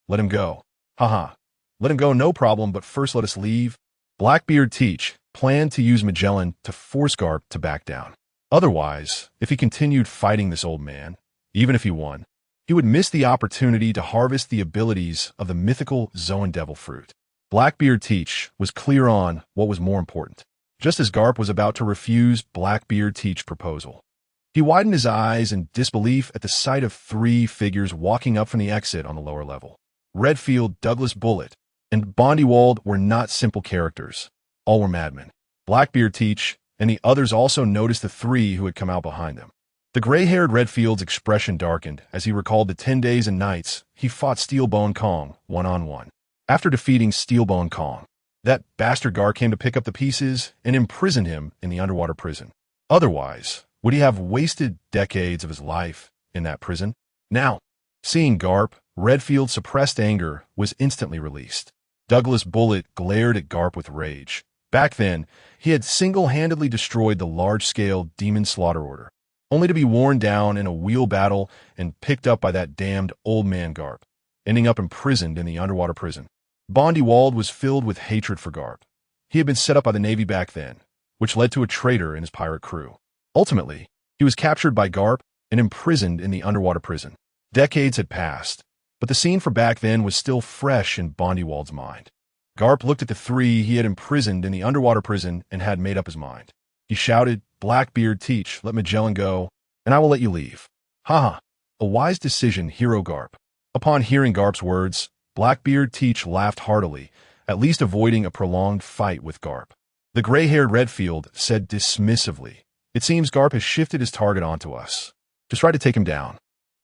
let him go." "Haha, let him go no problem, but first let us leave." Blackbeard Teach planned to use Magellan to force Garp to back down. Otherwise, if he continued fighting this old man, even if he won, he would miss the opportunity to harvest the abilities of the mythical Zoan Devil fruit. Blackbeard Teach was clear on what was more important, just as Garp was about to refuse Blackbeard Teach's proposal. He widened his eyes in disbelief at the sight of three figures walking up from the exit on the lower level. Redfield, Douglas Bullet, and Bondywald were not simple characters. All were madmen. Blackbeard Teach and the others also noticed the three who had come out behind them. The gray-haired Redfield's expression darkened as he recalled the 10 days and nights he fought Steelbone Kong one-on-one. After defeating Steelbone Kong, that bastard Gar came to pick up the pieces and imprisoned him in the underwater prison. Otherwise, would he have wasted decades of his life in that prison? Now, seeing Garp, Redfield's suppressed anger was instantly released. Douglas Bullet glared at Garp with rage. Back then, he had single-handedly destroyed the large-scale Demon Slaughter Order, only to be worn down in a wheel battle and picked up by that damned old man Garp, ending up imprisoned in the underwater prison. Bondywald was filled with hatred for Garp. He had been set up by the Navy back then, which led to a traitor in his pirate crew. Ultimately, he was captured by Garp and imprisoned in the underwater prison. Decades had passed, but the scene from back then was still fresh in Bondywald's mind. Garp looked at the three he had imprisoned in the underwater prison and had made up his mind. He shouted, "Blackbeard Teach, let Magellan go, and I will let you leave." "Haha, a wise decision, Hero Garp." Upon hearing Garp's words, Blackbeard Teach laughed heartily, at least avoiding a prolonged fight with Garp. The gray-haired Redfield said dismissively, "It seems Garp has shifted his target onto us. Just try to take him down."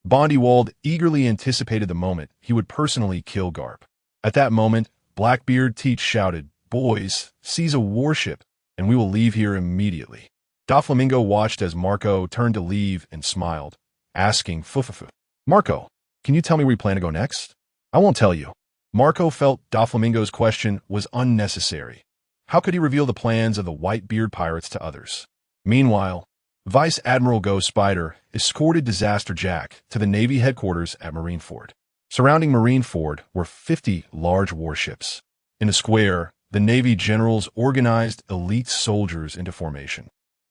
Bondywald eagerly anticipated the moment he would personally kill Garp. At that moment, Blackbeard Teach shouted, "Boys, seize a warship, and we will leave here immediately." Doflamingo watched as Marco turned to leave and smiled, asking, "Fufufu, Marco, can you tell me where you plan to go next?" "I won't tell you." Marco felt Doflamingo's question was unnecessary. How could he reveal the plans of the Whitebeard pirates to others? Meanwhile, Vice Admiral Ghost Spider escorted Disaster Jack to the Navy headquarters at Marineford. Surrounding Marineford were 50 large warships. In a square, the Navy generals organized elite soldiers into formation.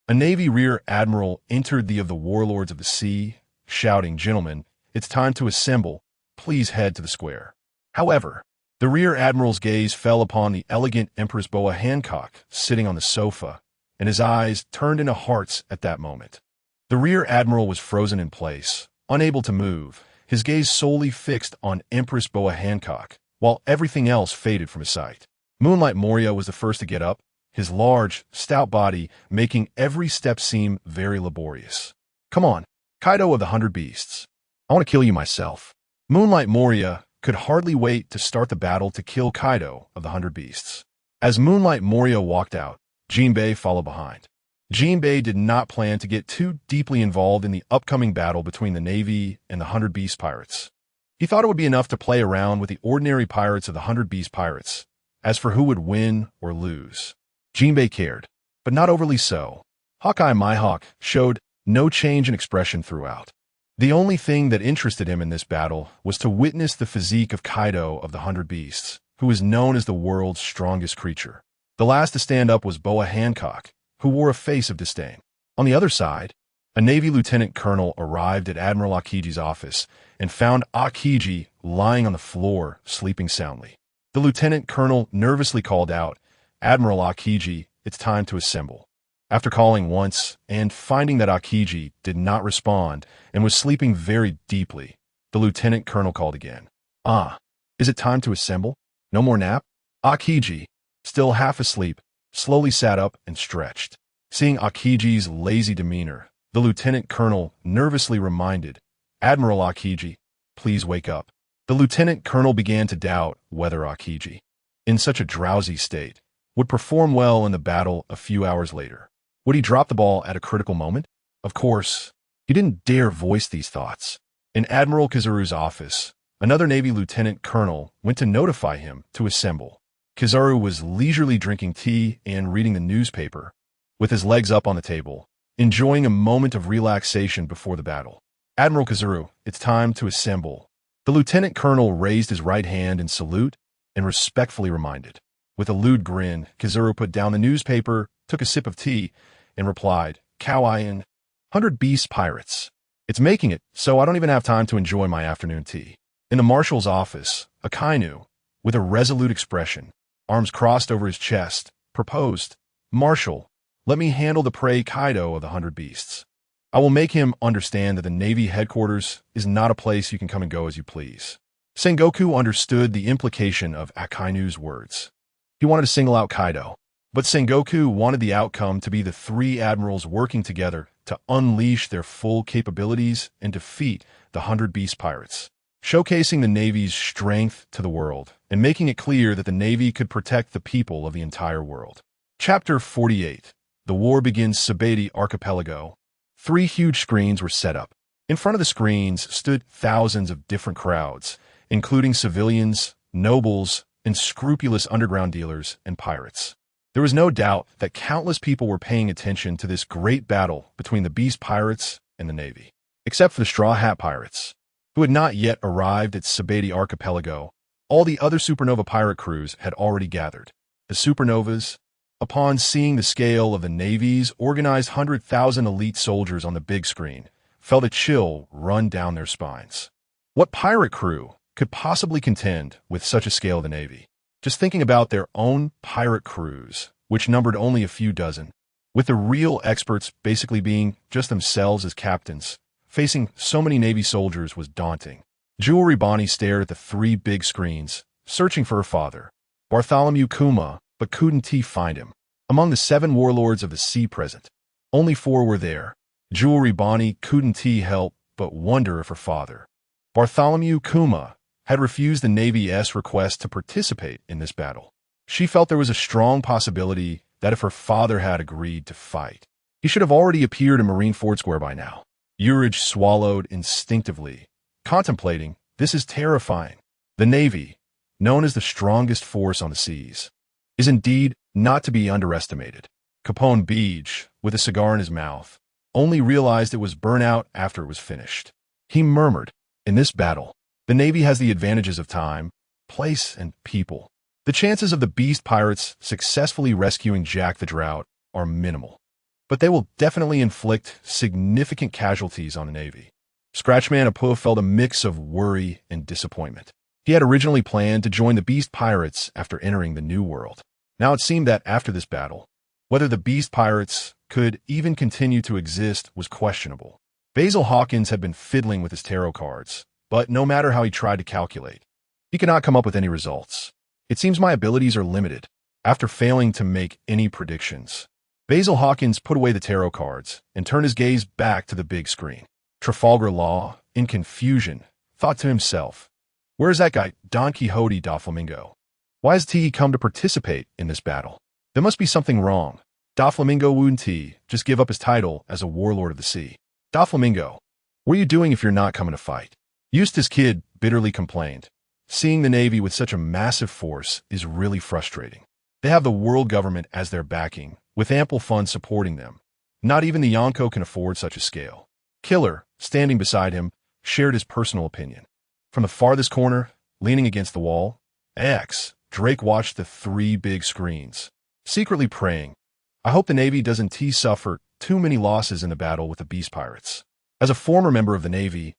A Navy Rear Admiral entered the Warlords of the Sea, shouting, "Gentlemen, it's time to assemble. Please head to the square." However, the Rear Admiral's gaze fell upon the elegant Empress Boa Hancock sitting on the sofa, and his eyes turned into hearts at that moment. The Rear Admiral was frozen in place, unable to move, his gaze solely fixed on Empress Boa Hancock, while everything else faded from his sight. Moonlight Moria was the first to get up, his large, stout body making every step seem very laborious. "Come on, Kaido of the 100 Beasts. I want to kill you myself." Moonlight Moria could hardly wait to start the battle to kill Kaido of the 100 Beasts. As Moonlight Moria walked out, Jinbei followed behind. Jinbei did not plan to get too deeply involved in the upcoming battle between the Navy and the 100 Beast pirates. He thought it would be enough to play around with the ordinary pirates of the 100 Beast pirates. As for who would win or lose, Jinbei cared, but not overly so. Hawkeye Mihawk showed no change in expression throughout. The only thing that interested him in this battle was to witness the physique of Kaido of the Hundred Beasts, who is known as the world's strongest creature. The last to stand up was Boa Hancock, who wore a face of disdain. On the other side, a Navy lieutenant colonel arrived at Admiral Akiji's office and found Akiji lying on the floor, sleeping soundly. The lieutenant colonel nervously called out, "Admiral Akiji, it's time to assemble." After calling once and finding that Akiji did not respond and was sleeping very deeply, the lieutenant colonel called again. "Ah, is it time to assemble? No more nap?" Akiji, still half asleep, slowly sat up and stretched. Seeing Akiji's lazy demeanor, the lieutenant colonel nervously reminded, "Admiral Akiji, please wake up." The lieutenant colonel began to doubt whether Akiji, in such a drowsy state, would perform well in the battle a few hours later. Would he drop the ball at a critical moment? Of course, he didn't dare voice these thoughts. In Admiral Kizaru's office, another Navy lieutenant colonel went to notify him to assemble. Kizaru was leisurely drinking tea and reading the newspaper, with his legs up on the table, enjoying a moment of relaxation before the battle. "Admiral Kizaru, it's time to assemble." The lieutenant colonel raised his right hand in salute and respectfully reminded. With a lewd grin, Kizaru put down the newspaper, took a sip of tea, and replied, "Kawaii, 100 Beast Pirates. It's making it, so I don't even have time to enjoy my afternoon tea." In the marshal's office, Akainu, with a resolute expression, arms crossed over his chest, proposed, "Marshal, let me handle the prey Kaido of the 100 Beasts. I will make him understand that the Navy headquarters is not a place you can come and go as you please." Sengoku understood the implication of Akainu's words. He wanted to single out Kaido, but Sengoku wanted the outcome to be the three admirals working together to unleash their full capabilities and defeat the 100 Beast Pirates, showcasing the Navy's strength to the world and making it clear that the Navy could protect the people of the entire world. Chapter 48. The war begins. Sabeti Archipelago. 3 huge screens were set up. In front of the screens stood thousands of different crowds, including civilians, nobles, and scrupulous underground dealers and pirates. There was no doubt that countless people were paying attention to this great battle between the Beast Pirates and the Navy, except for the Straw Hat Pirates, who had not yet arrived at Sabeti Archipelago. All the other Supernova pirate crews had already gathered. The Supernovas, upon seeing the scale of the Navy's organized 100,000 elite soldiers on the big screen, felt a chill run down their spines. What pirate crew could possibly contend with such a scale of the Navy? Just thinking about their own pirate crews, which numbered only a few dozen, with the real experts basically being just themselves as captains, facing so many Navy soldiers was daunting. Jewelry Bonnie stared at the 3 big screens, searching for her father, Bartholomew Kuma, but couldn't find him. Among the 7 warlords of the sea present, only 4 were there. Jewelry Bonnie couldn't help but wonder if her father, Bartholomew Kuma, had refused the Navy's request to participate in this battle. She felt there was a strong possibility that if her father had agreed to fight, he should have already appeared in Marineford Square by now. Urge swallowed instinctively, contemplating, "This is terrifying. The Navy, known as the strongest force on the seas, is indeed not to be underestimated." Capone Beach, with a cigar in his mouth, only realized it was burnout after it was finished. He murmured, "In this battle, the Navy has the advantages of time, place, and people. The chances of the Beast Pirates successfully rescuing Jack the Drought are minimal, but they will definitely inflict significant casualties on the Navy." Scratchman Apu felt a mix of worry and disappointment. He had originally planned to join the Beast Pirates after entering the New World. Now it seemed that after this battle, whether the Beast Pirates could even continue to exist was questionable. Basil Hawkins had been fiddling with his tarot cards, but no matter how he tried to calculate, he could not come up with any results. "It seems my abilities are limited." After failing to make any predictions, Basil Hawkins put away the tarot cards and turned his gaze back to the big screen. Trafalgar Law, in confusion, thought to himself, "Where is that guy, Don Quixote da Flamingo? Why has he come to participate in this battle? There must be something wrong. Da Flamingo wouldn't just give up his title as a warlord of the sea. Da Flamingo, what are you doing if you're not coming to fight?" Eustace Kidd bitterly complained. Seeing the Navy with such a massive force is really frustrating. They have the world government as their backing, with ample funds supporting them. Not even the Yonko can afford such a scale. Killer, standing beside him, shared his personal opinion. From the farthest corner, leaning against the wall, Drake watched the three big screens, secretly praying, "I hope the Navy doesn't suffer too many losses in the battle with the Beast Pirates." As a former member of the Navy,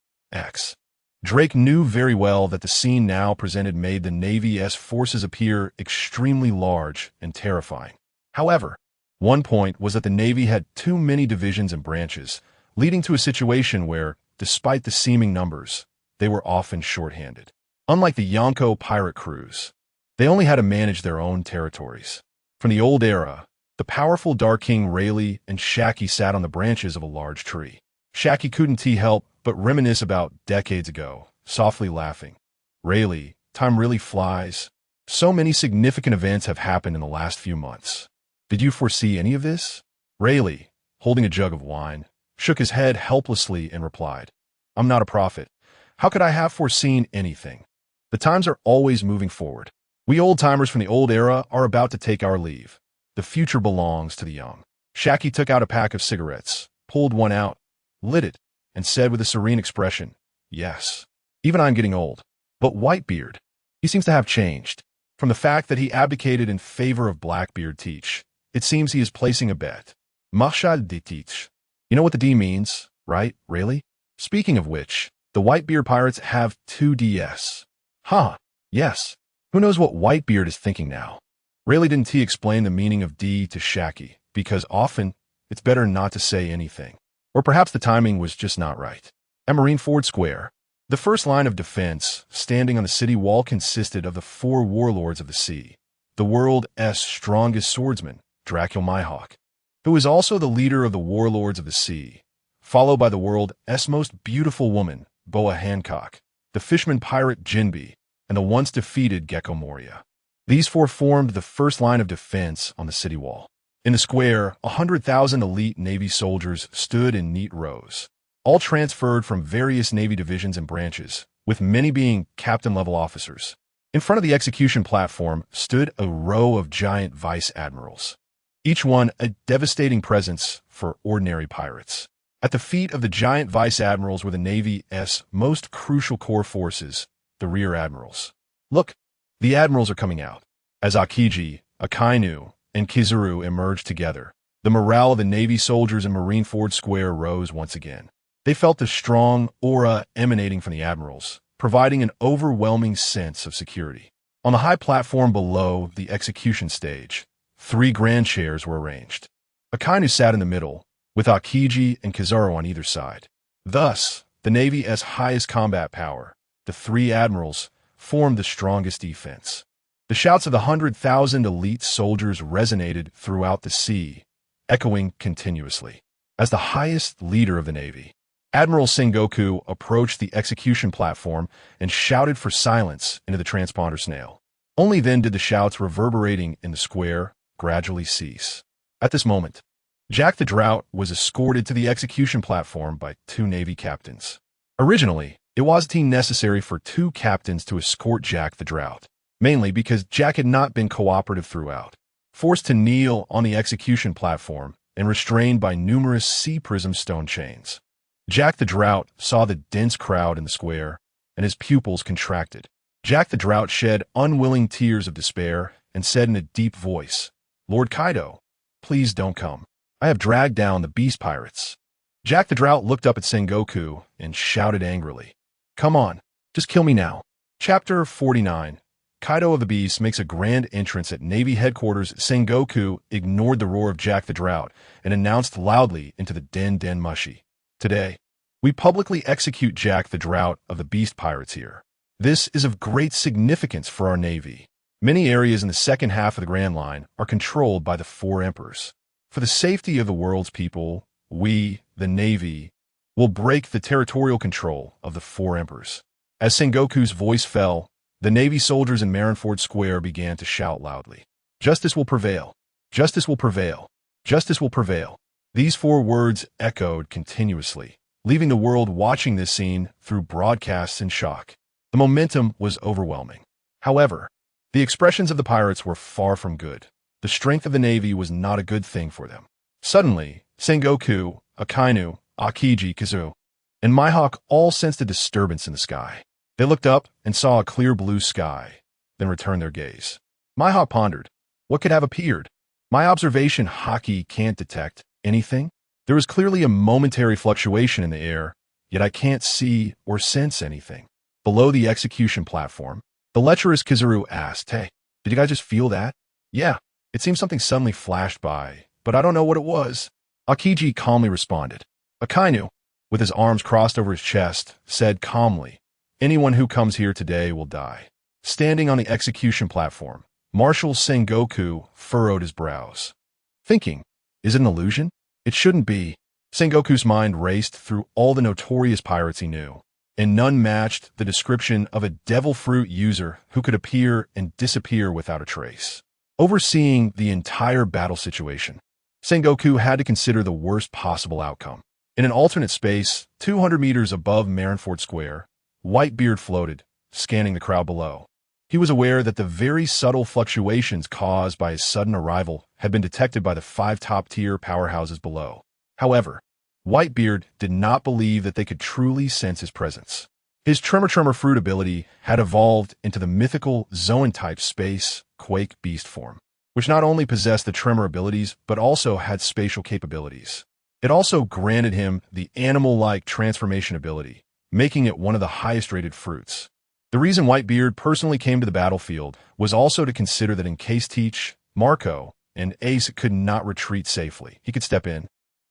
Drake knew very well that the scene now presented made the Navy's forces appear extremely large and terrifying. However, one point was that the Navy had too many divisions and branches, leading to a situation where, despite the seeming numbers, they were often short-handed. Unlike the Yonko pirate crews, they only had to manage their own territories. From the old era, the powerful Dark King Rayleigh and Shaki sat on the branches of a large tree. Shaki couldn't help but reminisce about decades ago, softly laughing. "Rayleigh, time really flies. So many significant events have happened in the last few months. Did you foresee any of this?" Rayleigh, holding a jug of wine, shook his head helplessly and replied, "I'm not a prophet. How could I have foreseen anything? The times are always moving forward. We old-timers from the old era are about to take our leave. The future belongs to the young." Shaki took out a pack of cigarettes, pulled one out, lit it, and said with a serene expression, "Yes, even I'm getting old. But Whitebeard, he seems to have changed. From the fact that he abdicated in favor of Blackbeard teach, it seems he is placing a bet. Marshal de teach. You know what the D means, right, Rayleigh? Speaking of which, the Whitebeard pirates have 2DS. Huh, yes. Who knows what Whitebeard is thinking now?" Rayleigh didn't explain the meaning of D to Shaki, because often it's better not to say anything. Or perhaps the timing was just not right. At Marineford Square, the first line of defense, standing on the city wall, consisted of the four warlords of the sea, the world's strongest swordsman, Dracul Mihawk, who is also the leader of the warlords of the sea, followed by the world's most beautiful woman, Boa Hancock, the fisherman pirate Jinbe, and the once defeated Gecko Moria. These four formed the first line of defense on the city wall. In the square, 100,000 elite Navy soldiers stood in neat rows, all transferred from various Navy divisions and branches, with many being captain-level officers. In front of the execution platform stood a row of giant vice admirals, each one a devastating presence for ordinary pirates. At the feet of the giant vice admirals were the Navy's most crucial core forces, the rear admirals. "Look, the admirals are coming out." As Akiji, Akainu, and Kizuru emerged together, the morale of the Navy soldiers in Marineford Square rose once again. They felt the strong aura emanating from the admirals, providing an overwhelming sense of security. On the high platform below the execution stage, 3 grand chairs were arranged. Akainu sat in the middle, with Akiji and Kizaru on either side. Thus, the Navy's highest combat power, the 3 admirals, formed the strongest defense. The shouts of the 100,000 elite soldiers resonated throughout the sea, echoing continuously. As the highest leader of the Navy, Admiral Sengoku approached the execution platform and shouted for silence into the transponder snail. Only then did the shouts reverberating in the square gradually cease. At this moment, Jack the Drought was escorted to the execution platform by 2 Navy captains. Originally, it wasn't necessary for 2 captains to escort Jack the Drought, mainly because Jack had not been cooperative throughout. Forced to kneel on the execution platform and restrained by numerous sea prism stone chains, Jack the Drought saw the dense crowd in the square, and his pupils contracted. Jack the Drought shed unwilling tears of despair and said in a deep voice, "Lord Kaido, please don't come. I have dragged down the Beast Pirates." Jack the Drought looked up at Sengoku and shouted angrily, "Come on, just kill me now." Chapter 49. Kaido of the Beast makes a grand entrance at Navy headquarters. Sengoku ignored the roar of Jack the Drought and announced loudly into the Den Mushi, "Today, we publicly execute Jack the Drought of the Beast Pirates here. This is of great significance for our Navy. Many areas in the second half of the Grand Line are controlled by the 4 emperors. For the safety of the world's people, we, the Navy, will break the territorial control of the 4 emperors." As Sengoku's voice fell, the Navy soldiers in Marineford Square began to shout loudly, "Justice will prevail! Justice will prevail! Justice will prevail!" These 4 words echoed continuously, leaving the world watching this scene through broadcasts in shock. The momentum was overwhelming. However, the expressions of the pirates were far from good. The strength of the Navy was not a good thing for them. Suddenly, Sengoku, Akainu, Akiji, Kazu, and Mihawk all sensed a disturbance in the sky. They looked up and saw a clear blue sky, then returned their gaze. Mihawk pondered, what could have appeared? My observation Haki can't detect anything. There was clearly a momentary fluctuation in the air, yet I can't see or sense anything. Below the execution platform, the lecherous Kizuru asked, hey, did you guys just feel that? Yeah, it seems something suddenly flashed by, but I don't know what it was. Akiji calmly responded. Akainu, with his arms crossed over his chest, said calmly, anyone who comes here today will die. Standing on the execution platform, Marshal Sengoku furrowed his brows. Thinking, is it an illusion? It shouldn't be. Sengoku's mind raced through all the notorious pirates he knew, and none matched the description of a devil fruit user who could appear and disappear without a trace. Overseeing the entire battle situation, Sengoku had to consider the worst possible outcome. In an alternate space, 200 meters above Marineford Square, Whitebeard floated, scanning the crowd below. He was aware that the very subtle fluctuations caused by his sudden arrival had been detected by the 5 top-tier powerhouses below. However, Whitebeard did not believe that they could truly sense his presence. His Tremor fruit ability had evolved into the mythical Zoan-type space Quake beast form, which not only possessed the Tremor abilities but also had spatial capabilities. It also granted him the animal-like transformation ability, making it one of the highest-rated fruits. The reason Whitebeard personally came to the battlefield was also to consider that in case Teach, Marco, and Ace could not retreat safely, he could step in.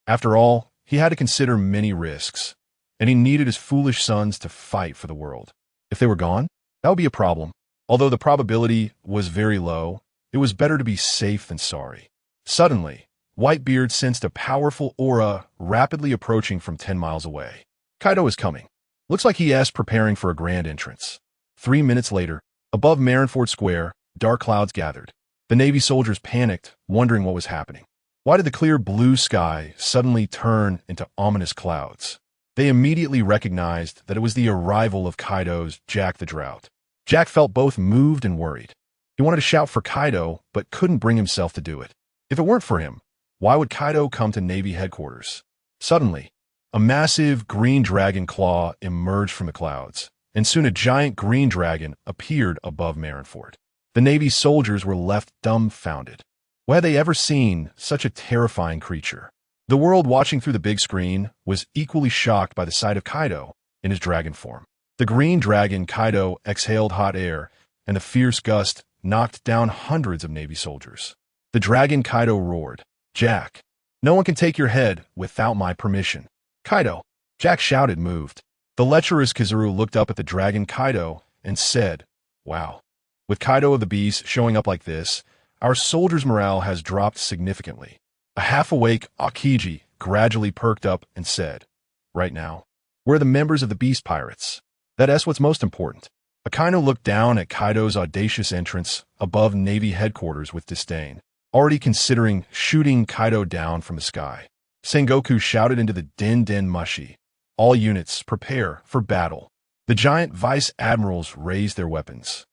After all, he had to consider many risks, and he needed his foolish sons to fight for the world. If they were gone, that would be a problem. Although the probability was very low, it was better to be safe than sorry. Suddenly, Whitebeard sensed a powerful aura rapidly approaching from 10 miles away. Kaido is coming. Looks like he is preparing for a grand entrance. 3 minutes later, above Marineford Square, dark clouds gathered. The Navy soldiers panicked, wondering what was happening. Why did the clear blue sky suddenly turn into ominous clouds? They immediately recognized that it was the arrival of Kaido's Jack the Drought. Jack felt both moved and worried. He wanted to shout for Kaido, but couldn't bring himself to do it. If it weren't for him, why would Kaido come to Navy headquarters? Suddenly, a massive green dragon claw emerged from the clouds, and soon a giant green dragon appeared above Marineford. The Navy soldiers were left dumbfounded. Why had they ever seen such a terrifying creature? The world watching through the big screen was equally shocked by the sight of Kaido in his dragon form. The green dragon Kaido exhaled hot air, and the fierce gust knocked down hundreds of Navy soldiers. The dragon Kaido roared, Jack, no one can take your head without my permission. Kaido, Jack shouted, moved. The lecherous Kizuru looked up at the dragon Kaido and said, wow. With Kaido of the Beast showing up like this, our soldiers' morale has dropped significantly. A half-awake Akiji gradually perked up and said, right now, we're the members of the Beast Pirates. That's what's most important. Akainu looked down at Kaido's audacious entrance above Navy headquarters with disdain, already considering shooting Kaido down from the sky. Sengoku shouted into the Den Mushi, all units, prepare for battle. The giant vice admirals raised their weapons,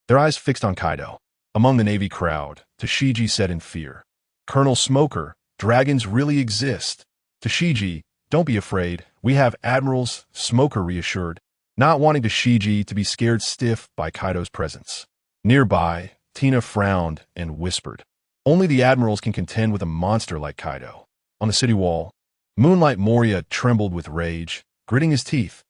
their eyes fixed on Kaido. Among the Navy crowd, Tashigi said in fear, Colonel Smoker, dragons really exist. Tashigi, don't be afraid, we have admirals, Smoker reassured, not wanting Tashigi to be scared stiff by Kaido's presence. Nearby, Tina frowned and whispered, only the admirals can contend with a monster like Kaido. On the city wall, Moonlight Moria trembled with rage, gritting his teeth.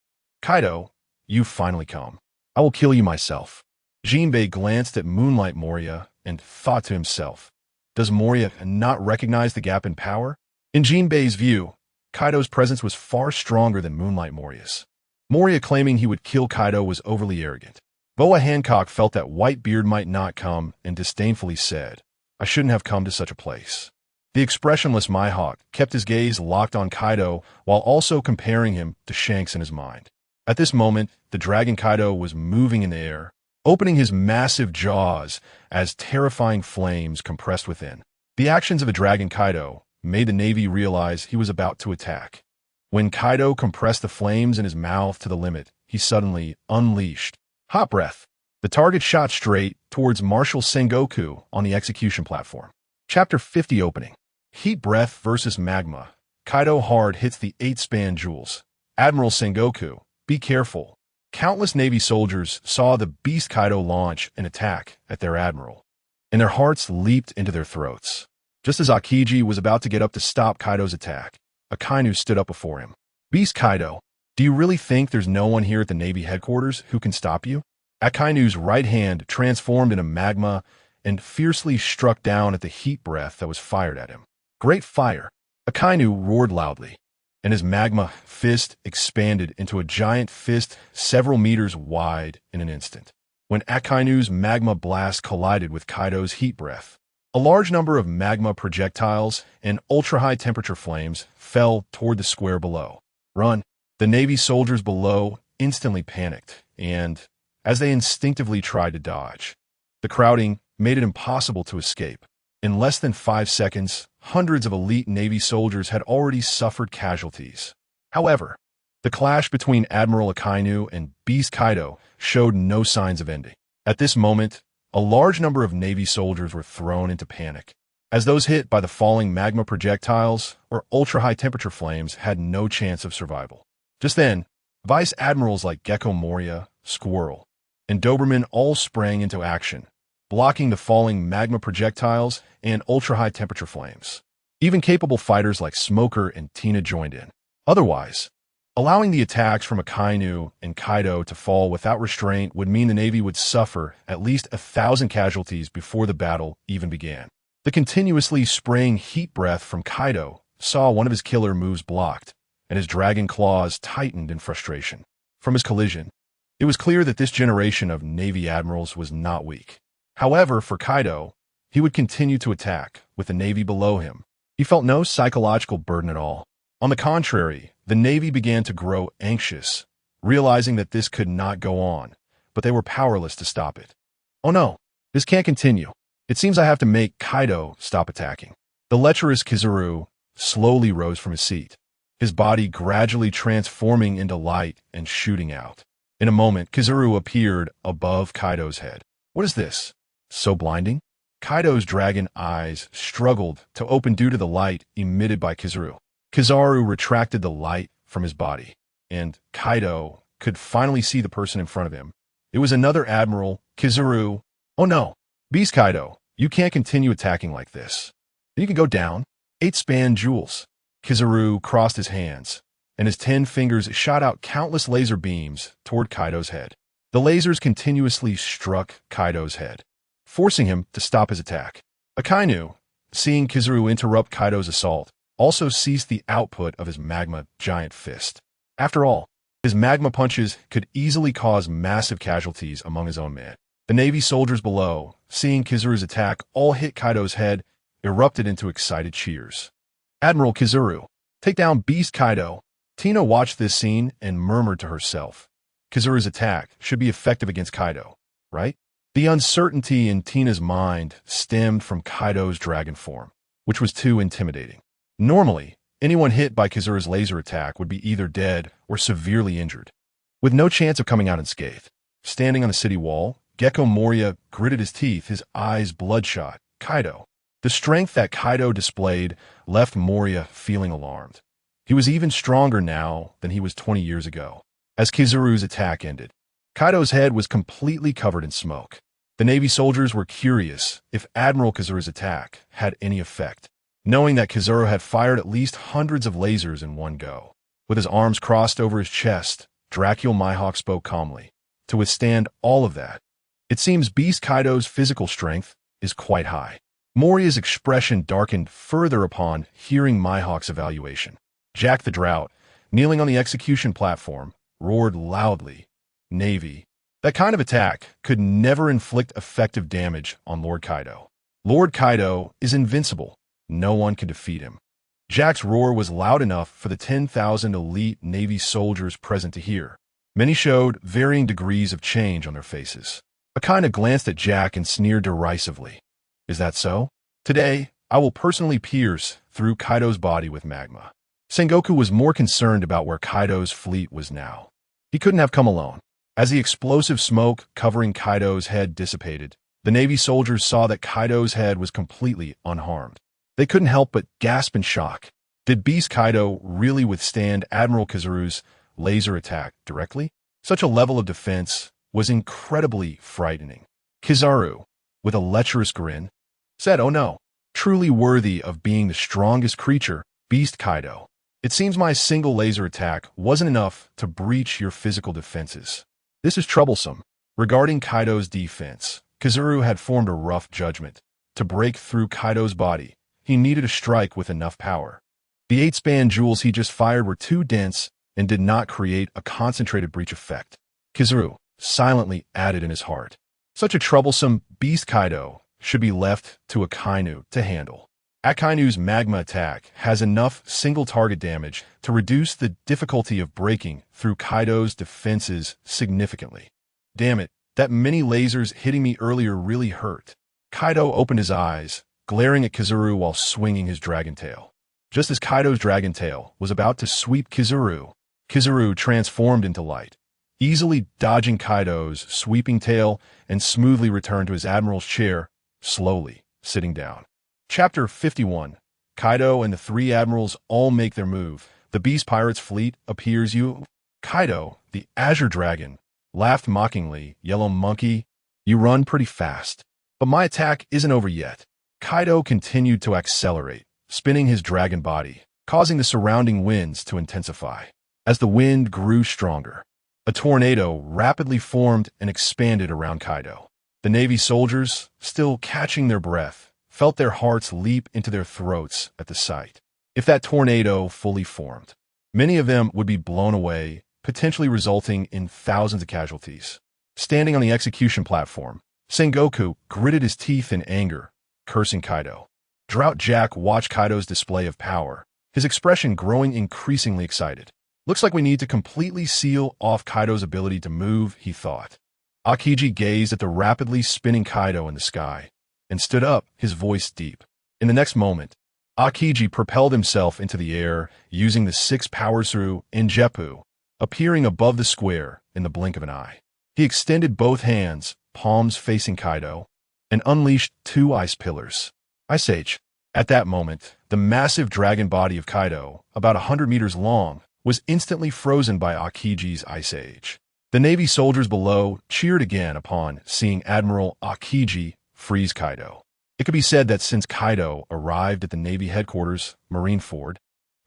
Kaido, you've finally come. I will kill you myself. Jinbei glanced at Moonlight Moria and thought to himself, does Moria not recognize the gap in power? In Jinbei's view, Kaido's presence was far stronger than Moonlight Moria's. Moria claiming he would kill Kaido was overly arrogant. Boa Hancock felt that Whitebeard might not come and disdainfully said, I shouldn't have come to such a place. The expressionless Mihawk kept his gaze locked on Kaido while also comparing him to Shanks in his mind. At this moment, the dragon Kaido was moving in the air, opening his massive jaws as terrifying flames compressed within. The actions of the dragon Kaido made the Navy realize he was about to attack. When Kaido compressed the flames in his mouth to the limit, he suddenly unleashed Hot Breath. The target shot straight towards Marshal Sengoku on the execution platform. Chapter 50 opening. Heat Breath versus Magma. Kaido hard hits the 8-span jewels. Admiral Sengoku, be careful. Countless Navy soldiers saw the beast Kaido launch an attack at their admiral, and their hearts leaped into their throats. Just as Akiji was about to get up to stop Kaido's attack, Akainu stood up before him. Beast Kaido, do you really think there's no one here at the Navy headquarters who can stop you? Akainu's right hand transformed into magma and fiercely struck down at the heat breath that was fired at him. Great fire! Akainu roared loudly, and his magma fist expanded into a giant fist several meters wide in an instant. When Akainu's magma blast collided with Kaido's heat breath, a large number of magma projectiles and ultra-high temperature flames fell toward the square below. Run! The Navy soldiers below instantly panicked, and as they instinctively tried to dodge, the crowding made it impossible to escape. In less than 5 seconds, hundreds of elite Navy soldiers had already suffered casualties. However, the clash between Admiral Akainu and Beast Kaido showed no signs of ending. At this moment, a large number of Navy soldiers were thrown into panic, as those hit by the falling magma projectiles or ultra-high temperature flames had no chance of survival. Just then, Vice Admirals like Gecko Moria, Squirrel, and Doberman all sprang into action, blocking the falling magma projectiles and ultra-high temperature flames. Even capable fighters like Smoker and Tina joined in. Otherwise, allowing the attacks from Akainu and Kaido to fall without restraint would mean the Navy would suffer at least 1,000 casualties before the battle even began. The continuously spraying heat breath from Kaido saw one of his killer moves blocked, and his dragon claws tightened in frustration. From his collision, it was clear that this generation of Navy admirals was not weak. However, for Kaido, he would continue to attack, with the Navy below him. He felt no psychological burden at all. On the contrary, the Navy began to grow anxious, realizing that this could not go on, but they were powerless to stop it. Oh no, this can't continue. It seems I have to make Kaido stop attacking. The lecherous Kizaru slowly rose from his seat, his body gradually transforming into light and shooting out. In a moment, Kizaru appeared above Kaido's head. What is this? So blinding? Kaido's dragon eyes struggled to open due to the light emitted by Kizaru. Kizaru retracted the light from his body, and Kaido could finally see the person in front of him. It was another admiral, Kizaru. Oh no, Beast Kaido, you can't continue attacking like this. You can go down. 8-span jewels. Kizaru crossed his hands, and his 10 fingers shot out countless laser beams toward Kaido's head. The lasers continuously struck Kaido's head, forcing him to stop his attack. Akainu, seeing Kizaru interrupt Kaido's assault, also ceased the output of his magma giant fist. After all, his magma punches could easily cause massive casualties among his own men. The Navy soldiers below, seeing Kizaru's attack all hit Kaido's head, erupted into excited cheers. Admiral Kizaru, take down Beast Kaido. Tina watched this scene and murmured to herself. Kizaru's attack should be effective against Kaido, right? The uncertainty in Tina's mind stemmed from Kaido's dragon form, which was too intimidating. Normally, anyone hit by Kizaru's laser attack would be either dead or severely injured, with no chance of coming out unscathed. Standing on the city wall, Gecko Moria gritted his teeth, his eyes bloodshot. Kaido. The strength that Kaido displayed left Moria feeling alarmed. He was even stronger now than he was 20 years ago. As Kizaru's attack ended, Kaido's head was completely covered in smoke. The Navy soldiers were curious if Admiral Kizaru's attack had any effect, knowing that Kizaru had fired at least hundreds of lasers in one go. With his arms crossed over his chest, Dracul Mihawk spoke calmly. To withstand all of that, it seems Beast Kaido's physical strength is quite high. Moria's expression darkened further upon hearing Mihawk's evaluation. Jack the Drought, kneeling on the execution platform, roared loudly. Navy. That kind of attack could never inflict effective damage on Lord Kaido. Lord Kaido is invincible. No one can defeat him. Jack's roar was loud enough for the 10,000 elite Navy soldiers present to hear. Many showed varying degrees of change on their faces. Akainu glanced at Jack and sneered derisively. Is that so? Today, I will personally pierce through Kaido's body with magma. Sengoku was more concerned about where Kaido's fleet was now. He couldn't have come alone. As the explosive smoke covering Kaido's head dissipated, the Navy soldiers saw that Kaido's head was completely unharmed. They couldn't help but gasp in shock. Did Beast Kaido really withstand Admiral Kizaru's laser attack directly? Such a level of defense was incredibly frightening. Kizaru, with a lecherous grin, said, "Oh no, truly worthy of being the strongest creature, Beast Kaido. It seems my single laser attack wasn't enough to breach your physical defenses. This is troublesome." Regarding Kaido's defense, Kizaru had formed a rough judgment. To break through Kaido's body, he needed a strike with enough power. The 8-span jewels he just fired were too dense and did not create a concentrated breach effect. Kizaru silently added in his heart, "Such a troublesome Beast Kaido should be left to Akainu to handle. Akainu's magma attack has enough single-target damage to reduce the difficulty of breaking through Kaido's defenses significantly. Damn it, that many lasers hitting me earlier really hurt." Kaido opened his eyes, glaring at Kizaru while swinging his dragon tail. Just as Kaido's dragon tail was about to sweep Kizaru, Kizaru transformed into light, easily dodging Kaido's sweeping tail and smoothly returned to his admiral's chair, slowly sitting down. Chapter 51. Kaido and the 3 admirals all make their move. The Beast Pirates fleet appears. Kaido, the Azure Dragon, laughed mockingly. "Yellow monkey, you run pretty fast. But my attack isn't over yet." Kaido continued to accelerate, spinning his dragon body, causing the surrounding winds to intensify. As the wind grew stronger, a tornado rapidly formed and expanded around Kaido. The Navy soldiers, still catching their breath, felt their hearts leap into their throats at the sight. If that tornado fully formed, many of them would be blown away, potentially resulting in thousands of casualties. Standing on the execution platform, Sengoku gritted his teeth in anger, cursing Kaido. Drought Jack watched Kaido's display of power, his expression growing increasingly excited. "Looks like we need to completely seal off Kaido's ability to move," he thought. Akiji gazed at the rapidly spinning Kaido in the sky and stood up, his voice deep. In the next moment, Akiji propelled himself into the air using the 6 powers through Injeppu, appearing above the square in the blink of an eye. He extended both hands, palms facing Kaido, and unleashed 2 ice pillars. Ice Age. At that moment, the massive dragon body of Kaido, about 100 meters long, was instantly frozen by Akiji's Ice Age. The Navy soldiers below cheered again upon seeing Admiral Akiji freeze Kaido. It could be said that since Kaido arrived at the Navy headquarters, Marineford,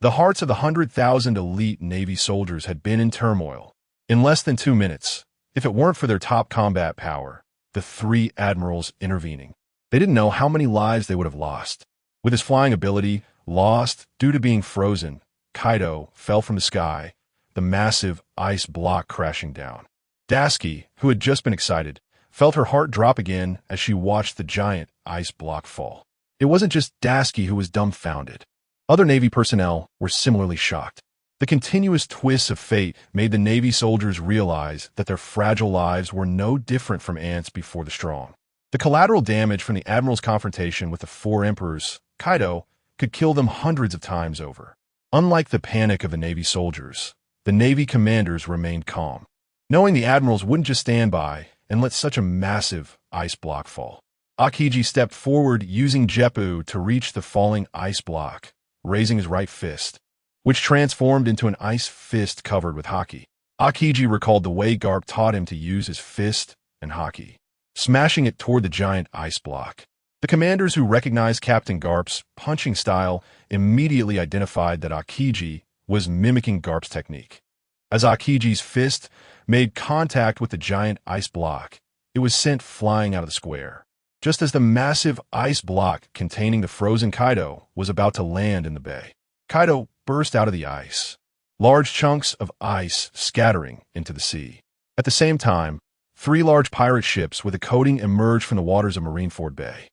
the hearts of the 100,000 elite Navy soldiers had been in turmoil. In less than 2 minutes, if it weren't for their top combat power, the 3 admirals intervening, they didn't know how many lives they would have lost. With his flying ability lost due to being frozen, Kaido fell from the sky, the massive ice block crashing down. Daisuke, who had just been excited, felt her heart drop again as she watched the giant ice block fall. It wasn't just Daisuke who was dumbfounded. Other Navy personnel were similarly shocked. The continuous twists of fate made the Navy soldiers realize that their fragile lives were no different from ants before the storm. The collateral damage from the Admiral's confrontation with the 4 emperors, Kaido, could kill them hundreds of times over. Unlike the panic of the Navy soldiers, the Navy commanders remained calm, knowing the admirals wouldn't just stand by and let such a massive ice block fall. Akiji stepped forward using Jeppu to reach the falling ice block, raising his right fist, which transformed into an ice fist covered with haki. Akiji recalled the way Garp taught him to use his fist and haki, smashing it toward the giant ice block. The commanders who recognized Captain Garp's punching style immediately identified that Akiji was mimicking Garp's technique. As Akiji's fist made contact with the giant ice block, it was sent flying out of the square. Just as the massive ice block containing the frozen Kaido was about to land in the bay, Kaido burst out of the ice, large chunks of ice scattering into the sea. At the same time, 3 large pirate ships with a coating emerged from the waters of Marineford Bay.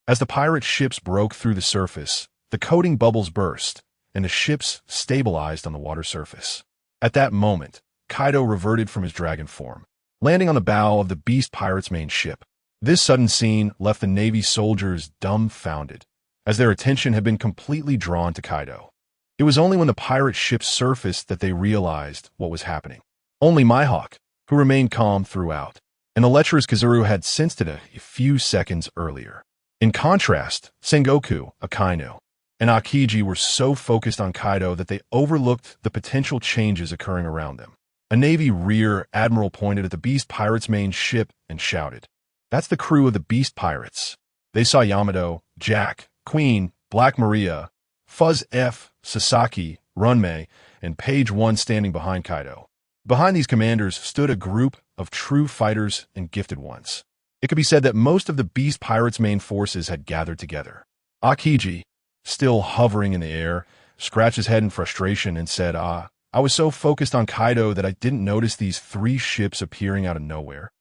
As the pirate ships broke through the surface, the coating bubbles burst, and the ships stabilized on the water surface. At that moment, Kaido reverted from his dragon form, landing on the bow of the Beast Pirate's main ship. This sudden scene left the Navy soldiers dumbfounded, as their attention had been completely drawn to Kaido. It was only when the pirate ship surfaced that they realized what was happening. Only Mihawk, who remained calm throughout, and the lecherous Kizaru had sensed it a few seconds earlier. In contrast, Sengoku, Akainu, and Akiji were so focused on Kaido that they overlooked the potential changes occurring around them. A Navy rear admiral pointed at the Beast Pirates' main ship and shouted, "That's the crew of the Beast Pirates." They saw Yamato, Jack, Queen, Black Maria, Fuzz F, Sasaki, Runmei, and Page One standing behind Kaido. Behind these commanders stood a group of true fighters and gifted ones. It could be said that most of the Beast Pirates' main forces had gathered together. Akiji, still hovering in the air, scratched his head in frustration and said, I was so focused on Kaido that I didn't notice these 3 ships appearing out of nowhere."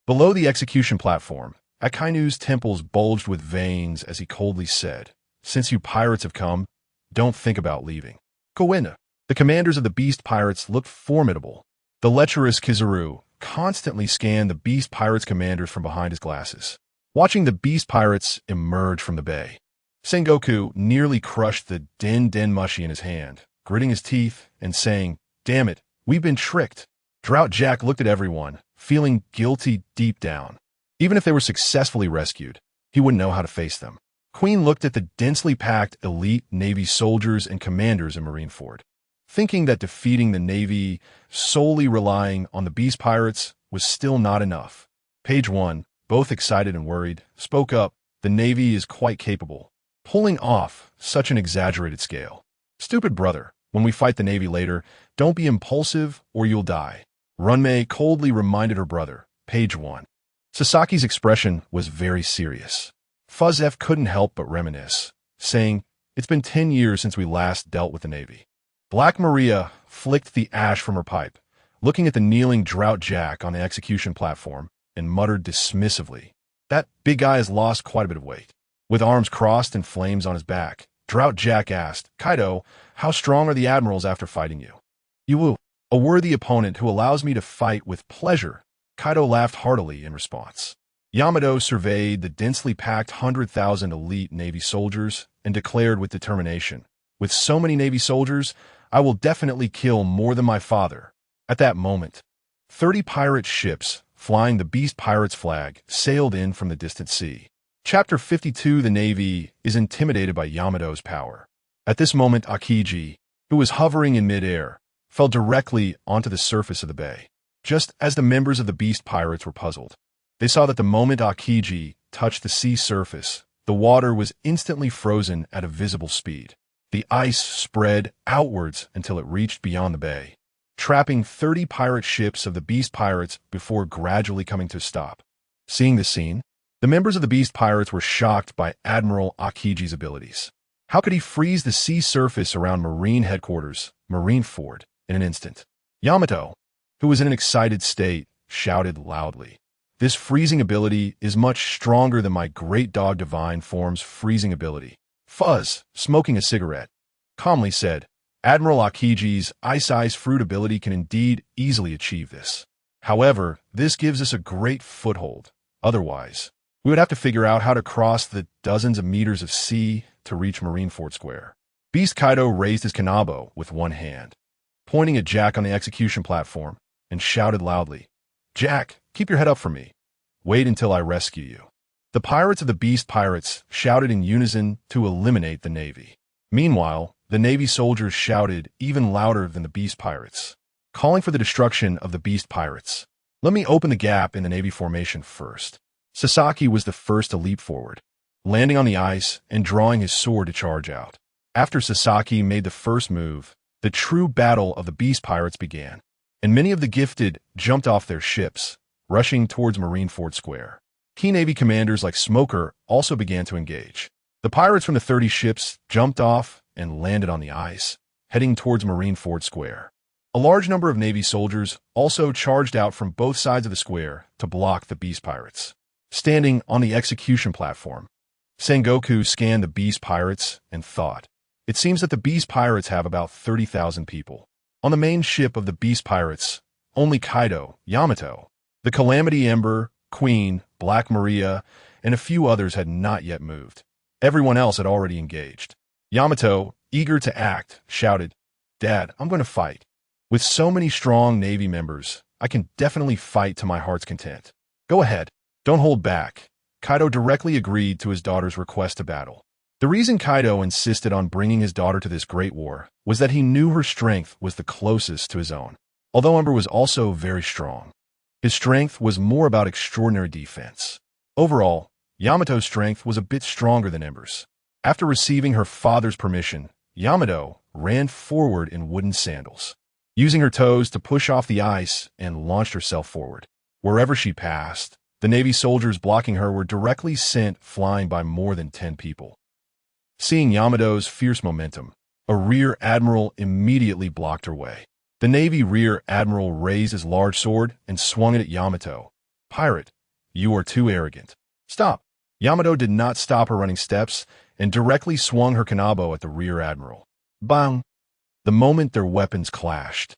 Below the execution platform, Akainu's temples bulged with veins as he coldly said, "Since you pirates have come, don't think about leaving." Kowina. The commanders of the Beast Pirates looked formidable. The lecherous Kizaru constantly scanned the Beast Pirates' commanders from behind his glasses, watching the Beast Pirates emerge from the bay. Sengoku nearly crushed the Den Mushi in his hand, gritting his teeth and saying, "Damn it, we've been tricked." Drought Jack looked at everyone, feeling guilty deep down. Even if they were successfully rescued, he wouldn't know how to face them. Queen looked at the densely packed elite Navy soldiers and commanders in Marineford, thinking that defeating the Navy solely relying on the Beast Pirates was still not enough. Page One, both excited and worried, spoke up, "The Navy is quite capable, pulling off such an exaggerated scale. Stupid brother, when we fight the Navy later, don't be impulsive or you'll die." Runmei coldly reminded her brother, Page One. Sasaki's expression was very serious. Fuzz F couldn't help but reminisce, saying, "It's been 10 years since we last dealt with the Navy." Black Maria flicked the ash from her pipe, looking at the kneeling Drought Jack on the execution platform, and muttered dismissively, "That big guy has lost quite a bit of weight." With arms crossed and flames on his back, Drought Jack asked, "Kaido, how strong are the admirals after fighting you?" "You, a worthy opponent who allows me to fight with pleasure." Kaido laughed heartily in response. Yamato surveyed the densely packed 100,000 elite Navy soldiers and declared with determination, "With so many Navy soldiers, I will definitely kill more than my father." At that moment, 30 pirate ships, flying the Beast Pirates flag, sailed in from the distant sea. Chapter 52. The Navy is intimidated by Yamato's power. At this moment, Akiji, who was hovering in midair, fell directly onto the surface of the bay. Just as the members of the Beast Pirates were puzzled, they saw that the moment Akiji touched the sea surface, the water was instantly frozen at a visible speed. The ice spread outwards until it reached beyond the bay, trapping 30 pirate ships of the Beast Pirates before gradually coming to a stop. Seeing the scene, the members of the Beast Pirates were shocked by Admiral Akiji's abilities. How could he freeze the sea surface around Marine headquarters, Marineford, in an instant? Yamato, who was in an excited state, shouted loudly, "This freezing ability is much stronger than my Great Dog Divine Form's freezing ability." Fuzz, smoking a cigarette, calmly said, "Admiral Akiji's Ice Fruit ability can indeed easily achieve this. However, this gives us a great foothold. Otherwise, we would have to figure out how to cross the dozens of meters of sea to reach Marineford Square." Beast Kaido raised his kanabo with one hand, pointing at Jack on the execution platform, and shouted loudly, "Jack, keep your head up for me. Wait until I rescue you." The pirates of the Beast Pirates shouted in unison to eliminate the Navy. Meanwhile, the Navy soldiers shouted even louder than the Beast Pirates, calling for the destruction of the Beast Pirates. "Let me open the gap in the Navy formation first." Sasaki was the first to leap forward, landing on the ice and drawing his sword to charge out. After Sasaki made the first move, the true battle of the Beast Pirates began, and many of the gifted jumped off their ships, rushing towards Marineford Square. Key Navy commanders like Smoker also began to engage. The pirates from the 30 ships jumped off and landed on the ice, heading towards Marineford Square. A large number of Navy soldiers also charged out from both sides of the square to block the Beast Pirates. Standing on the execution platform, Sengoku scanned the Beast Pirates and thought, "It seems that the Beast Pirates have about 30,000 people. On the main ship of the Beast Pirates, only Kaido, Yamato, the Calamity Ember, Queen, Black Maria, and a few others had not yet moved. Everyone else had already engaged." Yamato, eager to act, shouted, "Dad, I'm going to fight. With so many strong Navy members, I can definitely fight to my heart's content. Go ahead. Don't hold back." Kaido directly agreed to his daughter's request to battle. The reason Kaido insisted on bringing his daughter to this great war was that he knew her strength was the closest to his own. Although Ember was also very strong, his strength was more about extraordinary defense. Overall, Yamato's strength was a bit stronger than Ember's. After receiving her father's permission, Yamato ran forward in wooden sandals, using her toes to push off the ice and launched herself forward. Wherever she passed, the Navy soldiers blocking her were directly sent flying by more than 10 people. Seeing Yamato's fierce momentum, a rear admiral immediately blocked her way. The Navy rear admiral raised his large sword and swung it at Yamato. "Pirate, you are too arrogant. Stop." Yamato did not stop her running steps and directly swung her kanabo at the rear admiral. Bang! The moment their weapons clashed,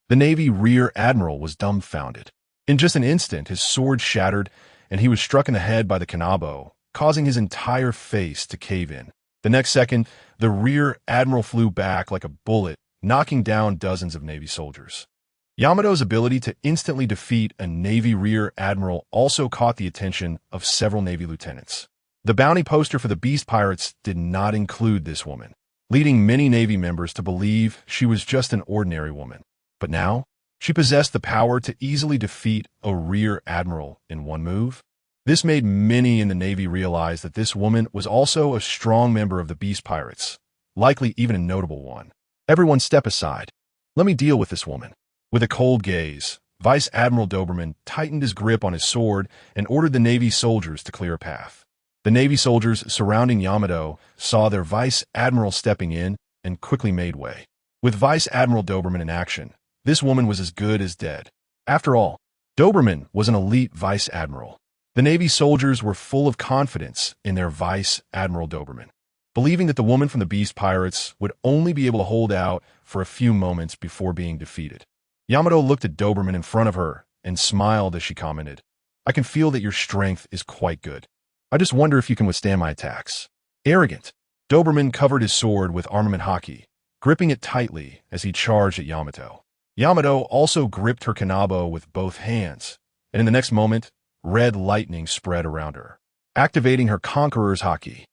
the Navy rear admiral was dumbfounded. In just an instant, his sword shattered and he was struck in the head by the kanabo, causing his entire face to cave in. The next second, the rear admiral flew back like a bullet, knocking down dozens of Navy soldiers. Yamato's ability to instantly defeat a Navy rear admiral also caught the attention of several Navy lieutenants. The bounty poster for the Beast Pirates did not include this woman, leading many Navy members to believe she was just an ordinary woman. But now, she possessed the power to easily defeat a rear admiral in one move. This made many in the Navy realize that this woman was also a strong member of the Beast Pirates, likely even a notable one. "Everyone step aside. Let me deal with this woman." With a cold gaze, Vice Admiral Doberman tightened his grip on his sword and ordered the Navy soldiers to clear a path. The Navy soldiers surrounding Yamato saw their Vice Admiral stepping in and quickly made way. With Vice Admiral Doberman in action, this woman was as good as dead. After all, Doberman was an elite Vice Admiral. The Navy soldiers were full of confidence in their Vice Admiral Doberman, believing that the woman from the Beast Pirates would only be able to hold out for a few moments before being defeated. Yamato looked at Doberman in front of her and smiled as she commented, "I can feel that your strength is quite good. I just wonder if you can withstand my attacks." Arrogant. Doberman covered his sword with armament haki, gripping it tightly as he charged at Yamato. Yamato also gripped her kanabo with both hands, and in the next moment, red lightning spread around her, activating her Conqueror's haki.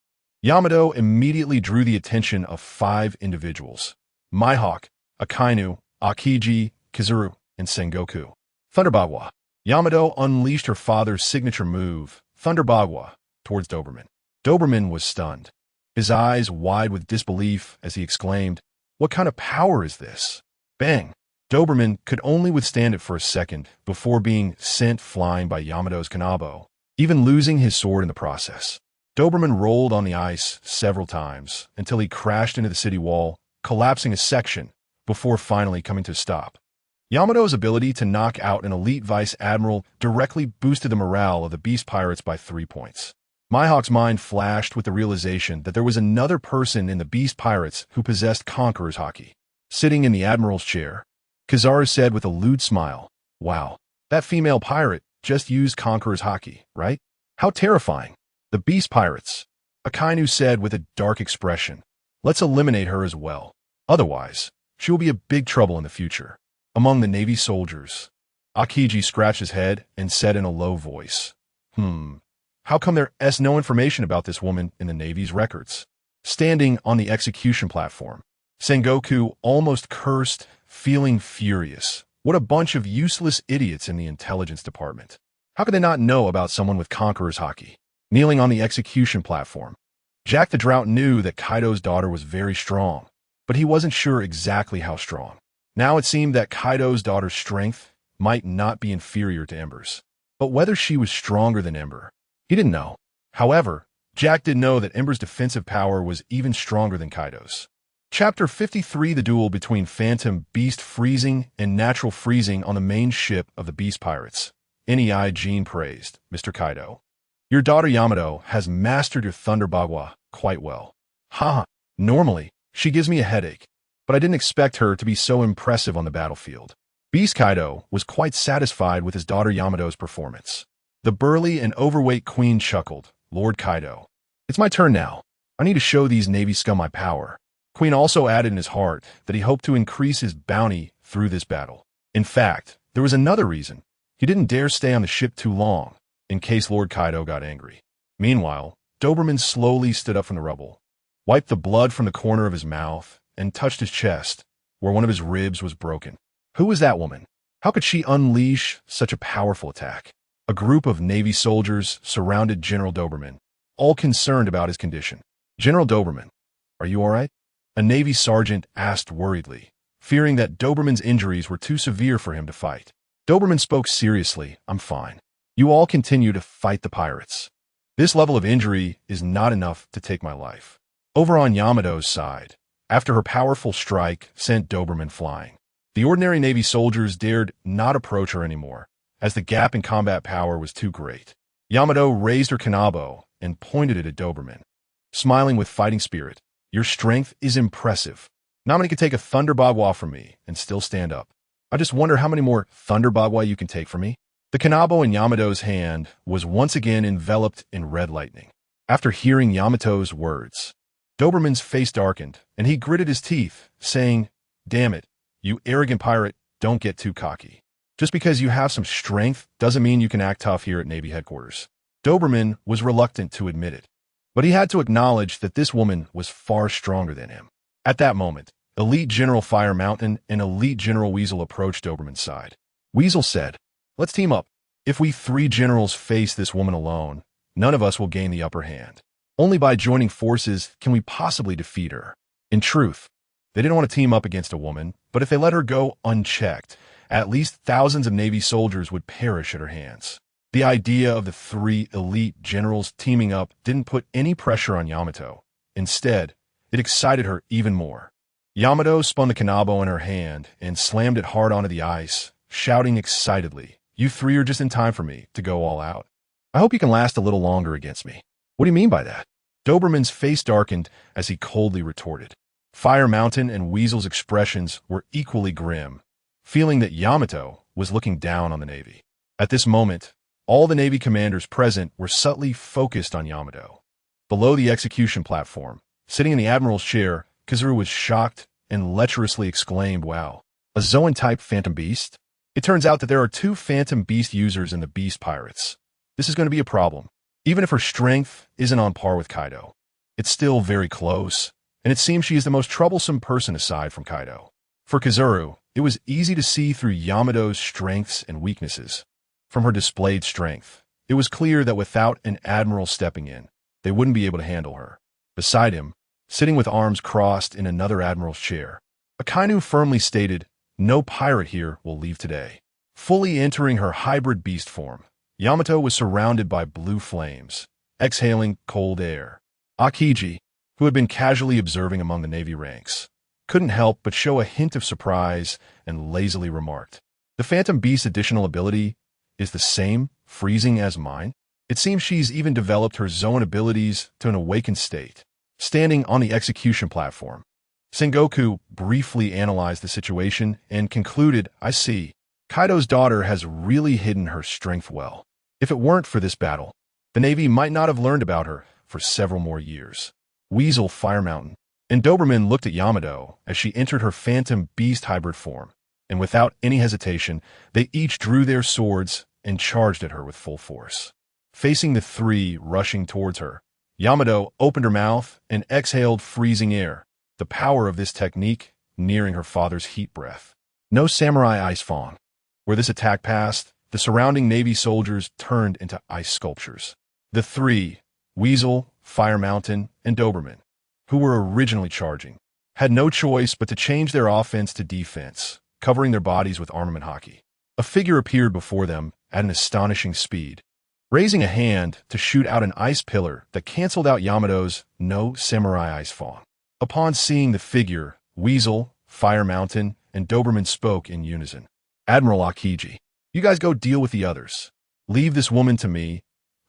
Yamato immediately drew the attention of 5 individuals: Mihawk, Akainu, Akiji, Kizuru, and Sengoku. Thunderbagwa. Yamato unleashed her father's signature move, Thunderbagwa, towards Doberman. Doberman was stunned, his eyes wide with disbelief as he exclaimed, "What kind of power is this?" Bang! Doberman could only withstand it for a second before being sent flying by Yamato's kanabo, even losing his sword in the process. Doberman rolled on the ice several times until he crashed into the city wall, collapsing a section before finally coming to a stop. Yamato's ability to knock out an elite Vice Admiral directly boosted the morale of the Beast Pirates by 3 points. Mihawk's mind flashed with the realization that there was another person in the Beast Pirates who possessed Conqueror's haki. Sitting in the Admiral's chair, Kizaru said with a lewd smile, "Wow, that female pirate just used Conqueror's haki, right? How terrifying." "The Beast Pirates," Akainu said with a dark expression. "Let's eliminate her as well. Otherwise, she will be a big trouble in the future." Among the Navy soldiers, Akiji scratched his head and said in a low voice, "How come there's no information about this woman in the Navy's records?" Standing on the execution platform, Sengoku almost cursed, feeling furious. What a bunch of useless idiots in the intelligence department. How could they not know about someone with Conqueror's haki? Kneeling on the execution platform, Jack the Drought knew that Kaido's daughter was very strong, but he wasn't sure exactly how strong. Now it seemed that Kaido's daughter's strength might not be inferior to Ember's, but whether she was stronger than Ember, he didn't know. However, Jack did know that Ember's defensive power was even stronger than Kaido's. Chapter 53: The Duel Between Phantom Beast Freezing and Natural Freezing on the main ship of the Beast Pirates. NEI Jean praised, "Mr. Kaido, your daughter Yamato has mastered your Thunder Bagua quite well. Haha, normally, she gives me a headache, but I didn't expect her to be so impressive on the battlefield." Beast Kaido was quite satisfied with his daughter Yamato's performance. The burly and overweight queen chuckled, "Lord Kaido, it's my turn now. I need to show these Navy scum my power." Queen also added in his heart that he hoped to increase his bounty through this battle. In fact, there was another reason. He didn't dare stay on the ship too long, in case Lord Kaido got angry. Meanwhile, Doberman slowly stood up from the rubble, wiped the blood from the corner of his mouth, and touched his chest, where one of his ribs was broken. Who was that woman? How could she unleash such a powerful attack? A group of Navy soldiers surrounded General Doberman, all concerned about his condition. General Doberman, are you all right? A Navy sergeant asked worriedly, fearing that Doberman's injuries were too severe for him to fight. Doberman spoke seriously, I'm fine. You all continue to fight the pirates. This level of injury is not enough to take my life. Over on Yamato's side, after her powerful strike sent Doberman flying, the ordinary Navy soldiers dared not approach her anymore, as the gap in combat power was too great. Yamato raised her kanabo and pointed it at Doberman, smiling with fighting spirit. Your strength is impressive. Not many can take a Thunder Bagua from me and still stand up. I just wonder how many more Thunder Bagua you can take from me. The kanabo in Yamato's hand was once again enveloped in red lightning. After hearing Yamato's words, Doberman's face darkened, and he gritted his teeth, saying, Damn it, you arrogant pirate, don't get too cocky. Just because you have some strength doesn't mean you can act tough here at Navy headquarters. Doberman was reluctant to admit it, but he had to acknowledge that this woman was far stronger than him. At that moment, Elite General Fire Mountain and Elite General Weasel approached Doberman's side. Weasel said, Let's team up. If we three generals face this woman alone, none of us will gain the upper hand. Only by joining forces can we possibly defeat her. In truth, they didn't want to team up against a woman, but if they let her go unchecked, at least thousands of Navy soldiers would perish at her hands. The idea of the three elite generals teaming up didn't put any pressure on Yamato. Instead, it excited her even more. Yamato spun the kanabo in her hand and slammed it hard onto the ice, shouting excitedly, You three are just in time for me to go all out. I hope you can last a little longer against me. What do you mean by that? Doberman's face darkened as he coldly retorted. Fire Mountain and Weasel's expressions were equally grim, feeling that Yamato was looking down on the Navy. At this moment, all the Navy commanders present were subtly focused on Yamato. Below the execution platform, sitting in the admiral's chair, Kazuru was shocked and lecherously exclaimed, Wow, a Zoan-type Phantom Beast? It turns out that there are two Phantom Beast users in the Beast Pirates. This is going to be a problem. Even if her strength isn't on par with Kaido, it's still very close, and it seems she is the most troublesome person aside from Kaido. For Kazuru, it was easy to see through Yamato's strengths and weaknesses. From her displayed strength, it was clear that without an admiral stepping in, they wouldn't be able to handle her. Beside him, sitting with arms crossed in another admiral's chair, Akainu firmly stated, No pirate here will leave today. Fully entering her hybrid beast form, Yamato was surrounded by blue flames, exhaling cold air. Akiji, who had been casually observing among the Navy ranks, couldn't help but show a hint of surprise and lazily remarked, The Phantom Beast's additional ability is the same, freezing as mine? It seems she's even developed her Zoan abilities to an awakened state. Standing on the execution platform, Sengoku briefly analyzed the situation and concluded, I see. Kaido's daughter has really hidden her strength well. If it weren't for this battle, the Navy might not have learned about her for several more years. Weasel Fire Mountain and Doberman looked at Yamato as she entered her Phantom Beast hybrid form, and without any hesitation, they each drew their swords and charged at her with full force. Facing the three rushing towards her, Yamato opened her mouth and exhaled freezing air, the power of this technique nearing her father's heat breath. No samurai ice fawn. Where this attack passed, the surrounding Navy soldiers turned into ice sculptures. The three, Weasel, Fire Mountain, and Doberman, who were originally charging, had no choice but to change their offense to defense, covering their bodies with armament hockey. A figure appeared before them at an astonishing speed, raising a hand to shoot out an ice pillar that canceled out Yamato's no samurai ice fawn. Upon seeing the figure, Weasel, Fire Mountain, and Doberman spoke in unison. Admiral Akiji, you guys go deal with the others. Leave this woman to me,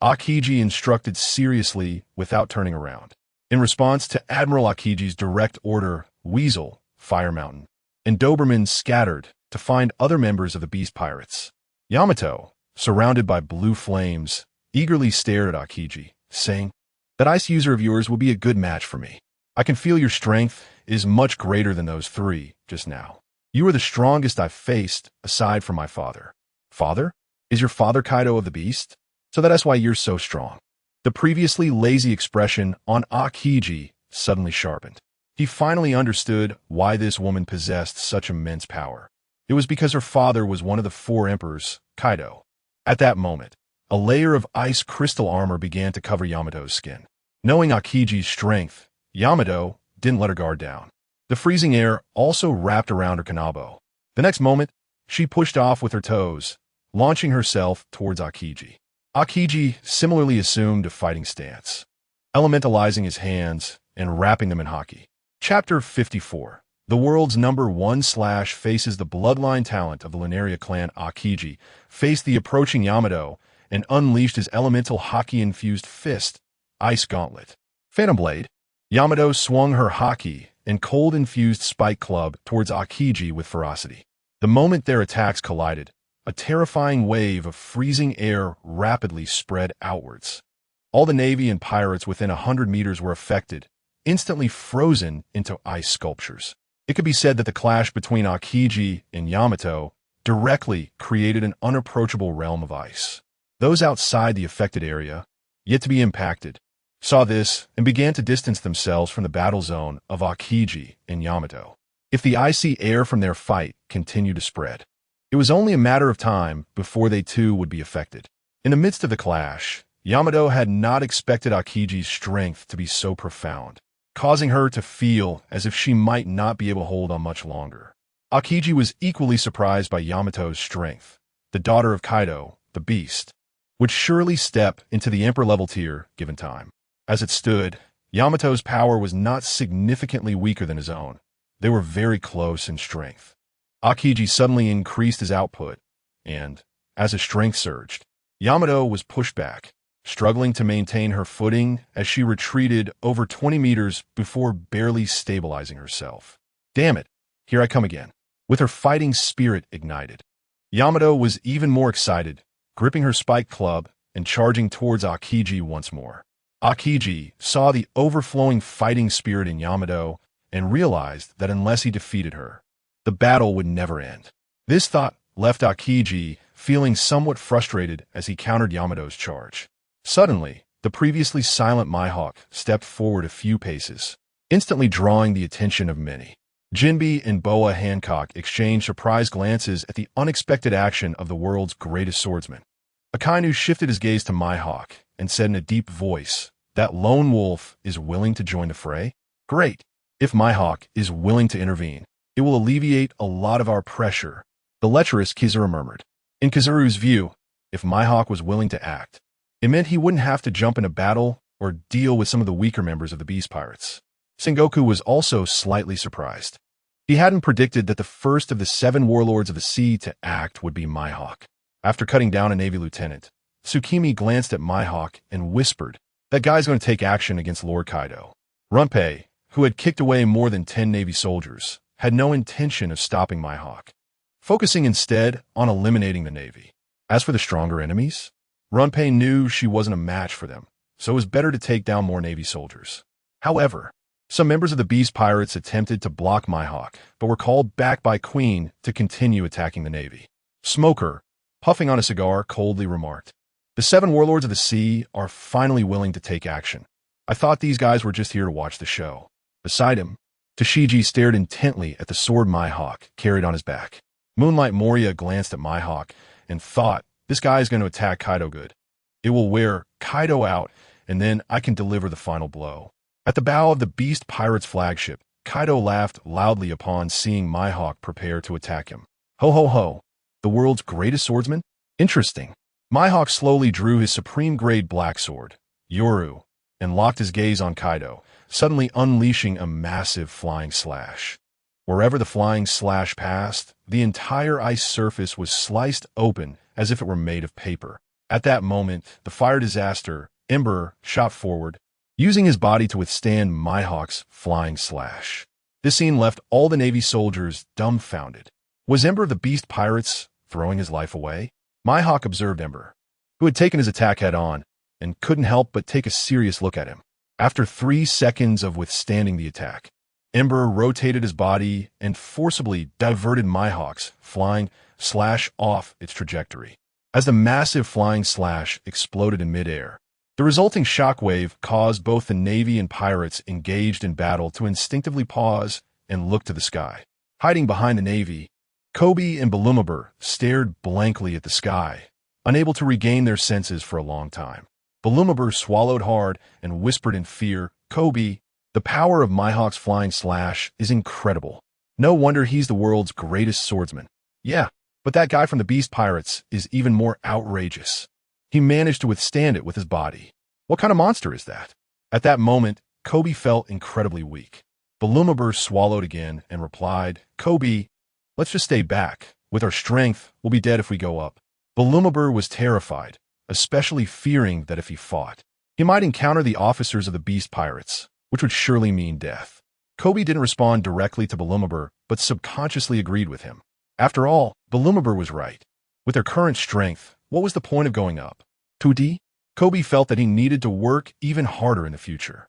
Akiji instructed seriously without turning around. In response to Admiral Akiji's direct order, Weasel, Fire Mountain, and Doberman scattered to find other members of the Beast Pirates. Yamato, surrounded by blue flames, eagerly stared at Akiji, saying, That ice user of yours will be a good match for me. I can feel your strength is much greater than those three just now. You are the strongest I've faced, aside from my father. Father? Is your father Kaido of the Beast? So that's why you're so strong. The previously lazy expression on Akiji suddenly sharpened. He finally understood why this woman possessed such immense power. It was because her father was one of the 4 emperors, Kaido. At that moment, a layer of ice crystal armor began to cover Yamato's skin. Knowing Akiji's strength, Yamato didn't let her guard down. The freezing air also wrapped around her kanabo. The next moment, she pushed off with her toes, launching herself towards Akiji. Akiji similarly assumed a fighting stance, elementalizing his hands and wrapping them in haki. Chapter 54. The world's number 1 slash faces the bloodline talent of the Lunaria clan. Akiji faced the approaching Yamato and unleashed his elemental haki-infused fist, Ice Gauntlet. Phantom Blade. Yamato swung her haki and cold-infused spike club towards Akiji with ferocity. The moment their attacks collided, a terrifying wave of freezing air rapidly spread outwards. All the navy and pirates within 100 meters were affected, instantly frozen into ice sculptures. It could be said that the clash between Akiji and Yamato directly created an unapproachable realm of ice. Those outside the affected area, yet to be impacted, saw this and began to distance themselves from the battle zone of Akiji and Yamato. If the icy air from their fight continued to spread, it was only a matter of time before they too would be affected. In the midst of the clash, Yamato had not expected Akiji's strength to be so profound, causing her to feel as if she might not be able to hold on much longer. Akiji was equally surprised by Yamato's strength. The daughter of Kaido, the Beast, would surely step into the Emperor-level tier given time. As it stood, Yamato's power was not significantly weaker than his own. They were very close in strength. Akiji suddenly increased his output, and, as his strength surged, Yamato was pushed back, struggling to maintain her footing as she retreated over 20 meters before barely stabilizing herself. Damn it, here I come again. With her fighting spirit ignited, Yamato was even more excited, gripping her spike club and charging towards Akiji once more. Akiji saw the overflowing fighting spirit in Yamato and realized that unless he defeated her, the battle would never end. This thought left Akiji feeling somewhat frustrated as he countered Yamato's charge. Suddenly, the previously silent Mihawk stepped forward a few paces, instantly drawing the attention of many. Jinbe and Boa Hancock exchanged surprised glances at the unexpected action of the world's greatest swordsman. Akainu shifted his gaze to Mihawk and said in a deep voice, "That lone wolf is willing to join the fray? Great. If Mihawk is willing to intervene, it will alleviate a lot of our pressure." The lecherous Kizuru murmured. In Kizuru's view, if Mihawk was willing to act, it meant he wouldn't have to jump into battle or deal with some of the weaker members of the Beast Pirates. Sengoku was also slightly surprised. He hadn't predicted that the first of the 7 warlords of the sea to act would be Mihawk. After cutting down a Navy lieutenant, Tsukimi glanced at Mihawk and whispered, "That guy's going to take action against Lord Kaido." Runpei, who had kicked away more than 10 Navy soldiers, had no intention of stopping Mihawk, focusing instead on eliminating the Navy. As for the stronger enemies, Runpei knew she wasn't a match for them, so it was better to take down more Navy soldiers. However, some members of the Beast Pirates attempted to block Mihawk, but were called back by Queen to continue attacking the Navy. Smoker, puffing on a cigar, coldly remarked, "The 7 warlords of the sea are finally willing to take action. I thought these guys were just here to watch the show." Beside him, Tashigi stared intently at the sword Mihawk carried on his back. Moonlight Moria glanced at Mihawk and thought, "This guy is going to attack Kaido good. It will wear Kaido out, and then I can deliver the final blow." At the bow of the Beast Pirates flagship, Kaido laughed loudly upon seeing Mihawk prepare to attack him. "Ho ho ho, the world's greatest swordsman? Interesting." Mihawk slowly drew his supreme-grade black sword, Yoru, and locked his gaze on Kaido, suddenly unleashing a massive flying slash. Wherever the flying slash passed, the entire ice surface was sliced open as if it were made of paper. At that moment, the fire disaster, Ember, shot forward, using his body to withstand Mihawk's flying slash. This scene left all the Navy soldiers dumbfounded. Was Ember of the Beast Pirates throwing his life away? Mihawk observed Ember, who had taken his attack head-on, and couldn't help but take a serious look at him. After 3 seconds of withstanding the attack, Ember rotated his body and forcibly diverted Mihawk's flying slash off its trajectory. As the massive flying slash exploded in midair, The resulting shockwave caused both the Navy and pirates engaged in battle to instinctively pause and look to the sky. Hiding behind the Navy, Kobe and Balumabur stared blankly at the sky, unable to regain their senses for a long time. Balumabur swallowed hard and whispered in fear, "Kobe, the power of Mihawk's flying slash is incredible. No wonder he's the world's greatest swordsman." "Yeah, but that guy from the Beast Pirates is even more outrageous. He managed to withstand it with his body. What kind of monster is that?" At that moment, Kobe felt incredibly weak. Balumabur swallowed again and replied, "Kobe, let's just stay back. With our strength, we'll be dead if we go up." Balumabur was terrified, especially fearing that if he fought, he might encounter the officers of the Beast Pirates, which would surely mean death. Kobe didn't respond directly to Balumabur, but subconsciously agreed with him. After all, Balumabur was right. With their current strength, what was the point of going up? Kobe felt that he needed to work even harder in the future.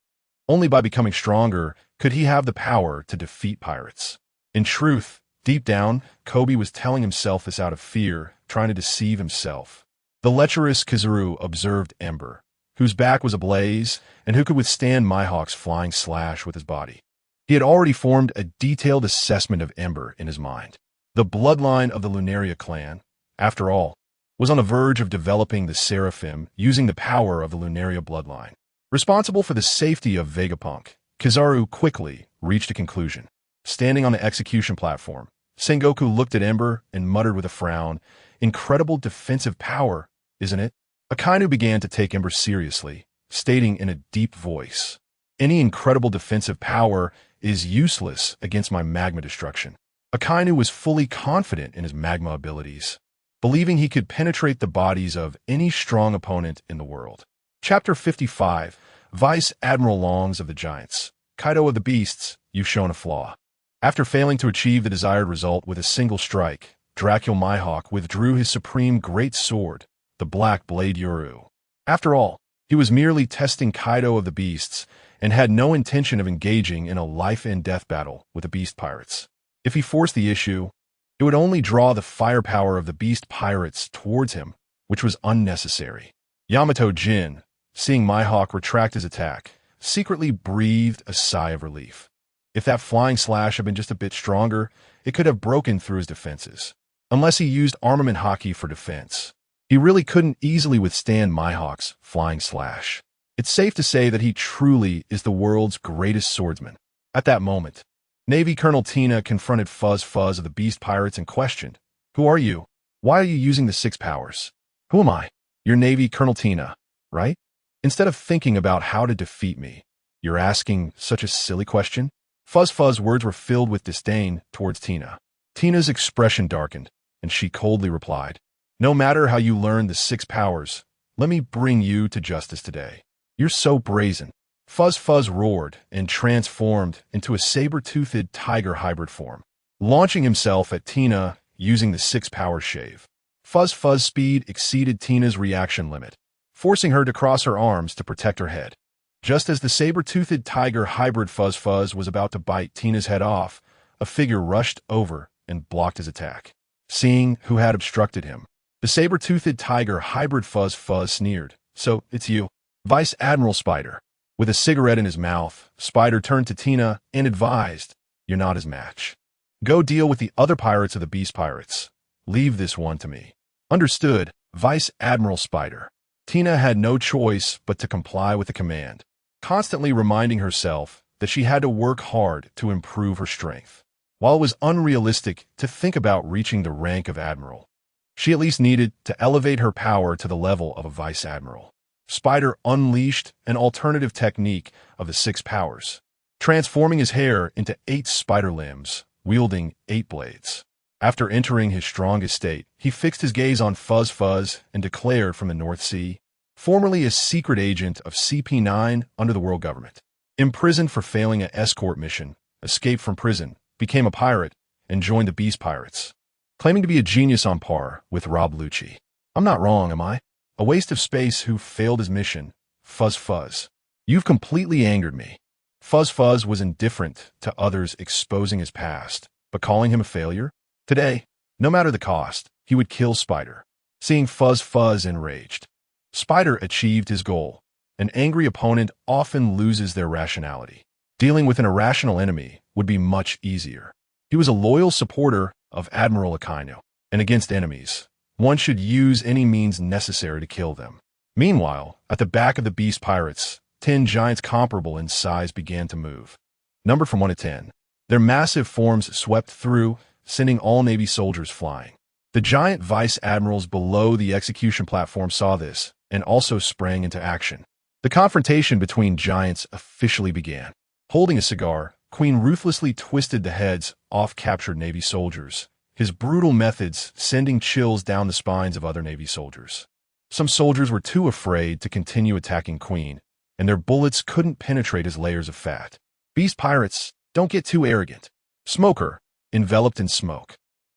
Only by becoming stronger could he have the power to defeat pirates. In truth, deep down, Kobe was telling himself this out of fear, trying to deceive himself. The lecherous Kizaru observed Ember, whose back was ablaze and who could withstand Mihawk's flying slash with his body. He had already formed a detailed assessment of Ember in his mind. The bloodline of the Lunaria clan, after all, was on the verge of developing the Seraphim using the power of the Lunaria bloodline. Responsible for the safety of Vegapunk, Kizaru quickly reached a conclusion. Standing on the execution platform, Sengoku looked at Ember and muttered with a frown, "Incredible defensive power, isn't it?" Akainu began to take Ember seriously, stating in a deep voice, "Any incredible defensive power is useless against my magma destruction." Akainu was fully confident in his magma abilities, believing he could penetrate the bodies of any strong opponent in the world. Chapter 55, Vice Admiral Longs of the Giants. Kaido of the Beasts, you've shown a flaw. After failing to achieve the desired result with a single strike, Dracul Mihawk withdrew his supreme great sword, the Black Blade Yoru. After all, he was merely testing Kaido of the Beasts and had no intention of engaging in a life-and-death battle with the Beast Pirates. If he forced the issue, it would only draw the firepower of the Beast Pirates towards him, which was unnecessary. Yamato Jin, seeing Mihawk retract his attack, secretly breathed a sigh of relief. If that flying slash had been just a bit stronger, it could have broken through his defenses. Unless he used armament haki for defense, he really couldn't easily withstand Mihawk's flying slash. It's safe to say that he truly is the world's greatest swordsman. At that moment, Navy Colonel Tina confronted Fuzz Fuzz of the Beast Pirates and questioned, "Who are you? Why are you using the 6 powers?" "Who am I?" "You're Navy Colonel Tina, right? Instead of thinking about how to defeat me, you're asking such a silly question?" Fuzz Fuzz's words were filled with disdain towards Tina. Tina's expression darkened, and she coldly replied, "No matter how you learned the 6 powers, let me bring you to justice today. You're so brazen." Fuzz Fuzz roared and transformed into a saber-toothed tiger hybrid form, launching himself at Tina using the 6-power shave. Fuzz Fuzz's speed exceeded Tina's reaction limit, forcing her to cross her arms to protect her head. Just as the saber-toothed tiger hybrid Fuzz Fuzz was about to bite Tina's head off, a figure rushed over and blocked his attack. Seeing who had obstructed him, the saber-toothed tiger hybrid Fuzz Fuzz sneered, "So, it's you, Vice Admiral Spider." With a cigarette in his mouth, Spider turned to Tina and advised, "You're not his match. Go deal with the other pirates of the Beast Pirates. Leave this one to me." "Understood, Vice Admiral Spider." Tina had no choice but to comply with the command, constantly reminding herself that she had to work hard to improve her strength. While it was unrealistic to think about reaching the rank of admiral, she at least needed to elevate her power to the level of a vice admiral. Spider unleashed an alternative technique of the 6 powers, transforming his hair into 8 spider limbs, wielding 8 blades. After entering his strongest state, he fixed his gaze on Fuzz Fuzz and declared from the North Sea, formerly a secret agent of CP9 under the world government, imprisoned for failing an escort mission, escaped from prison, became a pirate, and joined the Beast Pirates, claiming to be a genius on par with Rob Lucci. I'm not wrong, am I? A waste of space who failed his mission, Fuzz Fuzz. You've completely angered me. Fuzz Fuzz was indifferent to others exposing his past, but calling him a failure? Today, no matter the cost, he would kill Spider. Seeing Fuzz Fuzz enraged, Spider achieved his goal, An angry opponent often loses their rationality. Dealing with an irrational enemy would be much easier. He was a loyal supporter of Admiral Akainu, and against enemies, one should use any means necessary to kill them. Meanwhile, at the back of the beast pirates, 10 giants comparable in size began to move. Numbered from 1 to 10. Their massive forms swept through, sending all Navy soldiers flying. The giant vice admirals below the execution platform saw this and also sprang into action. The confrontation between giants officially began. Holding a cigar, Queen ruthlessly twisted the heads off captured Navy soldiers, his brutal methods sending chills down the spines of other Navy soldiers. Some soldiers were too afraid to continue attacking Queen, and their bullets couldn't penetrate his layers of fat. Beast pirates, don't get too arrogant. Smoker, enveloped in smoke,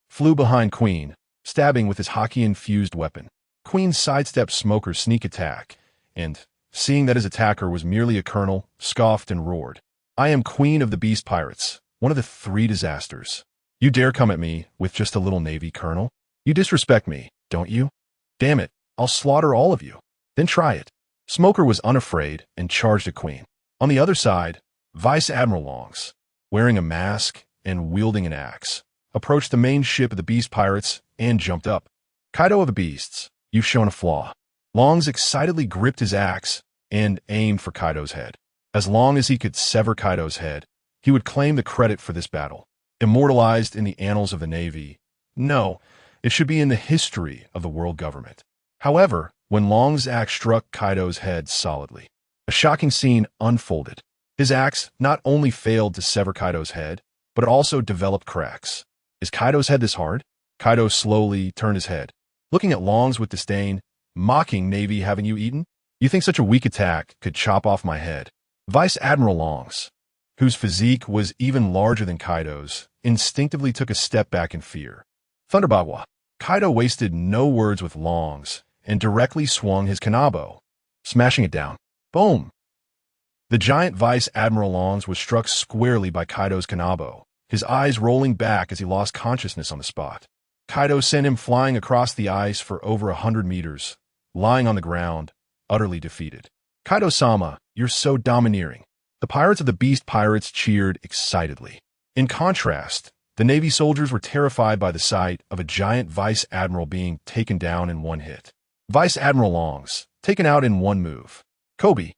flew behind Queen, stabbing with his hockey-infused weapon. Queen sidestepped Smoker's sneak attack, and, seeing that his attacker was merely a colonel, scoffed and roared. I am Queen of the Beast Pirates, one of the 3 disasters. You dare come at me with just a little Navy colonel? You disrespect me, don't you? Damn it, I'll slaughter all of you. Then try it. Smoker was unafraid and charged at Queen. On the other side, Vice Admiral Longs, wearing a mask and wielding an axe, approached the main ship of the Beast Pirates and jumped up. Kaido of the Beasts, you've shown a flaw. Longs excitedly gripped his axe and aimed for Kaido's head. As long as he could sever Kaido's head, he would claim the credit for this battle. Immortalized in the annals of the Navy, no, it should be in the history of the world government. However, when Long's axe struck Kaido's head solidly, a shocking scene unfolded. His axe not only failed to sever Kaido's head, but it also developed cracks. Is Kaido's head this hard? Kaido slowly turned his head, looking at Longs with disdain. Mocking Navy having you eaten? You think such a weak attack could chop off my head? Vice Admiral Longs, whose physique was even larger than Kaido's, instinctively took a step back in fear. Thunderbagwa. Kaido wasted no words with Longs and directly swung his kanabo, smashing it down. Boom! The giant Vice Admiral Longs was struck squarely by Kaido's kanabo, his eyes rolling back as he lost consciousness on the spot. Kaido sent him flying across the ice for over 100 meters, lying on the ground, utterly defeated. Kaido-sama, you're so domineering. The pirates of the Beast Pirates cheered excitedly. In contrast, the Navy soldiers were terrified by the sight of a giant Vice Admiral being taken down in one hit. Vice Admiral Longs, taken out in one move. Kobe,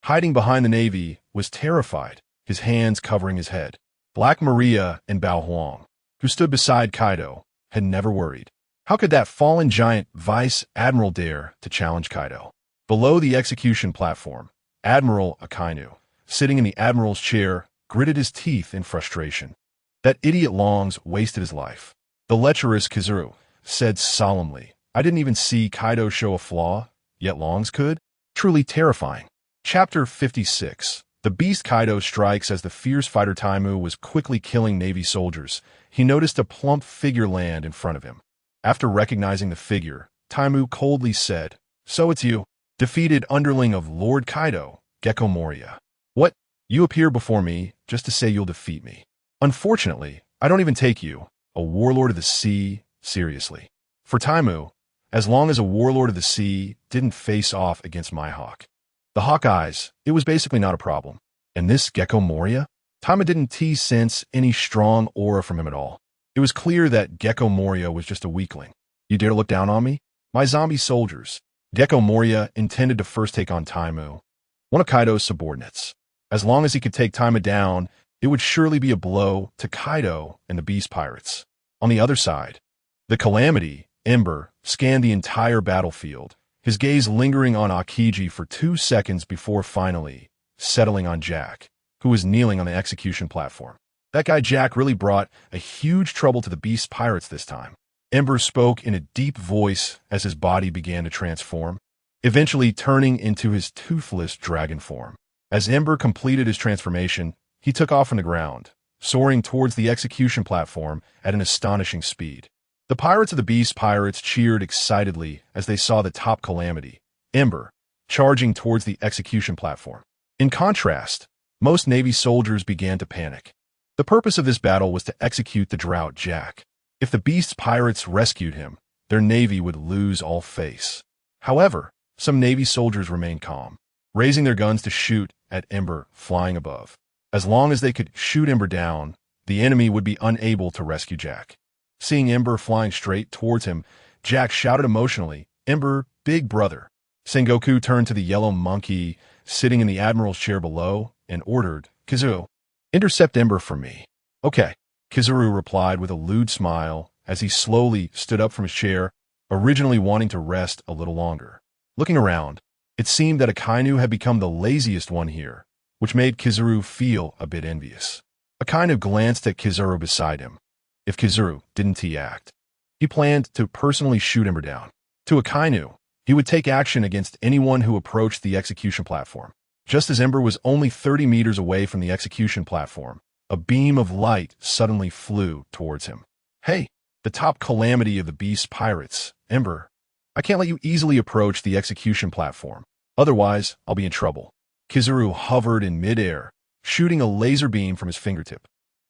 hiding behind the Navy, was terrified, his hands covering his head. Black Maria and Bao Huang, who stood beside Kaido, had never worried. How could that fallen giant Vice Admiral dare to challenge Kaido? Below the execution platform, Admiral Akainu, sitting in the Admiral's chair, gritted his teeth in frustration. That idiot Longs wasted his life. The lecherous Kizuru said solemnly, I didn't even see Kaido show a flaw, yet Longs could? Truly terrifying. Chapter 56. The Beast Kaido strikes. As the fierce fighter Taimu was quickly killing Navy soldiers, he noticed a plump figure land in front of him. After recognizing the figure, Taimu coldly said, So it's you, defeated underling of Lord Kaido, Gecko Moria. What? You appear before me just to say you'll defeat me. Unfortunately, I don't even take you, a warlord of the sea, seriously. For Taimu, as long as a warlord of the sea didn't face off against my hawk. The Hawkeyes, it was basically not a problem. And this Gecko Moria? Taimu didn't sense any strong aura from him at all. It was clear that Gecko Moria was just a weakling. You dare look down on me? My zombie soldiers. Gecko Moria intended to first take on Taimu, one of Kaido's subordinates. As long as he could take Taimu down, it would surely be a blow to Kaido and the Beast Pirates. On the other side, the Calamity, Ember, scanned the entire battlefield, his gaze lingering on Akiji for 2 seconds before finally settling on Jack, who was kneeling on the execution platform. That guy Jack really brought a huge trouble to the Beast Pirates this time. Ember spoke in a deep voice as his body began to transform, eventually turning into his toothless dragon form. As Ember completed his transformation, he took off from the ground, soaring towards the execution platform at an astonishing speed. The pirates of the Beast Pirates cheered excitedly as they saw the top Calamity, Ember, charging towards the execution platform. In contrast, most Navy soldiers began to panic. The purpose of this battle was to execute the Drought Jack. If the Beast Pirates rescued him, their Navy would lose all face. However, some Navy soldiers remained calm. raising their guns to shoot at Ember flying above. As long as they could shoot Ember down, the enemy would be unable to rescue Jack. Seeing Ember flying straight towards him, Jack shouted emotionally, "Ember, big brother." Sengoku turned to the yellow monkey sitting in the admiral's chair below and ordered, "Kizaru, intercept Ember for me." "Okay." Kizaru replied with a lewd smile as he slowly stood up from his chair, originally wanting to rest a little longer. Looking around, it seemed that Akainu had become the laziest one here, which made Kizaru feel a bit envious. Akainu glanced at Kizaru beside him. If Kizaru didn't act, he planned to personally shoot Ember down. To Akainu, he would take action against anyone who approached the execution platform. Just as Ember was only 30 meters away from the execution platform, a beam of light suddenly flew towards him. "Hey, the top calamity of the Beast Pirates, Ember. I can't let you easily approach the execution platform. Otherwise, I'll be in trouble." Kizaru hovered in midair, shooting a laser beam from his fingertip.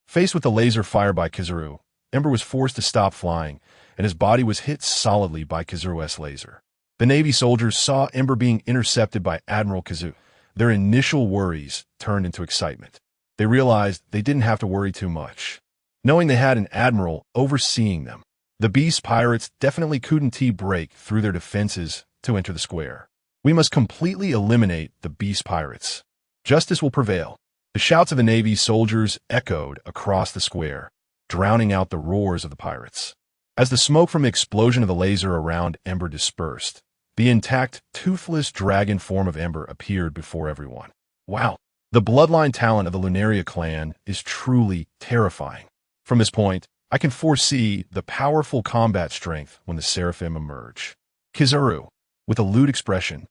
Faced with the laser fired by Kizaru, Ember was forced to stop flying, and his body was hit solidly by Kizaru's laser. The Navy soldiers saw Ember being intercepted by Admiral Kizaru. Their initial worries turned into excitement. They realized they didn't have to worry too much, knowing they had an admiral overseeing them. The Beast Pirates definitely couldn't break through their defenses to enter the square. "We must completely eliminate the Beast Pirates. Justice will prevail." The shouts of the Navy soldiers echoed across the square, drowning out the roars of the pirates. As the smoke from the explosion of the laser around Ember dispersed, the intact, toothless dragon form of Ember appeared before everyone. Wow, the bloodline talent of the Lunaria clan is truly terrifying. From this point, I can foresee the powerful combat strength when the Seraphim emerge. Kizaru, with a lewd expression,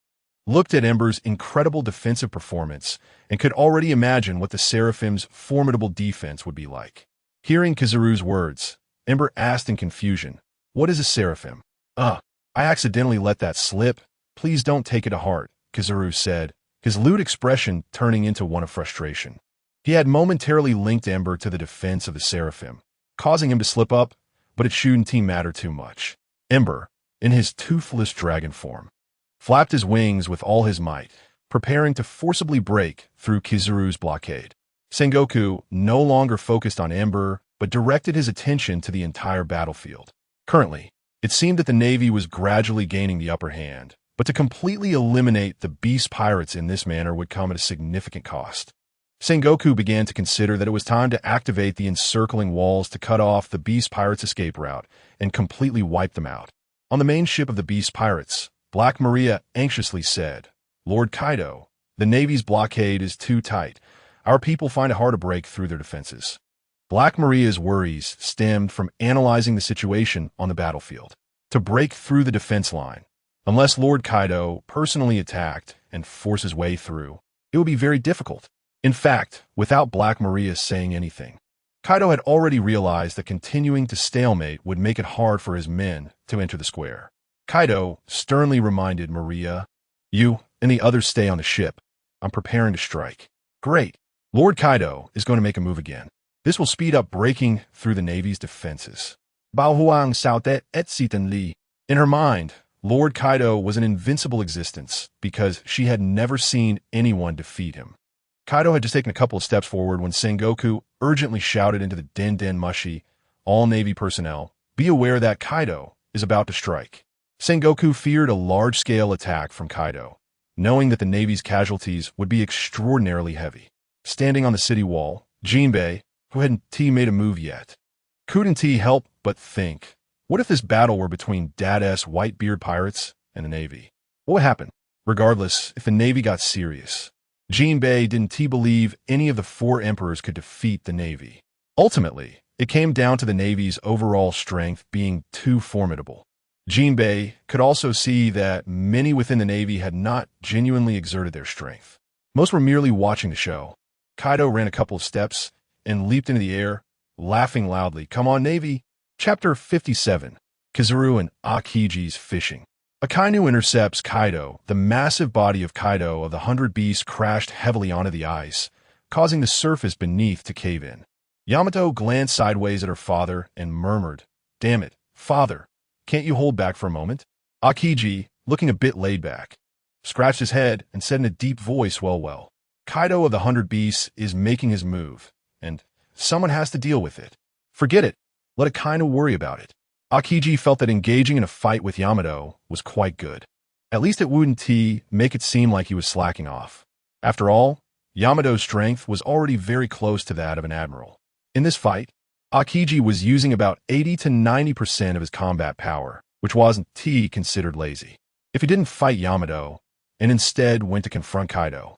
looked at Ember's incredible defensive performance and could already imagine what the Seraphim's formidable defense would be like. Hearing Kizaru's words, Ember asked in confusion, "What is a Seraphim?" I accidentally let that slip. Please don't take it to heart," Kizaru said, his lewd expression turning into one of frustration. He had momentarily linked Ember to the defense of the Seraphim, causing him to slip up, but it shouldn't matter too much. Ember, in his toothless dragon form, flapped his wings with all his might, preparing to forcibly break through Kizaru's blockade. Sengoku no longer focused on Ember, but directed his attention to the entire battlefield. Currently, it seemed that the Navy was gradually gaining the upper hand, but to completely eliminate the Beast Pirates in this manner would come at a significant cost. Sengoku began to consider that it was time to activate the encircling walls to cut off the Beast Pirates' escape route and completely wipe them out. On the main ship of the Beast Pirates, Black Maria anxiously said, "Lord Kaido, the Navy's blockade is too tight. Our people find it hard to break through their defenses." Black Maria's worries stemmed from analyzing the situation on the battlefield. To break through the defense line, unless Lord Kaido personally attacked and forced his way through, it would be very difficult. In fact, without Black Maria saying anything, Kaido had already realized that continuing to stalemate would make it hard for his men to enter the square. Kaido sternly reminded Maria, "You and the others stay on the ship. I'm preparing to strike." "Great. Lord Kaido is going to make a move again. This will speed up breaking through the Navy's defenses." Bao Huang sautet et sitan li. In her mind, Lord Kaido was an invincible existence because she had never seen anyone defeat him. Kaido had just taken a couple of steps forward when Sengoku urgently shouted into the Den Den Mushi, "All Navy personnel, be aware that Kaido is about to strike." Sengoku feared a large-scale attack from Kaido, knowing that the Navy's casualties would be extraordinarily heavy. Standing on the city wall, Jinbei, who hadn't made a move yet, couldn't help but think, what if this battle were between Dad-ass Whitebeard pirates and the Navy? What would happen, regardless if the Navy got serious? Jinbei didn't believe any of the four emperors could defeat the Navy. Ultimately, it came down to the Navy's overall strength being too formidable. Jinbei could also see that many within the Navy had not genuinely exerted their strength. Most were merely watching the show. Kaido ran a couple of steps and leaped into the air, laughing loudly. "Come on, Navy!" Chapter 57, Kizaru and Akiji's Fishing. Akainu intercepts Kaido. The massive body of Kaido of the 100 Beasts crashed heavily onto the ice, causing the surface beneath to cave in. Yamato glanced sideways at her father and murmured, "Damn it, father, can't you hold back for a moment?" Akiji, looking a bit laid back, scratched his head, and said in a deep voice, well, Kaido of the 100 Beasts is making his move, and someone has to deal with it. Forget it. Let Akainu worry about it. Aokiji felt that engaging in a fight with Yamato was quite good. At least it wouldn't make it seem like he was slacking off. After all, Yamato's strength was already very close to that of an admiral. In this fight, Aokiji was using about 80 to 90% of his combat power, which wasn't considered lazy. If he didn't fight Yamato, and instead went to confront Kaido,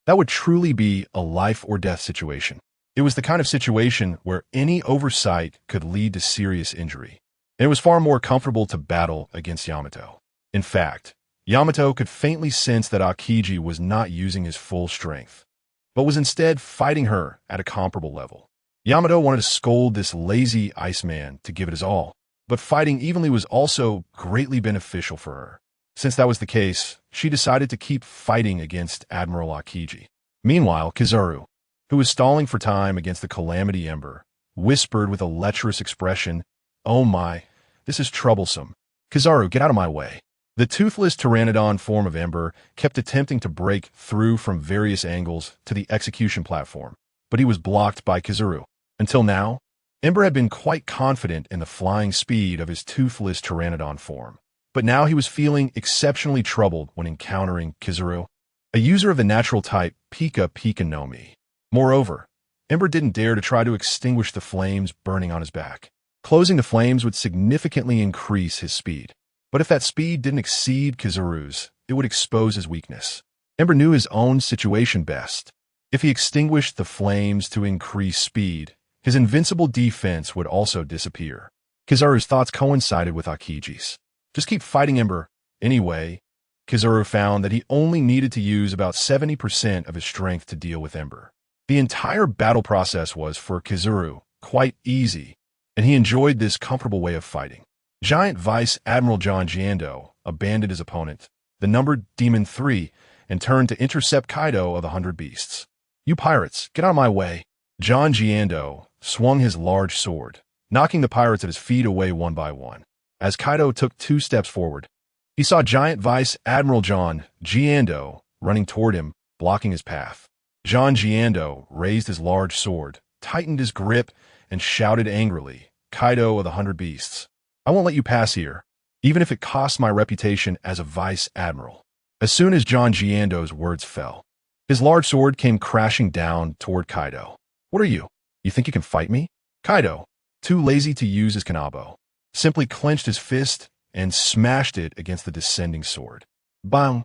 that would truly be a life-or-death situation. It was the kind of situation where any oversight could lead to serious injury, and it was far more comfortable to battle against Yamato. In fact, Yamato could faintly sense that Aokiji was not using his full strength, but was instead fighting her at a comparable level. Yamato wanted to scold this lazy Iceman to give it his all, but fighting evenly was also greatly beneficial for her. Since that was the case, she decided to keep fighting against Admiral Aokiji. Meanwhile, Kizaru, who was stalling for time against the Calamity Ember, whispered with a lecherous expression, "Oh my, this is troublesome. Kizaru, get out of my way." The toothless pteranodon form of Ember kept attempting to break through from various angles to the execution platform, but he was blocked by Kizaru. Until now, Ember had been quite confident in the flying speed of his toothless pteranodon form, but now he was feeling exceptionally troubled when encountering Kizaru, a user of the natural type Pika Pika no Mi. Moreover, Ember didn't dare to try to extinguish the flames burning on his back. Closing the flames would significantly increase his speed, but if that speed didn't exceed Kizaru's, it would expose his weakness. Ember knew his own situation best. If he extinguished the flames to increase speed, his invincible defense would also disappear. Kizaru's thoughts coincided with Aokiji's. Just keep fighting Ember. Anyway, Kizaru found that he only needed to use about 70% of his strength to deal with Ember. The entire battle process was, for Kizaru, quite easy, and he enjoyed this comfortable way of fighting. Giant Vice Admiral John Jiando abandoned his opponent, the numbered Demon 3, and turned to intercept Kaido of the 100 Beasts. "You pirates, get out of my way." John Jiando swung his large sword, knocking the pirates at his feet away one by one. As Kaido took 2 steps forward, he saw Giant Vice Admiral John Jiando running toward him, blocking his path. John Jiando raised his large sword, tightened his grip, and shouted angrily, "Kaido of the 100 Beasts, I won't let you pass here, even if it costs my reputation as a Vice Admiral." As soon as John Jiando's words fell, his large sword came crashing down toward Kaido. "What are you? You think you can fight me?" Kaido, too lazy to use his kanabo, simply clenched his fist and smashed it against the descending sword. Bang!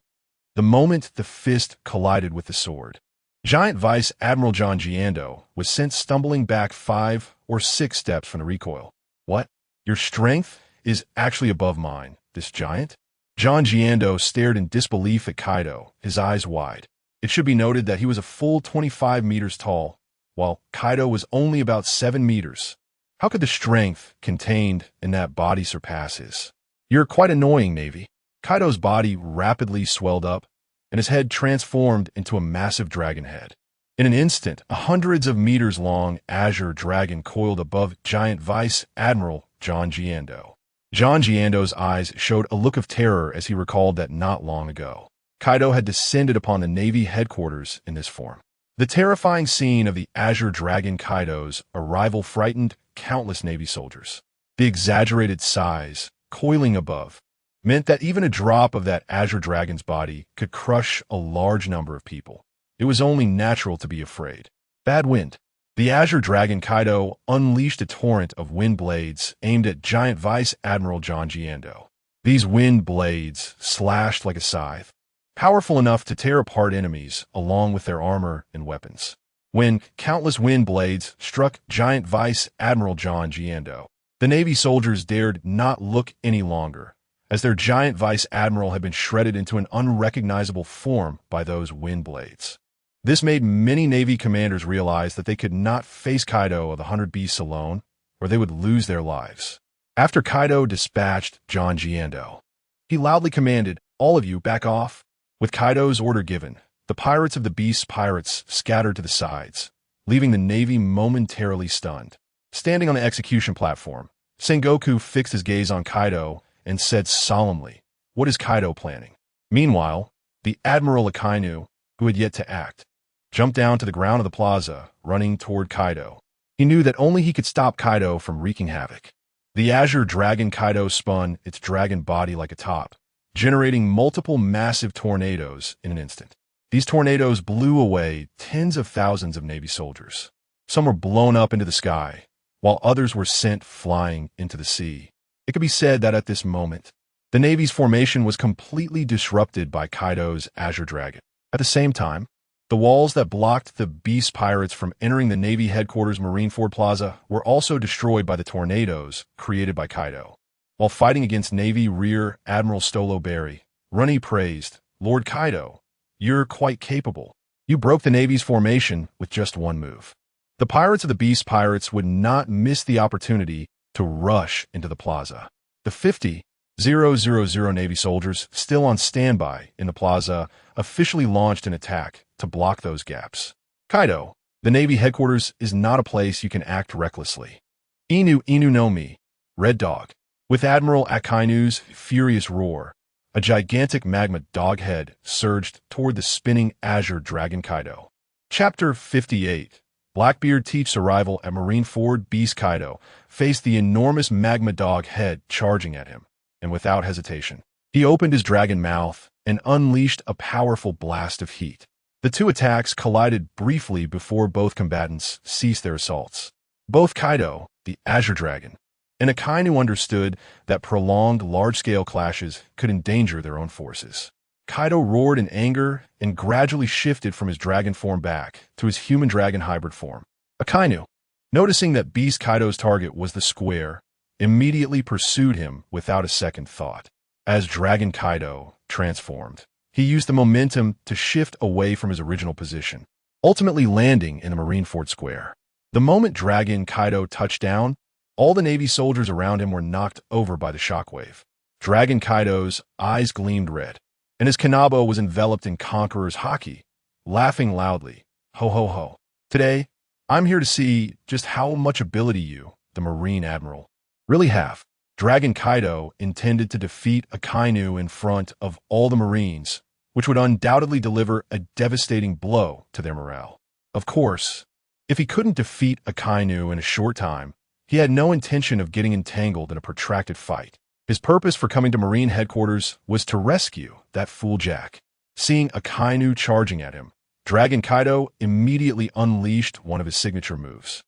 The moment the fist collided with the sword, Giant Vice Admiral John Jiando was sent stumbling back 5 or 6 steps from the recoil. "What? Your strength is actually above mine, this giant?" John Jiando stared in disbelief at Kaido, his eyes wide. It should be noted that he was a full 25 meters tall, while Kaido was only about 7 meters. How could the strength contained in that body surpass his? "You're quite annoying, Navy." Kaido's body rapidly swelled up, and his head transformed into a massive dragon head. In an instant, a hundreds of meters long azure dragon coiled above Giant Vice Admiral John Jiando. John Jiando's eyes showed a look of terror as he recalled that not long ago, Kaido had descended upon the Navy headquarters in this form. The terrifying scene of the Azure Dragon Kaido's arrival frightened countless Navy soldiers. The exaggerated size, coiling above, meant that even a drop of that Azure Dragon's body could crush a large number of people. It was only natural to be afraid. Bad wind. The Azure Dragon Kaido unleashed a torrent of wind blades aimed at Giant Vice Admiral John Jiando. These wind blades slashed like a scythe, powerful enough to tear apart enemies along with their armor and weapons. When countless wind blades struck Giant Vice Admiral John Jiando, the Navy soldiers dared not look any longer, as their Giant Vice Admiral had been shredded into an unrecognizable form by those wind blades. This made many Navy commanders realize that they could not face Kaido of the 100 Beasts alone, or they would lose their lives. After Kaido dispatched John Jiando, he loudly commanded, "All of you, back off." With Kaido's order given, the pirates of the Beast's pirates scattered to the sides, leaving the Navy momentarily stunned. Standing on the execution platform, Sengoku fixed his gaze on Kaido and said solemnly, "What is Kaido planning?" Meanwhile, The Admiral Akainu, who had yet to act, jumped down to the ground of the plaza, running toward Kaido. He knew that only he could stop Kaido from wreaking havoc. The Azure Dragon Kaido spun its dragon body like a top, generating multiple massive tornadoes in an instant. These tornadoes blew away tens of thousands of Navy soldiers. Some were blown up into the sky, while others were sent flying into the sea. It could be said that at this moment, the Navy's formation was completely disrupted by Kaido's Azure Dragon. At the same time, the walls that blocked the Beast Pirates from entering the Navy headquarters Marineford Plaza were also destroyed by the tornadoes created by Kaido. While fighting against Navy Rear Admiral Stolo Berry, Runny praised, "Lord Kaido, you're quite capable. You broke the Navy's formation with just one move." The pirates of the Beast Pirates would not miss the opportunity to rush into the plaza. The 50,000 Navy soldiers still on standby in the plaza officially launched an attack to block those gaps. Kaido, the Navy headquarters is not a place you can act recklessly. Inu no Mi, Red Dog. With Admiral Akainu's furious roar, a gigantic magma dog head surged toward the spinning Azure Dragon Kaido. Chapter 58. Blackbeard Teach's arrival at Marineford. Beast Kaido faced the enormous magma dog head charging at him, and without hesitation, he opened his dragon mouth and unleashed a powerful blast of heat. The two attacks collided briefly before both combatants ceased their assaults. Both Kaido, the Azure Dragon, and Akainu understood that prolonged large-scale clashes could endanger their own forces. Kaido roared in anger and gradually shifted from his dragon form back to his human-dragon hybrid form. Akainu, noticing that Beast Kaido's target was the square, immediately pursued him without a second thought. As Dragon Kaido transformed, he used the momentum to shift away from his original position, ultimately landing in the Marineford Square. The moment Dragon Kaido touched down, all the Navy soldiers around him were knocked over by the shockwave. Dragon Kaido's eyes gleamed red, and his Kanabo was enveloped in Conqueror's haki, laughing loudly. Ho ho ho. Today, I'm here to see just how much ability you, the Marine Admiral, really have. Dragon Kaido intended to defeat Akainu in front of all the Marines, which would undoubtedly deliver a devastating blow to their morale. Of course, if he couldn't defeat Akainu in a short time, he had no intention of getting entangled in a protracted fight. His purpose for coming to Marine headquarters was to rescue that fool Jack. Seeing Akainu charging at him, Dragon Kaido immediately unleashed one of his signature moves.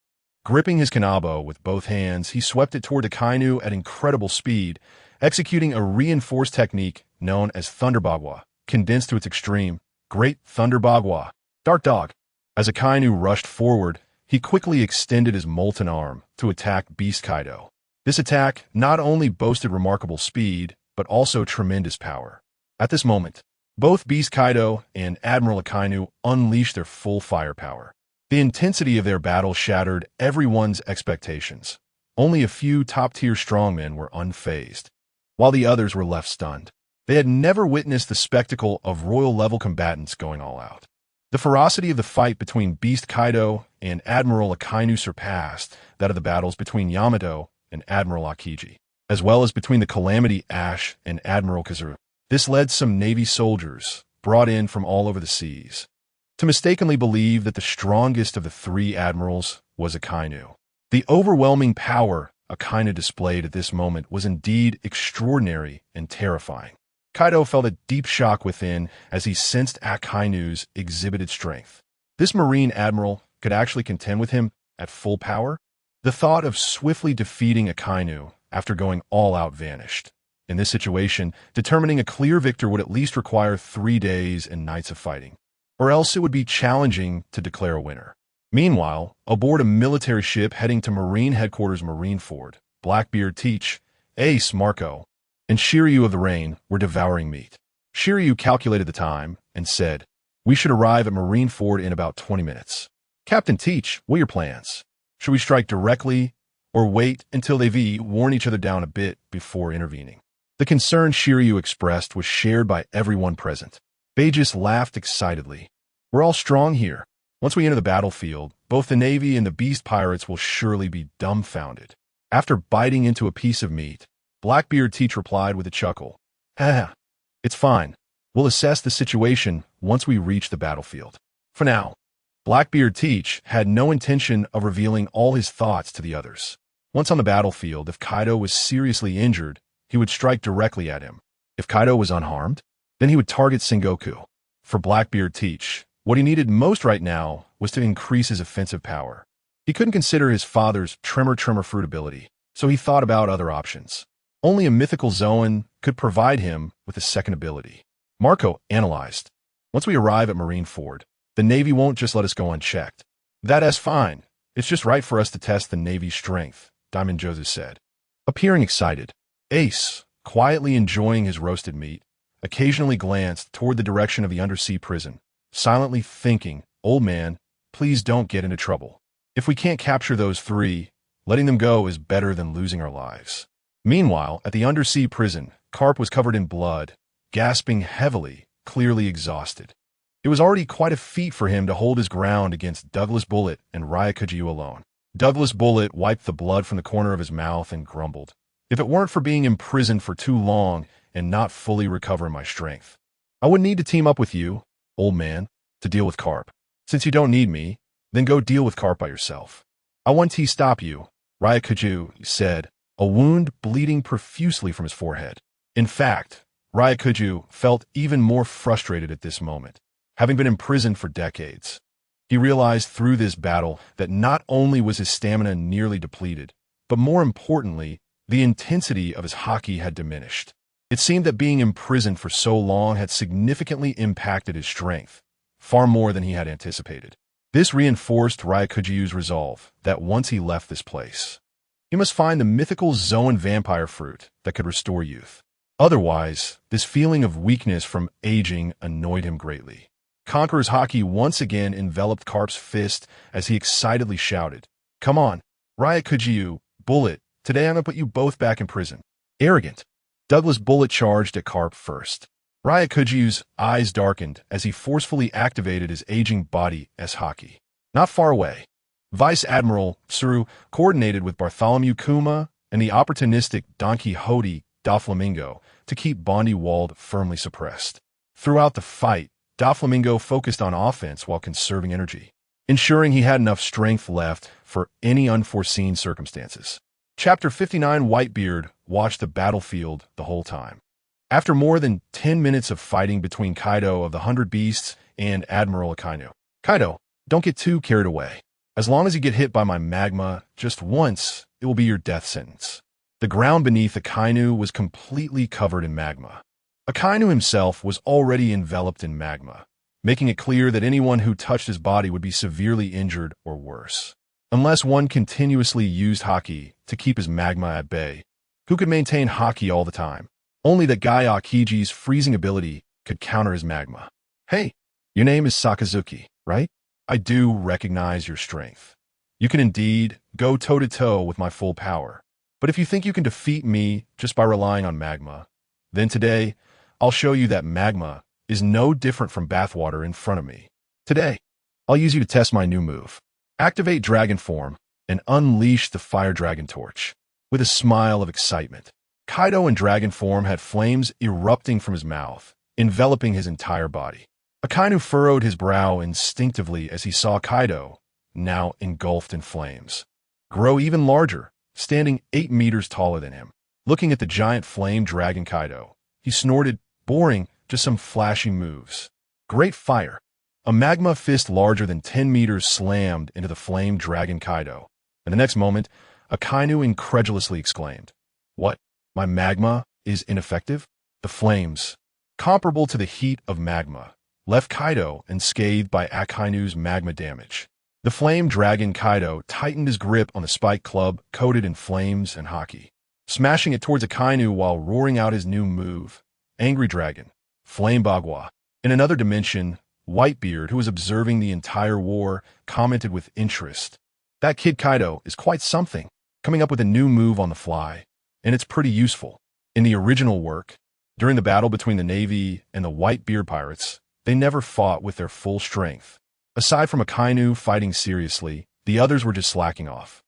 Gripping his Kanabo with both hands, he swept it toward Akainu at incredible speed, executing a reinforced technique known as Thunderbagwa, condensed to its extreme. Great Thunderbagwa. Dark Dog. As Akainu rushed forward, he quickly extended his molten arm to attack Beast Kaido. This attack not only boasted remarkable speed, but also tremendous power. At this moment, both Beast Kaido and Admiral Akainu unleashed their full firepower. The intensity of their battle shattered everyone's expectations. Only a few top-tier strongmen were unfazed, while the others were left stunned. They had never witnessed the spectacle of royal-level combatants going all out. The ferocity of the fight between Beast Kaido and Admiral Akainu surpassed that of the battles between Yamato and Admiral Akiji, as well as between the Calamity Ash and Admiral Kazuru. This led some Navy soldiers, brought in from all over the seas, to mistakenly believe that the strongest of the three admirals was Akainu. The overwhelming power Akainu displayed at this moment was indeed extraordinary and terrifying. Kaido felt a deep shock within as he sensed Akainu's exhibited strength. This Marine Admiral could actually contend with him at full power? The thought of swiftly defeating Akainu after going all out vanished. In this situation, determining a clear victor would at least require 3 days and nights of fighting, or else it would be challenging to declare a winner. Meanwhile, aboard a military ship heading to Marine headquarters Marineford, Blackbeard Teach, Ace Marco, and Shiryu of the Rain were devouring meat. Shiryu calculated the time and said, "We should arrive at Marineford in about 20 minutes. Captain Teach, what are your plans? Should we strike directly or wait until they've worn each other down a bit before intervening?" The concern Shiryu expressed was shared by everyone present. Bagus laughed excitedly. "We're all strong here. Once we enter the battlefield, both the Navy and the Beast Pirates will surely be dumbfounded." After biting into a piece of meat, Blackbeard Teach replied with a chuckle, "Haha, it's fine. We'll assess the situation once we reach the battlefield. For now, Blackbeard Teach had no intention of revealing all his thoughts to the others. Once on the battlefield, if Kaido was seriously injured, he would strike directly at him. If Kaido was unharmed, then he would target Sengoku. For Blackbeard Teach, what he needed most right now was to increase his offensive power. He couldn't consider his father's Tremor fruit ability, so he thought about other options. Only a mythical Zoan could provide him with a second ability. Marco analyzed. Once we arrive at Marineford, the Navy won't just let us go unchecked. That's fine. It's just right for us to test the Navy's strength, Diamond Joseph said. Appearing excited, Ace, quietly enjoying his roasted meat, occasionally glanced toward the direction of the undersea prison, silently thinking, "Old man, please don't get into trouble. If we can't capture those three, letting them go is better than losing our lives." Meanwhile, at the undersea prison, Carp was covered in blood, gasping heavily, clearly exhausted. It was already quite a feat for him to hold his ground against Douglas Bullet and Ryukajiu alone. Douglas Bullet wiped the blood from the corner of his mouth and grumbled, "If it weren't for being imprisoned for too long and not fully recovering my strength, I wouldn't need to team up with you, old man, to deal with Carp. Since you don't need me, then go deal with Carp by yourself." "I want to stop you," Ryukajiu said, a wound bleeding profusely from his forehead. In fact, Ryukajiu felt even more frustrated at this moment, having been imprisoned for decades. He realized through this battle that not only was his stamina nearly depleted, but more importantly, the intensity of his haki had diminished. It seemed that being imprisoned for so long had significantly impacted his strength, far more than he had anticipated. This reinforced Ryukajiu's resolve that once he left this place, he must find the mythical Zoan vampire fruit that could restore youth. Otherwise, this feeling of weakness from aging annoyed him greatly. Conqueror's haki once again enveloped Carp's fist as he excitedly shouted, "Come on, Ryukajiu, Bullet, today I'm gonna put you both back in prison." Arrogant. Douglas Bullet charged at Carp first. Ryukajiu's eyes darkened as he forcefully activated his aging body as haki. Not far away, Vice Admiral Tsuru coordinated with Bartholomew Kuma and the opportunistic Don Quixote Doflamingo to keep Bondi Wald firmly suppressed. Throughout the fight, Doflamingo focused on offense while conserving energy, ensuring he had enough strength left for any unforeseen circumstances. Chapter 59 Whitebeard watched the battlefield the whole time. After more than 10 minutes of fighting between Kaido of the 100 Beasts and Admiral Akainu, "Kaido, don't get too carried away. As long as you get hit by my magma just once, it will be your death sentence." The ground beneath Akainu was completely covered in magma. Akainu himself was already enveloped in magma, making it clear that anyone who touched his body would be severely injured or worse. Unless one continuously used haki to keep his magma at bay, who could maintain haki all the time? Only that Guy Akiji's freezing ability could counter his magma. "Hey, your name is Sakazuki, right? I do recognize your strength. You can indeed go toe-to-toe with my full power. But if you think you can defeat me just by relying on magma, then today, I'll show you that magma is no different from bathwater in front of me. Today, I'll use you to test my new move. Activate Dragon Form and unleash the Fire Dragon Torch." With a smile of excitement, Kaido in Dragon Form had flames erupting from his mouth, enveloping his entire body. Akainu furrowed his brow instinctively as he saw Kaido, now engulfed in flames, grow even larger, standing 8 meters taller than him. Looking at the giant flame dragon Kaido, he snorted, "Boring, just some flashy moves." Great fire. A magma fist larger than 10 meters slammed into the flame dragon Kaido, and the next moment, Akainu incredulously exclaimed, "What? My magma is ineffective?" The flames, comparable to the heat of magma, left Kaido unscathed by Akainu's magma damage. The flame dragon Kaido tightened his grip on the spike club coated in flames and haki, smashing it towards Akainu while roaring out his new move, Angry Dragon, Flame Bagua. In another dimension, Whitebeard, who was observing the entire war, commented with interest, "That kid Kaido is quite something, coming up with a new move on the fly, and it's pretty useful." In the original work, during the battle between the Navy and the Whitebeard pirates, they never fought with their full strength. Aside from Akainu fighting seriously, the others were just slacking off.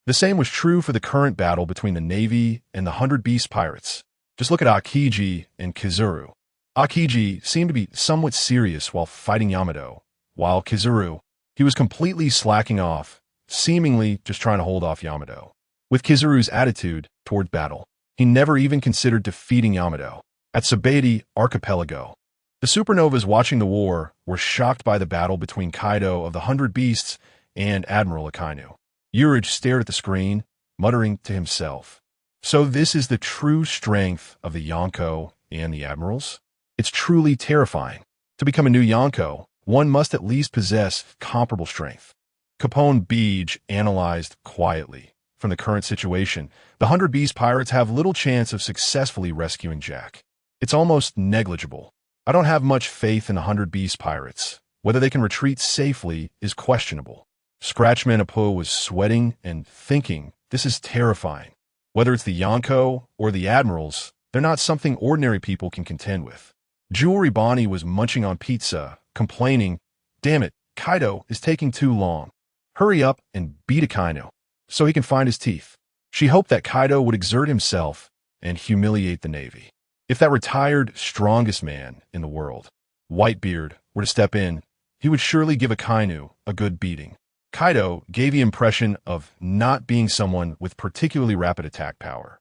The same was true for the current battle between the Navy and the 100 Beast pirates. Just look at Akiji and Kizuru. Akiji seemed to be somewhat serious while fighting Yamato, while Kizaru, he was completely slacking off, seemingly just trying to hold off Yamato. With Kizaru's attitude toward battle, he never even considered defeating Yamato. At Sabaody Archipelago, the supernovas watching the war were shocked by the battle between Kaido of the 100 Beasts and Admiral Akainu. Urich stared at the screen, muttering to himself. So this is the true strength of the Yonko and the Admirals? It's truly terrifying. To become a new Yonko, one must at least possess comparable strength. Capone Beej analyzed quietly. From the current situation, the 100 Beast pirates have little chance of successfully rescuing Jack. It's almost negligible. I don't have much faith in the 100 Beast pirates. Whether they can retreat safely is questionable. Scratchman Apo was sweating and thinking, this is terrifying. Whether it's the Yonko or the Admirals, they're not something ordinary people can contend with. Jewelry Bonnie was munching on pizza, complaining, damn it, Kaido is taking too long. Hurry up and beat Akainu, so he can find his teeth. She hoped that Kaido would exert himself and humiliate the Navy. If that retired, strongest man in the world, Whitebeard, were to step in, he would surely give Akainu a good beating. Kaido gave the impression of not being someone with particularly rapid attack power,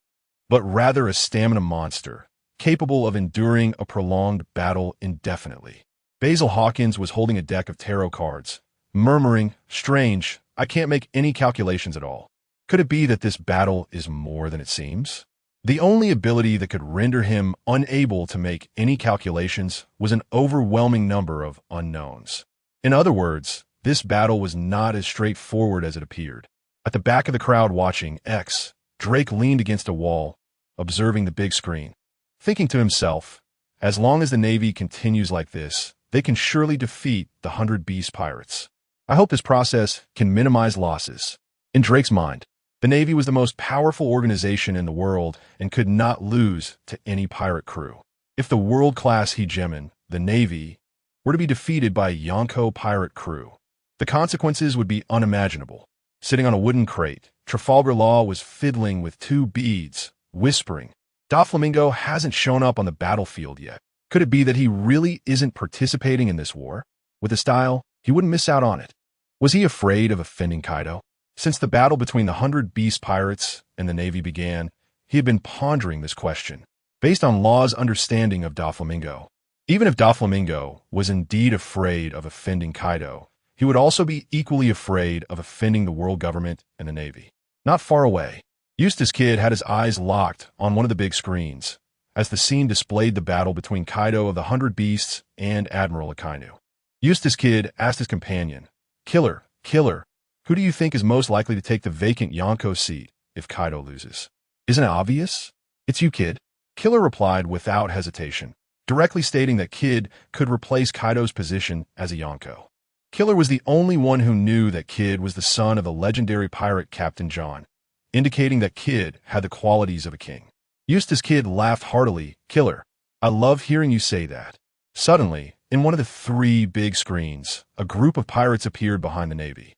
but rather a stamina monster, capable of enduring a prolonged battle indefinitely. Basil Hawkins was holding a deck of tarot cards, murmuring, strange, I can't make any calculations at all. Could it be that this battle is more than it seems? The only ability that could render him unable to make any calculations was an overwhelming number of unknowns. In other words, this battle was not as straightforward as it appeared. At the back of the crowd watching X, Drake leaned against a wall, observing the big screen, thinking to himself, as long as the Navy continues like this, they can surely defeat the 100 Beast pirates. I hope this process can minimize losses. In Drake's mind, the Navy was the most powerful organization in the world and could not lose to any pirate crew. If the world-class hegemon, the Navy, were to be defeated by a Yonko pirate crew, the consequences would be unimaginable. Sitting on a wooden crate, Trafalgar Law was fiddling with two beads, whispering, Doflamingo hasn't shown up on the battlefield yet. Could it be that he really isn't participating in this war? With his style, he wouldn't miss out on it. Was he afraid of offending Kaido? Since the battle between the 100 Beast pirates and the Navy began, he had been pondering this question, based on Law's understanding of Doflamingo. Even if Doflamingo was indeed afraid of offending Kaido, he would also be equally afraid of offending the world government and the Navy. Not far away, Eustace Kid had his eyes locked on one of the big screens, as the scene displayed the battle between Kaido of the 100 Beasts and Admiral Akainu. Eustace Kid asked his companion, Killer, who do you think is most likely to take the vacant Yonko seat if Kaido loses? Isn't it obvious? It's you, Kid. Killer replied without hesitation, directly stating that Kid could replace Kaido's position as a Yonko. Killer was the only one who knew that Kid was the son of the legendary pirate Captain John, indicating that Kid had the qualities of a king. Eustace Kid laughed heartily. Killer, I love hearing you say that. Suddenly, in one of the three big screens, a group of pirates appeared behind the Navy.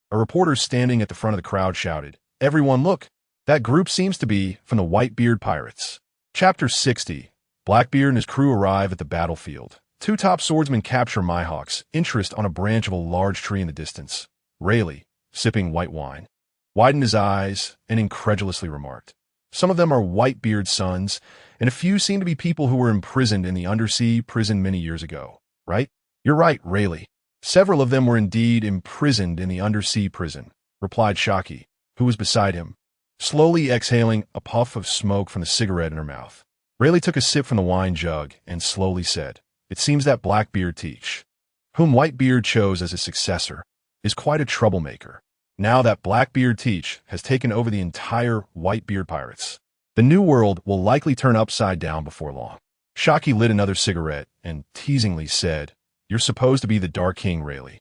A reporter standing at the front of the crowd shouted, Everyone look! That group seems to be from the Whitebeard pirates. Chapter 60. Blackbeard and his crew arrive at the battlefield. Two top swordsmen capture Mihawk's interest on a branch of a large tree in the distance. Rayleigh, sipping white wine, widened his eyes and incredulously remarked, Some of them are Whitebeard's sons, and a few seem to be people who were imprisoned in the undersea prison many years ago, right? You're right, Rayleigh. Several of them were indeed imprisoned in the undersea prison, replied Shaki, who was beside him, slowly exhaling a puff of smoke from the cigarette in her mouth. Rayleigh took a sip from the wine jug and slowly said, It seems that Blackbeard Teach, whom Whitebeard chose as his successor, is quite a troublemaker. Now that Blackbeard Teach has taken over the entire Whitebeard pirates, the New World will likely turn upside down before long. Shaki lit another cigarette and teasingly said, You're supposed to be the Dark King, Rayleigh.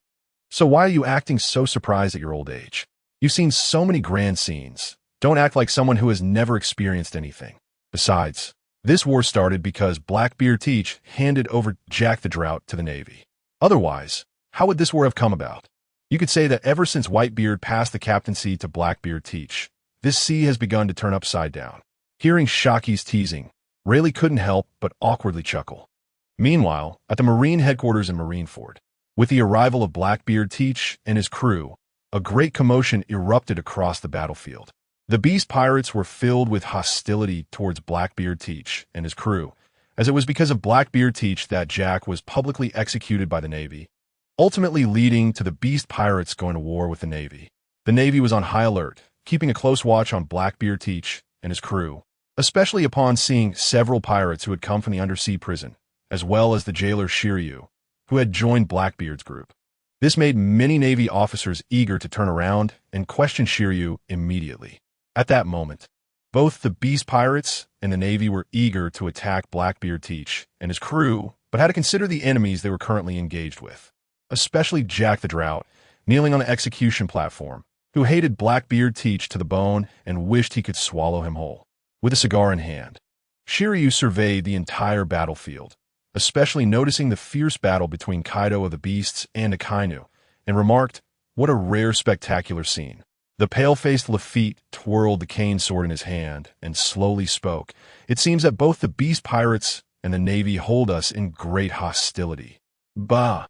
So why are you acting so surprised at your old age? You've seen so many grand scenes. Don't act like someone who has never experienced anything. Besides, this war started because Blackbeard Teach handed over Jack the Drought to the Navy. Otherwise, how would this war have come about? You could say that ever since Whitebeard passed the captaincy to Blackbeard Teach, this sea has begun to turn upside down. Hearing Shaki's teasing, Rayleigh couldn't help but awkwardly chuckle. Meanwhile, at the Marine headquarters in Marineford, with the arrival of Blackbeard Teach and his crew, a great commotion erupted across the battlefield. The Beast Pirates were filled with hostility towards Blackbeard Teach and his crew, as it was because of Blackbeard Teach that Jack was publicly executed by the Navy, ultimately leading to the Beast Pirates going to war with the Navy. The Navy was on high alert, keeping a close watch on Blackbeard Teach and his crew, especially upon seeing several pirates who had come from the undersea prison, as well as the jailer Shiryu, who had joined Blackbeard's group. This made many Navy officers eager to turn around and question Shiryu immediately. At that moment, both the Beast Pirates and the Navy were eager to attack Blackbeard Teach and his crew, but had to consider the enemies they were currently engaged with, especially Jack the Drought, kneeling on an execution platform, who hated Blackbeard Teach to the bone and wished he could swallow him whole. With a cigar in hand, Shiryu surveyed the entire battlefield, especially noticing the fierce battle between Kaido of the Beasts and Akainu, and remarked, "What a rare spectacular scene." The pale-faced Lafitte twirled the cane sword in his hand and slowly spoke. "It seems that both the Beast Pirates and the Navy hold us in great hostility. Bah!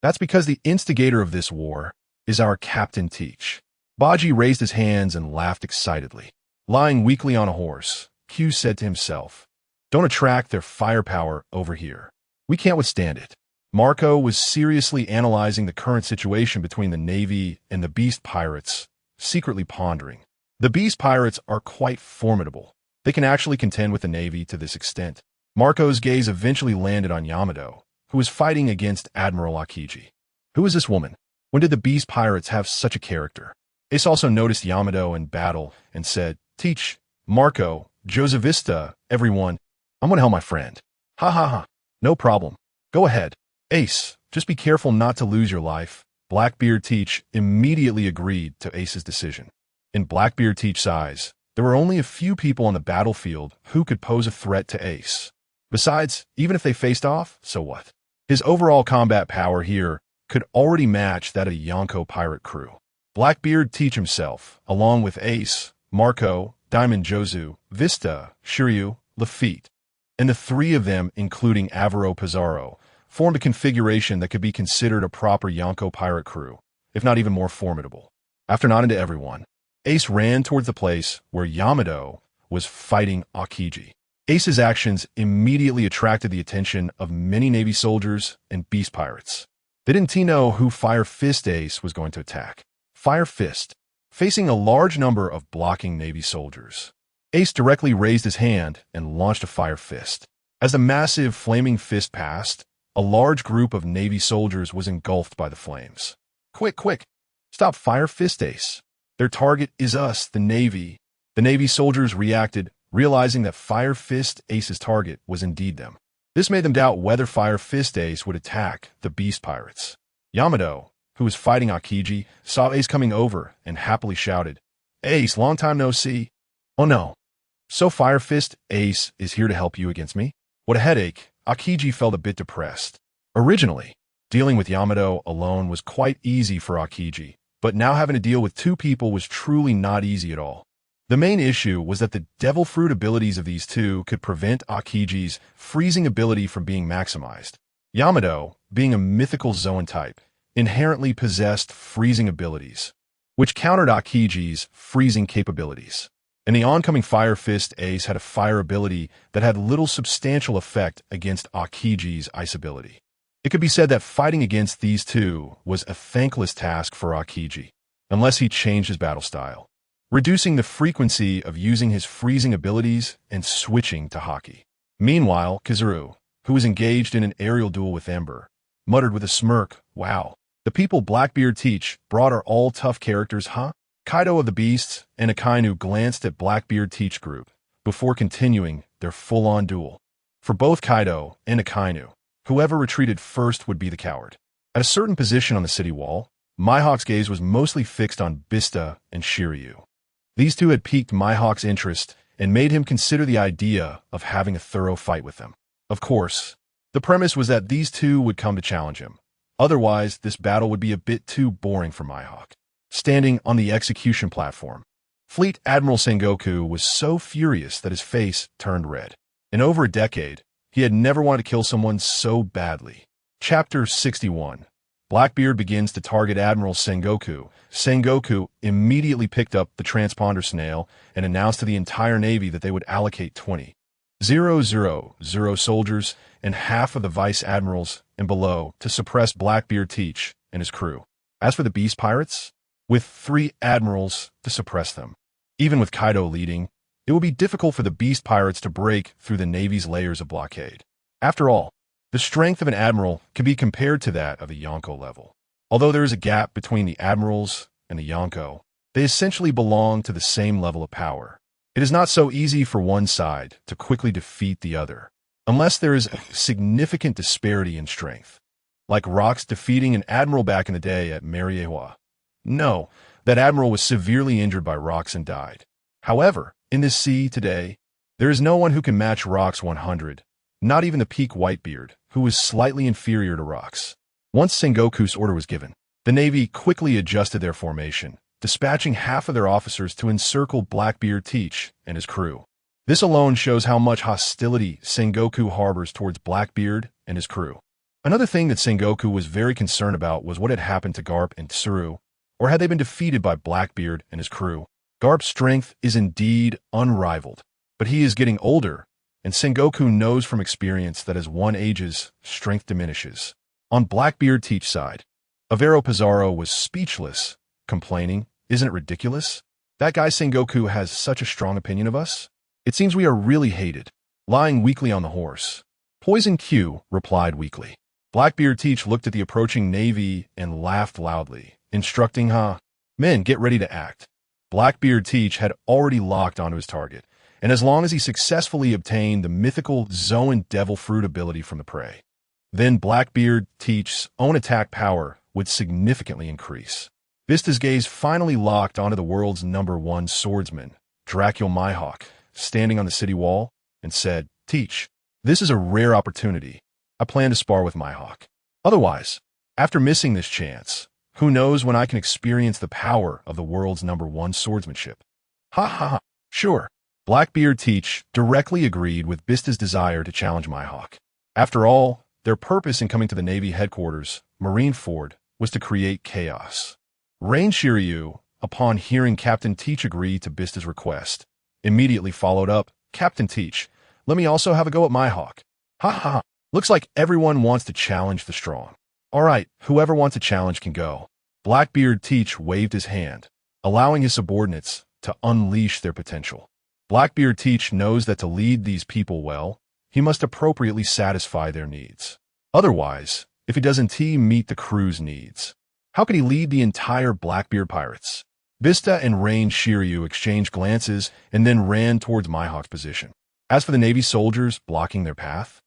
That's because the instigator of this war is our Captain Teach." Baji raised his hands and laughed excitedly. Lying weakly on a horse, Q said to himself, "Don't attract their firepower over here. We can't withstand it." Marco was seriously analyzing the current situation between the Navy and the Beast Pirates, secretly pondering. The Beast Pirates are quite formidable. They can actually contend with the Navy to this extent. Marco's gaze eventually landed on Yamato, who was fighting against Admiral Akiji. Who is this woman? When did the Beast Pirates have such a character? Ace also noticed Yamato in battle and said, "Teach, Marco, Josevista, everyone, I'm gonna help my friend." "Ha ha ha, no problem. Go ahead. Ace, just be careful not to lose your life." Blackbeard Teach immediately agreed to Ace's decision. In Blackbeard Teach's eyes, there were only a few people on the battlefield who could pose a threat to Ace. Besides, even if they faced off, so what? His overall combat power here could already match that of the Yonko pirate crew. Blackbeard Teach himself, along with Ace, Marco, Diamond Jozu, Vista, Shiryu, Lafitte, and the three of them, including Avaro Pizarro, formed a configuration that could be considered a proper Yonko pirate crew, if not even more formidable. After nodding to everyone, Ace ran towards the place where Yamato was fighting Akiji. Ace's actions immediately attracted the attention of many Navy soldiers and Beast Pirates. They didn't know who Fire Fist Ace was going to attack. Fire Fist, facing a large number of blocking Navy soldiers. Ace directly raised his hand and launched a Fire Fist. As the massive flaming fist passed, a large group of Navy soldiers was engulfed by the flames. "Quick, quick! Stop Fire Fist Ace! Their target is us, the Navy." The Navy soldiers reacted, realizing that Fire Fist Ace's target was indeed them. This made them doubt whether Fire Fist Ace would attack the Beast Pirates. Yamato, who was fighting Akiji, saw Ace coming over and happily shouted, "Ace, long time no see." "Oh no. So Fire Fist Ace is here to help you against me?" What a headache. Akiji felt a bit depressed. Originally, dealing with Yamato alone was quite easy for Akiji, but now having to deal with two people was truly not easy at all. The main issue was that the Devil Fruit abilities of these two could prevent Akiji's freezing ability from being maximized. Yamato, being a mythical Zoan type, inherently possessed freezing abilities, which countered Akiji's freezing capabilities. And the oncoming Fire Fist Ace had a fire ability that had little substantial effect against Akiji's ice ability. It could be said that fighting against these two was a thankless task for Akiji, unless he changed his battle style, reducing the frequency of using his freezing abilities and switching to Haki. Meanwhile, Kizuru, who was engaged in an aerial duel with Ember, muttered with a smirk, "Wow, the people Blackbeard Teach brought are all tough characters, huh?" Kaido of the Beasts and Akainu glanced at Blackbeard Teach group before continuing their full-on duel. For both Kaido and Akainu, whoever retreated first would be the coward. At a certain position on the city wall, Mihawk's gaze was mostly fixed on Bista and Shiryu. These two had piqued Mihawk's interest and made him consider the idea of having a thorough fight with them. Of course, the premise was that these two would come to challenge him. Otherwise, this battle would be a bit too boring for Mihawk. Standing on the execution platform, Fleet Admiral Sengoku was so furious that his face turned red. In over a decade, He had never wanted to kill someone so badly. Chapter 61. Blackbeard begins to target Admiral Sengoku. Sengoku immediately picked up the transponder snail and announced to the entire Navy that they would allocate 20,000 soldiers and half of the vice admirals and below to suppress Blackbeard Teach and his crew. As for the Beast Pirates, with 3 admirals to suppress them. Even with Kaido leading, it will be difficult for the Beast Pirates to break through the Navy's layers of blockade. After all, the strength of an admiral can be compared to that of a Yonko level. Although there is a gap between the admirals and the Yonko, they essentially belong to the same level of power. It is not so easy for one side to quickly defeat the other, unless there is a significant disparity in strength. Like Rox defeating an admiral back in the day at Mariewa. No, that admiral was severely injured by Rox and died. However, in this sea today, there is no one who can match Rox 100, not even the peak Whitebeard, who was slightly inferior to Rox. Once Sengoku's order was given, the Navy quickly adjusted their formation, dispatching half of their officers to encircle Blackbeard Teach and his crew. This alone shows how much hostility Sengoku harbors towards Blackbeard and his crew. Another thing that Sengoku was very concerned about was what had happened to Garp and Tsuru, or had they been defeated by Blackbeard and his crew. Garp's strength is indeed unrivaled, but he is getting older, and Sengoku knows from experience that as one ages, strength diminishes. On Blackbeard Teach's side, Avero Pizarro was speechless, complaining, "Isn't it ridiculous? That guy Sengoku has such a strong opinion of us? It seems we are really hated." Lying weakly on the horse, Poison Q replied weakly. Blackbeard Teach looked at the approaching Navy and laughed loudly, instructing, "Men, get ready to act." Blackbeard Teach had already locked onto his target, and as long as he successfully obtained the mythical Zoan Devil Fruit ability from the prey, then Blackbeard Teach's own attack power would significantly increase. Vista's gaze finally locked onto the world's #1 swordsman, Dracul Mihawk, standing on the city wall, and said, "Teach, this is a rare opportunity. I plan to spar with Mihawk. Otherwise, after missing this chance, who knows when I can experience the power of the world's #1 swordsmanship." Ha ha ha. Sure. Blackbeard Teach directly agreed with Vista's desire to challenge Mihawk. After all, their purpose in coming to the Navy headquarters, Marineford, was to create chaos. Rain Shiryu, upon hearing Captain Teach agree to Vista's request, immediately followed up, "Captain Teach, let me also have a go at Mihawk." Ha ha. Looks like everyone wants to challenge the strong. All right, whoever wants a challenge can go. Blackbeard Teach waved his hand, allowing his subordinates to unleash their potential. Blackbeard Teach knows that to lead these people well, he must appropriately satisfy their needs. Otherwise, if he doesn't meet the crew's needs, how could he lead the entire Blackbeard pirates? Vista and Rain Shiryu exchanged glances and then ran towards Mihawk's position. As for the Navy soldiers blocking their path,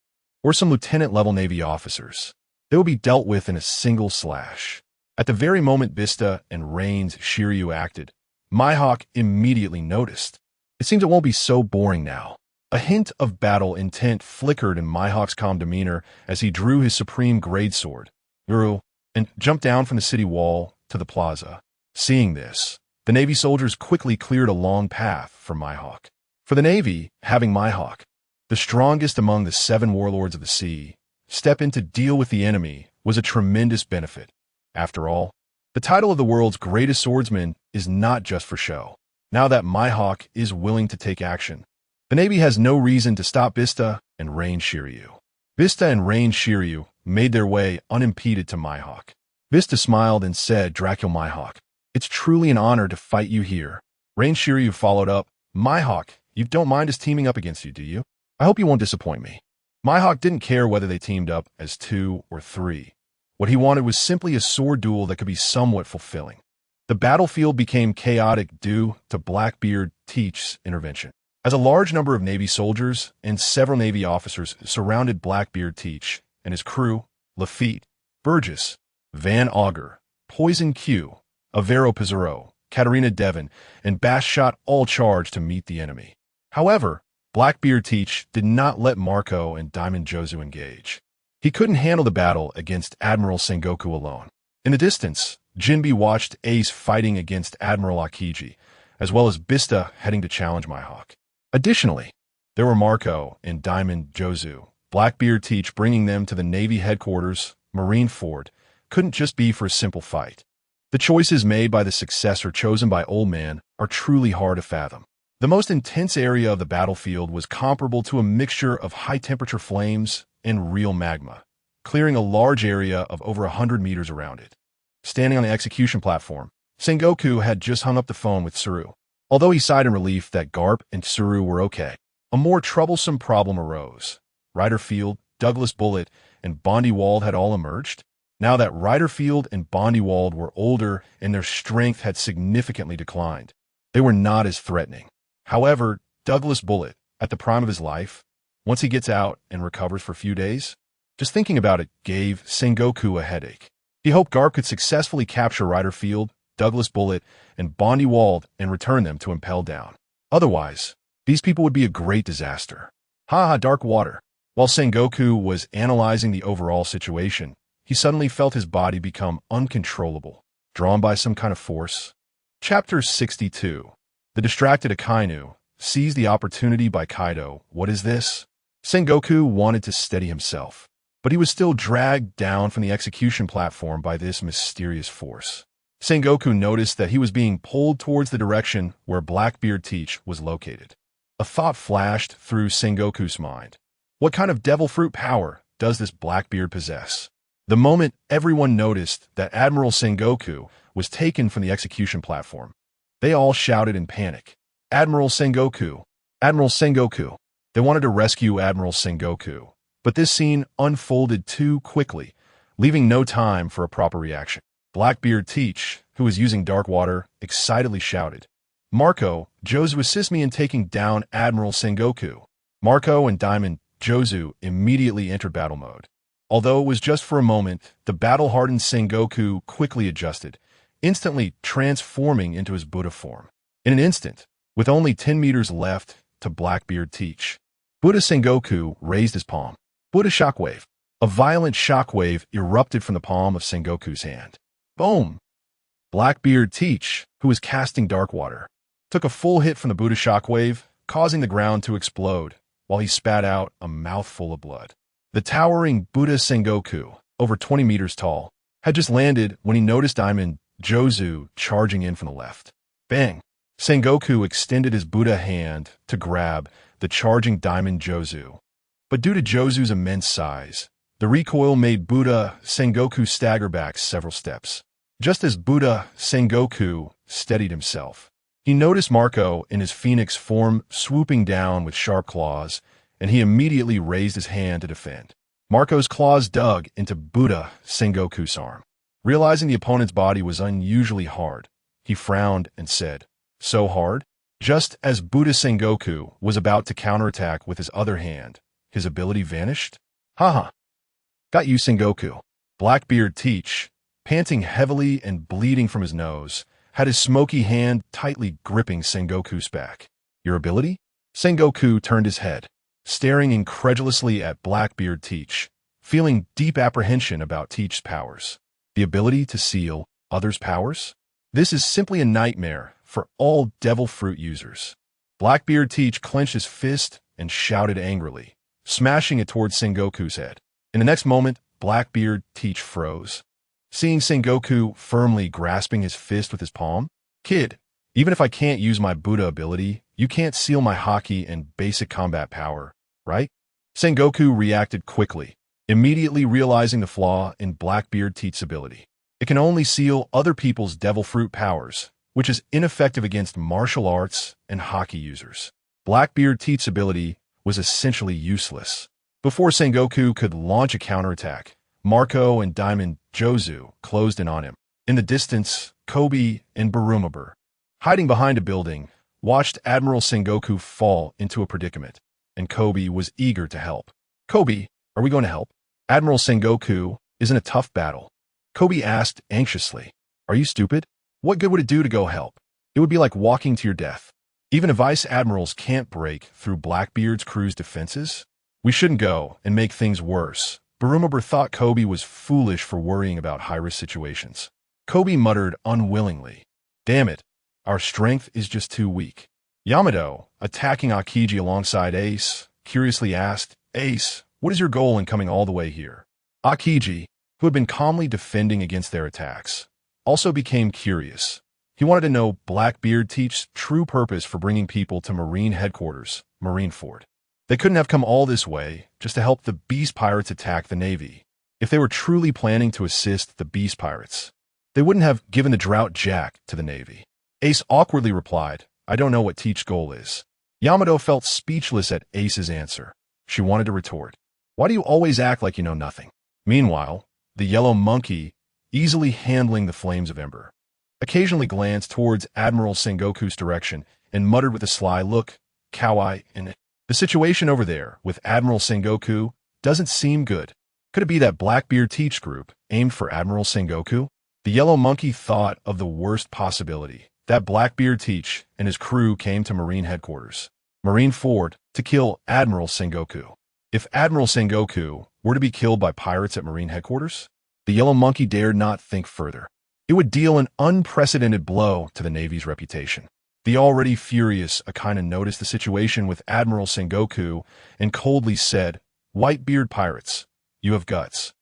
or some lieutenant-level Navy officers, they will be dealt with in a single slash. At the very moment Vista and Rain's Shiryu acted, Mihawk immediately noticed. It seems it won't be so boring now. A hint of battle intent flickered in Mihawk's calm demeanor as he drew his supreme greatsword, Guru, and jumped down from the city wall to the plaza. Seeing this, the Navy soldiers quickly cleared a long path for Mihawk. For the Navy, having Mihawk, the strongest among the 7 warlords of the sea, step in to deal with the enemy was a tremendous benefit. After all, the title of the world's greatest swordsman is not just for show. Now that Mihawk is willing to take action, the Navy has no reason to stop Vista and Rain Shiryu. Vista and Rain Shiryu made their way unimpeded to Mihawk. Vista smiled and said, "Dracul Mihawk, it's truly an honor to fight you here." Rain Shiryu followed up, "Mihawk, you don't mind us teaming up against you, do you? I hope you won't disappoint me." Mihawk didn't care whether they teamed up as 2 or 3. What he wanted was simply a sword duel that could be somewhat fulfilling. The battlefield became chaotic due to Blackbeard Teach's intervention. As a large number of Navy soldiers and several Navy officers surrounded Blackbeard Teach and his crew, Lafitte, Burgess, Van Augur, Poison Q, Avero Pizarro, Katarina Devon, and Bash Shot all charged to meet the enemy. However, Blackbeard Teach did not let Marco and Diamond Jozu engage. He couldn't handle the battle against Admiral Sengoku alone. In the distance, Jinbe watched Ace fighting against Admiral Akiji, as well as Bista heading to challenge Mihawk. Additionally, there were Marco and Diamond Jozu, Blackbeard Teach bringing them to the Navy headquarters, Marineford, couldn't just be for a simple fight. The choices made by the successor chosen by Old Man are truly hard to fathom. The most intense area of the battlefield was comparable to a mixture of high-temperature flames and real magma, clearing a large area of over 100 meters around it. Standing on the execution platform, Sengoku had just hung up the phone with Tsuru. Although he sighed in relief that Garp and Tsuru were okay, a more troublesome problem arose. Ryderfield, Douglas Bullet, and Bondywald had all emerged. Now that Ryderfield and Bondywald were older and their strength had significantly declined, they were not as threatening. However, Douglas Bullet, at the prime of his life, once he gets out and recovers for a few days, just thinking about it gave Sengoku a headache. He hoped Garp could successfully capture Ryderfield, Douglas Bullet, and Bondywald and return them to Impel Down. Otherwise, these people would be a great disaster. Dark water. While Sengoku was analyzing the overall situation, he suddenly felt his body become uncontrollable, drawn by some kind of force. Chapter 62. The distracted Akainu seized the opportunity by Kaido. What is this? Sengoku wanted to steady himself, but he was still dragged down from the execution platform by this mysterious force. Sengoku noticed that he was being pulled towards the direction where Blackbeard Teach was located. A thought flashed through Sengoku's mind. What kind of devil fruit power does this Blackbeard possess? The moment everyone noticed that Admiral Sengoku was taken from the execution platform, they all shouted in panic, "Admiral Sengoku! Admiral Sengoku!" They wanted to rescue Admiral Sengoku, but this scene unfolded too quickly, leaving no time for a proper reaction. Blackbeard Teach, who was using dark water, excitedly shouted, "Marco, Jozu, assist me in taking down Admiral Sengoku." Marco and Diamond Jozu immediately entered battle mode. Although it was just for a moment, the battle-hardened Sengoku quickly adjusted, instantly transforming into his Buddha form. In an instant, with only 10 meters left to Blackbeard Teach, Buddha Sengoku raised his palm. Buddha shockwave. A violent shockwave erupted from the palm of Sengoku's hand. Boom! Blackbeard Teach, who was casting dark water, took a full hit from the Buddha shockwave, causing the ground to explode, while he spat out a mouthful of blood. The towering Buddha Sengoku, over 20 meters tall, had just landed when he noticed Diamond Jozu charging in from the left. Bang! Sengoku extended his Buddha hand to grab the charging Diamond Jozu. But due to Jozu's immense size, the recoil made Buddha Sengoku stagger back several steps. Just as Buddha Sengoku steadied himself, he noticed Marco in his phoenix form swooping down with sharp claws, and he immediately raised his hand to defend. Marco's claws dug into Buddha Sengoku's arm. Realizing the opponent's body was unusually hard, he frowned and said, "So hard?" Just as Buddha Sengoku was about to counterattack with his other hand, his ability vanished. Haha. Got you, Sengoku. Blackbeard Teach, panting heavily and bleeding from his nose, had his smoky hand tightly gripping Sengoku's back. Your ability? Sengoku turned his head, staring incredulously at Blackbeard Teach, feeling deep apprehension about Teach's powers. The ability to seal others' powers? This is simply a nightmare for all devil fruit users. Blackbeard Teach clenched his fist and shouted angrily, smashing it towards Sengoku's head. In the next moment, Blackbeard Teach froze, seeing Sengoku firmly grasping his fist with his palm. Kid, even if I can't use my Buddha ability, you can't seal my haki and basic combat power, right? Sengoku reacted quickly, immediately realizing the flaw in Blackbeard Teach's ability. It can only seal other people's devil fruit powers, which is ineffective against martial arts and haki users. Blackbeard Teach's ability was essentially useless. Before Sengoku could launch a counterattack, Marco and Diamond Jozu closed in on him. In the distance, Kobe and Barumabur, hiding behind a building, watched Admiral Sengoku fall into a predicament, and Kobe was eager to help. Kobe, are we going to help? Admiral Sengoku is in a tough battle. Kobe asked anxiously. Are you stupid? What good would it do to go help? It would be like walking to your death. Even if Vice Admirals can't break through Blackbeard's crew's defenses, we shouldn't go and make things worse. Barumabur thought Kobe was foolish for worrying about high-risk situations. Kobe muttered unwillingly, "Damn it, our strength is just too weak." Yamato, attacking Akiji alongside Ace, curiously asked, "Ace, What is your goal in coming all the way here? Akiji, who had been calmly defending against their attacks, also became curious. He wanted to know Blackbeard Teach's true purpose for bringing people to Marine headquarters, Marineford. They couldn't have come all this way just to help the Beast Pirates attack the Navy. If they were truly planning to assist the Beast Pirates, they wouldn't have given the Drought Jack to the Navy. Ace awkwardly replied, I don't know what Teach's goal is. Yamato felt speechless at Ace's answer. She wanted to retort, why do you always act like you know nothing? Meanwhile, the yellow monkey, easily handling the flames of ember, occasionally glanced towards Admiral Sengoku's direction and muttered with a sly look, Kawaii in it. The situation over there with Admiral Sengoku doesn't seem good. Could it be that Blackbeard Teach group aimed for Admiral Sengoku? The yellow monkey thought of the worst possibility, that Blackbeard Teach and his crew came to Marine headquarters, Marineford, to kill Admiral Sengoku. If Admiral Sengoku were to be killed by pirates at Marine headquarters, the yellow monkey dared not think further. It would deal an unprecedented blow to the Navy's reputation. The already furious Akainu noticed the situation with Admiral Sengoku and coldly said, Whitebeard pirates, you have guts.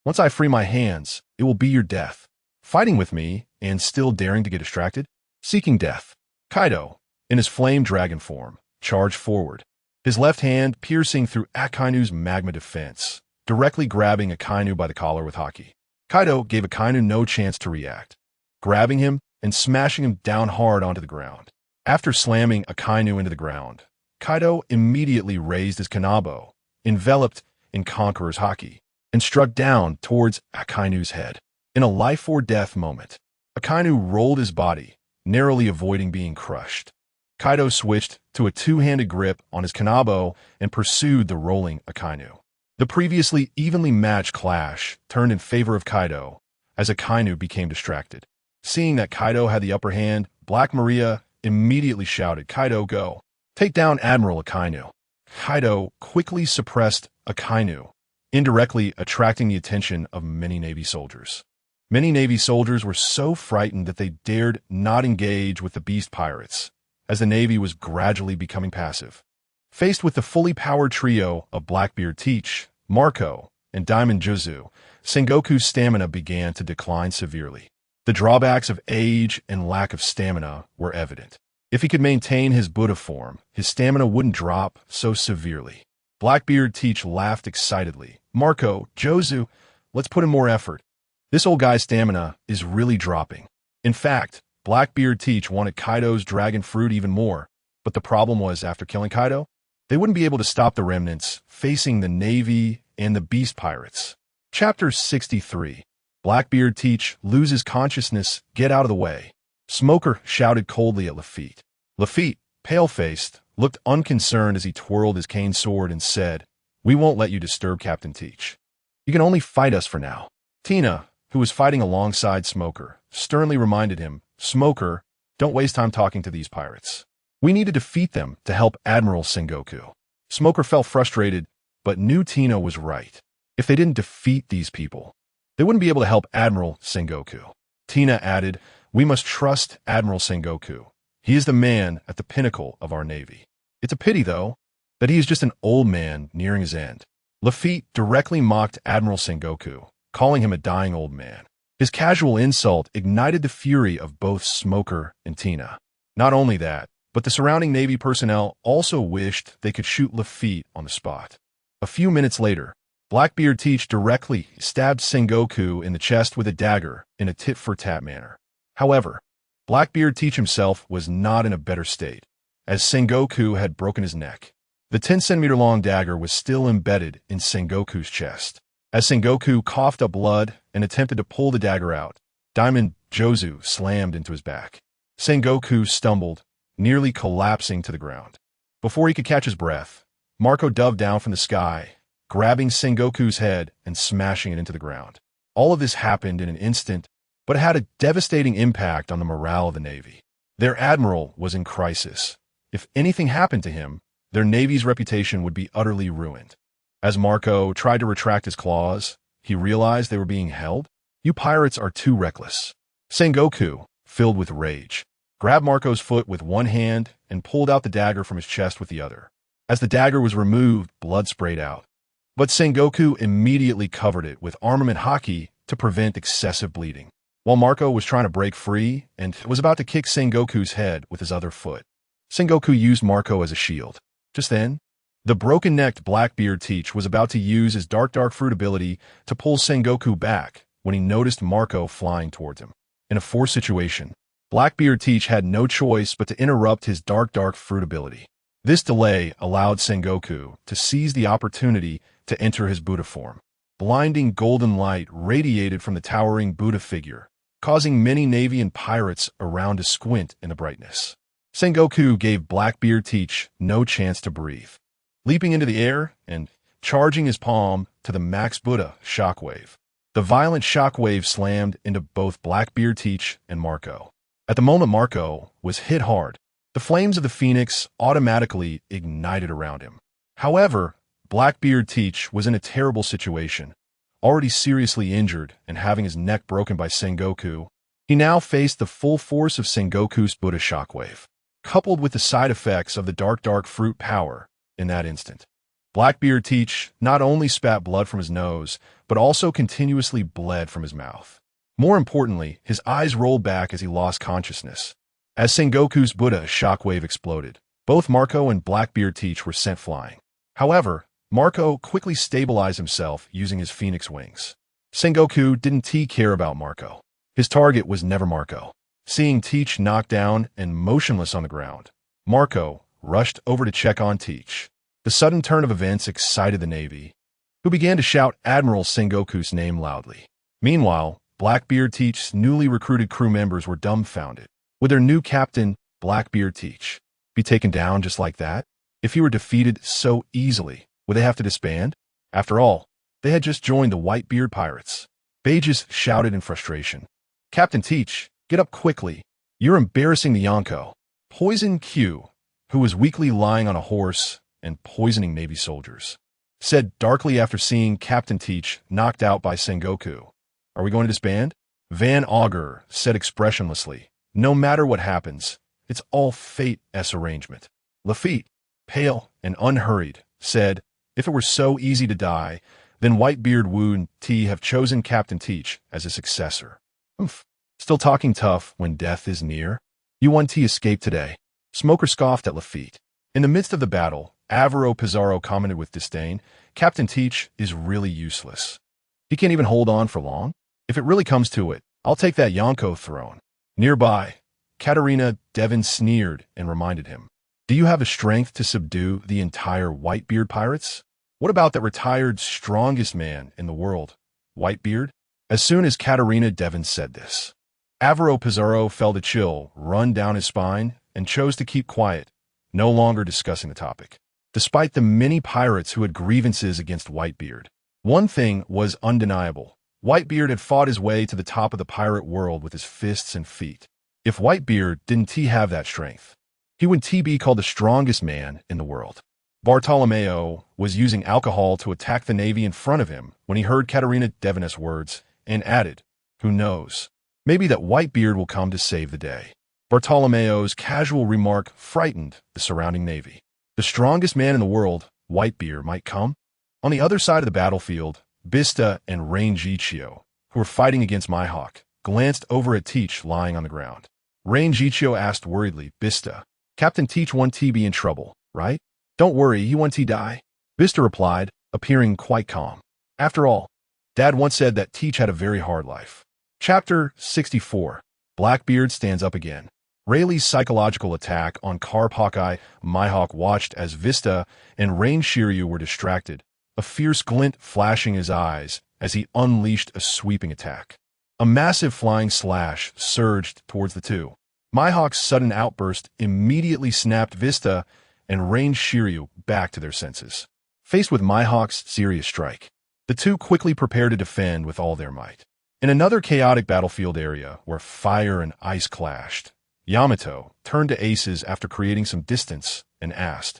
Once I free my hands, it will be your death. Fighting with me and still daring to get distracted? Seeking death. Kaido, in his flame dragon form, charged forward, his left hand piercing through Akainu's magma defense, directly grabbing Akainu by the collar with haki. Kaido gave Akainu no chance to react, grabbing him and smashing him down hard onto the ground. After slamming Akainu into the ground, Kaido immediately raised his kanabo, enveloped in Conqueror's haki, and struck down towards Akainu's head. In a life-or-death moment, Akainu rolled his body, narrowly avoiding being crushed. Kaido switched to a two-handed grip on his kanabo and pursued the rolling Akainu. The previously evenly matched clash turned in favor of Kaido as Akainu became distracted. Seeing that Kaido had the upper hand, Black Maria immediately shouted, Kaido, go! Take down Admiral Akainu. Kaido quickly suppressed Akainu, indirectly attracting the attention of many Navy soldiers. Many Navy soldiers were so frightened that they dared not engage with the Beast Pirates, as the Navy was gradually becoming passive. Faced with the fully powered trio of Blackbeard Teach, Marco, and Diamond Juzu, Sengoku's stamina began to decline severely. The drawbacks of age and lack of stamina were evident. If he could maintain his Buddha form, his stamina wouldn't drop so severely. Blackbeard Teach laughed excitedly. Marco, Jozu, let's put in more effort. This old guy's stamina is really dropping. In fact, Blackbeard Teach wanted Kaido's dragon fruit even more, but the problem was after killing Kaido, they wouldn't be able to stop the remnants facing the Navy and the Beast Pirates. Chapter 63. Blackbeard Teach loses consciousness, get out of the way. Smoker shouted coldly at Lafitte. Lafitte, pale-faced, looked unconcerned as he twirled his cane sword and said, We won't let you disturb Captain Teach. You can only fight us for now. Tina, who was fighting alongside Smoker, sternly reminded him, Smoker, don't waste time talking to these pirates. We need to defeat them to help Admiral Sengoku. Smoker felt frustrated, but knew Tina was right. If they didn't defeat these people, they wouldn't be able to help Admiral Sengoku. Tina added, We must trust Admiral Sengoku. He is the man at the pinnacle of our Navy. It's a pity, though, that he is just an old man nearing his end. Lafitte directly mocked Admiral Sengoku, calling him a dying old man. His casual insult ignited the fury of both Smoker and Tina. Not only that, but the surrounding Navy personnel also wished they could shoot Lafitte on the spot. A few minutes later, Blackbeard Teach directly stabbed Sengoku in the chest with a dagger in a tit-for-tat manner. However, Blackbeard Teach himself was not in a better state, as Sengoku had broken his neck. The 10-centimeter-long dagger was still embedded in Sengoku's chest. As Sengoku coughed up blood and attempted to pull the dagger out, Diamond Jozu slammed into his back. Sengoku stumbled, nearly collapsing to the ground. Before he could catch his breath, Marco dove down from the sky, grabbing Sengoku's head and smashing it into the ground. All of this happened in an instant, but it had a devastating impact on the morale of the Navy. Their admiral was in crisis. If anything happened to him, their Navy's reputation would be utterly ruined. As Marco tried to retract his claws, he realized they were being held. You pirates are too reckless. Sengoku, filled with rage, grabbed Marco's foot with one hand and pulled out the dagger from his chest with the other. As the dagger was removed, blood sprayed out. But Sengoku immediately covered it with armament haki to prevent excessive bleeding, while Marco was trying to break free and was about to kick Sengoku's head with his other foot. Sengoku used Marco as a shield. Just then, the broken-necked Blackbeard Teach was about to use his Dark Fruit ability to pull Sengoku back when he noticed Marco flying towards him. In a forced situation, Blackbeard Teach had no choice but to interrupt his Dark Fruit ability. This delay allowed Sengoku to seize the opportunity to enter his Buddha form. Blinding golden light radiated from the towering Buddha figure, causing many Navy and pirates around to squint in the brightness. Sengoku gave Blackbeard Teach no chance to breathe. Leaping into the air and charging his palm to the Max Buddha shockwave. The violent shockwave slammed into both Blackbeard Teach and Marco. At the moment Marco was hit hard, the flames of the Phoenix automatically ignited around him. However, Blackbeard Teach was in a terrible situation, already seriously injured and having his neck broken by Sengoku. He now faced the full force of Sengoku's Buddha shockwave, coupled with the side effects of the Dark Fruit power in that instant. Blackbeard Teach not only spat blood from his nose, but also continuously bled from his mouth. More importantly, his eyes rolled back as he lost consciousness. As Sengoku's Buddha shockwave exploded, both Marco and Blackbeard Teach were sent flying. However, Marco quickly stabilized himself using his Phoenix wings. Sengoku didn't care about Marco. His target was never Marco. Seeing Teach knocked down and motionless on the ground, Marco rushed over to check on Teach. The sudden turn of events excited the Navy, who began to shout Admiral Sengoku's name loudly. Meanwhile, Blackbeard Teach's newly recruited crew members were dumbfounded. Would their new captain, Blackbeard Teach, be taken down just like that? If he were defeated so easily, would they have to disband? After all, they had just joined the Whitebeard pirates. Bages shouted in frustration. Captain Teach, get up quickly. You're embarrassing the Yonko. Poison Q, who was weakly lying on a horse and poisoning Navy soldiers, said darkly after seeing Captain Teach knocked out by Sengoku. Are we going to disband? Van Augur said expressionlessly. No matter what happens, it's all fate's arrangement. Lafitte, pale and unhurried, said, if it were so easy to die, then Whitebeard Wu and T have chosen Captain Teach as a successor. Still talking tough when death is near? You want T escape today. Smoker scoffed at Lafitte. In the midst of the battle, Alvaro Pizarro commented with disdain, Captain Teach is really useless. He can't even hold on for long. If it really comes to it, I'll take that Yonko throne. Nearby, Katarina Devon sneered and reminded him, do you have the strength to subdue the entire Whitebeard pirates? What about that retired strongest man in the world, Whitebeard? As soon as Katarina Devon said this, Alvaro Pizarro felt a chill run down his spine and chose to keep quiet, no longer discussing the topic. Despite the many pirates who had grievances against Whitebeard, one thing was undeniable. Whitebeard had fought his way to the top of the pirate world with his fists and feet. If Whitebeard didn't have that strength, he would be called the strongest man in the world. Bartolomeo was using alcohol to attack the Navy in front of him when he heard Katarina Devon's words and added, who knows, maybe that Whitebeard will come to save the day. Bartolomeo's casual remark frightened the surrounding Navy. The strongest man in the world, Whitebeard, might come? On the other side of the battlefield, Bista and Rain Jichio, who were fighting against Mihawk, glanced over at Teach lying on the ground. Rain Jichio asked worriedly, Bista, Captain Teach won't be in trouble, right? Don't worry, he won't die. Bista replied, appearing quite calm. After all, Dad once said that Teach had a very hard life. Chapter 64. Blackbeard stands up again. Rayleigh's psychological attack on Carp Hawkeye Mihawk watched as Vista and Rain Shiryu were distracted, a fierce glint flashing his eyes as he unleashed a sweeping attack. A massive flying slash surged towards the two. Mihawk's sudden outburst immediately snapped Vista and Rain Shiryu back to their senses. Faced with Mihawk's serious strike, the two quickly prepared to defend with all their might. In another chaotic battlefield area where fire and ice clashed, Yamato turned to Aces after creating some distance and asked,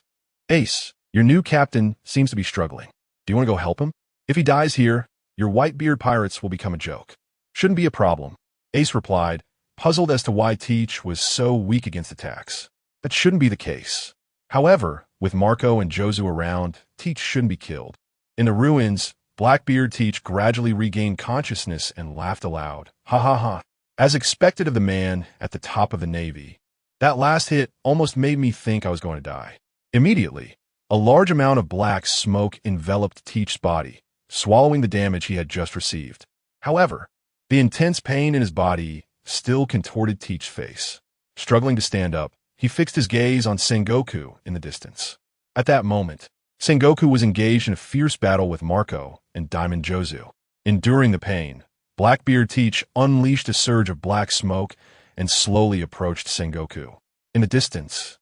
Ace, your new captain seems to be struggling. Do you want to go help him? If he dies here, your Whitebeard pirates will become a joke. Shouldn't be a problem. Ace replied, puzzled as to why Teach was so weak against attacks. That shouldn't be the case. However, with Marco and Jozu around, Teach shouldn't be killed. In the ruins, Blackbeard Teach gradually regained consciousness and laughed aloud. Ha ha ha. As expected of the man at the top of the Navy, that last hit almost made me think I was going to die. Immediately, a large amount of black smoke enveloped Teach's body, swallowing the damage he had just received. However, the intense pain in his body still contorted Teach's face. Struggling to stand up, he fixed his gaze on Sengoku in the distance. At that moment, Sengoku was engaged in a fierce battle with Marco and Diamond Jozu. Enduring the pain, Blackbeard Teach unleashed a surge of black smoke and slowly approached Sengoku. In the distance,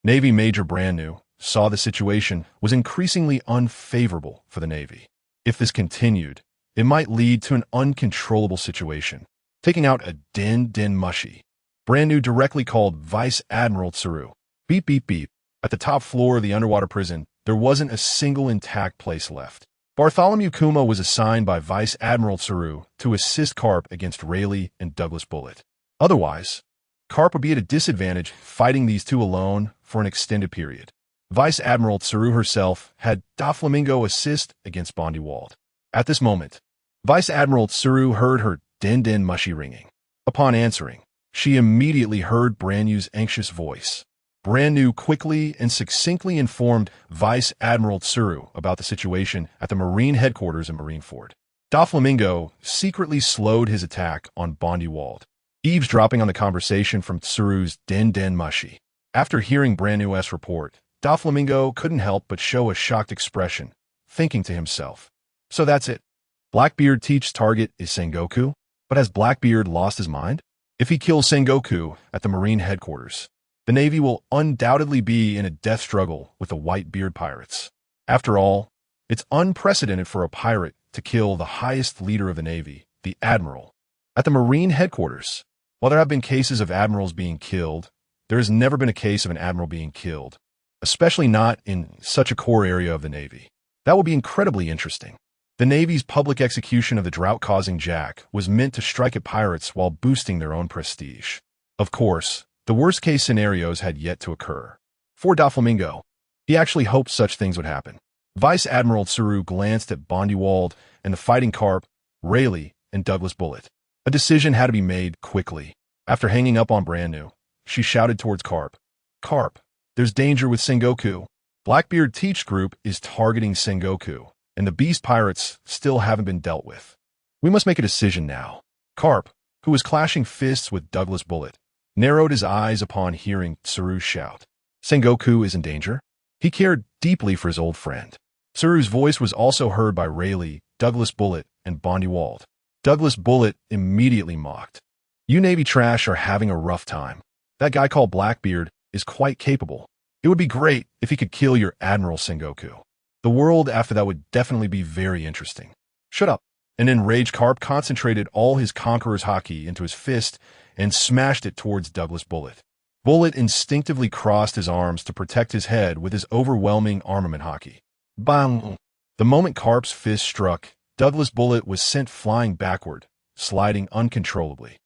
Navy Major Brand-New saw the situation was increasingly unfavorable for the Navy. If this continued, it might lead to an uncontrollable situation. Taking out a Den Mushi, Brand-New directly called Vice Admiral Tsuru. Beep beep beep. At the top floor of the underwater prison, there wasn't a single intact place left. Bartholomew Kuma was assigned by Vice Admiral Tsuru to assist Carp against Rayleigh and Douglas Bullet. Otherwise, Carp would be at a disadvantage fighting these two alone for an extended period. Vice Admiral Tsuru herself had Doflamingo assist against Bondywald. At this moment, Vice Admiral Tsuru heard her Den Mushi ringing. Upon answering, she immediately heard Brand-New's anxious voice. Brand-New quickly and succinctly informed Vice Admiral Tsuru about the situation at the Marine headquarters in Marineford. Doflamingo secretly slowed his attack on Bondywald, eavesdropping on the conversation from Tsuru's Den Mushi. After hearing Brand-New's report, Doflamingo couldn't help but show a shocked expression, thinking to himself, "So that's it. Blackbeard Teach's target is Sengoku, but has Blackbeard lost his mind? If he kills Sengoku at the Marine headquarters, the Navy will undoubtedly be in a death struggle with the Whitebeard pirates. After all, it's unprecedented for a pirate to kill the highest leader of the Navy, the Admiral, at the Marine headquarters. While there have been cases of admirals being killed, there has never been a case of an admiral being killed, especially not in such a core area of the Navy. That will be incredibly interesting." The Navy's public execution of the drought-causing Jack was meant to strike at pirates while boosting their own prestige. Of course, the worst-case scenarios had yet to occur. For Doflamingo, he actually hoped such things would happen. Vice Admiral Tsuru glanced at Bondywald and the fighting Carp, Rayleigh, and Douglas Bullet. A decision had to be made quickly. After hanging up on Brand-New, she shouted towards Carp, "Carp, there's danger with Sengoku. Blackbeard Teach Group is targeting Sengoku, and the Beast Pirates still haven't been dealt with. We must make a decision now." Carp, who was clashing fists with Douglas Bullet, narrowed his eyes upon hearing Tsuru's shout. Sengoku is in danger? He cared deeply for his old friend. Tsuru's voice was also heard by Rayleigh, Douglas Bullet, and Bondywald. Douglas Bullet immediately mocked. "You Navy trash are having a rough time. That guy called Blackbeard is quite capable. It would be great if he could kill your Admiral Sengoku. The world after that would definitely be very interesting." "Shut up." An enraged Carp concentrated all his conqueror's haki into his fist and smashed it towards Douglas Bullet. Bullet instinctively crossed his arms to protect his head with his overwhelming armament haki. Bang! The moment Carp's fist struck, Douglas Bullet was sent flying backward, sliding uncontrollably.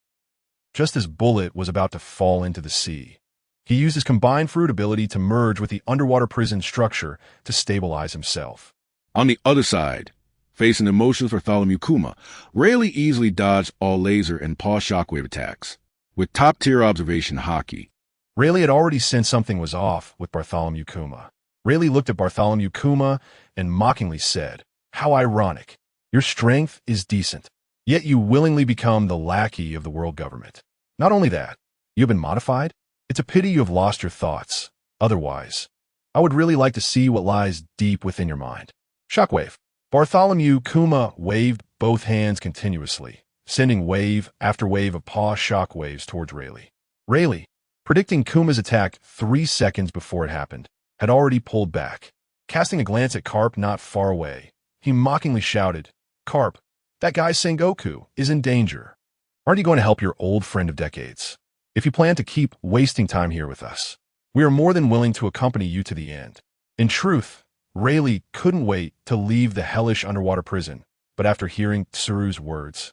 Just as Bullet was about to fall into the sea, he used his combined fruit ability to merge with the underwater prison structure to stabilize himself. On the other side, facing emotions Bartholomew Kuma, Rayleigh easily dodged all laser and paw shockwave attacks. With top-tier observation haki, Rayleigh had already sensed something was off with Bartholomew Kuma. Rayleigh looked at Bartholomew Kuma and mockingly said, "How ironic. Your strength is decent, yet you willingly become the lackey of the world government. Not only that, you have been modified? It's a pity you have lost your thoughts. Otherwise, I would really like to see what lies deep within your mind." Shockwave. Bartholomew Kuma waved both hands continuously, sending wave after wave of paw shockwaves towards Rayleigh. Rayleigh, predicting Kuma's attack 3 seconds before it happened, had already pulled back. Casting a glance at Carp not far away, he mockingly shouted, "Carp, that guy Sengoku is in danger. Aren't you going to help your old friend of decades? If you plan to keep wasting time here with us, we are more than willing to accompany you to the end." In truth, Rayleigh couldn't wait to leave the hellish underwater prison, but after hearing Tsuru's words,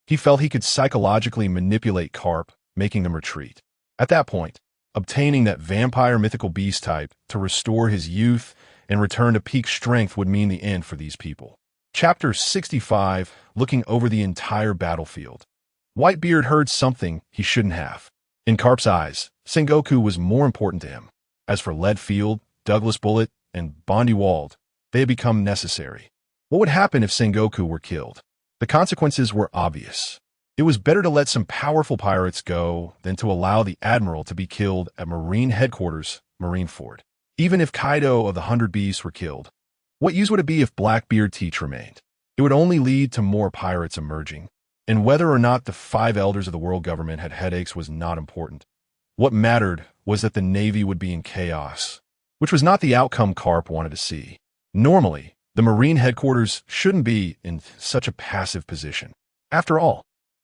he felt he could psychologically manipulate Carp, making them retreat. At that point, obtaining that vampire mythical beast type to restore his youth and return to peak strength would mean the end for these people. Chapter 65, looking over the entire battlefield. Whitebeard heard something he shouldn't have. In Carp's eyes, Sengoku was more important to him. As for Leadfield, Douglas Bullet, and Bondi Wald, they had become necessary. What would happen if Sengoku were killed? The consequences were obvious. It was better to let some powerful pirates go than to allow the Admiral to be killed at Marine Headquarters, Marineford. Even if Kaido of the 100 Beasts were killed, what use would it be if Blackbeard Teach remained? It would only lead to more pirates emerging. And whether or not the 5 elders of the world government had headaches was not important. What mattered was that the Navy would be in chaos, which was not the outcome Carp wanted to see. Normally, the Marine Headquarters shouldn't be in such a passive position. After all,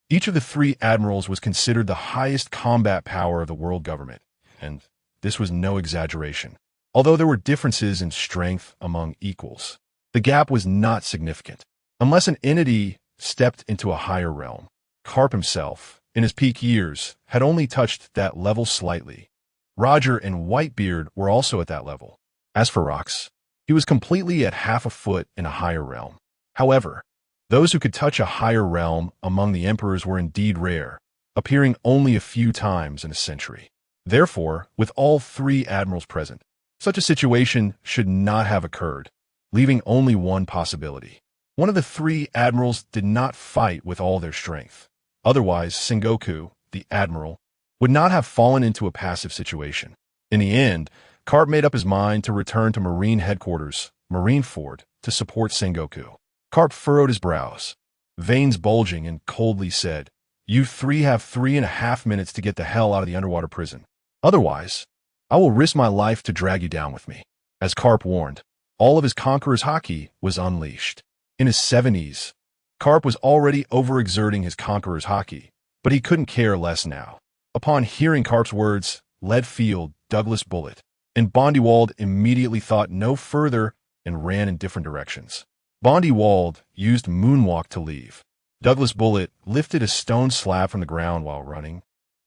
each of the 3 admirals was considered the highest combat power of the world government, and this was no exaggeration. Although there were differences in strength among equals, the gap was not significant. Unless an entity stepped into a higher realm, Carp himself, in his peak years, had only touched that level slightly. Roger and Whitebeard were also at that level. As for Rox, he was completely at half a foot in a higher realm. However, those who could touch a higher realm among the emperors were indeed rare, appearing only a few times in a century. Therefore, with all 3 admirals present, such a situation should not have occurred, leaving only one possibility. One of the 3 admirals did not fight with all their strength. Otherwise, Sengoku, the admiral, would not have fallen into a passive situation. In the end, Carp made up his mind to return to Marine Headquarters, Marineford, to support Sengoku. Carp furrowed his brows, veins bulging, and coldly said, "You 3 have 3.5 minutes to get the hell out of the underwater prison. Otherwise, I will risk my life to drag you down with me." As Carp warned, all of his conqueror's haki was unleashed. In his 70s, Carp was already overexerting his conqueror's haki, but he couldn't care less now. Upon hearing Carp's words, Leadfield, Douglas Bullet, and Bondi Wald immediately thought no further and ran in different directions. Bondi Wald used Moonwalk to leave. Douglas Bullet lifted a stone slab from the ground while running,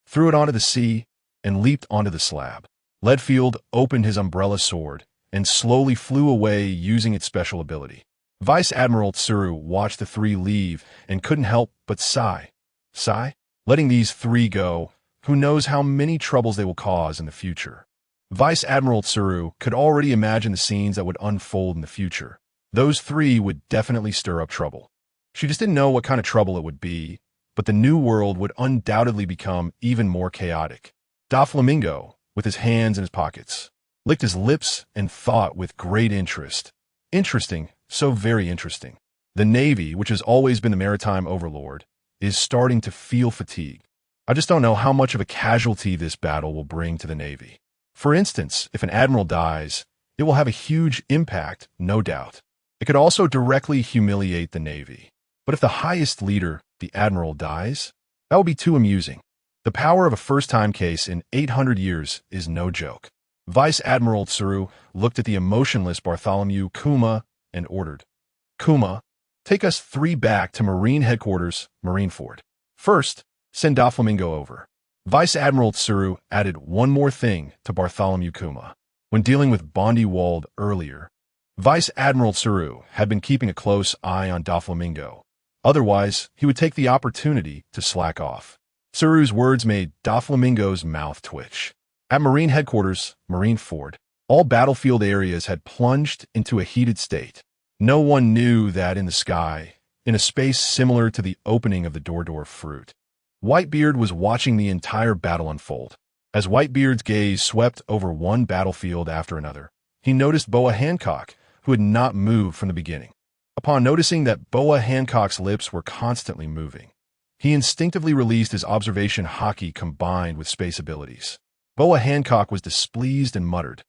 threw it onto the sea, and leaped onto the slab. Leadfield opened his umbrella sword and slowly flew away using its special ability. Vice Admiral Tsuru watched the 3 leave and couldn't help but sigh. Letting these 3 go, who knows how many troubles they will cause in the future. Vice Admiral Tsuru could already imagine the scenes that would unfold in the future. Those 3 would definitely stir up trouble. She just didn't know what kind of trouble it would be, but the new world would undoubtedly become even more chaotic. Doflamingo, with his hands in his pockets, licked his lips and thought with great interest. Interesting, so very interesting. The Navy, which has always been the maritime overlord, is starting to feel fatigue. I just don't know how much of a casualty this battle will bring to the Navy. For instance, if an admiral dies, it will have a huge impact, no doubt. It could also directly humiliate the Navy. But if the highest leader, the admiral, dies, that would be too amusing. The power of a first-time case in 800 years is no joke. Vice Admiral Tsuru looked at the emotionless Bartholomew Kuma and ordered, "Kuma, take us 3 back to Marine Headquarters, Marineford. First, send Doflamingo over." Vice Admiral Tsuru added one more thing to Bartholomew Kuma. When dealing with Bondi Wald earlier, Vice Admiral Tsuru had been keeping a close eye on Doflamingo. Otherwise, he would take the opportunity to slack off. Tsuru's words made Doflamingo's mouth twitch. At Marine Headquarters, Marineford, all battlefield areas had plunged into a heated state. No one knew that in the sky, in a space similar to the opening of the Dordor fruit, Whitebeard was watching the entire battle unfold. As Whitebeard's gaze swept over one battlefield after another, he noticed Boa Hancock, who had not moved from the beginning. Upon noticing that Boa Hancock's lips were constantly moving, he instinctively released his observation haki combined with space abilities. Boa Hancock was displeased and muttered,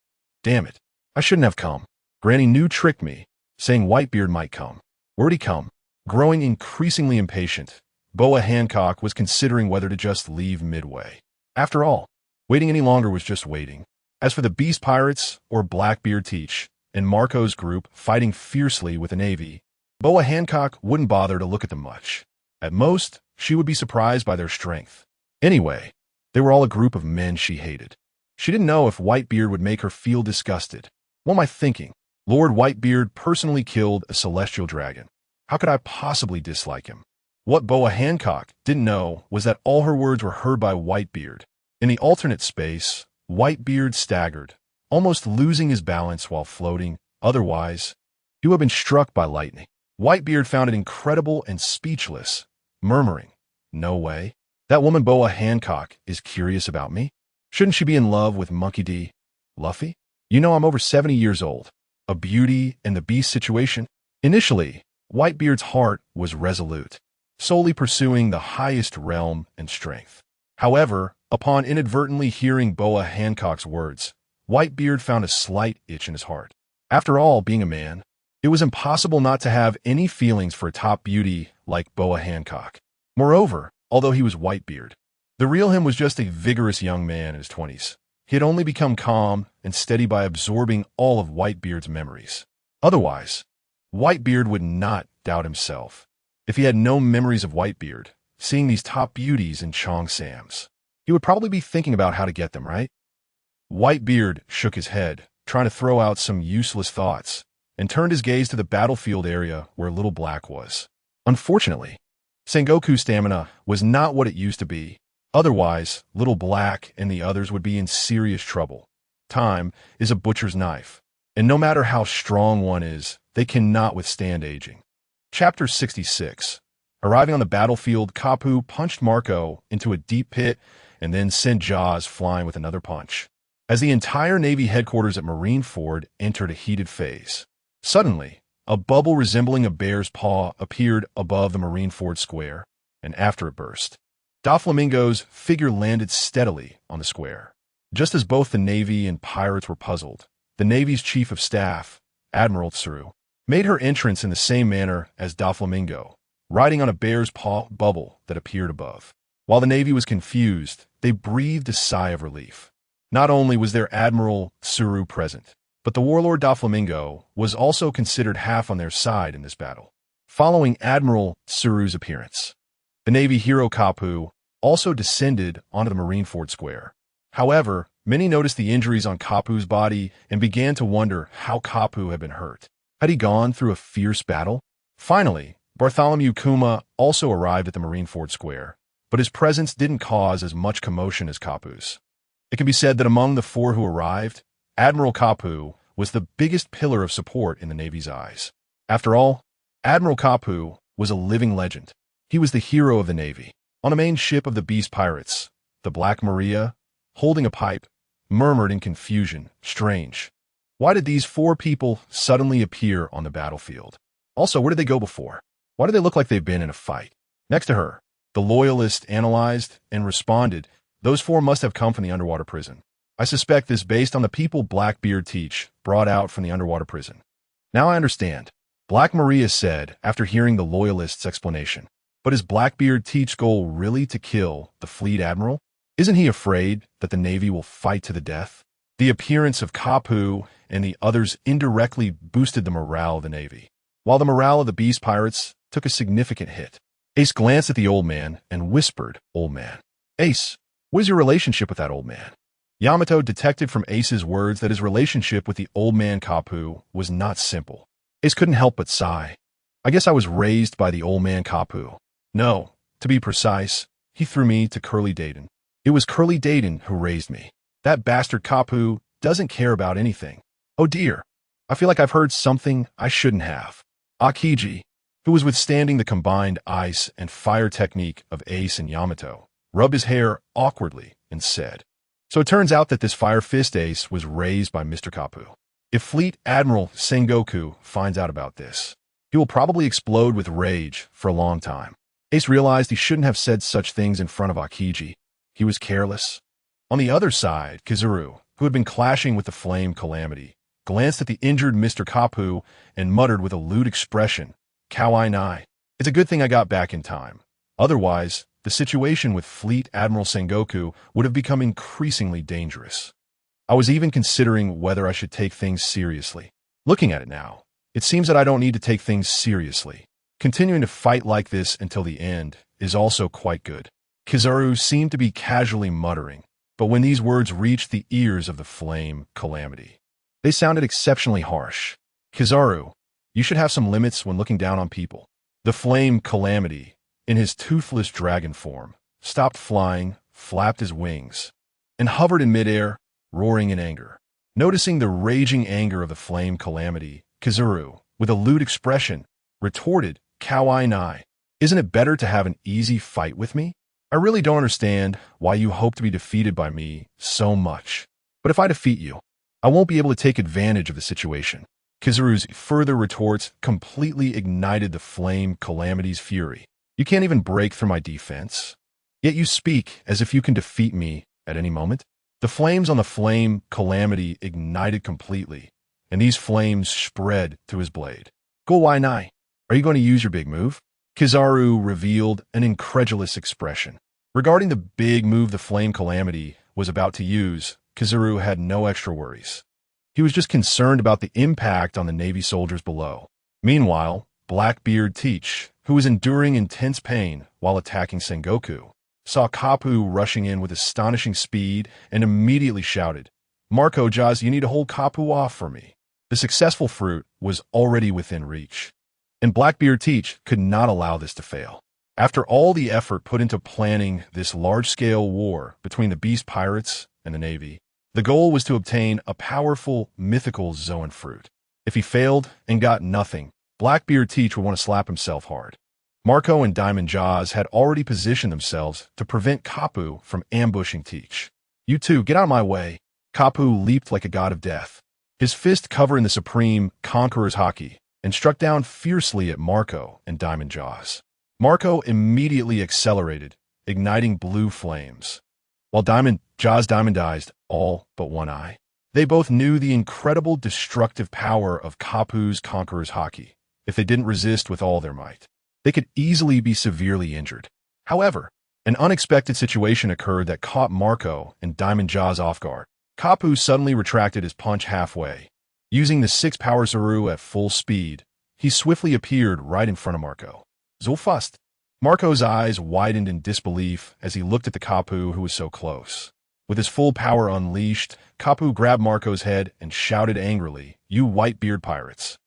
"Damn it, I shouldn't have come. Granny New tricked me, saying Whitebeard might come. Where'd he come?" Growing increasingly impatient, Boa Hancock was considering whether to just leave midway. After all, waiting any longer was just waiting. As for the Beast Pirates, or Blackbeard Teach, and Marco's group fighting fiercely with the Navy, Boa Hancock wouldn't bother to look at them much. At most, she would be surprised by their strength. Anyway, they were all a group of men she hated. She didn't know if Whitebeard would make her feel disgusted. What am I thinking? Lord Whitebeard personally killed a celestial dragon. How could I possibly dislike him? What Boa Hancock didn't know was that all her words were heard by Whitebeard. In the alternate space, Whitebeard staggered, almost losing his balance while floating. Otherwise, he would have been struck by lightning. Whitebeard found it incredible and speechless, murmuring, "No way. That woman Boa Hancock is curious about me? Shouldn't she be in love with Monkey D. Luffy? You know I'm over 70 years old. A Beauty and the Beast situation?" Initially, Whitebeard's heart was resolute, solely pursuing the highest realm and strength. However, upon inadvertently hearing Boa Hancock's words, Whitebeard found a slight itch in his heart. After all, being a man, it was impossible not to have any feelings for a top beauty like Boa Hancock. Moreover, although he was Whitebeard, the real him was just a vigorous young man in his 20s. He had only become calm and steady by absorbing all of Whitebeard's memories. Otherwise, Whitebeard would not doubt himself. If he had no memories of Whitebeard, seeing these top beauties in Chong Sam's, he would probably be thinking about how to get them, right? Whitebeard shook his head, trying to throw out some useless thoughts, and turned his gaze to the battlefield area where Little Black was. Unfortunately, Sengoku's stamina was not what it used to be. Otherwise, Little Black and the others would be in serious trouble. Time is a butcher's knife, and no matter how strong one is, they cannot withstand aging. Chapter 66. Arriving on the battlefield, Kapu punched Marco into a deep pit and then sent Jaws flying with another punch. As the entire Navy headquarters at Marineford entered a heated phase, suddenly, a bubble resembling a bear's paw appeared above the Marineford square, and after it burst, Doflamingo's figure landed steadily on the square. Just as both the Navy and pirates were puzzled, the Navy's Chief of Staff, Admiral Tsuru, made her entrance in the same manner as Doflamingo, riding on a bear's paw bubble that appeared above. While the Navy was confused, they breathed a sigh of relief. Not only was their Admiral Tsuru present, but the warlord Doflamingo was also considered half on their side in this battle. Following Admiral Tsuru's appearance, the Navy hero Kapu also descended onto the Marineford square. However, many noticed the injuries on Kapu's body and began to wonder how Kapu had been hurt. Had he gone through a fierce battle? Finally, Bartholomew Kuma also arrived at the Marineford square, but his presence didn't cause as much commotion as Kapu's. It can be said that among the four who arrived, Admiral Kapu was the biggest pillar of support in the Navy's eyes. After all, Admiral Kapu was a living legend. He was the hero of the Navy. On a main ship of the Beast Pirates, the Black Maria, holding a pipe, murmured in confusion, "Strange. Why did these four people suddenly appear on the battlefield? Also, where did they go before? Why do they look like they've been in a fight?" Next to her, the Loyalist analyzed and responded, "Those four must have come from the underwater prison. I suspect this based on the people Blackbeard teach brought out from the underwater prison." "Now I understand," Black Maria said after hearing the Loyalist's explanation. "But is Blackbeard Teach's goal really to kill the fleet admiral? Isn't he afraid that the Navy will fight to the death?" The appearance of Kapu and the others indirectly boosted the morale of the Navy, while the morale of the Beast Pirates took a significant hit. Ace glanced at the old man and whispered, "Old man. Ace, what is your relationship with that old man?" Yamato detected from Ace's words that his relationship with the old man Kapu was not simple. Ace couldn't help but sigh. "I guess I was raised by the old man Kapu. No, to be precise, he threw me to Curly Dayton. It was Curly Dayton who raised me. That bastard Kapu doesn't care about anything. Oh dear, I feel like I've heard something I shouldn't have." Akiji, who was withstanding the combined ice and fire technique of Ace and Yamato, rubbed his hair awkwardly and said, "So it turns out that this Fire Fist Ace was raised by Mr. Kapu. If Fleet Admiral Sengoku finds out about this, he will probably explode with rage for a long time." Ace realized he shouldn't have said such things in front of Akiji. He was careless. On the other side, Kizuru, who had been clashing with the Flame Calamity, glanced at the injured Mr. Kapu and muttered with a lewd expression, "Kawai Nai. It's a good thing I got back in time. Otherwise, the situation with Fleet Admiral Sengoku would have become increasingly dangerous. I was even considering whether I should take things seriously. Looking at it now, it seems that I don't need to take things seriously. Continuing to fight like this until the end is also quite good." Kizaru seemed to be casually muttering, but when these words reached the ears of the Flame Calamity, they sounded exceptionally harsh. Kizaru, you should have some limits when looking down on people. The flame Calamity, in his toothless dragon form, stopped flying, flapped his wings, and hovered in midair, roaring in anger. Noticing the raging anger of the flame Calamity, Kizaru, with a lewd expression, retorted, Kawaii nai. Isn't it better to have an easy fight with me? I really don't understand why you hope to be defeated by me so much. But if I defeat you, I won't be able to take advantage of the situation. Kizaru's further retorts completely ignited the flame Calamity's fury. You can't even break through my defense. Yet you speak as if you can defeat me at any moment. The flames on the flame Calamity ignited completely, and these flames spread to his blade. Kawaii nai, are you going to use your big move? Kizaru revealed an incredulous expression. Regarding the big move the flame Calamity was about to use, Kizaru had no extra worries. He was just concerned about the impact on the Navy soldiers below. Meanwhile, Blackbeard Teach, who was enduring intense pain while attacking Sengoku, saw Kapu rushing in with astonishing speed and immediately shouted, Marco Jaz, you need to hold Kapu off for me. The successful fruit was already within reach, and Blackbeard Teach could not allow this to fail. After all the effort put into planning this large-scale war between the Beast Pirates and the Navy, the goal was to obtain a powerful, mythical Zoan fruit. If he failed and got nothing, Blackbeard Teach would want to slap himself hard. Marco and Diamond Jaws had already positioned themselves to prevent Kapu from ambushing Teach. You two, get out of my way. Kapu leaped like a god of death, his fist covering the supreme Conqueror's Haki, and struck down fiercely at Marco and Diamond Jaws. Marco immediately accelerated, igniting blue flames, while Diamond Jaws diamondized all but one eye. They both knew the incredible destructive power of Kapu's Conqueror's Haki. If they didn't resist with all their might, they could easily be severely injured. However, an unexpected situation occurred that caught Marco and Diamond Jaws off guard. Kapu suddenly retracted his punch halfway. Using the 6-power Zuru at full speed, he swiftly appeared right in front of Marco. Zulfust. Marco's eyes widened in disbelief as he looked at the Kapu who was so close. With his full power unleashed, Kapu grabbed Marco's head and shouted angrily, You Whitebeard pirates!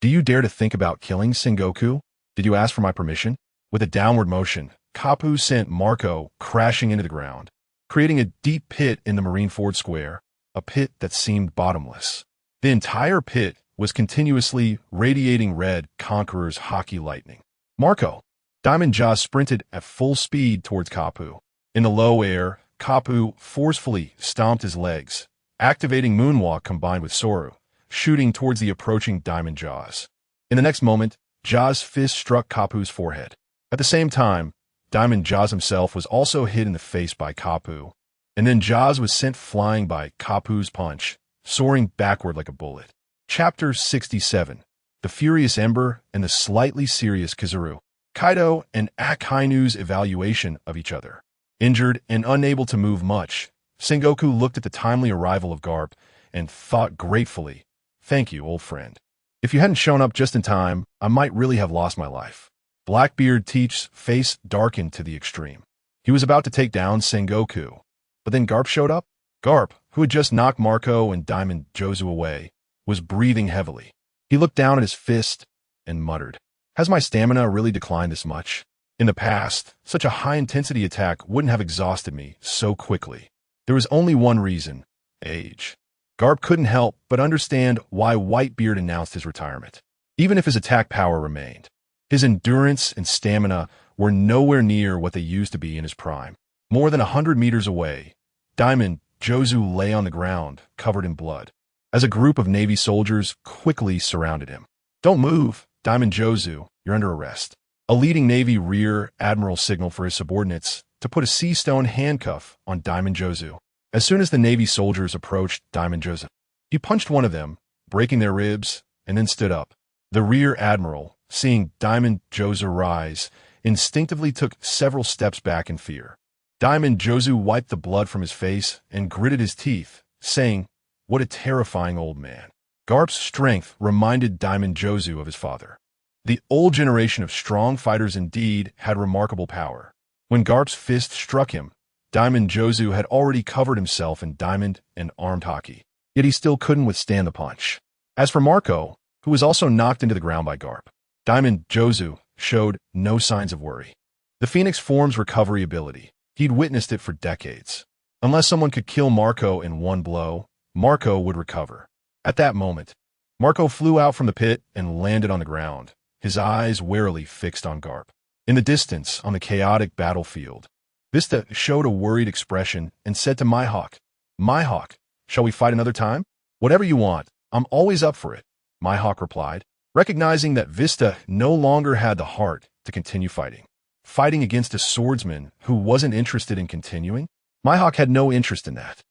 Do you dare to think about killing Sengoku? Did you ask for my permission? With a downward motion, Kapu sent Marco crashing into the ground, creating a deep pit in the Marineford Square, a pit that seemed bottomless. The entire pit was continuously radiating red Conqueror's Haki lightning. Marco, Diamond Jaws sprinted at full speed towards Kapu. In the low air, Kapu forcefully stomped his legs, activating Moonwalk combined with Soru, shooting towards the approaching Diamond Jaws. In the next moment, Jaws' fist struck Kapu's forehead. At the same time, Diamond Jaws himself was also hit in the face by Kapu, and then Jaws was sent flying by Kapu's punch, soaring backward like a bullet. Chapter 67. The Furious Ember and the Slightly Serious Kizaru. Kaido and Akainu's evaluation of each other. Injured and unable to move much, Sengoku looked at the timely arrival of Garp and thought gratefully, Thank you, old friend. If you hadn't shown up just in time, I might really have lost my life. Blackbeard Teach's face darkened to the extreme. He was about to take down Sengoku, but then Garp showed up. Garp, who had just knocked Marco and Diamond Jozu away, was breathing heavily. He looked down at his fist and muttered, Has my stamina really declined this much? In the past, such a high-intensity attack wouldn't have exhausted me so quickly. There was only one reason: age. Garp couldn't help but understand why Whitebeard announced his retirement, even if his attack power remained. His endurance and stamina were nowhere near what they used to be in his prime. More than 100 meters away, Diamond Jozu lay on the ground, covered in blood, as a group of Navy soldiers quickly surrounded him. Don't move, Diamond Jozu, you're under arrest. A leading Navy rear admiral signaled for his subordinates to put a sea stone handcuff on Diamond Jozu. As soon as the Navy soldiers approached Diamond Jozu, he punched one of them, breaking their ribs, and then stood up. The rear admiral, seeing Diamond Jozu rise, instinctively took several steps back in fear. Diamond Jozu wiped the blood from his face and gritted his teeth, saying, What a terrifying old man. Garp's strength reminded Diamond Jozu of his father. The old generation of strong fighters indeed had remarkable power. When Garp's fist struck him, Diamond Jozu had already covered himself in diamond and armed haki, yet he still couldn't withstand the punch. As for Marco, who was also knocked into the ground by Garp. Diamond Jozu showed no signs of worry. The Phoenix form's recovery ability. He'd witnessed it for decades. Unless someone could kill Marco in one blow, Marco would recover. At that moment, Marco flew out from the pit and landed on the ground, his eyes warily fixed on Garp. In the distance, on the chaotic battlefield, Vista showed a worried expression and said to Mihawk, shall we fight another time? Whatever you want, I'm always up for it, Mihawk replied, recognizing that Vista no longer had the heart to continue fighting. Fighting against a swordsman who wasn't interested in continuing? Mihawk had no interest in that.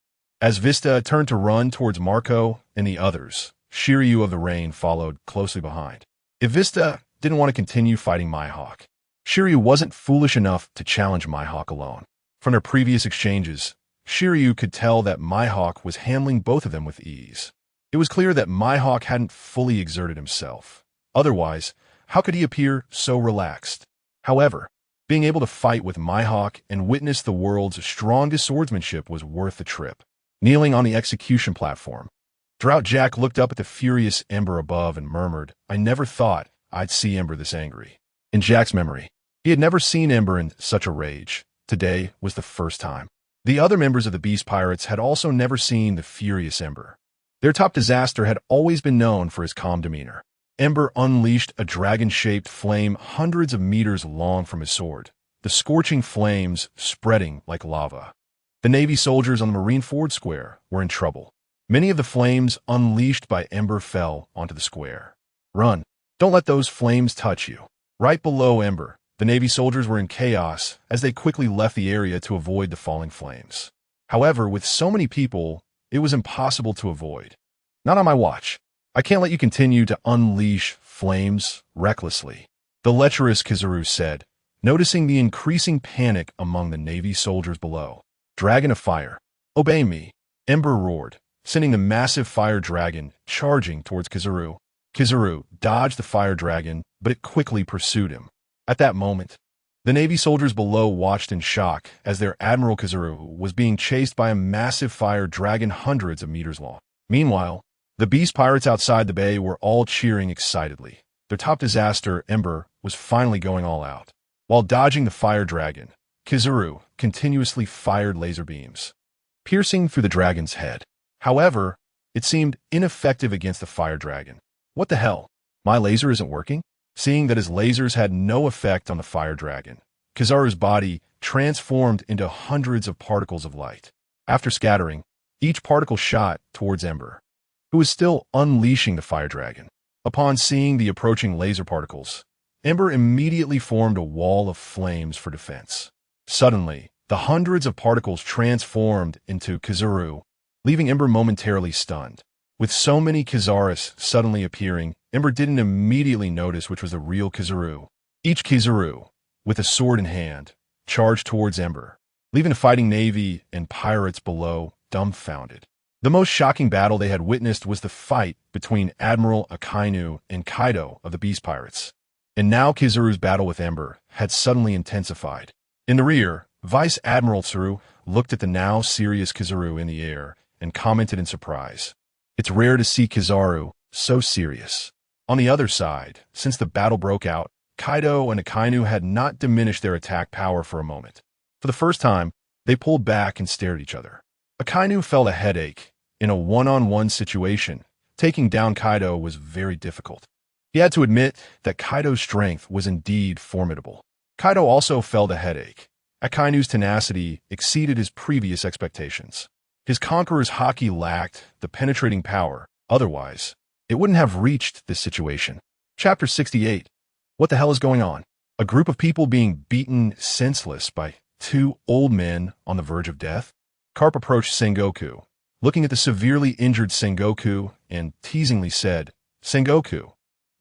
As Vista turned to run towards Marco and the others, Shiryu of the Rain followed closely behind. If Vista didn't want to continue fighting Mihawk, Shiryu wasn't foolish enough to challenge Mihawk alone. From their previous exchanges, Shiryu could tell that Mihawk was handling both of them with ease. It was clear that Mihawk hadn't fully exerted himself. Otherwise, how could he appear so relaxed? However, being able to fight with Mihawk and witness the world's strongest swordsmanship was worth the trip. Kneeling on the execution platform, Drought Jack looked up at the furious Ember above and murmured, I never thought I'd see Ember this angry. In Jack's memory, he had never seen Ember in such a rage. Today was the first time. The other members of the Beast Pirates had also never seen the furious Ember. Their top disaster had always been known for his calm demeanor. Ember unleashed a dragon-shaped flame hundreds of meters long from his sword, the scorching flames spreading like lava. The Navy soldiers on the Marine Ford Square were in trouble. Many of the flames unleashed by Ember fell onto the square. Run! Don't let those flames touch you. Right below Ember, the Navy soldiers were in chaos as they quickly left the area to avoid the falling flames. However, with so many people, it was impossible to avoid. Not on my watch. I can't let you continue to unleash flames recklessly, the lecherous Kizaru said, noticing the increasing panic among the Navy soldiers below. Dragon of Fire, obey me, Ember roared, sending the massive fire dragon charging towards Kizaru. Kizaru dodged the fire dragon, but it quickly pursued him. At that moment, the Navy soldiers below watched in shock as their Admiral Kizaru was being chased by a massive fire dragon hundreds of meters long. Meanwhile, the Beast Pirates outside the bay were all cheering excitedly. Their top disaster, Ember, was finally going all out. While dodging the fire dragon, Kizaru continuously fired laser beams, piercing through the dragon's head. However, it seemed ineffective against the fire dragon. What the hell? My laser isn't working? Seeing that his lasers had no effect on the fire dragon, Kizaru's body transformed into hundreds of particles of light. After scattering, each particle shot towards Ember, who was still unleashing the fire dragon. Upon seeing the approaching laser particles, Ember immediately formed a wall of flames for defense. Suddenly, the hundreds of particles transformed into Kizaru, leaving Ember momentarily stunned. With so many Kizaris suddenly appearing, Ember didn't immediately notice which was the real Kizaru. Each Kizaru, with a sword in hand, charged towards Ember, leaving the fighting navy and pirates below dumbfounded. The most shocking battle they had witnessed was the fight between Admiral Akainu and Kaido of the Beast Pirates. And now Kizaru's battle with Ember had suddenly intensified. In the rear, Vice Admiral Tsuru looked at the now serious Kizaru in the air and commented in surprise. It's rare to see Kizaru so serious. On the other side, since the battle broke out, Kaido and Akainu had not diminished their attack power for a moment. For the first time, they pulled back and stared at each other. Akainu felt a headache. In a one-on-one situation, taking down Kaido was very difficult. He had to admit that Kaido's strength was indeed formidable. Kaido also felt a headache. Akainu's tenacity exceeded his previous expectations. His conqueror's haki lacked the penetrating power. Otherwise, it wouldn't have reached this situation. Chapter 68. What the hell is going on? A group of people being beaten senseless by two old men on the verge of death? Carp approached Sengoku, looking at the severely injured Sengoku, and teasingly said, Sengoku,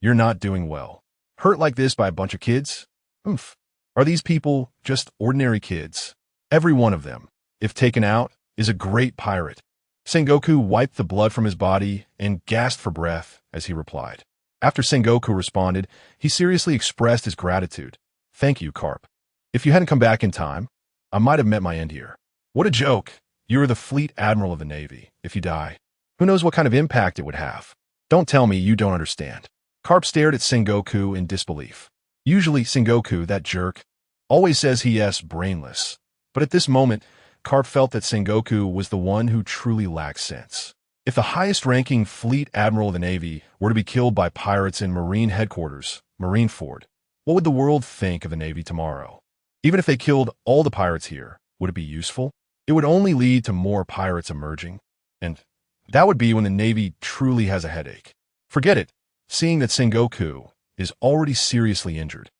you're not doing well. Hurt like this by a bunch of kids? Oomph. Are these people just ordinary kids? Every one of them, if taken out, is a great pirate. Sengoku wiped the blood from his body and gasped for breath as he replied. After Sengoku responded, he seriously expressed his gratitude. Thank you, Carp. If you hadn't come back in time, I might have met my end here. What a joke. You are the fleet admiral of the Navy. If you die, who knows what kind of impact it would have? Don't tell me you don't understand. Carp stared at Sengoku in disbelief. Usually Sengoku, that jerk, always says he is brainless. But at this moment, Carp felt that Sengoku was the one who truly lacked sense. If the highest-ranking fleet admiral of the Navy were to be killed by pirates in Marine headquarters, Marineford, what would the world think of the Navy tomorrow? Even if they killed all the pirates here, would it be useful? It would only lead to more pirates emerging. And that would be when the Navy truly has a headache. Forget it, seeing that Sengoku is already seriously injured.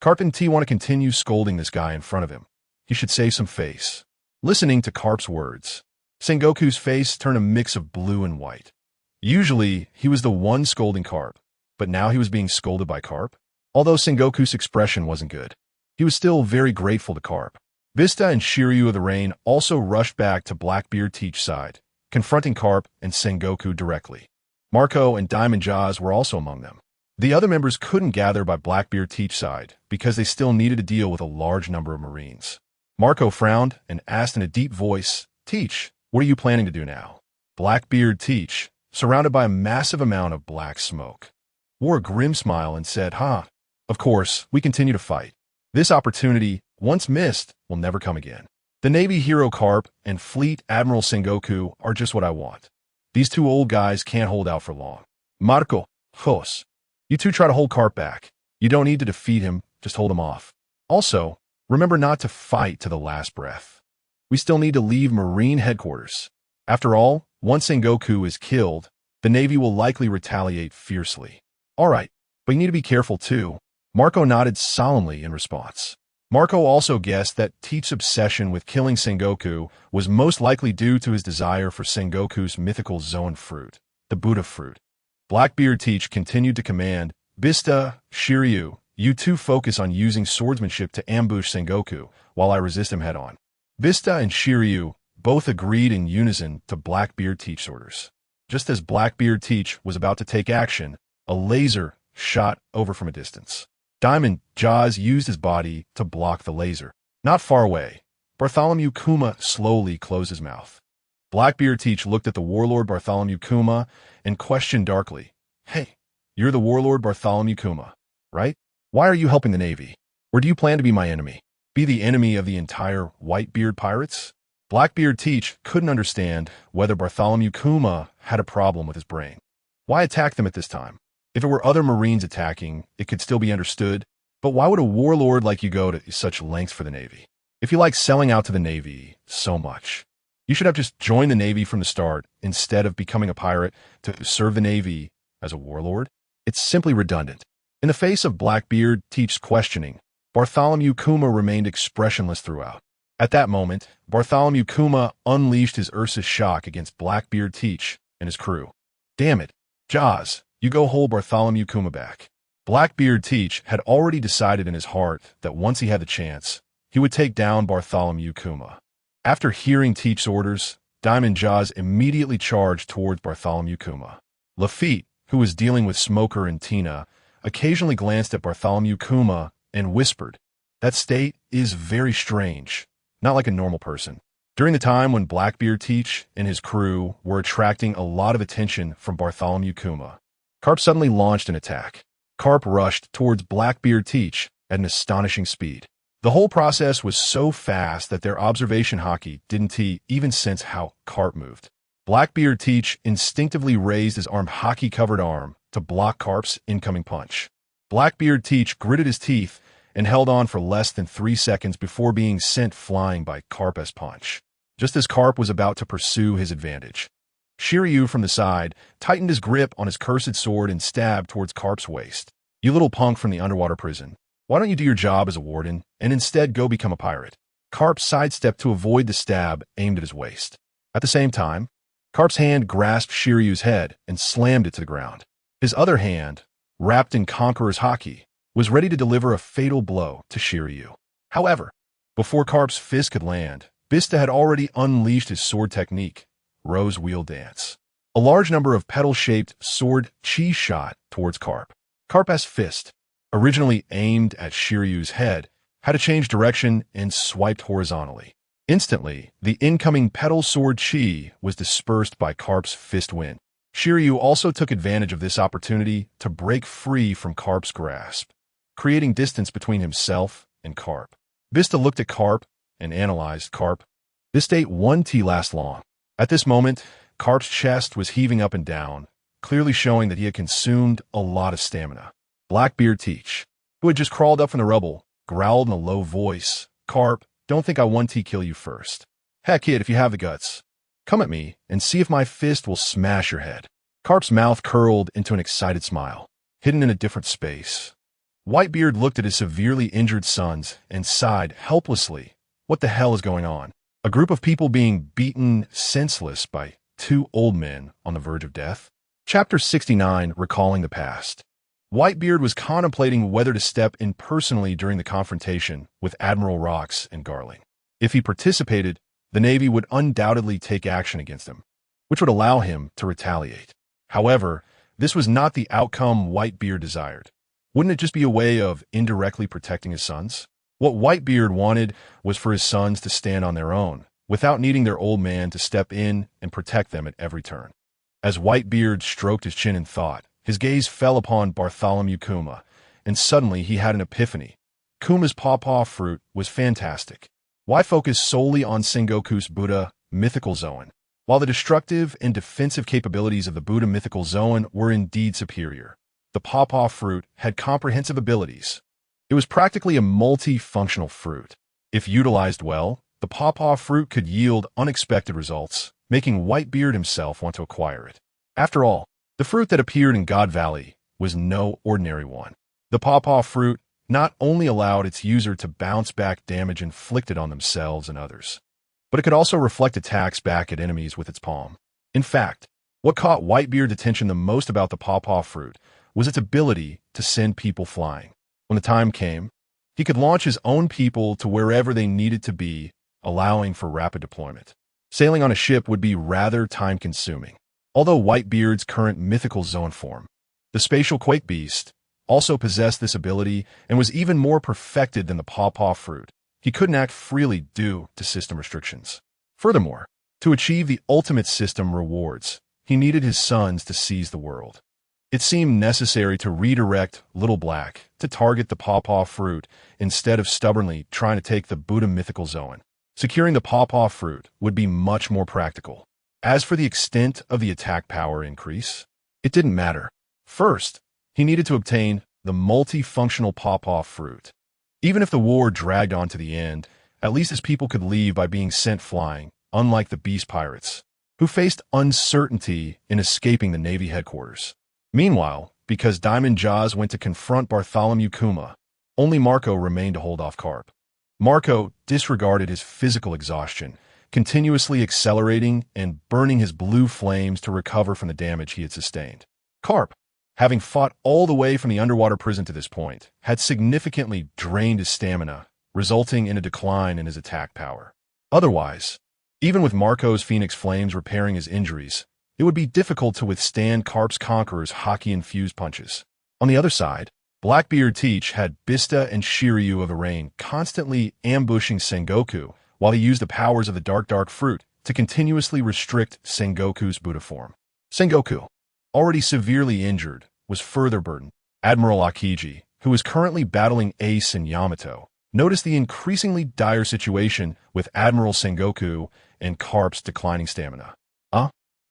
Carp and T want to continue scolding this guy in front of him. He should save some face. Listening to Carp's words, Sengoku's face turned a mix of blue and white. Usually, he was the one scolding Carp, but now he was being scolded by Carp. Although Sengoku's expression wasn't good, he was still very grateful to Carp. Vista and Shiryu of the Rain also rushed back to Blackbeard Teach's side, confronting Carp and Sengoku directly. Marco and Diamond Jaws were also among them. The other members couldn't gather by Blackbeard Teach's side because they still needed to deal with a large number of Marines. Marco frowned and asked in a deep voice, "Teach, what are you planning to do now?" Blackbeard Teach, surrounded by a massive amount of black smoke, wore a grim smile and said, of course, we continue to fight. This opportunity, once missed, will never come again. The Navy hero Carp and Fleet Admiral Sengoku are just what I want. These two old guys can't hold out for long. Marco, Jos, you two try to hold Carp back. You don't need to defeat him, just hold him off. Also, remember not to fight to the last breath. We still need to leave Marine headquarters. After all, once Sengoku is killed, the Navy will likely retaliate fiercely. All right, but you need to be careful too. Marco nodded solemnly in response. Marco also guessed that Teach's obsession with killing Sengoku was most likely due to his desire for Sengoku's mythical Zoan fruit, the Buddha fruit. Blackbeard Teach continued to command, Bista, Shiryu, you two focus on using swordsmanship to ambush Sengoku, while I resist him head-on. Bista and Shiryu both agreed in unison to Blackbeard Teach's orders. Just as Blackbeard Teach was about to take action, a laser shot over from a distance. Diamond Jaws used his body to block the laser. Not far away, Bartholomew Kuma slowly closed his mouth. Blackbeard Teach looked at the warlord Bartholomew Kuma and questioned darkly, "Hey, you're the warlord Bartholomew Kuma, right? Why are you helping the Navy? Or do you plan to be my enemy? Be the enemy of the entire Whitebeard pirates?" Blackbeard Teach couldn't understand whether Bartholomew Kuma had a problem with his brain. Why attack them at this time? If it were other Marines attacking, it could still be understood, but why would a warlord like you go to such lengths for the Navy? If you like selling out to the Navy so much, you should have just joined the Navy from the start instead of becoming a pirate to serve the Navy as a warlord. It's simply redundant. In the face of Blackbeard Teach's questioning, Bartholomew Kuma remained expressionless throughout. At that moment, Bartholomew Kuma unleashed his Ursus shock against Blackbeard Teach and his crew. Damn it, Jaws, you go hold Bartholomew Kuma back. Blackbeard Teach had already decided in his heart that once he had the chance, he would take down Bartholomew Kuma. After hearing Teach's orders, Diamond Jaws immediately charged towards Bartholomew Kuma. Lafitte, who was dealing with Smoker and Tina, occasionally glanced at Bartholomew Kuma and whispered, "That state is very strange, not like a normal person." During the time when Blackbeard Teach and his crew were attracting a lot of attention from Bartholomew Kuma, Carp suddenly launched an attack. Carp rushed towards Blackbeard Teach at an astonishing speed. The whole process was so fast that their observation hockey didn't even sense how Carp moved. Blackbeard Teach instinctively raised his hockey-covered arm to block Carp's incoming punch. Blackbeard Teach gritted his teeth and held on for less than 3 seconds before being sent flying by Carp's punch, just as Carp was about to pursue his advantage. Shiryu from the side tightened his grip on his cursed sword and stabbed towards Carp's waist. "You little punk from the underwater prison. Why don't you do your job as a warden and instead go become a pirate?" Carp sidestepped to avoid the stab aimed at his waist. At the same time, Carp's hand grasped Shiryu's head and slammed it to the ground. His other hand, wrapped in Conqueror's hockey, was ready to deliver a fatal blow to Shiryu. However, before Carp's fist could land, Bista had already unleashed his sword technique, Rose Wheel Dance. A large number of petal-shaped sword chi shot towards Carp. Carp's fist, originally aimed at Shiryu's head, had to change direction and swiped horizontally. Instantly, the incoming petal sword chi was dispersed by Carp's fist wind. Shiryu also took advantage of this opportunity to break free from Carp's grasp, creating distance between himself and Carp. Bista looked at Carp and analyzed Carp. This ate 1T last long. At this moment, Carp's chest was heaving up and down, clearly showing that he had consumed a lot of stamina. Blackbeard Teach, who had just crawled up from the rubble, growled in a low voice, "Carp, don't think I 1T kill you first. Heck, kid, if you have the guts, come at me and see if my fist will smash your head." Carp's mouth curled into an excited smile, hidden in a different space. Whitebeard looked at his severely injured sons and sighed helplessly. What the hell is going on? A group of people being beaten senseless by two old men on the verge of death? Chapter 69, Recalling the Past. Whitebeard was contemplating whether to step in personally during the confrontation with Admiral Rox and Garling. If he participated, the Navy would undoubtedly take action against him, which would allow him to retaliate. However, this was not the outcome Whitebeard desired. Wouldn't it just be a way of indirectly protecting his sons? What Whitebeard wanted was for his sons to stand on their own, without needing their old man to step in and protect them at every turn. As Whitebeard stroked his chin in thought, his gaze fell upon Bartholomew Kuma, and suddenly he had an epiphany. Kuma's pawpaw fruit was fantastic. Why focus solely on Sengoku's Buddha mythical Zoan? While the destructive and defensive capabilities of the Buddha mythical Zoan were indeed superior, the pawpaw fruit had comprehensive abilities. It was practically a multi-functional fruit. If utilized well, the pawpaw fruit could yield unexpected results, making Whitebeard himself want to acquire it. After all, the fruit that appeared in God Valley was no ordinary one. The pawpaw fruit not only allowed its user to bounce back damage inflicted on themselves and others, but it could also reflect attacks back at enemies with its palm. In fact, what caught Whitebeard's attention the most about the pawpaw fruit was its ability to send people flying. When the time came, he could launch his own people to wherever they needed to be, allowing for rapid deployment. Sailing on a ship would be rather time-consuming. Although Whitebeard's current mythical Zoan form, the spatial quake beast, also possessed this ability and was even more perfected than the pawpaw fruit, he couldn't act freely due to system restrictions. Furthermore, to achieve the ultimate system rewards, he needed his sons to seize the world. It seemed necessary to redirect Little Black to target the pawpaw fruit instead of stubbornly trying to take the Buddha mythical Zoan. Securing the pawpaw fruit would be much more practical. As for the extent of the attack power increase, it didn't matter. First, he needed to obtain the multifunctional pawpaw fruit. Even if the war dragged on to the end, at least his people could leave by being sent flying, unlike the beast pirates, who faced uncertainty in escaping the Navy headquarters. Meanwhile, because Diamond Jaws went to confront Bartholomew Kuma, only Marco remained to hold off Carp. Marco disregarded his physical exhaustion, continuously accelerating and burning his blue flames to recover from the damage he had sustained. Carp, having fought all the way from the underwater prison to this point, had significantly drained his stamina, resulting in a decline in his attack power. Otherwise, even with Marco's Phoenix Flames repairing his injuries, it would be difficult to withstand Carp's Conqueror's hockey-infused punches. On the other side, Blackbeard Teach had Bista and Shiryu of Arain constantly ambushing Sengoku, while he used the powers of the Dark Fruit to continuously restrict Sengoku's Buddha form. Sengoku, already severely injured, was further burdened. Admiral Akiji, who was currently battling Ace and Yamato, noticed the increasingly dire situation with Admiral Sengoku and Carp's declining stamina.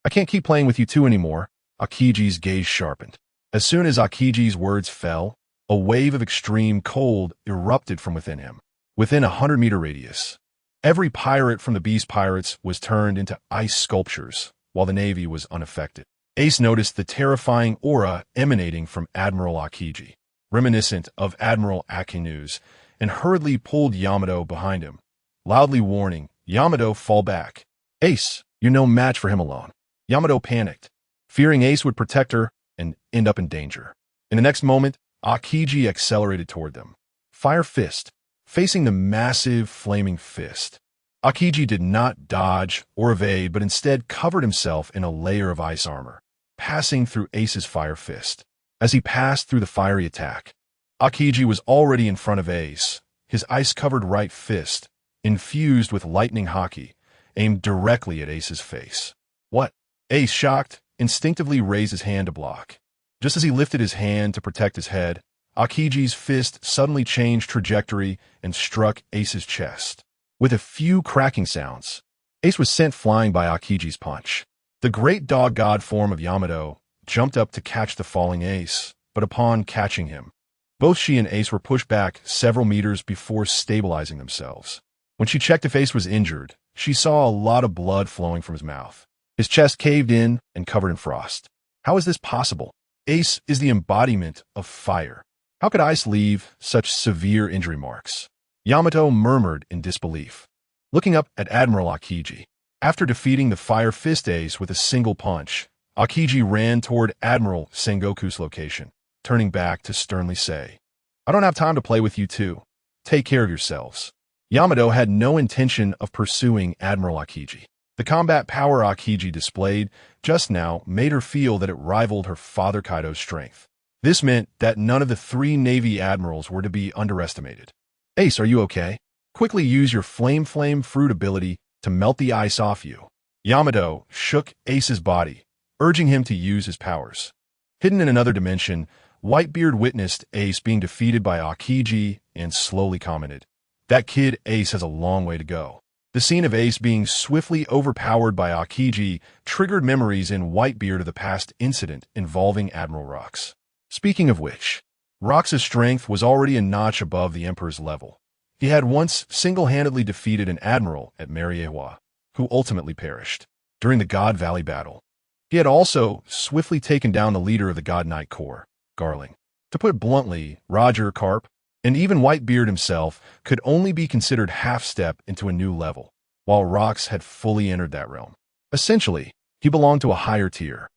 I can't keep playing with you two anymore." Akiji's gaze sharpened. As soon as Akiji's words fell, a wave of extreme cold erupted from within him. Within a 100-meter radius, every pirate from the Beast Pirates was turned into ice sculptures, while the Navy was unaffected. Ace noticed the terrifying aura emanating from Admiral Akiji, reminiscent of Admiral Akinu's, and hurriedly pulled Yamato behind him, loudly warning, "Yamato, fall back. Ace, you're no match for him alone." Yamato panicked, fearing Ace would protect her and end up in danger. In the next moment, Akiji accelerated toward them. Fire Fist, facing the massive flaming fist. Akiji did not dodge or evade, but instead covered himself in a layer of ice armor, passing through Ace's Fire Fist. As he passed through the fiery attack, Akiji was already in front of Ace, his ice-covered right fist, infused with lightning hockey, aimed directly at Ace's face. "What?" Ace, shocked, instinctively raised his hand to block. Just as he lifted his hand to protect his head, Akiji's fist suddenly changed trajectory and struck Ace's chest. With a few cracking sounds, Ace was sent flying by Akiji's punch. The great dog god form of Yamato jumped up to catch the falling Ace, but upon catching him, both she and Ace were pushed back several meters before stabilizing themselves. When she checked if Ace was injured, she saw a lot of blood flowing from his mouth. His chest caved in and covered in frost. How is this possible? Ace is the embodiment of fire. How could Ace leave such severe injury marks? Yamato murmured in disbelief, looking up at Admiral Akiji. After defeating the Fire Fist Ace with a single punch, Akiji ran toward Admiral Sengoku's location, turning back to sternly say, "I don't have time to play with you two. Take care of yourselves." Yamato had no intention of pursuing Admiral Akiji. The combat power Akiji displayed just now made her feel that it rivaled her father Kaido's strength. This meant that none of the three Navy admirals were to be underestimated. "Ace, are you okay? Quickly use your Flame Fruit ability to melt the ice off you." Yamato shook Ace's body, urging him to use his powers. Hidden in another dimension, Whitebeard witnessed Ace being defeated by Akiji and slowly commented, "That kid Ace has a long way to go." The scene of Ace being swiftly overpowered by Akiji triggered memories in Whitebeard of the past incident involving Admiral Rox. Speaking of which, Rox's strength was already a notch above the Emperor's level. He had once single-handedly defeated an admiral at Mariewa, who ultimately perished during the God Valley battle. He had also swiftly taken down the leader of the God Knight Corps, Garling. To put it bluntly, Roger Carp, and even Whitebeard himself, could only be considered half-step into a new level, while Rox had fully entered that realm. Essentially, he belonged to a higher tier.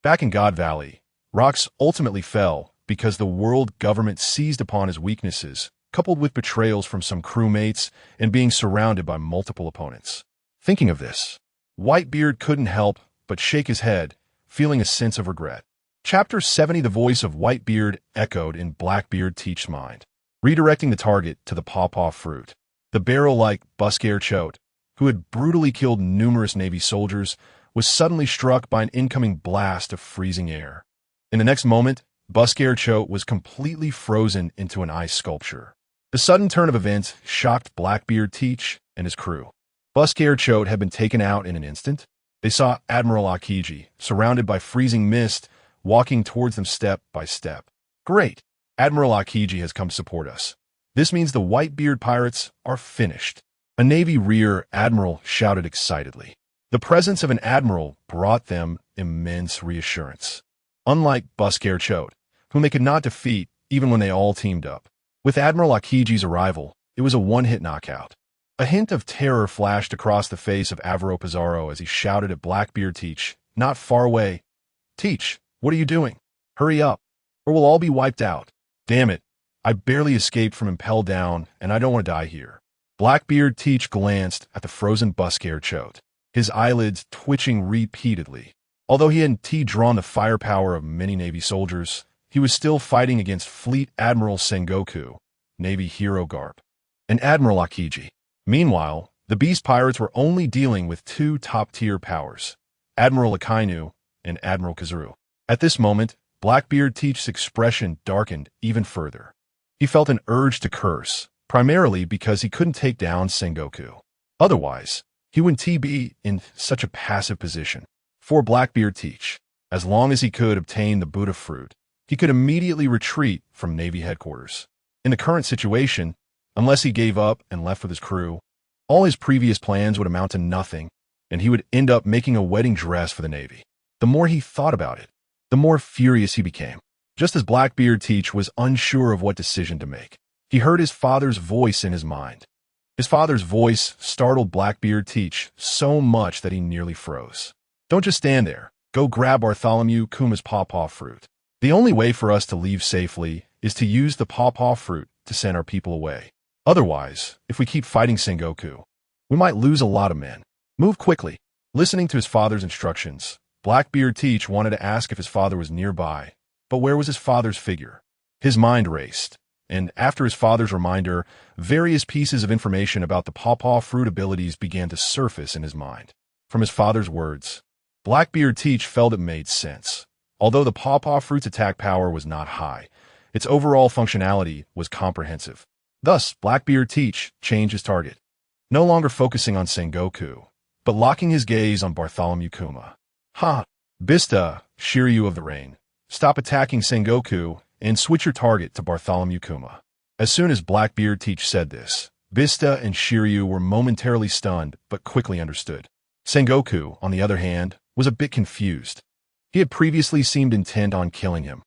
Back in God Valley, Rox ultimately fell because the world government seized upon his weaknesses, coupled with betrayals from some crewmates and being surrounded by multiple opponents. Thinking of this, Whitebeard couldn't help but shake his head, feeling a sense of regret. Chapter 70. The voice of Whitebeard echoed in Blackbeard Teach's mind, redirecting the target to the pawpaw fruit. The barrel-like Busker Choate, who had brutally killed numerous Navy soldiers, was suddenly struck by an incoming blast of freezing air. In the next moment, Busker Choate was completely frozen into an ice sculpture. The sudden turn of events shocked Blackbeard Teach and his crew. Busker Choate had been taken out in an instant. They saw Admiral Akiji, surrounded by freezing mist, walking towards them step by step. "Great! Admiral Akiji has come to support us. This means the Whitebeard pirates are finished." A Navy rear admiral shouted excitedly. The presence of an admiral brought them immense reassurance. Unlike Busker Choate, whom they could not defeat even when they all teamed up. With Admiral Akiji's arrival, it was a one-hit knockout. A hint of terror flashed across the face of Avaro Pizarro as he shouted at Blackbeard Teach, not far away, "Teach, what are you doing? Hurry up, or we'll all be wiped out. Damn it, I barely escaped from impelled down, and I don't want to die here." Blackbeard Teach glanced at the frozen Busker Choate, his eyelids twitching repeatedly. Although he hadn't drawn the firepower of many Navy soldiers, he was still fighting against Fleet Admiral Sengoku, Navy hero Garp, and Admiral Akiji. Meanwhile, the Beast Pirates were only dealing with two top-tier powers, Admiral Akainu and Admiral Kazuru. At this moment, Blackbeard Teach's expression darkened even further. He felt an urge to curse, primarily because he couldn't take down Sengoku. Otherwise, he wouldn't be in such a passive position. For Blackbeard Teach, as long as he could obtain the Buddha fruit, he could immediately retreat from Navy headquarters. In the current situation, unless he gave up and left with his crew, all his previous plans would amount to nothing, and he would end up making a wedding dress for the Navy. The more he thought about it, the more furious he became. Just as Blackbeard Teach was unsure of what decision to make, he heard his father's voice in his mind. His father's voice startled Blackbeard Teach so much that he nearly froze. "Don't just stand there. Go grab Bartholomew Kuma's pawpaw fruit. The only way for us to leave safely is to use the pawpaw fruit to send our people away. Otherwise, if we keep fighting Sengoku, we might lose a lot of men. Move quickly." Listening to his father's instructions, Blackbeard Teach wanted to ask if his father was nearby, but where was his father's figure? His mind raced, and after his father's reminder, various pieces of information about the pawpaw fruit abilities began to surface in his mind. From his father's words, Blackbeard Teach felt it made sense. Although the pawpaw fruit's attack power was not high, its overall functionality was comprehensive. Thus, Blackbeard Teach changed his target, no longer focusing on Sengoku, but locking his gaze on Bartholomew Kuma. Ha! Bista, Shiryu of the Rain, stop attacking Sengoku and switch your target to Bartholomew Kuma. As soon as Blackbeard Teach said this, Bista and Shiryu were momentarily stunned but quickly understood. Sengoku, on the other hand, was a bit confused. He had previously seemed intent on killing him.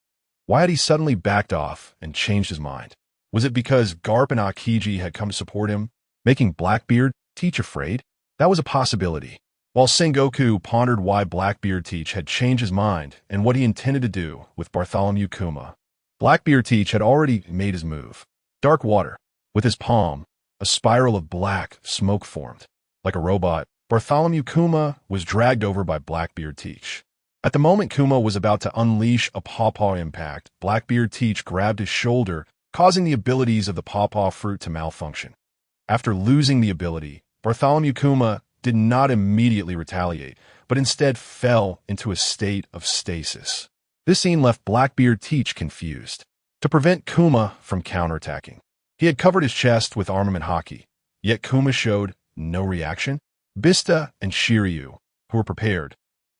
Why had he suddenly backed off and changed his mind? Was it because Garp and Akiji had come to support him, making Blackbeard Teach afraid? That was a possibility. While Sengoku pondered why Blackbeard Teach had changed his mind and what he intended to do with Bartholomew Kuma, Blackbeard Teach had already made his move. Dark water. With his palm, a spiral of black smoke formed. Like a robot, Bartholomew Kuma was dragged over by Blackbeard Teach. At the moment Kuma was about to unleash a pawpaw impact, Blackbeard Teach grabbed his shoulder, causing the abilities of the pawpaw fruit to malfunction. After losing the ability, Bartholomew Kuma did not immediately retaliate, but instead fell into a state of stasis. This scene left Blackbeard Teach confused. To prevent Kuma from counterattacking, he had covered his chest with armament hockey, yet Kuma showed no reaction. Bista and Shiryu, who were prepared,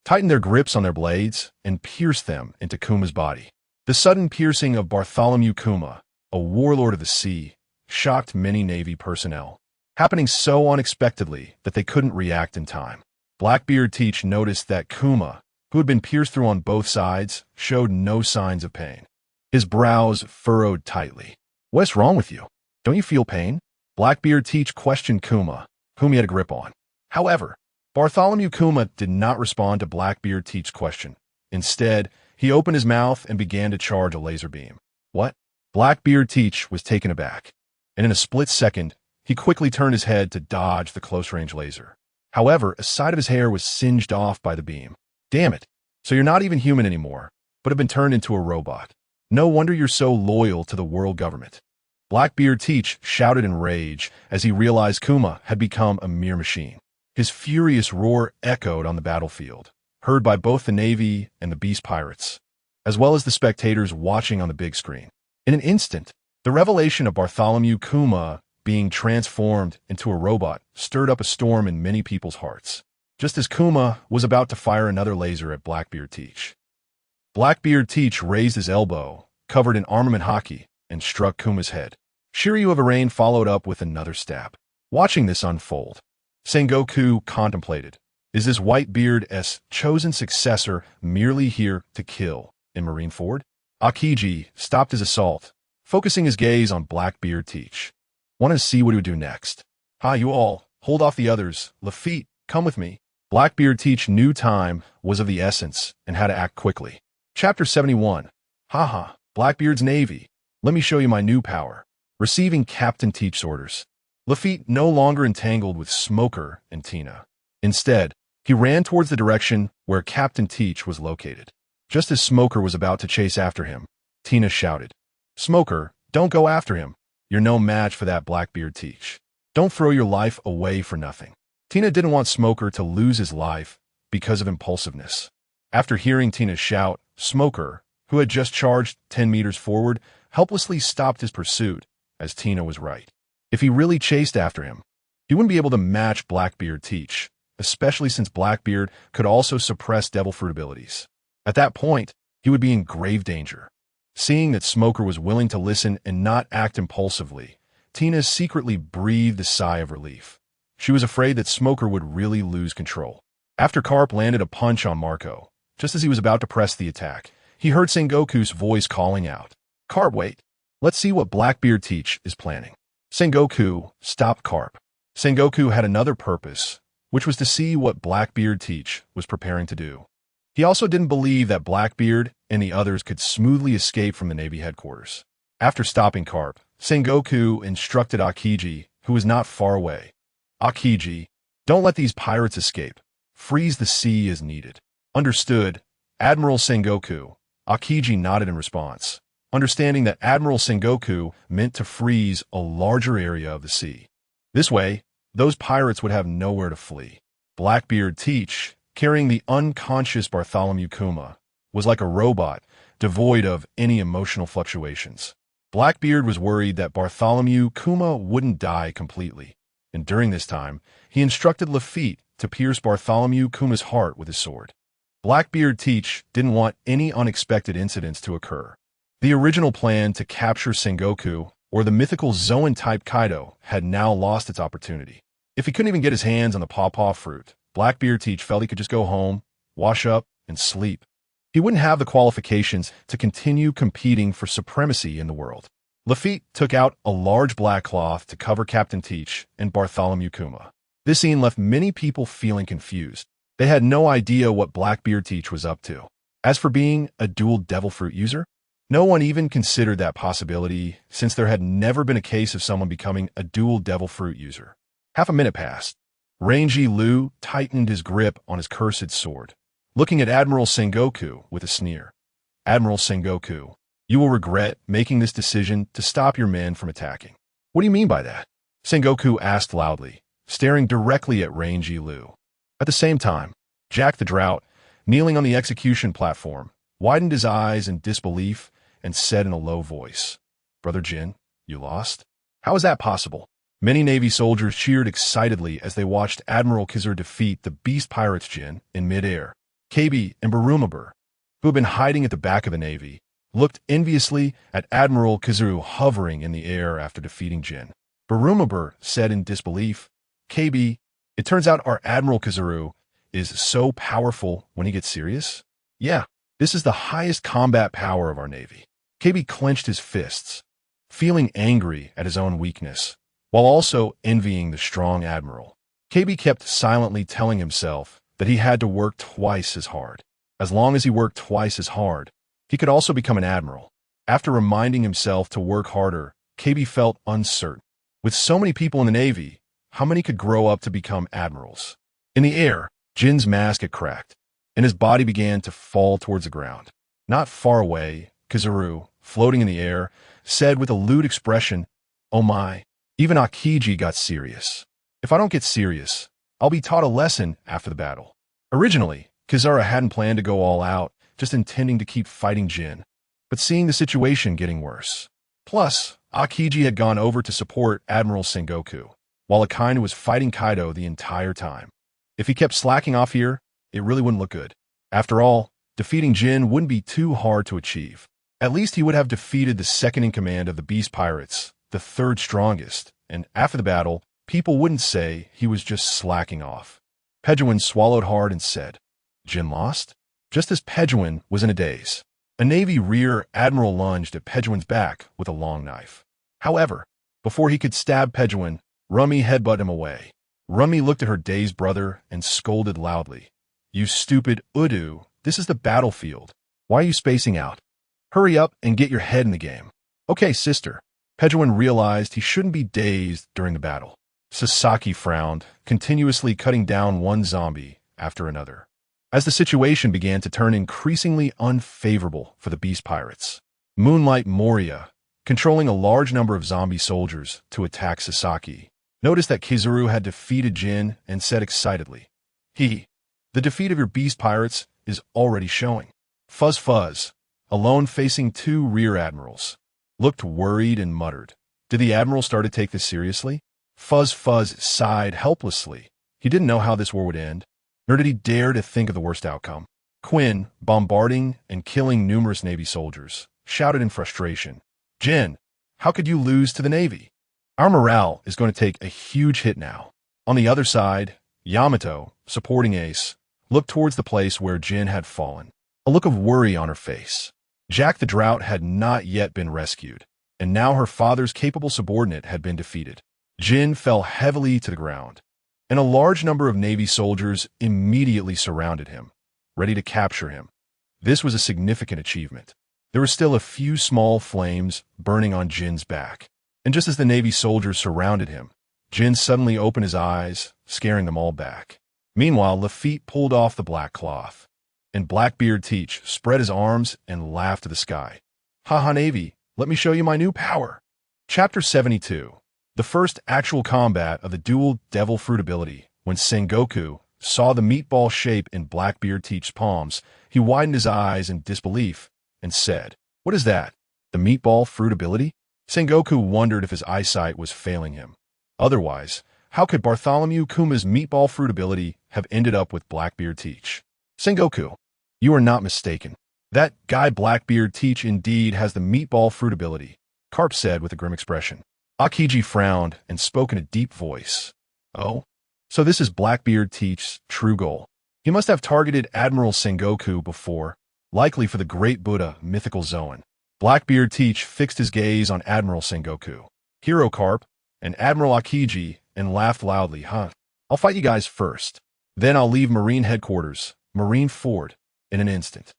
tightened their grips on their blades and pierced them into Kuma's body. The sudden piercing of Bartholomew Kuma, a warlord of the sea, shocked many Navy personnel, happening so unexpectedly that they couldn't react in time. Blackbeard Teach noticed that Kuma, who had been pierced through on both sides, showed no signs of pain. His brows furrowed tightly. "What's wrong with you? Don't you feel pain?" Blackbeard Teach questioned Kuma, whom he had a grip on. However, Bartholomew Kuma did not respond to Blackbeard Teach's question. Instead, he opened his mouth and began to charge a laser beam. What? Blackbeard Teach was taken aback, and in a split second, he quickly turned his head to dodge the close-range laser. However, a side of his hair was singed off by the beam. Damn it. So you're not even human anymore, but have been turned into a robot. No wonder you're so loyal to the world government. Blackbeard Teach shouted in rage as he realized Kuma had become a mere machine. His furious roar echoed on the battlefield, heard by both the Navy and the Beast Pirates, as well as the spectators watching on the big screen. In an instant, the revelation of Bartholomew Kuma being transformed into a robot stirred up a storm in many people's hearts, just as Kuma was about to fire another laser at Blackbeard Teach. Blackbeard Teach raised his elbow, covered in armament hockey, and struck Kuma's head. Shiryu of Arain followed up with another stab. Watching this unfold, Sengoku contemplated, is this Whitebeard's chosen successor merely here to kill in Marineford? Akiji stopped his assault, focusing his gaze on Blackbeard Teach. Want to see what he would do next? You all, hold off the others. Lafitte, come with me. Blackbeard Teach knew time was of the essence and had to act quickly. Chapter 71. Blackbeard's Navy. Let me show you my new power. Receiving Captain Teach's orders. Lafitte no longer entangled with Smoker and Tina. Instead, he ran towards the direction where Captain Teach was located. Just as Smoker was about to chase after him, Tina shouted, "Smoker, don't go after him. You're no match for that Blackbeard Teach. Don't throw your life away for nothing." Tina didn't want Smoker to lose his life because of impulsiveness. After hearing Tina's shout, Smoker, who had just charged 10 meters forward, helplessly stopped his pursuit, as Tina was right. If he really chased after him, he wouldn't be able to match Blackbeard Teach, especially since Blackbeard could also suppress Devil Fruit abilities. At that point, he would be in grave danger. Seeing that Smoker was willing to listen and not act impulsively, Tina secretly breathed a sigh of relief. She was afraid that Smoker would really lose control. After Carp landed a punch on Marco, just as he was about to press the attack, he heard Sengoku's voice calling out, "Carp, wait. Let's see what Blackbeard Teach is planning." Sengoku stopped Carp. Sengoku had another purpose, which was to see what Blackbeard Teach was preparing to do. He also didn't believe that Blackbeard and the others could smoothly escape from the Navy headquarters. After stopping Carp, Sengoku instructed Akiji, who was not far away. "Akiji, don't let these pirates escape. Freeze the sea as needed." Understood, Admiral Sengoku. Akiji nodded in response, understanding that Admiral Sengoku meant to freeze a larger area of the sea. This way, those pirates would have nowhere to flee. Blackbeard Teach carrying the unconscious Bartholomew Kuma, was like a robot, devoid of any emotional fluctuations. Blackbeard was worried that Bartholomew Kuma wouldn't die completely, and during this time, he instructed Lafitte to pierce Bartholomew Kuma's heart with his sword. Blackbeard Teach didn't want any unexpected incidents to occur. The original plan to capture Sengoku, or the mythical Zoan-type Kaido, had now lost its opportunity. If he couldn't even get his hands on the pawpaw fruit, Blackbeard Teach felt he could just go home, wash up, and sleep. He wouldn't have the qualifications to continue competing for supremacy in the world. Lafitte took out a large black cloth to cover Captain Teach and Bartholomew Kuma. This scene left many people feeling confused. They had no idea what Blackbeard Teach was up to. As for being a dual devil fruit user, no one even considered that possibility, since there had never been a case of someone becoming a dual devil fruit user. Half a minute passed. Rangy Lu tightened his grip on his cursed sword, looking at Admiral Sengoku with a sneer. Admiral Sengoku, you will regret making this decision to stop your men from attacking. What do you mean by that? Sengoku asked loudly, staring directly at Rangy Lu. At the same time, Jack the Drought, kneeling on the execution platform, widened his eyes in disbelief and said in a low voice, Brother Jin, you lost? How is that possible? Many Navy soldiers cheered excitedly as they watched Admiral Kizaru defeat the beast pirates Jin in midair. KB and Barumabur, who had been hiding at the back of the Navy, looked enviously at Admiral Kizaru hovering in the air after defeating Jin. Barumabur said in disbelief, KB, it turns out our Admiral Kizaru is so powerful when he gets serious? Yeah, this is the highest combat power of our Navy. KB clenched his fists, feeling angry at his own weakness, while also envying the strong Admiral. KB kept silently telling himself that he had to work twice as hard. As long as he worked twice as hard, he could also become an Admiral. After reminding himself to work harder, KB felt uncertain. With so many people in the Navy, how many could grow up to become admirals? In the air, Jin's mask had cracked, and his body began to fall towards the ground. Not far away, Kizaru, floating in the air, said with a lewd expression, Oh my, even Akiji got serious. If I don't get serious, I'll be taught a lesson after the battle. Originally, Kizaru hadn't planned to go all out, just intending to keep fighting Jin, but seeing the situation getting worse. Plus, Akiji had gone over to support Admiral Sengoku, while Akainu was fighting Kaido the entire time. If he kept slacking off here, it really wouldn't look good. After all, defeating Jin wouldn't be too hard to achieve. At least he would have defeated the second-in-command of the Beast Pirates, the third strongest, and after the battle, people wouldn't say he was just slacking off. Pejuan swallowed hard and said, Jin lost? Just as Pejuan was in a daze, a Navy rear admiral lunged at Pejuan's back with a long knife. However, before he could stab Pejuan, Rummy headbutted him away. Rummy looked at her dazed brother and scolded loudly. You stupid Udu, this is the battlefield. Why are you spacing out? Hurry up and get your head in the game. Okay, sister. Pejuan realized he shouldn't be dazed during the battle. Sasaki frowned, continuously cutting down one zombie after another, as the situation began to turn increasingly unfavorable for the Beast Pirates. Moonlight Moria, controlling a large number of zombie soldiers to attack Sasaki, noticed that Kizaru had defeated Jin and said excitedly, the defeat of your Beast Pirates is already showing. Fuzz Fuzz, alone facing two rear admirals, looked worried and muttered. Did the admiral start to take this seriously? Fuzz Fuzz sighed helplessly. He didn't know how this war would end, nor did he dare to think of the worst outcome. Quinn, bombarding and killing numerous Navy soldiers, shouted in frustration, Jin, how could you lose to the Navy? Our morale is going to take a huge hit now. On the other side, Yamato, supporting Ace, looked towards the place where Jin had fallen, a look of worry on her face. Jack the Drought had not yet been rescued, and now her father's capable subordinate had been defeated. Jin fell heavily to the ground, and a large number of Navy soldiers immediately surrounded him, ready to capture him. This was a significant achievement. There were still a few small flames burning on Jin's back, and just as the Navy soldiers surrounded him, Jin suddenly opened his eyes, scaring them all back. Meanwhile, Lafitte pulled off the black cloth, and Blackbeard Teach spread his arms and laughed to the sky. Ha Navy, let me show you my new power. Chapter 72. The first actual combat of the dual devil fruit ability, when Sengoku, saw the meatball shape in Blackbeard Teach's palms, he widened his eyes in disbelief and said, "What is that? The meatball fruit ability?" Sengoku wondered if his eyesight was failing him. Otherwise, how could Bartholomew Kuma's meatball fruit ability have ended up with Blackbeard Teach? Sengoku, you are not mistaken. That guy Blackbeard Teach indeed has the meatball fruit ability, Carp said with a grim expression. Akiji frowned and spoke in a deep voice. Oh? So this is Blackbeard Teach's true goal. He must have targeted Admiral Sengoku before, likely for the Great Buddha mythical Zoan. Blackbeard Teach fixed his gaze on Admiral Sengoku, Hero Carp, and Admiral Akiji and laughed loudly. Huh? I'll fight you guys first. Then I'll leave Marine Headquarters, Marine Ford, in an instant.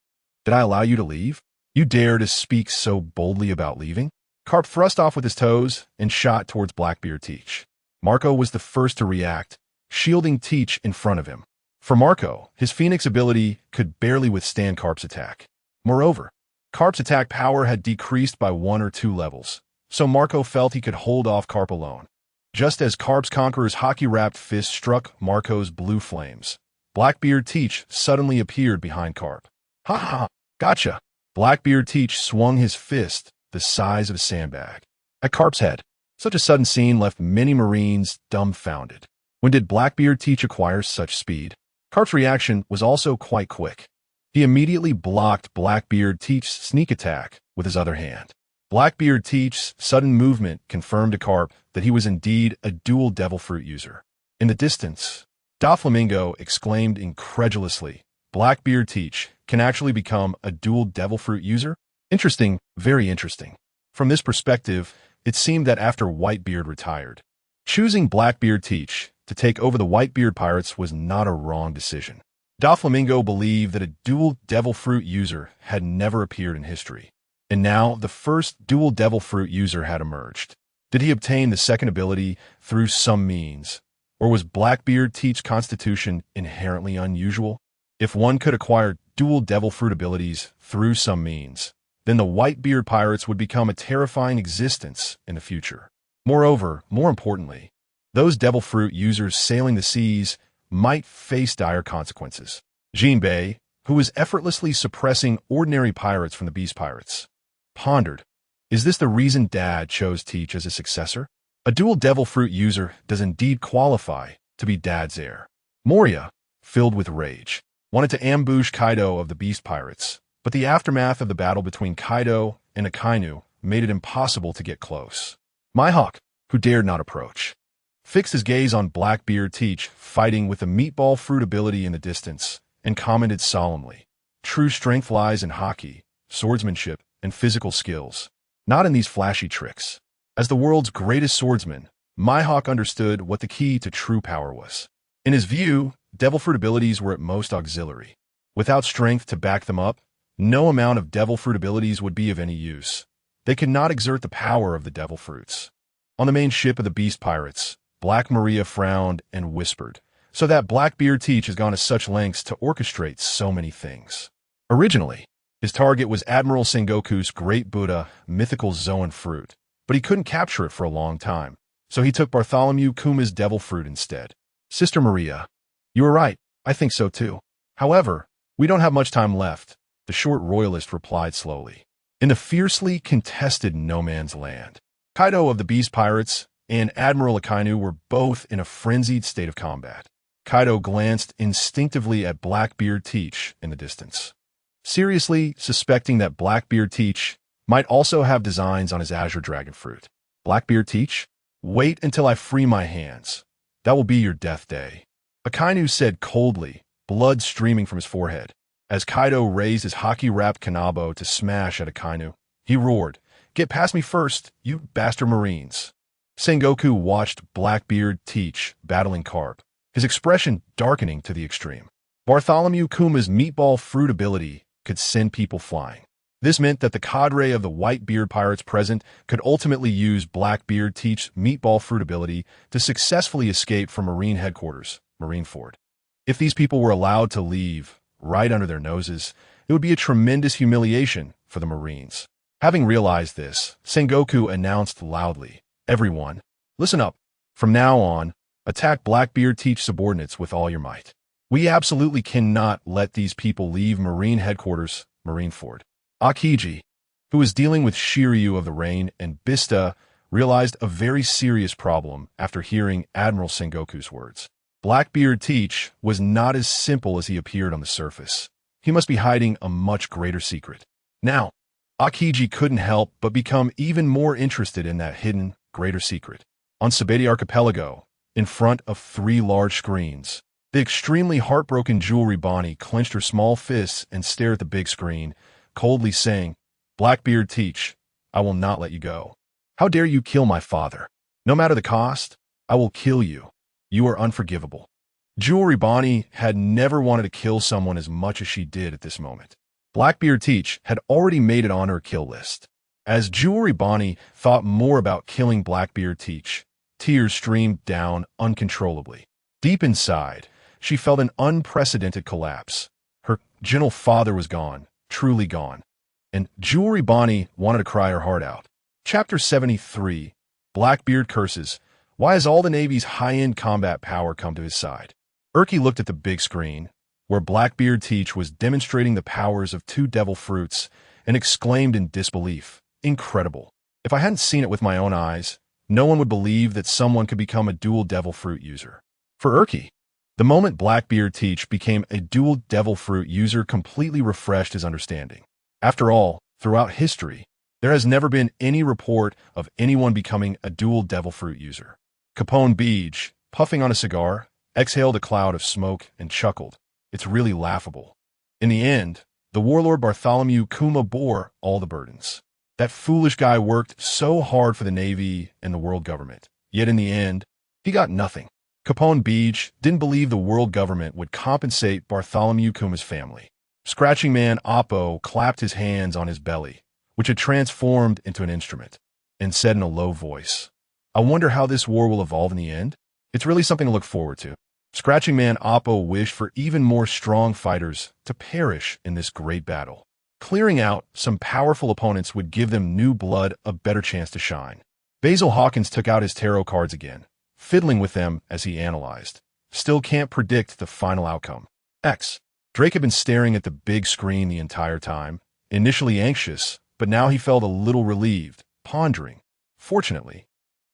Did I allow you to leave? You dare to speak so boldly about leaving? Carp thrust off with his toes and shot towards Blackbeard Teach. Marco was the first to react, shielding Teach in front of him. For Marco, his Phoenix ability could barely withstand Carp's attack. Moreover, Carp's attack power had decreased by 1 or 2 levels, so Marco felt he could hold off Carp alone. Just as Carp's Conqueror's hockey-wrapped fist struck Marco's blue flames, Blackbeard Teach suddenly appeared behind Carp. Ha ha, gotcha! Blackbeard Teach swung his fist the size of a sandbag at Carp's head. Such a sudden scene left many Marines dumbfounded. When did Blackbeard Teach acquire such speed? Carp's reaction was also quite quick. He immediately blocked Blackbeard Teach's sneak attack with his other hand. Blackbeard Teach's sudden movement confirmed to Carp that he was indeed a dual Devil Fruit user. In the distance, Doflamingo exclaimed incredulously, "Blackbeard Teach can actually become a dual Devil Fruit user? Interesting, very interesting." From this perspective, it seemed that after Whitebeard retired, choosing Blackbeard Teach to take over the Whitebeard pirates was not a wrong decision. Doflamingo believed that a dual Devil Fruit user had never appeared in history, and now the first dual Devil Fruit user had emerged. Did he obtain the second ability through some means, or was Blackbeard Teach's constitution inherently unusual? If one could acquire dual Devil Fruit abilities through some means, then the Whitebeard pirates would become a terrifying existence in the future. Moreover, more importantly, those Devil Fruit users sailing the seas might face dire consequences. Jinbei, who was effortlessly suppressing ordinary pirates from the Beast Pirates, pondered, is this the reason Dad chose Teach as his successor? A dual Devil Fruit user does indeed qualify to be Dad's heir. Moria, filled with rage, wanted to ambush Kaido of the Beast Pirates, but the aftermath of the battle between Kaido and Akainu made it impossible to get close. Mihawk, who dared not approach, fixed his gaze on Blackbeard Teach fighting with the meatball fruit ability in the distance, and commented solemnly, "True strength lies in hockey, swordsmanship, and physical skills, not in these flashy tricks." As the world's greatest swordsman, Mihawk understood what the key to true power was. In his view, Devil Fruit abilities were at most auxiliary. Without strength to back them up, no amount of Devil Fruit abilities would be of any use. They could not exert the power of the Devil Fruits. On the main ship of the Beast Pirates, Black Maria frowned and whispered, "So that Blackbeard Teach has gone to such lengths to orchestrate so many things." Originally, his target was Admiral Sengoku's Great Buddha mythical Zoan fruit, but he couldn't capture it for a long time, so he took Bartholomew Kuma's Devil Fruit instead. "Sister Maria, you were right, I think so too. However, we don't have much time left," the short royalist replied slowly. In the fiercely contested no man's land, Kaido of the Beast Pirates and Admiral Akainu were both in a frenzied state of combat. Kaido glanced instinctively at Blackbeard Teach in the distance, seriously suspecting that Blackbeard Teach might also have designs on his Azure Dragon Fruit. "Blackbeard Teach, wait until I free my hands. That will be your death day," Akainu said coldly, blood streaming from his forehead. As Kaido raised his hockey-wrapped kanabo to smash at Akainu, he roared, "Get past me first, you bastard Marines." Sengoku watched Blackbeard Teach battling Carp, his expression darkening to the extreme. Bartholomew Kuma's meatball fruit ability could send people flying. This meant that the cadre of the Whitebeard pirates present could ultimately use Blackbeard Teach's meatball fruit ability to successfully escape from Marine Headquarters, Marine Ford. If these people were allowed to leave right under their noses, it would be a tremendous humiliation for the Marines. Having realized this, Sengoku announced loudly, "Everyone, listen up. From now on, attack Blackbeard Teach subordinates with all your might." We absolutely cannot let these people leave Marine Headquarters, Marineford. Akiji, who was dealing with Shiryu of the Rain and Bista, realized a very serious problem after hearing Admiral Sengoku's words. Blackbeard Teach was not as simple as he appeared on the surface. He must be hiding a much greater secret. Now, Akiji couldn't help but become even more interested in that hidden, greater secret. On Sabeti Archipelago, in front of 3 large screens, the extremely heartbroken Jewelry Bonnie clenched her small fists and stared at the big screen, coldly saying, "Blackbeard Teach, I will not let you go. How dare you kill my father? No matter the cost, I will kill you. You are unforgivable." Jewelry Bonnie had never wanted to kill someone as much as she did at this moment. Blackbeard Teach had already made it on her kill list. As Jewelry Bonnie thought more about killing Blackbeard Teach, tears streamed down uncontrollably. Deep inside, she felt an unprecedented collapse. Her gentle father was gone, truly gone. And Jewelry Bonnie wanted to cry her heart out. Chapter 73, Blackbeard Curses. Why has all the Navy's high-end combat power come to his side? Erky looked at the big screen, where Blackbeard Teach was demonstrating the powers of 2 devil fruits, and exclaimed in disbelief, "Incredible. If I hadn't seen it with my own eyes, no one would believe that someone could become a dual devil fruit user." For Erky, the moment Blackbeard Teach became a dual devil fruit user completely refreshed his understanding. After all, throughout history, there has never been any report of anyone becoming a dual devil fruit user. Capone Beej, puffing on a cigar, exhaled a cloud of smoke and chuckled. "It's really laughable." In the end, the warlord Bartholomew Kuma bore all the burdens. That foolish guy worked so hard for the Navy and the world government, yet in the end, he got nothing. Capone Beej didn't believe the world government would compensate Bartholomew Kuma's family. Scratching Man Oppo clapped his hands on his belly, which had transformed into an instrument, and said in a low voice, "I wonder how this war will evolve in the end. It's really something to look forward to." Scratching Man Oppo wished for even more strong fighters to perish in this great battle. Clearing out some powerful opponents would give them new blood a better chance to shine. Basil Hawkins took out his tarot cards again, fiddling with them as he analyzed. Still can't predict the final outcome. X. Drake had been staring at the big screen the entire time, initially anxious, but now he felt a little relieved, pondering. Fortunately,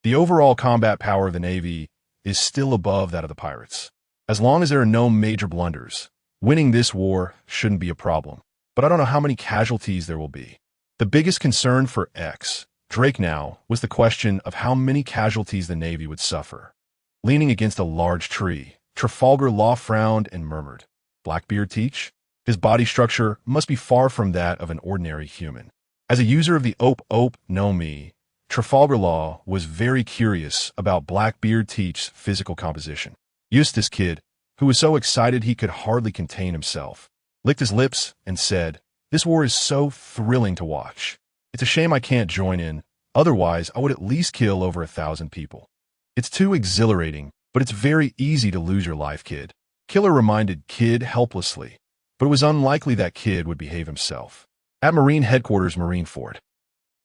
the overall combat power of the Navy is still above that of the pirates. As long as there are no major blunders, winning this war shouldn't be a problem. But I don't know how many casualties there will be. The biggest concern for Drake now was the question of how many casualties the Navy would suffer. Leaning against a large tree, Trafalgar Law frowned and murmured, "Blackbeard Teach? His body structure must be far from that of an ordinary human." As a user of the Ope No Me, Trafalgar Law was very curious about Blackbeard Teach's physical composition. Eustace Kid, who was so excited he could hardly contain himself, licked his lips and said, "This war is so thrilling to watch. It's a shame I can't join in, otherwise I would at least kill over 1,000 people. It's too exhilarating, but it's very easy to lose your life, Kid." Killer reminded Kid helplessly, but it was unlikely that Kid would behave himself. At Marine Headquarters Marineford,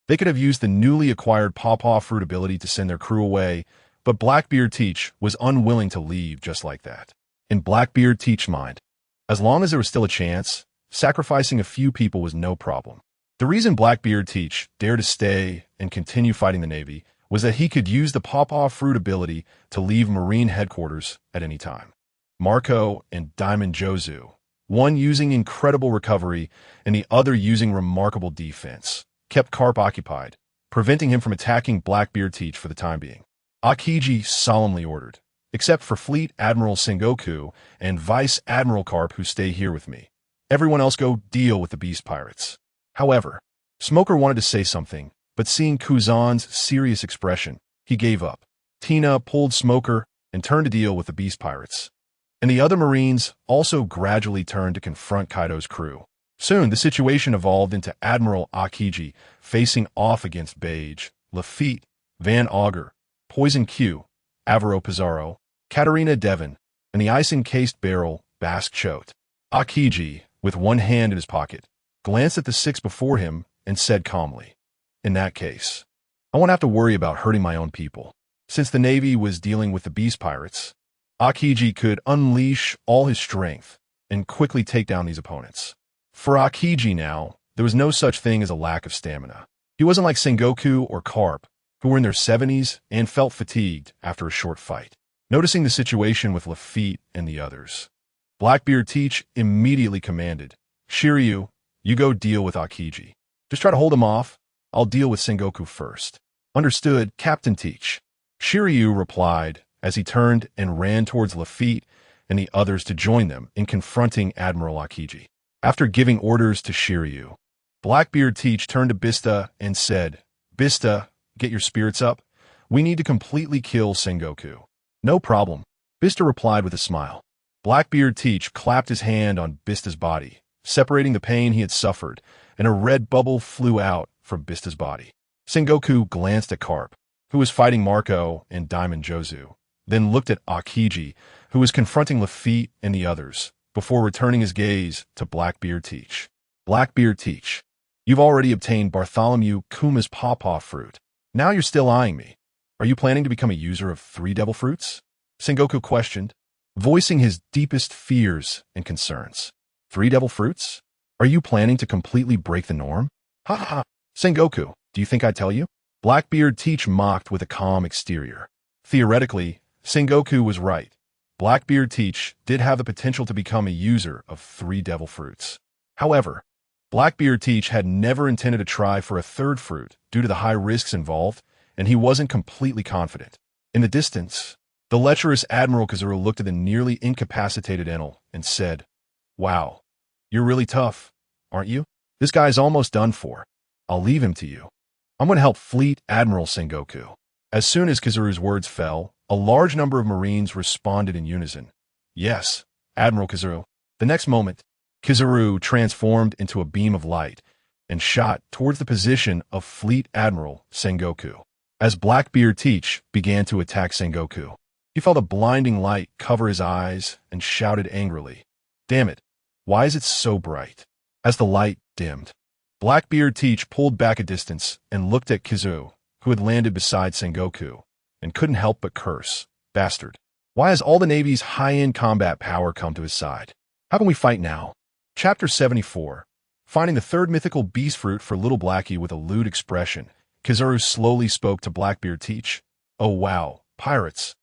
they could have used the newly acquired Pawpaw Fruit ability to send their crew away, but Blackbeard Teach was unwilling to leave just like that. In Blackbeard Teach's mind, as long as there was still a chance, sacrificing a few people was no problem. The reason Blackbeard Teach dared to stay and continue fighting the Navy was that he could use the Pawpaw Fruit ability to leave Marine Headquarters at any time. Marco and Diamond Jozu, one using incredible recovery and the other using remarkable defense, kept Carp occupied, preventing him from attacking Blackbeard Teach for the time being. Akiji solemnly ordered, "Except for Fleet Admiral Sengoku and Vice Admiral Carp who stay here with me. Everyone else go deal with the Beast Pirates." However, Smoker wanted to say something, but seeing Kuzan's serious expression, he gave up. Tina pulled Smoker and turned to deal with the Beast Pirates. And the other Marines also gradually turned to confront Kaido's crew. Soon, the situation evolved into Admiral Akiji facing off against Beige, Lafitte, Van Auger, Poison Q, Avaro Pizarro, Katarina Devon, and the ice-encased barrel Basque Choate. Akiji, with one hand in his pocket, glanced at the 6 before him and said calmly, "In that case, I won't have to worry about hurting my own people." Since the Navy was dealing with the Beast Pirates, Akiji could unleash all his strength and quickly take down these opponents. For Akiji now, there was no such thing as a lack of stamina. He wasn't like Sengoku or Carp, who were in their 70s and felt fatigued after a short fight. Noticing the situation with Lafitte and the others, Blackbeard Teach immediately commanded, "Shiryu, you go deal with Akiji. Just try to hold him off. I'll deal with Sengoku first." "Understood, Captain Teach." Shiryu replied as he turned and ran towards Lafitte and the others to join them in confronting Admiral Akiji. After giving orders to Shiryu, Blackbeard Teach turned to Bista and said, "Bista, get your spirits up. We need to completely kill Sengoku." "No problem," Bista replied with a smile. Blackbeard Teach clapped his hand on Bista's body, separating the pain he had suffered, and a red bubble flew out from Bista's body. Sengoku glanced at Carp, who was fighting Marco and Diamond Jozu, then looked at Akiji, who was confronting Lafitte and the others, before returning his gaze to Blackbeard Teach. "Blackbeard Teach, you've already obtained Bartholomew Kuma's pawpaw fruit. Now you're still eyeing me. Are you planning to become a user of 3 devil fruits?" Sengoku questioned, voicing his deepest fears and concerns. "3 devil fruits? Are you planning to completely break the norm?" "Ha ha ha. Sengoku, do you think I'd tell you?" Blackbeard Teach mocked with a calm exterior. Theoretically, Sengoku was right. Blackbeard Teach did have the potential to become a user of 3 devil fruits. However, Blackbeard Teach had never intended to try for a 3rd fruit due to the high risks involved, and he wasn't completely confident. In the distance, the lecherous Admiral Kazuru looked at the nearly incapacitated Enel and said, "Wow, you're really tough, aren't you? This guy's almost done for. I'll leave him to you. I'm going to help Fleet Admiral Sengoku." As soon as Kazuru's words fell, a large number of Marines responded in unison. "Yes, Admiral Kazuru." The next moment, Kazuru transformed into a beam of light and shot towards the position of Fleet Admiral Sengoku. As Blackbeard Teach began to attack Sengoku, he felt a blinding light cover his eyes and shouted angrily, "Damn it, why is it so bright?" As the light dimmed, Blackbeard Teach pulled back a distance and looked at Kazuru, who had landed beside Sengoku, and couldn't help but curse, "Bastard. Why has all the Navy's high-end combat power come to his side? How can we fight now?" Chapter 74. Finding the 3rd mythical beast fruit for Little Blackie with a lewd expression, Kazuru slowly spoke to Blackbeard Teach. "Oh wow, pirates.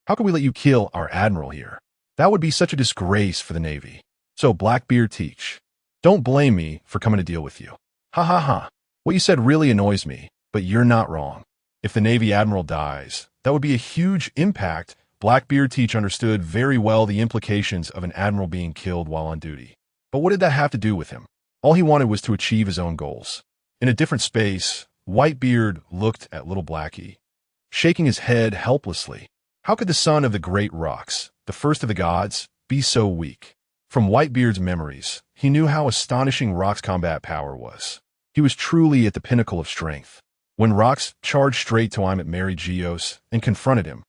How could we let you kill our admiral here? That would be such a disgrace for the Navy. So Blackbeard Teach, don't blame me for coming to deal with you. Ha ha ha. What you said really annoys me, but you're not wrong. If the Navy Admiral dies, that would be a huge impact." Blackbeard Teach understood very well the implications of an admiral being killed while on duty. But what did that have to do with him? All he wanted was to achieve his own goals. In a different space, Whitebeard looked at Little Blackie, shaking his head helplessly. How could the son of the great rocks, the first of the gods, be so weak? From Whitebeard's memories, he knew how astonishing Rock's combat power was. He was truly at the pinnacle of strength. When Rox charged straight to him at Mary Geos and confronted him,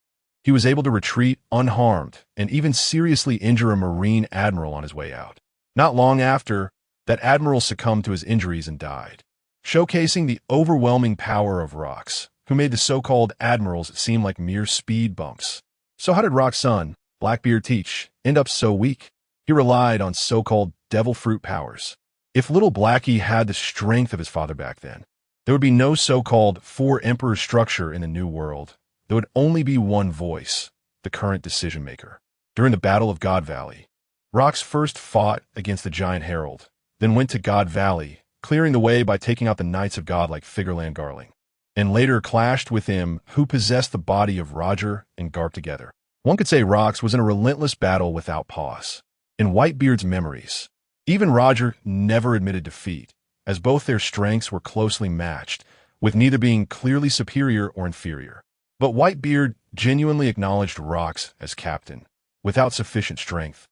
he was able to retreat unharmed and even seriously injure a Marine admiral on his way out. Not long after, that admiral succumbed to his injuries and died, showcasing the overwhelming power of Rox, who made the so-called admirals seem like mere speed bumps. So how did Rock's son, Blackbeard Teach, end up so weak? He relied on so-called devil fruit powers. If Little Blackie had the strength of his father back then, there would be no so-called 4-emperor structure in the New World. There would only be one voice, the current decision-maker. During the Battle of God Valley, Rox first fought against the Giant Herald, then went to God Valley, clearing the way by taking out the Knights of God like Figurland Garling, and later clashed with him who possessed the body of Roger and Garp together. One could say Rox was in a relentless battle without pause. In Whitebeard's memories, even Roger never admitted defeat, as both their strengths were closely matched, with neither being clearly superior or inferior. But Whitebeard genuinely acknowledged Rox as captain, without sufficient strength.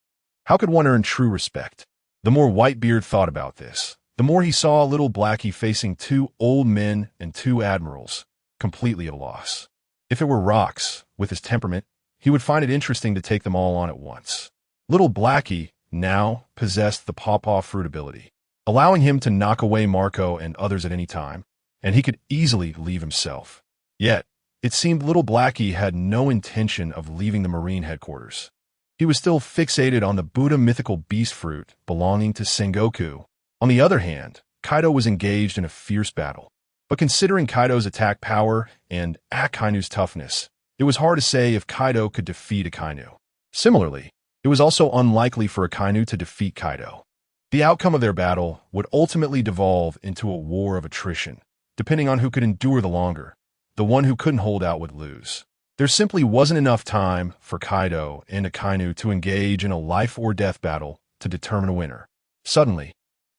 How could one earn true respect? The more Whitebeard thought about this, the more he saw Little Blackie facing 2 old men and 2 admirals, completely at a loss. If it were Rox, with his temperament, he would find it interesting to take them all on at once. Little Blackie now possessed the pawpaw fruit ability, allowing him to knock away Marco and others at any time, and he could easily leave himself. Yet, It seemed little Blackie had no intention of leaving the Marine headquarters. He was still fixated on the Buddha mythical beast fruit belonging to Sengoku. On the other hand, Kaido was engaged in a fierce battle. But considering Kaido's attack power and Akainu's toughness, it was hard to say if Kaido could defeat Akainu. Similarly, it was also unlikely for Akainu to defeat Kaido. The outcome of their battle would ultimately devolve into a war of attrition, depending on who could endure the longer. The one who couldn't hold out would lose. There simply wasn't enough time for Kaido and Akainu to engage in a life-or-death battle to determine a winner. Suddenly,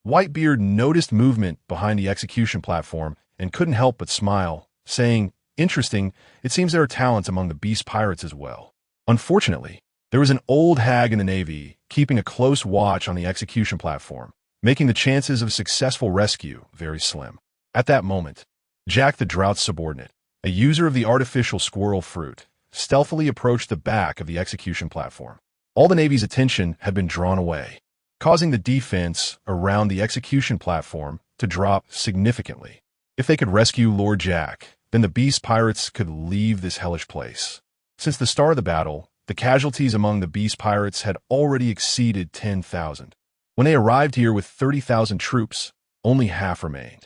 Whitebeard noticed movement behind the execution platform and couldn't help but smile, saying, "Interesting, it seems there are talents among the beast pirates as well." Unfortunately, there was an old hag in the Navy keeping a close watch on the execution platform, making the chances of successful rescue very slim. At that moment, Jack the Drought's subordinate, a user of the artificial squirrel fruit, stealthily approached the back of the execution platform. All the Navy's attention had been drawn away, causing the defense around the execution platform to drop significantly. If they could rescue Lord Jack, then the beast pirates could leave this hellish place. Since the start of the battle, the casualties among the beast pirates had already exceeded 10,000. When they arrived here with 30,000 troops, only half remained.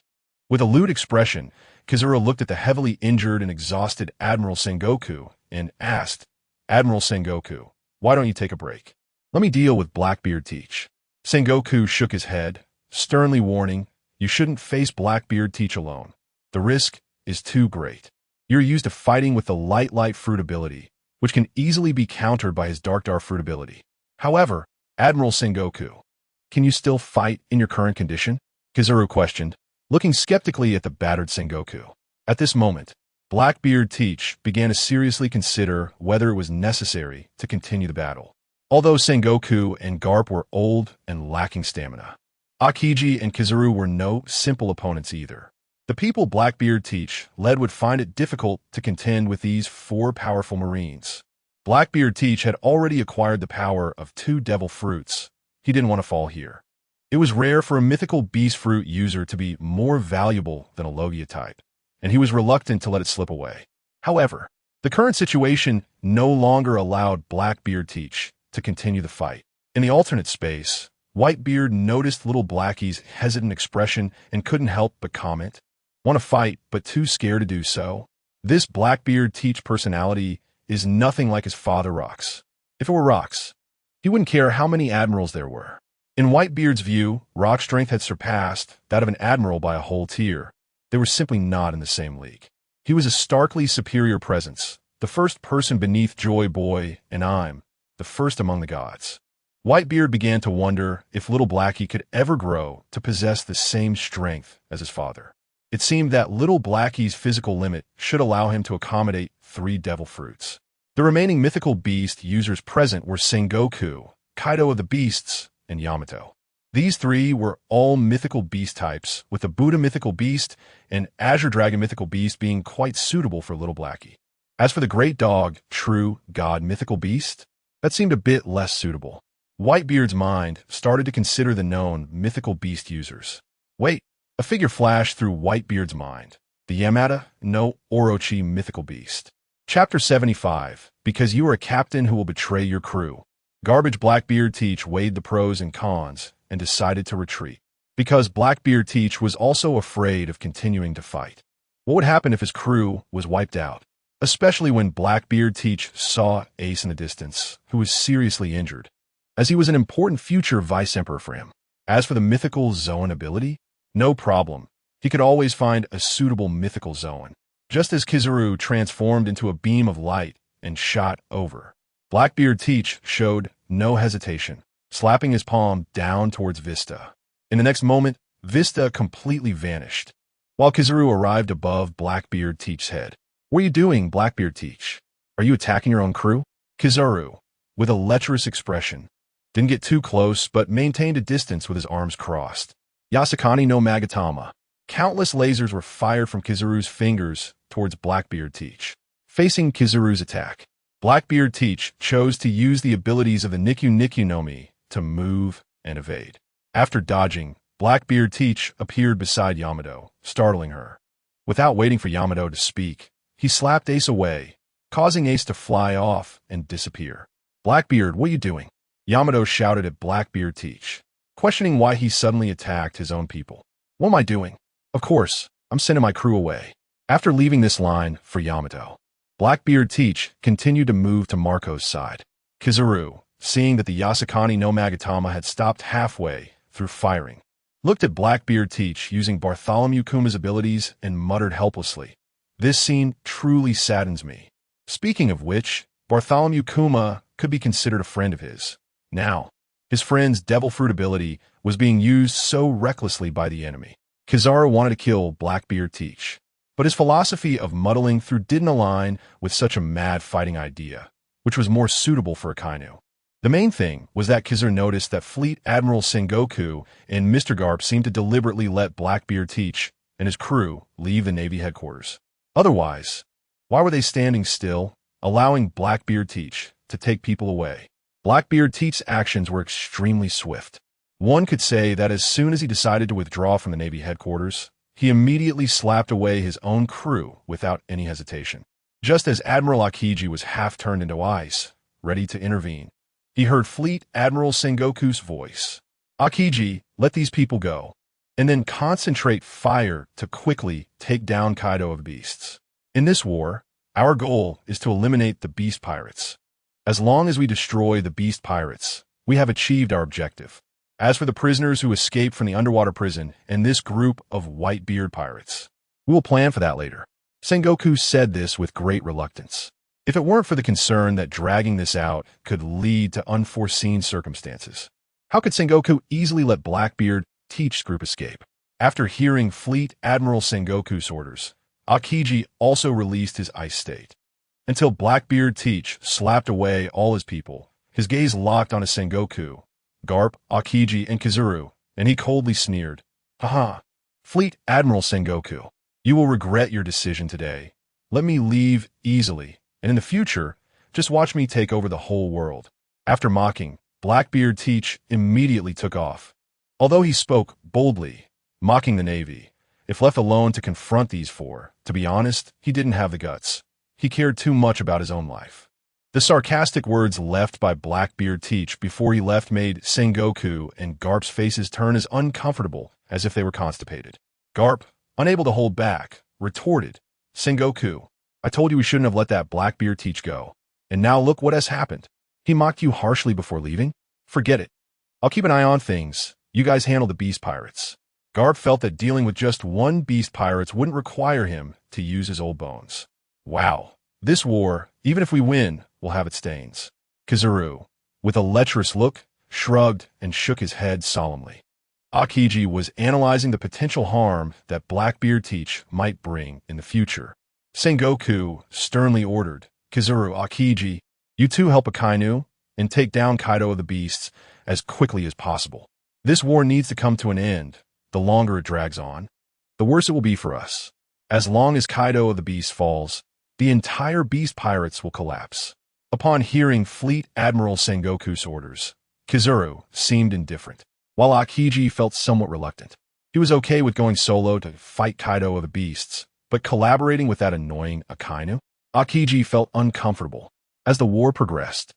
With a lewd expression, Kizaru looked at the heavily injured and exhausted Admiral Sengoku and asked, "Admiral Sengoku, why don't you take a break? Let me deal with Blackbeard Teach." Sengoku shook his head, sternly warning, "You shouldn't face Blackbeard Teach alone. The risk is too great. You're used to fighting with the light fruit ability, which can easily be countered by his dark fruit ability. However, Admiral Sengoku, can you still fight in your current condition?" Kizaru questioned, looking skeptically at the battered Sengoku. At this moment, Blackbeard Teach began to seriously consider whether it was necessary to continue the battle. Although Sengoku and Garp were old and lacking stamina, Akiji and Kizaru were no simple opponents either. The people Blackbeard Teach led would find it difficult to contend with these four powerful Marines. Blackbeard Teach had already acquired the power of 2 devil fruits. He didn't want to fall here. It was rare for a mythical beast fruit user to be more valuable than a Logia type, and he was reluctant to let it slip away. However, the current situation no longer allowed Blackbeard Teach to continue the fight. In the alternate space, Whitebeard noticed little Blackie's hesitant expression and couldn't help but comment, "Want to fight, but too scared to do so?" This Blackbeard Teach personality is nothing like his father Rox. If it were Rox, he wouldn't care how many admirals there were. In Whitebeard's view, Rock's strength had surpassed that of an admiral by a whole tier. They were simply not in the same league. He was a starkly superior presence, the first person beneath Joy Boy and I'm, the first among the gods. Whitebeard began to wonder if little Blackie could ever grow to possess the same strength as his father. It seemed that little Blackie's physical limit should allow him to accommodate 3 devil fruits. The remaining mythical beast users present were Sengoku, Kaido of the Beasts, and Yamato. These 3 were all mythical beast types, with the Buddha mythical beast and Azure Dragon mythical beast being quite suitable for little Blackie. As for the great dog, true god mythical beast, that seemed a bit less suitable. Whitebeard's mind started to consider the known mythical beast users. Wait, a figure flashed through Whitebeard's mind. The Yamada no Orochi mythical beast. Chapter 75, Because You Are a Captain Who Will Betray Your Crew. Garbage Blackbeard Teach weighed the pros and cons and decided to retreat, because Blackbeard Teach was also afraid of continuing to fight. What would happen if his crew was wiped out? Especially when Blackbeard Teach saw Ace in the distance, who was seriously injured, as he was an important future vice emperor for him. As for the mythical Zoan ability, no problem. He could always find a suitable mythical Zoan. Just as Kizaru transformed into a beam of light and shot over, Blackbeard Teach showed no hesitation, slapping his palm down towards Vista. In the next moment, Vista completely vanished, while Kizaru arrived above Blackbeard Teach's head. "What are you doing, Blackbeard Teach? Are you attacking your own crew?" Kizaru, with a lecherous expression, didn't get too close but maintained a distance with his arms crossed. Yasakani no Magatama. Countless lasers were fired from Kizaru's fingers towards Blackbeard Teach. Facing Kizaru's attack, Blackbeard Teach chose to use the abilities of the Nikyu no Mi to move and evade. After dodging, Blackbeard Teach appeared beside Yamato, startling her. Without waiting for Yamato to speak, He slapped Ace away, causing Ace to fly off and disappear. "Blackbeard, what are you doing?" Yamato shouted at Blackbeard Teach, questioning why he suddenly attacked his own people. "What am I doing?" "Of course, I'm sending my crew away." After leaving this line for Yamato, Blackbeard Teach continued to move to Marco's side. Kizaru, seeing that the Yasukani no Magatama had stopped halfway through firing, looked at Blackbeard Teach using Bartholomew Kuma's abilities and muttered helplessly, "This scene truly saddens me." Speaking of which, Bartholomew Kuma could be considered a friend of his. Now, his friend's Devil Fruit ability was being used so recklessly by the enemy. Kizaru wanted to kill Blackbeard Teach, but his philosophy of muddling through didn't align with such a mad fighting idea, which was more suitable for a Kainu. The main thing was that Kizaru noticed that Fleet Admiral Sengoku and Mr. Garp seemed to deliberately let Blackbeard Teach and his crew leave the Navy headquarters. Otherwise, why were they standing still, allowing Blackbeard Teach to take people away? Blackbeard Teach's actions were extremely swift. One could say that as soon as he decided to withdraw from the Navy headquarters, he immediately slapped away his own crew without any hesitation. Just as Admiral Akiji was half turned into ice, ready to intervene, he heard Fleet Admiral Sengoku's voice. "Akiji, let these people go, and then concentrate fire to quickly take down Kaido of the Beasts. In this war, our goal is to eliminate the Beast Pirates. As long as we destroy the Beast Pirates, we have achieved our objective. As for the prisoners who escaped from the underwater prison and this group of Whitebeard pirates, we will plan for that later." Sengoku said this with great reluctance. If it weren't for the concern that dragging this out could lead to unforeseen circumstances, how could Sengoku easily let Blackbeard Teach's group escape? After hearing Fleet Admiral Sengoku's orders, Akiji also released his ice state. Until Blackbeard Teach slapped away all his people, his gaze locked onto Sengoku, Garp, Akiji, and Kizaru, and he coldly sneered, "Haha, Fleet Admiral Sengoku, you will regret your decision today. Let me leave easily, and in the future, just watch me take over the whole world." After mocking, Blackbeard Teach immediately took off. Although he spoke boldly, mocking the Navy, if left alone to confront these four, to be honest, he didn't have the guts. He cared too much about his own life. The sarcastic words left by Blackbeard Teach before he left made Sengoku and Garp's faces turn as uncomfortable as if they were constipated. Garp, unable to hold back, retorted, "Sengoku, I told you we shouldn't have let that Blackbeard Teach go. And now look what has happened. He mocked you harshly before leaving? Forget it. I'll keep an eye on things. You guys handle the Beast Pirates." Garp felt that dealing with just one Beast Pirates wouldn't require him to use his old bones. Wow. This war, even if we win, will have its stains. Kizaru, with a lecherous look, shrugged and shook his head solemnly. Akiji was analyzing the potential harm that Blackbeard Teach might bring in the future. Sengoku sternly ordered, "Kizaru, Akiji, you two help Akainu and take down Kaido of the Beasts as quickly as possible. This war needs to come to an end. The longer it drags on, the worse it will be for us. As long as Kaido of the Beasts falls, the entire Beast Pirates will collapse." Upon hearing Fleet Admiral Sengoku's orders, Kizaru seemed indifferent, while Akiji felt somewhat reluctant. He was okay with going solo to fight Kaido of the Beasts, but collaborating with that annoying Akainu? Akiji felt uncomfortable. As the war progressed,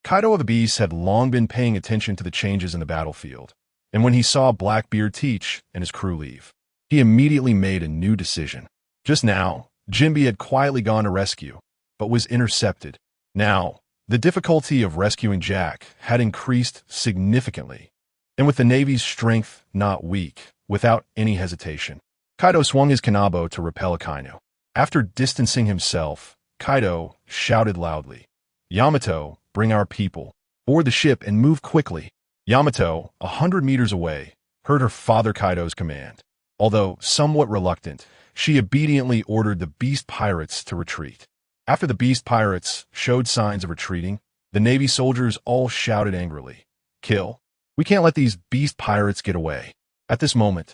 Kaido of the Beasts had long been paying attention to the changes in the battlefield, and when he saw Blackbeard Teach and his crew leave, he immediately made a new decision. Just now, Jinbe had quietly gone to rescue, but was intercepted. Now, the difficulty of rescuing Jack had increased significantly, and with the Navy's strength not weak, without any hesitation, Kaido swung his kanabo to repel Akainu. After distancing himself, Kaido shouted loudly, "Yamato, bring our people. Board the ship and move quickly." Yamato, 100 meters away, heard her father Kaido's command. Although somewhat reluctant, she obediently ordered the Beast Pirates to retreat. After the Beast Pirates showed signs of retreating, the Navy soldiers all shouted angrily, "Kill! We can't let these Beast Pirates get away." At this moment,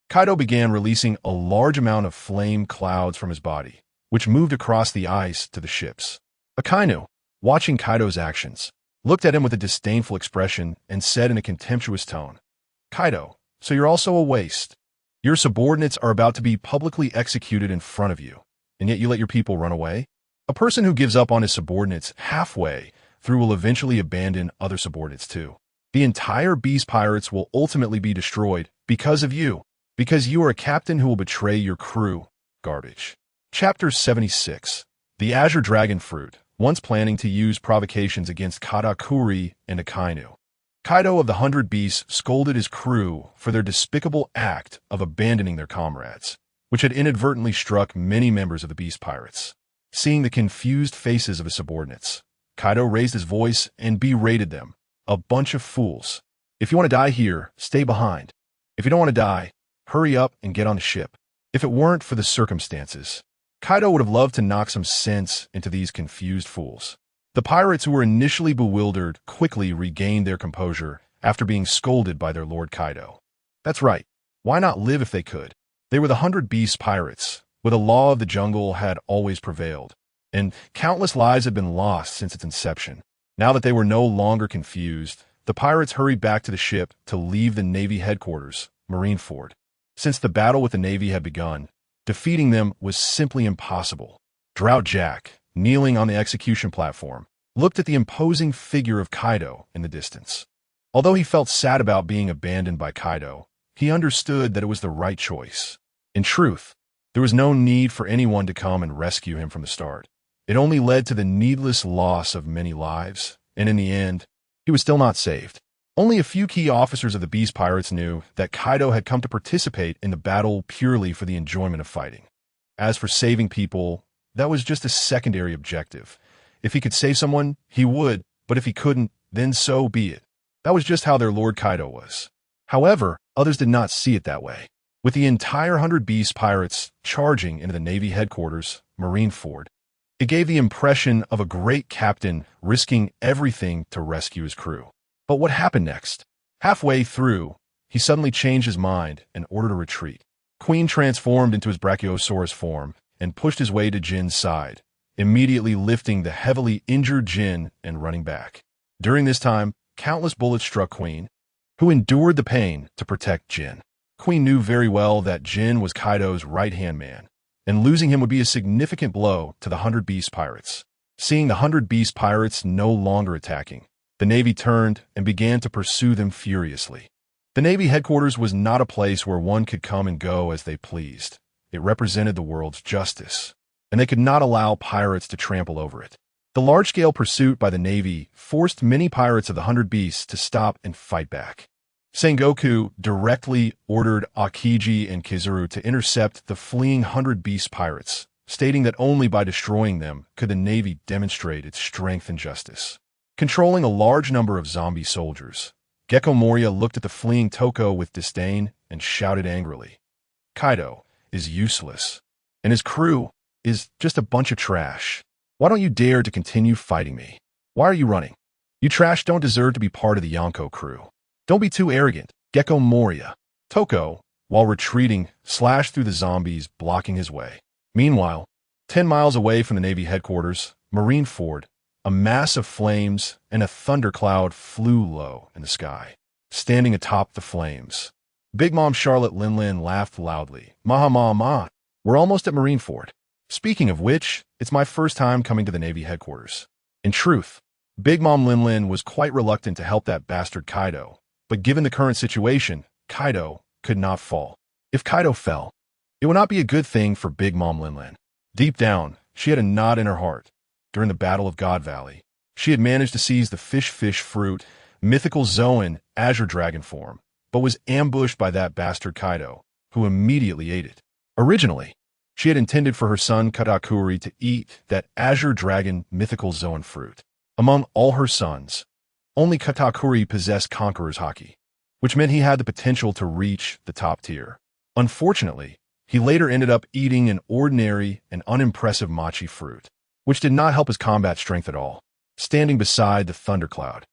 Kaido began releasing a large amount of flame clouds from his body, which moved across the ice to the ships. Akainu, watching Kaido's actions, looked at him with a disdainful expression and said in a contemptuous tone, "Kaido, so you're also a waste. Your subordinates are about to be publicly executed in front of you, and yet you let your people run away? A person who gives up on his subordinates halfway through will eventually abandon other subordinates too. The entire Beast Pirates will ultimately be destroyed because of you, because you are a captain who will betray your crew. Garbage. Chapter 76. The Azure Dragon Fruit, once planning to use provocations against Katakuri and Akainu. Kaido of the 100 Beasts scolded his crew for their despicable act of abandoning their comrades, which had inadvertently struck many members of the Beast Pirates. Seeing the confused faces of his subordinates, Kaido raised his voice and berated them. A bunch of fools. If you want to die here, stay behind. If you don't want to die, hurry up and get on the ship. If it weren't for the circumstances, Kaido would have loved to knock some sense into these confused fools. The pirates who were initially bewildered quickly regained their composure after being scolded by their Lord Kaido. That's right. Why not live if they could? They were the 100 Beast Pirates, where the law of the jungle had always prevailed, and countless lives had been lost since its inception. Now that they were no longer confused, the pirates hurried back to the ship to leave the Navy headquarters, Marineford. Since the battle with the Navy had begun, defeating them was simply impossible. Drought Jack, kneeling on the execution platform, looked at the imposing figure of Kaido in the distance. Although he felt sad about being abandoned by Kaido, he understood that it was the right choice. In truth, there was no need for anyone to come and rescue him from the start. It only led to the needless loss of many lives, and in the end, he was still not saved. Only a few key officers of the Beast Pirates knew that Kaido had come to participate in the battle purely for the enjoyment of fighting. As for saving people, that was just a secondary objective. If he could save someone, he would, but if he couldn't, then so be it. That was just how their Lord Kaido was. However, others did not see it that way. With the entire 100 Beast Pirates charging into the Navy headquarters, Marineford, it gave the impression of a great captain risking everything to rescue his crew. But what happened next? Halfway through, he suddenly changed his mind and ordered a retreat. Queen transformed into his Brachiosaurus form and pushed his way to Jin's side, immediately lifting the heavily injured Jin and running back. During this time, countless bullets struck Queen, who endured the pain to protect Jin. Queen knew very well that Jin was Kaido's right-hand man, and losing him would be a significant blow to the 100 Beast Pirates. Seeing the 100 Beast Pirates no longer attacking, the Navy turned and began to pursue them furiously. The Navy headquarters was not a place where one could come and go as they pleased. It represented the world's justice, and they could not allow pirates to trample over it. The large-scale pursuit by the Navy forced many pirates of the 100 Beasts to stop and fight back. Sengoku directly ordered Akiji and Kizuru to intercept the fleeing 100 Beast Pirates, stating that only by destroying them could the Navy demonstrate its strength and justice. Controlling a large number of zombie soldiers, Gecko Moria looked at the fleeing Toko with disdain and shouted angrily, "Kaido is useless, and his crew is just a bunch of trash. Why don't you dare to continue fighting me? Why are you running? You trash don't deserve to be part of the Yonko crew. Don't be too arrogant, Gecko Moria." Toko, while retreating, slashed through the zombies, blocking his way. Meanwhile, 10 miles away from the Navy headquarters, Marineford, a mass of flames and a thundercloud flew low in the sky. Standing atop the flames, Big Mom Charlotte Linlin laughed loudly. "Maha ma ma, we're almost at Marineford. Speaking of which, it's my first time coming to the Navy headquarters." In truth, Big Mom Linlin was quite reluctant to help that bastard Kaido, but given the current situation, Kaido could not fall. If Kaido fell, it would not be a good thing for Big Mom Linlin. Deep down, she had a knot in her heart. During the Battle of God Valley, she had managed to seize the fish fruit, mythical Zoan Azure Dragon form, but was ambushed by that bastard Kaido, who immediately ate it. Originally, she had intended for her son Katakuri to eat that Azure Dragon mythical Zoan fruit. Among all her sons, only Katakuri possessed Conqueror's Haki, which meant he had the potential to reach the top tier. Unfortunately, he later ended up eating an ordinary and unimpressive mochi fruit, which did not help his combat strength at all. Standing beside the thundercloud,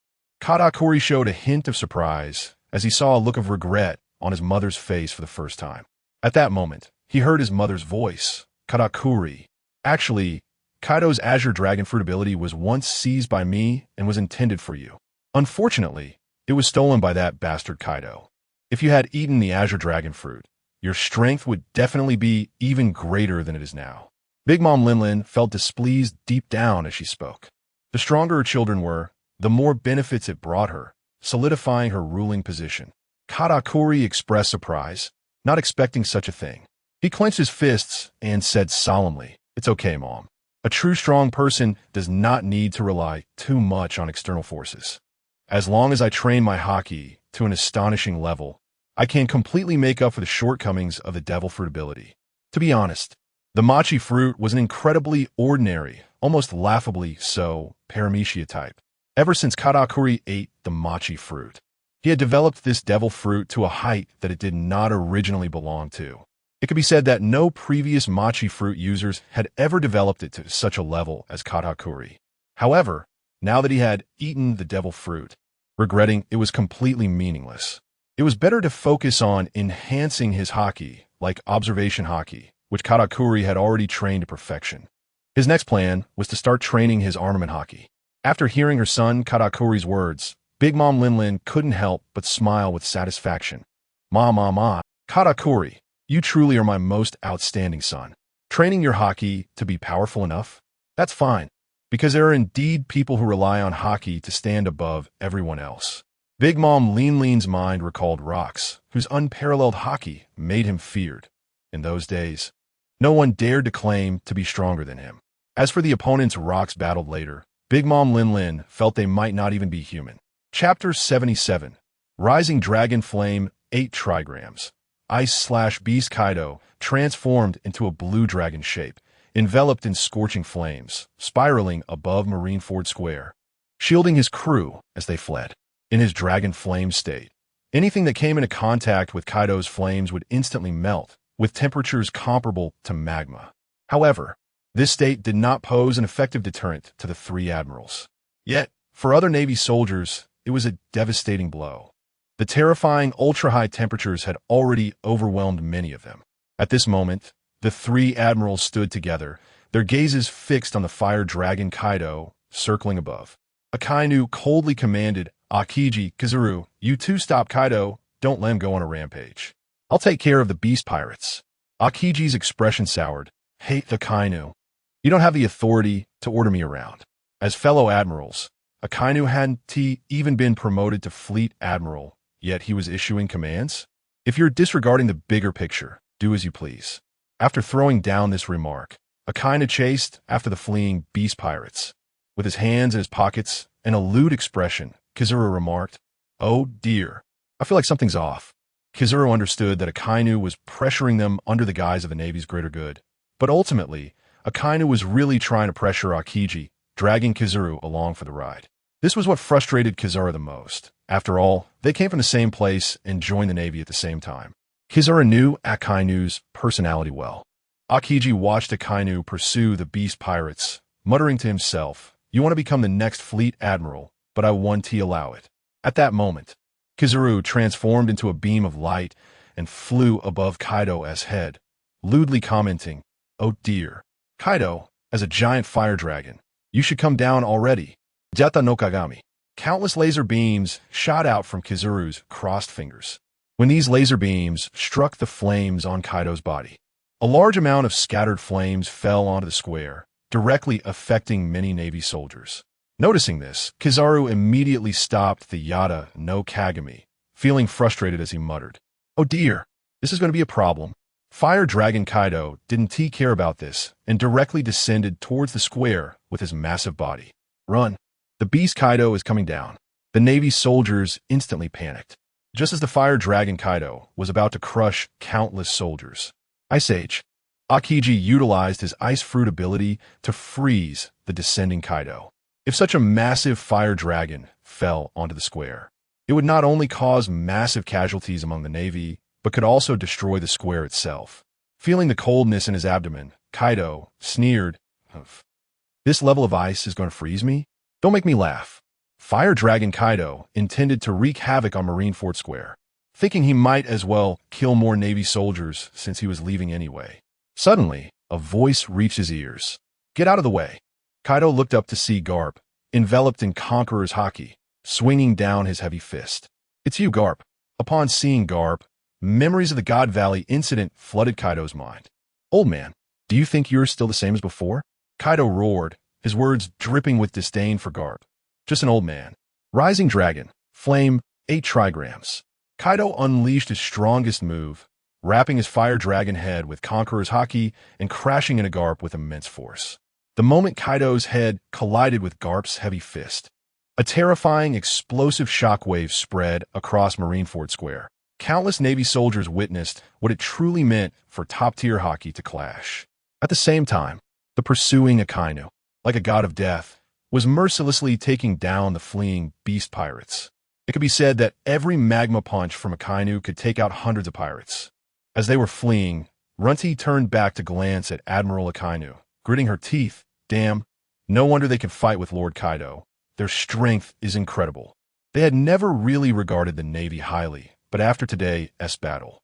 Katakuri showed a hint of surprise as he saw a look of regret on his mother's face for the first time. At that moment, he heard his mother's voice. "Katakuri, actually, Kaido's Azure Dragon Fruit ability was once seized by me and was intended for you. Unfortunately, it was stolen by that bastard Kaido. If you had eaten the Azure Dragon Fruit, your strength would definitely be even greater than it is now." Big Mom Linlin felt displeased deep down as she spoke. The stronger her children were, the more benefits it brought her, solidifying her ruling position. Katakuri expressed surprise, not expecting such a thing. He clenched his fists and said solemnly, "It's okay, Mom. A true strong person does not need to rely too much on external forces. As long as I train my haki to an astonishing level, I can completely make up for the shortcomings of the devil fruit ability." To be honest, the mochi fruit was an incredibly ordinary, almost laughably so, paramecia type. Ever since Katakuri ate the mochi fruit, he had developed this devil fruit to a height that it did not originally belong to. It could be said that no previous mochi fruit users had ever developed it to such a level as Katakuri. However, now that he had eaten the devil fruit, regretting it was completely meaningless. It was better to focus on enhancing his haki, like observation haki, which Katakuri had already trained to perfection. His next plan was to start training his armament haki. After hearing her son Katakuri's words, Big Mom Linlin couldn't help but smile with satisfaction. Ma, Katakuri, you truly are my most outstanding son. Training your haki to be powerful enough? That's fine, because there are indeed people who rely on haki to stand above everyone else. Big Mom Linlin's mind recalled Rox, whose unparalleled haki made him feared. In those days, no one dared to claim to be stronger than him. As for the opponents Rox battled later, Big Mom Linlin felt they might not even be human. Chapter 77, Rising Dragon Flame, 8 trigrams. Ice/Beast Kaido transformed into a blue dragon shape, enveloped in scorching flames, spiraling above Marineford Square, shielding his crew as they fled. In his dragon flame state, anything that came into contact with Kaido's flames would instantly melt, with temperatures comparable to magma. However, this state did not pose an effective deterrent to the three admirals. Yet, for other Navy soldiers, it was a devastating blow. The terrifying ultra-high temperatures had already overwhelmed many of them. At this moment, the three admirals stood together, their gazes fixed on the fire dragon Kaido, circling above. Akainu coldly commanded Akiji, "Kizaru, you two stop Kaido, don't let him go on a rampage. I'll take care of the beast pirates." Akiji's expression soured. "Hate the Akainu. You don't have the authority to order me around." As fellow admirals, Akainu hadn't even been promoted to fleet admiral, yet he was issuing commands? "If you're disregarding the bigger picture, do as you please." After throwing down this remark, Akainu chased after the fleeing beast pirates. With his hands in his pockets and a lewd expression, Kizaru remarked, "Oh dear, I feel like something's off." Kizaru understood that Akainu was pressuring them under the guise of the Navy's greater good. But ultimately, Akainu was really trying to pressure Akiji, dragging Kizaru along for the ride. This was what frustrated Kizaru the most. After all, they came from the same place and joined the Navy at the same time. Kizaru knew Akainu's personality well. Akiji watched Akainu pursue the beast pirates, muttering to himself, "You want to become the next fleet admiral, but I won't allow it." At that moment, Kizaru transformed into a beam of light and flew above Kaido's head, lewdly commenting, "Oh dear. Kaido, as a giant fire dragon, you should come down already." Jata no Kagami. Countless laser beams shot out from Kizaru's crossed fingers. When these laser beams struck the flames on Kaido's body, a large amount of scattered flames fell onto the square, directly affecting many Navy soldiers. Noticing this, Kizaru immediately stopped the Yata no Kagami, feeling frustrated as he muttered, "Oh dear, this is going to be a problem." Fire Dragon Kaido didn't care about this and directly descended towards the square with his massive body. "Run! The beast Kaido is coming down." The Navy soldiers instantly panicked, just as the Fire Dragon Kaido was about to crush countless soldiers. Ice Age. Akiji utilized his Ice Fruit ability to freeze the descending Kaido. If such a massive fire dragon fell onto the square, it would not only cause massive casualties among the Navy, but could also destroy the square itself. Feeling the coldness in his abdomen, Kaido sneered, "This level of ice is going to freeze me? Don't make me laugh." Fire Dragon Kaido intended to wreak havoc on Marineford Square, thinking he might as well kill more Navy soldiers since he was leaving anyway. Suddenly, a voice reached his ears. "Get out of the way." Kaido looked up to see Garp, enveloped in Conqueror's haki, swinging down his heavy fist. "It's you, Garp." Upon seeing Garp, memories of the God Valley incident flooded Kaido's mind. "Old man, Do you think you're still the same as before? Kaido roared, his words dripping with disdain for Garp. Just an old man. Rising Dragon. Flame, 8 trigrams. Kaido unleashed his strongest move, wrapping his fire dragon head with Conqueror's Haki and crashing into Garp with immense force. The moment Kaido's head collided with Garp's heavy fist, a terrifying, explosive shockwave spread across Marineford Square. Countless Navy soldiers witnessed what it truly meant for top-tier Haki to clash. At the same time, the pursuing Akainu, like a god of death, was mercilessly taking down the fleeing beast pirates. It could be said that every magma punch from Akainu could take out hundreds of pirates. As they were fleeing, Runty turned back to glance at Admiral Akainu, gritting her teeth. Damn, no wonder they can fight with Lord Kaido. Their strength is incredible. They had never really regarded the Navy highly, but after today's battle,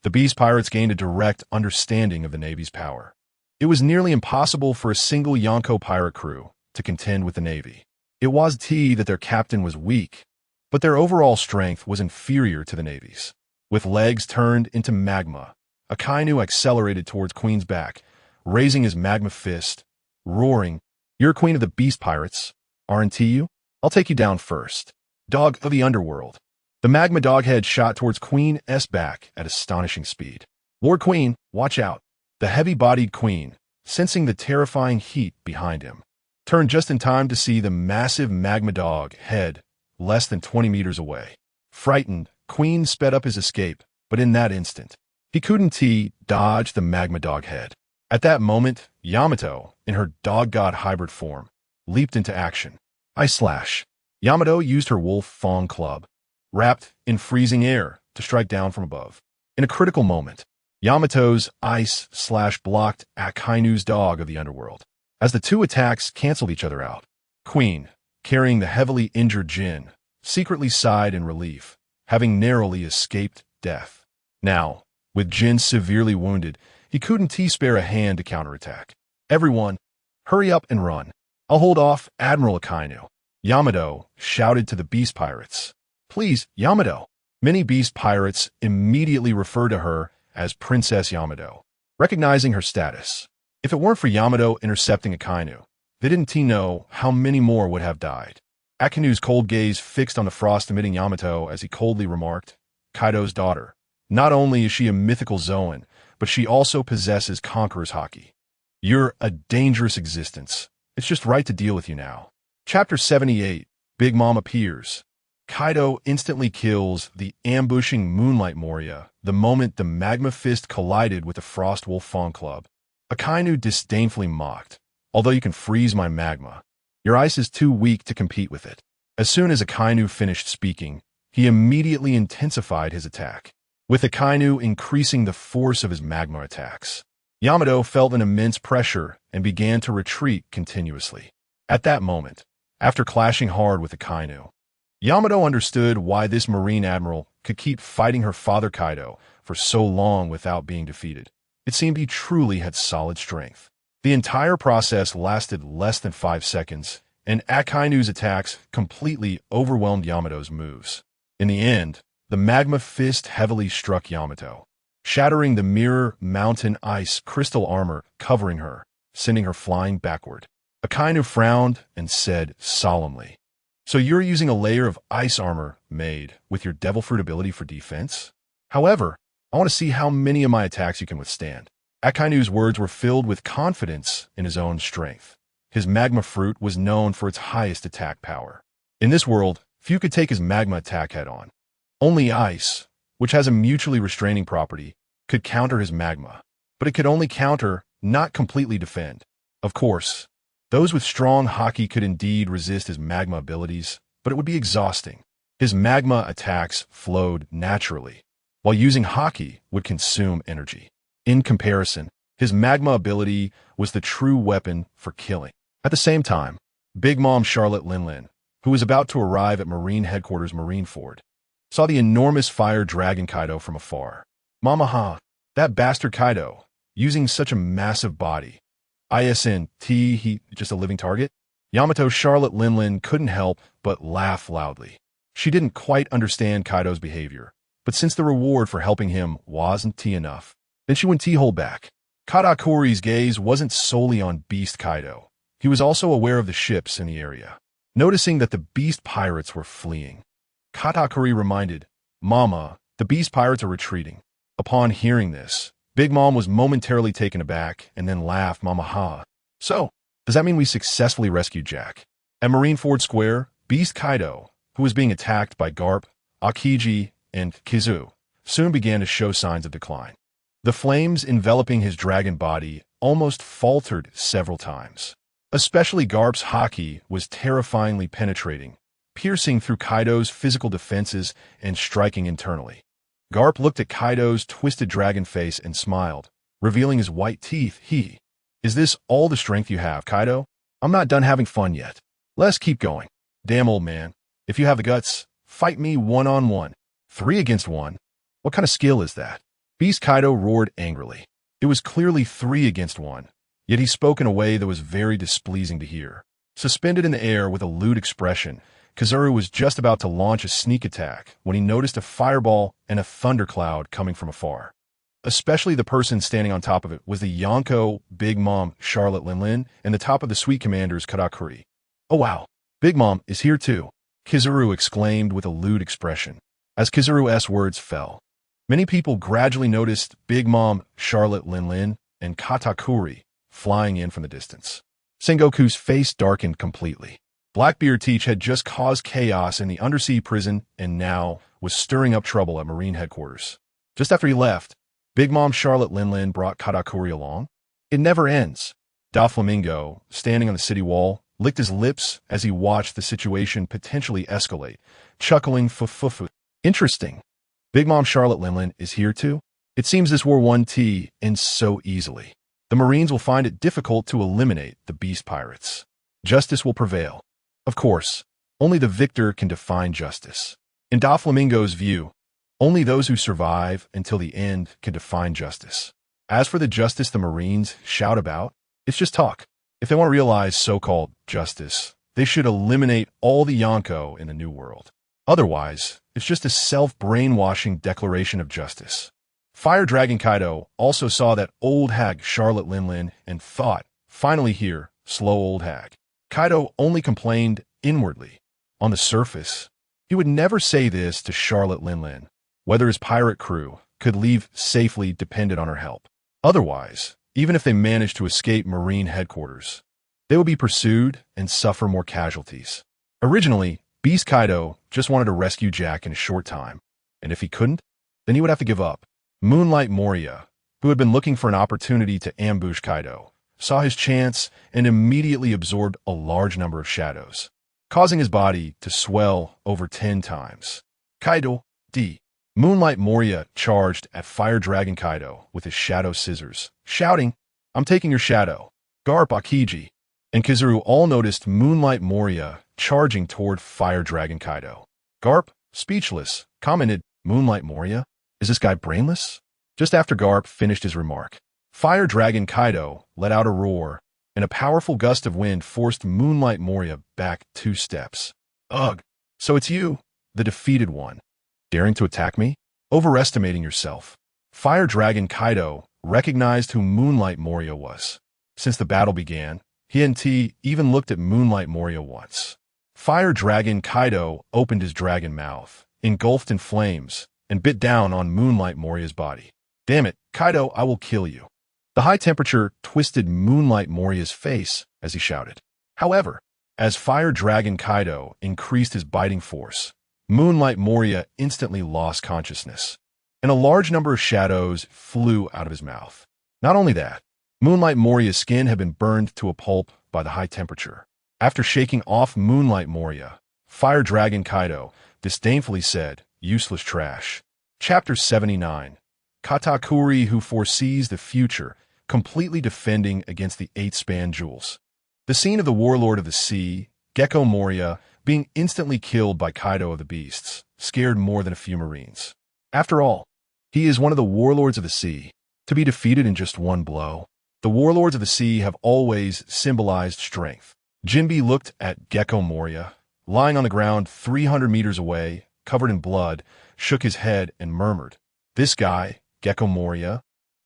the beast pirates gained a direct understanding of the Navy's power. It was nearly impossible for a single Yonko pirate crew to contend with the Navy. It was that their captain was weak, but their overall strength was inferior to the Navy's. With legs turned into magma, Akainu accelerated towards Queen's back, raising his magma fist, roaring, "You're queen of the beast pirates, aren't you? I'll take you down first. Dog of the underworld." The magma doghead shot towards Queen's back at astonishing speed. "Lord Queen, watch out." The heavy-bodied Queen, sensing the terrifying heat behind him, turned just in time to see the massive magma dog head less than 20 meters away. Frightened, Queen sped up his escape, but in that instant, he couldn't dodge the magma dog head. At that moment, Yamato, in her dog god hybrid form, leaped into action. Ice Slash. Yamato used her wolf fang club, wrapped in freezing air, to strike down from above. In a critical moment, Yamato's Ice Slash blocked Akainu's dog of the underworld. As the two attacks canceled each other out, Queen, carrying the heavily injured Jin, secretly sighed in relief, having narrowly escaped death. Now, with Jin severely wounded, he couldn't spare a hand to counterattack. "Everyone, hurry up and run. I'll hold off Admiral Akainu," Yamato shouted to the beast pirates. "Please, Yamato." Many beast pirates immediately referred to her as Princess Yamato, recognizing her status. If it weren't for Yamato intercepting Akainu, they didn't know how many more would have died. Akainu's cold gaze fixed on the frost-emitting Yamato as he coldly remarked, "Kaido's daughter. Not only is she a mythical Zoan, but she also possesses Conqueror's Haki. You're a dangerous existence. It's just right to deal with you now." Chapter 78, Big Mom appears. Kaido instantly kills the ambushing Moonlight Moria the moment the Magma Fist collided with the Frost Wolf Fang Club. Akainu disdainfully mocked, "Although you can freeze my magma, your ice is too weak to compete with it." As soon as Akainu finished speaking, he immediately intensified his attack, with Akainu increasing the force of his magma attacks. Yamato felt an immense pressure and began to retreat continuously. At that moment, after clashing hard with Akainu, Yamato understood why this Marine Admiral could keep fighting her father Kaido for so long without being defeated. It seemed he truly had solid strength. The entire process lasted less than 5 seconds, and Akainu's attacks completely overwhelmed Yamato's moves. In the end, the Magma Fist heavily struck Yamato, shattering the mirror mountain ice crystal armor covering her, sending her flying backward. Akainu frowned and said solemnly, "So you're using a layer of ice armor made with your Devil Fruit ability for defense? However, I want to see how many of my attacks you can withstand." Akainu's words were filled with confidence in his own strength. His Magma Fruit was known for its highest attack power. In this world, few could take his magma attack head-on. Only ice, which has a mutually restraining property, could counter his magma, but it could only counter, not completely defend. Of course, those with strong Haki could indeed resist his magma abilities, but it would be exhausting. His magma attacks flowed naturally, while using Haki would consume energy. In comparison, his magma ability was the true weapon for killing. At the same time, Big Mom Charlotte Linlin, who was about to arrive at Marine Headquarters Marineford, saw the enormous fire dragon Kaido from afar. "Mama, that bastard Kaido, using such a massive body. He just a living target?" Yamato Charlotte Linlin couldn't help but laugh loudly. She didn't quite understand Kaido's behavior, but since the reward for helping him wasn't enough, then she wouldn't hold back. Katakuri's gaze wasn't solely on Beast Kaido. He was also aware of the ships in the area. Noticing that the Beast Pirates were fleeing, Katakuri reminded, "Mama, the Beast Pirates are retreating." Upon hearing this, Big Mom was momentarily taken aback and then laughed, "Mama ha. So, does that mean we successfully rescued Jack?" At Marineford Square, Beast Kaido, who was being attacked by Garp, Akiji, and Kizu, soon began to show signs of decline. The flames enveloping his dragon body almost faltered several times. Especially Garp's haki was terrifyingly penetrating, piercing through Kaido's physical defenses and striking internally. Garp looked at Kaido's twisted dragon face and smiled, revealing his white teeth. "Is this all the strength you have, Kaido? I'm not done having fun yet. Let's keep going. Damn, old man. If you have the guts, fight me one-on-one. 3 against 1? What kind of skill is that?" Beast Kaido roared angrily. It was clearly 3 against 1, yet he spoke in a way that was very displeasing to hear. Suspended in the air with a lewd expression, Kizaru was just about to launch a sneak attack when he noticed a fireball and a thundercloud coming from afar. Especially the person standing on top of it was the Yonko, Big Mom, Charlotte Linlin, and the top of the Sweet Commanders, Katakuri. "Oh wow, Big Mom is here too," Kizaru exclaimed with a lewd expression. As Kizaru's words fell, many people gradually noticed Big Mom, Charlotte Linlin, and Katakuri flying in from the distance. Sengoku's face darkened completely. Blackbeard Teach had just caused chaos in the undersea prison and now was stirring up trouble at Marine headquarters. Just after he left, Big Mom Charlotte Linlin brought Katakuri along. It never ends. Doflamingo, standing on the city wall, licked his lips as he watched the situation potentially escalate, chuckling fufufu. "Interesting. Big Mom Charlotte Linlin is here too? It seems this war won't end so easily. The Marines will find it difficult to eliminate the Beast Pirates. Justice will prevail. Of course, only the victor can define justice. In Doflamingo's view, only those who survive until the end can define justice. As for the justice the Marines shout about, it's just talk. If they want to realize so-called justice, they should eliminate all the Yonko in the New World. Otherwise, it's just a self-brainwashing declaration of justice." Fire Dragon Kaido also saw that old hag Charlotte Linlin and thought, "Finally here, slow old hag." Kaido only complained inwardly. On the surface, he would never say this to Charlotte Linlin. Whether his pirate crew could leave safely depended on her help. Otherwise, even if they managed to escape Marine headquarters, they would be pursued and suffer more casualties. Originally, Beast Kaido just wanted to rescue Jack in a short time, and if he couldn't, then he would have to give up. Moonlight Moria, who had been looking for an opportunity to ambush Kaido, saw his chance and immediately absorbed a large number of shadows, causing his body to swell over 10 times. Kaido, D. Moonlight Moria charged at Fire Dragon Kaido with his shadow scissors, shouting, "I'm taking your shadow." Garp, Akiji, and Kizaru all noticed Moonlight Moria charging toward Fire Dragon Kaido. Garp, speechless, commented, "Moonlight Moria? Is this guy brainless?" Just after Garp finished his remark, Fire Dragon Kaido let out a roar, and a powerful gust of wind forced Moonlight Moria back 2 steps. "Ugh, so it's you, the defeated one, daring to attack me? Overestimating yourself." Fire Dragon Kaido recognized who Moonlight Moria was. Since the battle began, he hadn't even looked at Moonlight Moria once. Fire Dragon Kaido opened his dragon mouth, engulfed in flames, and bit down on Moonlight Moria's body. "Damn it, Kaido, I will kill you." The high temperature twisted Moonlight Moria's face as he shouted. However, as Fire Dragon Kaido increased his biting force, Moonlight Moria instantly lost consciousness, and a large number of shadows flew out of his mouth. Not only that, Moonlight Moria's skin had been burned to a pulp by the high temperature. After shaking off Moonlight Moria, Fire Dragon Kaido disdainfully said, "Useless trash." Chapter 79. Katakuri, who foresees the future, completely defending against the 8-span jewels. The scene of the Warlord of the Sea, Gecko Moria, being instantly killed by Kaido of the Beasts, scared more than a few Marines. After all, he is one of the Warlords of the Sea. To be defeated in just one blow. The Warlords of the Sea have always symbolized strength. Jinbe looked at Gecko Moria, lying on the ground 300 meters away, covered in blood, shook his head and murmured, "This guy, Gecko Moria,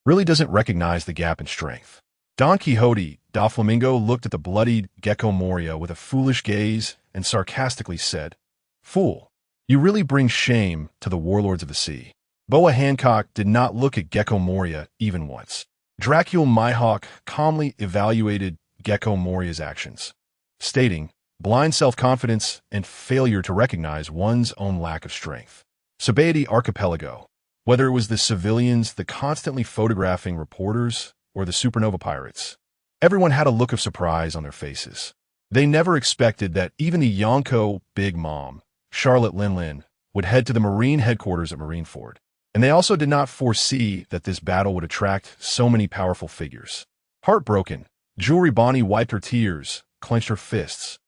really doesn't recognize the gap in strength. Don Quixote, Doflamingo, looked at the bloodied Gecko Moria with a foolish gaze and sarcastically said, "Fool, you really bring shame to the warlords of the sea." Boa Hancock did not look at Gecko Moria even once. Dracule Mihawk calmly evaluated Gecko Moria's actions, stating, "Blind self-confidence and failure to recognize one's own lack of strength." Sabaody Archipelago. Whether it was the civilians, the constantly photographing reporters, or the supernova pirates, everyone had a look of surprise on their faces. They never expected that even the Yonko Big Mom, Charlotte Linlin, would head to the Marine headquarters at Marineford. And they also did not foresee that this battle would attract so many powerful figures. Heartbroken, Jewelry Bonnie wiped her tears, clenched her fists,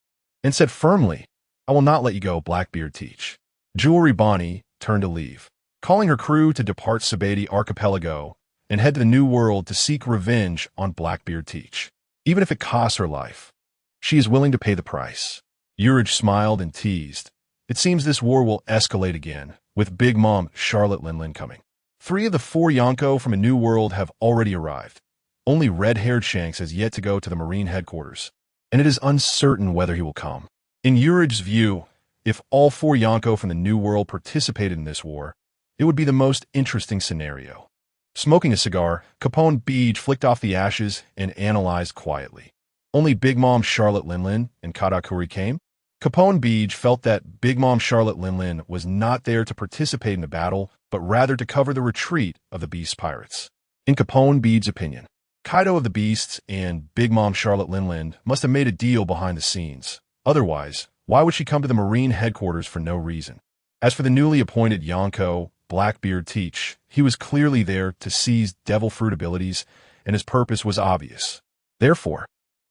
and said firmly, "I will not let you go, Blackbeard Teach." Jewelry Bonnie turned to leave, calling her crew to depart Sabaody Archipelago and head to the New World to seek revenge on Blackbeard Teach. Even if it costs her life, she is willing to pay the price. Urge smiled and teased, "It seems this war will escalate again, with Big Mom Charlotte Linlin coming." 3 of the 4 Yonko from a New World have already arrived. Only red-haired Shanks has yet to go to the Marine headquarters, and it is uncertain whether he will come. In Urge's view, if all 4 Yonko from the New World participated in this war, it would be the most interesting scenario. Smoking a cigar, Capone Beej flicked off the ashes and analyzed quietly. Only Big Mom Charlotte Linlin and Katakuri came? Capone Beej felt that Big Mom Charlotte Linlin was not there to participate in the battle, but rather to cover the retreat of the Beast Pirates. In Capone Beej's opinion, Kaido of the Beasts and Big Mom Charlotte Linlin must have made a deal behind the scenes. Otherwise, why would she come to the Marine headquarters for no reason? As for the newly appointed Yonko, Blackbeard Teach, he was clearly there to seize Devil Fruit abilities, and his purpose was obvious. Therefore,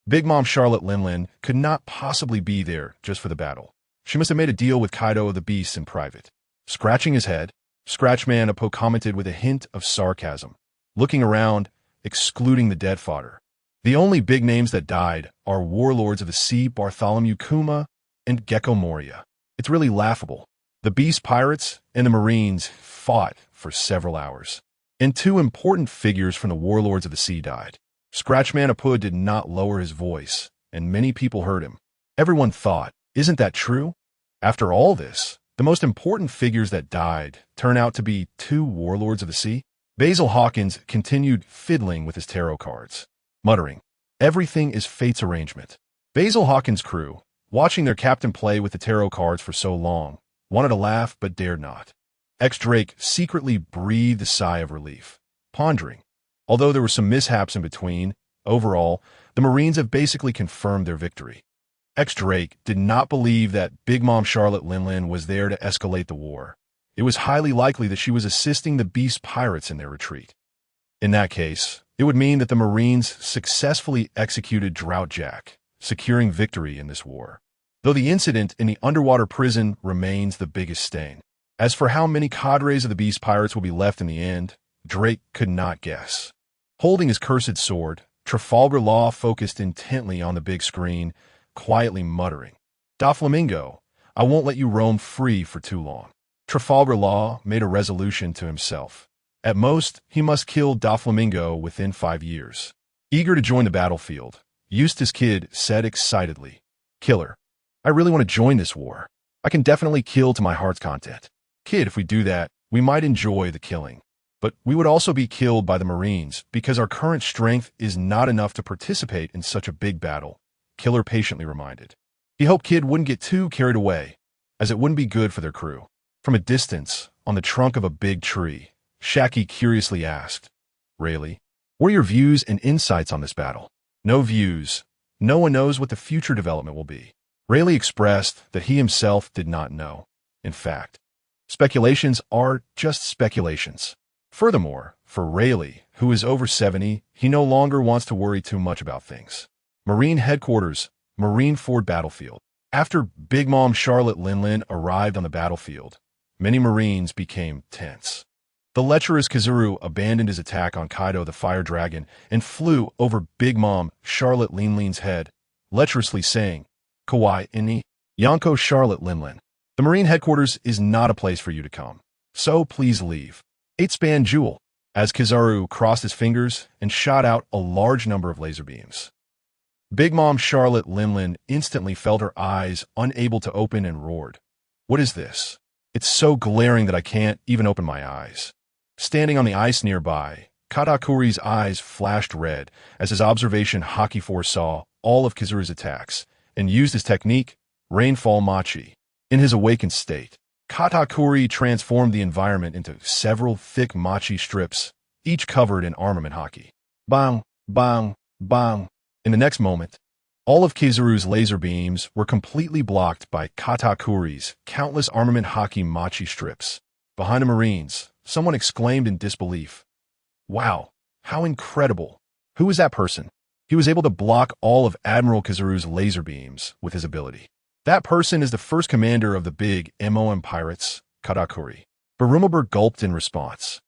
Big Mom Charlotte Linlin could not possibly be there just for the battle. She must have made a deal with Kaido of the Beasts in private. Scratching his head, Scratchman Apo commented with a hint of sarcasm, looking around, excluding the dead fodder. The only big names that died are Warlords of the Sea Bartholomew Kuma and Gecko Moria. It's really laughable. The Beast Pirates and the Marines fought for several hours, and 2 important figures from the Warlords of the Sea died. Scratchman Apo did not lower his voice, and many people heard him. Everyone thought, "Isn't that true?" After all this, the most important figures that died turn out to be 2 Warlords of the Sea. Basil Hawkins continued fiddling with his tarot cards, muttering, "Everything is fate's arrangement." Basil Hawkins' crew, watching their captain play with the tarot cards for so long, wanted to laugh but dared not. X-Drake secretly breathed a sigh of relief, pondering, although there were some mishaps in between, overall, the Marines have basically confirmed their victory. X-Drake did not believe that Big Mom Charlotte Linlin was there to escalate the war. It was highly likely that she was assisting the Beast Pirates in their retreat. In that case, it would mean that the Marines successfully executed Drought Jack, securing victory in this war. Though the incident in the underwater prison remains the biggest stain. As for how many cadres of the Beast Pirates will be left in the end, Drake could not guess. Holding his cursed sword, Trafalgar Law focused intently on the big screen, quietly muttering, "Doflamingo, I won't let you roam free for too long." Trafalgar Law made a resolution to himself. At most, he must kill Doflamingo within 5 years. Eager to join the battlefield, Eustace Kid said excitedly, "Killer, I really want to join this war. I can definitely kill to my heart's content. Kid, if we do that, we might enjoy the killing. But we would also be killed by the Marines because our current strength is not enough to participate in such a big battle," Killer patiently reminded. He hoped Kid wouldn't get too carried away, as it wouldn't be good for their crew. From a distance, on the trunk of a big tree, Shaki curiously asked, "Rayleigh, what are your views and insights on this battle?" "No views. No one knows what the future development will be." Rayleigh expressed that he himself did not know. In fact, speculations are just speculations. Furthermore, for Rayleigh, who is over 70, he no longer wants to worry too much about things. Marine Headquarters, Marineford Battlefield. After Big Mom Charlotte Linlin arrived on the battlefield, many Marines became tense. The lecherous Kazuru abandoned his attack on Kaido the Fire Dragon and flew over Big Mom Charlotte Linlin's head, lecherously saying, "Kawaii inni, Yonko Charlotte Linlin. The Marine Headquarters is not a place for you to come. So please leave." 8-span Jewel. as Kizaru crossed his fingers and shot out a large number of laser beams. Big Mom Charlotte Linlin instantly felt her eyes unable to open and roared. What is this? It's so glaring that I can't even open my eyes. Standing on the ice nearby, Katakuri's eyes flashed red as his observation Haki foresaw all of Kizaru's attacks and used his technique, Rainfall Machi. In his awakened state, Katakuri transformed the environment into several thick machi strips, each covered in armament haki. Bang, bang, bang. In the next moment, all of Kizaru's laser beams were completely blocked by Katakuri's countless armament haki machi strips. Behind the Marines, someone exclaimed in disbelief. Wow, how incredible. Who was that person? He was able to block all of Admiral Kizaru's laser beams with his ability. That person is the first commander of the big MOM pirates, Katakuri. Barumaber gulped in response.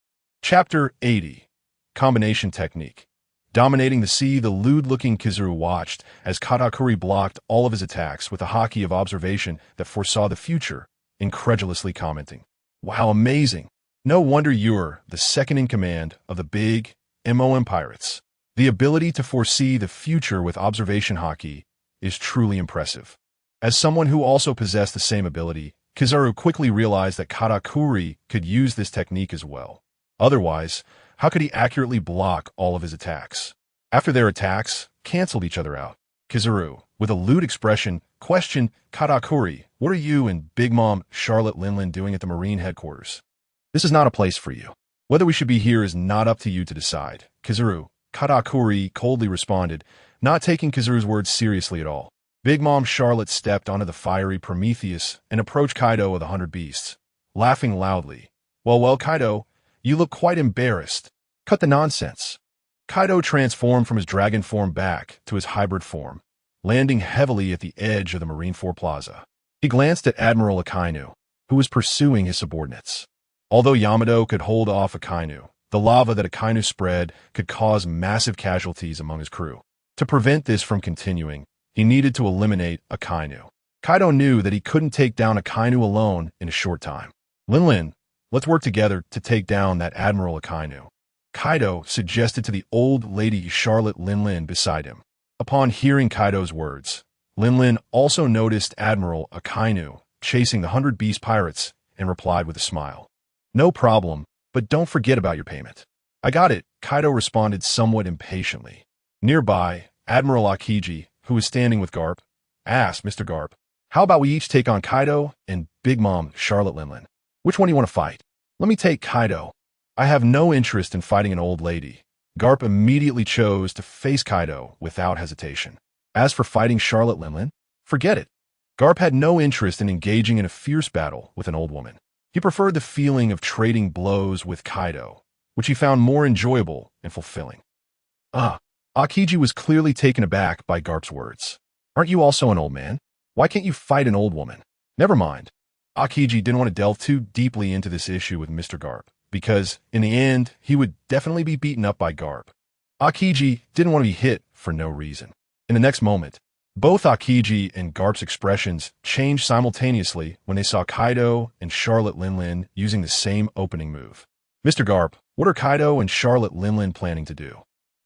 Chapter 80. Combination Technique. Dominating the sea, the lewd-looking Kizaru watched as Katakuri blocked all of his attacks with a haki of observation that foresaw the future, incredulously commenting. Wow, amazing. No wonder you're the second in command of the big MOM pirates. The ability to foresee the future with observation haki is truly impressive. As someone who also possessed the same ability, Kizaru quickly realized that Katakuri could use this technique as well. Otherwise, how could he accurately block all of his attacks? After their attacks canceled each other out, Kizaru, with a lewd expression, questioned Katakuri, "What are you and Big Mom Charlotte Linlin doing at the Marine headquarters? This is not a place for you. Whether we should be here is not up to you to decide." Kizaru, Katakuri coldly responded, not taking Kizaru's words seriously at all. Big Mom Charlotte stepped onto the fiery Prometheus and approached Kaido of the 100 Beasts, laughing loudly. Well, Kaido, you look quite embarrassed. Cut the nonsense. Kaido transformed from his dragon form back to his hybrid form, landing heavily at the edge of the Marineford Plaza. He glanced at Admiral Akainu, who was pursuing his subordinates. Although Yamato could hold off Akainu, the lava that Akainu spread could cause massive casualties among his crew. To prevent this from continuing, he needed to eliminate Akainu. Kaido knew that he couldn't take down Akainu alone in a short time. Linlin, let's work together to take down that Admiral Akainu, Kaido suggested to the old lady Charlotte Linlin beside him. Upon hearing Kaido's words, Linlin also noticed Admiral Akainu chasing the 100 Beast pirates and replied with a smile. No problem, but don't forget about your payment. I got it, Kaido responded somewhat impatiently. Nearby, Admiral Akiji, who was standing with Garp, asked Mr. Garp, how about we each take on Kaido and Big Mom Charlotte Linlin? Which one do you want to fight? Let me take Kaido. I have no interest in fighting an old lady. Garp immediately chose to face Kaido without hesitation. As for fighting Charlotte Linlin, forget it. Garp had no interest in engaging in a fierce battle with an old woman. He preferred the feeling of trading blows with Kaido, which he found more enjoyable and fulfilling. Akiji was clearly taken aback by Garp's words. Aren't you also an old man? Why can't you fight an old woman? Never mind. Akiji didn't want to delve too deeply into this issue with Mr. Garp, because, in the end, he would definitely be beaten up by Garp. Akiji didn't want to be hit for no reason. In the next moment, both Akiji and Garp's expressions changed simultaneously when they saw Kaido and Charlotte Linlin using the same opening move. Mr. Garp, what are Kaido and Charlotte Linlin planning to do?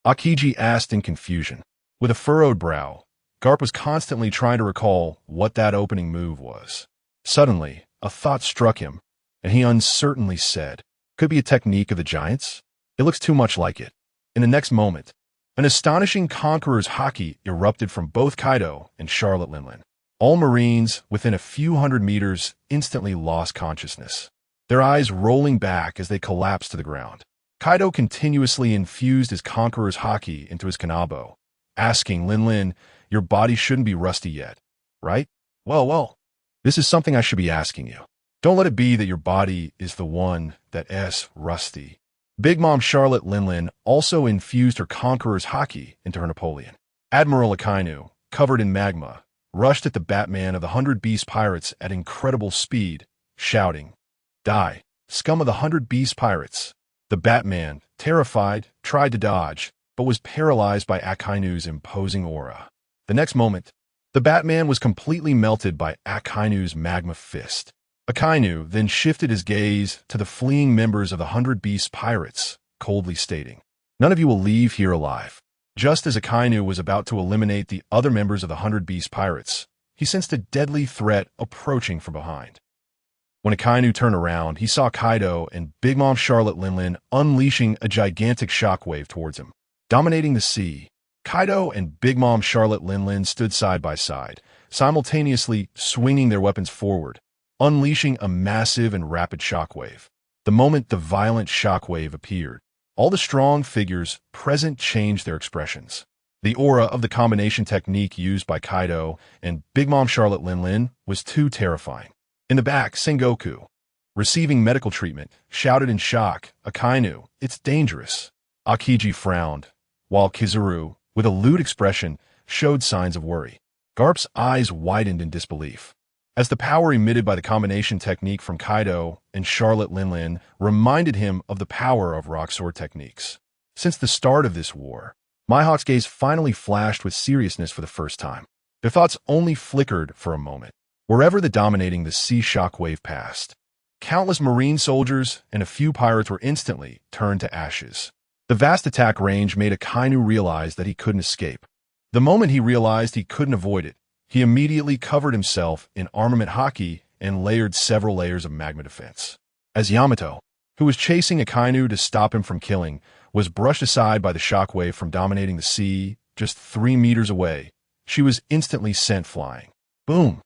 Akiji asked in confusion. With a furrowed brow, Garp was constantly trying to recall what that opening move was. Suddenly, a thought struck him, and he uncertainly said, could be a technique of the giants? It looks too much like it. In the next moment, an astonishing conqueror's haki erupted from both Kaido and Charlotte Linlin. All Marines within a few hundred meters instantly lost consciousness, their eyes rolling back as they collapsed to the ground. Kaido continuously infused his conqueror's haki into his kanabo, asking Linlin, your body shouldn't be rusty yet, right? Well, this is something I should be asking you. Don't let it be that your body is the one that is rusty. Big Mom Charlotte Linlin also infused her conqueror's haki into her Napoleon. Admiral Akainu, covered in magma, rushed at the Batman of the 100 Beast pirates at incredible speed, shouting, die, scum of the 100 Beast pirates. The Batman, terrified, tried to dodge, but was paralyzed by Akainu's imposing aura. The next moment, the Batman was completely melted by Akainu's magma fist. Akainu then shifted his gaze to the fleeing members of the 100 Beast pirates, coldly stating, "None of you will leave here alive." Just as Akainu was about to eliminate the other members of the 100 Beast Pirates, he sensed a deadly threat approaching from behind. When Akainu turned around, he saw Kaido and Big Mom Charlotte Linlin unleashing a gigantic shockwave towards him. Dominating the sea, Kaido and Big Mom Charlotte Linlin stood side by side, simultaneously swinging their weapons forward, unleashing a massive and rapid shockwave. The moment the violent shockwave appeared, all the strong figures present changed their expressions. The aura of the combination technique used by Kaido and Big Mom Charlotte Linlin was too terrifying. In the back, Sengoku, receiving medical treatment, shouted in shock, "Akainu, it's dangerous." Akiji frowned, while Kizaru, with a lewd expression, showed signs of worry. Garp's eyes widened in disbelief, as the power emitted by the combination technique from Kaido and Charlotte Linlin reminded him of the power of rock sword techniques. Since the start of this war, Mihawk's gaze finally flashed with seriousness for the first time. Their thoughts only flickered for a moment. Wherever the dominating the sea shockwave passed, countless marine soldiers and a few pirates were instantly turned to ashes. The vast attack range made Akainu realize that he couldn't escape. The moment he realized he couldn't avoid it, he immediately covered himself in armament haki and layered several layers of magma defense. As Yamato, who was chasing Akainu to stop him from killing, was brushed aside by the shockwave from dominating the sea just 3 meters away, she was instantly sent flying. Boom!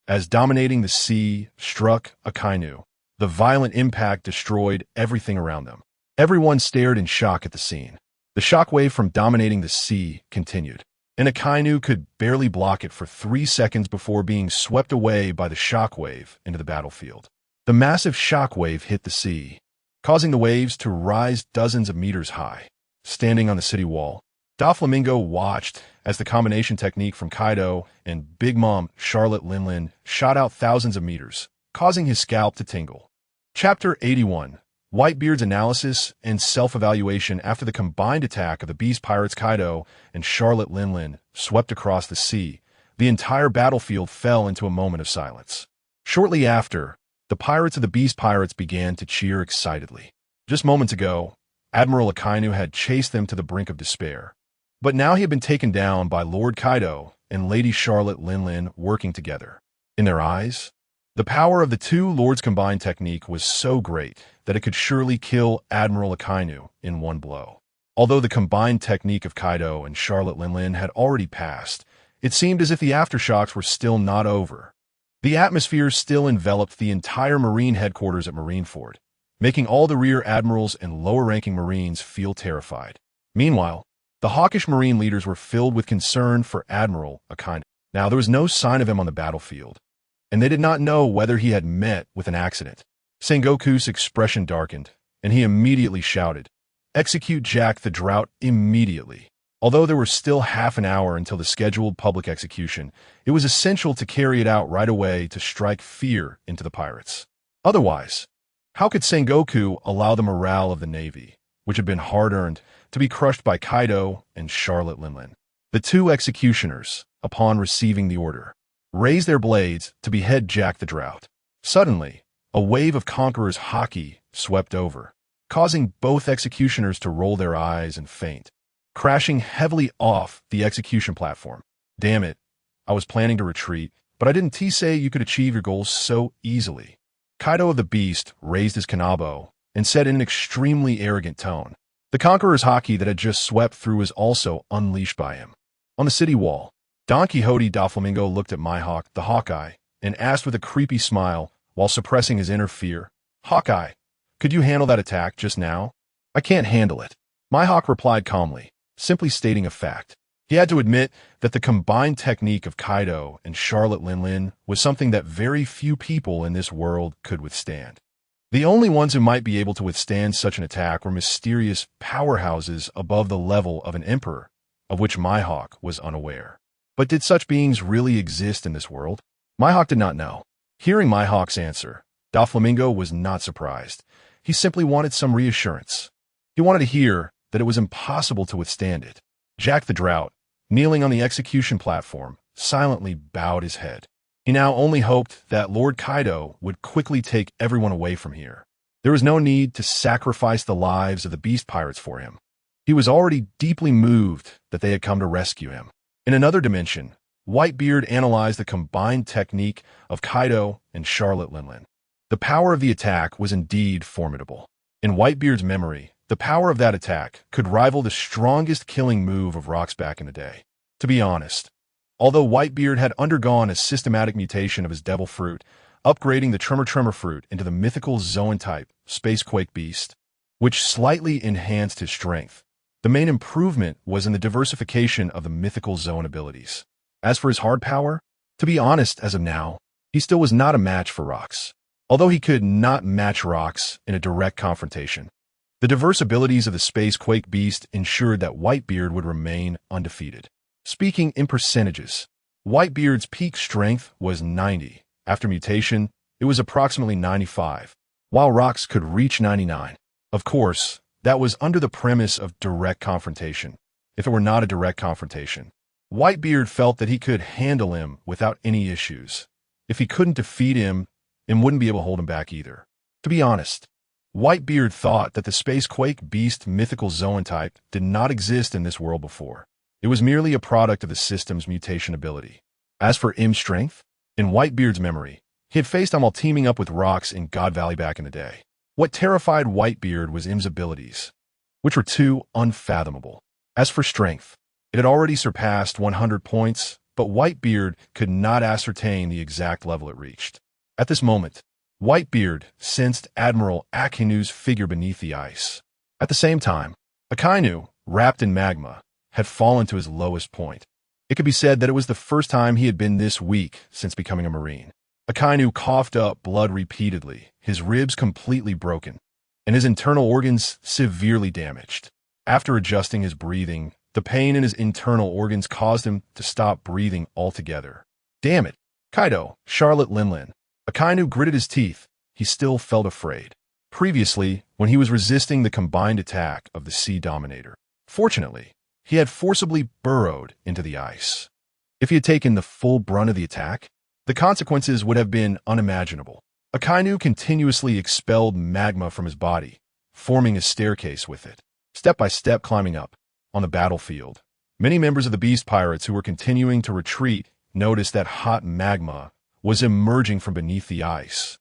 As dominating the sea struck Akainu, the violent impact destroyed everything around them. Everyone stared in shock at the scene. The shockwave from dominating the sea continued, and Akainu could barely block it for 3 seconds before being swept away by the shockwave into the battlefield. The massive shockwave hit the sea, causing the waves to rise dozens of meters high. Standing on the city wall, Doflamingo watched as the combination technique from Kaido and Big Mom Charlotte Linlin shot out thousands of meters, causing his scalp to tingle. Chapter 81. Whitebeard's analysis and self-evaluation after the combined attack of the Beast Pirates Kaido and Charlotte Linlin swept across the sea. The entire battlefield fell into a moment of silence. Shortly after, the pirates of the Beast Pirates began to cheer excitedly. Just moments ago, Admiral Akainu had chased them to the brink of despair. But now he had been taken down by Lord Kaido and Lady Charlotte Linlin working together. In their eyes, the power of the two lords' combined technique was so great that it could surely kill Admiral Akainu in one blow. Although the combined technique of Kaido and Charlotte Linlin had already passed, it seemed as if the aftershocks were still not over. The atmosphere still enveloped the entire Marine headquarters at Marineford, making all the rear admirals and lower-ranking Marines feel terrified. Meanwhile, the hawkish Marine leaders were filled with concern for Admiral Akainu. Now, there was no sign of him on the battlefield, and they did not know whether he had met with an accident. Sengoku's expression darkened, and he immediately shouted, "Execute Jack the Drought immediately." Although there was still half an hour until the scheduled public execution, it was essential to carry it out right away to strike fear into the pirates. Otherwise, how could Sengoku allow the morale of the Navy, which had been hard-earned, to be crushed by Kaido and Charlotte Linlin? The two executioners, upon receiving the order, raised their blades to behead Jack the Drought. Suddenly, a wave of Conqueror's haki swept over, causing both executioners to roll their eyes and faint, crashing heavily off the execution platform. "Damn it, I was planning to retreat, but I didn't say you could achieve your goals so easily." Kaido of the Beast raised his kanabo and said in an extremely arrogant tone. The Conqueror's haki that had just swept through was also unleashed by him. On the city wall, Don Quixote Doflamingo looked at Mihawk, the Hawkeye, and asked with a creepy smile while suppressing his inner fear, "Hawkeye, could you handle that attack just now?" "I can't handle it," Mihawk replied calmly, simply stating a fact. He had to admit that the combined technique of Kaido and Charlotte Linlin was something that very few people in this world could withstand. The only ones who might be able to withstand such an attack were mysterious powerhouses above the level of an emperor, of which Mihawk was unaware. But did such beings really exist in this world? Mihawk did not know. Hearing Mihawk's answer, Doflamingo was not surprised. He simply wanted some reassurance. He wanted to hear that it was impossible to withstand it. Jack the Drought, kneeling on the execution platform, silently bowed his head. He now only hoped that Lord Kaido would quickly take everyone away from here. There was no need to sacrifice the lives of the beast pirates for him. He was already deeply moved that they had come to rescue him. In another dimension, Whitebeard analyzed the combined technique of Kaido and Charlotte Linlin. The power of the attack was indeed formidable. In Whitebeard's memory, the power of that attack could rival the strongest killing move of Rock's back in the day. To be honest, although Whitebeard had undergone a systematic mutation of his devil fruit, upgrading the Tremor fruit into the mythical Zoan-type Spacequake beast, which slightly enhanced his strength, the main improvement was in the diversification of the mythical Zoan abilities. As for his hard power, to be honest, as of now, he still was not a match for Rock's. Although he could not match Rock's in a direct confrontation, the diverse abilities of the Spacequake beast ensured that Whitebeard would remain undefeated. Speaking in percentages, Whitebeard's peak strength was 90. After mutation, it was approximately 95, while Rock's could reach 99. Of course, that was under the premise of direct confrontation. If it were not a direct confrontation, Whitebeard felt that he could handle him without any issues. If he couldn't defeat him, and wouldn't be able to hold him back either. To be honest, Whitebeard thought that the Spacequake beast mythical Zoan type did not exist in this world before. It was merely a product of the system's mutation ability. As for M's strength, in Whitebeard's memory, he had faced him while teaming up with Rock's in God Valley back in the day. What terrified Whitebeard was M's abilities, which were too unfathomable. As for strength, it had already surpassed 100 points, but Whitebeard could not ascertain the exact level it reached. At this moment, Whitebeard sensed Admiral Akainu's figure beneath the ice. At the same time, Akainu, wrapped in magma, had fallen to his lowest point. It could be said that it was the first time he had been this weak since becoming a Marine. Akainu coughed up blood repeatedly, his ribs completely broken, and his internal organs severely damaged. After adjusting his breathing, the pain in his internal organs caused him to stop breathing altogether. Damn it, Kaido, Charlotte Linlin. Akainu gritted his teeth. He still felt afraid. Previously, when he was resisting the combined attack of the Sea Dominator. Fortunately, he had forcibly burrowed into the ice. If he had taken the full brunt of the attack, the consequences would have been unimaginable. Akainu continuously expelled magma from his body, forming a staircase with it, step by step climbing up. On the battlefield, many members of the Beast Pirates who were continuing to retreat noticed that hot magma was emerging from beneath the ice.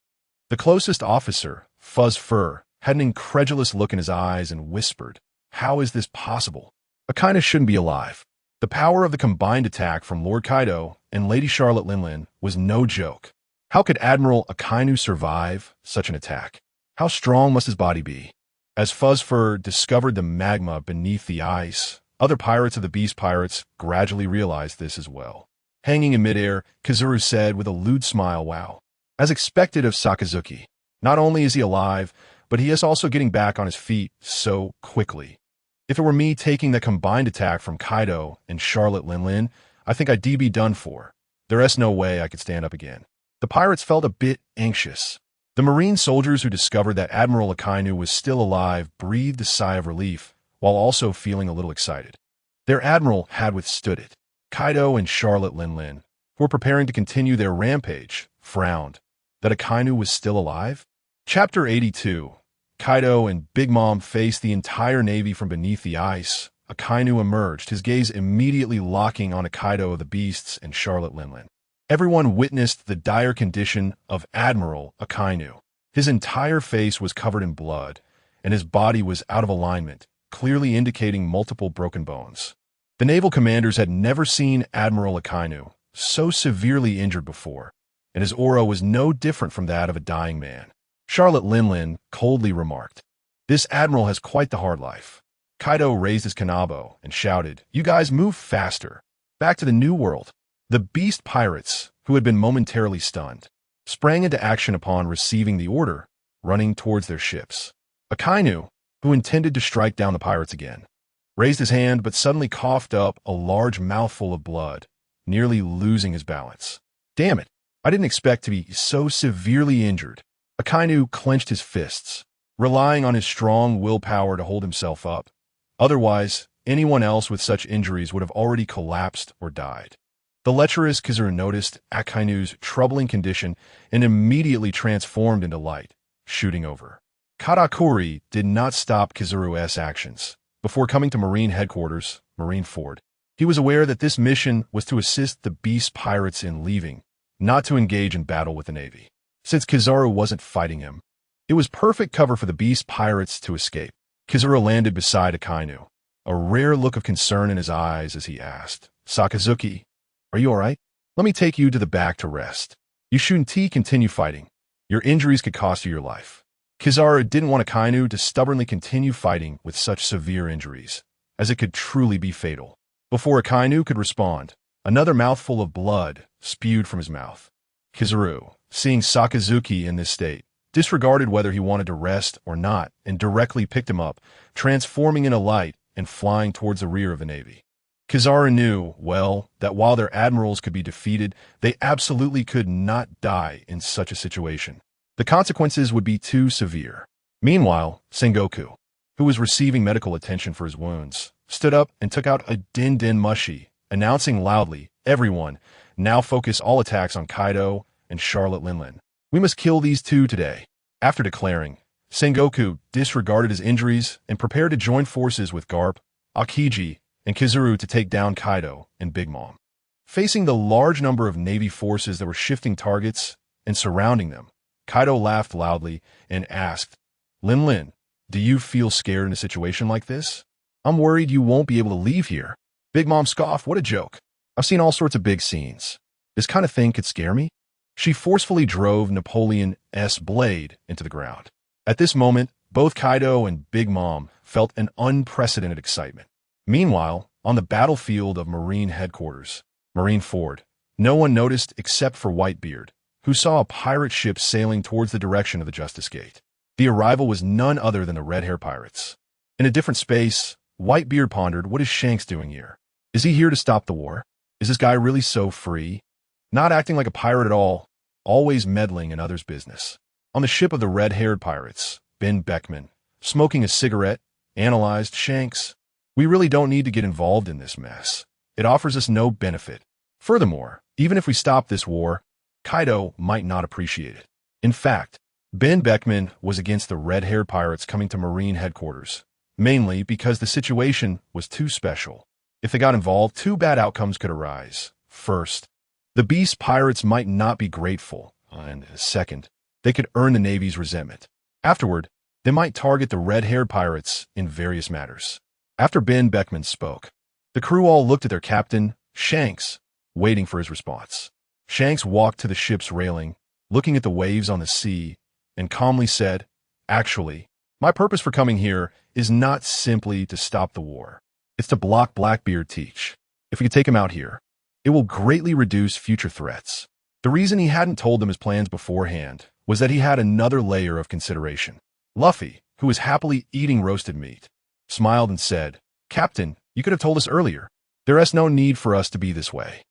The closest officer, Fuzz Fur, had an incredulous look in his eyes and whispered, "How is this possible? Akainu shouldn't be alive." The power of the combined attack from Lord Kaido and Lady Charlotte Linlin was no joke. How could Admiral Akainu survive such an attack? How strong must his body be? As Fuzz Fur discovered the magma beneath the ice, other pirates of the Beast Pirates gradually realized this as well. Hanging in midair, Kazuru said with a lewd smile, "Wow." As expected of Sakazuki, not only is he alive, but he is also getting back on his feet so quickly. If it were me taking the combined attack from Kaido and Charlotte Linlin, I think I'd be done for. There's no way I could stand up again. The pirates felt a bit anxious. The Marine soldiers who discovered that Admiral Akainu was still alive breathed a sigh of relief, while also feeling a little excited. Their admiral had withstood it. Kaido and Charlotte Linlin, who were preparing to continue their rampage, frowned. That Akainu was still alive? Chapter 82. Kaido and Big Mom faced the entire navy from beneath the ice. Akainu emerged, his gaze immediately locking on Kaido of the Beasts and Charlotte Linlin. Everyone witnessed the dire condition of Admiral Akainu. His entire face was covered in blood, and his body was out of alignment, clearly indicating multiple broken bones. The naval commanders had never seen Admiral Akainu so severely injured before, and his aura was no different from that of a dying man. Charlotte Linlin coldly remarked, "This admiral has quite the hard life." Kaido raised his kanabo and shouted, "You guys move faster. Back to the New World." The Beast Pirates, who had been momentarily stunned, sprang into action upon receiving the order, running towards their ships. Akainu, who intended to strike down the pirates again, raised his hand but suddenly coughed up a large mouthful of blood, nearly losing his balance. "Damn it, I didn't expect to be so severely injured." Akainu clenched his fists, relying on his strong willpower to hold himself up. Otherwise, anyone else with such injuries would have already collapsed or died. The lecherous Kazuru noticed Akainu's troubling condition and immediately transformed into light, shooting over. Katakuri did not stop Kizaru's actions. Before coming to Marine Headquarters, Marineford, he was aware that this mission was to assist the Beast Pirates in leaving, not to engage in battle with the Navy. Since Kizaru wasn't fighting him, it was perfect cover for the Beast Pirates to escape. Kizaru landed beside Akainu, a rare look of concern in his eyes as he asked, "Sakazuki, are you alright? Let me take you to the back to rest. You shouldn't continue fighting. Your injuries could cost you your life." Kizaru didn't want Akainu to stubbornly continue fighting with such severe injuries, as it could truly be fatal. Before Akainu could respond, another mouthful of blood spewed from his mouth. Kizaru, seeing Sakazuki in this state, disregarded whether he wanted to rest or not and directly picked him up, transforming in a light and flying towards the rear of the Navy. Kizaru knew, well, that while their admirals could be defeated, they absolutely could not die in such a situation. The consequences would be too severe. Meanwhile, Sengoku, who was receiving medical attention for his wounds, stood up and took out a din-din mushi, announcing loudly, "Everyone, now focus all attacks on Kaido and Charlotte Linlin. We must kill these two today." After declaring, Sengoku disregarded his injuries and prepared to join forces with Garp, Akiji, and Kizaru to take down Kaido and Big Mom. Facing the large number of Navy forces that were shifting targets and surrounding them, Kaido laughed loudly and asked, "Linlin, do you feel scared in a situation like this? I'm worried you won't be able to leave here." Big Mom scoffed, "What a joke. I've seen all sorts of big scenes. This kind of thing could scare me?" She forcefully drove Napoleon's blade into the ground. At this moment, both Kaido and Big Mom felt an unprecedented excitement. Meanwhile, on the battlefield of Marine Headquarters, Marineford, no one noticed except for Whitebeard, who saw a pirate ship sailing towards the direction of the Justice Gate. The arrival was none other than the Red-Hair Pirates. In a different space, Whitebeard pondered, what is Shanks doing here? Is he here to stop the war? Is this guy really so free? Not acting like a pirate at all, always meddling in others' business. On the ship of the Red-Haired Pirates, Ben Beckman, smoking a cigarette, analyzed, "Shanks, we really don't need to get involved in this mess. It offers us no benefit. Furthermore, even if we stop this war, Kaido might not appreciate it." In fact, Ben Beckman was against the Red-Haired Pirates coming to Marine Headquarters, mainly because the situation was too special. If they got involved, two bad outcomes could arise. First, the Beast Pirates might not be grateful, and second, they could earn the Navy's resentment. Afterward, they might target the Red-Haired Pirates in various matters. After Ben Beckman spoke, the crew all looked at their captain, Shanks, waiting for his response. Shanks walked to the ship's railing, looking at the waves on the sea, and calmly said, "Actually, my purpose for coming here is not simply to stop the war. It's to block Blackbeard teach. If we could take him out here, it will greatly reduce future threats." The reason he hadn't told them his plans beforehand was that he had another layer of consideration. Luffy, who was happily eating roasted meat, smiled and said, "Captain, you could have told us earlier. There is no need for us to be this way."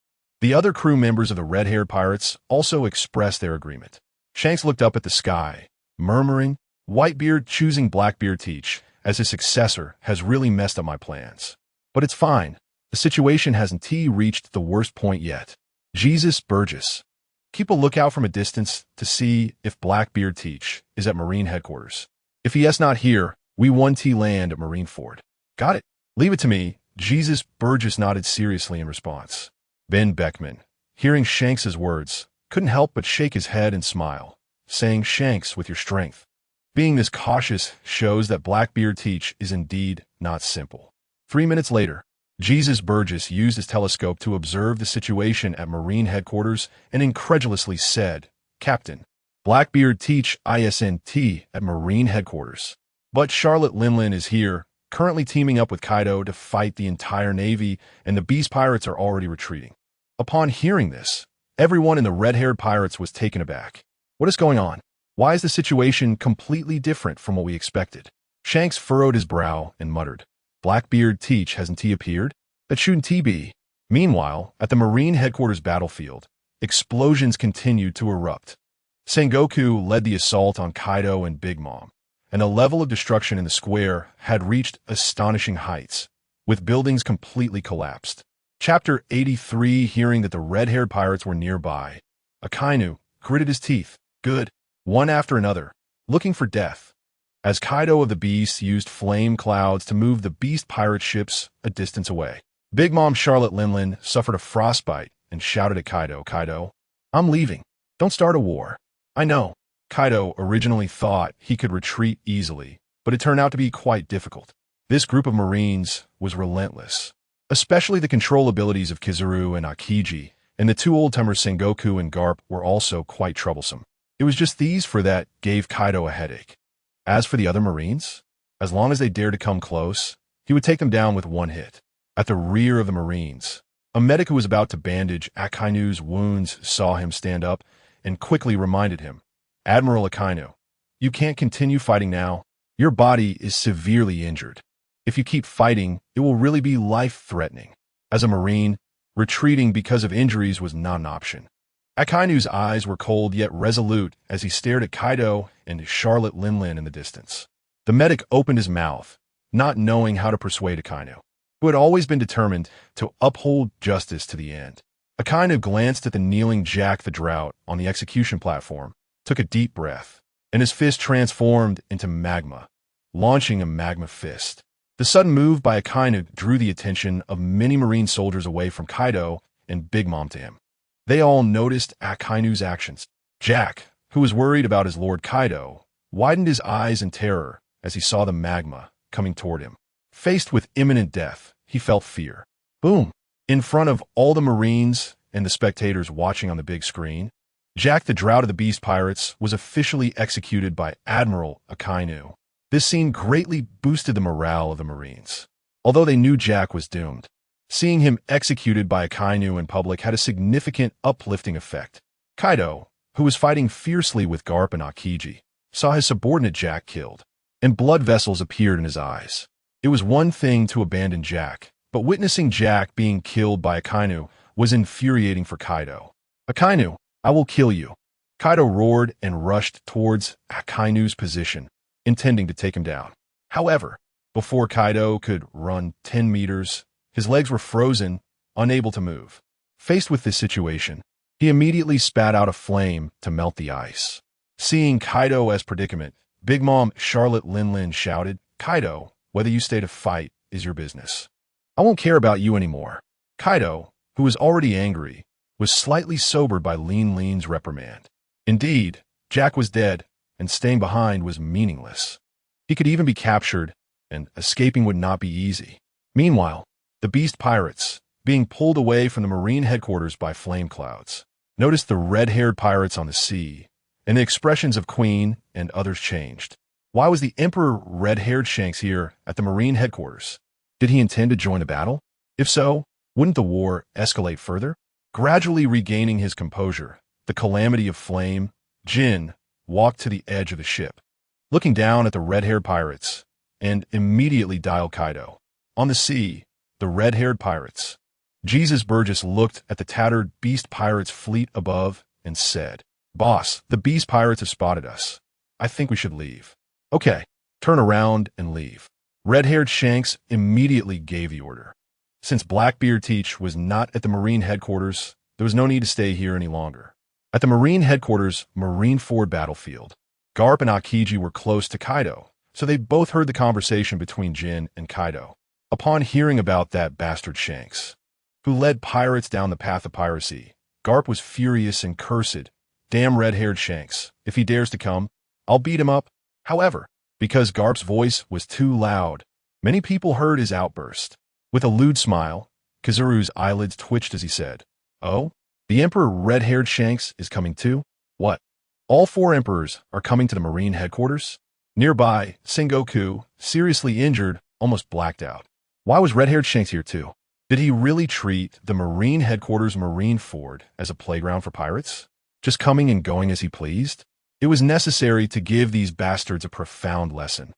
The other crew members of the Red-Haired Pirates also expressed their agreement. Shanks looked up at the sky, murmuring, "Whitebeard choosing Blackbeard teach as his successor has really messed up my plans. But it's fine. The situation hasn't reached the worst point yet." Jesus Burgess. Keep a lookout from a distance to see if Blackbeard teach is at Marine Headquarters. If he is not here, we land at Marineford. Got it. Leave it to me. Jesus Burgess nodded seriously in response. Ben Beckman, hearing Shanks's words, couldn't help but shake his head and smile, saying, "Shanks, with your strength, being this cautious shows that Blackbeard teach is indeed not simple." 3 minutes later, Jesus Burgess used his telescope to observe the situation at Marine Headquarters and incredulously said, "Captain, Blackbeard teach ISNT at Marine Headquarters. But Charlotte Linlin is here, currently teaming up with Kaido to fight the entire Navy, and the Beast Pirates are already retreating." Upon hearing this, everyone in the Red-Haired Pirates was taken aback. What is going on? Why is the situation completely different from what we expected? Shanks furrowed his brow and muttered, "Blackbeard teach hasn't appeared? That shouldn't be." Meanwhile, at the Marine Headquarters battlefield, explosions continued to erupt. Sengoku led the assault on Kaido and Big Mom, and the level of destruction in the square had reached astonishing heights, with buildings completely collapsed. Chapter 83. Hearing that the Red-Haired Pirates were nearby, Akainu gritted his teeth. Good. One after another, looking for death. as Kaido of the Beast used flame clouds to move the Beast pirate ships a distance away. Big Mom Charlotte Linlin suffered a frostbite and shouted at Kaido, "Kaido, I'm leaving. Don't start a war." I know. Kaido originally thought he could retreat easily, but it turned out to be quite difficult. This group of Marines was relentless, especially the control abilities of Kizaru and Akiji, and the two old-timers Sengoku and Garp were also quite troublesome. It was just these four that gave Kaido a headache. As for the other Marines, as long as they dared to come close, he would take them down with one hit. At the rear of the Marines, a medic who was about to bandage Akainu's wounds saw him stand up and quickly reminded him, "Admiral Akainu, you can't continue fighting now. Your body is severely injured. If you keep fighting, it will really be life-threatening." As a Marine, retreating because of injuries was not an option. Akainu's eyes were cold yet resolute as he stared at Kaido and Charlotte Linlin in the distance. The medic opened his mouth, not knowing how to persuade Akainu, who had always been determined to uphold justice to the end. Akainu glanced at the kneeling Jack the Drought on the execution platform, took a deep breath, and his fist transformed into magma, launching a magma fist. The sudden move by Akainu drew the attention of many Marine soldiers away from Kaido and Big Mom to him. They all noticed Akainu's actions. Jack, who was worried about his Lord Kaido, widened his eyes in terror as he saw the magma coming toward him. Faced with imminent death, he felt fear. Boom! In front of all the Marines and the spectators watching on the big screen, Jack the Drought of the Beast Pirates was officially executed by Admiral Akainu. This scene greatly boosted the morale of the Marines, although they knew Jack was doomed. Seeing him executed by Akainu in public had a significant uplifting effect. Kaido, who was fighting fiercely with Garp and Akiji, saw his subordinate Jack killed, and blood vessels appeared in his eyes. It was one thing to abandon Jack, but witnessing Jack being killed by Akainu was infuriating for Kaido. "Akainu, I will kill you." Kaido roared and rushed towards Akainu's position, intending to take him down. However, before Kaido could run 10 meters, his legs were frozen, unable to move. Faced with this situation, he immediately spat out a flame to melt the ice. Seeing Kaido's predicament, Big Mom Charlotte Linlin shouted, "Kaido, whether you stay to fight is your business. I won't care about you anymore." Kaido, who was already angry, was slightly sobered by Lin's reprimand. Indeed, Jack was dead, and staying behind was meaningless. He could even be captured, and escaping would not be easy. Meanwhile, the Beast Pirates, being pulled away from the Marine headquarters by flame clouds, noticed the red-haired pirates on the sea, and the expressions of Queen and others changed. Why was the Emperor Red-Haired Shanks here at the Marine headquarters? Did he intend to join a battle? If so, wouldn't the war escalate further? Gradually regaining his composure, the Calamity of Flame, Jin, walked to the edge of the ship, looking down at the red-haired pirates, and immediately dialed Kaido. On the sea, the red-haired pirates. Jesus Burgess looked at the tattered Beast Pirates fleet above and said, "Boss, the Beast Pirates have spotted us. I think we should leave." "Okay, turn around and leave." Red-haired Shanks immediately gave the order. Since Blackbeard Teach was not at the Marine headquarters, there was no need to stay here any longer. At the Marine headquarters Marineford battlefield, Garp and Akiji were close to Kaido, so they both heard the conversation between Jin and Kaido. Upon hearing about that bastard Shanks, who led pirates down the path of piracy, Garp was furious and cursed. "Damn red-haired Shanks, if he dares to come, I'll beat him up." However, because Garp's voice was too loud, many people heard his outburst. With a lewd smile, Kizaru's eyelids twitched as he said, "Oh, the Emperor Red-Haired Shanks is coming too? What? All 4 emperors are coming to the Marine headquarters?" Nearby, Sengoku, seriously injured, almost blacked out. Why was Red-Haired Shanks here too? Did he really treat the Marine headquarters Marineford as a playground for pirates? Just coming and going as he pleased? It was necessary to give these bastards a profound lesson.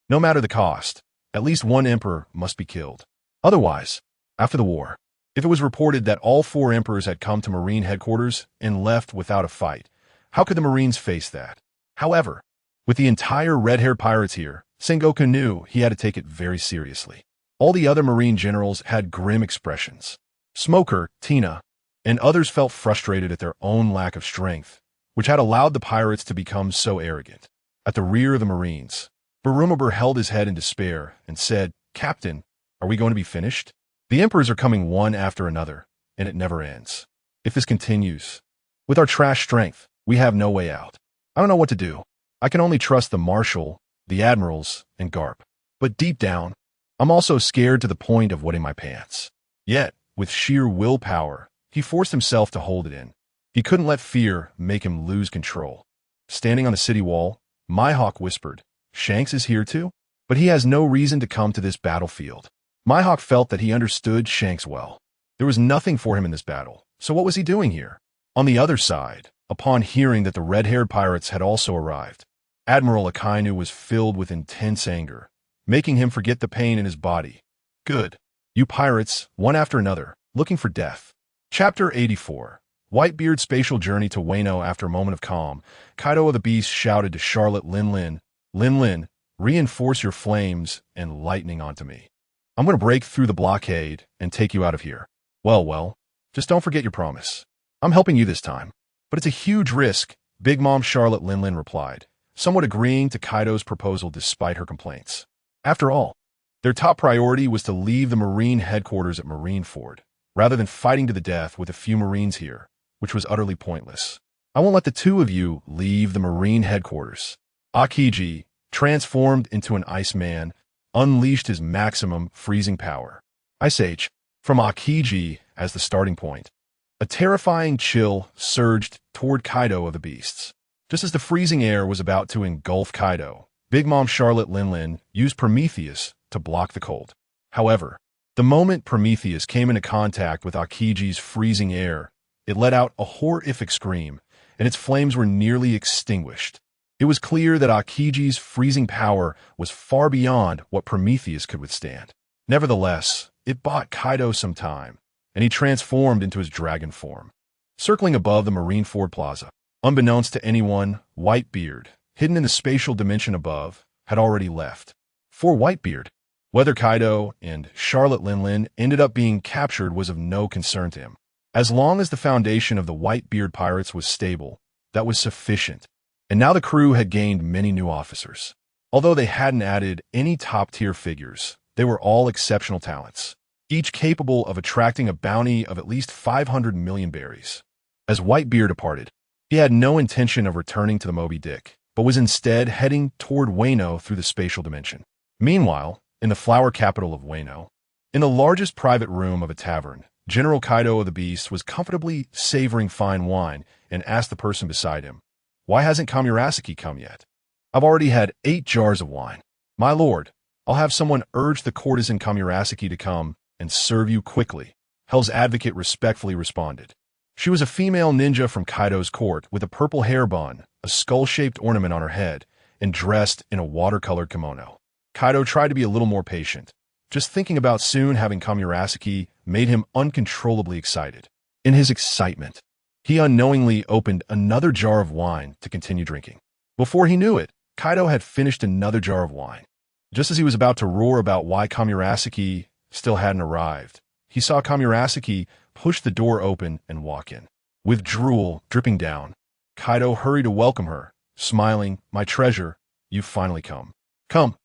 No matter the cost, at least one emperor must be killed. Otherwise, after the war, if it was reported that all 4 emperors had come to Marine headquarters and left without a fight, how could the Marines face that? However, with the entire red-haired pirates here, Sengoku knew he had to take it very seriously. All the other Marine generals had grim expressions. Smoker, Tina, and others felt frustrated at their own lack of strength, which had allowed the pirates to become so arrogant. At the rear of the Marines, Barumabur held his head in despair and said, "Captain, are we going to be finished? The emperors are coming one after another, and it never ends. If this continues, with our trash strength, we have no way out. I don't know what to do. I can only trust the marshal, the admirals, and Garp. But deep down, I'm also scared to the point of wetting my pants." Yet, with sheer willpower, he forced himself to hold it in. He couldn't let fear make him lose control. Standing on the city wall, Mihawk whispered, "Shanks is here too? But he has no reason to come to this battlefield." Mihawk felt that he understood Shanks well. There was nothing for him in this battle, so what was he doing here? On the other side, upon hearing that the red-haired pirates had also arrived, Admiral Akainu was filled with intense anger, making him forget the pain in his body. "Good. You pirates, one after another, looking for death." Chapter 84. Whitebeard's spatial journey to Wano. After a moment of calm, Kaido of the Beast shouted to Charlotte Linlin, "Linlin, reinforce your flames and lightning onto me. I'm going to break through the blockade and take you out of here." Well, just don't forget your promise. "I'm helping you this time." "But it's a huge risk," Big Mom Charlotte Linlin replied, somewhat agreeing to Kaido's proposal despite her complaints. After all, their top priority was to leave the Marine headquarters at Marineford, rather than fighting to the death with a few Marines here, which was utterly pointless. "I won't let the two of you leave the Marine headquarters." Akiji, transformed into an Iceman, unleashed his maximum freezing power. Ice Age, from Akiji as the starting point. A terrifying chill surged toward Kaido of the Beasts. Just as the freezing air was about to engulf Kaido, Big Mom Charlotte Linlin used Prometheus to block the cold. However, the moment Prometheus came into contact with Akiji's freezing air, it let out a horrific scream, and its flames were nearly extinguished. It was clear that Akiji's freezing power was far beyond what Prometheus could withstand. Nevertheless, it bought Kaido some time, and he transformed into his dragon form. Circling above the Marineford Plaza, unbeknownst to anyone, Whitebeard, hidden in the spatial dimension above, had already left. For Whitebeard, whether Kaido and Charlotte Linlin ended up being captured was of no concern to him. As long as the foundation of the Whitebeard pirates was stable, that was sufficient. And now the crew had gained many new officers. Although they hadn't added any top-tier figures, they were all exceptional talents, each capable of attracting a bounty of at least 500 million berries. As Whitebeard departed, he had no intention of returning to the Moby Dick, but was instead heading toward Wano through the spatial dimension. Meanwhile, in the flower capital of Wano, in the largest private room of a tavern, General Kaido of the Beast was comfortably savoring fine wine and asked the person beside him, "Why hasn't Kamurasaki come yet?" "I've already had 8 jars of wine." "My lord, I'll have someone urge the courtesan Kamurasaki to come and serve you quickly," Hell's advocate respectfully responded. She was a female ninja from Kaido's court with a purple hair bun, a skull-shaped ornament on her head, and dressed in a watercolored kimono. Kaido tried to be a little more patient. Just thinking about soon having Kamurasaki made him uncontrollably excited. In his excitement, he unknowingly opened another jar of wine to continue drinking. Before he knew it, Kaido had finished another jar of wine. Just as he was about to roar about why Kamurasaki still hadn't arrived, he saw Kamurasaki push the door open and walk in. With drool dripping down, Kaido hurried to welcome her, smiling, "My treasure, you've finally come. Come.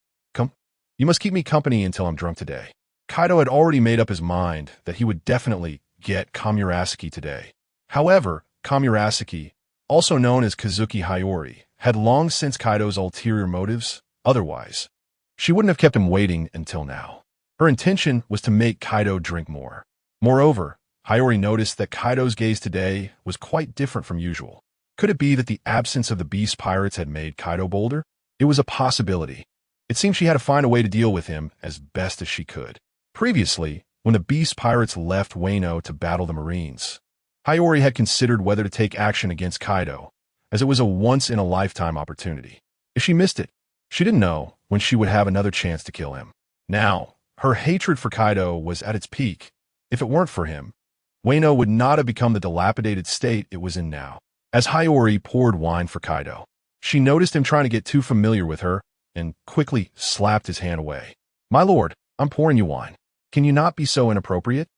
You must keep me company until I'm drunk today." Kaido had already made up his mind that he would definitely get Kamurasaki today. However, Kamurasaki, also known as Kazuki Hayori, had long since Kaido's ulterior motives. Otherwise, she wouldn't have kept him waiting until now. Her intention was to make Kaido drink more. Moreover, Hayori noticed that Kaido's gaze today was quite different from usual. Could it be that the absence of the Beast Pirates had made Kaido bolder? It was a possibility. It seemed she had to find a way to deal with him as best as she could. Previously, when the Beast Pirates left Wano to battle the Marines, Hayori had considered whether to take action against Kaido, as it was a once-in-a-lifetime opportunity. If she missed it, she didn't know when she would have another chance to kill him. Now, her hatred for Kaido was at its peak. If it weren't for him, Wano would not have become the dilapidated state it was in now. As Hayori poured wine for Kaido, she noticed him trying to get too familiar with her and quickly slapped his hand away. "My lord, I'm pouring you wine. Can you not be so inappropriate?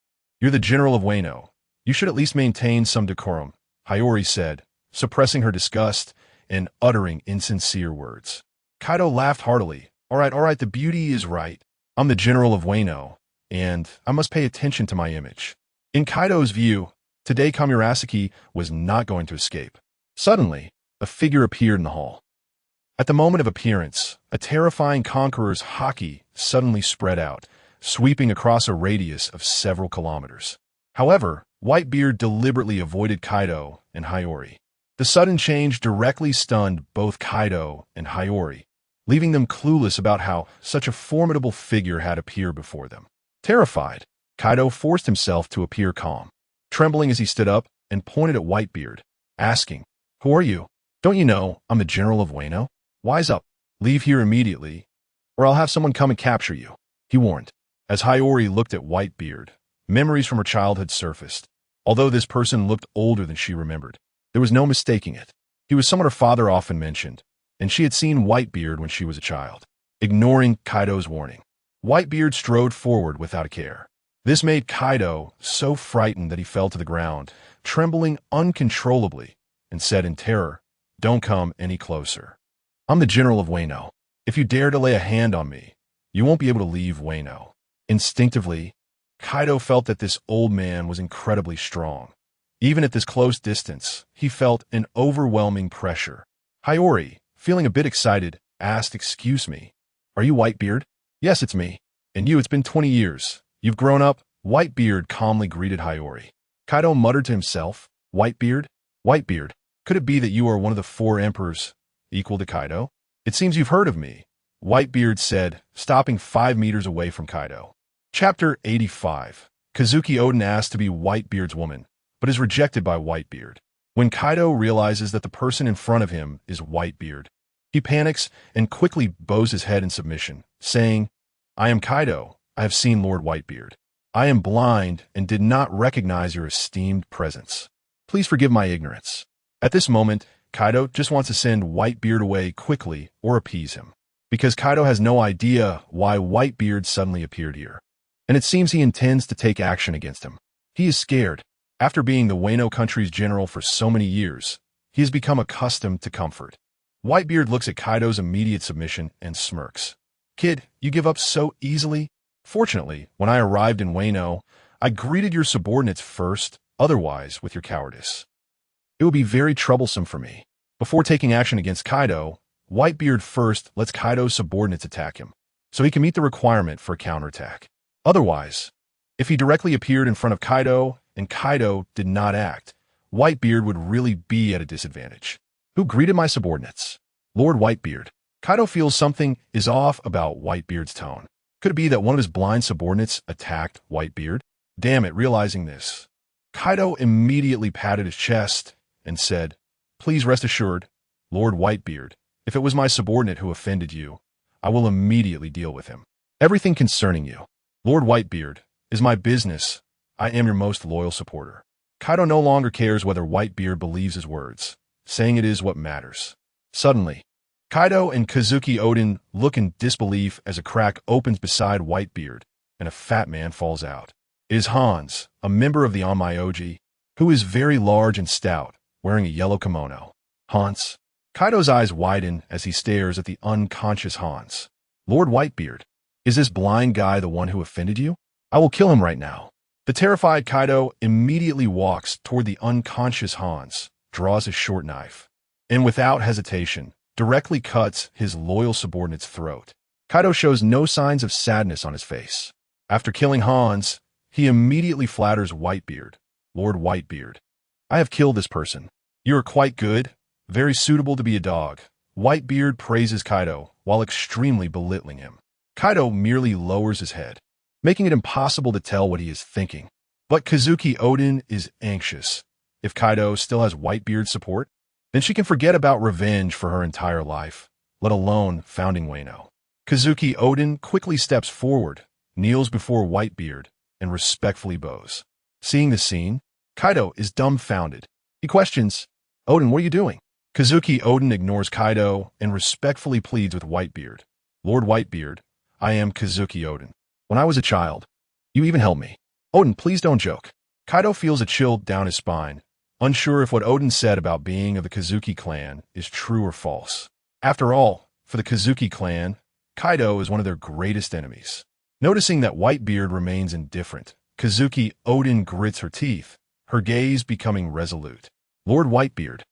You're the general of Wano. You should at least maintain some decorum," Hayori said, suppressing her disgust and uttering insincere words. Kaido laughed heartily. All right, the beauty is right. I'm the general of Wano, and I must pay attention to my image. In Kaido's view, today Kamurasaki was not going to escape. Suddenly, a figure appeared in the hall. At the moment of appearance, a terrifying conqueror's haki suddenly spread out, sweeping across a radius of several kilometers. However, Whitebeard deliberately avoided Kaido and Hiyori. The sudden change directly stunned both Kaido and Hiyori, leaving them clueless about how such a formidable figure had appeared before them. Terrified, Kaido forced himself to appear calm, trembling as he stood up and pointed at Whitebeard, asking, "Who are you? Don't you know I'm the general of Wano? Wise up. Leave here immediately, or I'll have someone come and capture you," he warned. As Hiyori looked at Whitebeard, memories from her childhood surfaced. Although this person looked older than she remembered, there was no mistaking it. He was someone her father often mentioned, and she had seen Whitebeard when she was a child. Ignoring Kaido's warning, Whitebeard strode forward without a care. This made Kaido so frightened that he fell to the ground, trembling uncontrollably, and said in terror, "Don't come any closer. I'm the general of Wano. If you dare to lay a hand on me, you won't be able to leave Wano." Instinctively, Kaido felt that this old man was incredibly strong. Even at this close distance, he felt an overwhelming pressure. Hiyori, feeling a bit excited, asked, "Excuse me, are you Whitebeard?" "Yes, it's me. And you, it's been 20 years. You've grown up." Whitebeard calmly greeted Hiyori. Kaido muttered to himself, "Whitebeard? Whitebeard, could it be that you are one of the 4 emperors equal to Kaido?" "It seems you've heard of me," Whitebeard said, stopping 5 meters away from Kaido. Chapter 85. Kazuki Oden asks to be Whitebeard's woman, but is rejected by Whitebeard. When Kaido realizes that the person in front of him is Whitebeard, he panics and quickly bows his head in submission, saying, "I am Kaido. I have seen Lord Whitebeard. I am blind and did not recognize your esteemed presence. Please forgive my ignorance." At this moment, Kaido just wants to send Whitebeard away quickly or appease him, because Kaido has no idea why Whitebeard suddenly appeared here, and it seems he intends to take action against him. He is scared. After being the Wano country's general for so many years, he has become accustomed to comfort. Whitebeard looks at Kaido's immediate submission and smirks. "Kid, you give up so easily? Fortunately, when I arrived in Wano, I greeted your subordinates first, otherwise with your cowardice. It would be very troublesome for me." Before taking action against Kaido, Whitebeard first lets Kaido's subordinates attack him, so he can meet the requirement for a counterattack. Otherwise, if he directly appeared in front of Kaido and Kaido did not act, Whitebeard would really be at a disadvantage. "Who greeted my subordinates?" "Lord Whitebeard." Kaido feels something is off about Whitebeard's tone. Could it be that one of his blind subordinates attacked Whitebeard? Damn it, realizing this, Kaido immediately patted his chest and said, "Please rest assured, Lord Whitebeard, if it was my subordinate who offended you, I will immediately deal with him. Everything concerning you, Lord Whitebeard, is my business. I am your most loyal supporter." Kaido no longer cares whether Whitebeard believes his words, saying it is what matters. Suddenly, Kaido and Kazuki Oden look in disbelief as a crack opens beside Whitebeard and a fat man falls out. It is Hans, a member of the Onmyoji, who is very large and stout, wearing a yellow kimono. "Hans?" Kaido's eyes widen as he stares at the unconscious Hans. "Lord Whitebeard, is this blind guy the one who offended you? I will kill him right now." The terrified Kaido immediately walks toward the unconscious Hans, draws his short knife, and without hesitation, directly cuts his loyal subordinate's throat. Kaido shows no signs of sadness on his face. After killing Hans, he immediately flatters Whitebeard. "Lord Whitebeard, I have killed this person. You are quite good, very suitable to be a dog." Whitebeard praises Kaido while extremely belittling him. Kaido merely lowers his head, making it impossible to tell what he is thinking. But Kazuki Oden is anxious. If Kaido still has Whitebeard's support, then she can forget about revenge for her entire life, let alone founding Wano. Kazuki Oden quickly steps forward, kneels before Whitebeard, and respectfully bows. Seeing the scene, Kaido is dumbfounded. He questions, "Oden, what are you doing?" Kazuki Oden ignores Kaido and respectfully pleads with Whitebeard. "Lord Whitebeard, I am Kazuki Oden. When I was a child, you even helped me. Oden, please don't joke." Kaido feels a chill down his spine, unsure if what Oden said about being of the Kazuki clan is true or false. After all, for the Kazuki clan, Kaido is one of their greatest enemies. Noticing that Whitebeard remains indifferent, Kazuki Odin grits her teeth, her gaze becoming resolute. Lord Whitebeard,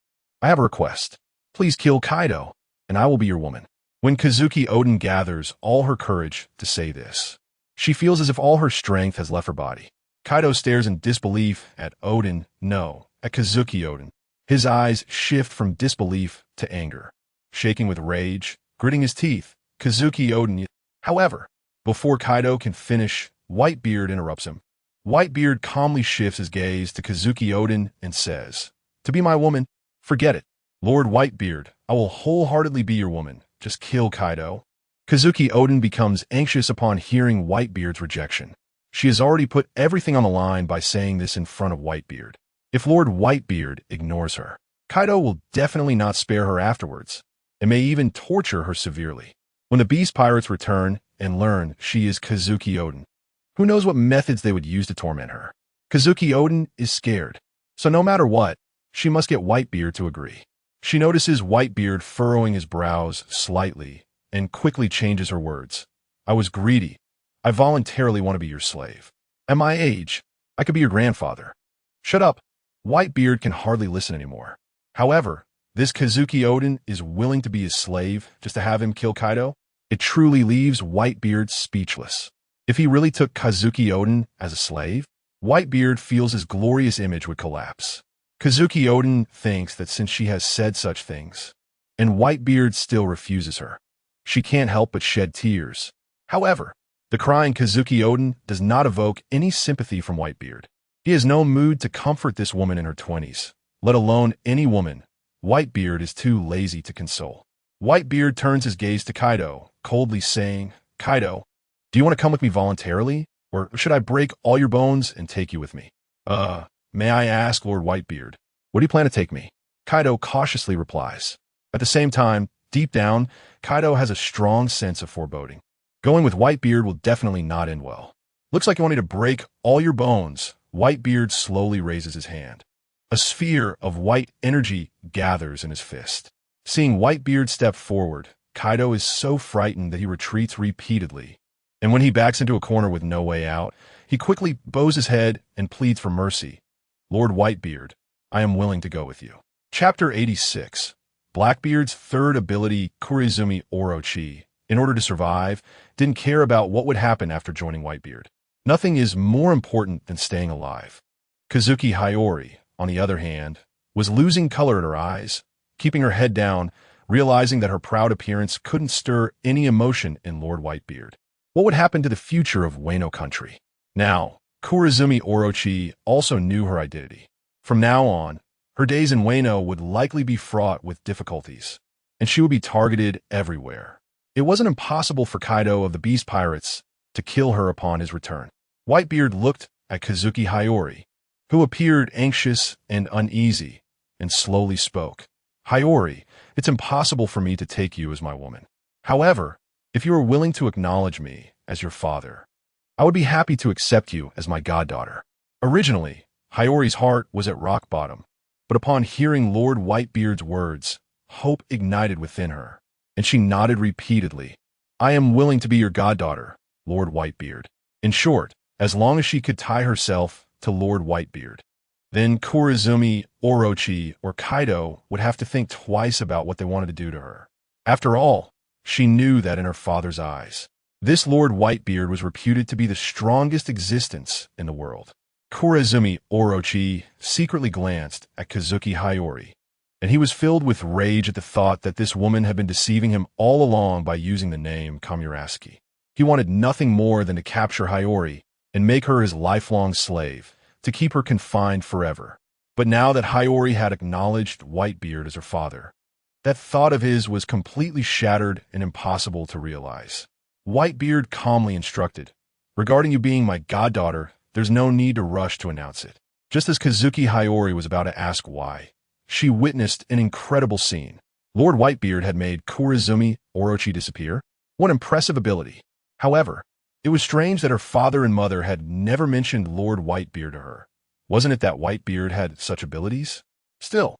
I have a request. Please kill Kaido, and I will be your woman. When Kazuki Odin gathers all her courage to say this, she feels as if all her strength has left her body. Kaido stares in disbelief at Odin, no, at Kazuki Odin. His eyes shift from disbelief to anger. Shaking with rage, gritting his teeth, Kazuki Odin. However, before Kaido can finish, Whitebeard interrupts him. Whitebeard calmly shifts his gaze to Kazuki Odin and says, "To be my woman? Forget it. Lord Whitebeard, I will wholeheartedly be your woman. Just kill Kaido." Kazuki Odin becomes anxious upon hearing Whitebeard's rejection. She has already put everything on the line by saying this in front of Whitebeard. If Lord Whitebeard ignores her, Kaido will definitely not spare her afterwards, and may even torture her severely. When the Beast Pirates return and learn she is Kazuki Odin, who knows what methods they would use to torment her? Kazuki Odin is scared, so no matter what, she must get Whitebeard to agree. She notices Whitebeard furrowing his brows slightly and quickly changes her words. "I was greedy. I voluntarily want to be your slave. At my age, I could be your grandfather." "Shut up." Whitebeard can hardly listen anymore. However, this Kazuki Odin is willing to be his slave just to have him kill Kaido. It truly leaves Whitebeard speechless. If he really took Kazuki Odin as a slave, Whitebeard feels his glorious image would collapse. Kazuki Odin thinks that since she has said such things, and Whitebeard still refuses her, she can't help but shed tears. However, the crying Kazuki Odin does not evoke any sympathy from Whitebeard. He has no mood to comfort this woman in her 20s, let alone any woman. Whitebeard is too lazy to console. Whitebeard turns his gaze to Kaido, coldly saying, "Kaido, do you want to come with me voluntarily, or should I break all your bones and take you with me?" May I ask, Lord Whitebeard, where do you plan to take me?" Kaido cautiously replies. At the same time, deep down, Kaido has a strong sense of foreboding. Going with Whitebeard will definitely not end well. "Looks like you want me to break all your bones." Whitebeard slowly raises his hand. A sphere of white energy gathers in his fist. Seeing Whitebeard step forward, Kaido is so frightened that he retreats repeatedly. And when he backs into a corner with no way out, he quickly bows his head and pleads for mercy. "Lord Whitebeard, I am willing to go with you." Chapter 86. Blackbeard's third ability, Kurizumi Orochi, in order to survive, didn't care about what would happen after joining Whitebeard. Nothing is more important than staying alive. Kazuki Hayori, on the other hand, was losing color in her eyes, keeping her head down, realizing that her proud appearance couldn't stir any emotion in Lord Whitebeard. What would happen to the future of Wano country? Now, Kurizumi Orochi also knew her identity. From now on, her days in Wano would likely be fraught with difficulties, and she would be targeted everywhere. It wasn't impossible for Kaido of the Beast Pirates to kill her upon his return. Whitebeard looked at Kazuki Hayori, who appeared anxious and uneasy, and slowly spoke. "Hayori, it's impossible for me to take you as my woman. However, if you are willing to acknowledge me as your father, I would be happy to accept you as my goddaughter." Originally, Hayori's heart was at rock bottom, but upon hearing Lord Whitebeard's words, hope ignited within her, and she nodded repeatedly. "I am willing to be your goddaughter, Lord Whitebeard." In short, as long as she could tie herself to Lord Whitebeard, then Kurizumi, Orochi, or Kaido would have to think twice about what they wanted to do to her. After all, she knew that in her father's eyes, this Lord Whitebeard was reputed to be the strongest existence in the world. Kurizumi Orochi secretly glanced at Kazuki Hayori, and he was filled with rage at the thought that this woman had been deceiving him all along by using the name Kamurasuki. He wanted nothing more than to capture Hayori and make her his lifelong slave, to keep her confined forever. But now that Hayori had acknowledged Whitebeard as her father, that thought of his was completely shattered and impossible to realize. Whitebeard calmly instructed, "Regarding you being my goddaughter, there's no need to rush to announce it." Just as Kazuki Hayori was about to ask why, she witnessed an incredible scene. Lord Whitebeard had made Kurizumi Orochi disappear. What impressive ability! However, it was strange that her father and mother had never mentioned Lord Whitebeard to her. Wasn't it that Whitebeard had such abilities? Still,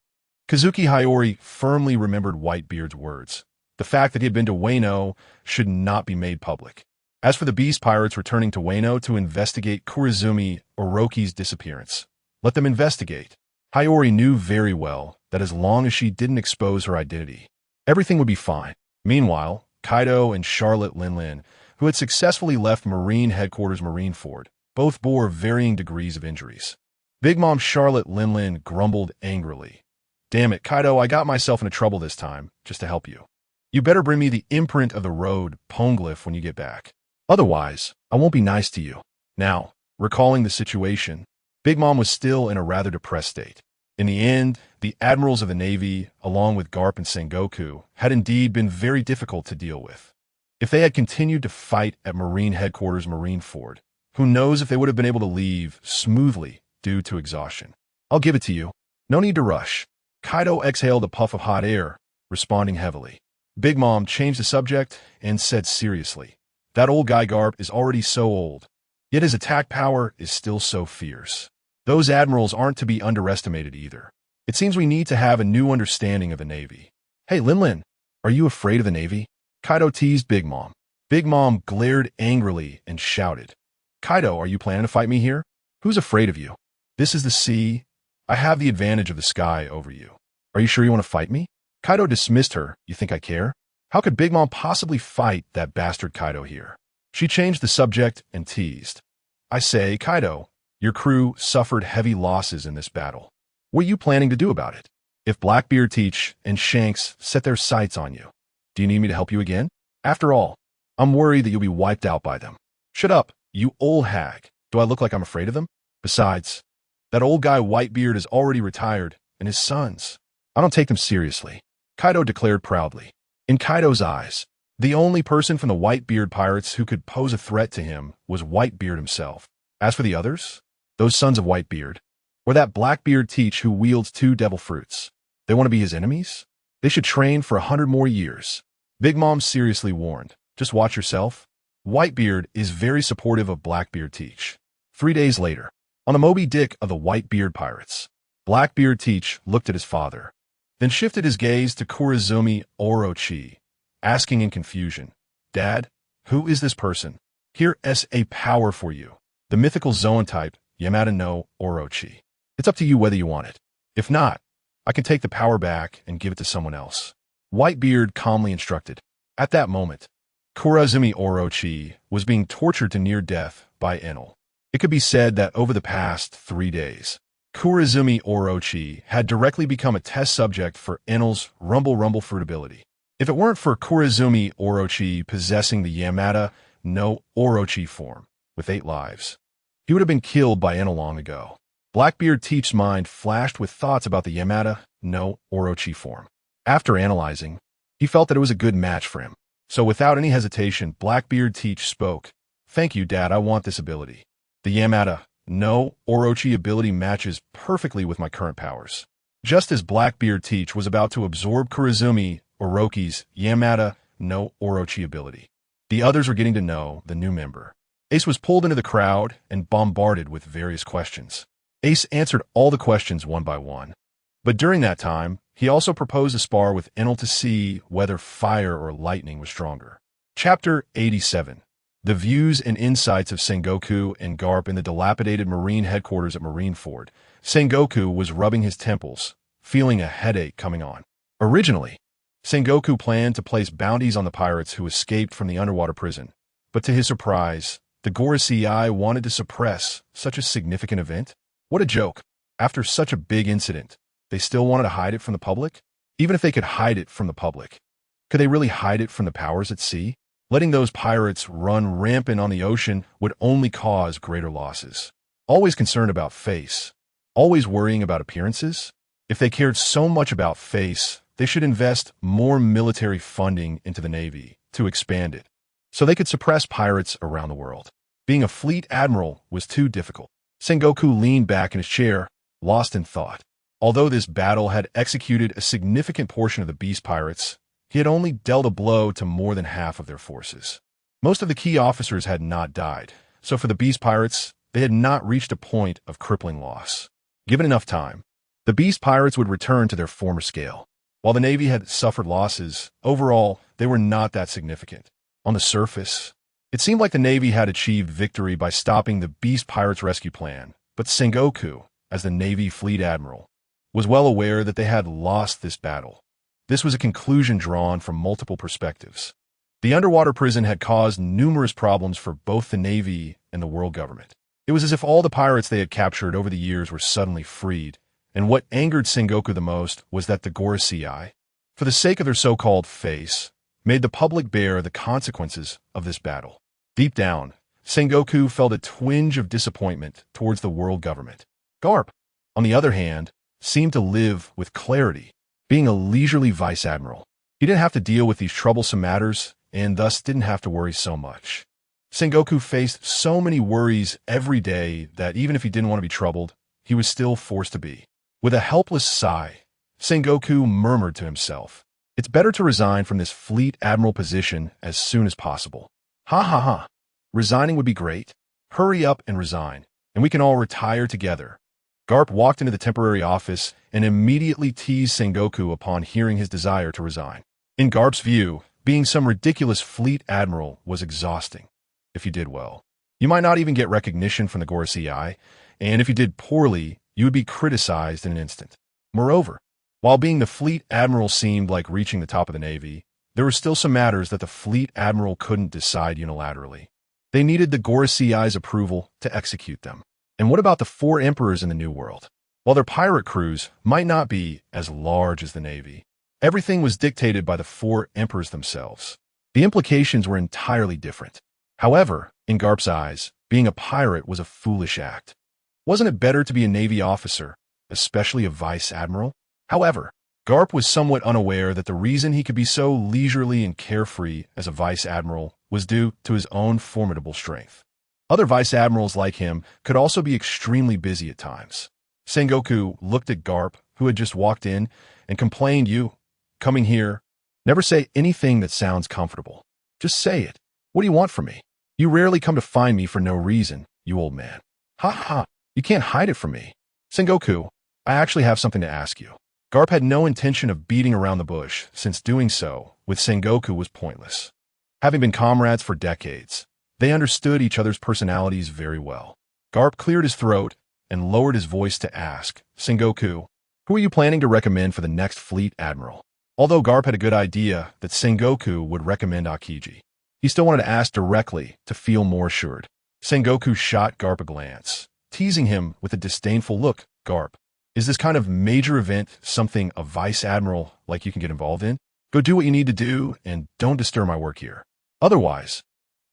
Kazuki Hayori firmly remembered Whitebeard's words. The fact that he had been to Wano should not be made public. As for the Beast Pirates returning to Wano to investigate Kurizumi Orochi's disappearance, let them investigate. Hiyori knew very well that as long as she didn't expose her identity, everything would be fine. Meanwhile, Kaido and Charlotte Linlin, who had successfully left Marine Headquarters Marineford, both bore varying degrees of injuries. Big Mom Charlotte Linlin grumbled angrily. "Damn it, Kaido, I got myself into trouble this time, just to help you. You better bring me the imprint of the road poneglyph when you get back. Otherwise, I won't be nice to you." Now, recalling the situation, Big Mom was still in a rather depressed state. In the end, the admirals of the Navy, along with Garp and Sengoku, had indeed been very difficult to deal with. If they had continued to fight at Marine Headquarters Marineford, who knows if they would have been able to leave smoothly due to exhaustion. "I'll give it to you. No need to rush." Kaido exhaled a puff of hot air, responding heavily. Big Mom changed the subject and said seriously, "That old guy Garp is already so old, yet his attack power is still so fierce. Those admirals aren't to be underestimated either. It seems we need to have a new understanding of the Navy." "Hey, Linlin, are you afraid of the Navy?" Kaido teased Big Mom. Big Mom glared angrily and shouted, "Kaido, are you planning to fight me here? Who's afraid of you? This is the sea. I have the advantage of the sky over you. Are you sure you want to fight me?" Kaido dismissed her. "You think I care? How could Big Mom possibly fight that bastard Kaido here?" She changed the subject and teased, "I say, Kaido, your crew suffered heavy losses in this battle. What are you planning to do about it? If Blackbeard Teach and Shanks set their sights on you, do you need me to help you again? After all, I'm worried that you'll be wiped out by them." "Shut up, you old hag. Do I look like I'm afraid of them? Besides, that old guy Whitebeard is already retired, and his sons. I don't take them seriously," Kaido declared proudly. In Kaido's eyes, the only person from the Whitebeard pirates who could pose a threat to him was Whitebeard himself. As for the others, those sons of Whitebeard, or that Blackbeard Teach who wields 2 devil fruits, they want to be his enemies? They should train for 100 more years. Big Mom seriously warned, "Just watch yourself." Whitebeard is very supportive of Blackbeard Teach. 3 days later, on the Moby Dick of the Whitebeard pirates, Blackbeard Teach looked at his father, then shifted his gaze to Kurizumi Orochi, asking in confusion, "Dad, who is this person?" "Here's a power for you. The mythical Zoan type, Yamada no Orochi. It's up to you whether you want it. If not, I can take the power back and give it to someone else." Whitebeard calmly instructed. At that moment, Kurizumi Orochi was being tortured to near death by Enel. It could be said that over the past 3 days, Kurizumi Orochi had directly become a test subject for Enel's Rumble fruit ability. If it weren't for Kurizumi Orochi possessing the Yamada no Orochi form with 8 lives, he would have been killed by Enel long ago. Blackbeard Teach's mind flashed with thoughts about the Yamada no Orochi form. After analyzing, he felt that it was a good match for him. So without any hesitation, Blackbeard Teach spoke. "Thank you, Dad, I want this ability. The Yamada no Orochi ability matches perfectly with my current powers." Just as Blackbeard Teach was about to absorb Kurizumi Orochi's Yamada no Orochi ability, the others were getting to know the new member. Ace was pulled into the crowd and bombarded with various questions. Ace answered all the questions one by one. But during that time, he also proposed a spar with Enel to see whether fire or lightning was stronger. Chapter 87. The views and insights of Sengoku and Garp in the dilapidated Marine headquarters at Marineford. Sengoku was rubbing his temples, feeling a headache coming on. Originally, Sengoku planned to place bounties on the pirates who escaped from the underwater prison, but to his surprise, the Gorosei wanted to suppress such a significant event. What a joke. After such a big incident, they still wanted to hide it from the public? Even if they could hide it from the public, could they really hide it from the powers at sea? Letting those pirates run rampant on the ocean would only cause greater losses. Always concerned about face, always worrying about appearances? If they cared so much about face, they should invest more military funding into the Navy to expand it, so they could suppress pirates around the world. Being a fleet admiral was too difficult. Sengoku leaned back in his chair, lost in thought. Although this battle had executed a significant portion of the Beast Pirates, he had only dealt a blow to more than half of their forces. Most of the key officers had not died, so for the Beast Pirates, they had not reached a point of crippling loss. Given enough time, the Beast Pirates would return to their former scale. While the Navy had suffered losses, overall, they were not that significant. On the surface, it seemed like the Navy had achieved victory by stopping the Beast Pirates rescue plan, but Sengoku, as the Navy Fleet Admiral, was well aware that they had lost this battle. This was a conclusion drawn from multiple perspectives. The underwater prison had caused numerous problems for both the Navy and the world government. It was as if all the pirates they had captured over the years were suddenly freed, and what angered Sengoku the most was that the Gorosei, for the sake of their so-called face, made the public bear the consequences of this battle. Deep down, Sengoku felt a twinge of disappointment towards the world government. Garp, on the other hand, seemed to live with clarity, being a leisurely vice admiral. He didn't have to deal with these troublesome matters and thus didn't have to worry so much. Sengoku faced so many worries every day that even if he didn't want to be troubled, he was still forced to be. With a helpless sigh, Sengoku murmured to himself, "It's better to resign from this fleet admiral position as soon as possible." Ha ha ha. Resigning would be great. Hurry up and resign, and we can all retire together. Garp walked into the temporary office and immediately teased Sengoku upon hearing his desire to resign. In Garp's view, being some ridiculous fleet admiral was exhausting. If you did well, you might not even get recognition from the Gorosei, and if you did poorly, you would be criticized in an instant. Moreover, while being the fleet admiral seemed like reaching the top of the Navy, there were still some matters that the fleet admiral couldn't decide unilaterally. They needed the Gorosei's approval to execute them. And what about the 4 emperors in the New World? While their pirate crews might not be as large as the Navy, everything was dictated by the 4 emperors themselves. The implications were entirely different. However, in Garp's eyes, being a pirate was a foolish act. Wasn't it better to be a Navy officer, especially a vice admiral? However, Garp was somewhat unaware that the reason he could be so leisurely and carefree as a vice admiral was due to his own formidable strength. Other vice admirals like him could also be extremely busy at times. Sengoku looked at Garp, who had just walked in, and complained, "You, coming here, never say anything that sounds comfortable. Just say it. What do you want from me? You rarely come to find me for no reason, you old man." "Ha ha, you can't hide it from me." "Sengoku, I actually have something to ask you." Garp had no intention of beating around the bush, since doing so with Sengoku was pointless. Having been comrades for decades, they understood each other's personalities very well. Garp cleared his throat and lowered his voice to ask, "Sengoku, who are you planning to recommend for the next fleet admiral?" Although Garp had a good idea that Sengoku would recommend Akiji, he still wanted to ask directly to feel more assured. Sengoku shot Garp a glance, teasing him with a disdainful look. "Garp, is this kind of major event something a vice admiral like you can get involved in? Go do what you need to do and don't disturb my work here. Otherwise,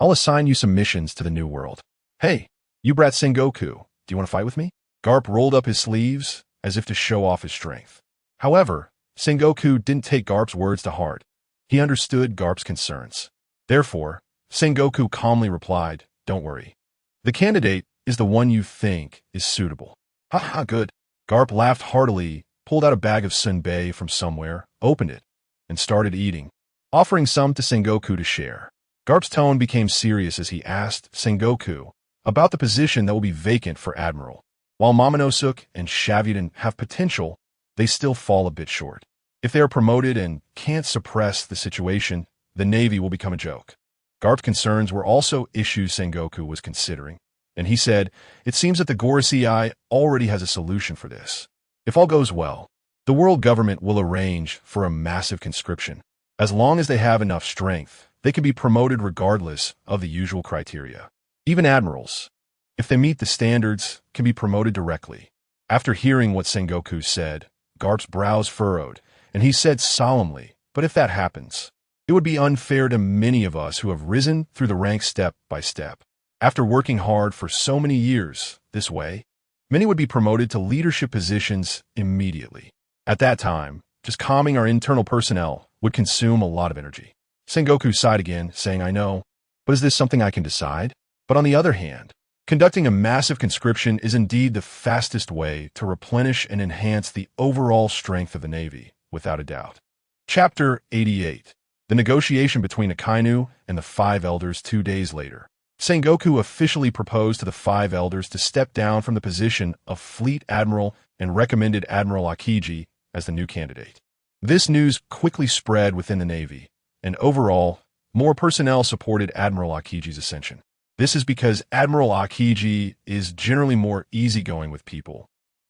I'll assign you some missions to the New World." "Hey, you brat Sengoku, do you want to fight with me?" Garp rolled up his sleeves as if to show off his strength. However, Sengoku didn't take Garp's words to heart. He understood Garp's concerns. Therefore, Sengoku calmly replied, "Don't worry. The candidate is the one you think is suitable." "Ha ha, good." Garp laughed heartily, pulled out a bag of sunbae from somewhere, opened it, and started eating, offering some to Sengoku to share. Garp's tone became serious as he asked Sengoku about the position that will be vacant for Admiral. While Momonosuke and Shavudan have potential, they still fall a bit short. If they are promoted and can't suppress the situation, the Navy will become a joke. Garp's concerns were also issues Sengoku was considering, and he said, "It seems that the Gorosei already has a solution for this. If all goes well, the world government will arrange for a massive conscription. As long as they have enough strength, they can be promoted regardless of the usual criteria. Even admirals, if they meet the standards, can be promoted directly." After hearing what Sengoku said, Garp's brows furrowed, and he said solemnly, "But if that happens, it would be unfair to many of us who have risen through the ranks step by step. After working hard for so many years this way, many would be promoted to leadership positions immediately. At that time, just calming our internal personnel would consume a lot of energy." Sengoku sighed again, saying, "I know, but is this something I can decide? But on the other hand, conducting a massive conscription is indeed the fastest way to replenish and enhance the overall strength of the Navy, without a doubt." Chapter 88. The negotiation between Akainu and the 5 elders 2 days later. Sengoku officially proposed to the 5 elders to step down from the position of Fleet Admiral and recommended Admiral Akiji as the new candidate. This news quickly spread within the Navy, and overall, more personnel supported Admiral Akiji's ascension. This is because Admiral Akiji is generally more easygoing with people,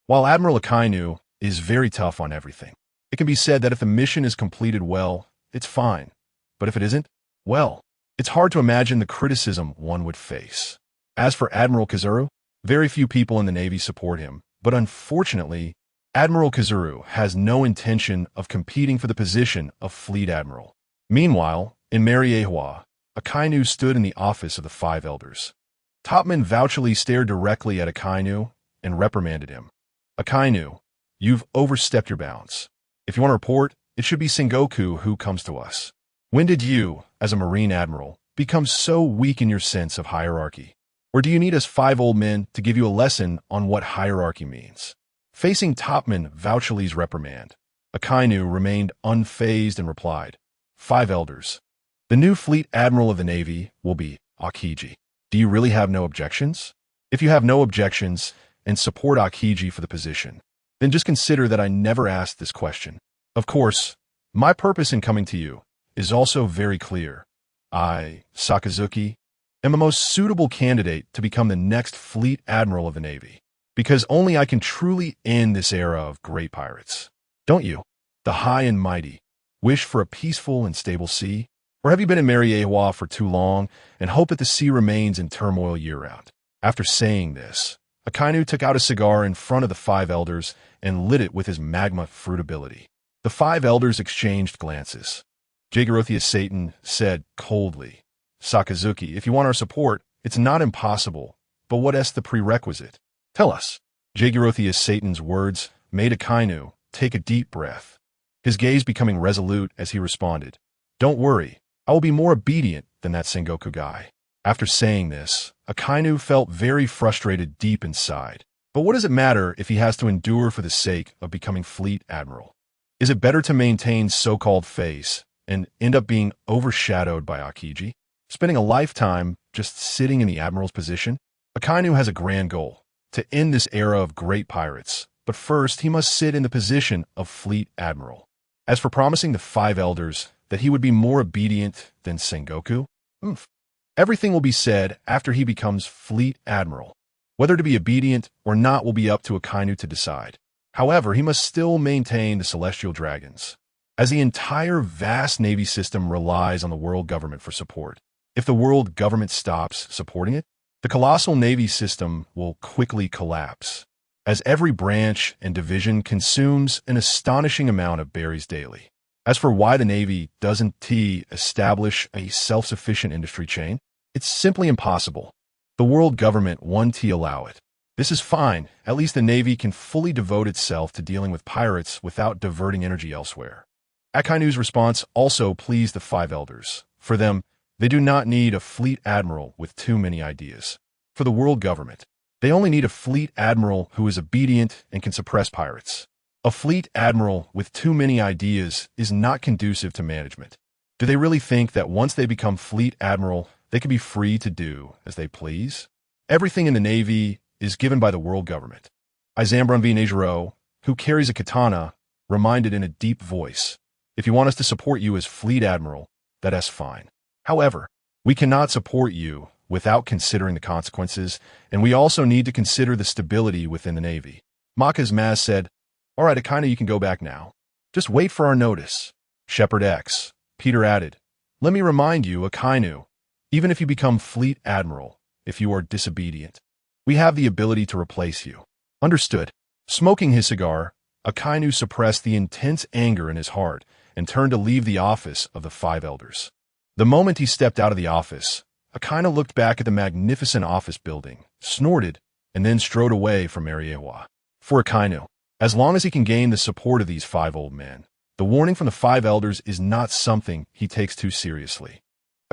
while Admiral Akainu is very tough on everything. It can be said that if the mission is completed well, it's fine, but if it isn't, well, it's hard to imagine the criticism one would face. As for Admiral Kazuru, very few people in the Navy support him, but unfortunately, Admiral Kazuru has no intention of competing for the position of Fleet Admiral. Meanwhile, in Mariewa, Akainu stood in the office of the Five Elders. Topman vouchily stared directly at Akainu and reprimanded him. Akainu, you've overstepped your bounds. If you want to report, it should be Sengoku who comes to us. When did you, as a Marine Admiral, become so weak in your sense of hierarchy? Or do you need us 5 old men to give you a lesson on what hierarchy means? Facing Topman Vouchely's reprimand, Akainu remained unfazed and replied, 5 elders. The new Fleet Admiral of the Navy will be Akiji. Do you really have no objections? If you have no objections and support Akiji for the position, then just consider that I never asked this question. Of course, my purpose in coming to you is also very clear. I, Sakazuki, am the most suitable candidate to become the next Fleet Admiral of the Navy, because only I can truly end this era of great pirates. Don't you, the high and mighty, wish for a peaceful and stable sea? Or have you been in Mariewa for too long and hope that the sea remains in turmoil year-round? After saying this, Akainu took out a cigar in front of the 5 elders and lit it with his magma fruitability. The 5 elders exchanged glances. Jagorothia Satan said coldly, Sakazuki, if you want our support, it's not impossible, but what is the prerequisite? Tell us. Jagorothia Satan's words made Akainu take a deep breath, his gaze becoming resolute as he responded, Don't worry, I will be more obedient than that Sengoku guy. After saying this, Akainu felt very frustrated deep inside. But what does it matter if he has to endure for the sake of becoming Fleet Admiral? Is it better to maintain so-called face and end up being overshadowed by Akiji? Spending a lifetime just sitting in the Admiral's position? Akainu has a grand goal, to end this era of great pirates, but first he must sit in the position of Fleet Admiral. As for promising the 5 elders that he would be more obedient than Sengoku, everything will be said after he becomes Fleet Admiral. Whether to be obedient or not will be up to Akainu to decide. However, he must still maintain the Celestial Dragons, as the entire vast Navy system relies on the world government for support. If the world government stops supporting it, the colossal Navy system will quickly collapse, as every branch and division consumes an astonishing amount of berries daily. As for why the Navy doesn't establish a self-sufficient industry chain, it's simply impossible. The world government won't allow it. This is fine, at least the Navy can fully devote itself to dealing with pirates without diverting energy elsewhere. Akainu's response also pleased the 5 elders. For them, they do not need a Fleet Admiral with too many ideas. For the world government, they only need a Fleet Admiral who is obedient and can suppress pirates. A Fleet Admiral with too many ideas is not conducive to management. Do they really think that once they become Fleet Admiral, they can be free to do as they please? Everything in the Navy is given by the world government. Izambron V. Nejiro, who carries a katana, reminded in a deep voice, If you want us to support you as Fleet Admiral, that's fine. However, we cannot support you without considering the consequences, and we also need to consider the stability within the Navy. Maka's Maz said, All right, Akainu, you can go back now. Just wait for our notice. Shepherd X. Peter added, Let me remind you, Akainu, even if you become Fleet Admiral, if you are disobedient, we have the ability to replace you. Understood. Smoking his cigar, Akainu suppressed the intense anger in his heart and turned to leave the office of the 5 elders. The moment he stepped out of the office, Akainu looked back at the magnificent office building, snorted, and then strode away from Mariewa. For Akainu, as long as he can gain the support of these 5 old men, the warning from the 5 elders is not something he takes too seriously.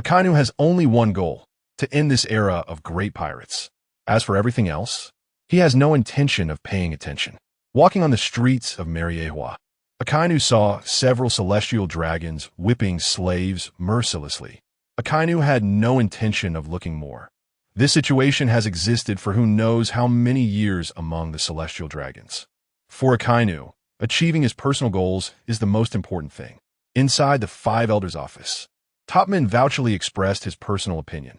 Akainu has only one goal, to end this era of great pirates. As for everything else, he has no intention of paying attention. Walking on the streets of Mariewa, Akainu saw several celestial dragons whipping slaves mercilessly. Akainu had no intention of looking more. This situation has existed for who knows how many years among the celestial dragons. For Akainu, achieving his personal goals is the most important thing. Inside the 5 elders' office, Topman vouchily expressed his personal opinion.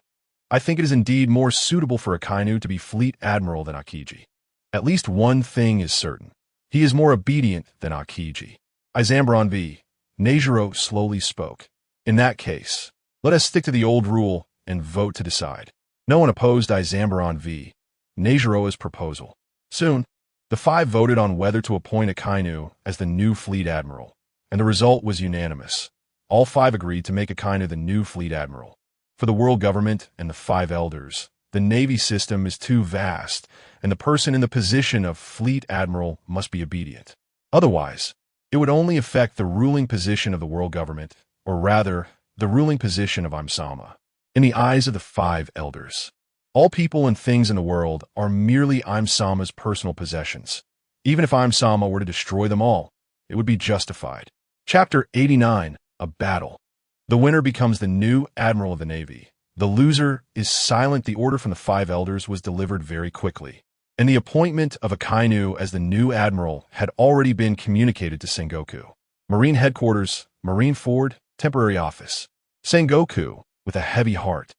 I think it is indeed more suitable for Akainu to be fleet admiral than Akiji. At least one thing is certain. He is more obedient than Akiji. Izambron v. Neijiro slowly spoke. In that case, let us stick to the old rule and vote to decide. No one opposed Izambron v. Neijiro's proposal. Soon, the five voted on whether to appoint Akainu as the new fleet admiral, and the result was unanimous. All five agreed to make Akainu the new fleet admiral. For the world government and the five elders, the Navy system is too vast, and the person in the position of fleet admiral must be obedient. Otherwise, it would only affect the ruling position of the world government, or rather, the ruling position of Imsama. In the eyes of the five elders, all people and things in the world are merely Imsama's personal possessions. Even if Imsama were to destroy them all, it would be justified. Chapter 89, A Battle. The winner becomes the new admiral of the Navy. The loser is silent. The order from the five elders was delivered very quickly, and the appointment of Akainu as the new admiral had already been communicated to Sengoku. Marine Headquarters, Marine Ford, Temporary Office. Sengoku, with a heavy heart,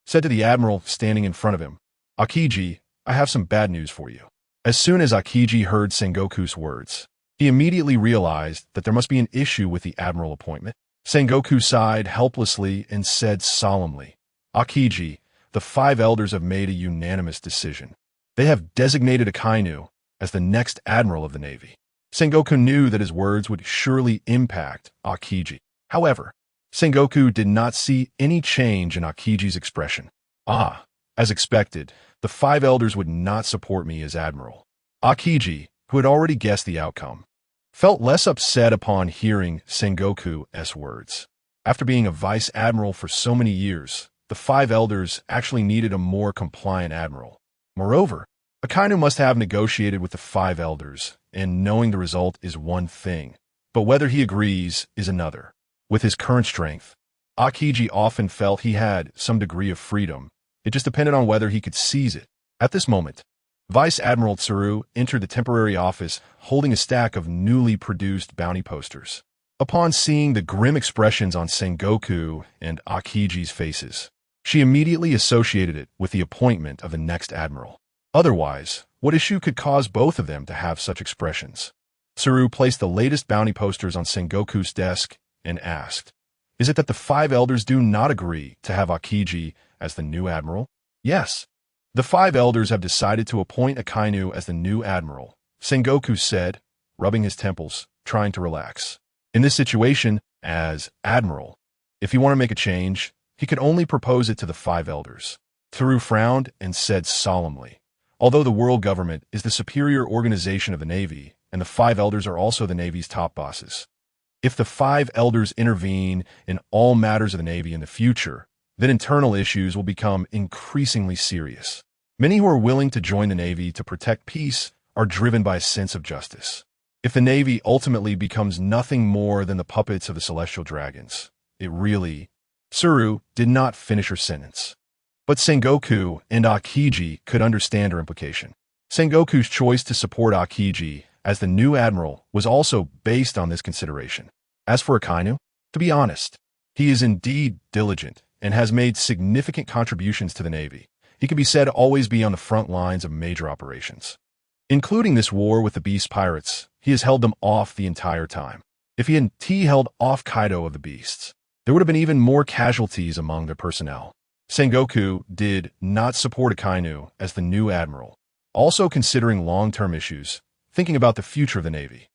said to the admiral standing in front of him, Akiji, I have some bad news for you. As soon as Akiji heard Sengoku's words, he immediately realized that there must be an issue with the admiral appointment. Sengoku sighed helplessly and said solemnly, Akiji, the five elders have made a unanimous decision. They have designated Akainu as the next admiral of the Navy. Sengoku knew that his words would surely impact Akiji. However, Sengoku did not see any change in Akiji's expression. As expected, the five elders would not support me as admiral. Akiji, who had already guessed the outcome, felt less upset upon hearing Sengoku's words. After being a vice admiral for so many years, the five elders actually needed a more compliant admiral. Moreover, Akainu must have negotiated with the five elders, and knowing the result is one thing, but whether he agrees is another. With his current strength, Akiji often felt he had some degree of freedom. It just depended on whether he could seize it. At this moment, Vice Admiral Tsuru entered the temporary office holding a stack of newly produced bounty posters. Upon seeing the grim expressions on Sengoku and Akiji's faces, she immediately associated it with the appointment of the next admiral. Otherwise, what issue could cause both of them to have such expressions? Tsuru placed the latest bounty posters on Sengoku's desk and asked, Is it that the five elders do not agree to have Akiji as the new admiral? Yes. The five elders have decided to appoint Akainu as the new admiral, Sengoku said, rubbing his temples, trying to relax. In this situation, as admiral, if he wanted to make a change, he could only propose it to the five elders. Tsuru frowned and said solemnly, Although the world government is the superior organization of the Navy, and the five elders are also the Navy's top bosses, if the five elders intervene in all matters of the Navy in the future, then internal issues will become increasingly serious. Many who are willing to join the Navy to protect peace are driven by a sense of justice. If the Navy ultimately becomes nothing more than the puppets of the celestial dragons, it really... Tsuru did not finish her sentence. But Sengoku and Akiji could understand her implication. Sengoku's choice to support Akiji as the new admiral was also based on this consideration. As for Akainu, to be honest, he is indeed diligent and has made significant contributions to the Navy. He can be said to always be on the front lines of major operations. Including this war with the Beast Pirates, he has held them off the entire time. If he had held off Kaido of the Beasts, there would have been even more casualties among their personnel. Sengoku did not support Akainu as the new admiral, also considering long-term issues, thinking about the future of the Navy.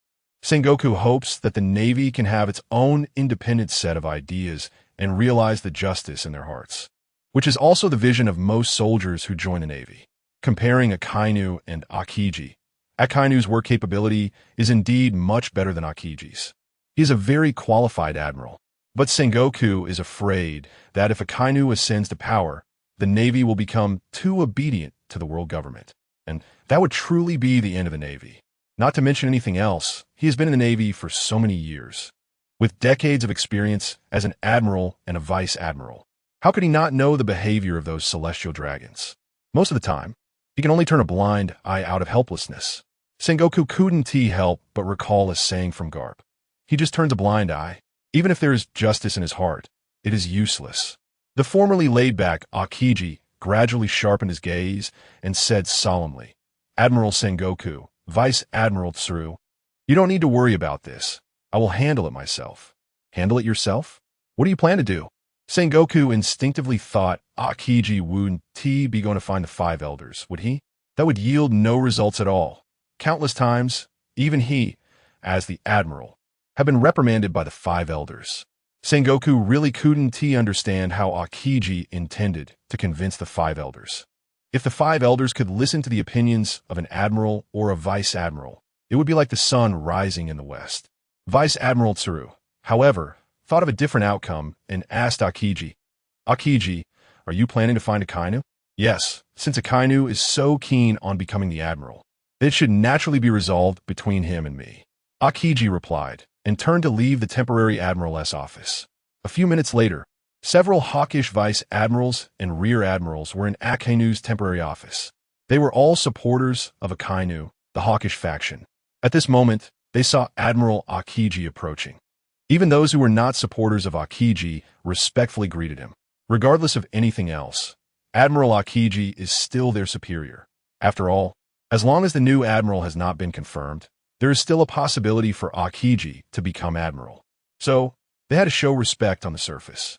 Sengoku hopes that the Navy can have its own independent set of ideas and realize the justice in their hearts, which is also the vision of most soldiers who join the Navy. Comparing Akainu and Akiji, Akainu's work capability is indeed much better than Akiji's. He is a very qualified admiral, but Sengoku is afraid that if Akainu ascends to power, the Navy will become too obedient to the world government, and that would truly be the end of the Navy. Not to mention anything else, he has been in the Navy for so many years, with decades of experience as an admiral and a vice admiral. How could he not know the behavior of those celestial dragons? Most of the time, he can only turn a blind eye out of helplessness. Sengoku couldn't help but recall a saying from Garp. He just turns a blind eye. Even if there is justice in his heart, It is useless. The formerly laid-back Akiji gradually sharpened his gaze and said solemnly, Admiral Sengoku, Vice Admiral Tsuru, you don't need to worry about this. I will handle it myself. Handle it yourself? What do you plan to do? Sengoku instinctively thought Akiji wouldn't be going to find the five elders, would he? That would yield no results at all. Countless times, even he, as the admiral, had been reprimanded by the five elders. Sengoku really couldn't understand how Akiji intended to convince the five elders. If the five elders could listen to the opinions of an admiral or a vice admiral, it would be like the sun rising in the west. Vice Admiral Tsuru, however, thought of a different outcome and asked Akiji, Akiji, are you planning to find Akainu? Yes, since Akainu is so keen on becoming the admiral, it should naturally be resolved between him and me. Akiji replied, and turned to leave the temporary admiral's office. A few minutes later, several hawkish vice admirals and rear admirals were in Akainu's temporary office. They were all supporters of Akainu, the hawkish faction. At this moment, they saw Admiral Akiji approaching. Even those who were not supporters of Akiji respectfully greeted him. Regardless of anything else, Admiral Akiji is still their superior. After all, as long as the new admiral has not been confirmed, there is still a possibility for Akiji to become admiral. So, they had to show respect on the surface.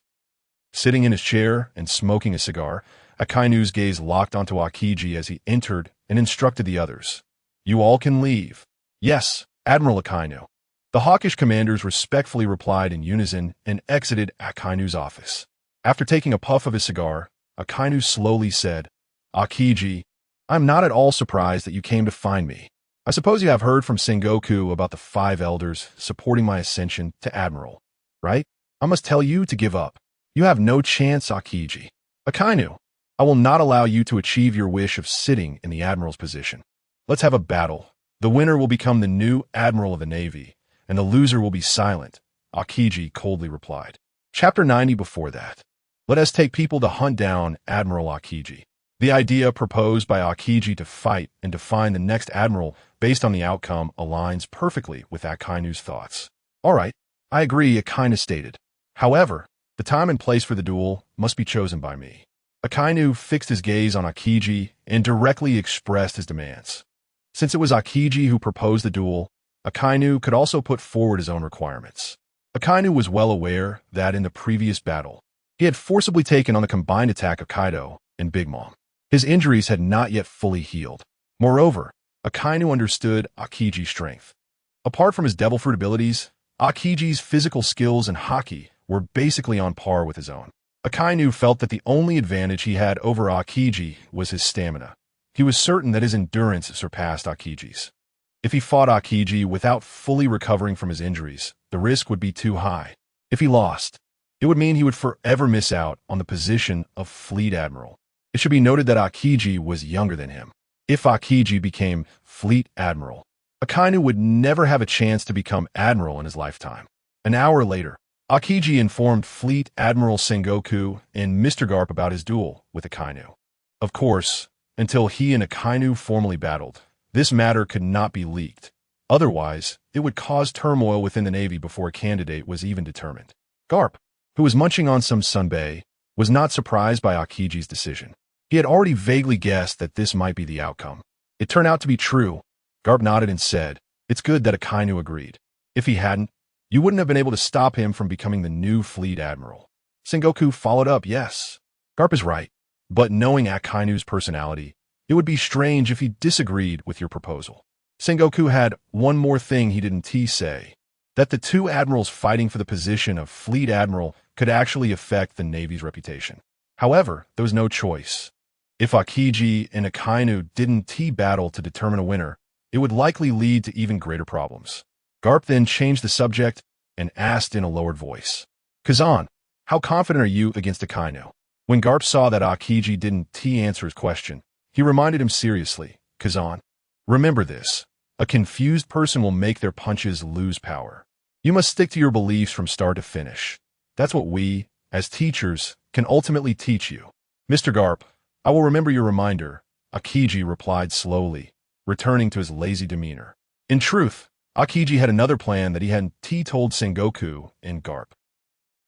Sitting in his chair and smoking a cigar, Akainu's gaze locked onto Akiji as he entered and instructed the others. You all can leave. Yes, Admiral Akainu. The hawkish commanders respectfully replied in unison and exited Akainu's office. After taking a puff of his cigar, Akainu slowly said, Akiji, I'm not at all surprised that you came to find me. I suppose you have heard from Sengoku about the five elders supporting my ascension to admiral, right? I must tell you to give up. You have no chance, Akiji. Akainu, I will not allow you to achieve your wish of sitting in the admiral's position. Let's have a battle. The winner will become the new admiral of the Navy, and the loser will be silent, Akiji coldly replied. Chapter 90 before that. Let us take people to hunt down Admiral Akiji. The idea proposed by Akiji to fight and to find the next admiral based on the outcome aligns perfectly with Akainu's thoughts. All right, I agree, Akainu stated. However, the time and place for the duel must be chosen by me. Akainu fixed his gaze on Akiji and directly expressed his demands. Since it was Akiji who proposed the duel, Akainu could also put forward his own requirements. Akainu was well aware that in the previous battle, he had forcibly taken on the combined attack of Kaido and Big Mom. His injuries had not yet fully healed. Moreover, Akainu understood Akiji's strength. Apart from his devil fruit abilities, Akiji's physical skills and haki were basically on par with his own. Akainu felt that the only advantage he had over Akiji was his stamina. He was certain that his endurance surpassed Akiji's. If he fought Akiji without fully recovering from his injuries, the risk would be too high. If he lost, it would mean he would forever miss out on the position of Fleet Admiral. It should be noted that Akiji was younger than him. If Akiji became Fleet Admiral, Akainu would never have a chance to become Admiral in his lifetime. An hour later, Akiji informed Fleet Admiral Sengoku and Mr. Garp about his duel with Akainu. Of course, until he and Akainu formally battled, this matter could not be leaked. Otherwise, it would cause turmoil within the Navy before a candidate was even determined. Garp, who was munching on some sunbae, was not surprised by Akiji's decision. He had already vaguely guessed that this might be the outcome. It turned out to be true. Garp nodded and said, It's good that Akainu agreed. If he hadn't, you wouldn't have been able to stop him from becoming the new Fleet Admiral. Sengoku followed up, yes. Garp is right. But knowing Akainu's personality, it would be strange if he disagreed with your proposal. Sengoku had one more thing he didn't say, that the two admirals fighting for the position of Fleet Admiral could actually affect the Navy's reputation. However, there was no choice. If Akiji and Akainu didn't battle to determine a winner, it would likely lead to even greater problems. Garp then changed the subject and asked in a lowered voice, Kazan, how confident are you against Akainu? When Garp saw that Akiji didn't answer his question, he reminded him seriously, Kazan, remember this. A confused person will make their punches lose power. You must stick to your beliefs from start to finish. That's what we, as teachers, can ultimately teach you. Mr. Garp, I will remember your reminder, Akiji replied slowly, returning to his lazy demeanor. In truth, Akiji had another plan that he hadn't told Sengoku and Garp.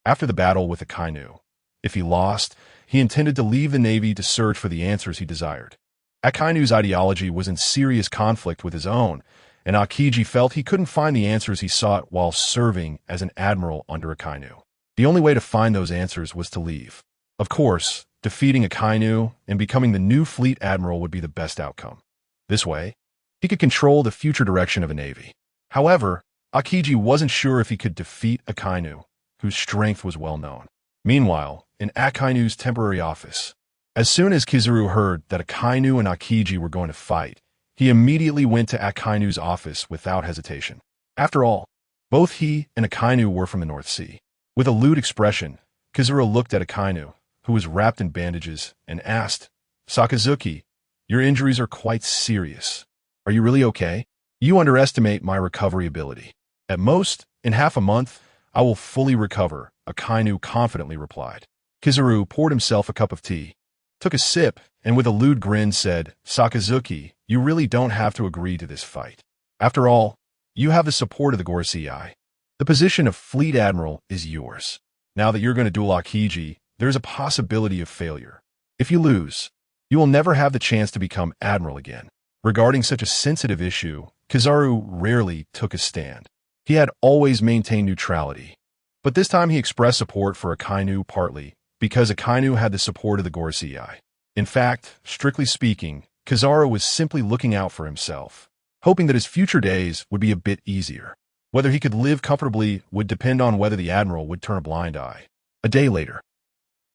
after the battle with Akainu. If he lost, he intended to leave the Navy to search for the answers he desired. Akainu's ideology was in serious conflict with his own, and Aokiji felt he couldn't find the answers he sought while serving as an admiral under Akainu. The only way to find those answers was to leave. Of course, defeating Akainu and becoming the new fleet admiral would be the best outcome. This way, he could control the future direction of a navy. However, Aokiji wasn't sure if he could defeat Akainu, whose strength was well known. Meanwhile, in Akainu's temporary office, as soon as Kizaru heard that Akainu and Aokiji were going to fight, he immediately went to Akainu's office without hesitation. After all, both he and Akainu were from the North Sea. With a lewd expression, Kizaru looked at Akainu, who was wrapped in bandages, and asked, "Sakazuki, your injuries are quite serious. Are you really okay? You underestimate my recovery ability. At most, in half a month, I will fully recover," Akainu confidently replied. Kizaru poured himself a cup of tea, took a sip, and with a lewd grin said, "Sakazuki, you really don't have to agree to this fight. After all, you have the support of the Gorosei. The position of Fleet Admiral is yours. Now that you're going to duel Aokiji, there's a possibility of failure. If you lose, you will never have the chance to become Admiral again." Regarding such a sensitive issue, Kizaru rarely took a stand. He had always maintained neutrality. But this time he expressed support for Akainu partly because Akainu had the support of the Gorosei. In fact, strictly speaking, Kizaru was simply looking out for himself, hoping that his future days would be a bit easier. Whether he could live comfortably would depend on whether the Admiral would turn a blind eye. A day later,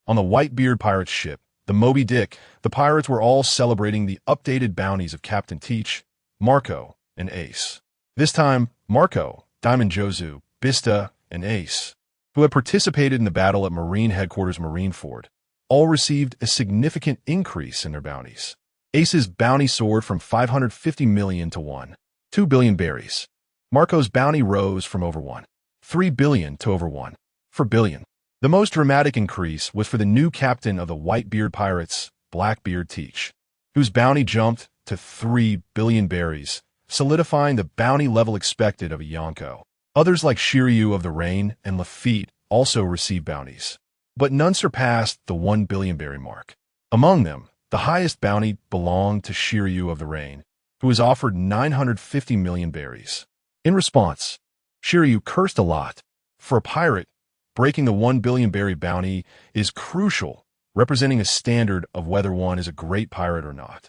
on the Whitebeard pirate's ship, the Moby Dick, the pirates were all celebrating the updated bounties of Captain Teach, Marco, and Ace. This time, Marco, Diamond Jozu, Bista, and Ace, who had participated in the battle at Marine Headquarters Marineford, all received a significant increase in their bounties. Ace's bounty soared from 550 million to 2 billion berries. Marco's bounty rose from over 3 billion to over 4 billion. The most dramatic increase was for the new captain of the Whitebeard pirates, Blackbeard Teach, whose bounty jumped to 3 billion berries, solidifying the bounty level expected of a Yonko. Others like Shiryu of the Rain and Lafitte also received bounties, but none surpassed the 1 billion berry mark. Among them, the highest bounty belonged to Shiryu of the Rain, who was offered 950 million berries. In response, Shiryu cursed a lot. For a pirate, breaking the 1 billion berry bounty is crucial, representing a standard of whether one is a great pirate or not.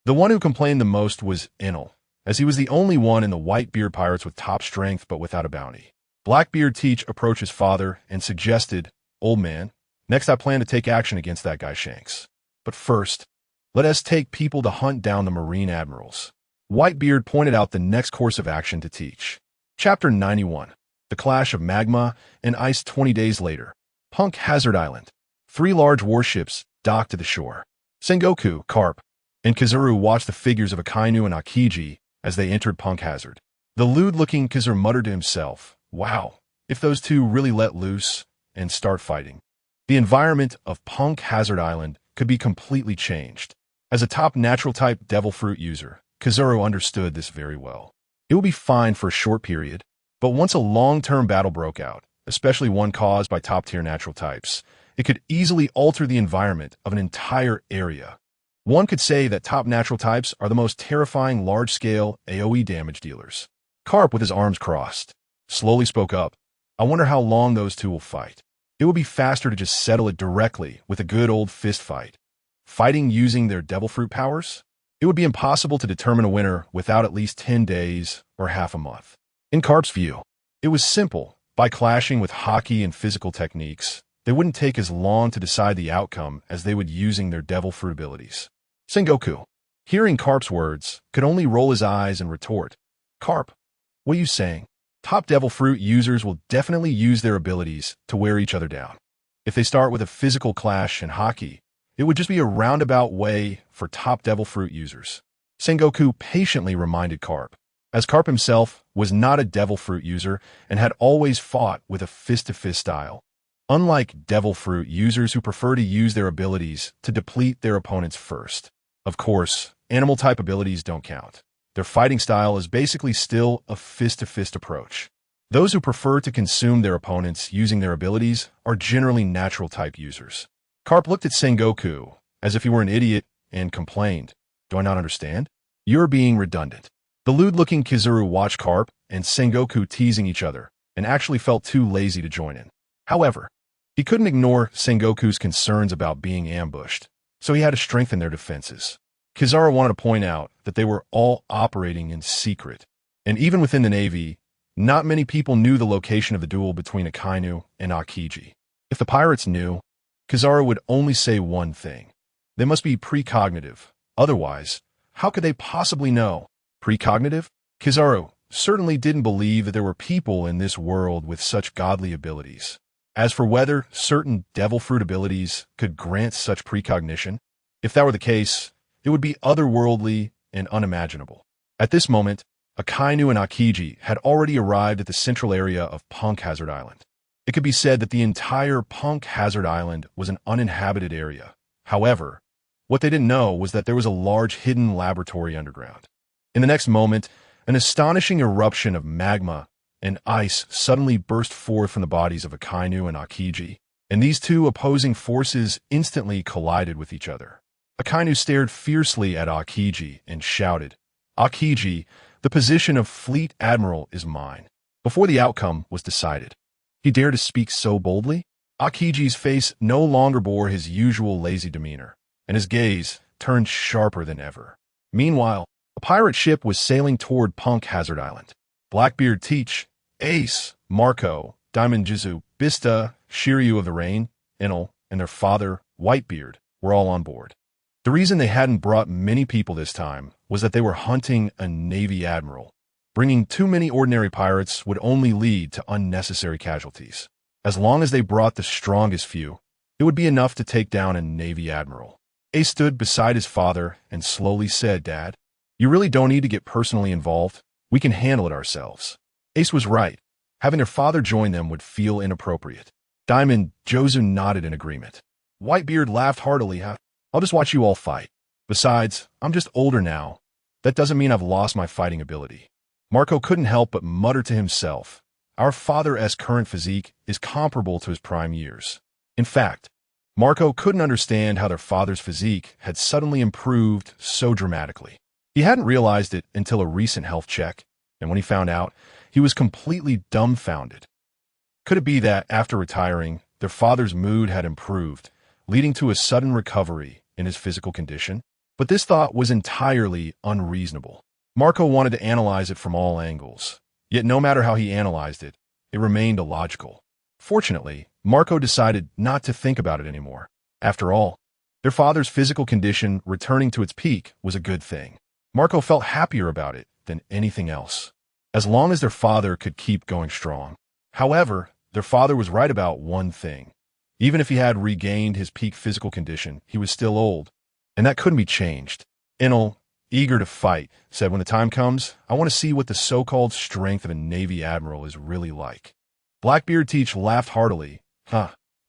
The one who complained the most was Enel, as he was the only one in the Whitebeard pirates with top strength but without a bounty. Blackbeard Teach approached his father and suggested, "Old man, next I plan to take action against that guy Shanks. But first, let us take people to hunt down the Marine Admirals." Whitebeard pointed out the next course of action to Teach. Chapter 91. The Clash of Magma and Ice 20 days later. Punk Hazard Island. 3 large warships docked to the shore. Sengoku, Carp, and Kizaru watched the figures of Akainu and Aokiji as they entered Punk Hazard. The lewd-looking Kizaru muttered to himself, "Wow, if those two really let loose and start fighting, the environment of Punk Hazard Island could be completely changed." As a top natural-type Devil Fruit user, Kizaru understood this very well. It would be fine for a short period, but once a long-term battle broke out, especially one caused by top-tier natural types, it could easily alter the environment of an entire area. One could say that top natural types are the most terrifying large-scale AoE damage dealers. Carp, with his arms crossed, slowly spoke up, "I wonder how long those two will fight. It would be faster to just settle it directly with a good old fist fight. Fighting using their Devil Fruit powers? It would be impossible to determine a winner without at least 10 days or half a month." In Carp's view, it was simple. By clashing with hockey and physical techniques, they wouldn't take as long to decide the outcome as they would using their Devil Fruit abilities. Sengoku, hearing Carp's words, could only roll his eyes and retort, "Carp, what are you saying? Top Devil Fruit users will definitely use their abilities to wear each other down. If they start with a physical clash in hockey, it would just be a roundabout way for top Devil Fruit users." Sengoku patiently reminded Carp, as Carp himself was not a Devil Fruit user and had always fought with a fist-to-fist style. Unlike Devil Fruit users who prefer to use their abilities to deplete their opponents first. Of course, animal-type abilities don't count. Their fighting style is basically still a fist-to-fist approach. Those who prefer to consume their opponents using their abilities are generally natural-type users. Carp looked at Sengoku as if he were an idiot and complained, "Do I not understand? You're being redundant." The lewd-looking Kizuru watched Carp and Sengoku teasing each other and actually felt too lazy to join in. However, he couldn't ignore Sengoku's concerns about being ambushed, so he had to strengthen their defenses. Kizaru wanted to point out that they were all operating in secret, and even within the Navy, not many people knew the location of the duel between Akainu and Akiji. If the pirates knew, Kizaru would only say one thing. They must be precognitive. Otherwise, how could they possibly know? Precognitive? Kizaru certainly didn't believe that there were people in this world with such godly abilities. As for whether certain devil fruit abilities could grant such precognition, if that were the case, it would be otherworldly and unimaginable. At this moment, Akainu and Akiji had already arrived at the central area of Punk Hazard Island. It could be said that the entire Punk Hazard Island was an uninhabited area. However, what they didn't know was that there was a large hidden laboratory underground. In the next moment, an astonishing eruption of magma and ice suddenly burst forth from the bodies of Akainu and Akiji, and these two opposing forces instantly collided with each other. Akainu stared fiercely at Akiji and shouted, "Akiji, the position of Fleet Admiral is mine." Before the outcome was decided, he dared to speak so boldly? Akiji's face no longer bore his usual lazy demeanor, and his gaze turned sharper than ever. Meanwhile, a pirate ship was sailing toward Punk Hazard Island. Blackbeard Teach, Ace, Marco, Diamond Jizu, Bista, Shiryu of the Rain, Enel, and their father, Whitebeard, were all on board. The reason they hadn't brought many people this time was that they were hunting a Navy admiral. Bringing too many ordinary pirates would only lead to unnecessary casualties. As long as they brought the strongest few, it would be enough to take down a Navy admiral. Ace stood beside his father and slowly said, "Dad, you really don't need to get personally involved. We can handle it ourselves." Ace was right. Having their father join them would feel inappropriate. Diamond Jozu nodded in agreement. Whitebeard laughed heartily. "I'll just watch you all fight. Besides, I'm just older now. That doesn't mean I've lost my fighting ability." Marco couldn't help but mutter to himself, "Our father's current physique is comparable to his prime years." In fact, Marco couldn't understand how their father's physique had suddenly improved so dramatically. He hadn't realized it until a recent health check, and when he found out, he was completely dumbfounded. Could it be that, after retiring, their father's mood had improved, leading to a sudden recovery in his physical condition? But this thought was entirely unreasonable. Marco wanted to analyze it from all angles, yet no matter how he analyzed it, it remained illogical. Fortunately, Marco decided not to think about it anymore. After all, their father's physical condition returning to its peak was a good thing. Marco felt happier about it than anything else, as long as their father could keep going strong. However, their father was right about one thing. Even if he had regained his peak physical condition, he was still old, and that couldn't be changed. Enel, eager to fight, said, "When the time comes, I want to see what the so-called strength of a Navy admiral is really like." Blackbeard Teach laughed heartily.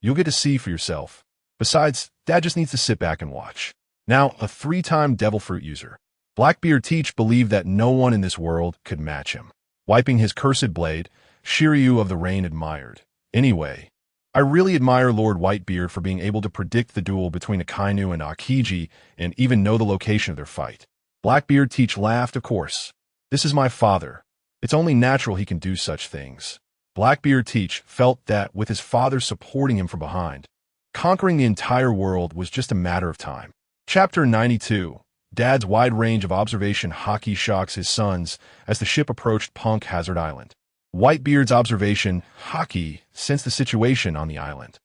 You'll get to see for yourself. Besides, Dad just needs to sit back and watch." Now, a 3-time devil fruit user, Blackbeard Teach believed that no one in this world could match him. Wiping his cursed blade, Shiryu of the Rain admired, "Anyway, I really admire Lord Whitebeard for being able to predict the duel between Akainu and Akiji and even know the location of their fight." Blackbeard Teach laughed, "Of course. This is my father. It's only natural he can do such things." Blackbeard Teach felt that with his father supporting him from behind, conquering the entire world was just a matter of time. Chapter 92. Dad's wide range of observation haki shocks his sons as the ship approached Punk Hazard Island. Whitebeard's observation haki sensed the situation on the island.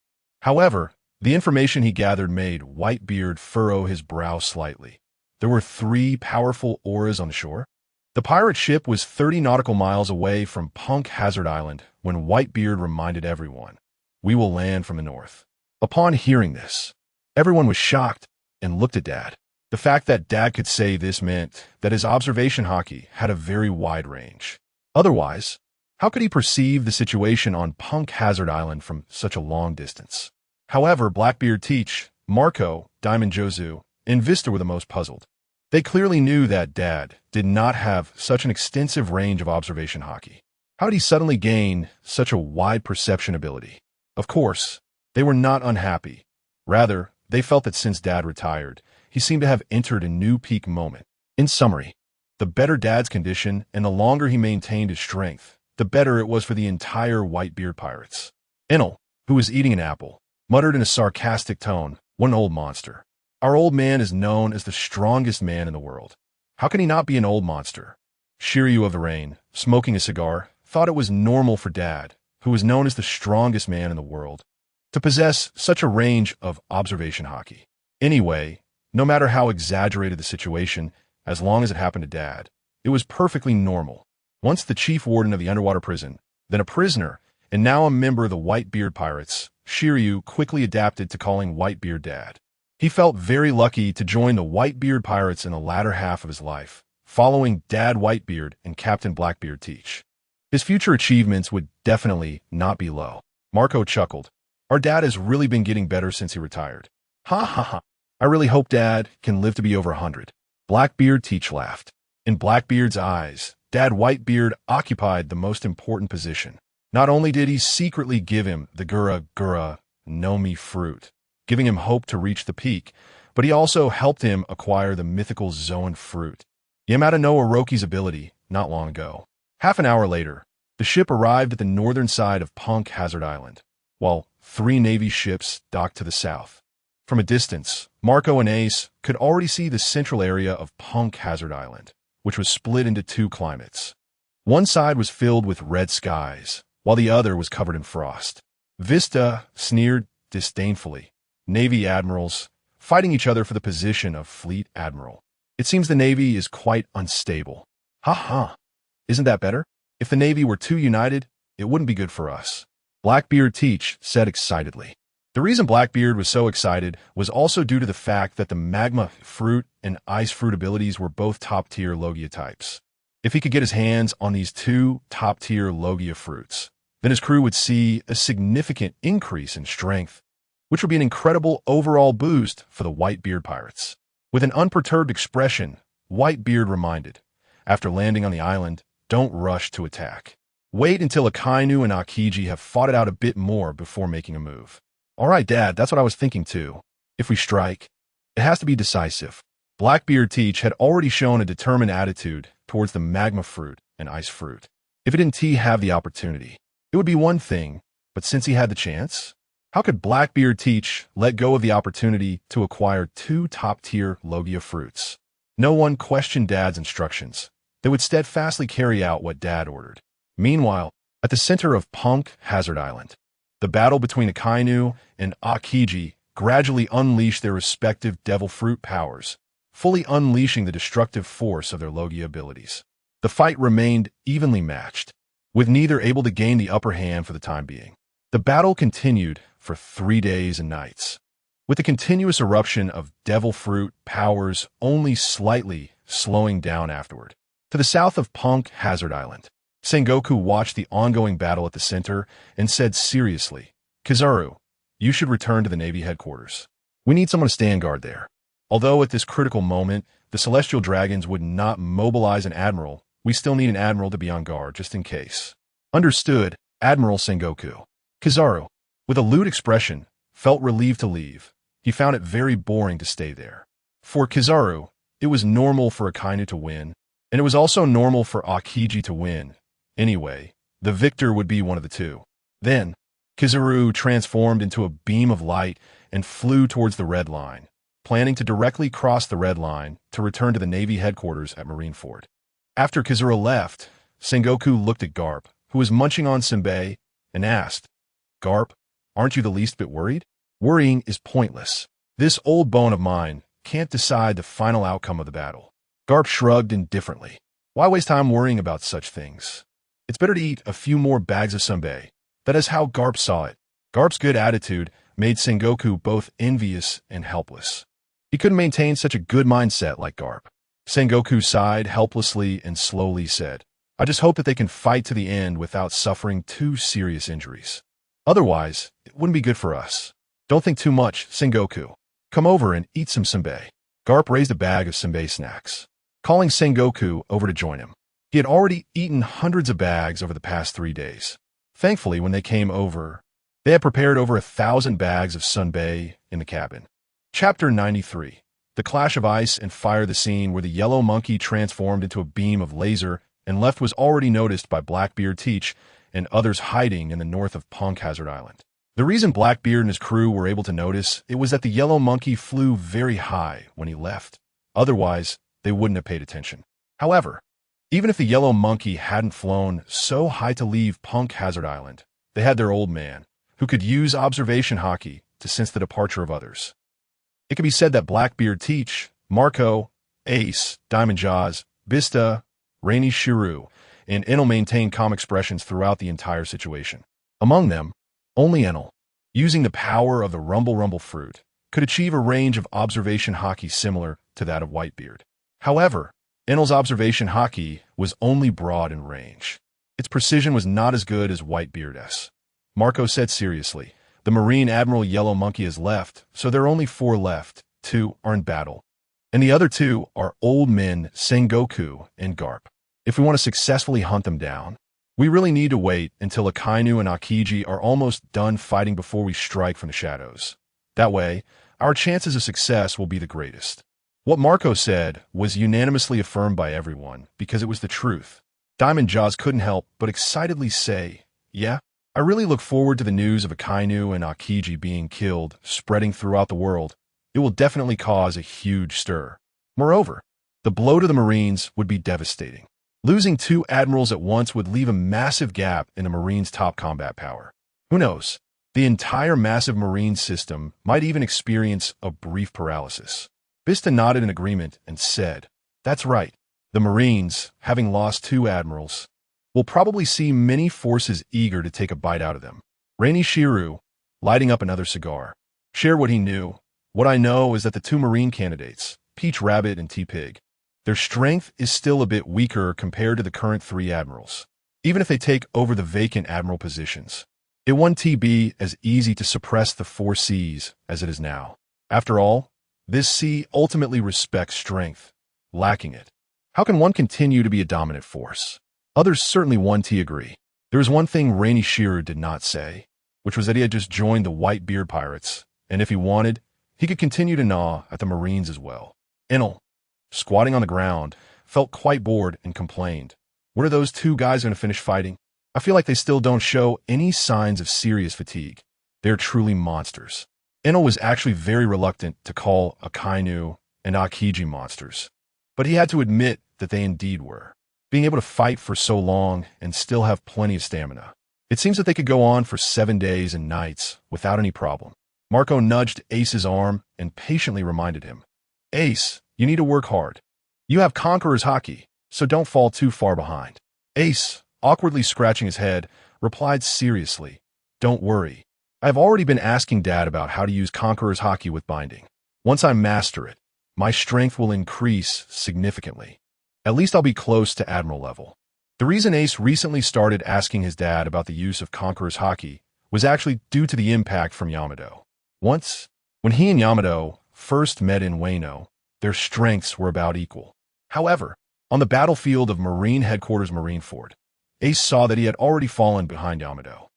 However, the information he gathered made Whitebeard furrow his brow slightly. There were 3 powerful auras on the shore. The pirate ship was 30 nautical miles away from Punk Hazard Island when Whitebeard reminded everyone, "We will land from the north." Upon hearing this, everyone was shocked and looked at Dad. The fact that Dad could say this meant that his observation haki had a very wide range. Otherwise, how could he perceive the situation on Punk Hazard Island from such a long distance? However, Blackbeard Teach, Marco, Diamond Jozu, and Vista were the most puzzled. They clearly knew that Dad did not have such an extensive range of observation haki. How did he suddenly gain such a wide perception ability? Of course, they were not unhappy. Rather, they felt that since Dad retired, he seemed to have entered a new peak moment. In summary, the better Dad's condition and the longer he maintained his strength, the better it was for the entire Whitebeard pirates. Enel, who was eating an apple, muttered in a sarcastic tone, "What an old monster. Our old man is known as the strongest man in the world. How can he not be an old monster?" Shiryu of the Rain, smoking a cigar, thought it was normal for Dad, who was known as the strongest man in the world, to possess such a range of observation haki. Anyway, no matter how exaggerated the situation, as long as it happened to Dad, it was perfectly normal. Once the chief warden of the underwater prison, then a prisoner, and now a member of the Whitebeard pirates, Shiryu quickly adapted to calling Whitebeard Dad. He felt very lucky to join the Whitebeard pirates in the latter half of his life, following Dad Whitebeard and Captain Blackbeard teach. His future achievements would definitely not be low. Marco chuckled. Our dad has really been getting better since he retired. Ha ha ha. I really hope Dad can live to be over 100. Blackbeard teach laughed. In Blackbeard's eyes, Dad Whitebeard occupied the most important position. Not only did he secretly give him the Gura no Mi fruit, giving him hope to reach the peak, but he also helped him acquire the mythical Zoan fruit, Yamada no Orochi's ability, not long ago. Half an hour later, the ship arrived at the northern side of Punk Hazard Island, while 3 Navy ships docked to the south. From a distance, Marco and Ace could already see the central area of Punk Hazard Island, which was split into 2 climates. One side was filled with red skies, while the other was covered in frost. Vista sneered disdainfully. Navy admirals fighting each other for the position of fleet admiral. It seems the Navy is quite unstable. Ha ha. Isn't that better? If the Navy were too united, it wouldn't be good for us. Blackbeard Teach said excitedly. The reason Blackbeard was so excited was also due to the fact that the magma fruit and ice fruit abilities were both top-tier Logia types. If he could get his hands on these 2 top-tier Logia fruits, then his crew would see a significant increase in strength, which would be an incredible overall boost for the Whitebeard pirates. With an unperturbed expression, Whitebeard reminded, after landing on the island, don't rush to attack. Wait until Akainu and Akiji have fought it out a bit more before making a move. All right, Dad, that's what I was thinking too. If we strike, it has to be decisive. Blackbeard Teach had already shown a determined attitude towards the magma fruit and ice fruit. If it didn't have the opportunity, it would be one thing, but since he had the chance, how could Blackbeard Teach let go of the opportunity to acquire 2 top-tier Logia fruits? No one questioned Dad's instructions. They would steadfastly carry out what Dad ordered. Meanwhile, at the center of Punk Hazard Island, the battle between Akainu and Akiji gradually unleashed their respective devil fruit powers, fully unleashing the destructive force of their Logia abilities. The fight remained evenly matched, with neither able to gain the upper hand for the time being. The battle continued for 3 days and nights, with the continuous eruption of devil fruit powers only slightly slowing down afterward. To the south of Punk Hazard Island, Sengoku watched the ongoing battle at the center and said seriously, Kizaru, you should return to the Navy headquarters. We need someone to stand guard there. Although at this critical moment, the Celestial Dragons would not mobilize an admiral, we still need an admiral to be on guard, just in case. Understood, Admiral Sengoku. Kizaru, with a lewd expression, felt relieved to leave. He found it very boring to stay there. For Kizaru, it was normal for Akainu to win, and it was also normal for Akiji to win. Anyway, the victor would be one of the 2. Then, Kizaru transformed into a beam of light and flew towards the red line, planning to directly cross the red line to return to the Navy headquarters at Marineford. After Kizaru left, Sengoku looked at Garp, who was munching on senbei, and asked, Garp, aren't you the least bit worried? Worrying is pointless. This old bone of mine can't decide the final outcome of the battle. Garp shrugged indifferently. Why waste time worrying about such things? It's better to eat a few more bags of senbei. That is how Garp saw it. Garp's good attitude made Sengoku both envious and helpless. He couldn't maintain such a good mindset like Garp. Sengoku sighed helplessly and slowly said, I just hope that they can fight to the end without suffering 2 serious injuries. Otherwise, it wouldn't be good for us. Don't think too much, Sengoku. Come over and eat some senbei. Garp raised a bag of senbei snacks, calling Sengoku over to join him. He had already eaten hundreds of bags over the past 3 days. Thankfully, when they came over, they had prepared over 1,000 bags of sunbae in the cabin. Chapter 93. The Clash of Ice and Fire. The scene where the yellow monkey transformed into a beam of laser and left was already noticed by Blackbeard Teach and others hiding in the north of Punk Hazard Island. The reason Blackbeard and his crew were able to notice it was that the yellow monkey flew very high when he left. Otherwise, they wouldn't have paid attention. However, even if the yellow monkey hadn't flown so high to leave Punk Hazard Island, they had their old man, who could use observation hockey to sense the departure of others. It could be said that Blackbeard Teach, Marco, Ace, Diamond Jaws, Bista, Rainy Shiru, and Enel maintained calm expressions throughout the entire situation. Among them, only Enel, using the power of the Rumble fruit, could achieve a range of observation hockey similar to that of Whitebeard. However, Enel's observation hockey was only broad in range. Its precision was not as good as Whitebeard's. Marco said seriously, "The Marine Admiral Yellow Monkey has left, so there are only 4 left. 2 are in battle. And the other 2 are old men Sengoku and Garp. If we want to successfully hunt them down, we really need to wait until Akainu and Akiji are almost done fighting before we strike from the shadows. That way, our chances of success will be the greatest." What Marco said was unanimously affirmed by everyone because it was the truth. Diamond Jaws couldn't help but excitedly say, "Yeah, I really look forward to the news of Akainu and Akiji being killed spreading throughout the world. It will definitely cause a huge stir. Moreover, the blow to the Marines would be devastating. Losing 2 admirals at once would leave a massive gap in the Marines' top combat power. Who knows? The entire massive Marine system might even experience a brief paralysis." Bista nodded in agreement and said, "That's right. The Marines, having lost 2 admirals, will probably see many forces eager to take a bite out of them." Rainy Shiru, lighting up another cigar, shared what he knew. "What I know is that the 2 Marine candidates, Peach Rabbit and T-Pig, their strength is still a bit weaker compared to the current 3 admirals. Even if they take over the vacant admiral positions, it won't be as easy to suppress the 4 Cs as it is now. After all, this C ultimately respects strength. Lacking it, how can one continue to be a dominant force?" Others certainly agree. There was one thing Rainy Shiru did not say, which was that he had just joined the Whitebeard pirates, and if he wanted, he could continue to gnaw at the Marines as well. Enel, squatting on the ground, felt quite bored and complained, "What are those 2 guys going to finish fighting? I feel like they still don't show any signs of serious fatigue. They're truly monsters." Enel was actually very reluctant to call Akainu and Akiji monsters, but he had to admit that they indeed were. Being able to fight for so long and still have plenty of stamina. It seems that they could go on for 7 days and nights without any problem. Marco nudged Ace's arm and patiently reminded him, "Ace, you need to work hard. You have Conqueror's Haki, so don't fall too far behind." Ace, awkwardly scratching his head, replied seriously, "Don't worry. I've already been asking Dad about how to use Conqueror's Haki with binding. Once I master it, my strength will increase significantly. At least I'll be close to Admiral level." The reason Ace recently started asking his dad about the use of Conqueror's Haki was actually due to the impact from Yamato. Once, when he and Yamato first met in Wano, their strengths were about equal. However, on the battlefield of Marine Headquarters Marineford, Ace saw that he had already fallen behind Yamato.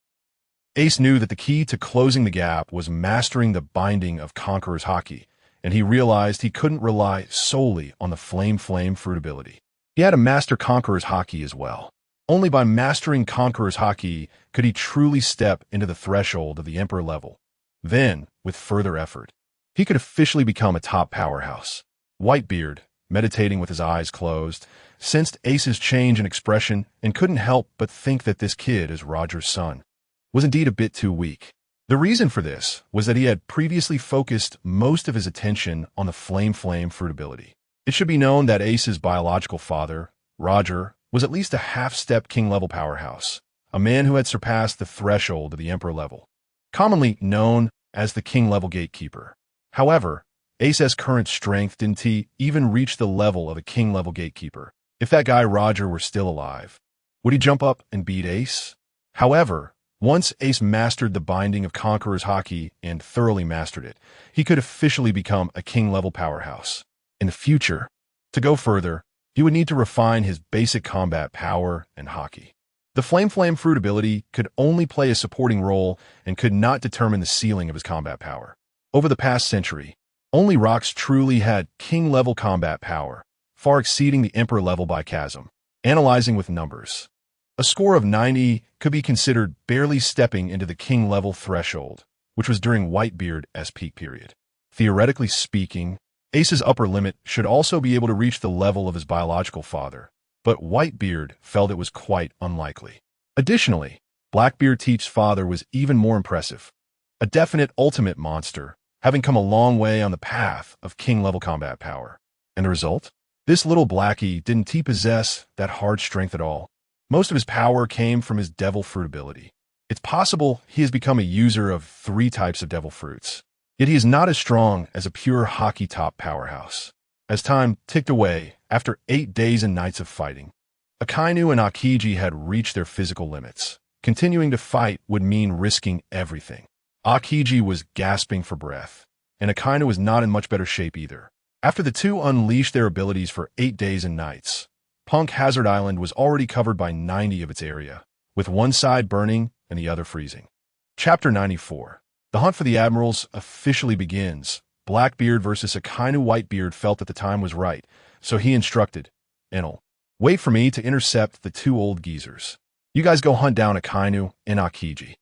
Ace knew that the key to closing the gap was mastering the binding of Conqueror's Haki, and he realized he couldn't rely solely on the flame fruit ability. He had to master Conqueror's Haki as well. Only by mastering Conqueror's Haki could he truly step into the threshold of the Emperor level. Then, with further effort, he could officially become a top powerhouse. Whitebeard, meditating with his eyes closed, sensed Ace's change in expression and couldn't help but think that this kid, as Roger's son, was indeed a bit too weak. The reason for this was that he had previously focused most of his attention on the flame fruit ability. It should be known that Ace's biological father, Roger, was at least a half-step king-level powerhouse, a man who had surpassed the threshold of the Emperor level, commonly known as the king-level gatekeeper. However, Ace's current strength didn't even reach the level of a king-level gatekeeper. If that guy Roger were still alive, would he jump up and beat Ace? However, once Ace mastered the binding of Conqueror's Haki and thoroughly mastered it, he could officially become a king-level powerhouse. In the future, to go further, he would need to refine his basic combat power and hockey. The Flame fruit ability could only play a supporting role and could not determine the ceiling of his combat power. Over the past century, only rocks truly had king-level combat power, far exceeding the emperor level by chasm. Analyzing with numbers, a score of 90 could be considered barely stepping into the king-level threshold, which was during Whitebeard's peak period. Theoretically speaking, Ace's upper limit should also be able to reach the level of his biological father, but Whitebeard felt it was quite unlikely. Additionally, Blackbeard Teach's father was even more impressive, a definite ultimate monster, having come a long way on the path of king-level combat power. And the result? This little Blackie didn't possess that hard strength at all. Most of his power came from his devil fruit ability. It's possible he has become a user of 3 types of devil fruits, yet he is not as strong as a pure hockey top powerhouse. As time ticked away, after 8 days and nights of fighting, Akainu and Akiji had reached their physical limits. Continuing to fight would mean risking everything. Akiji was gasping for breath, and Akainu was not in much better shape either. After the two unleashed their abilities for 8 days and nights, Punk Hazard Island was already covered by 90 of its area, with one side burning and the other freezing. Chapter 94. The hunt for the admirals officially begins. Blackbeard versus Akainu. Whitebeard felt that the time was right, so he instructed, Enel, wait for me to intercept the 2 old geezers. You guys go hunt down Akainu and Akiji.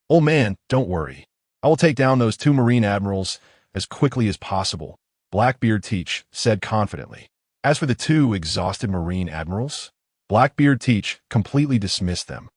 Old man, don't worry. I will take down those 2 marine admirals as quickly as possible, Blackbeard Teach said confidently. As for the 2 exhausted marine admirals, Blackbeard Teach completely dismissed them,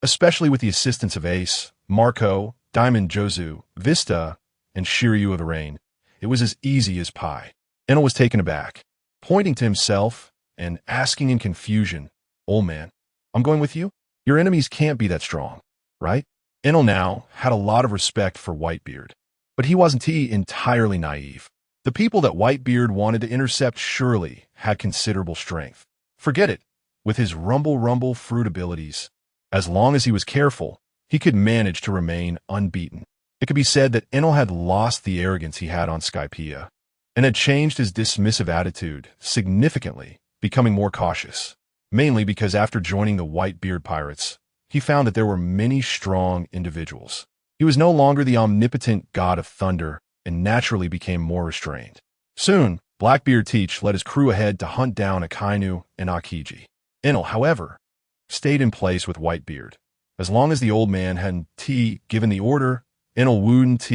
especially with the assistance of Ace, Marco, Diamond Jozu, Vista, and Shiryu of the Rain. It was as easy as pie. Enel was taken aback, pointing to himself and asking in confusion, Old man, I'm going with you? Your enemies can't be that strong, right? Enel now had a lot of respect for Whitebeard, but he wasn't entirely naive. The people that Whitebeard wanted to intercept surely had considerable strength. Forget it, with his rumble fruit abilities. As long as he was careful, he could manage to remain unbeaten. It could be said that Enel had lost the arrogance he had on Skypiea, and had changed his dismissive attitude significantly, becoming more cautious, mainly because after joining the Whitebeard pirates, he found that there were many strong individuals. He was no longer the omnipotent god of thunder and naturally became more restrained. Soon, Blackbeard Teach led his crew ahead to hunt down Akainu and Akiji. Enel, however, stayed in place with Whitebeard. As long as the old man hadn't given the order, Enel wouldn't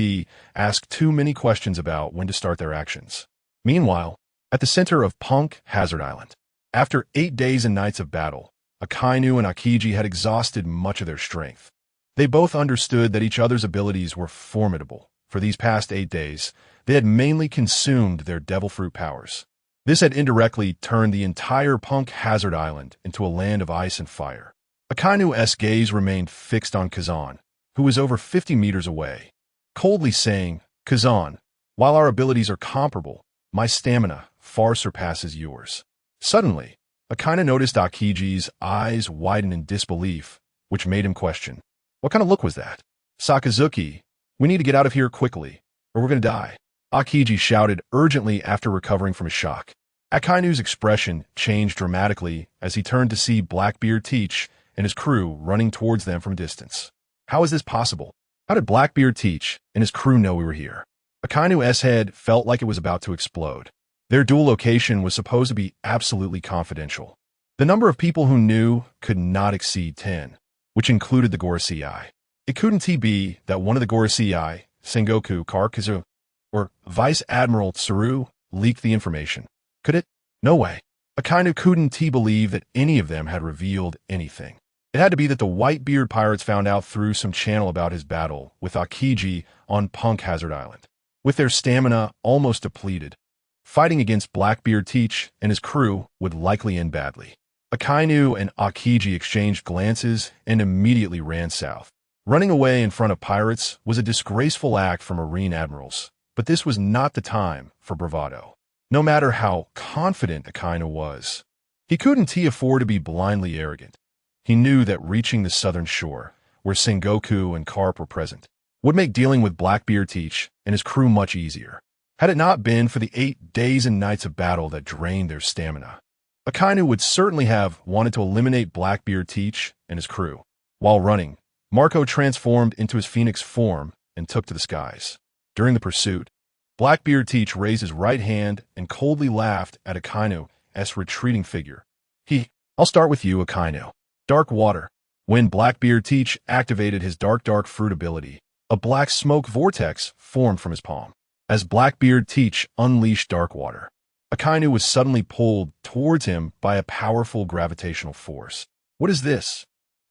ask too many questions about when to start their actions. Meanwhile, at the center of Punk Hazard Island, after 8 days and nights of battle, Akainu and Akiji had exhausted much of their strength. They both understood that each other's abilities were formidable. For these past 8 days, they had mainly consumed their devil fruit powers. This had indirectly turned the entire Punk Hazard Island into a land of ice and fire. Akainu's gaze remained fixed on Kazan, who was over 50 meters away, coldly saying, Kazan, while our abilities are comparable, my stamina far surpasses yours. Suddenly, Akainu noticed Akiji's eyes widen in disbelief, which made him question, what kind of look was that? Sakazuki, we need to get out of here quickly, or we're going to die. Akiji shouted urgently after recovering from his shock. Akainu's expression changed dramatically as he turned to see Blackbeard Teach and his crew running towards them from a distance. How is this possible? How did Blackbeard Teach and his crew know we were here? Akainu's head felt like it was about to explode. Their dual location was supposed to be absolutely confidential. The number of people who knew could not exceed 10, which included the Gorosei. It couldn't be that one of the Gorosei, Sengoku Karkazu, or Vice Admiral Tsuru, leaked the information. Could it? No way. Akainu couldn't believe that any of them had revealed anything. It had to be that the Whitebeard pirates found out through some channel about his battle with Akiji on Punk Hazard Island. With their stamina almost depleted, fighting against Blackbeard Teach and his crew would likely end badly. Akainu and Akiji exchanged glances and immediately ran south. Running away in front of pirates was a disgraceful act for marine admirals, but this was not the time for bravado. No matter how confident Akainu was, he couldn't afford to be blindly arrogant. He knew that reaching the southern shore, where Sengoku and Karp were present, would make dealing with Blackbeard Teach and his crew much easier. Had it not been for the 8 days and nights of battle that drained their stamina, Akainu would certainly have wanted to eliminate Blackbeard Teach and his crew. While running, Marco transformed into his phoenix form and took to the skies. During the pursuit, Blackbeard Teach raised his right hand and coldly laughed at Akainu's retreating figure. I'll start with you, Akainu. Dark Water. When Blackbeard Teach activated his dark fruit ability, a black smoke vortex formed from his palm. As Blackbeard Teach unleashed Dark Water, Akainu was suddenly pulled towards him by a powerful gravitational force. What is this?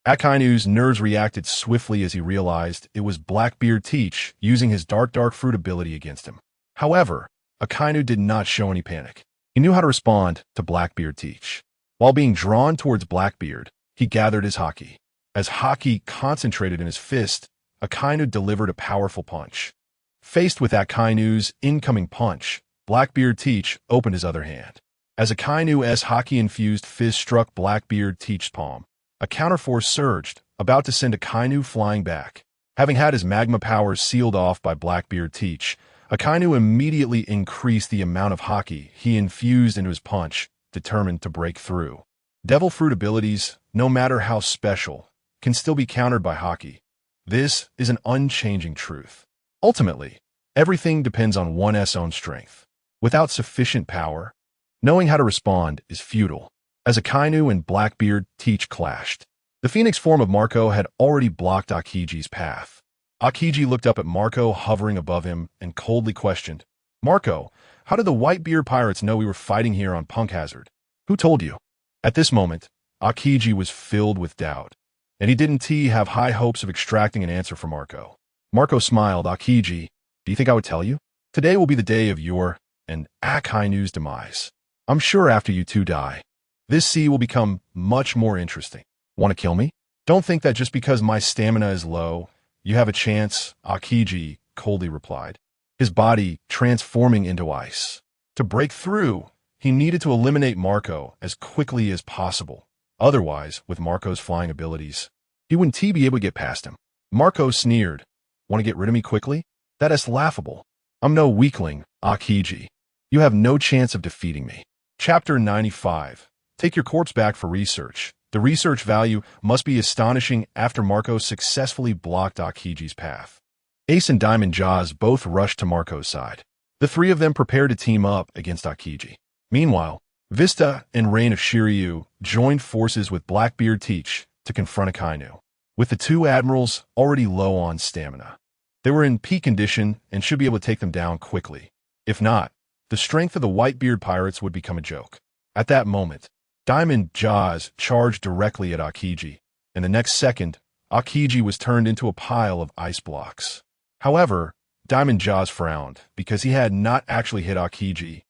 Akainu's nerves reacted swiftly as he realized it was Blackbeard Teach using his dark fruit ability against him. However, Akainu did not show any panic. He knew how to respond to Blackbeard Teach. While being drawn towards Blackbeard, he gathered his haki. As haki concentrated in his fist, Akainu delivered a powerful punch. Faced with Akainu's incoming punch, Blackbeard Teach opened his other hand. As Akainu's haki-infused fist struck Blackbeard Teach's palm, a counterforce surged, about to send Akainu flying back. Having had his magma powers sealed off by Blackbeard Teach, Akainu immediately increased the amount of haki he infused into his punch, determined to break through. Devil fruit abilities, no matter how special, can still be countered by haki. This is an unchanging truth. Ultimately, everything depends on one's own strength. Without sufficient power, knowing how to respond is futile. As Akainu and Blackbeard Teach clashed, the phoenix form of Marco had already blocked Akiji's path. Akiji looked up at Marco hovering above him and coldly questioned, "Marco, how did the Whitebeard pirates know we were fighting here on Punk Hazard? Who told you?" At this moment, Akiji was filled with doubt, and he didn't have high hopes of extracting an answer from Marco. Marco smiled. "Akiji, do you think I would tell you? Today will be the day of your and Akainu's demise. I'm sure after you two die, this sea will become much more interesting. Want to kill me? Don't think that just because my stamina is low, you have a chance," Akiji coldly replied, his body transforming into ice. To break through, he needed to eliminate Marco as quickly as possible. Otherwise, with Marco's flying abilities, he wouldn't be able to get past him. Marco sneered, "Want to get rid of me quickly? That is laughable. I'm no weakling, Akiji. You have no chance of defeating me." Chapter 95. Take your corpse back for research. The research value must be astonishing after Marco successfully blocked Akiji's path. Ace and Diamond Jaws both rushed to Marco's side. The three of them prepared to team up against Akiji. Meanwhile, Vista and Rain of Shiryu joined forces with Blackbeard Teach to confront Akainu. With the two admirals already low on stamina, they were in peak condition and should be able to take them down quickly. If not, the strength of the Whitebeard pirates would become a joke. At that moment, Diamond Jaws charged directly at Akiji, and the next second, Akiji was turned into a pile of ice blocks. However, Diamond Jaws frowned because he had not actually hit Akiji.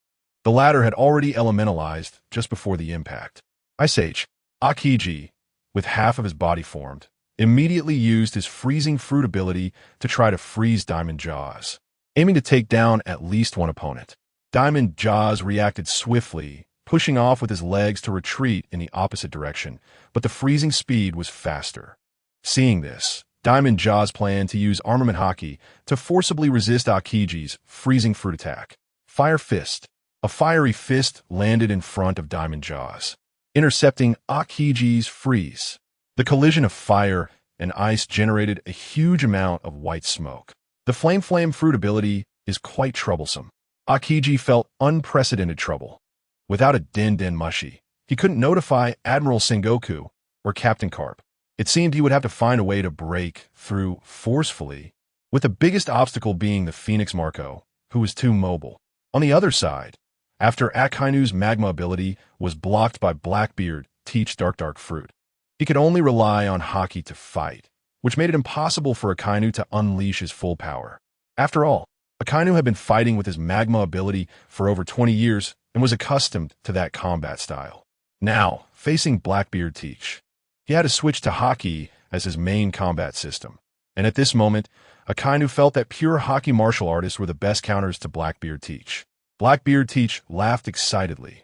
The latter had already elementalized just before the impact. Ice Age. Akiji, with half of his body formed, immediately used his freezing fruit ability to try to freeze Diamond Jaws, aiming to take down at least one opponent. Diamond Jaws reacted swiftly, pushing off with his legs to retreat in the opposite direction, but the freezing speed was faster. Seeing this, Diamond Jaws planned to use Armament Haki to forcibly resist Akiji's freezing fruit attack. Fire Fist. A fiery fist landed in front of Diamond Jaws, intercepting Akiji's freeze. The collision of fire and ice generated a huge amount of white smoke. The Flame fruit ability is quite troublesome. Akiji felt unprecedented trouble. Without a Den Mushi, he couldn't notify Admiral Sengoku or Captain Carp. It seemed he would have to find a way to break through forcefully, with the biggest obstacle being the Phoenix Marco, who was too mobile. On the other side, after Akainu's magma ability was blocked by Blackbeard Teach dark fruit, he could only rely on Haki to fight, which made it impossible for Akainu to unleash his full power. After all, Akainu had been fighting with his magma ability for over 20 years and was accustomed to that combat style. Now, facing Blackbeard Teach, he had to switch to Haki as his main combat system. And at this moment, Akainu felt that pure Haki martial artists were the best counters to Blackbeard Teach. Blackbeard Teach laughed excitedly.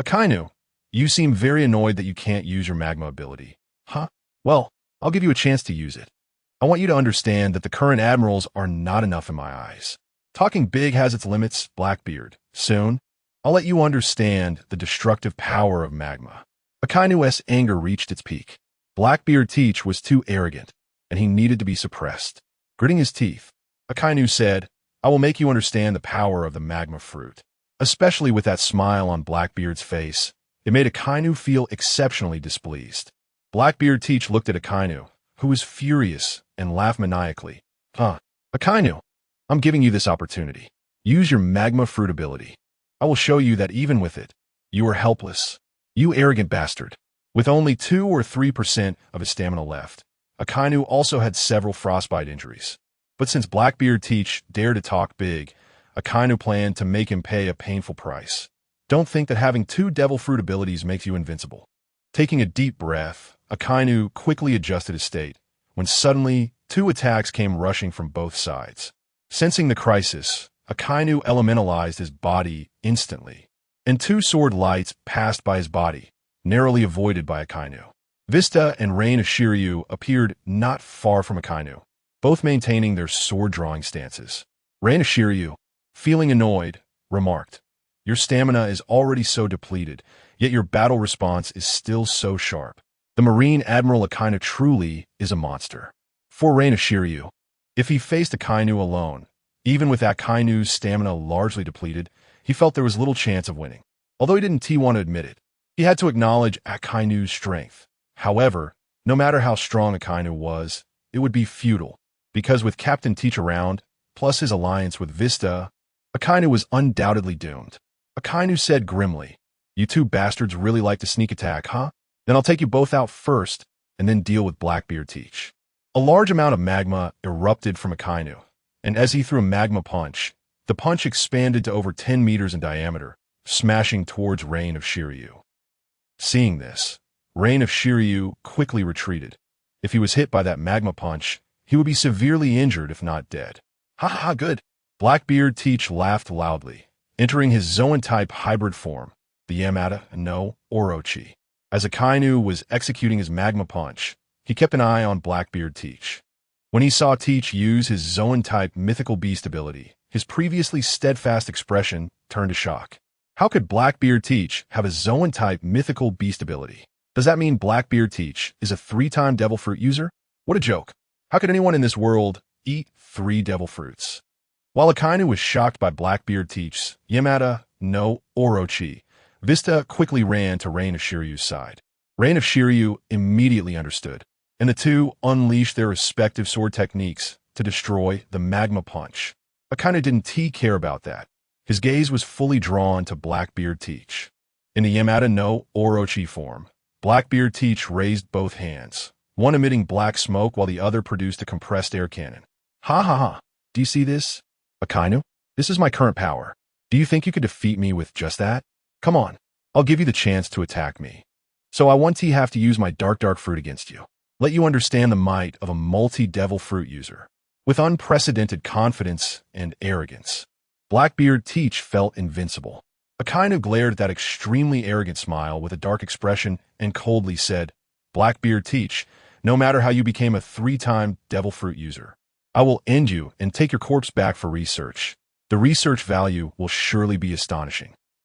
"Akainu, you seem very annoyed that you can't use your magma ability. Huh? Well, I'll give you a chance to use it. I want you to understand that the current admirals are not enough in my eyes. Talking big has its limits, Blackbeard. Soon, I'll let you understand the destructive power of magma. Akainu's anger reached its peak. Blackbeard Teach was too arrogant, and he needed to be suppressed. Gritting his teeth, Akainu said, I will make you understand the power of the magma fruit. Especially with that smile on Blackbeard's face, it made Akainu feel exceptionally displeased. Blackbeard Teach looked at Akainu, who was furious, and laughed maniacally. Akainu, I'm giving you this opportunity. Use your magma fruit ability. I will show you that even with it, you are helpless. You arrogant bastard. With only 2 or 3% of his stamina left, Akainu also had several frostbite injuries. But since Blackbeard Teach dared to talk big, Akainu planned to make him pay a painful price. Don't think that having 2 devil fruit abilities makes you invincible. Taking a deep breath, Akainu quickly adjusted his state, when suddenly 2 attacks came rushing from both sides. Sensing the crisis, Akainu elementalized his body instantly, and 2 sword lights passed by his body, narrowly avoided by Akainu. Vista and Rain of Shiryu appeared not far from Akainu, both maintaining their sword-drawing stances. Rain of Shiryu, feeling annoyed, remarked, Your stamina is already so depleted, yet your battle response is still so sharp. The Marine Admiral Akainu truly is a monster. For Rain of Shiryu, if he faced Akainu alone, even with Akainu's stamina largely depleted, he felt there was little chance of winning. Although he didn't want to admit it, he had to acknowledge Akainu's strength. However, no matter how strong Akainu was, it would be futile, because with Captain Teach around, plus his alliance with Vista, Akainu was undoubtedly doomed. Akainu said grimly, You 2 bastards really like to sneak attack, huh? Then I'll take you both out first, and then deal with Blackbeard Teach. A large amount of magma erupted from Akainu, and as he threw a magma punch, the punch expanded to over 10 meters in diameter, smashing towards Rain of Shiryu. Seeing this, Rain of Shiryu quickly retreated. If he was hit by that magma punch, he would be severely injured if not dead. Ha ha, good. Blackbeard Teach laughed loudly, entering his Zoan-type hybrid form, the Yamada no Orochi. As Akainu was executing his magma punch, he kept an eye on Blackbeard Teach. When he saw Teach use his Zoan-type mythical beast ability, his previously steadfast expression turned to shock. How could Blackbeard Teach have a Zoan-type mythical beast ability? Does that mean Blackbeard Teach is a 3-time devil fruit user? What a joke. How could anyone in this world eat 3 devil fruits? While Akainu was shocked by Blackbeard Teach's Yamada no Orochi, Vista quickly ran to Rain of Shiryu's side. Rain of Shiryu immediately understood, and the 2 unleashed their respective sword techniques to destroy the magma punch. Akainu didn't care about that. His gaze was fully drawn to Blackbeard Teach. In the Yamada no Orochi form, Blackbeard Teach raised both hands, one emitting black smoke while the other produced a compressed air cannon. Ha ha ha! Do you see this? Akainu, this is my current power. Do you think you could defeat me with just that? Come on, I'll give you the chance to attack me. So I want to have to use my dark fruit against you. Let you understand the might of a multi-devil fruit user. With unprecedented confidence and arrogance, Blackbeard Teach felt invincible. Akainu glared at that extremely arrogant smile with a dark expression and coldly said, Blackbeard Teach, no matter how you became a 3-time devil fruit user, I will end you and take your corpse back for research. The research value will surely be astonishing.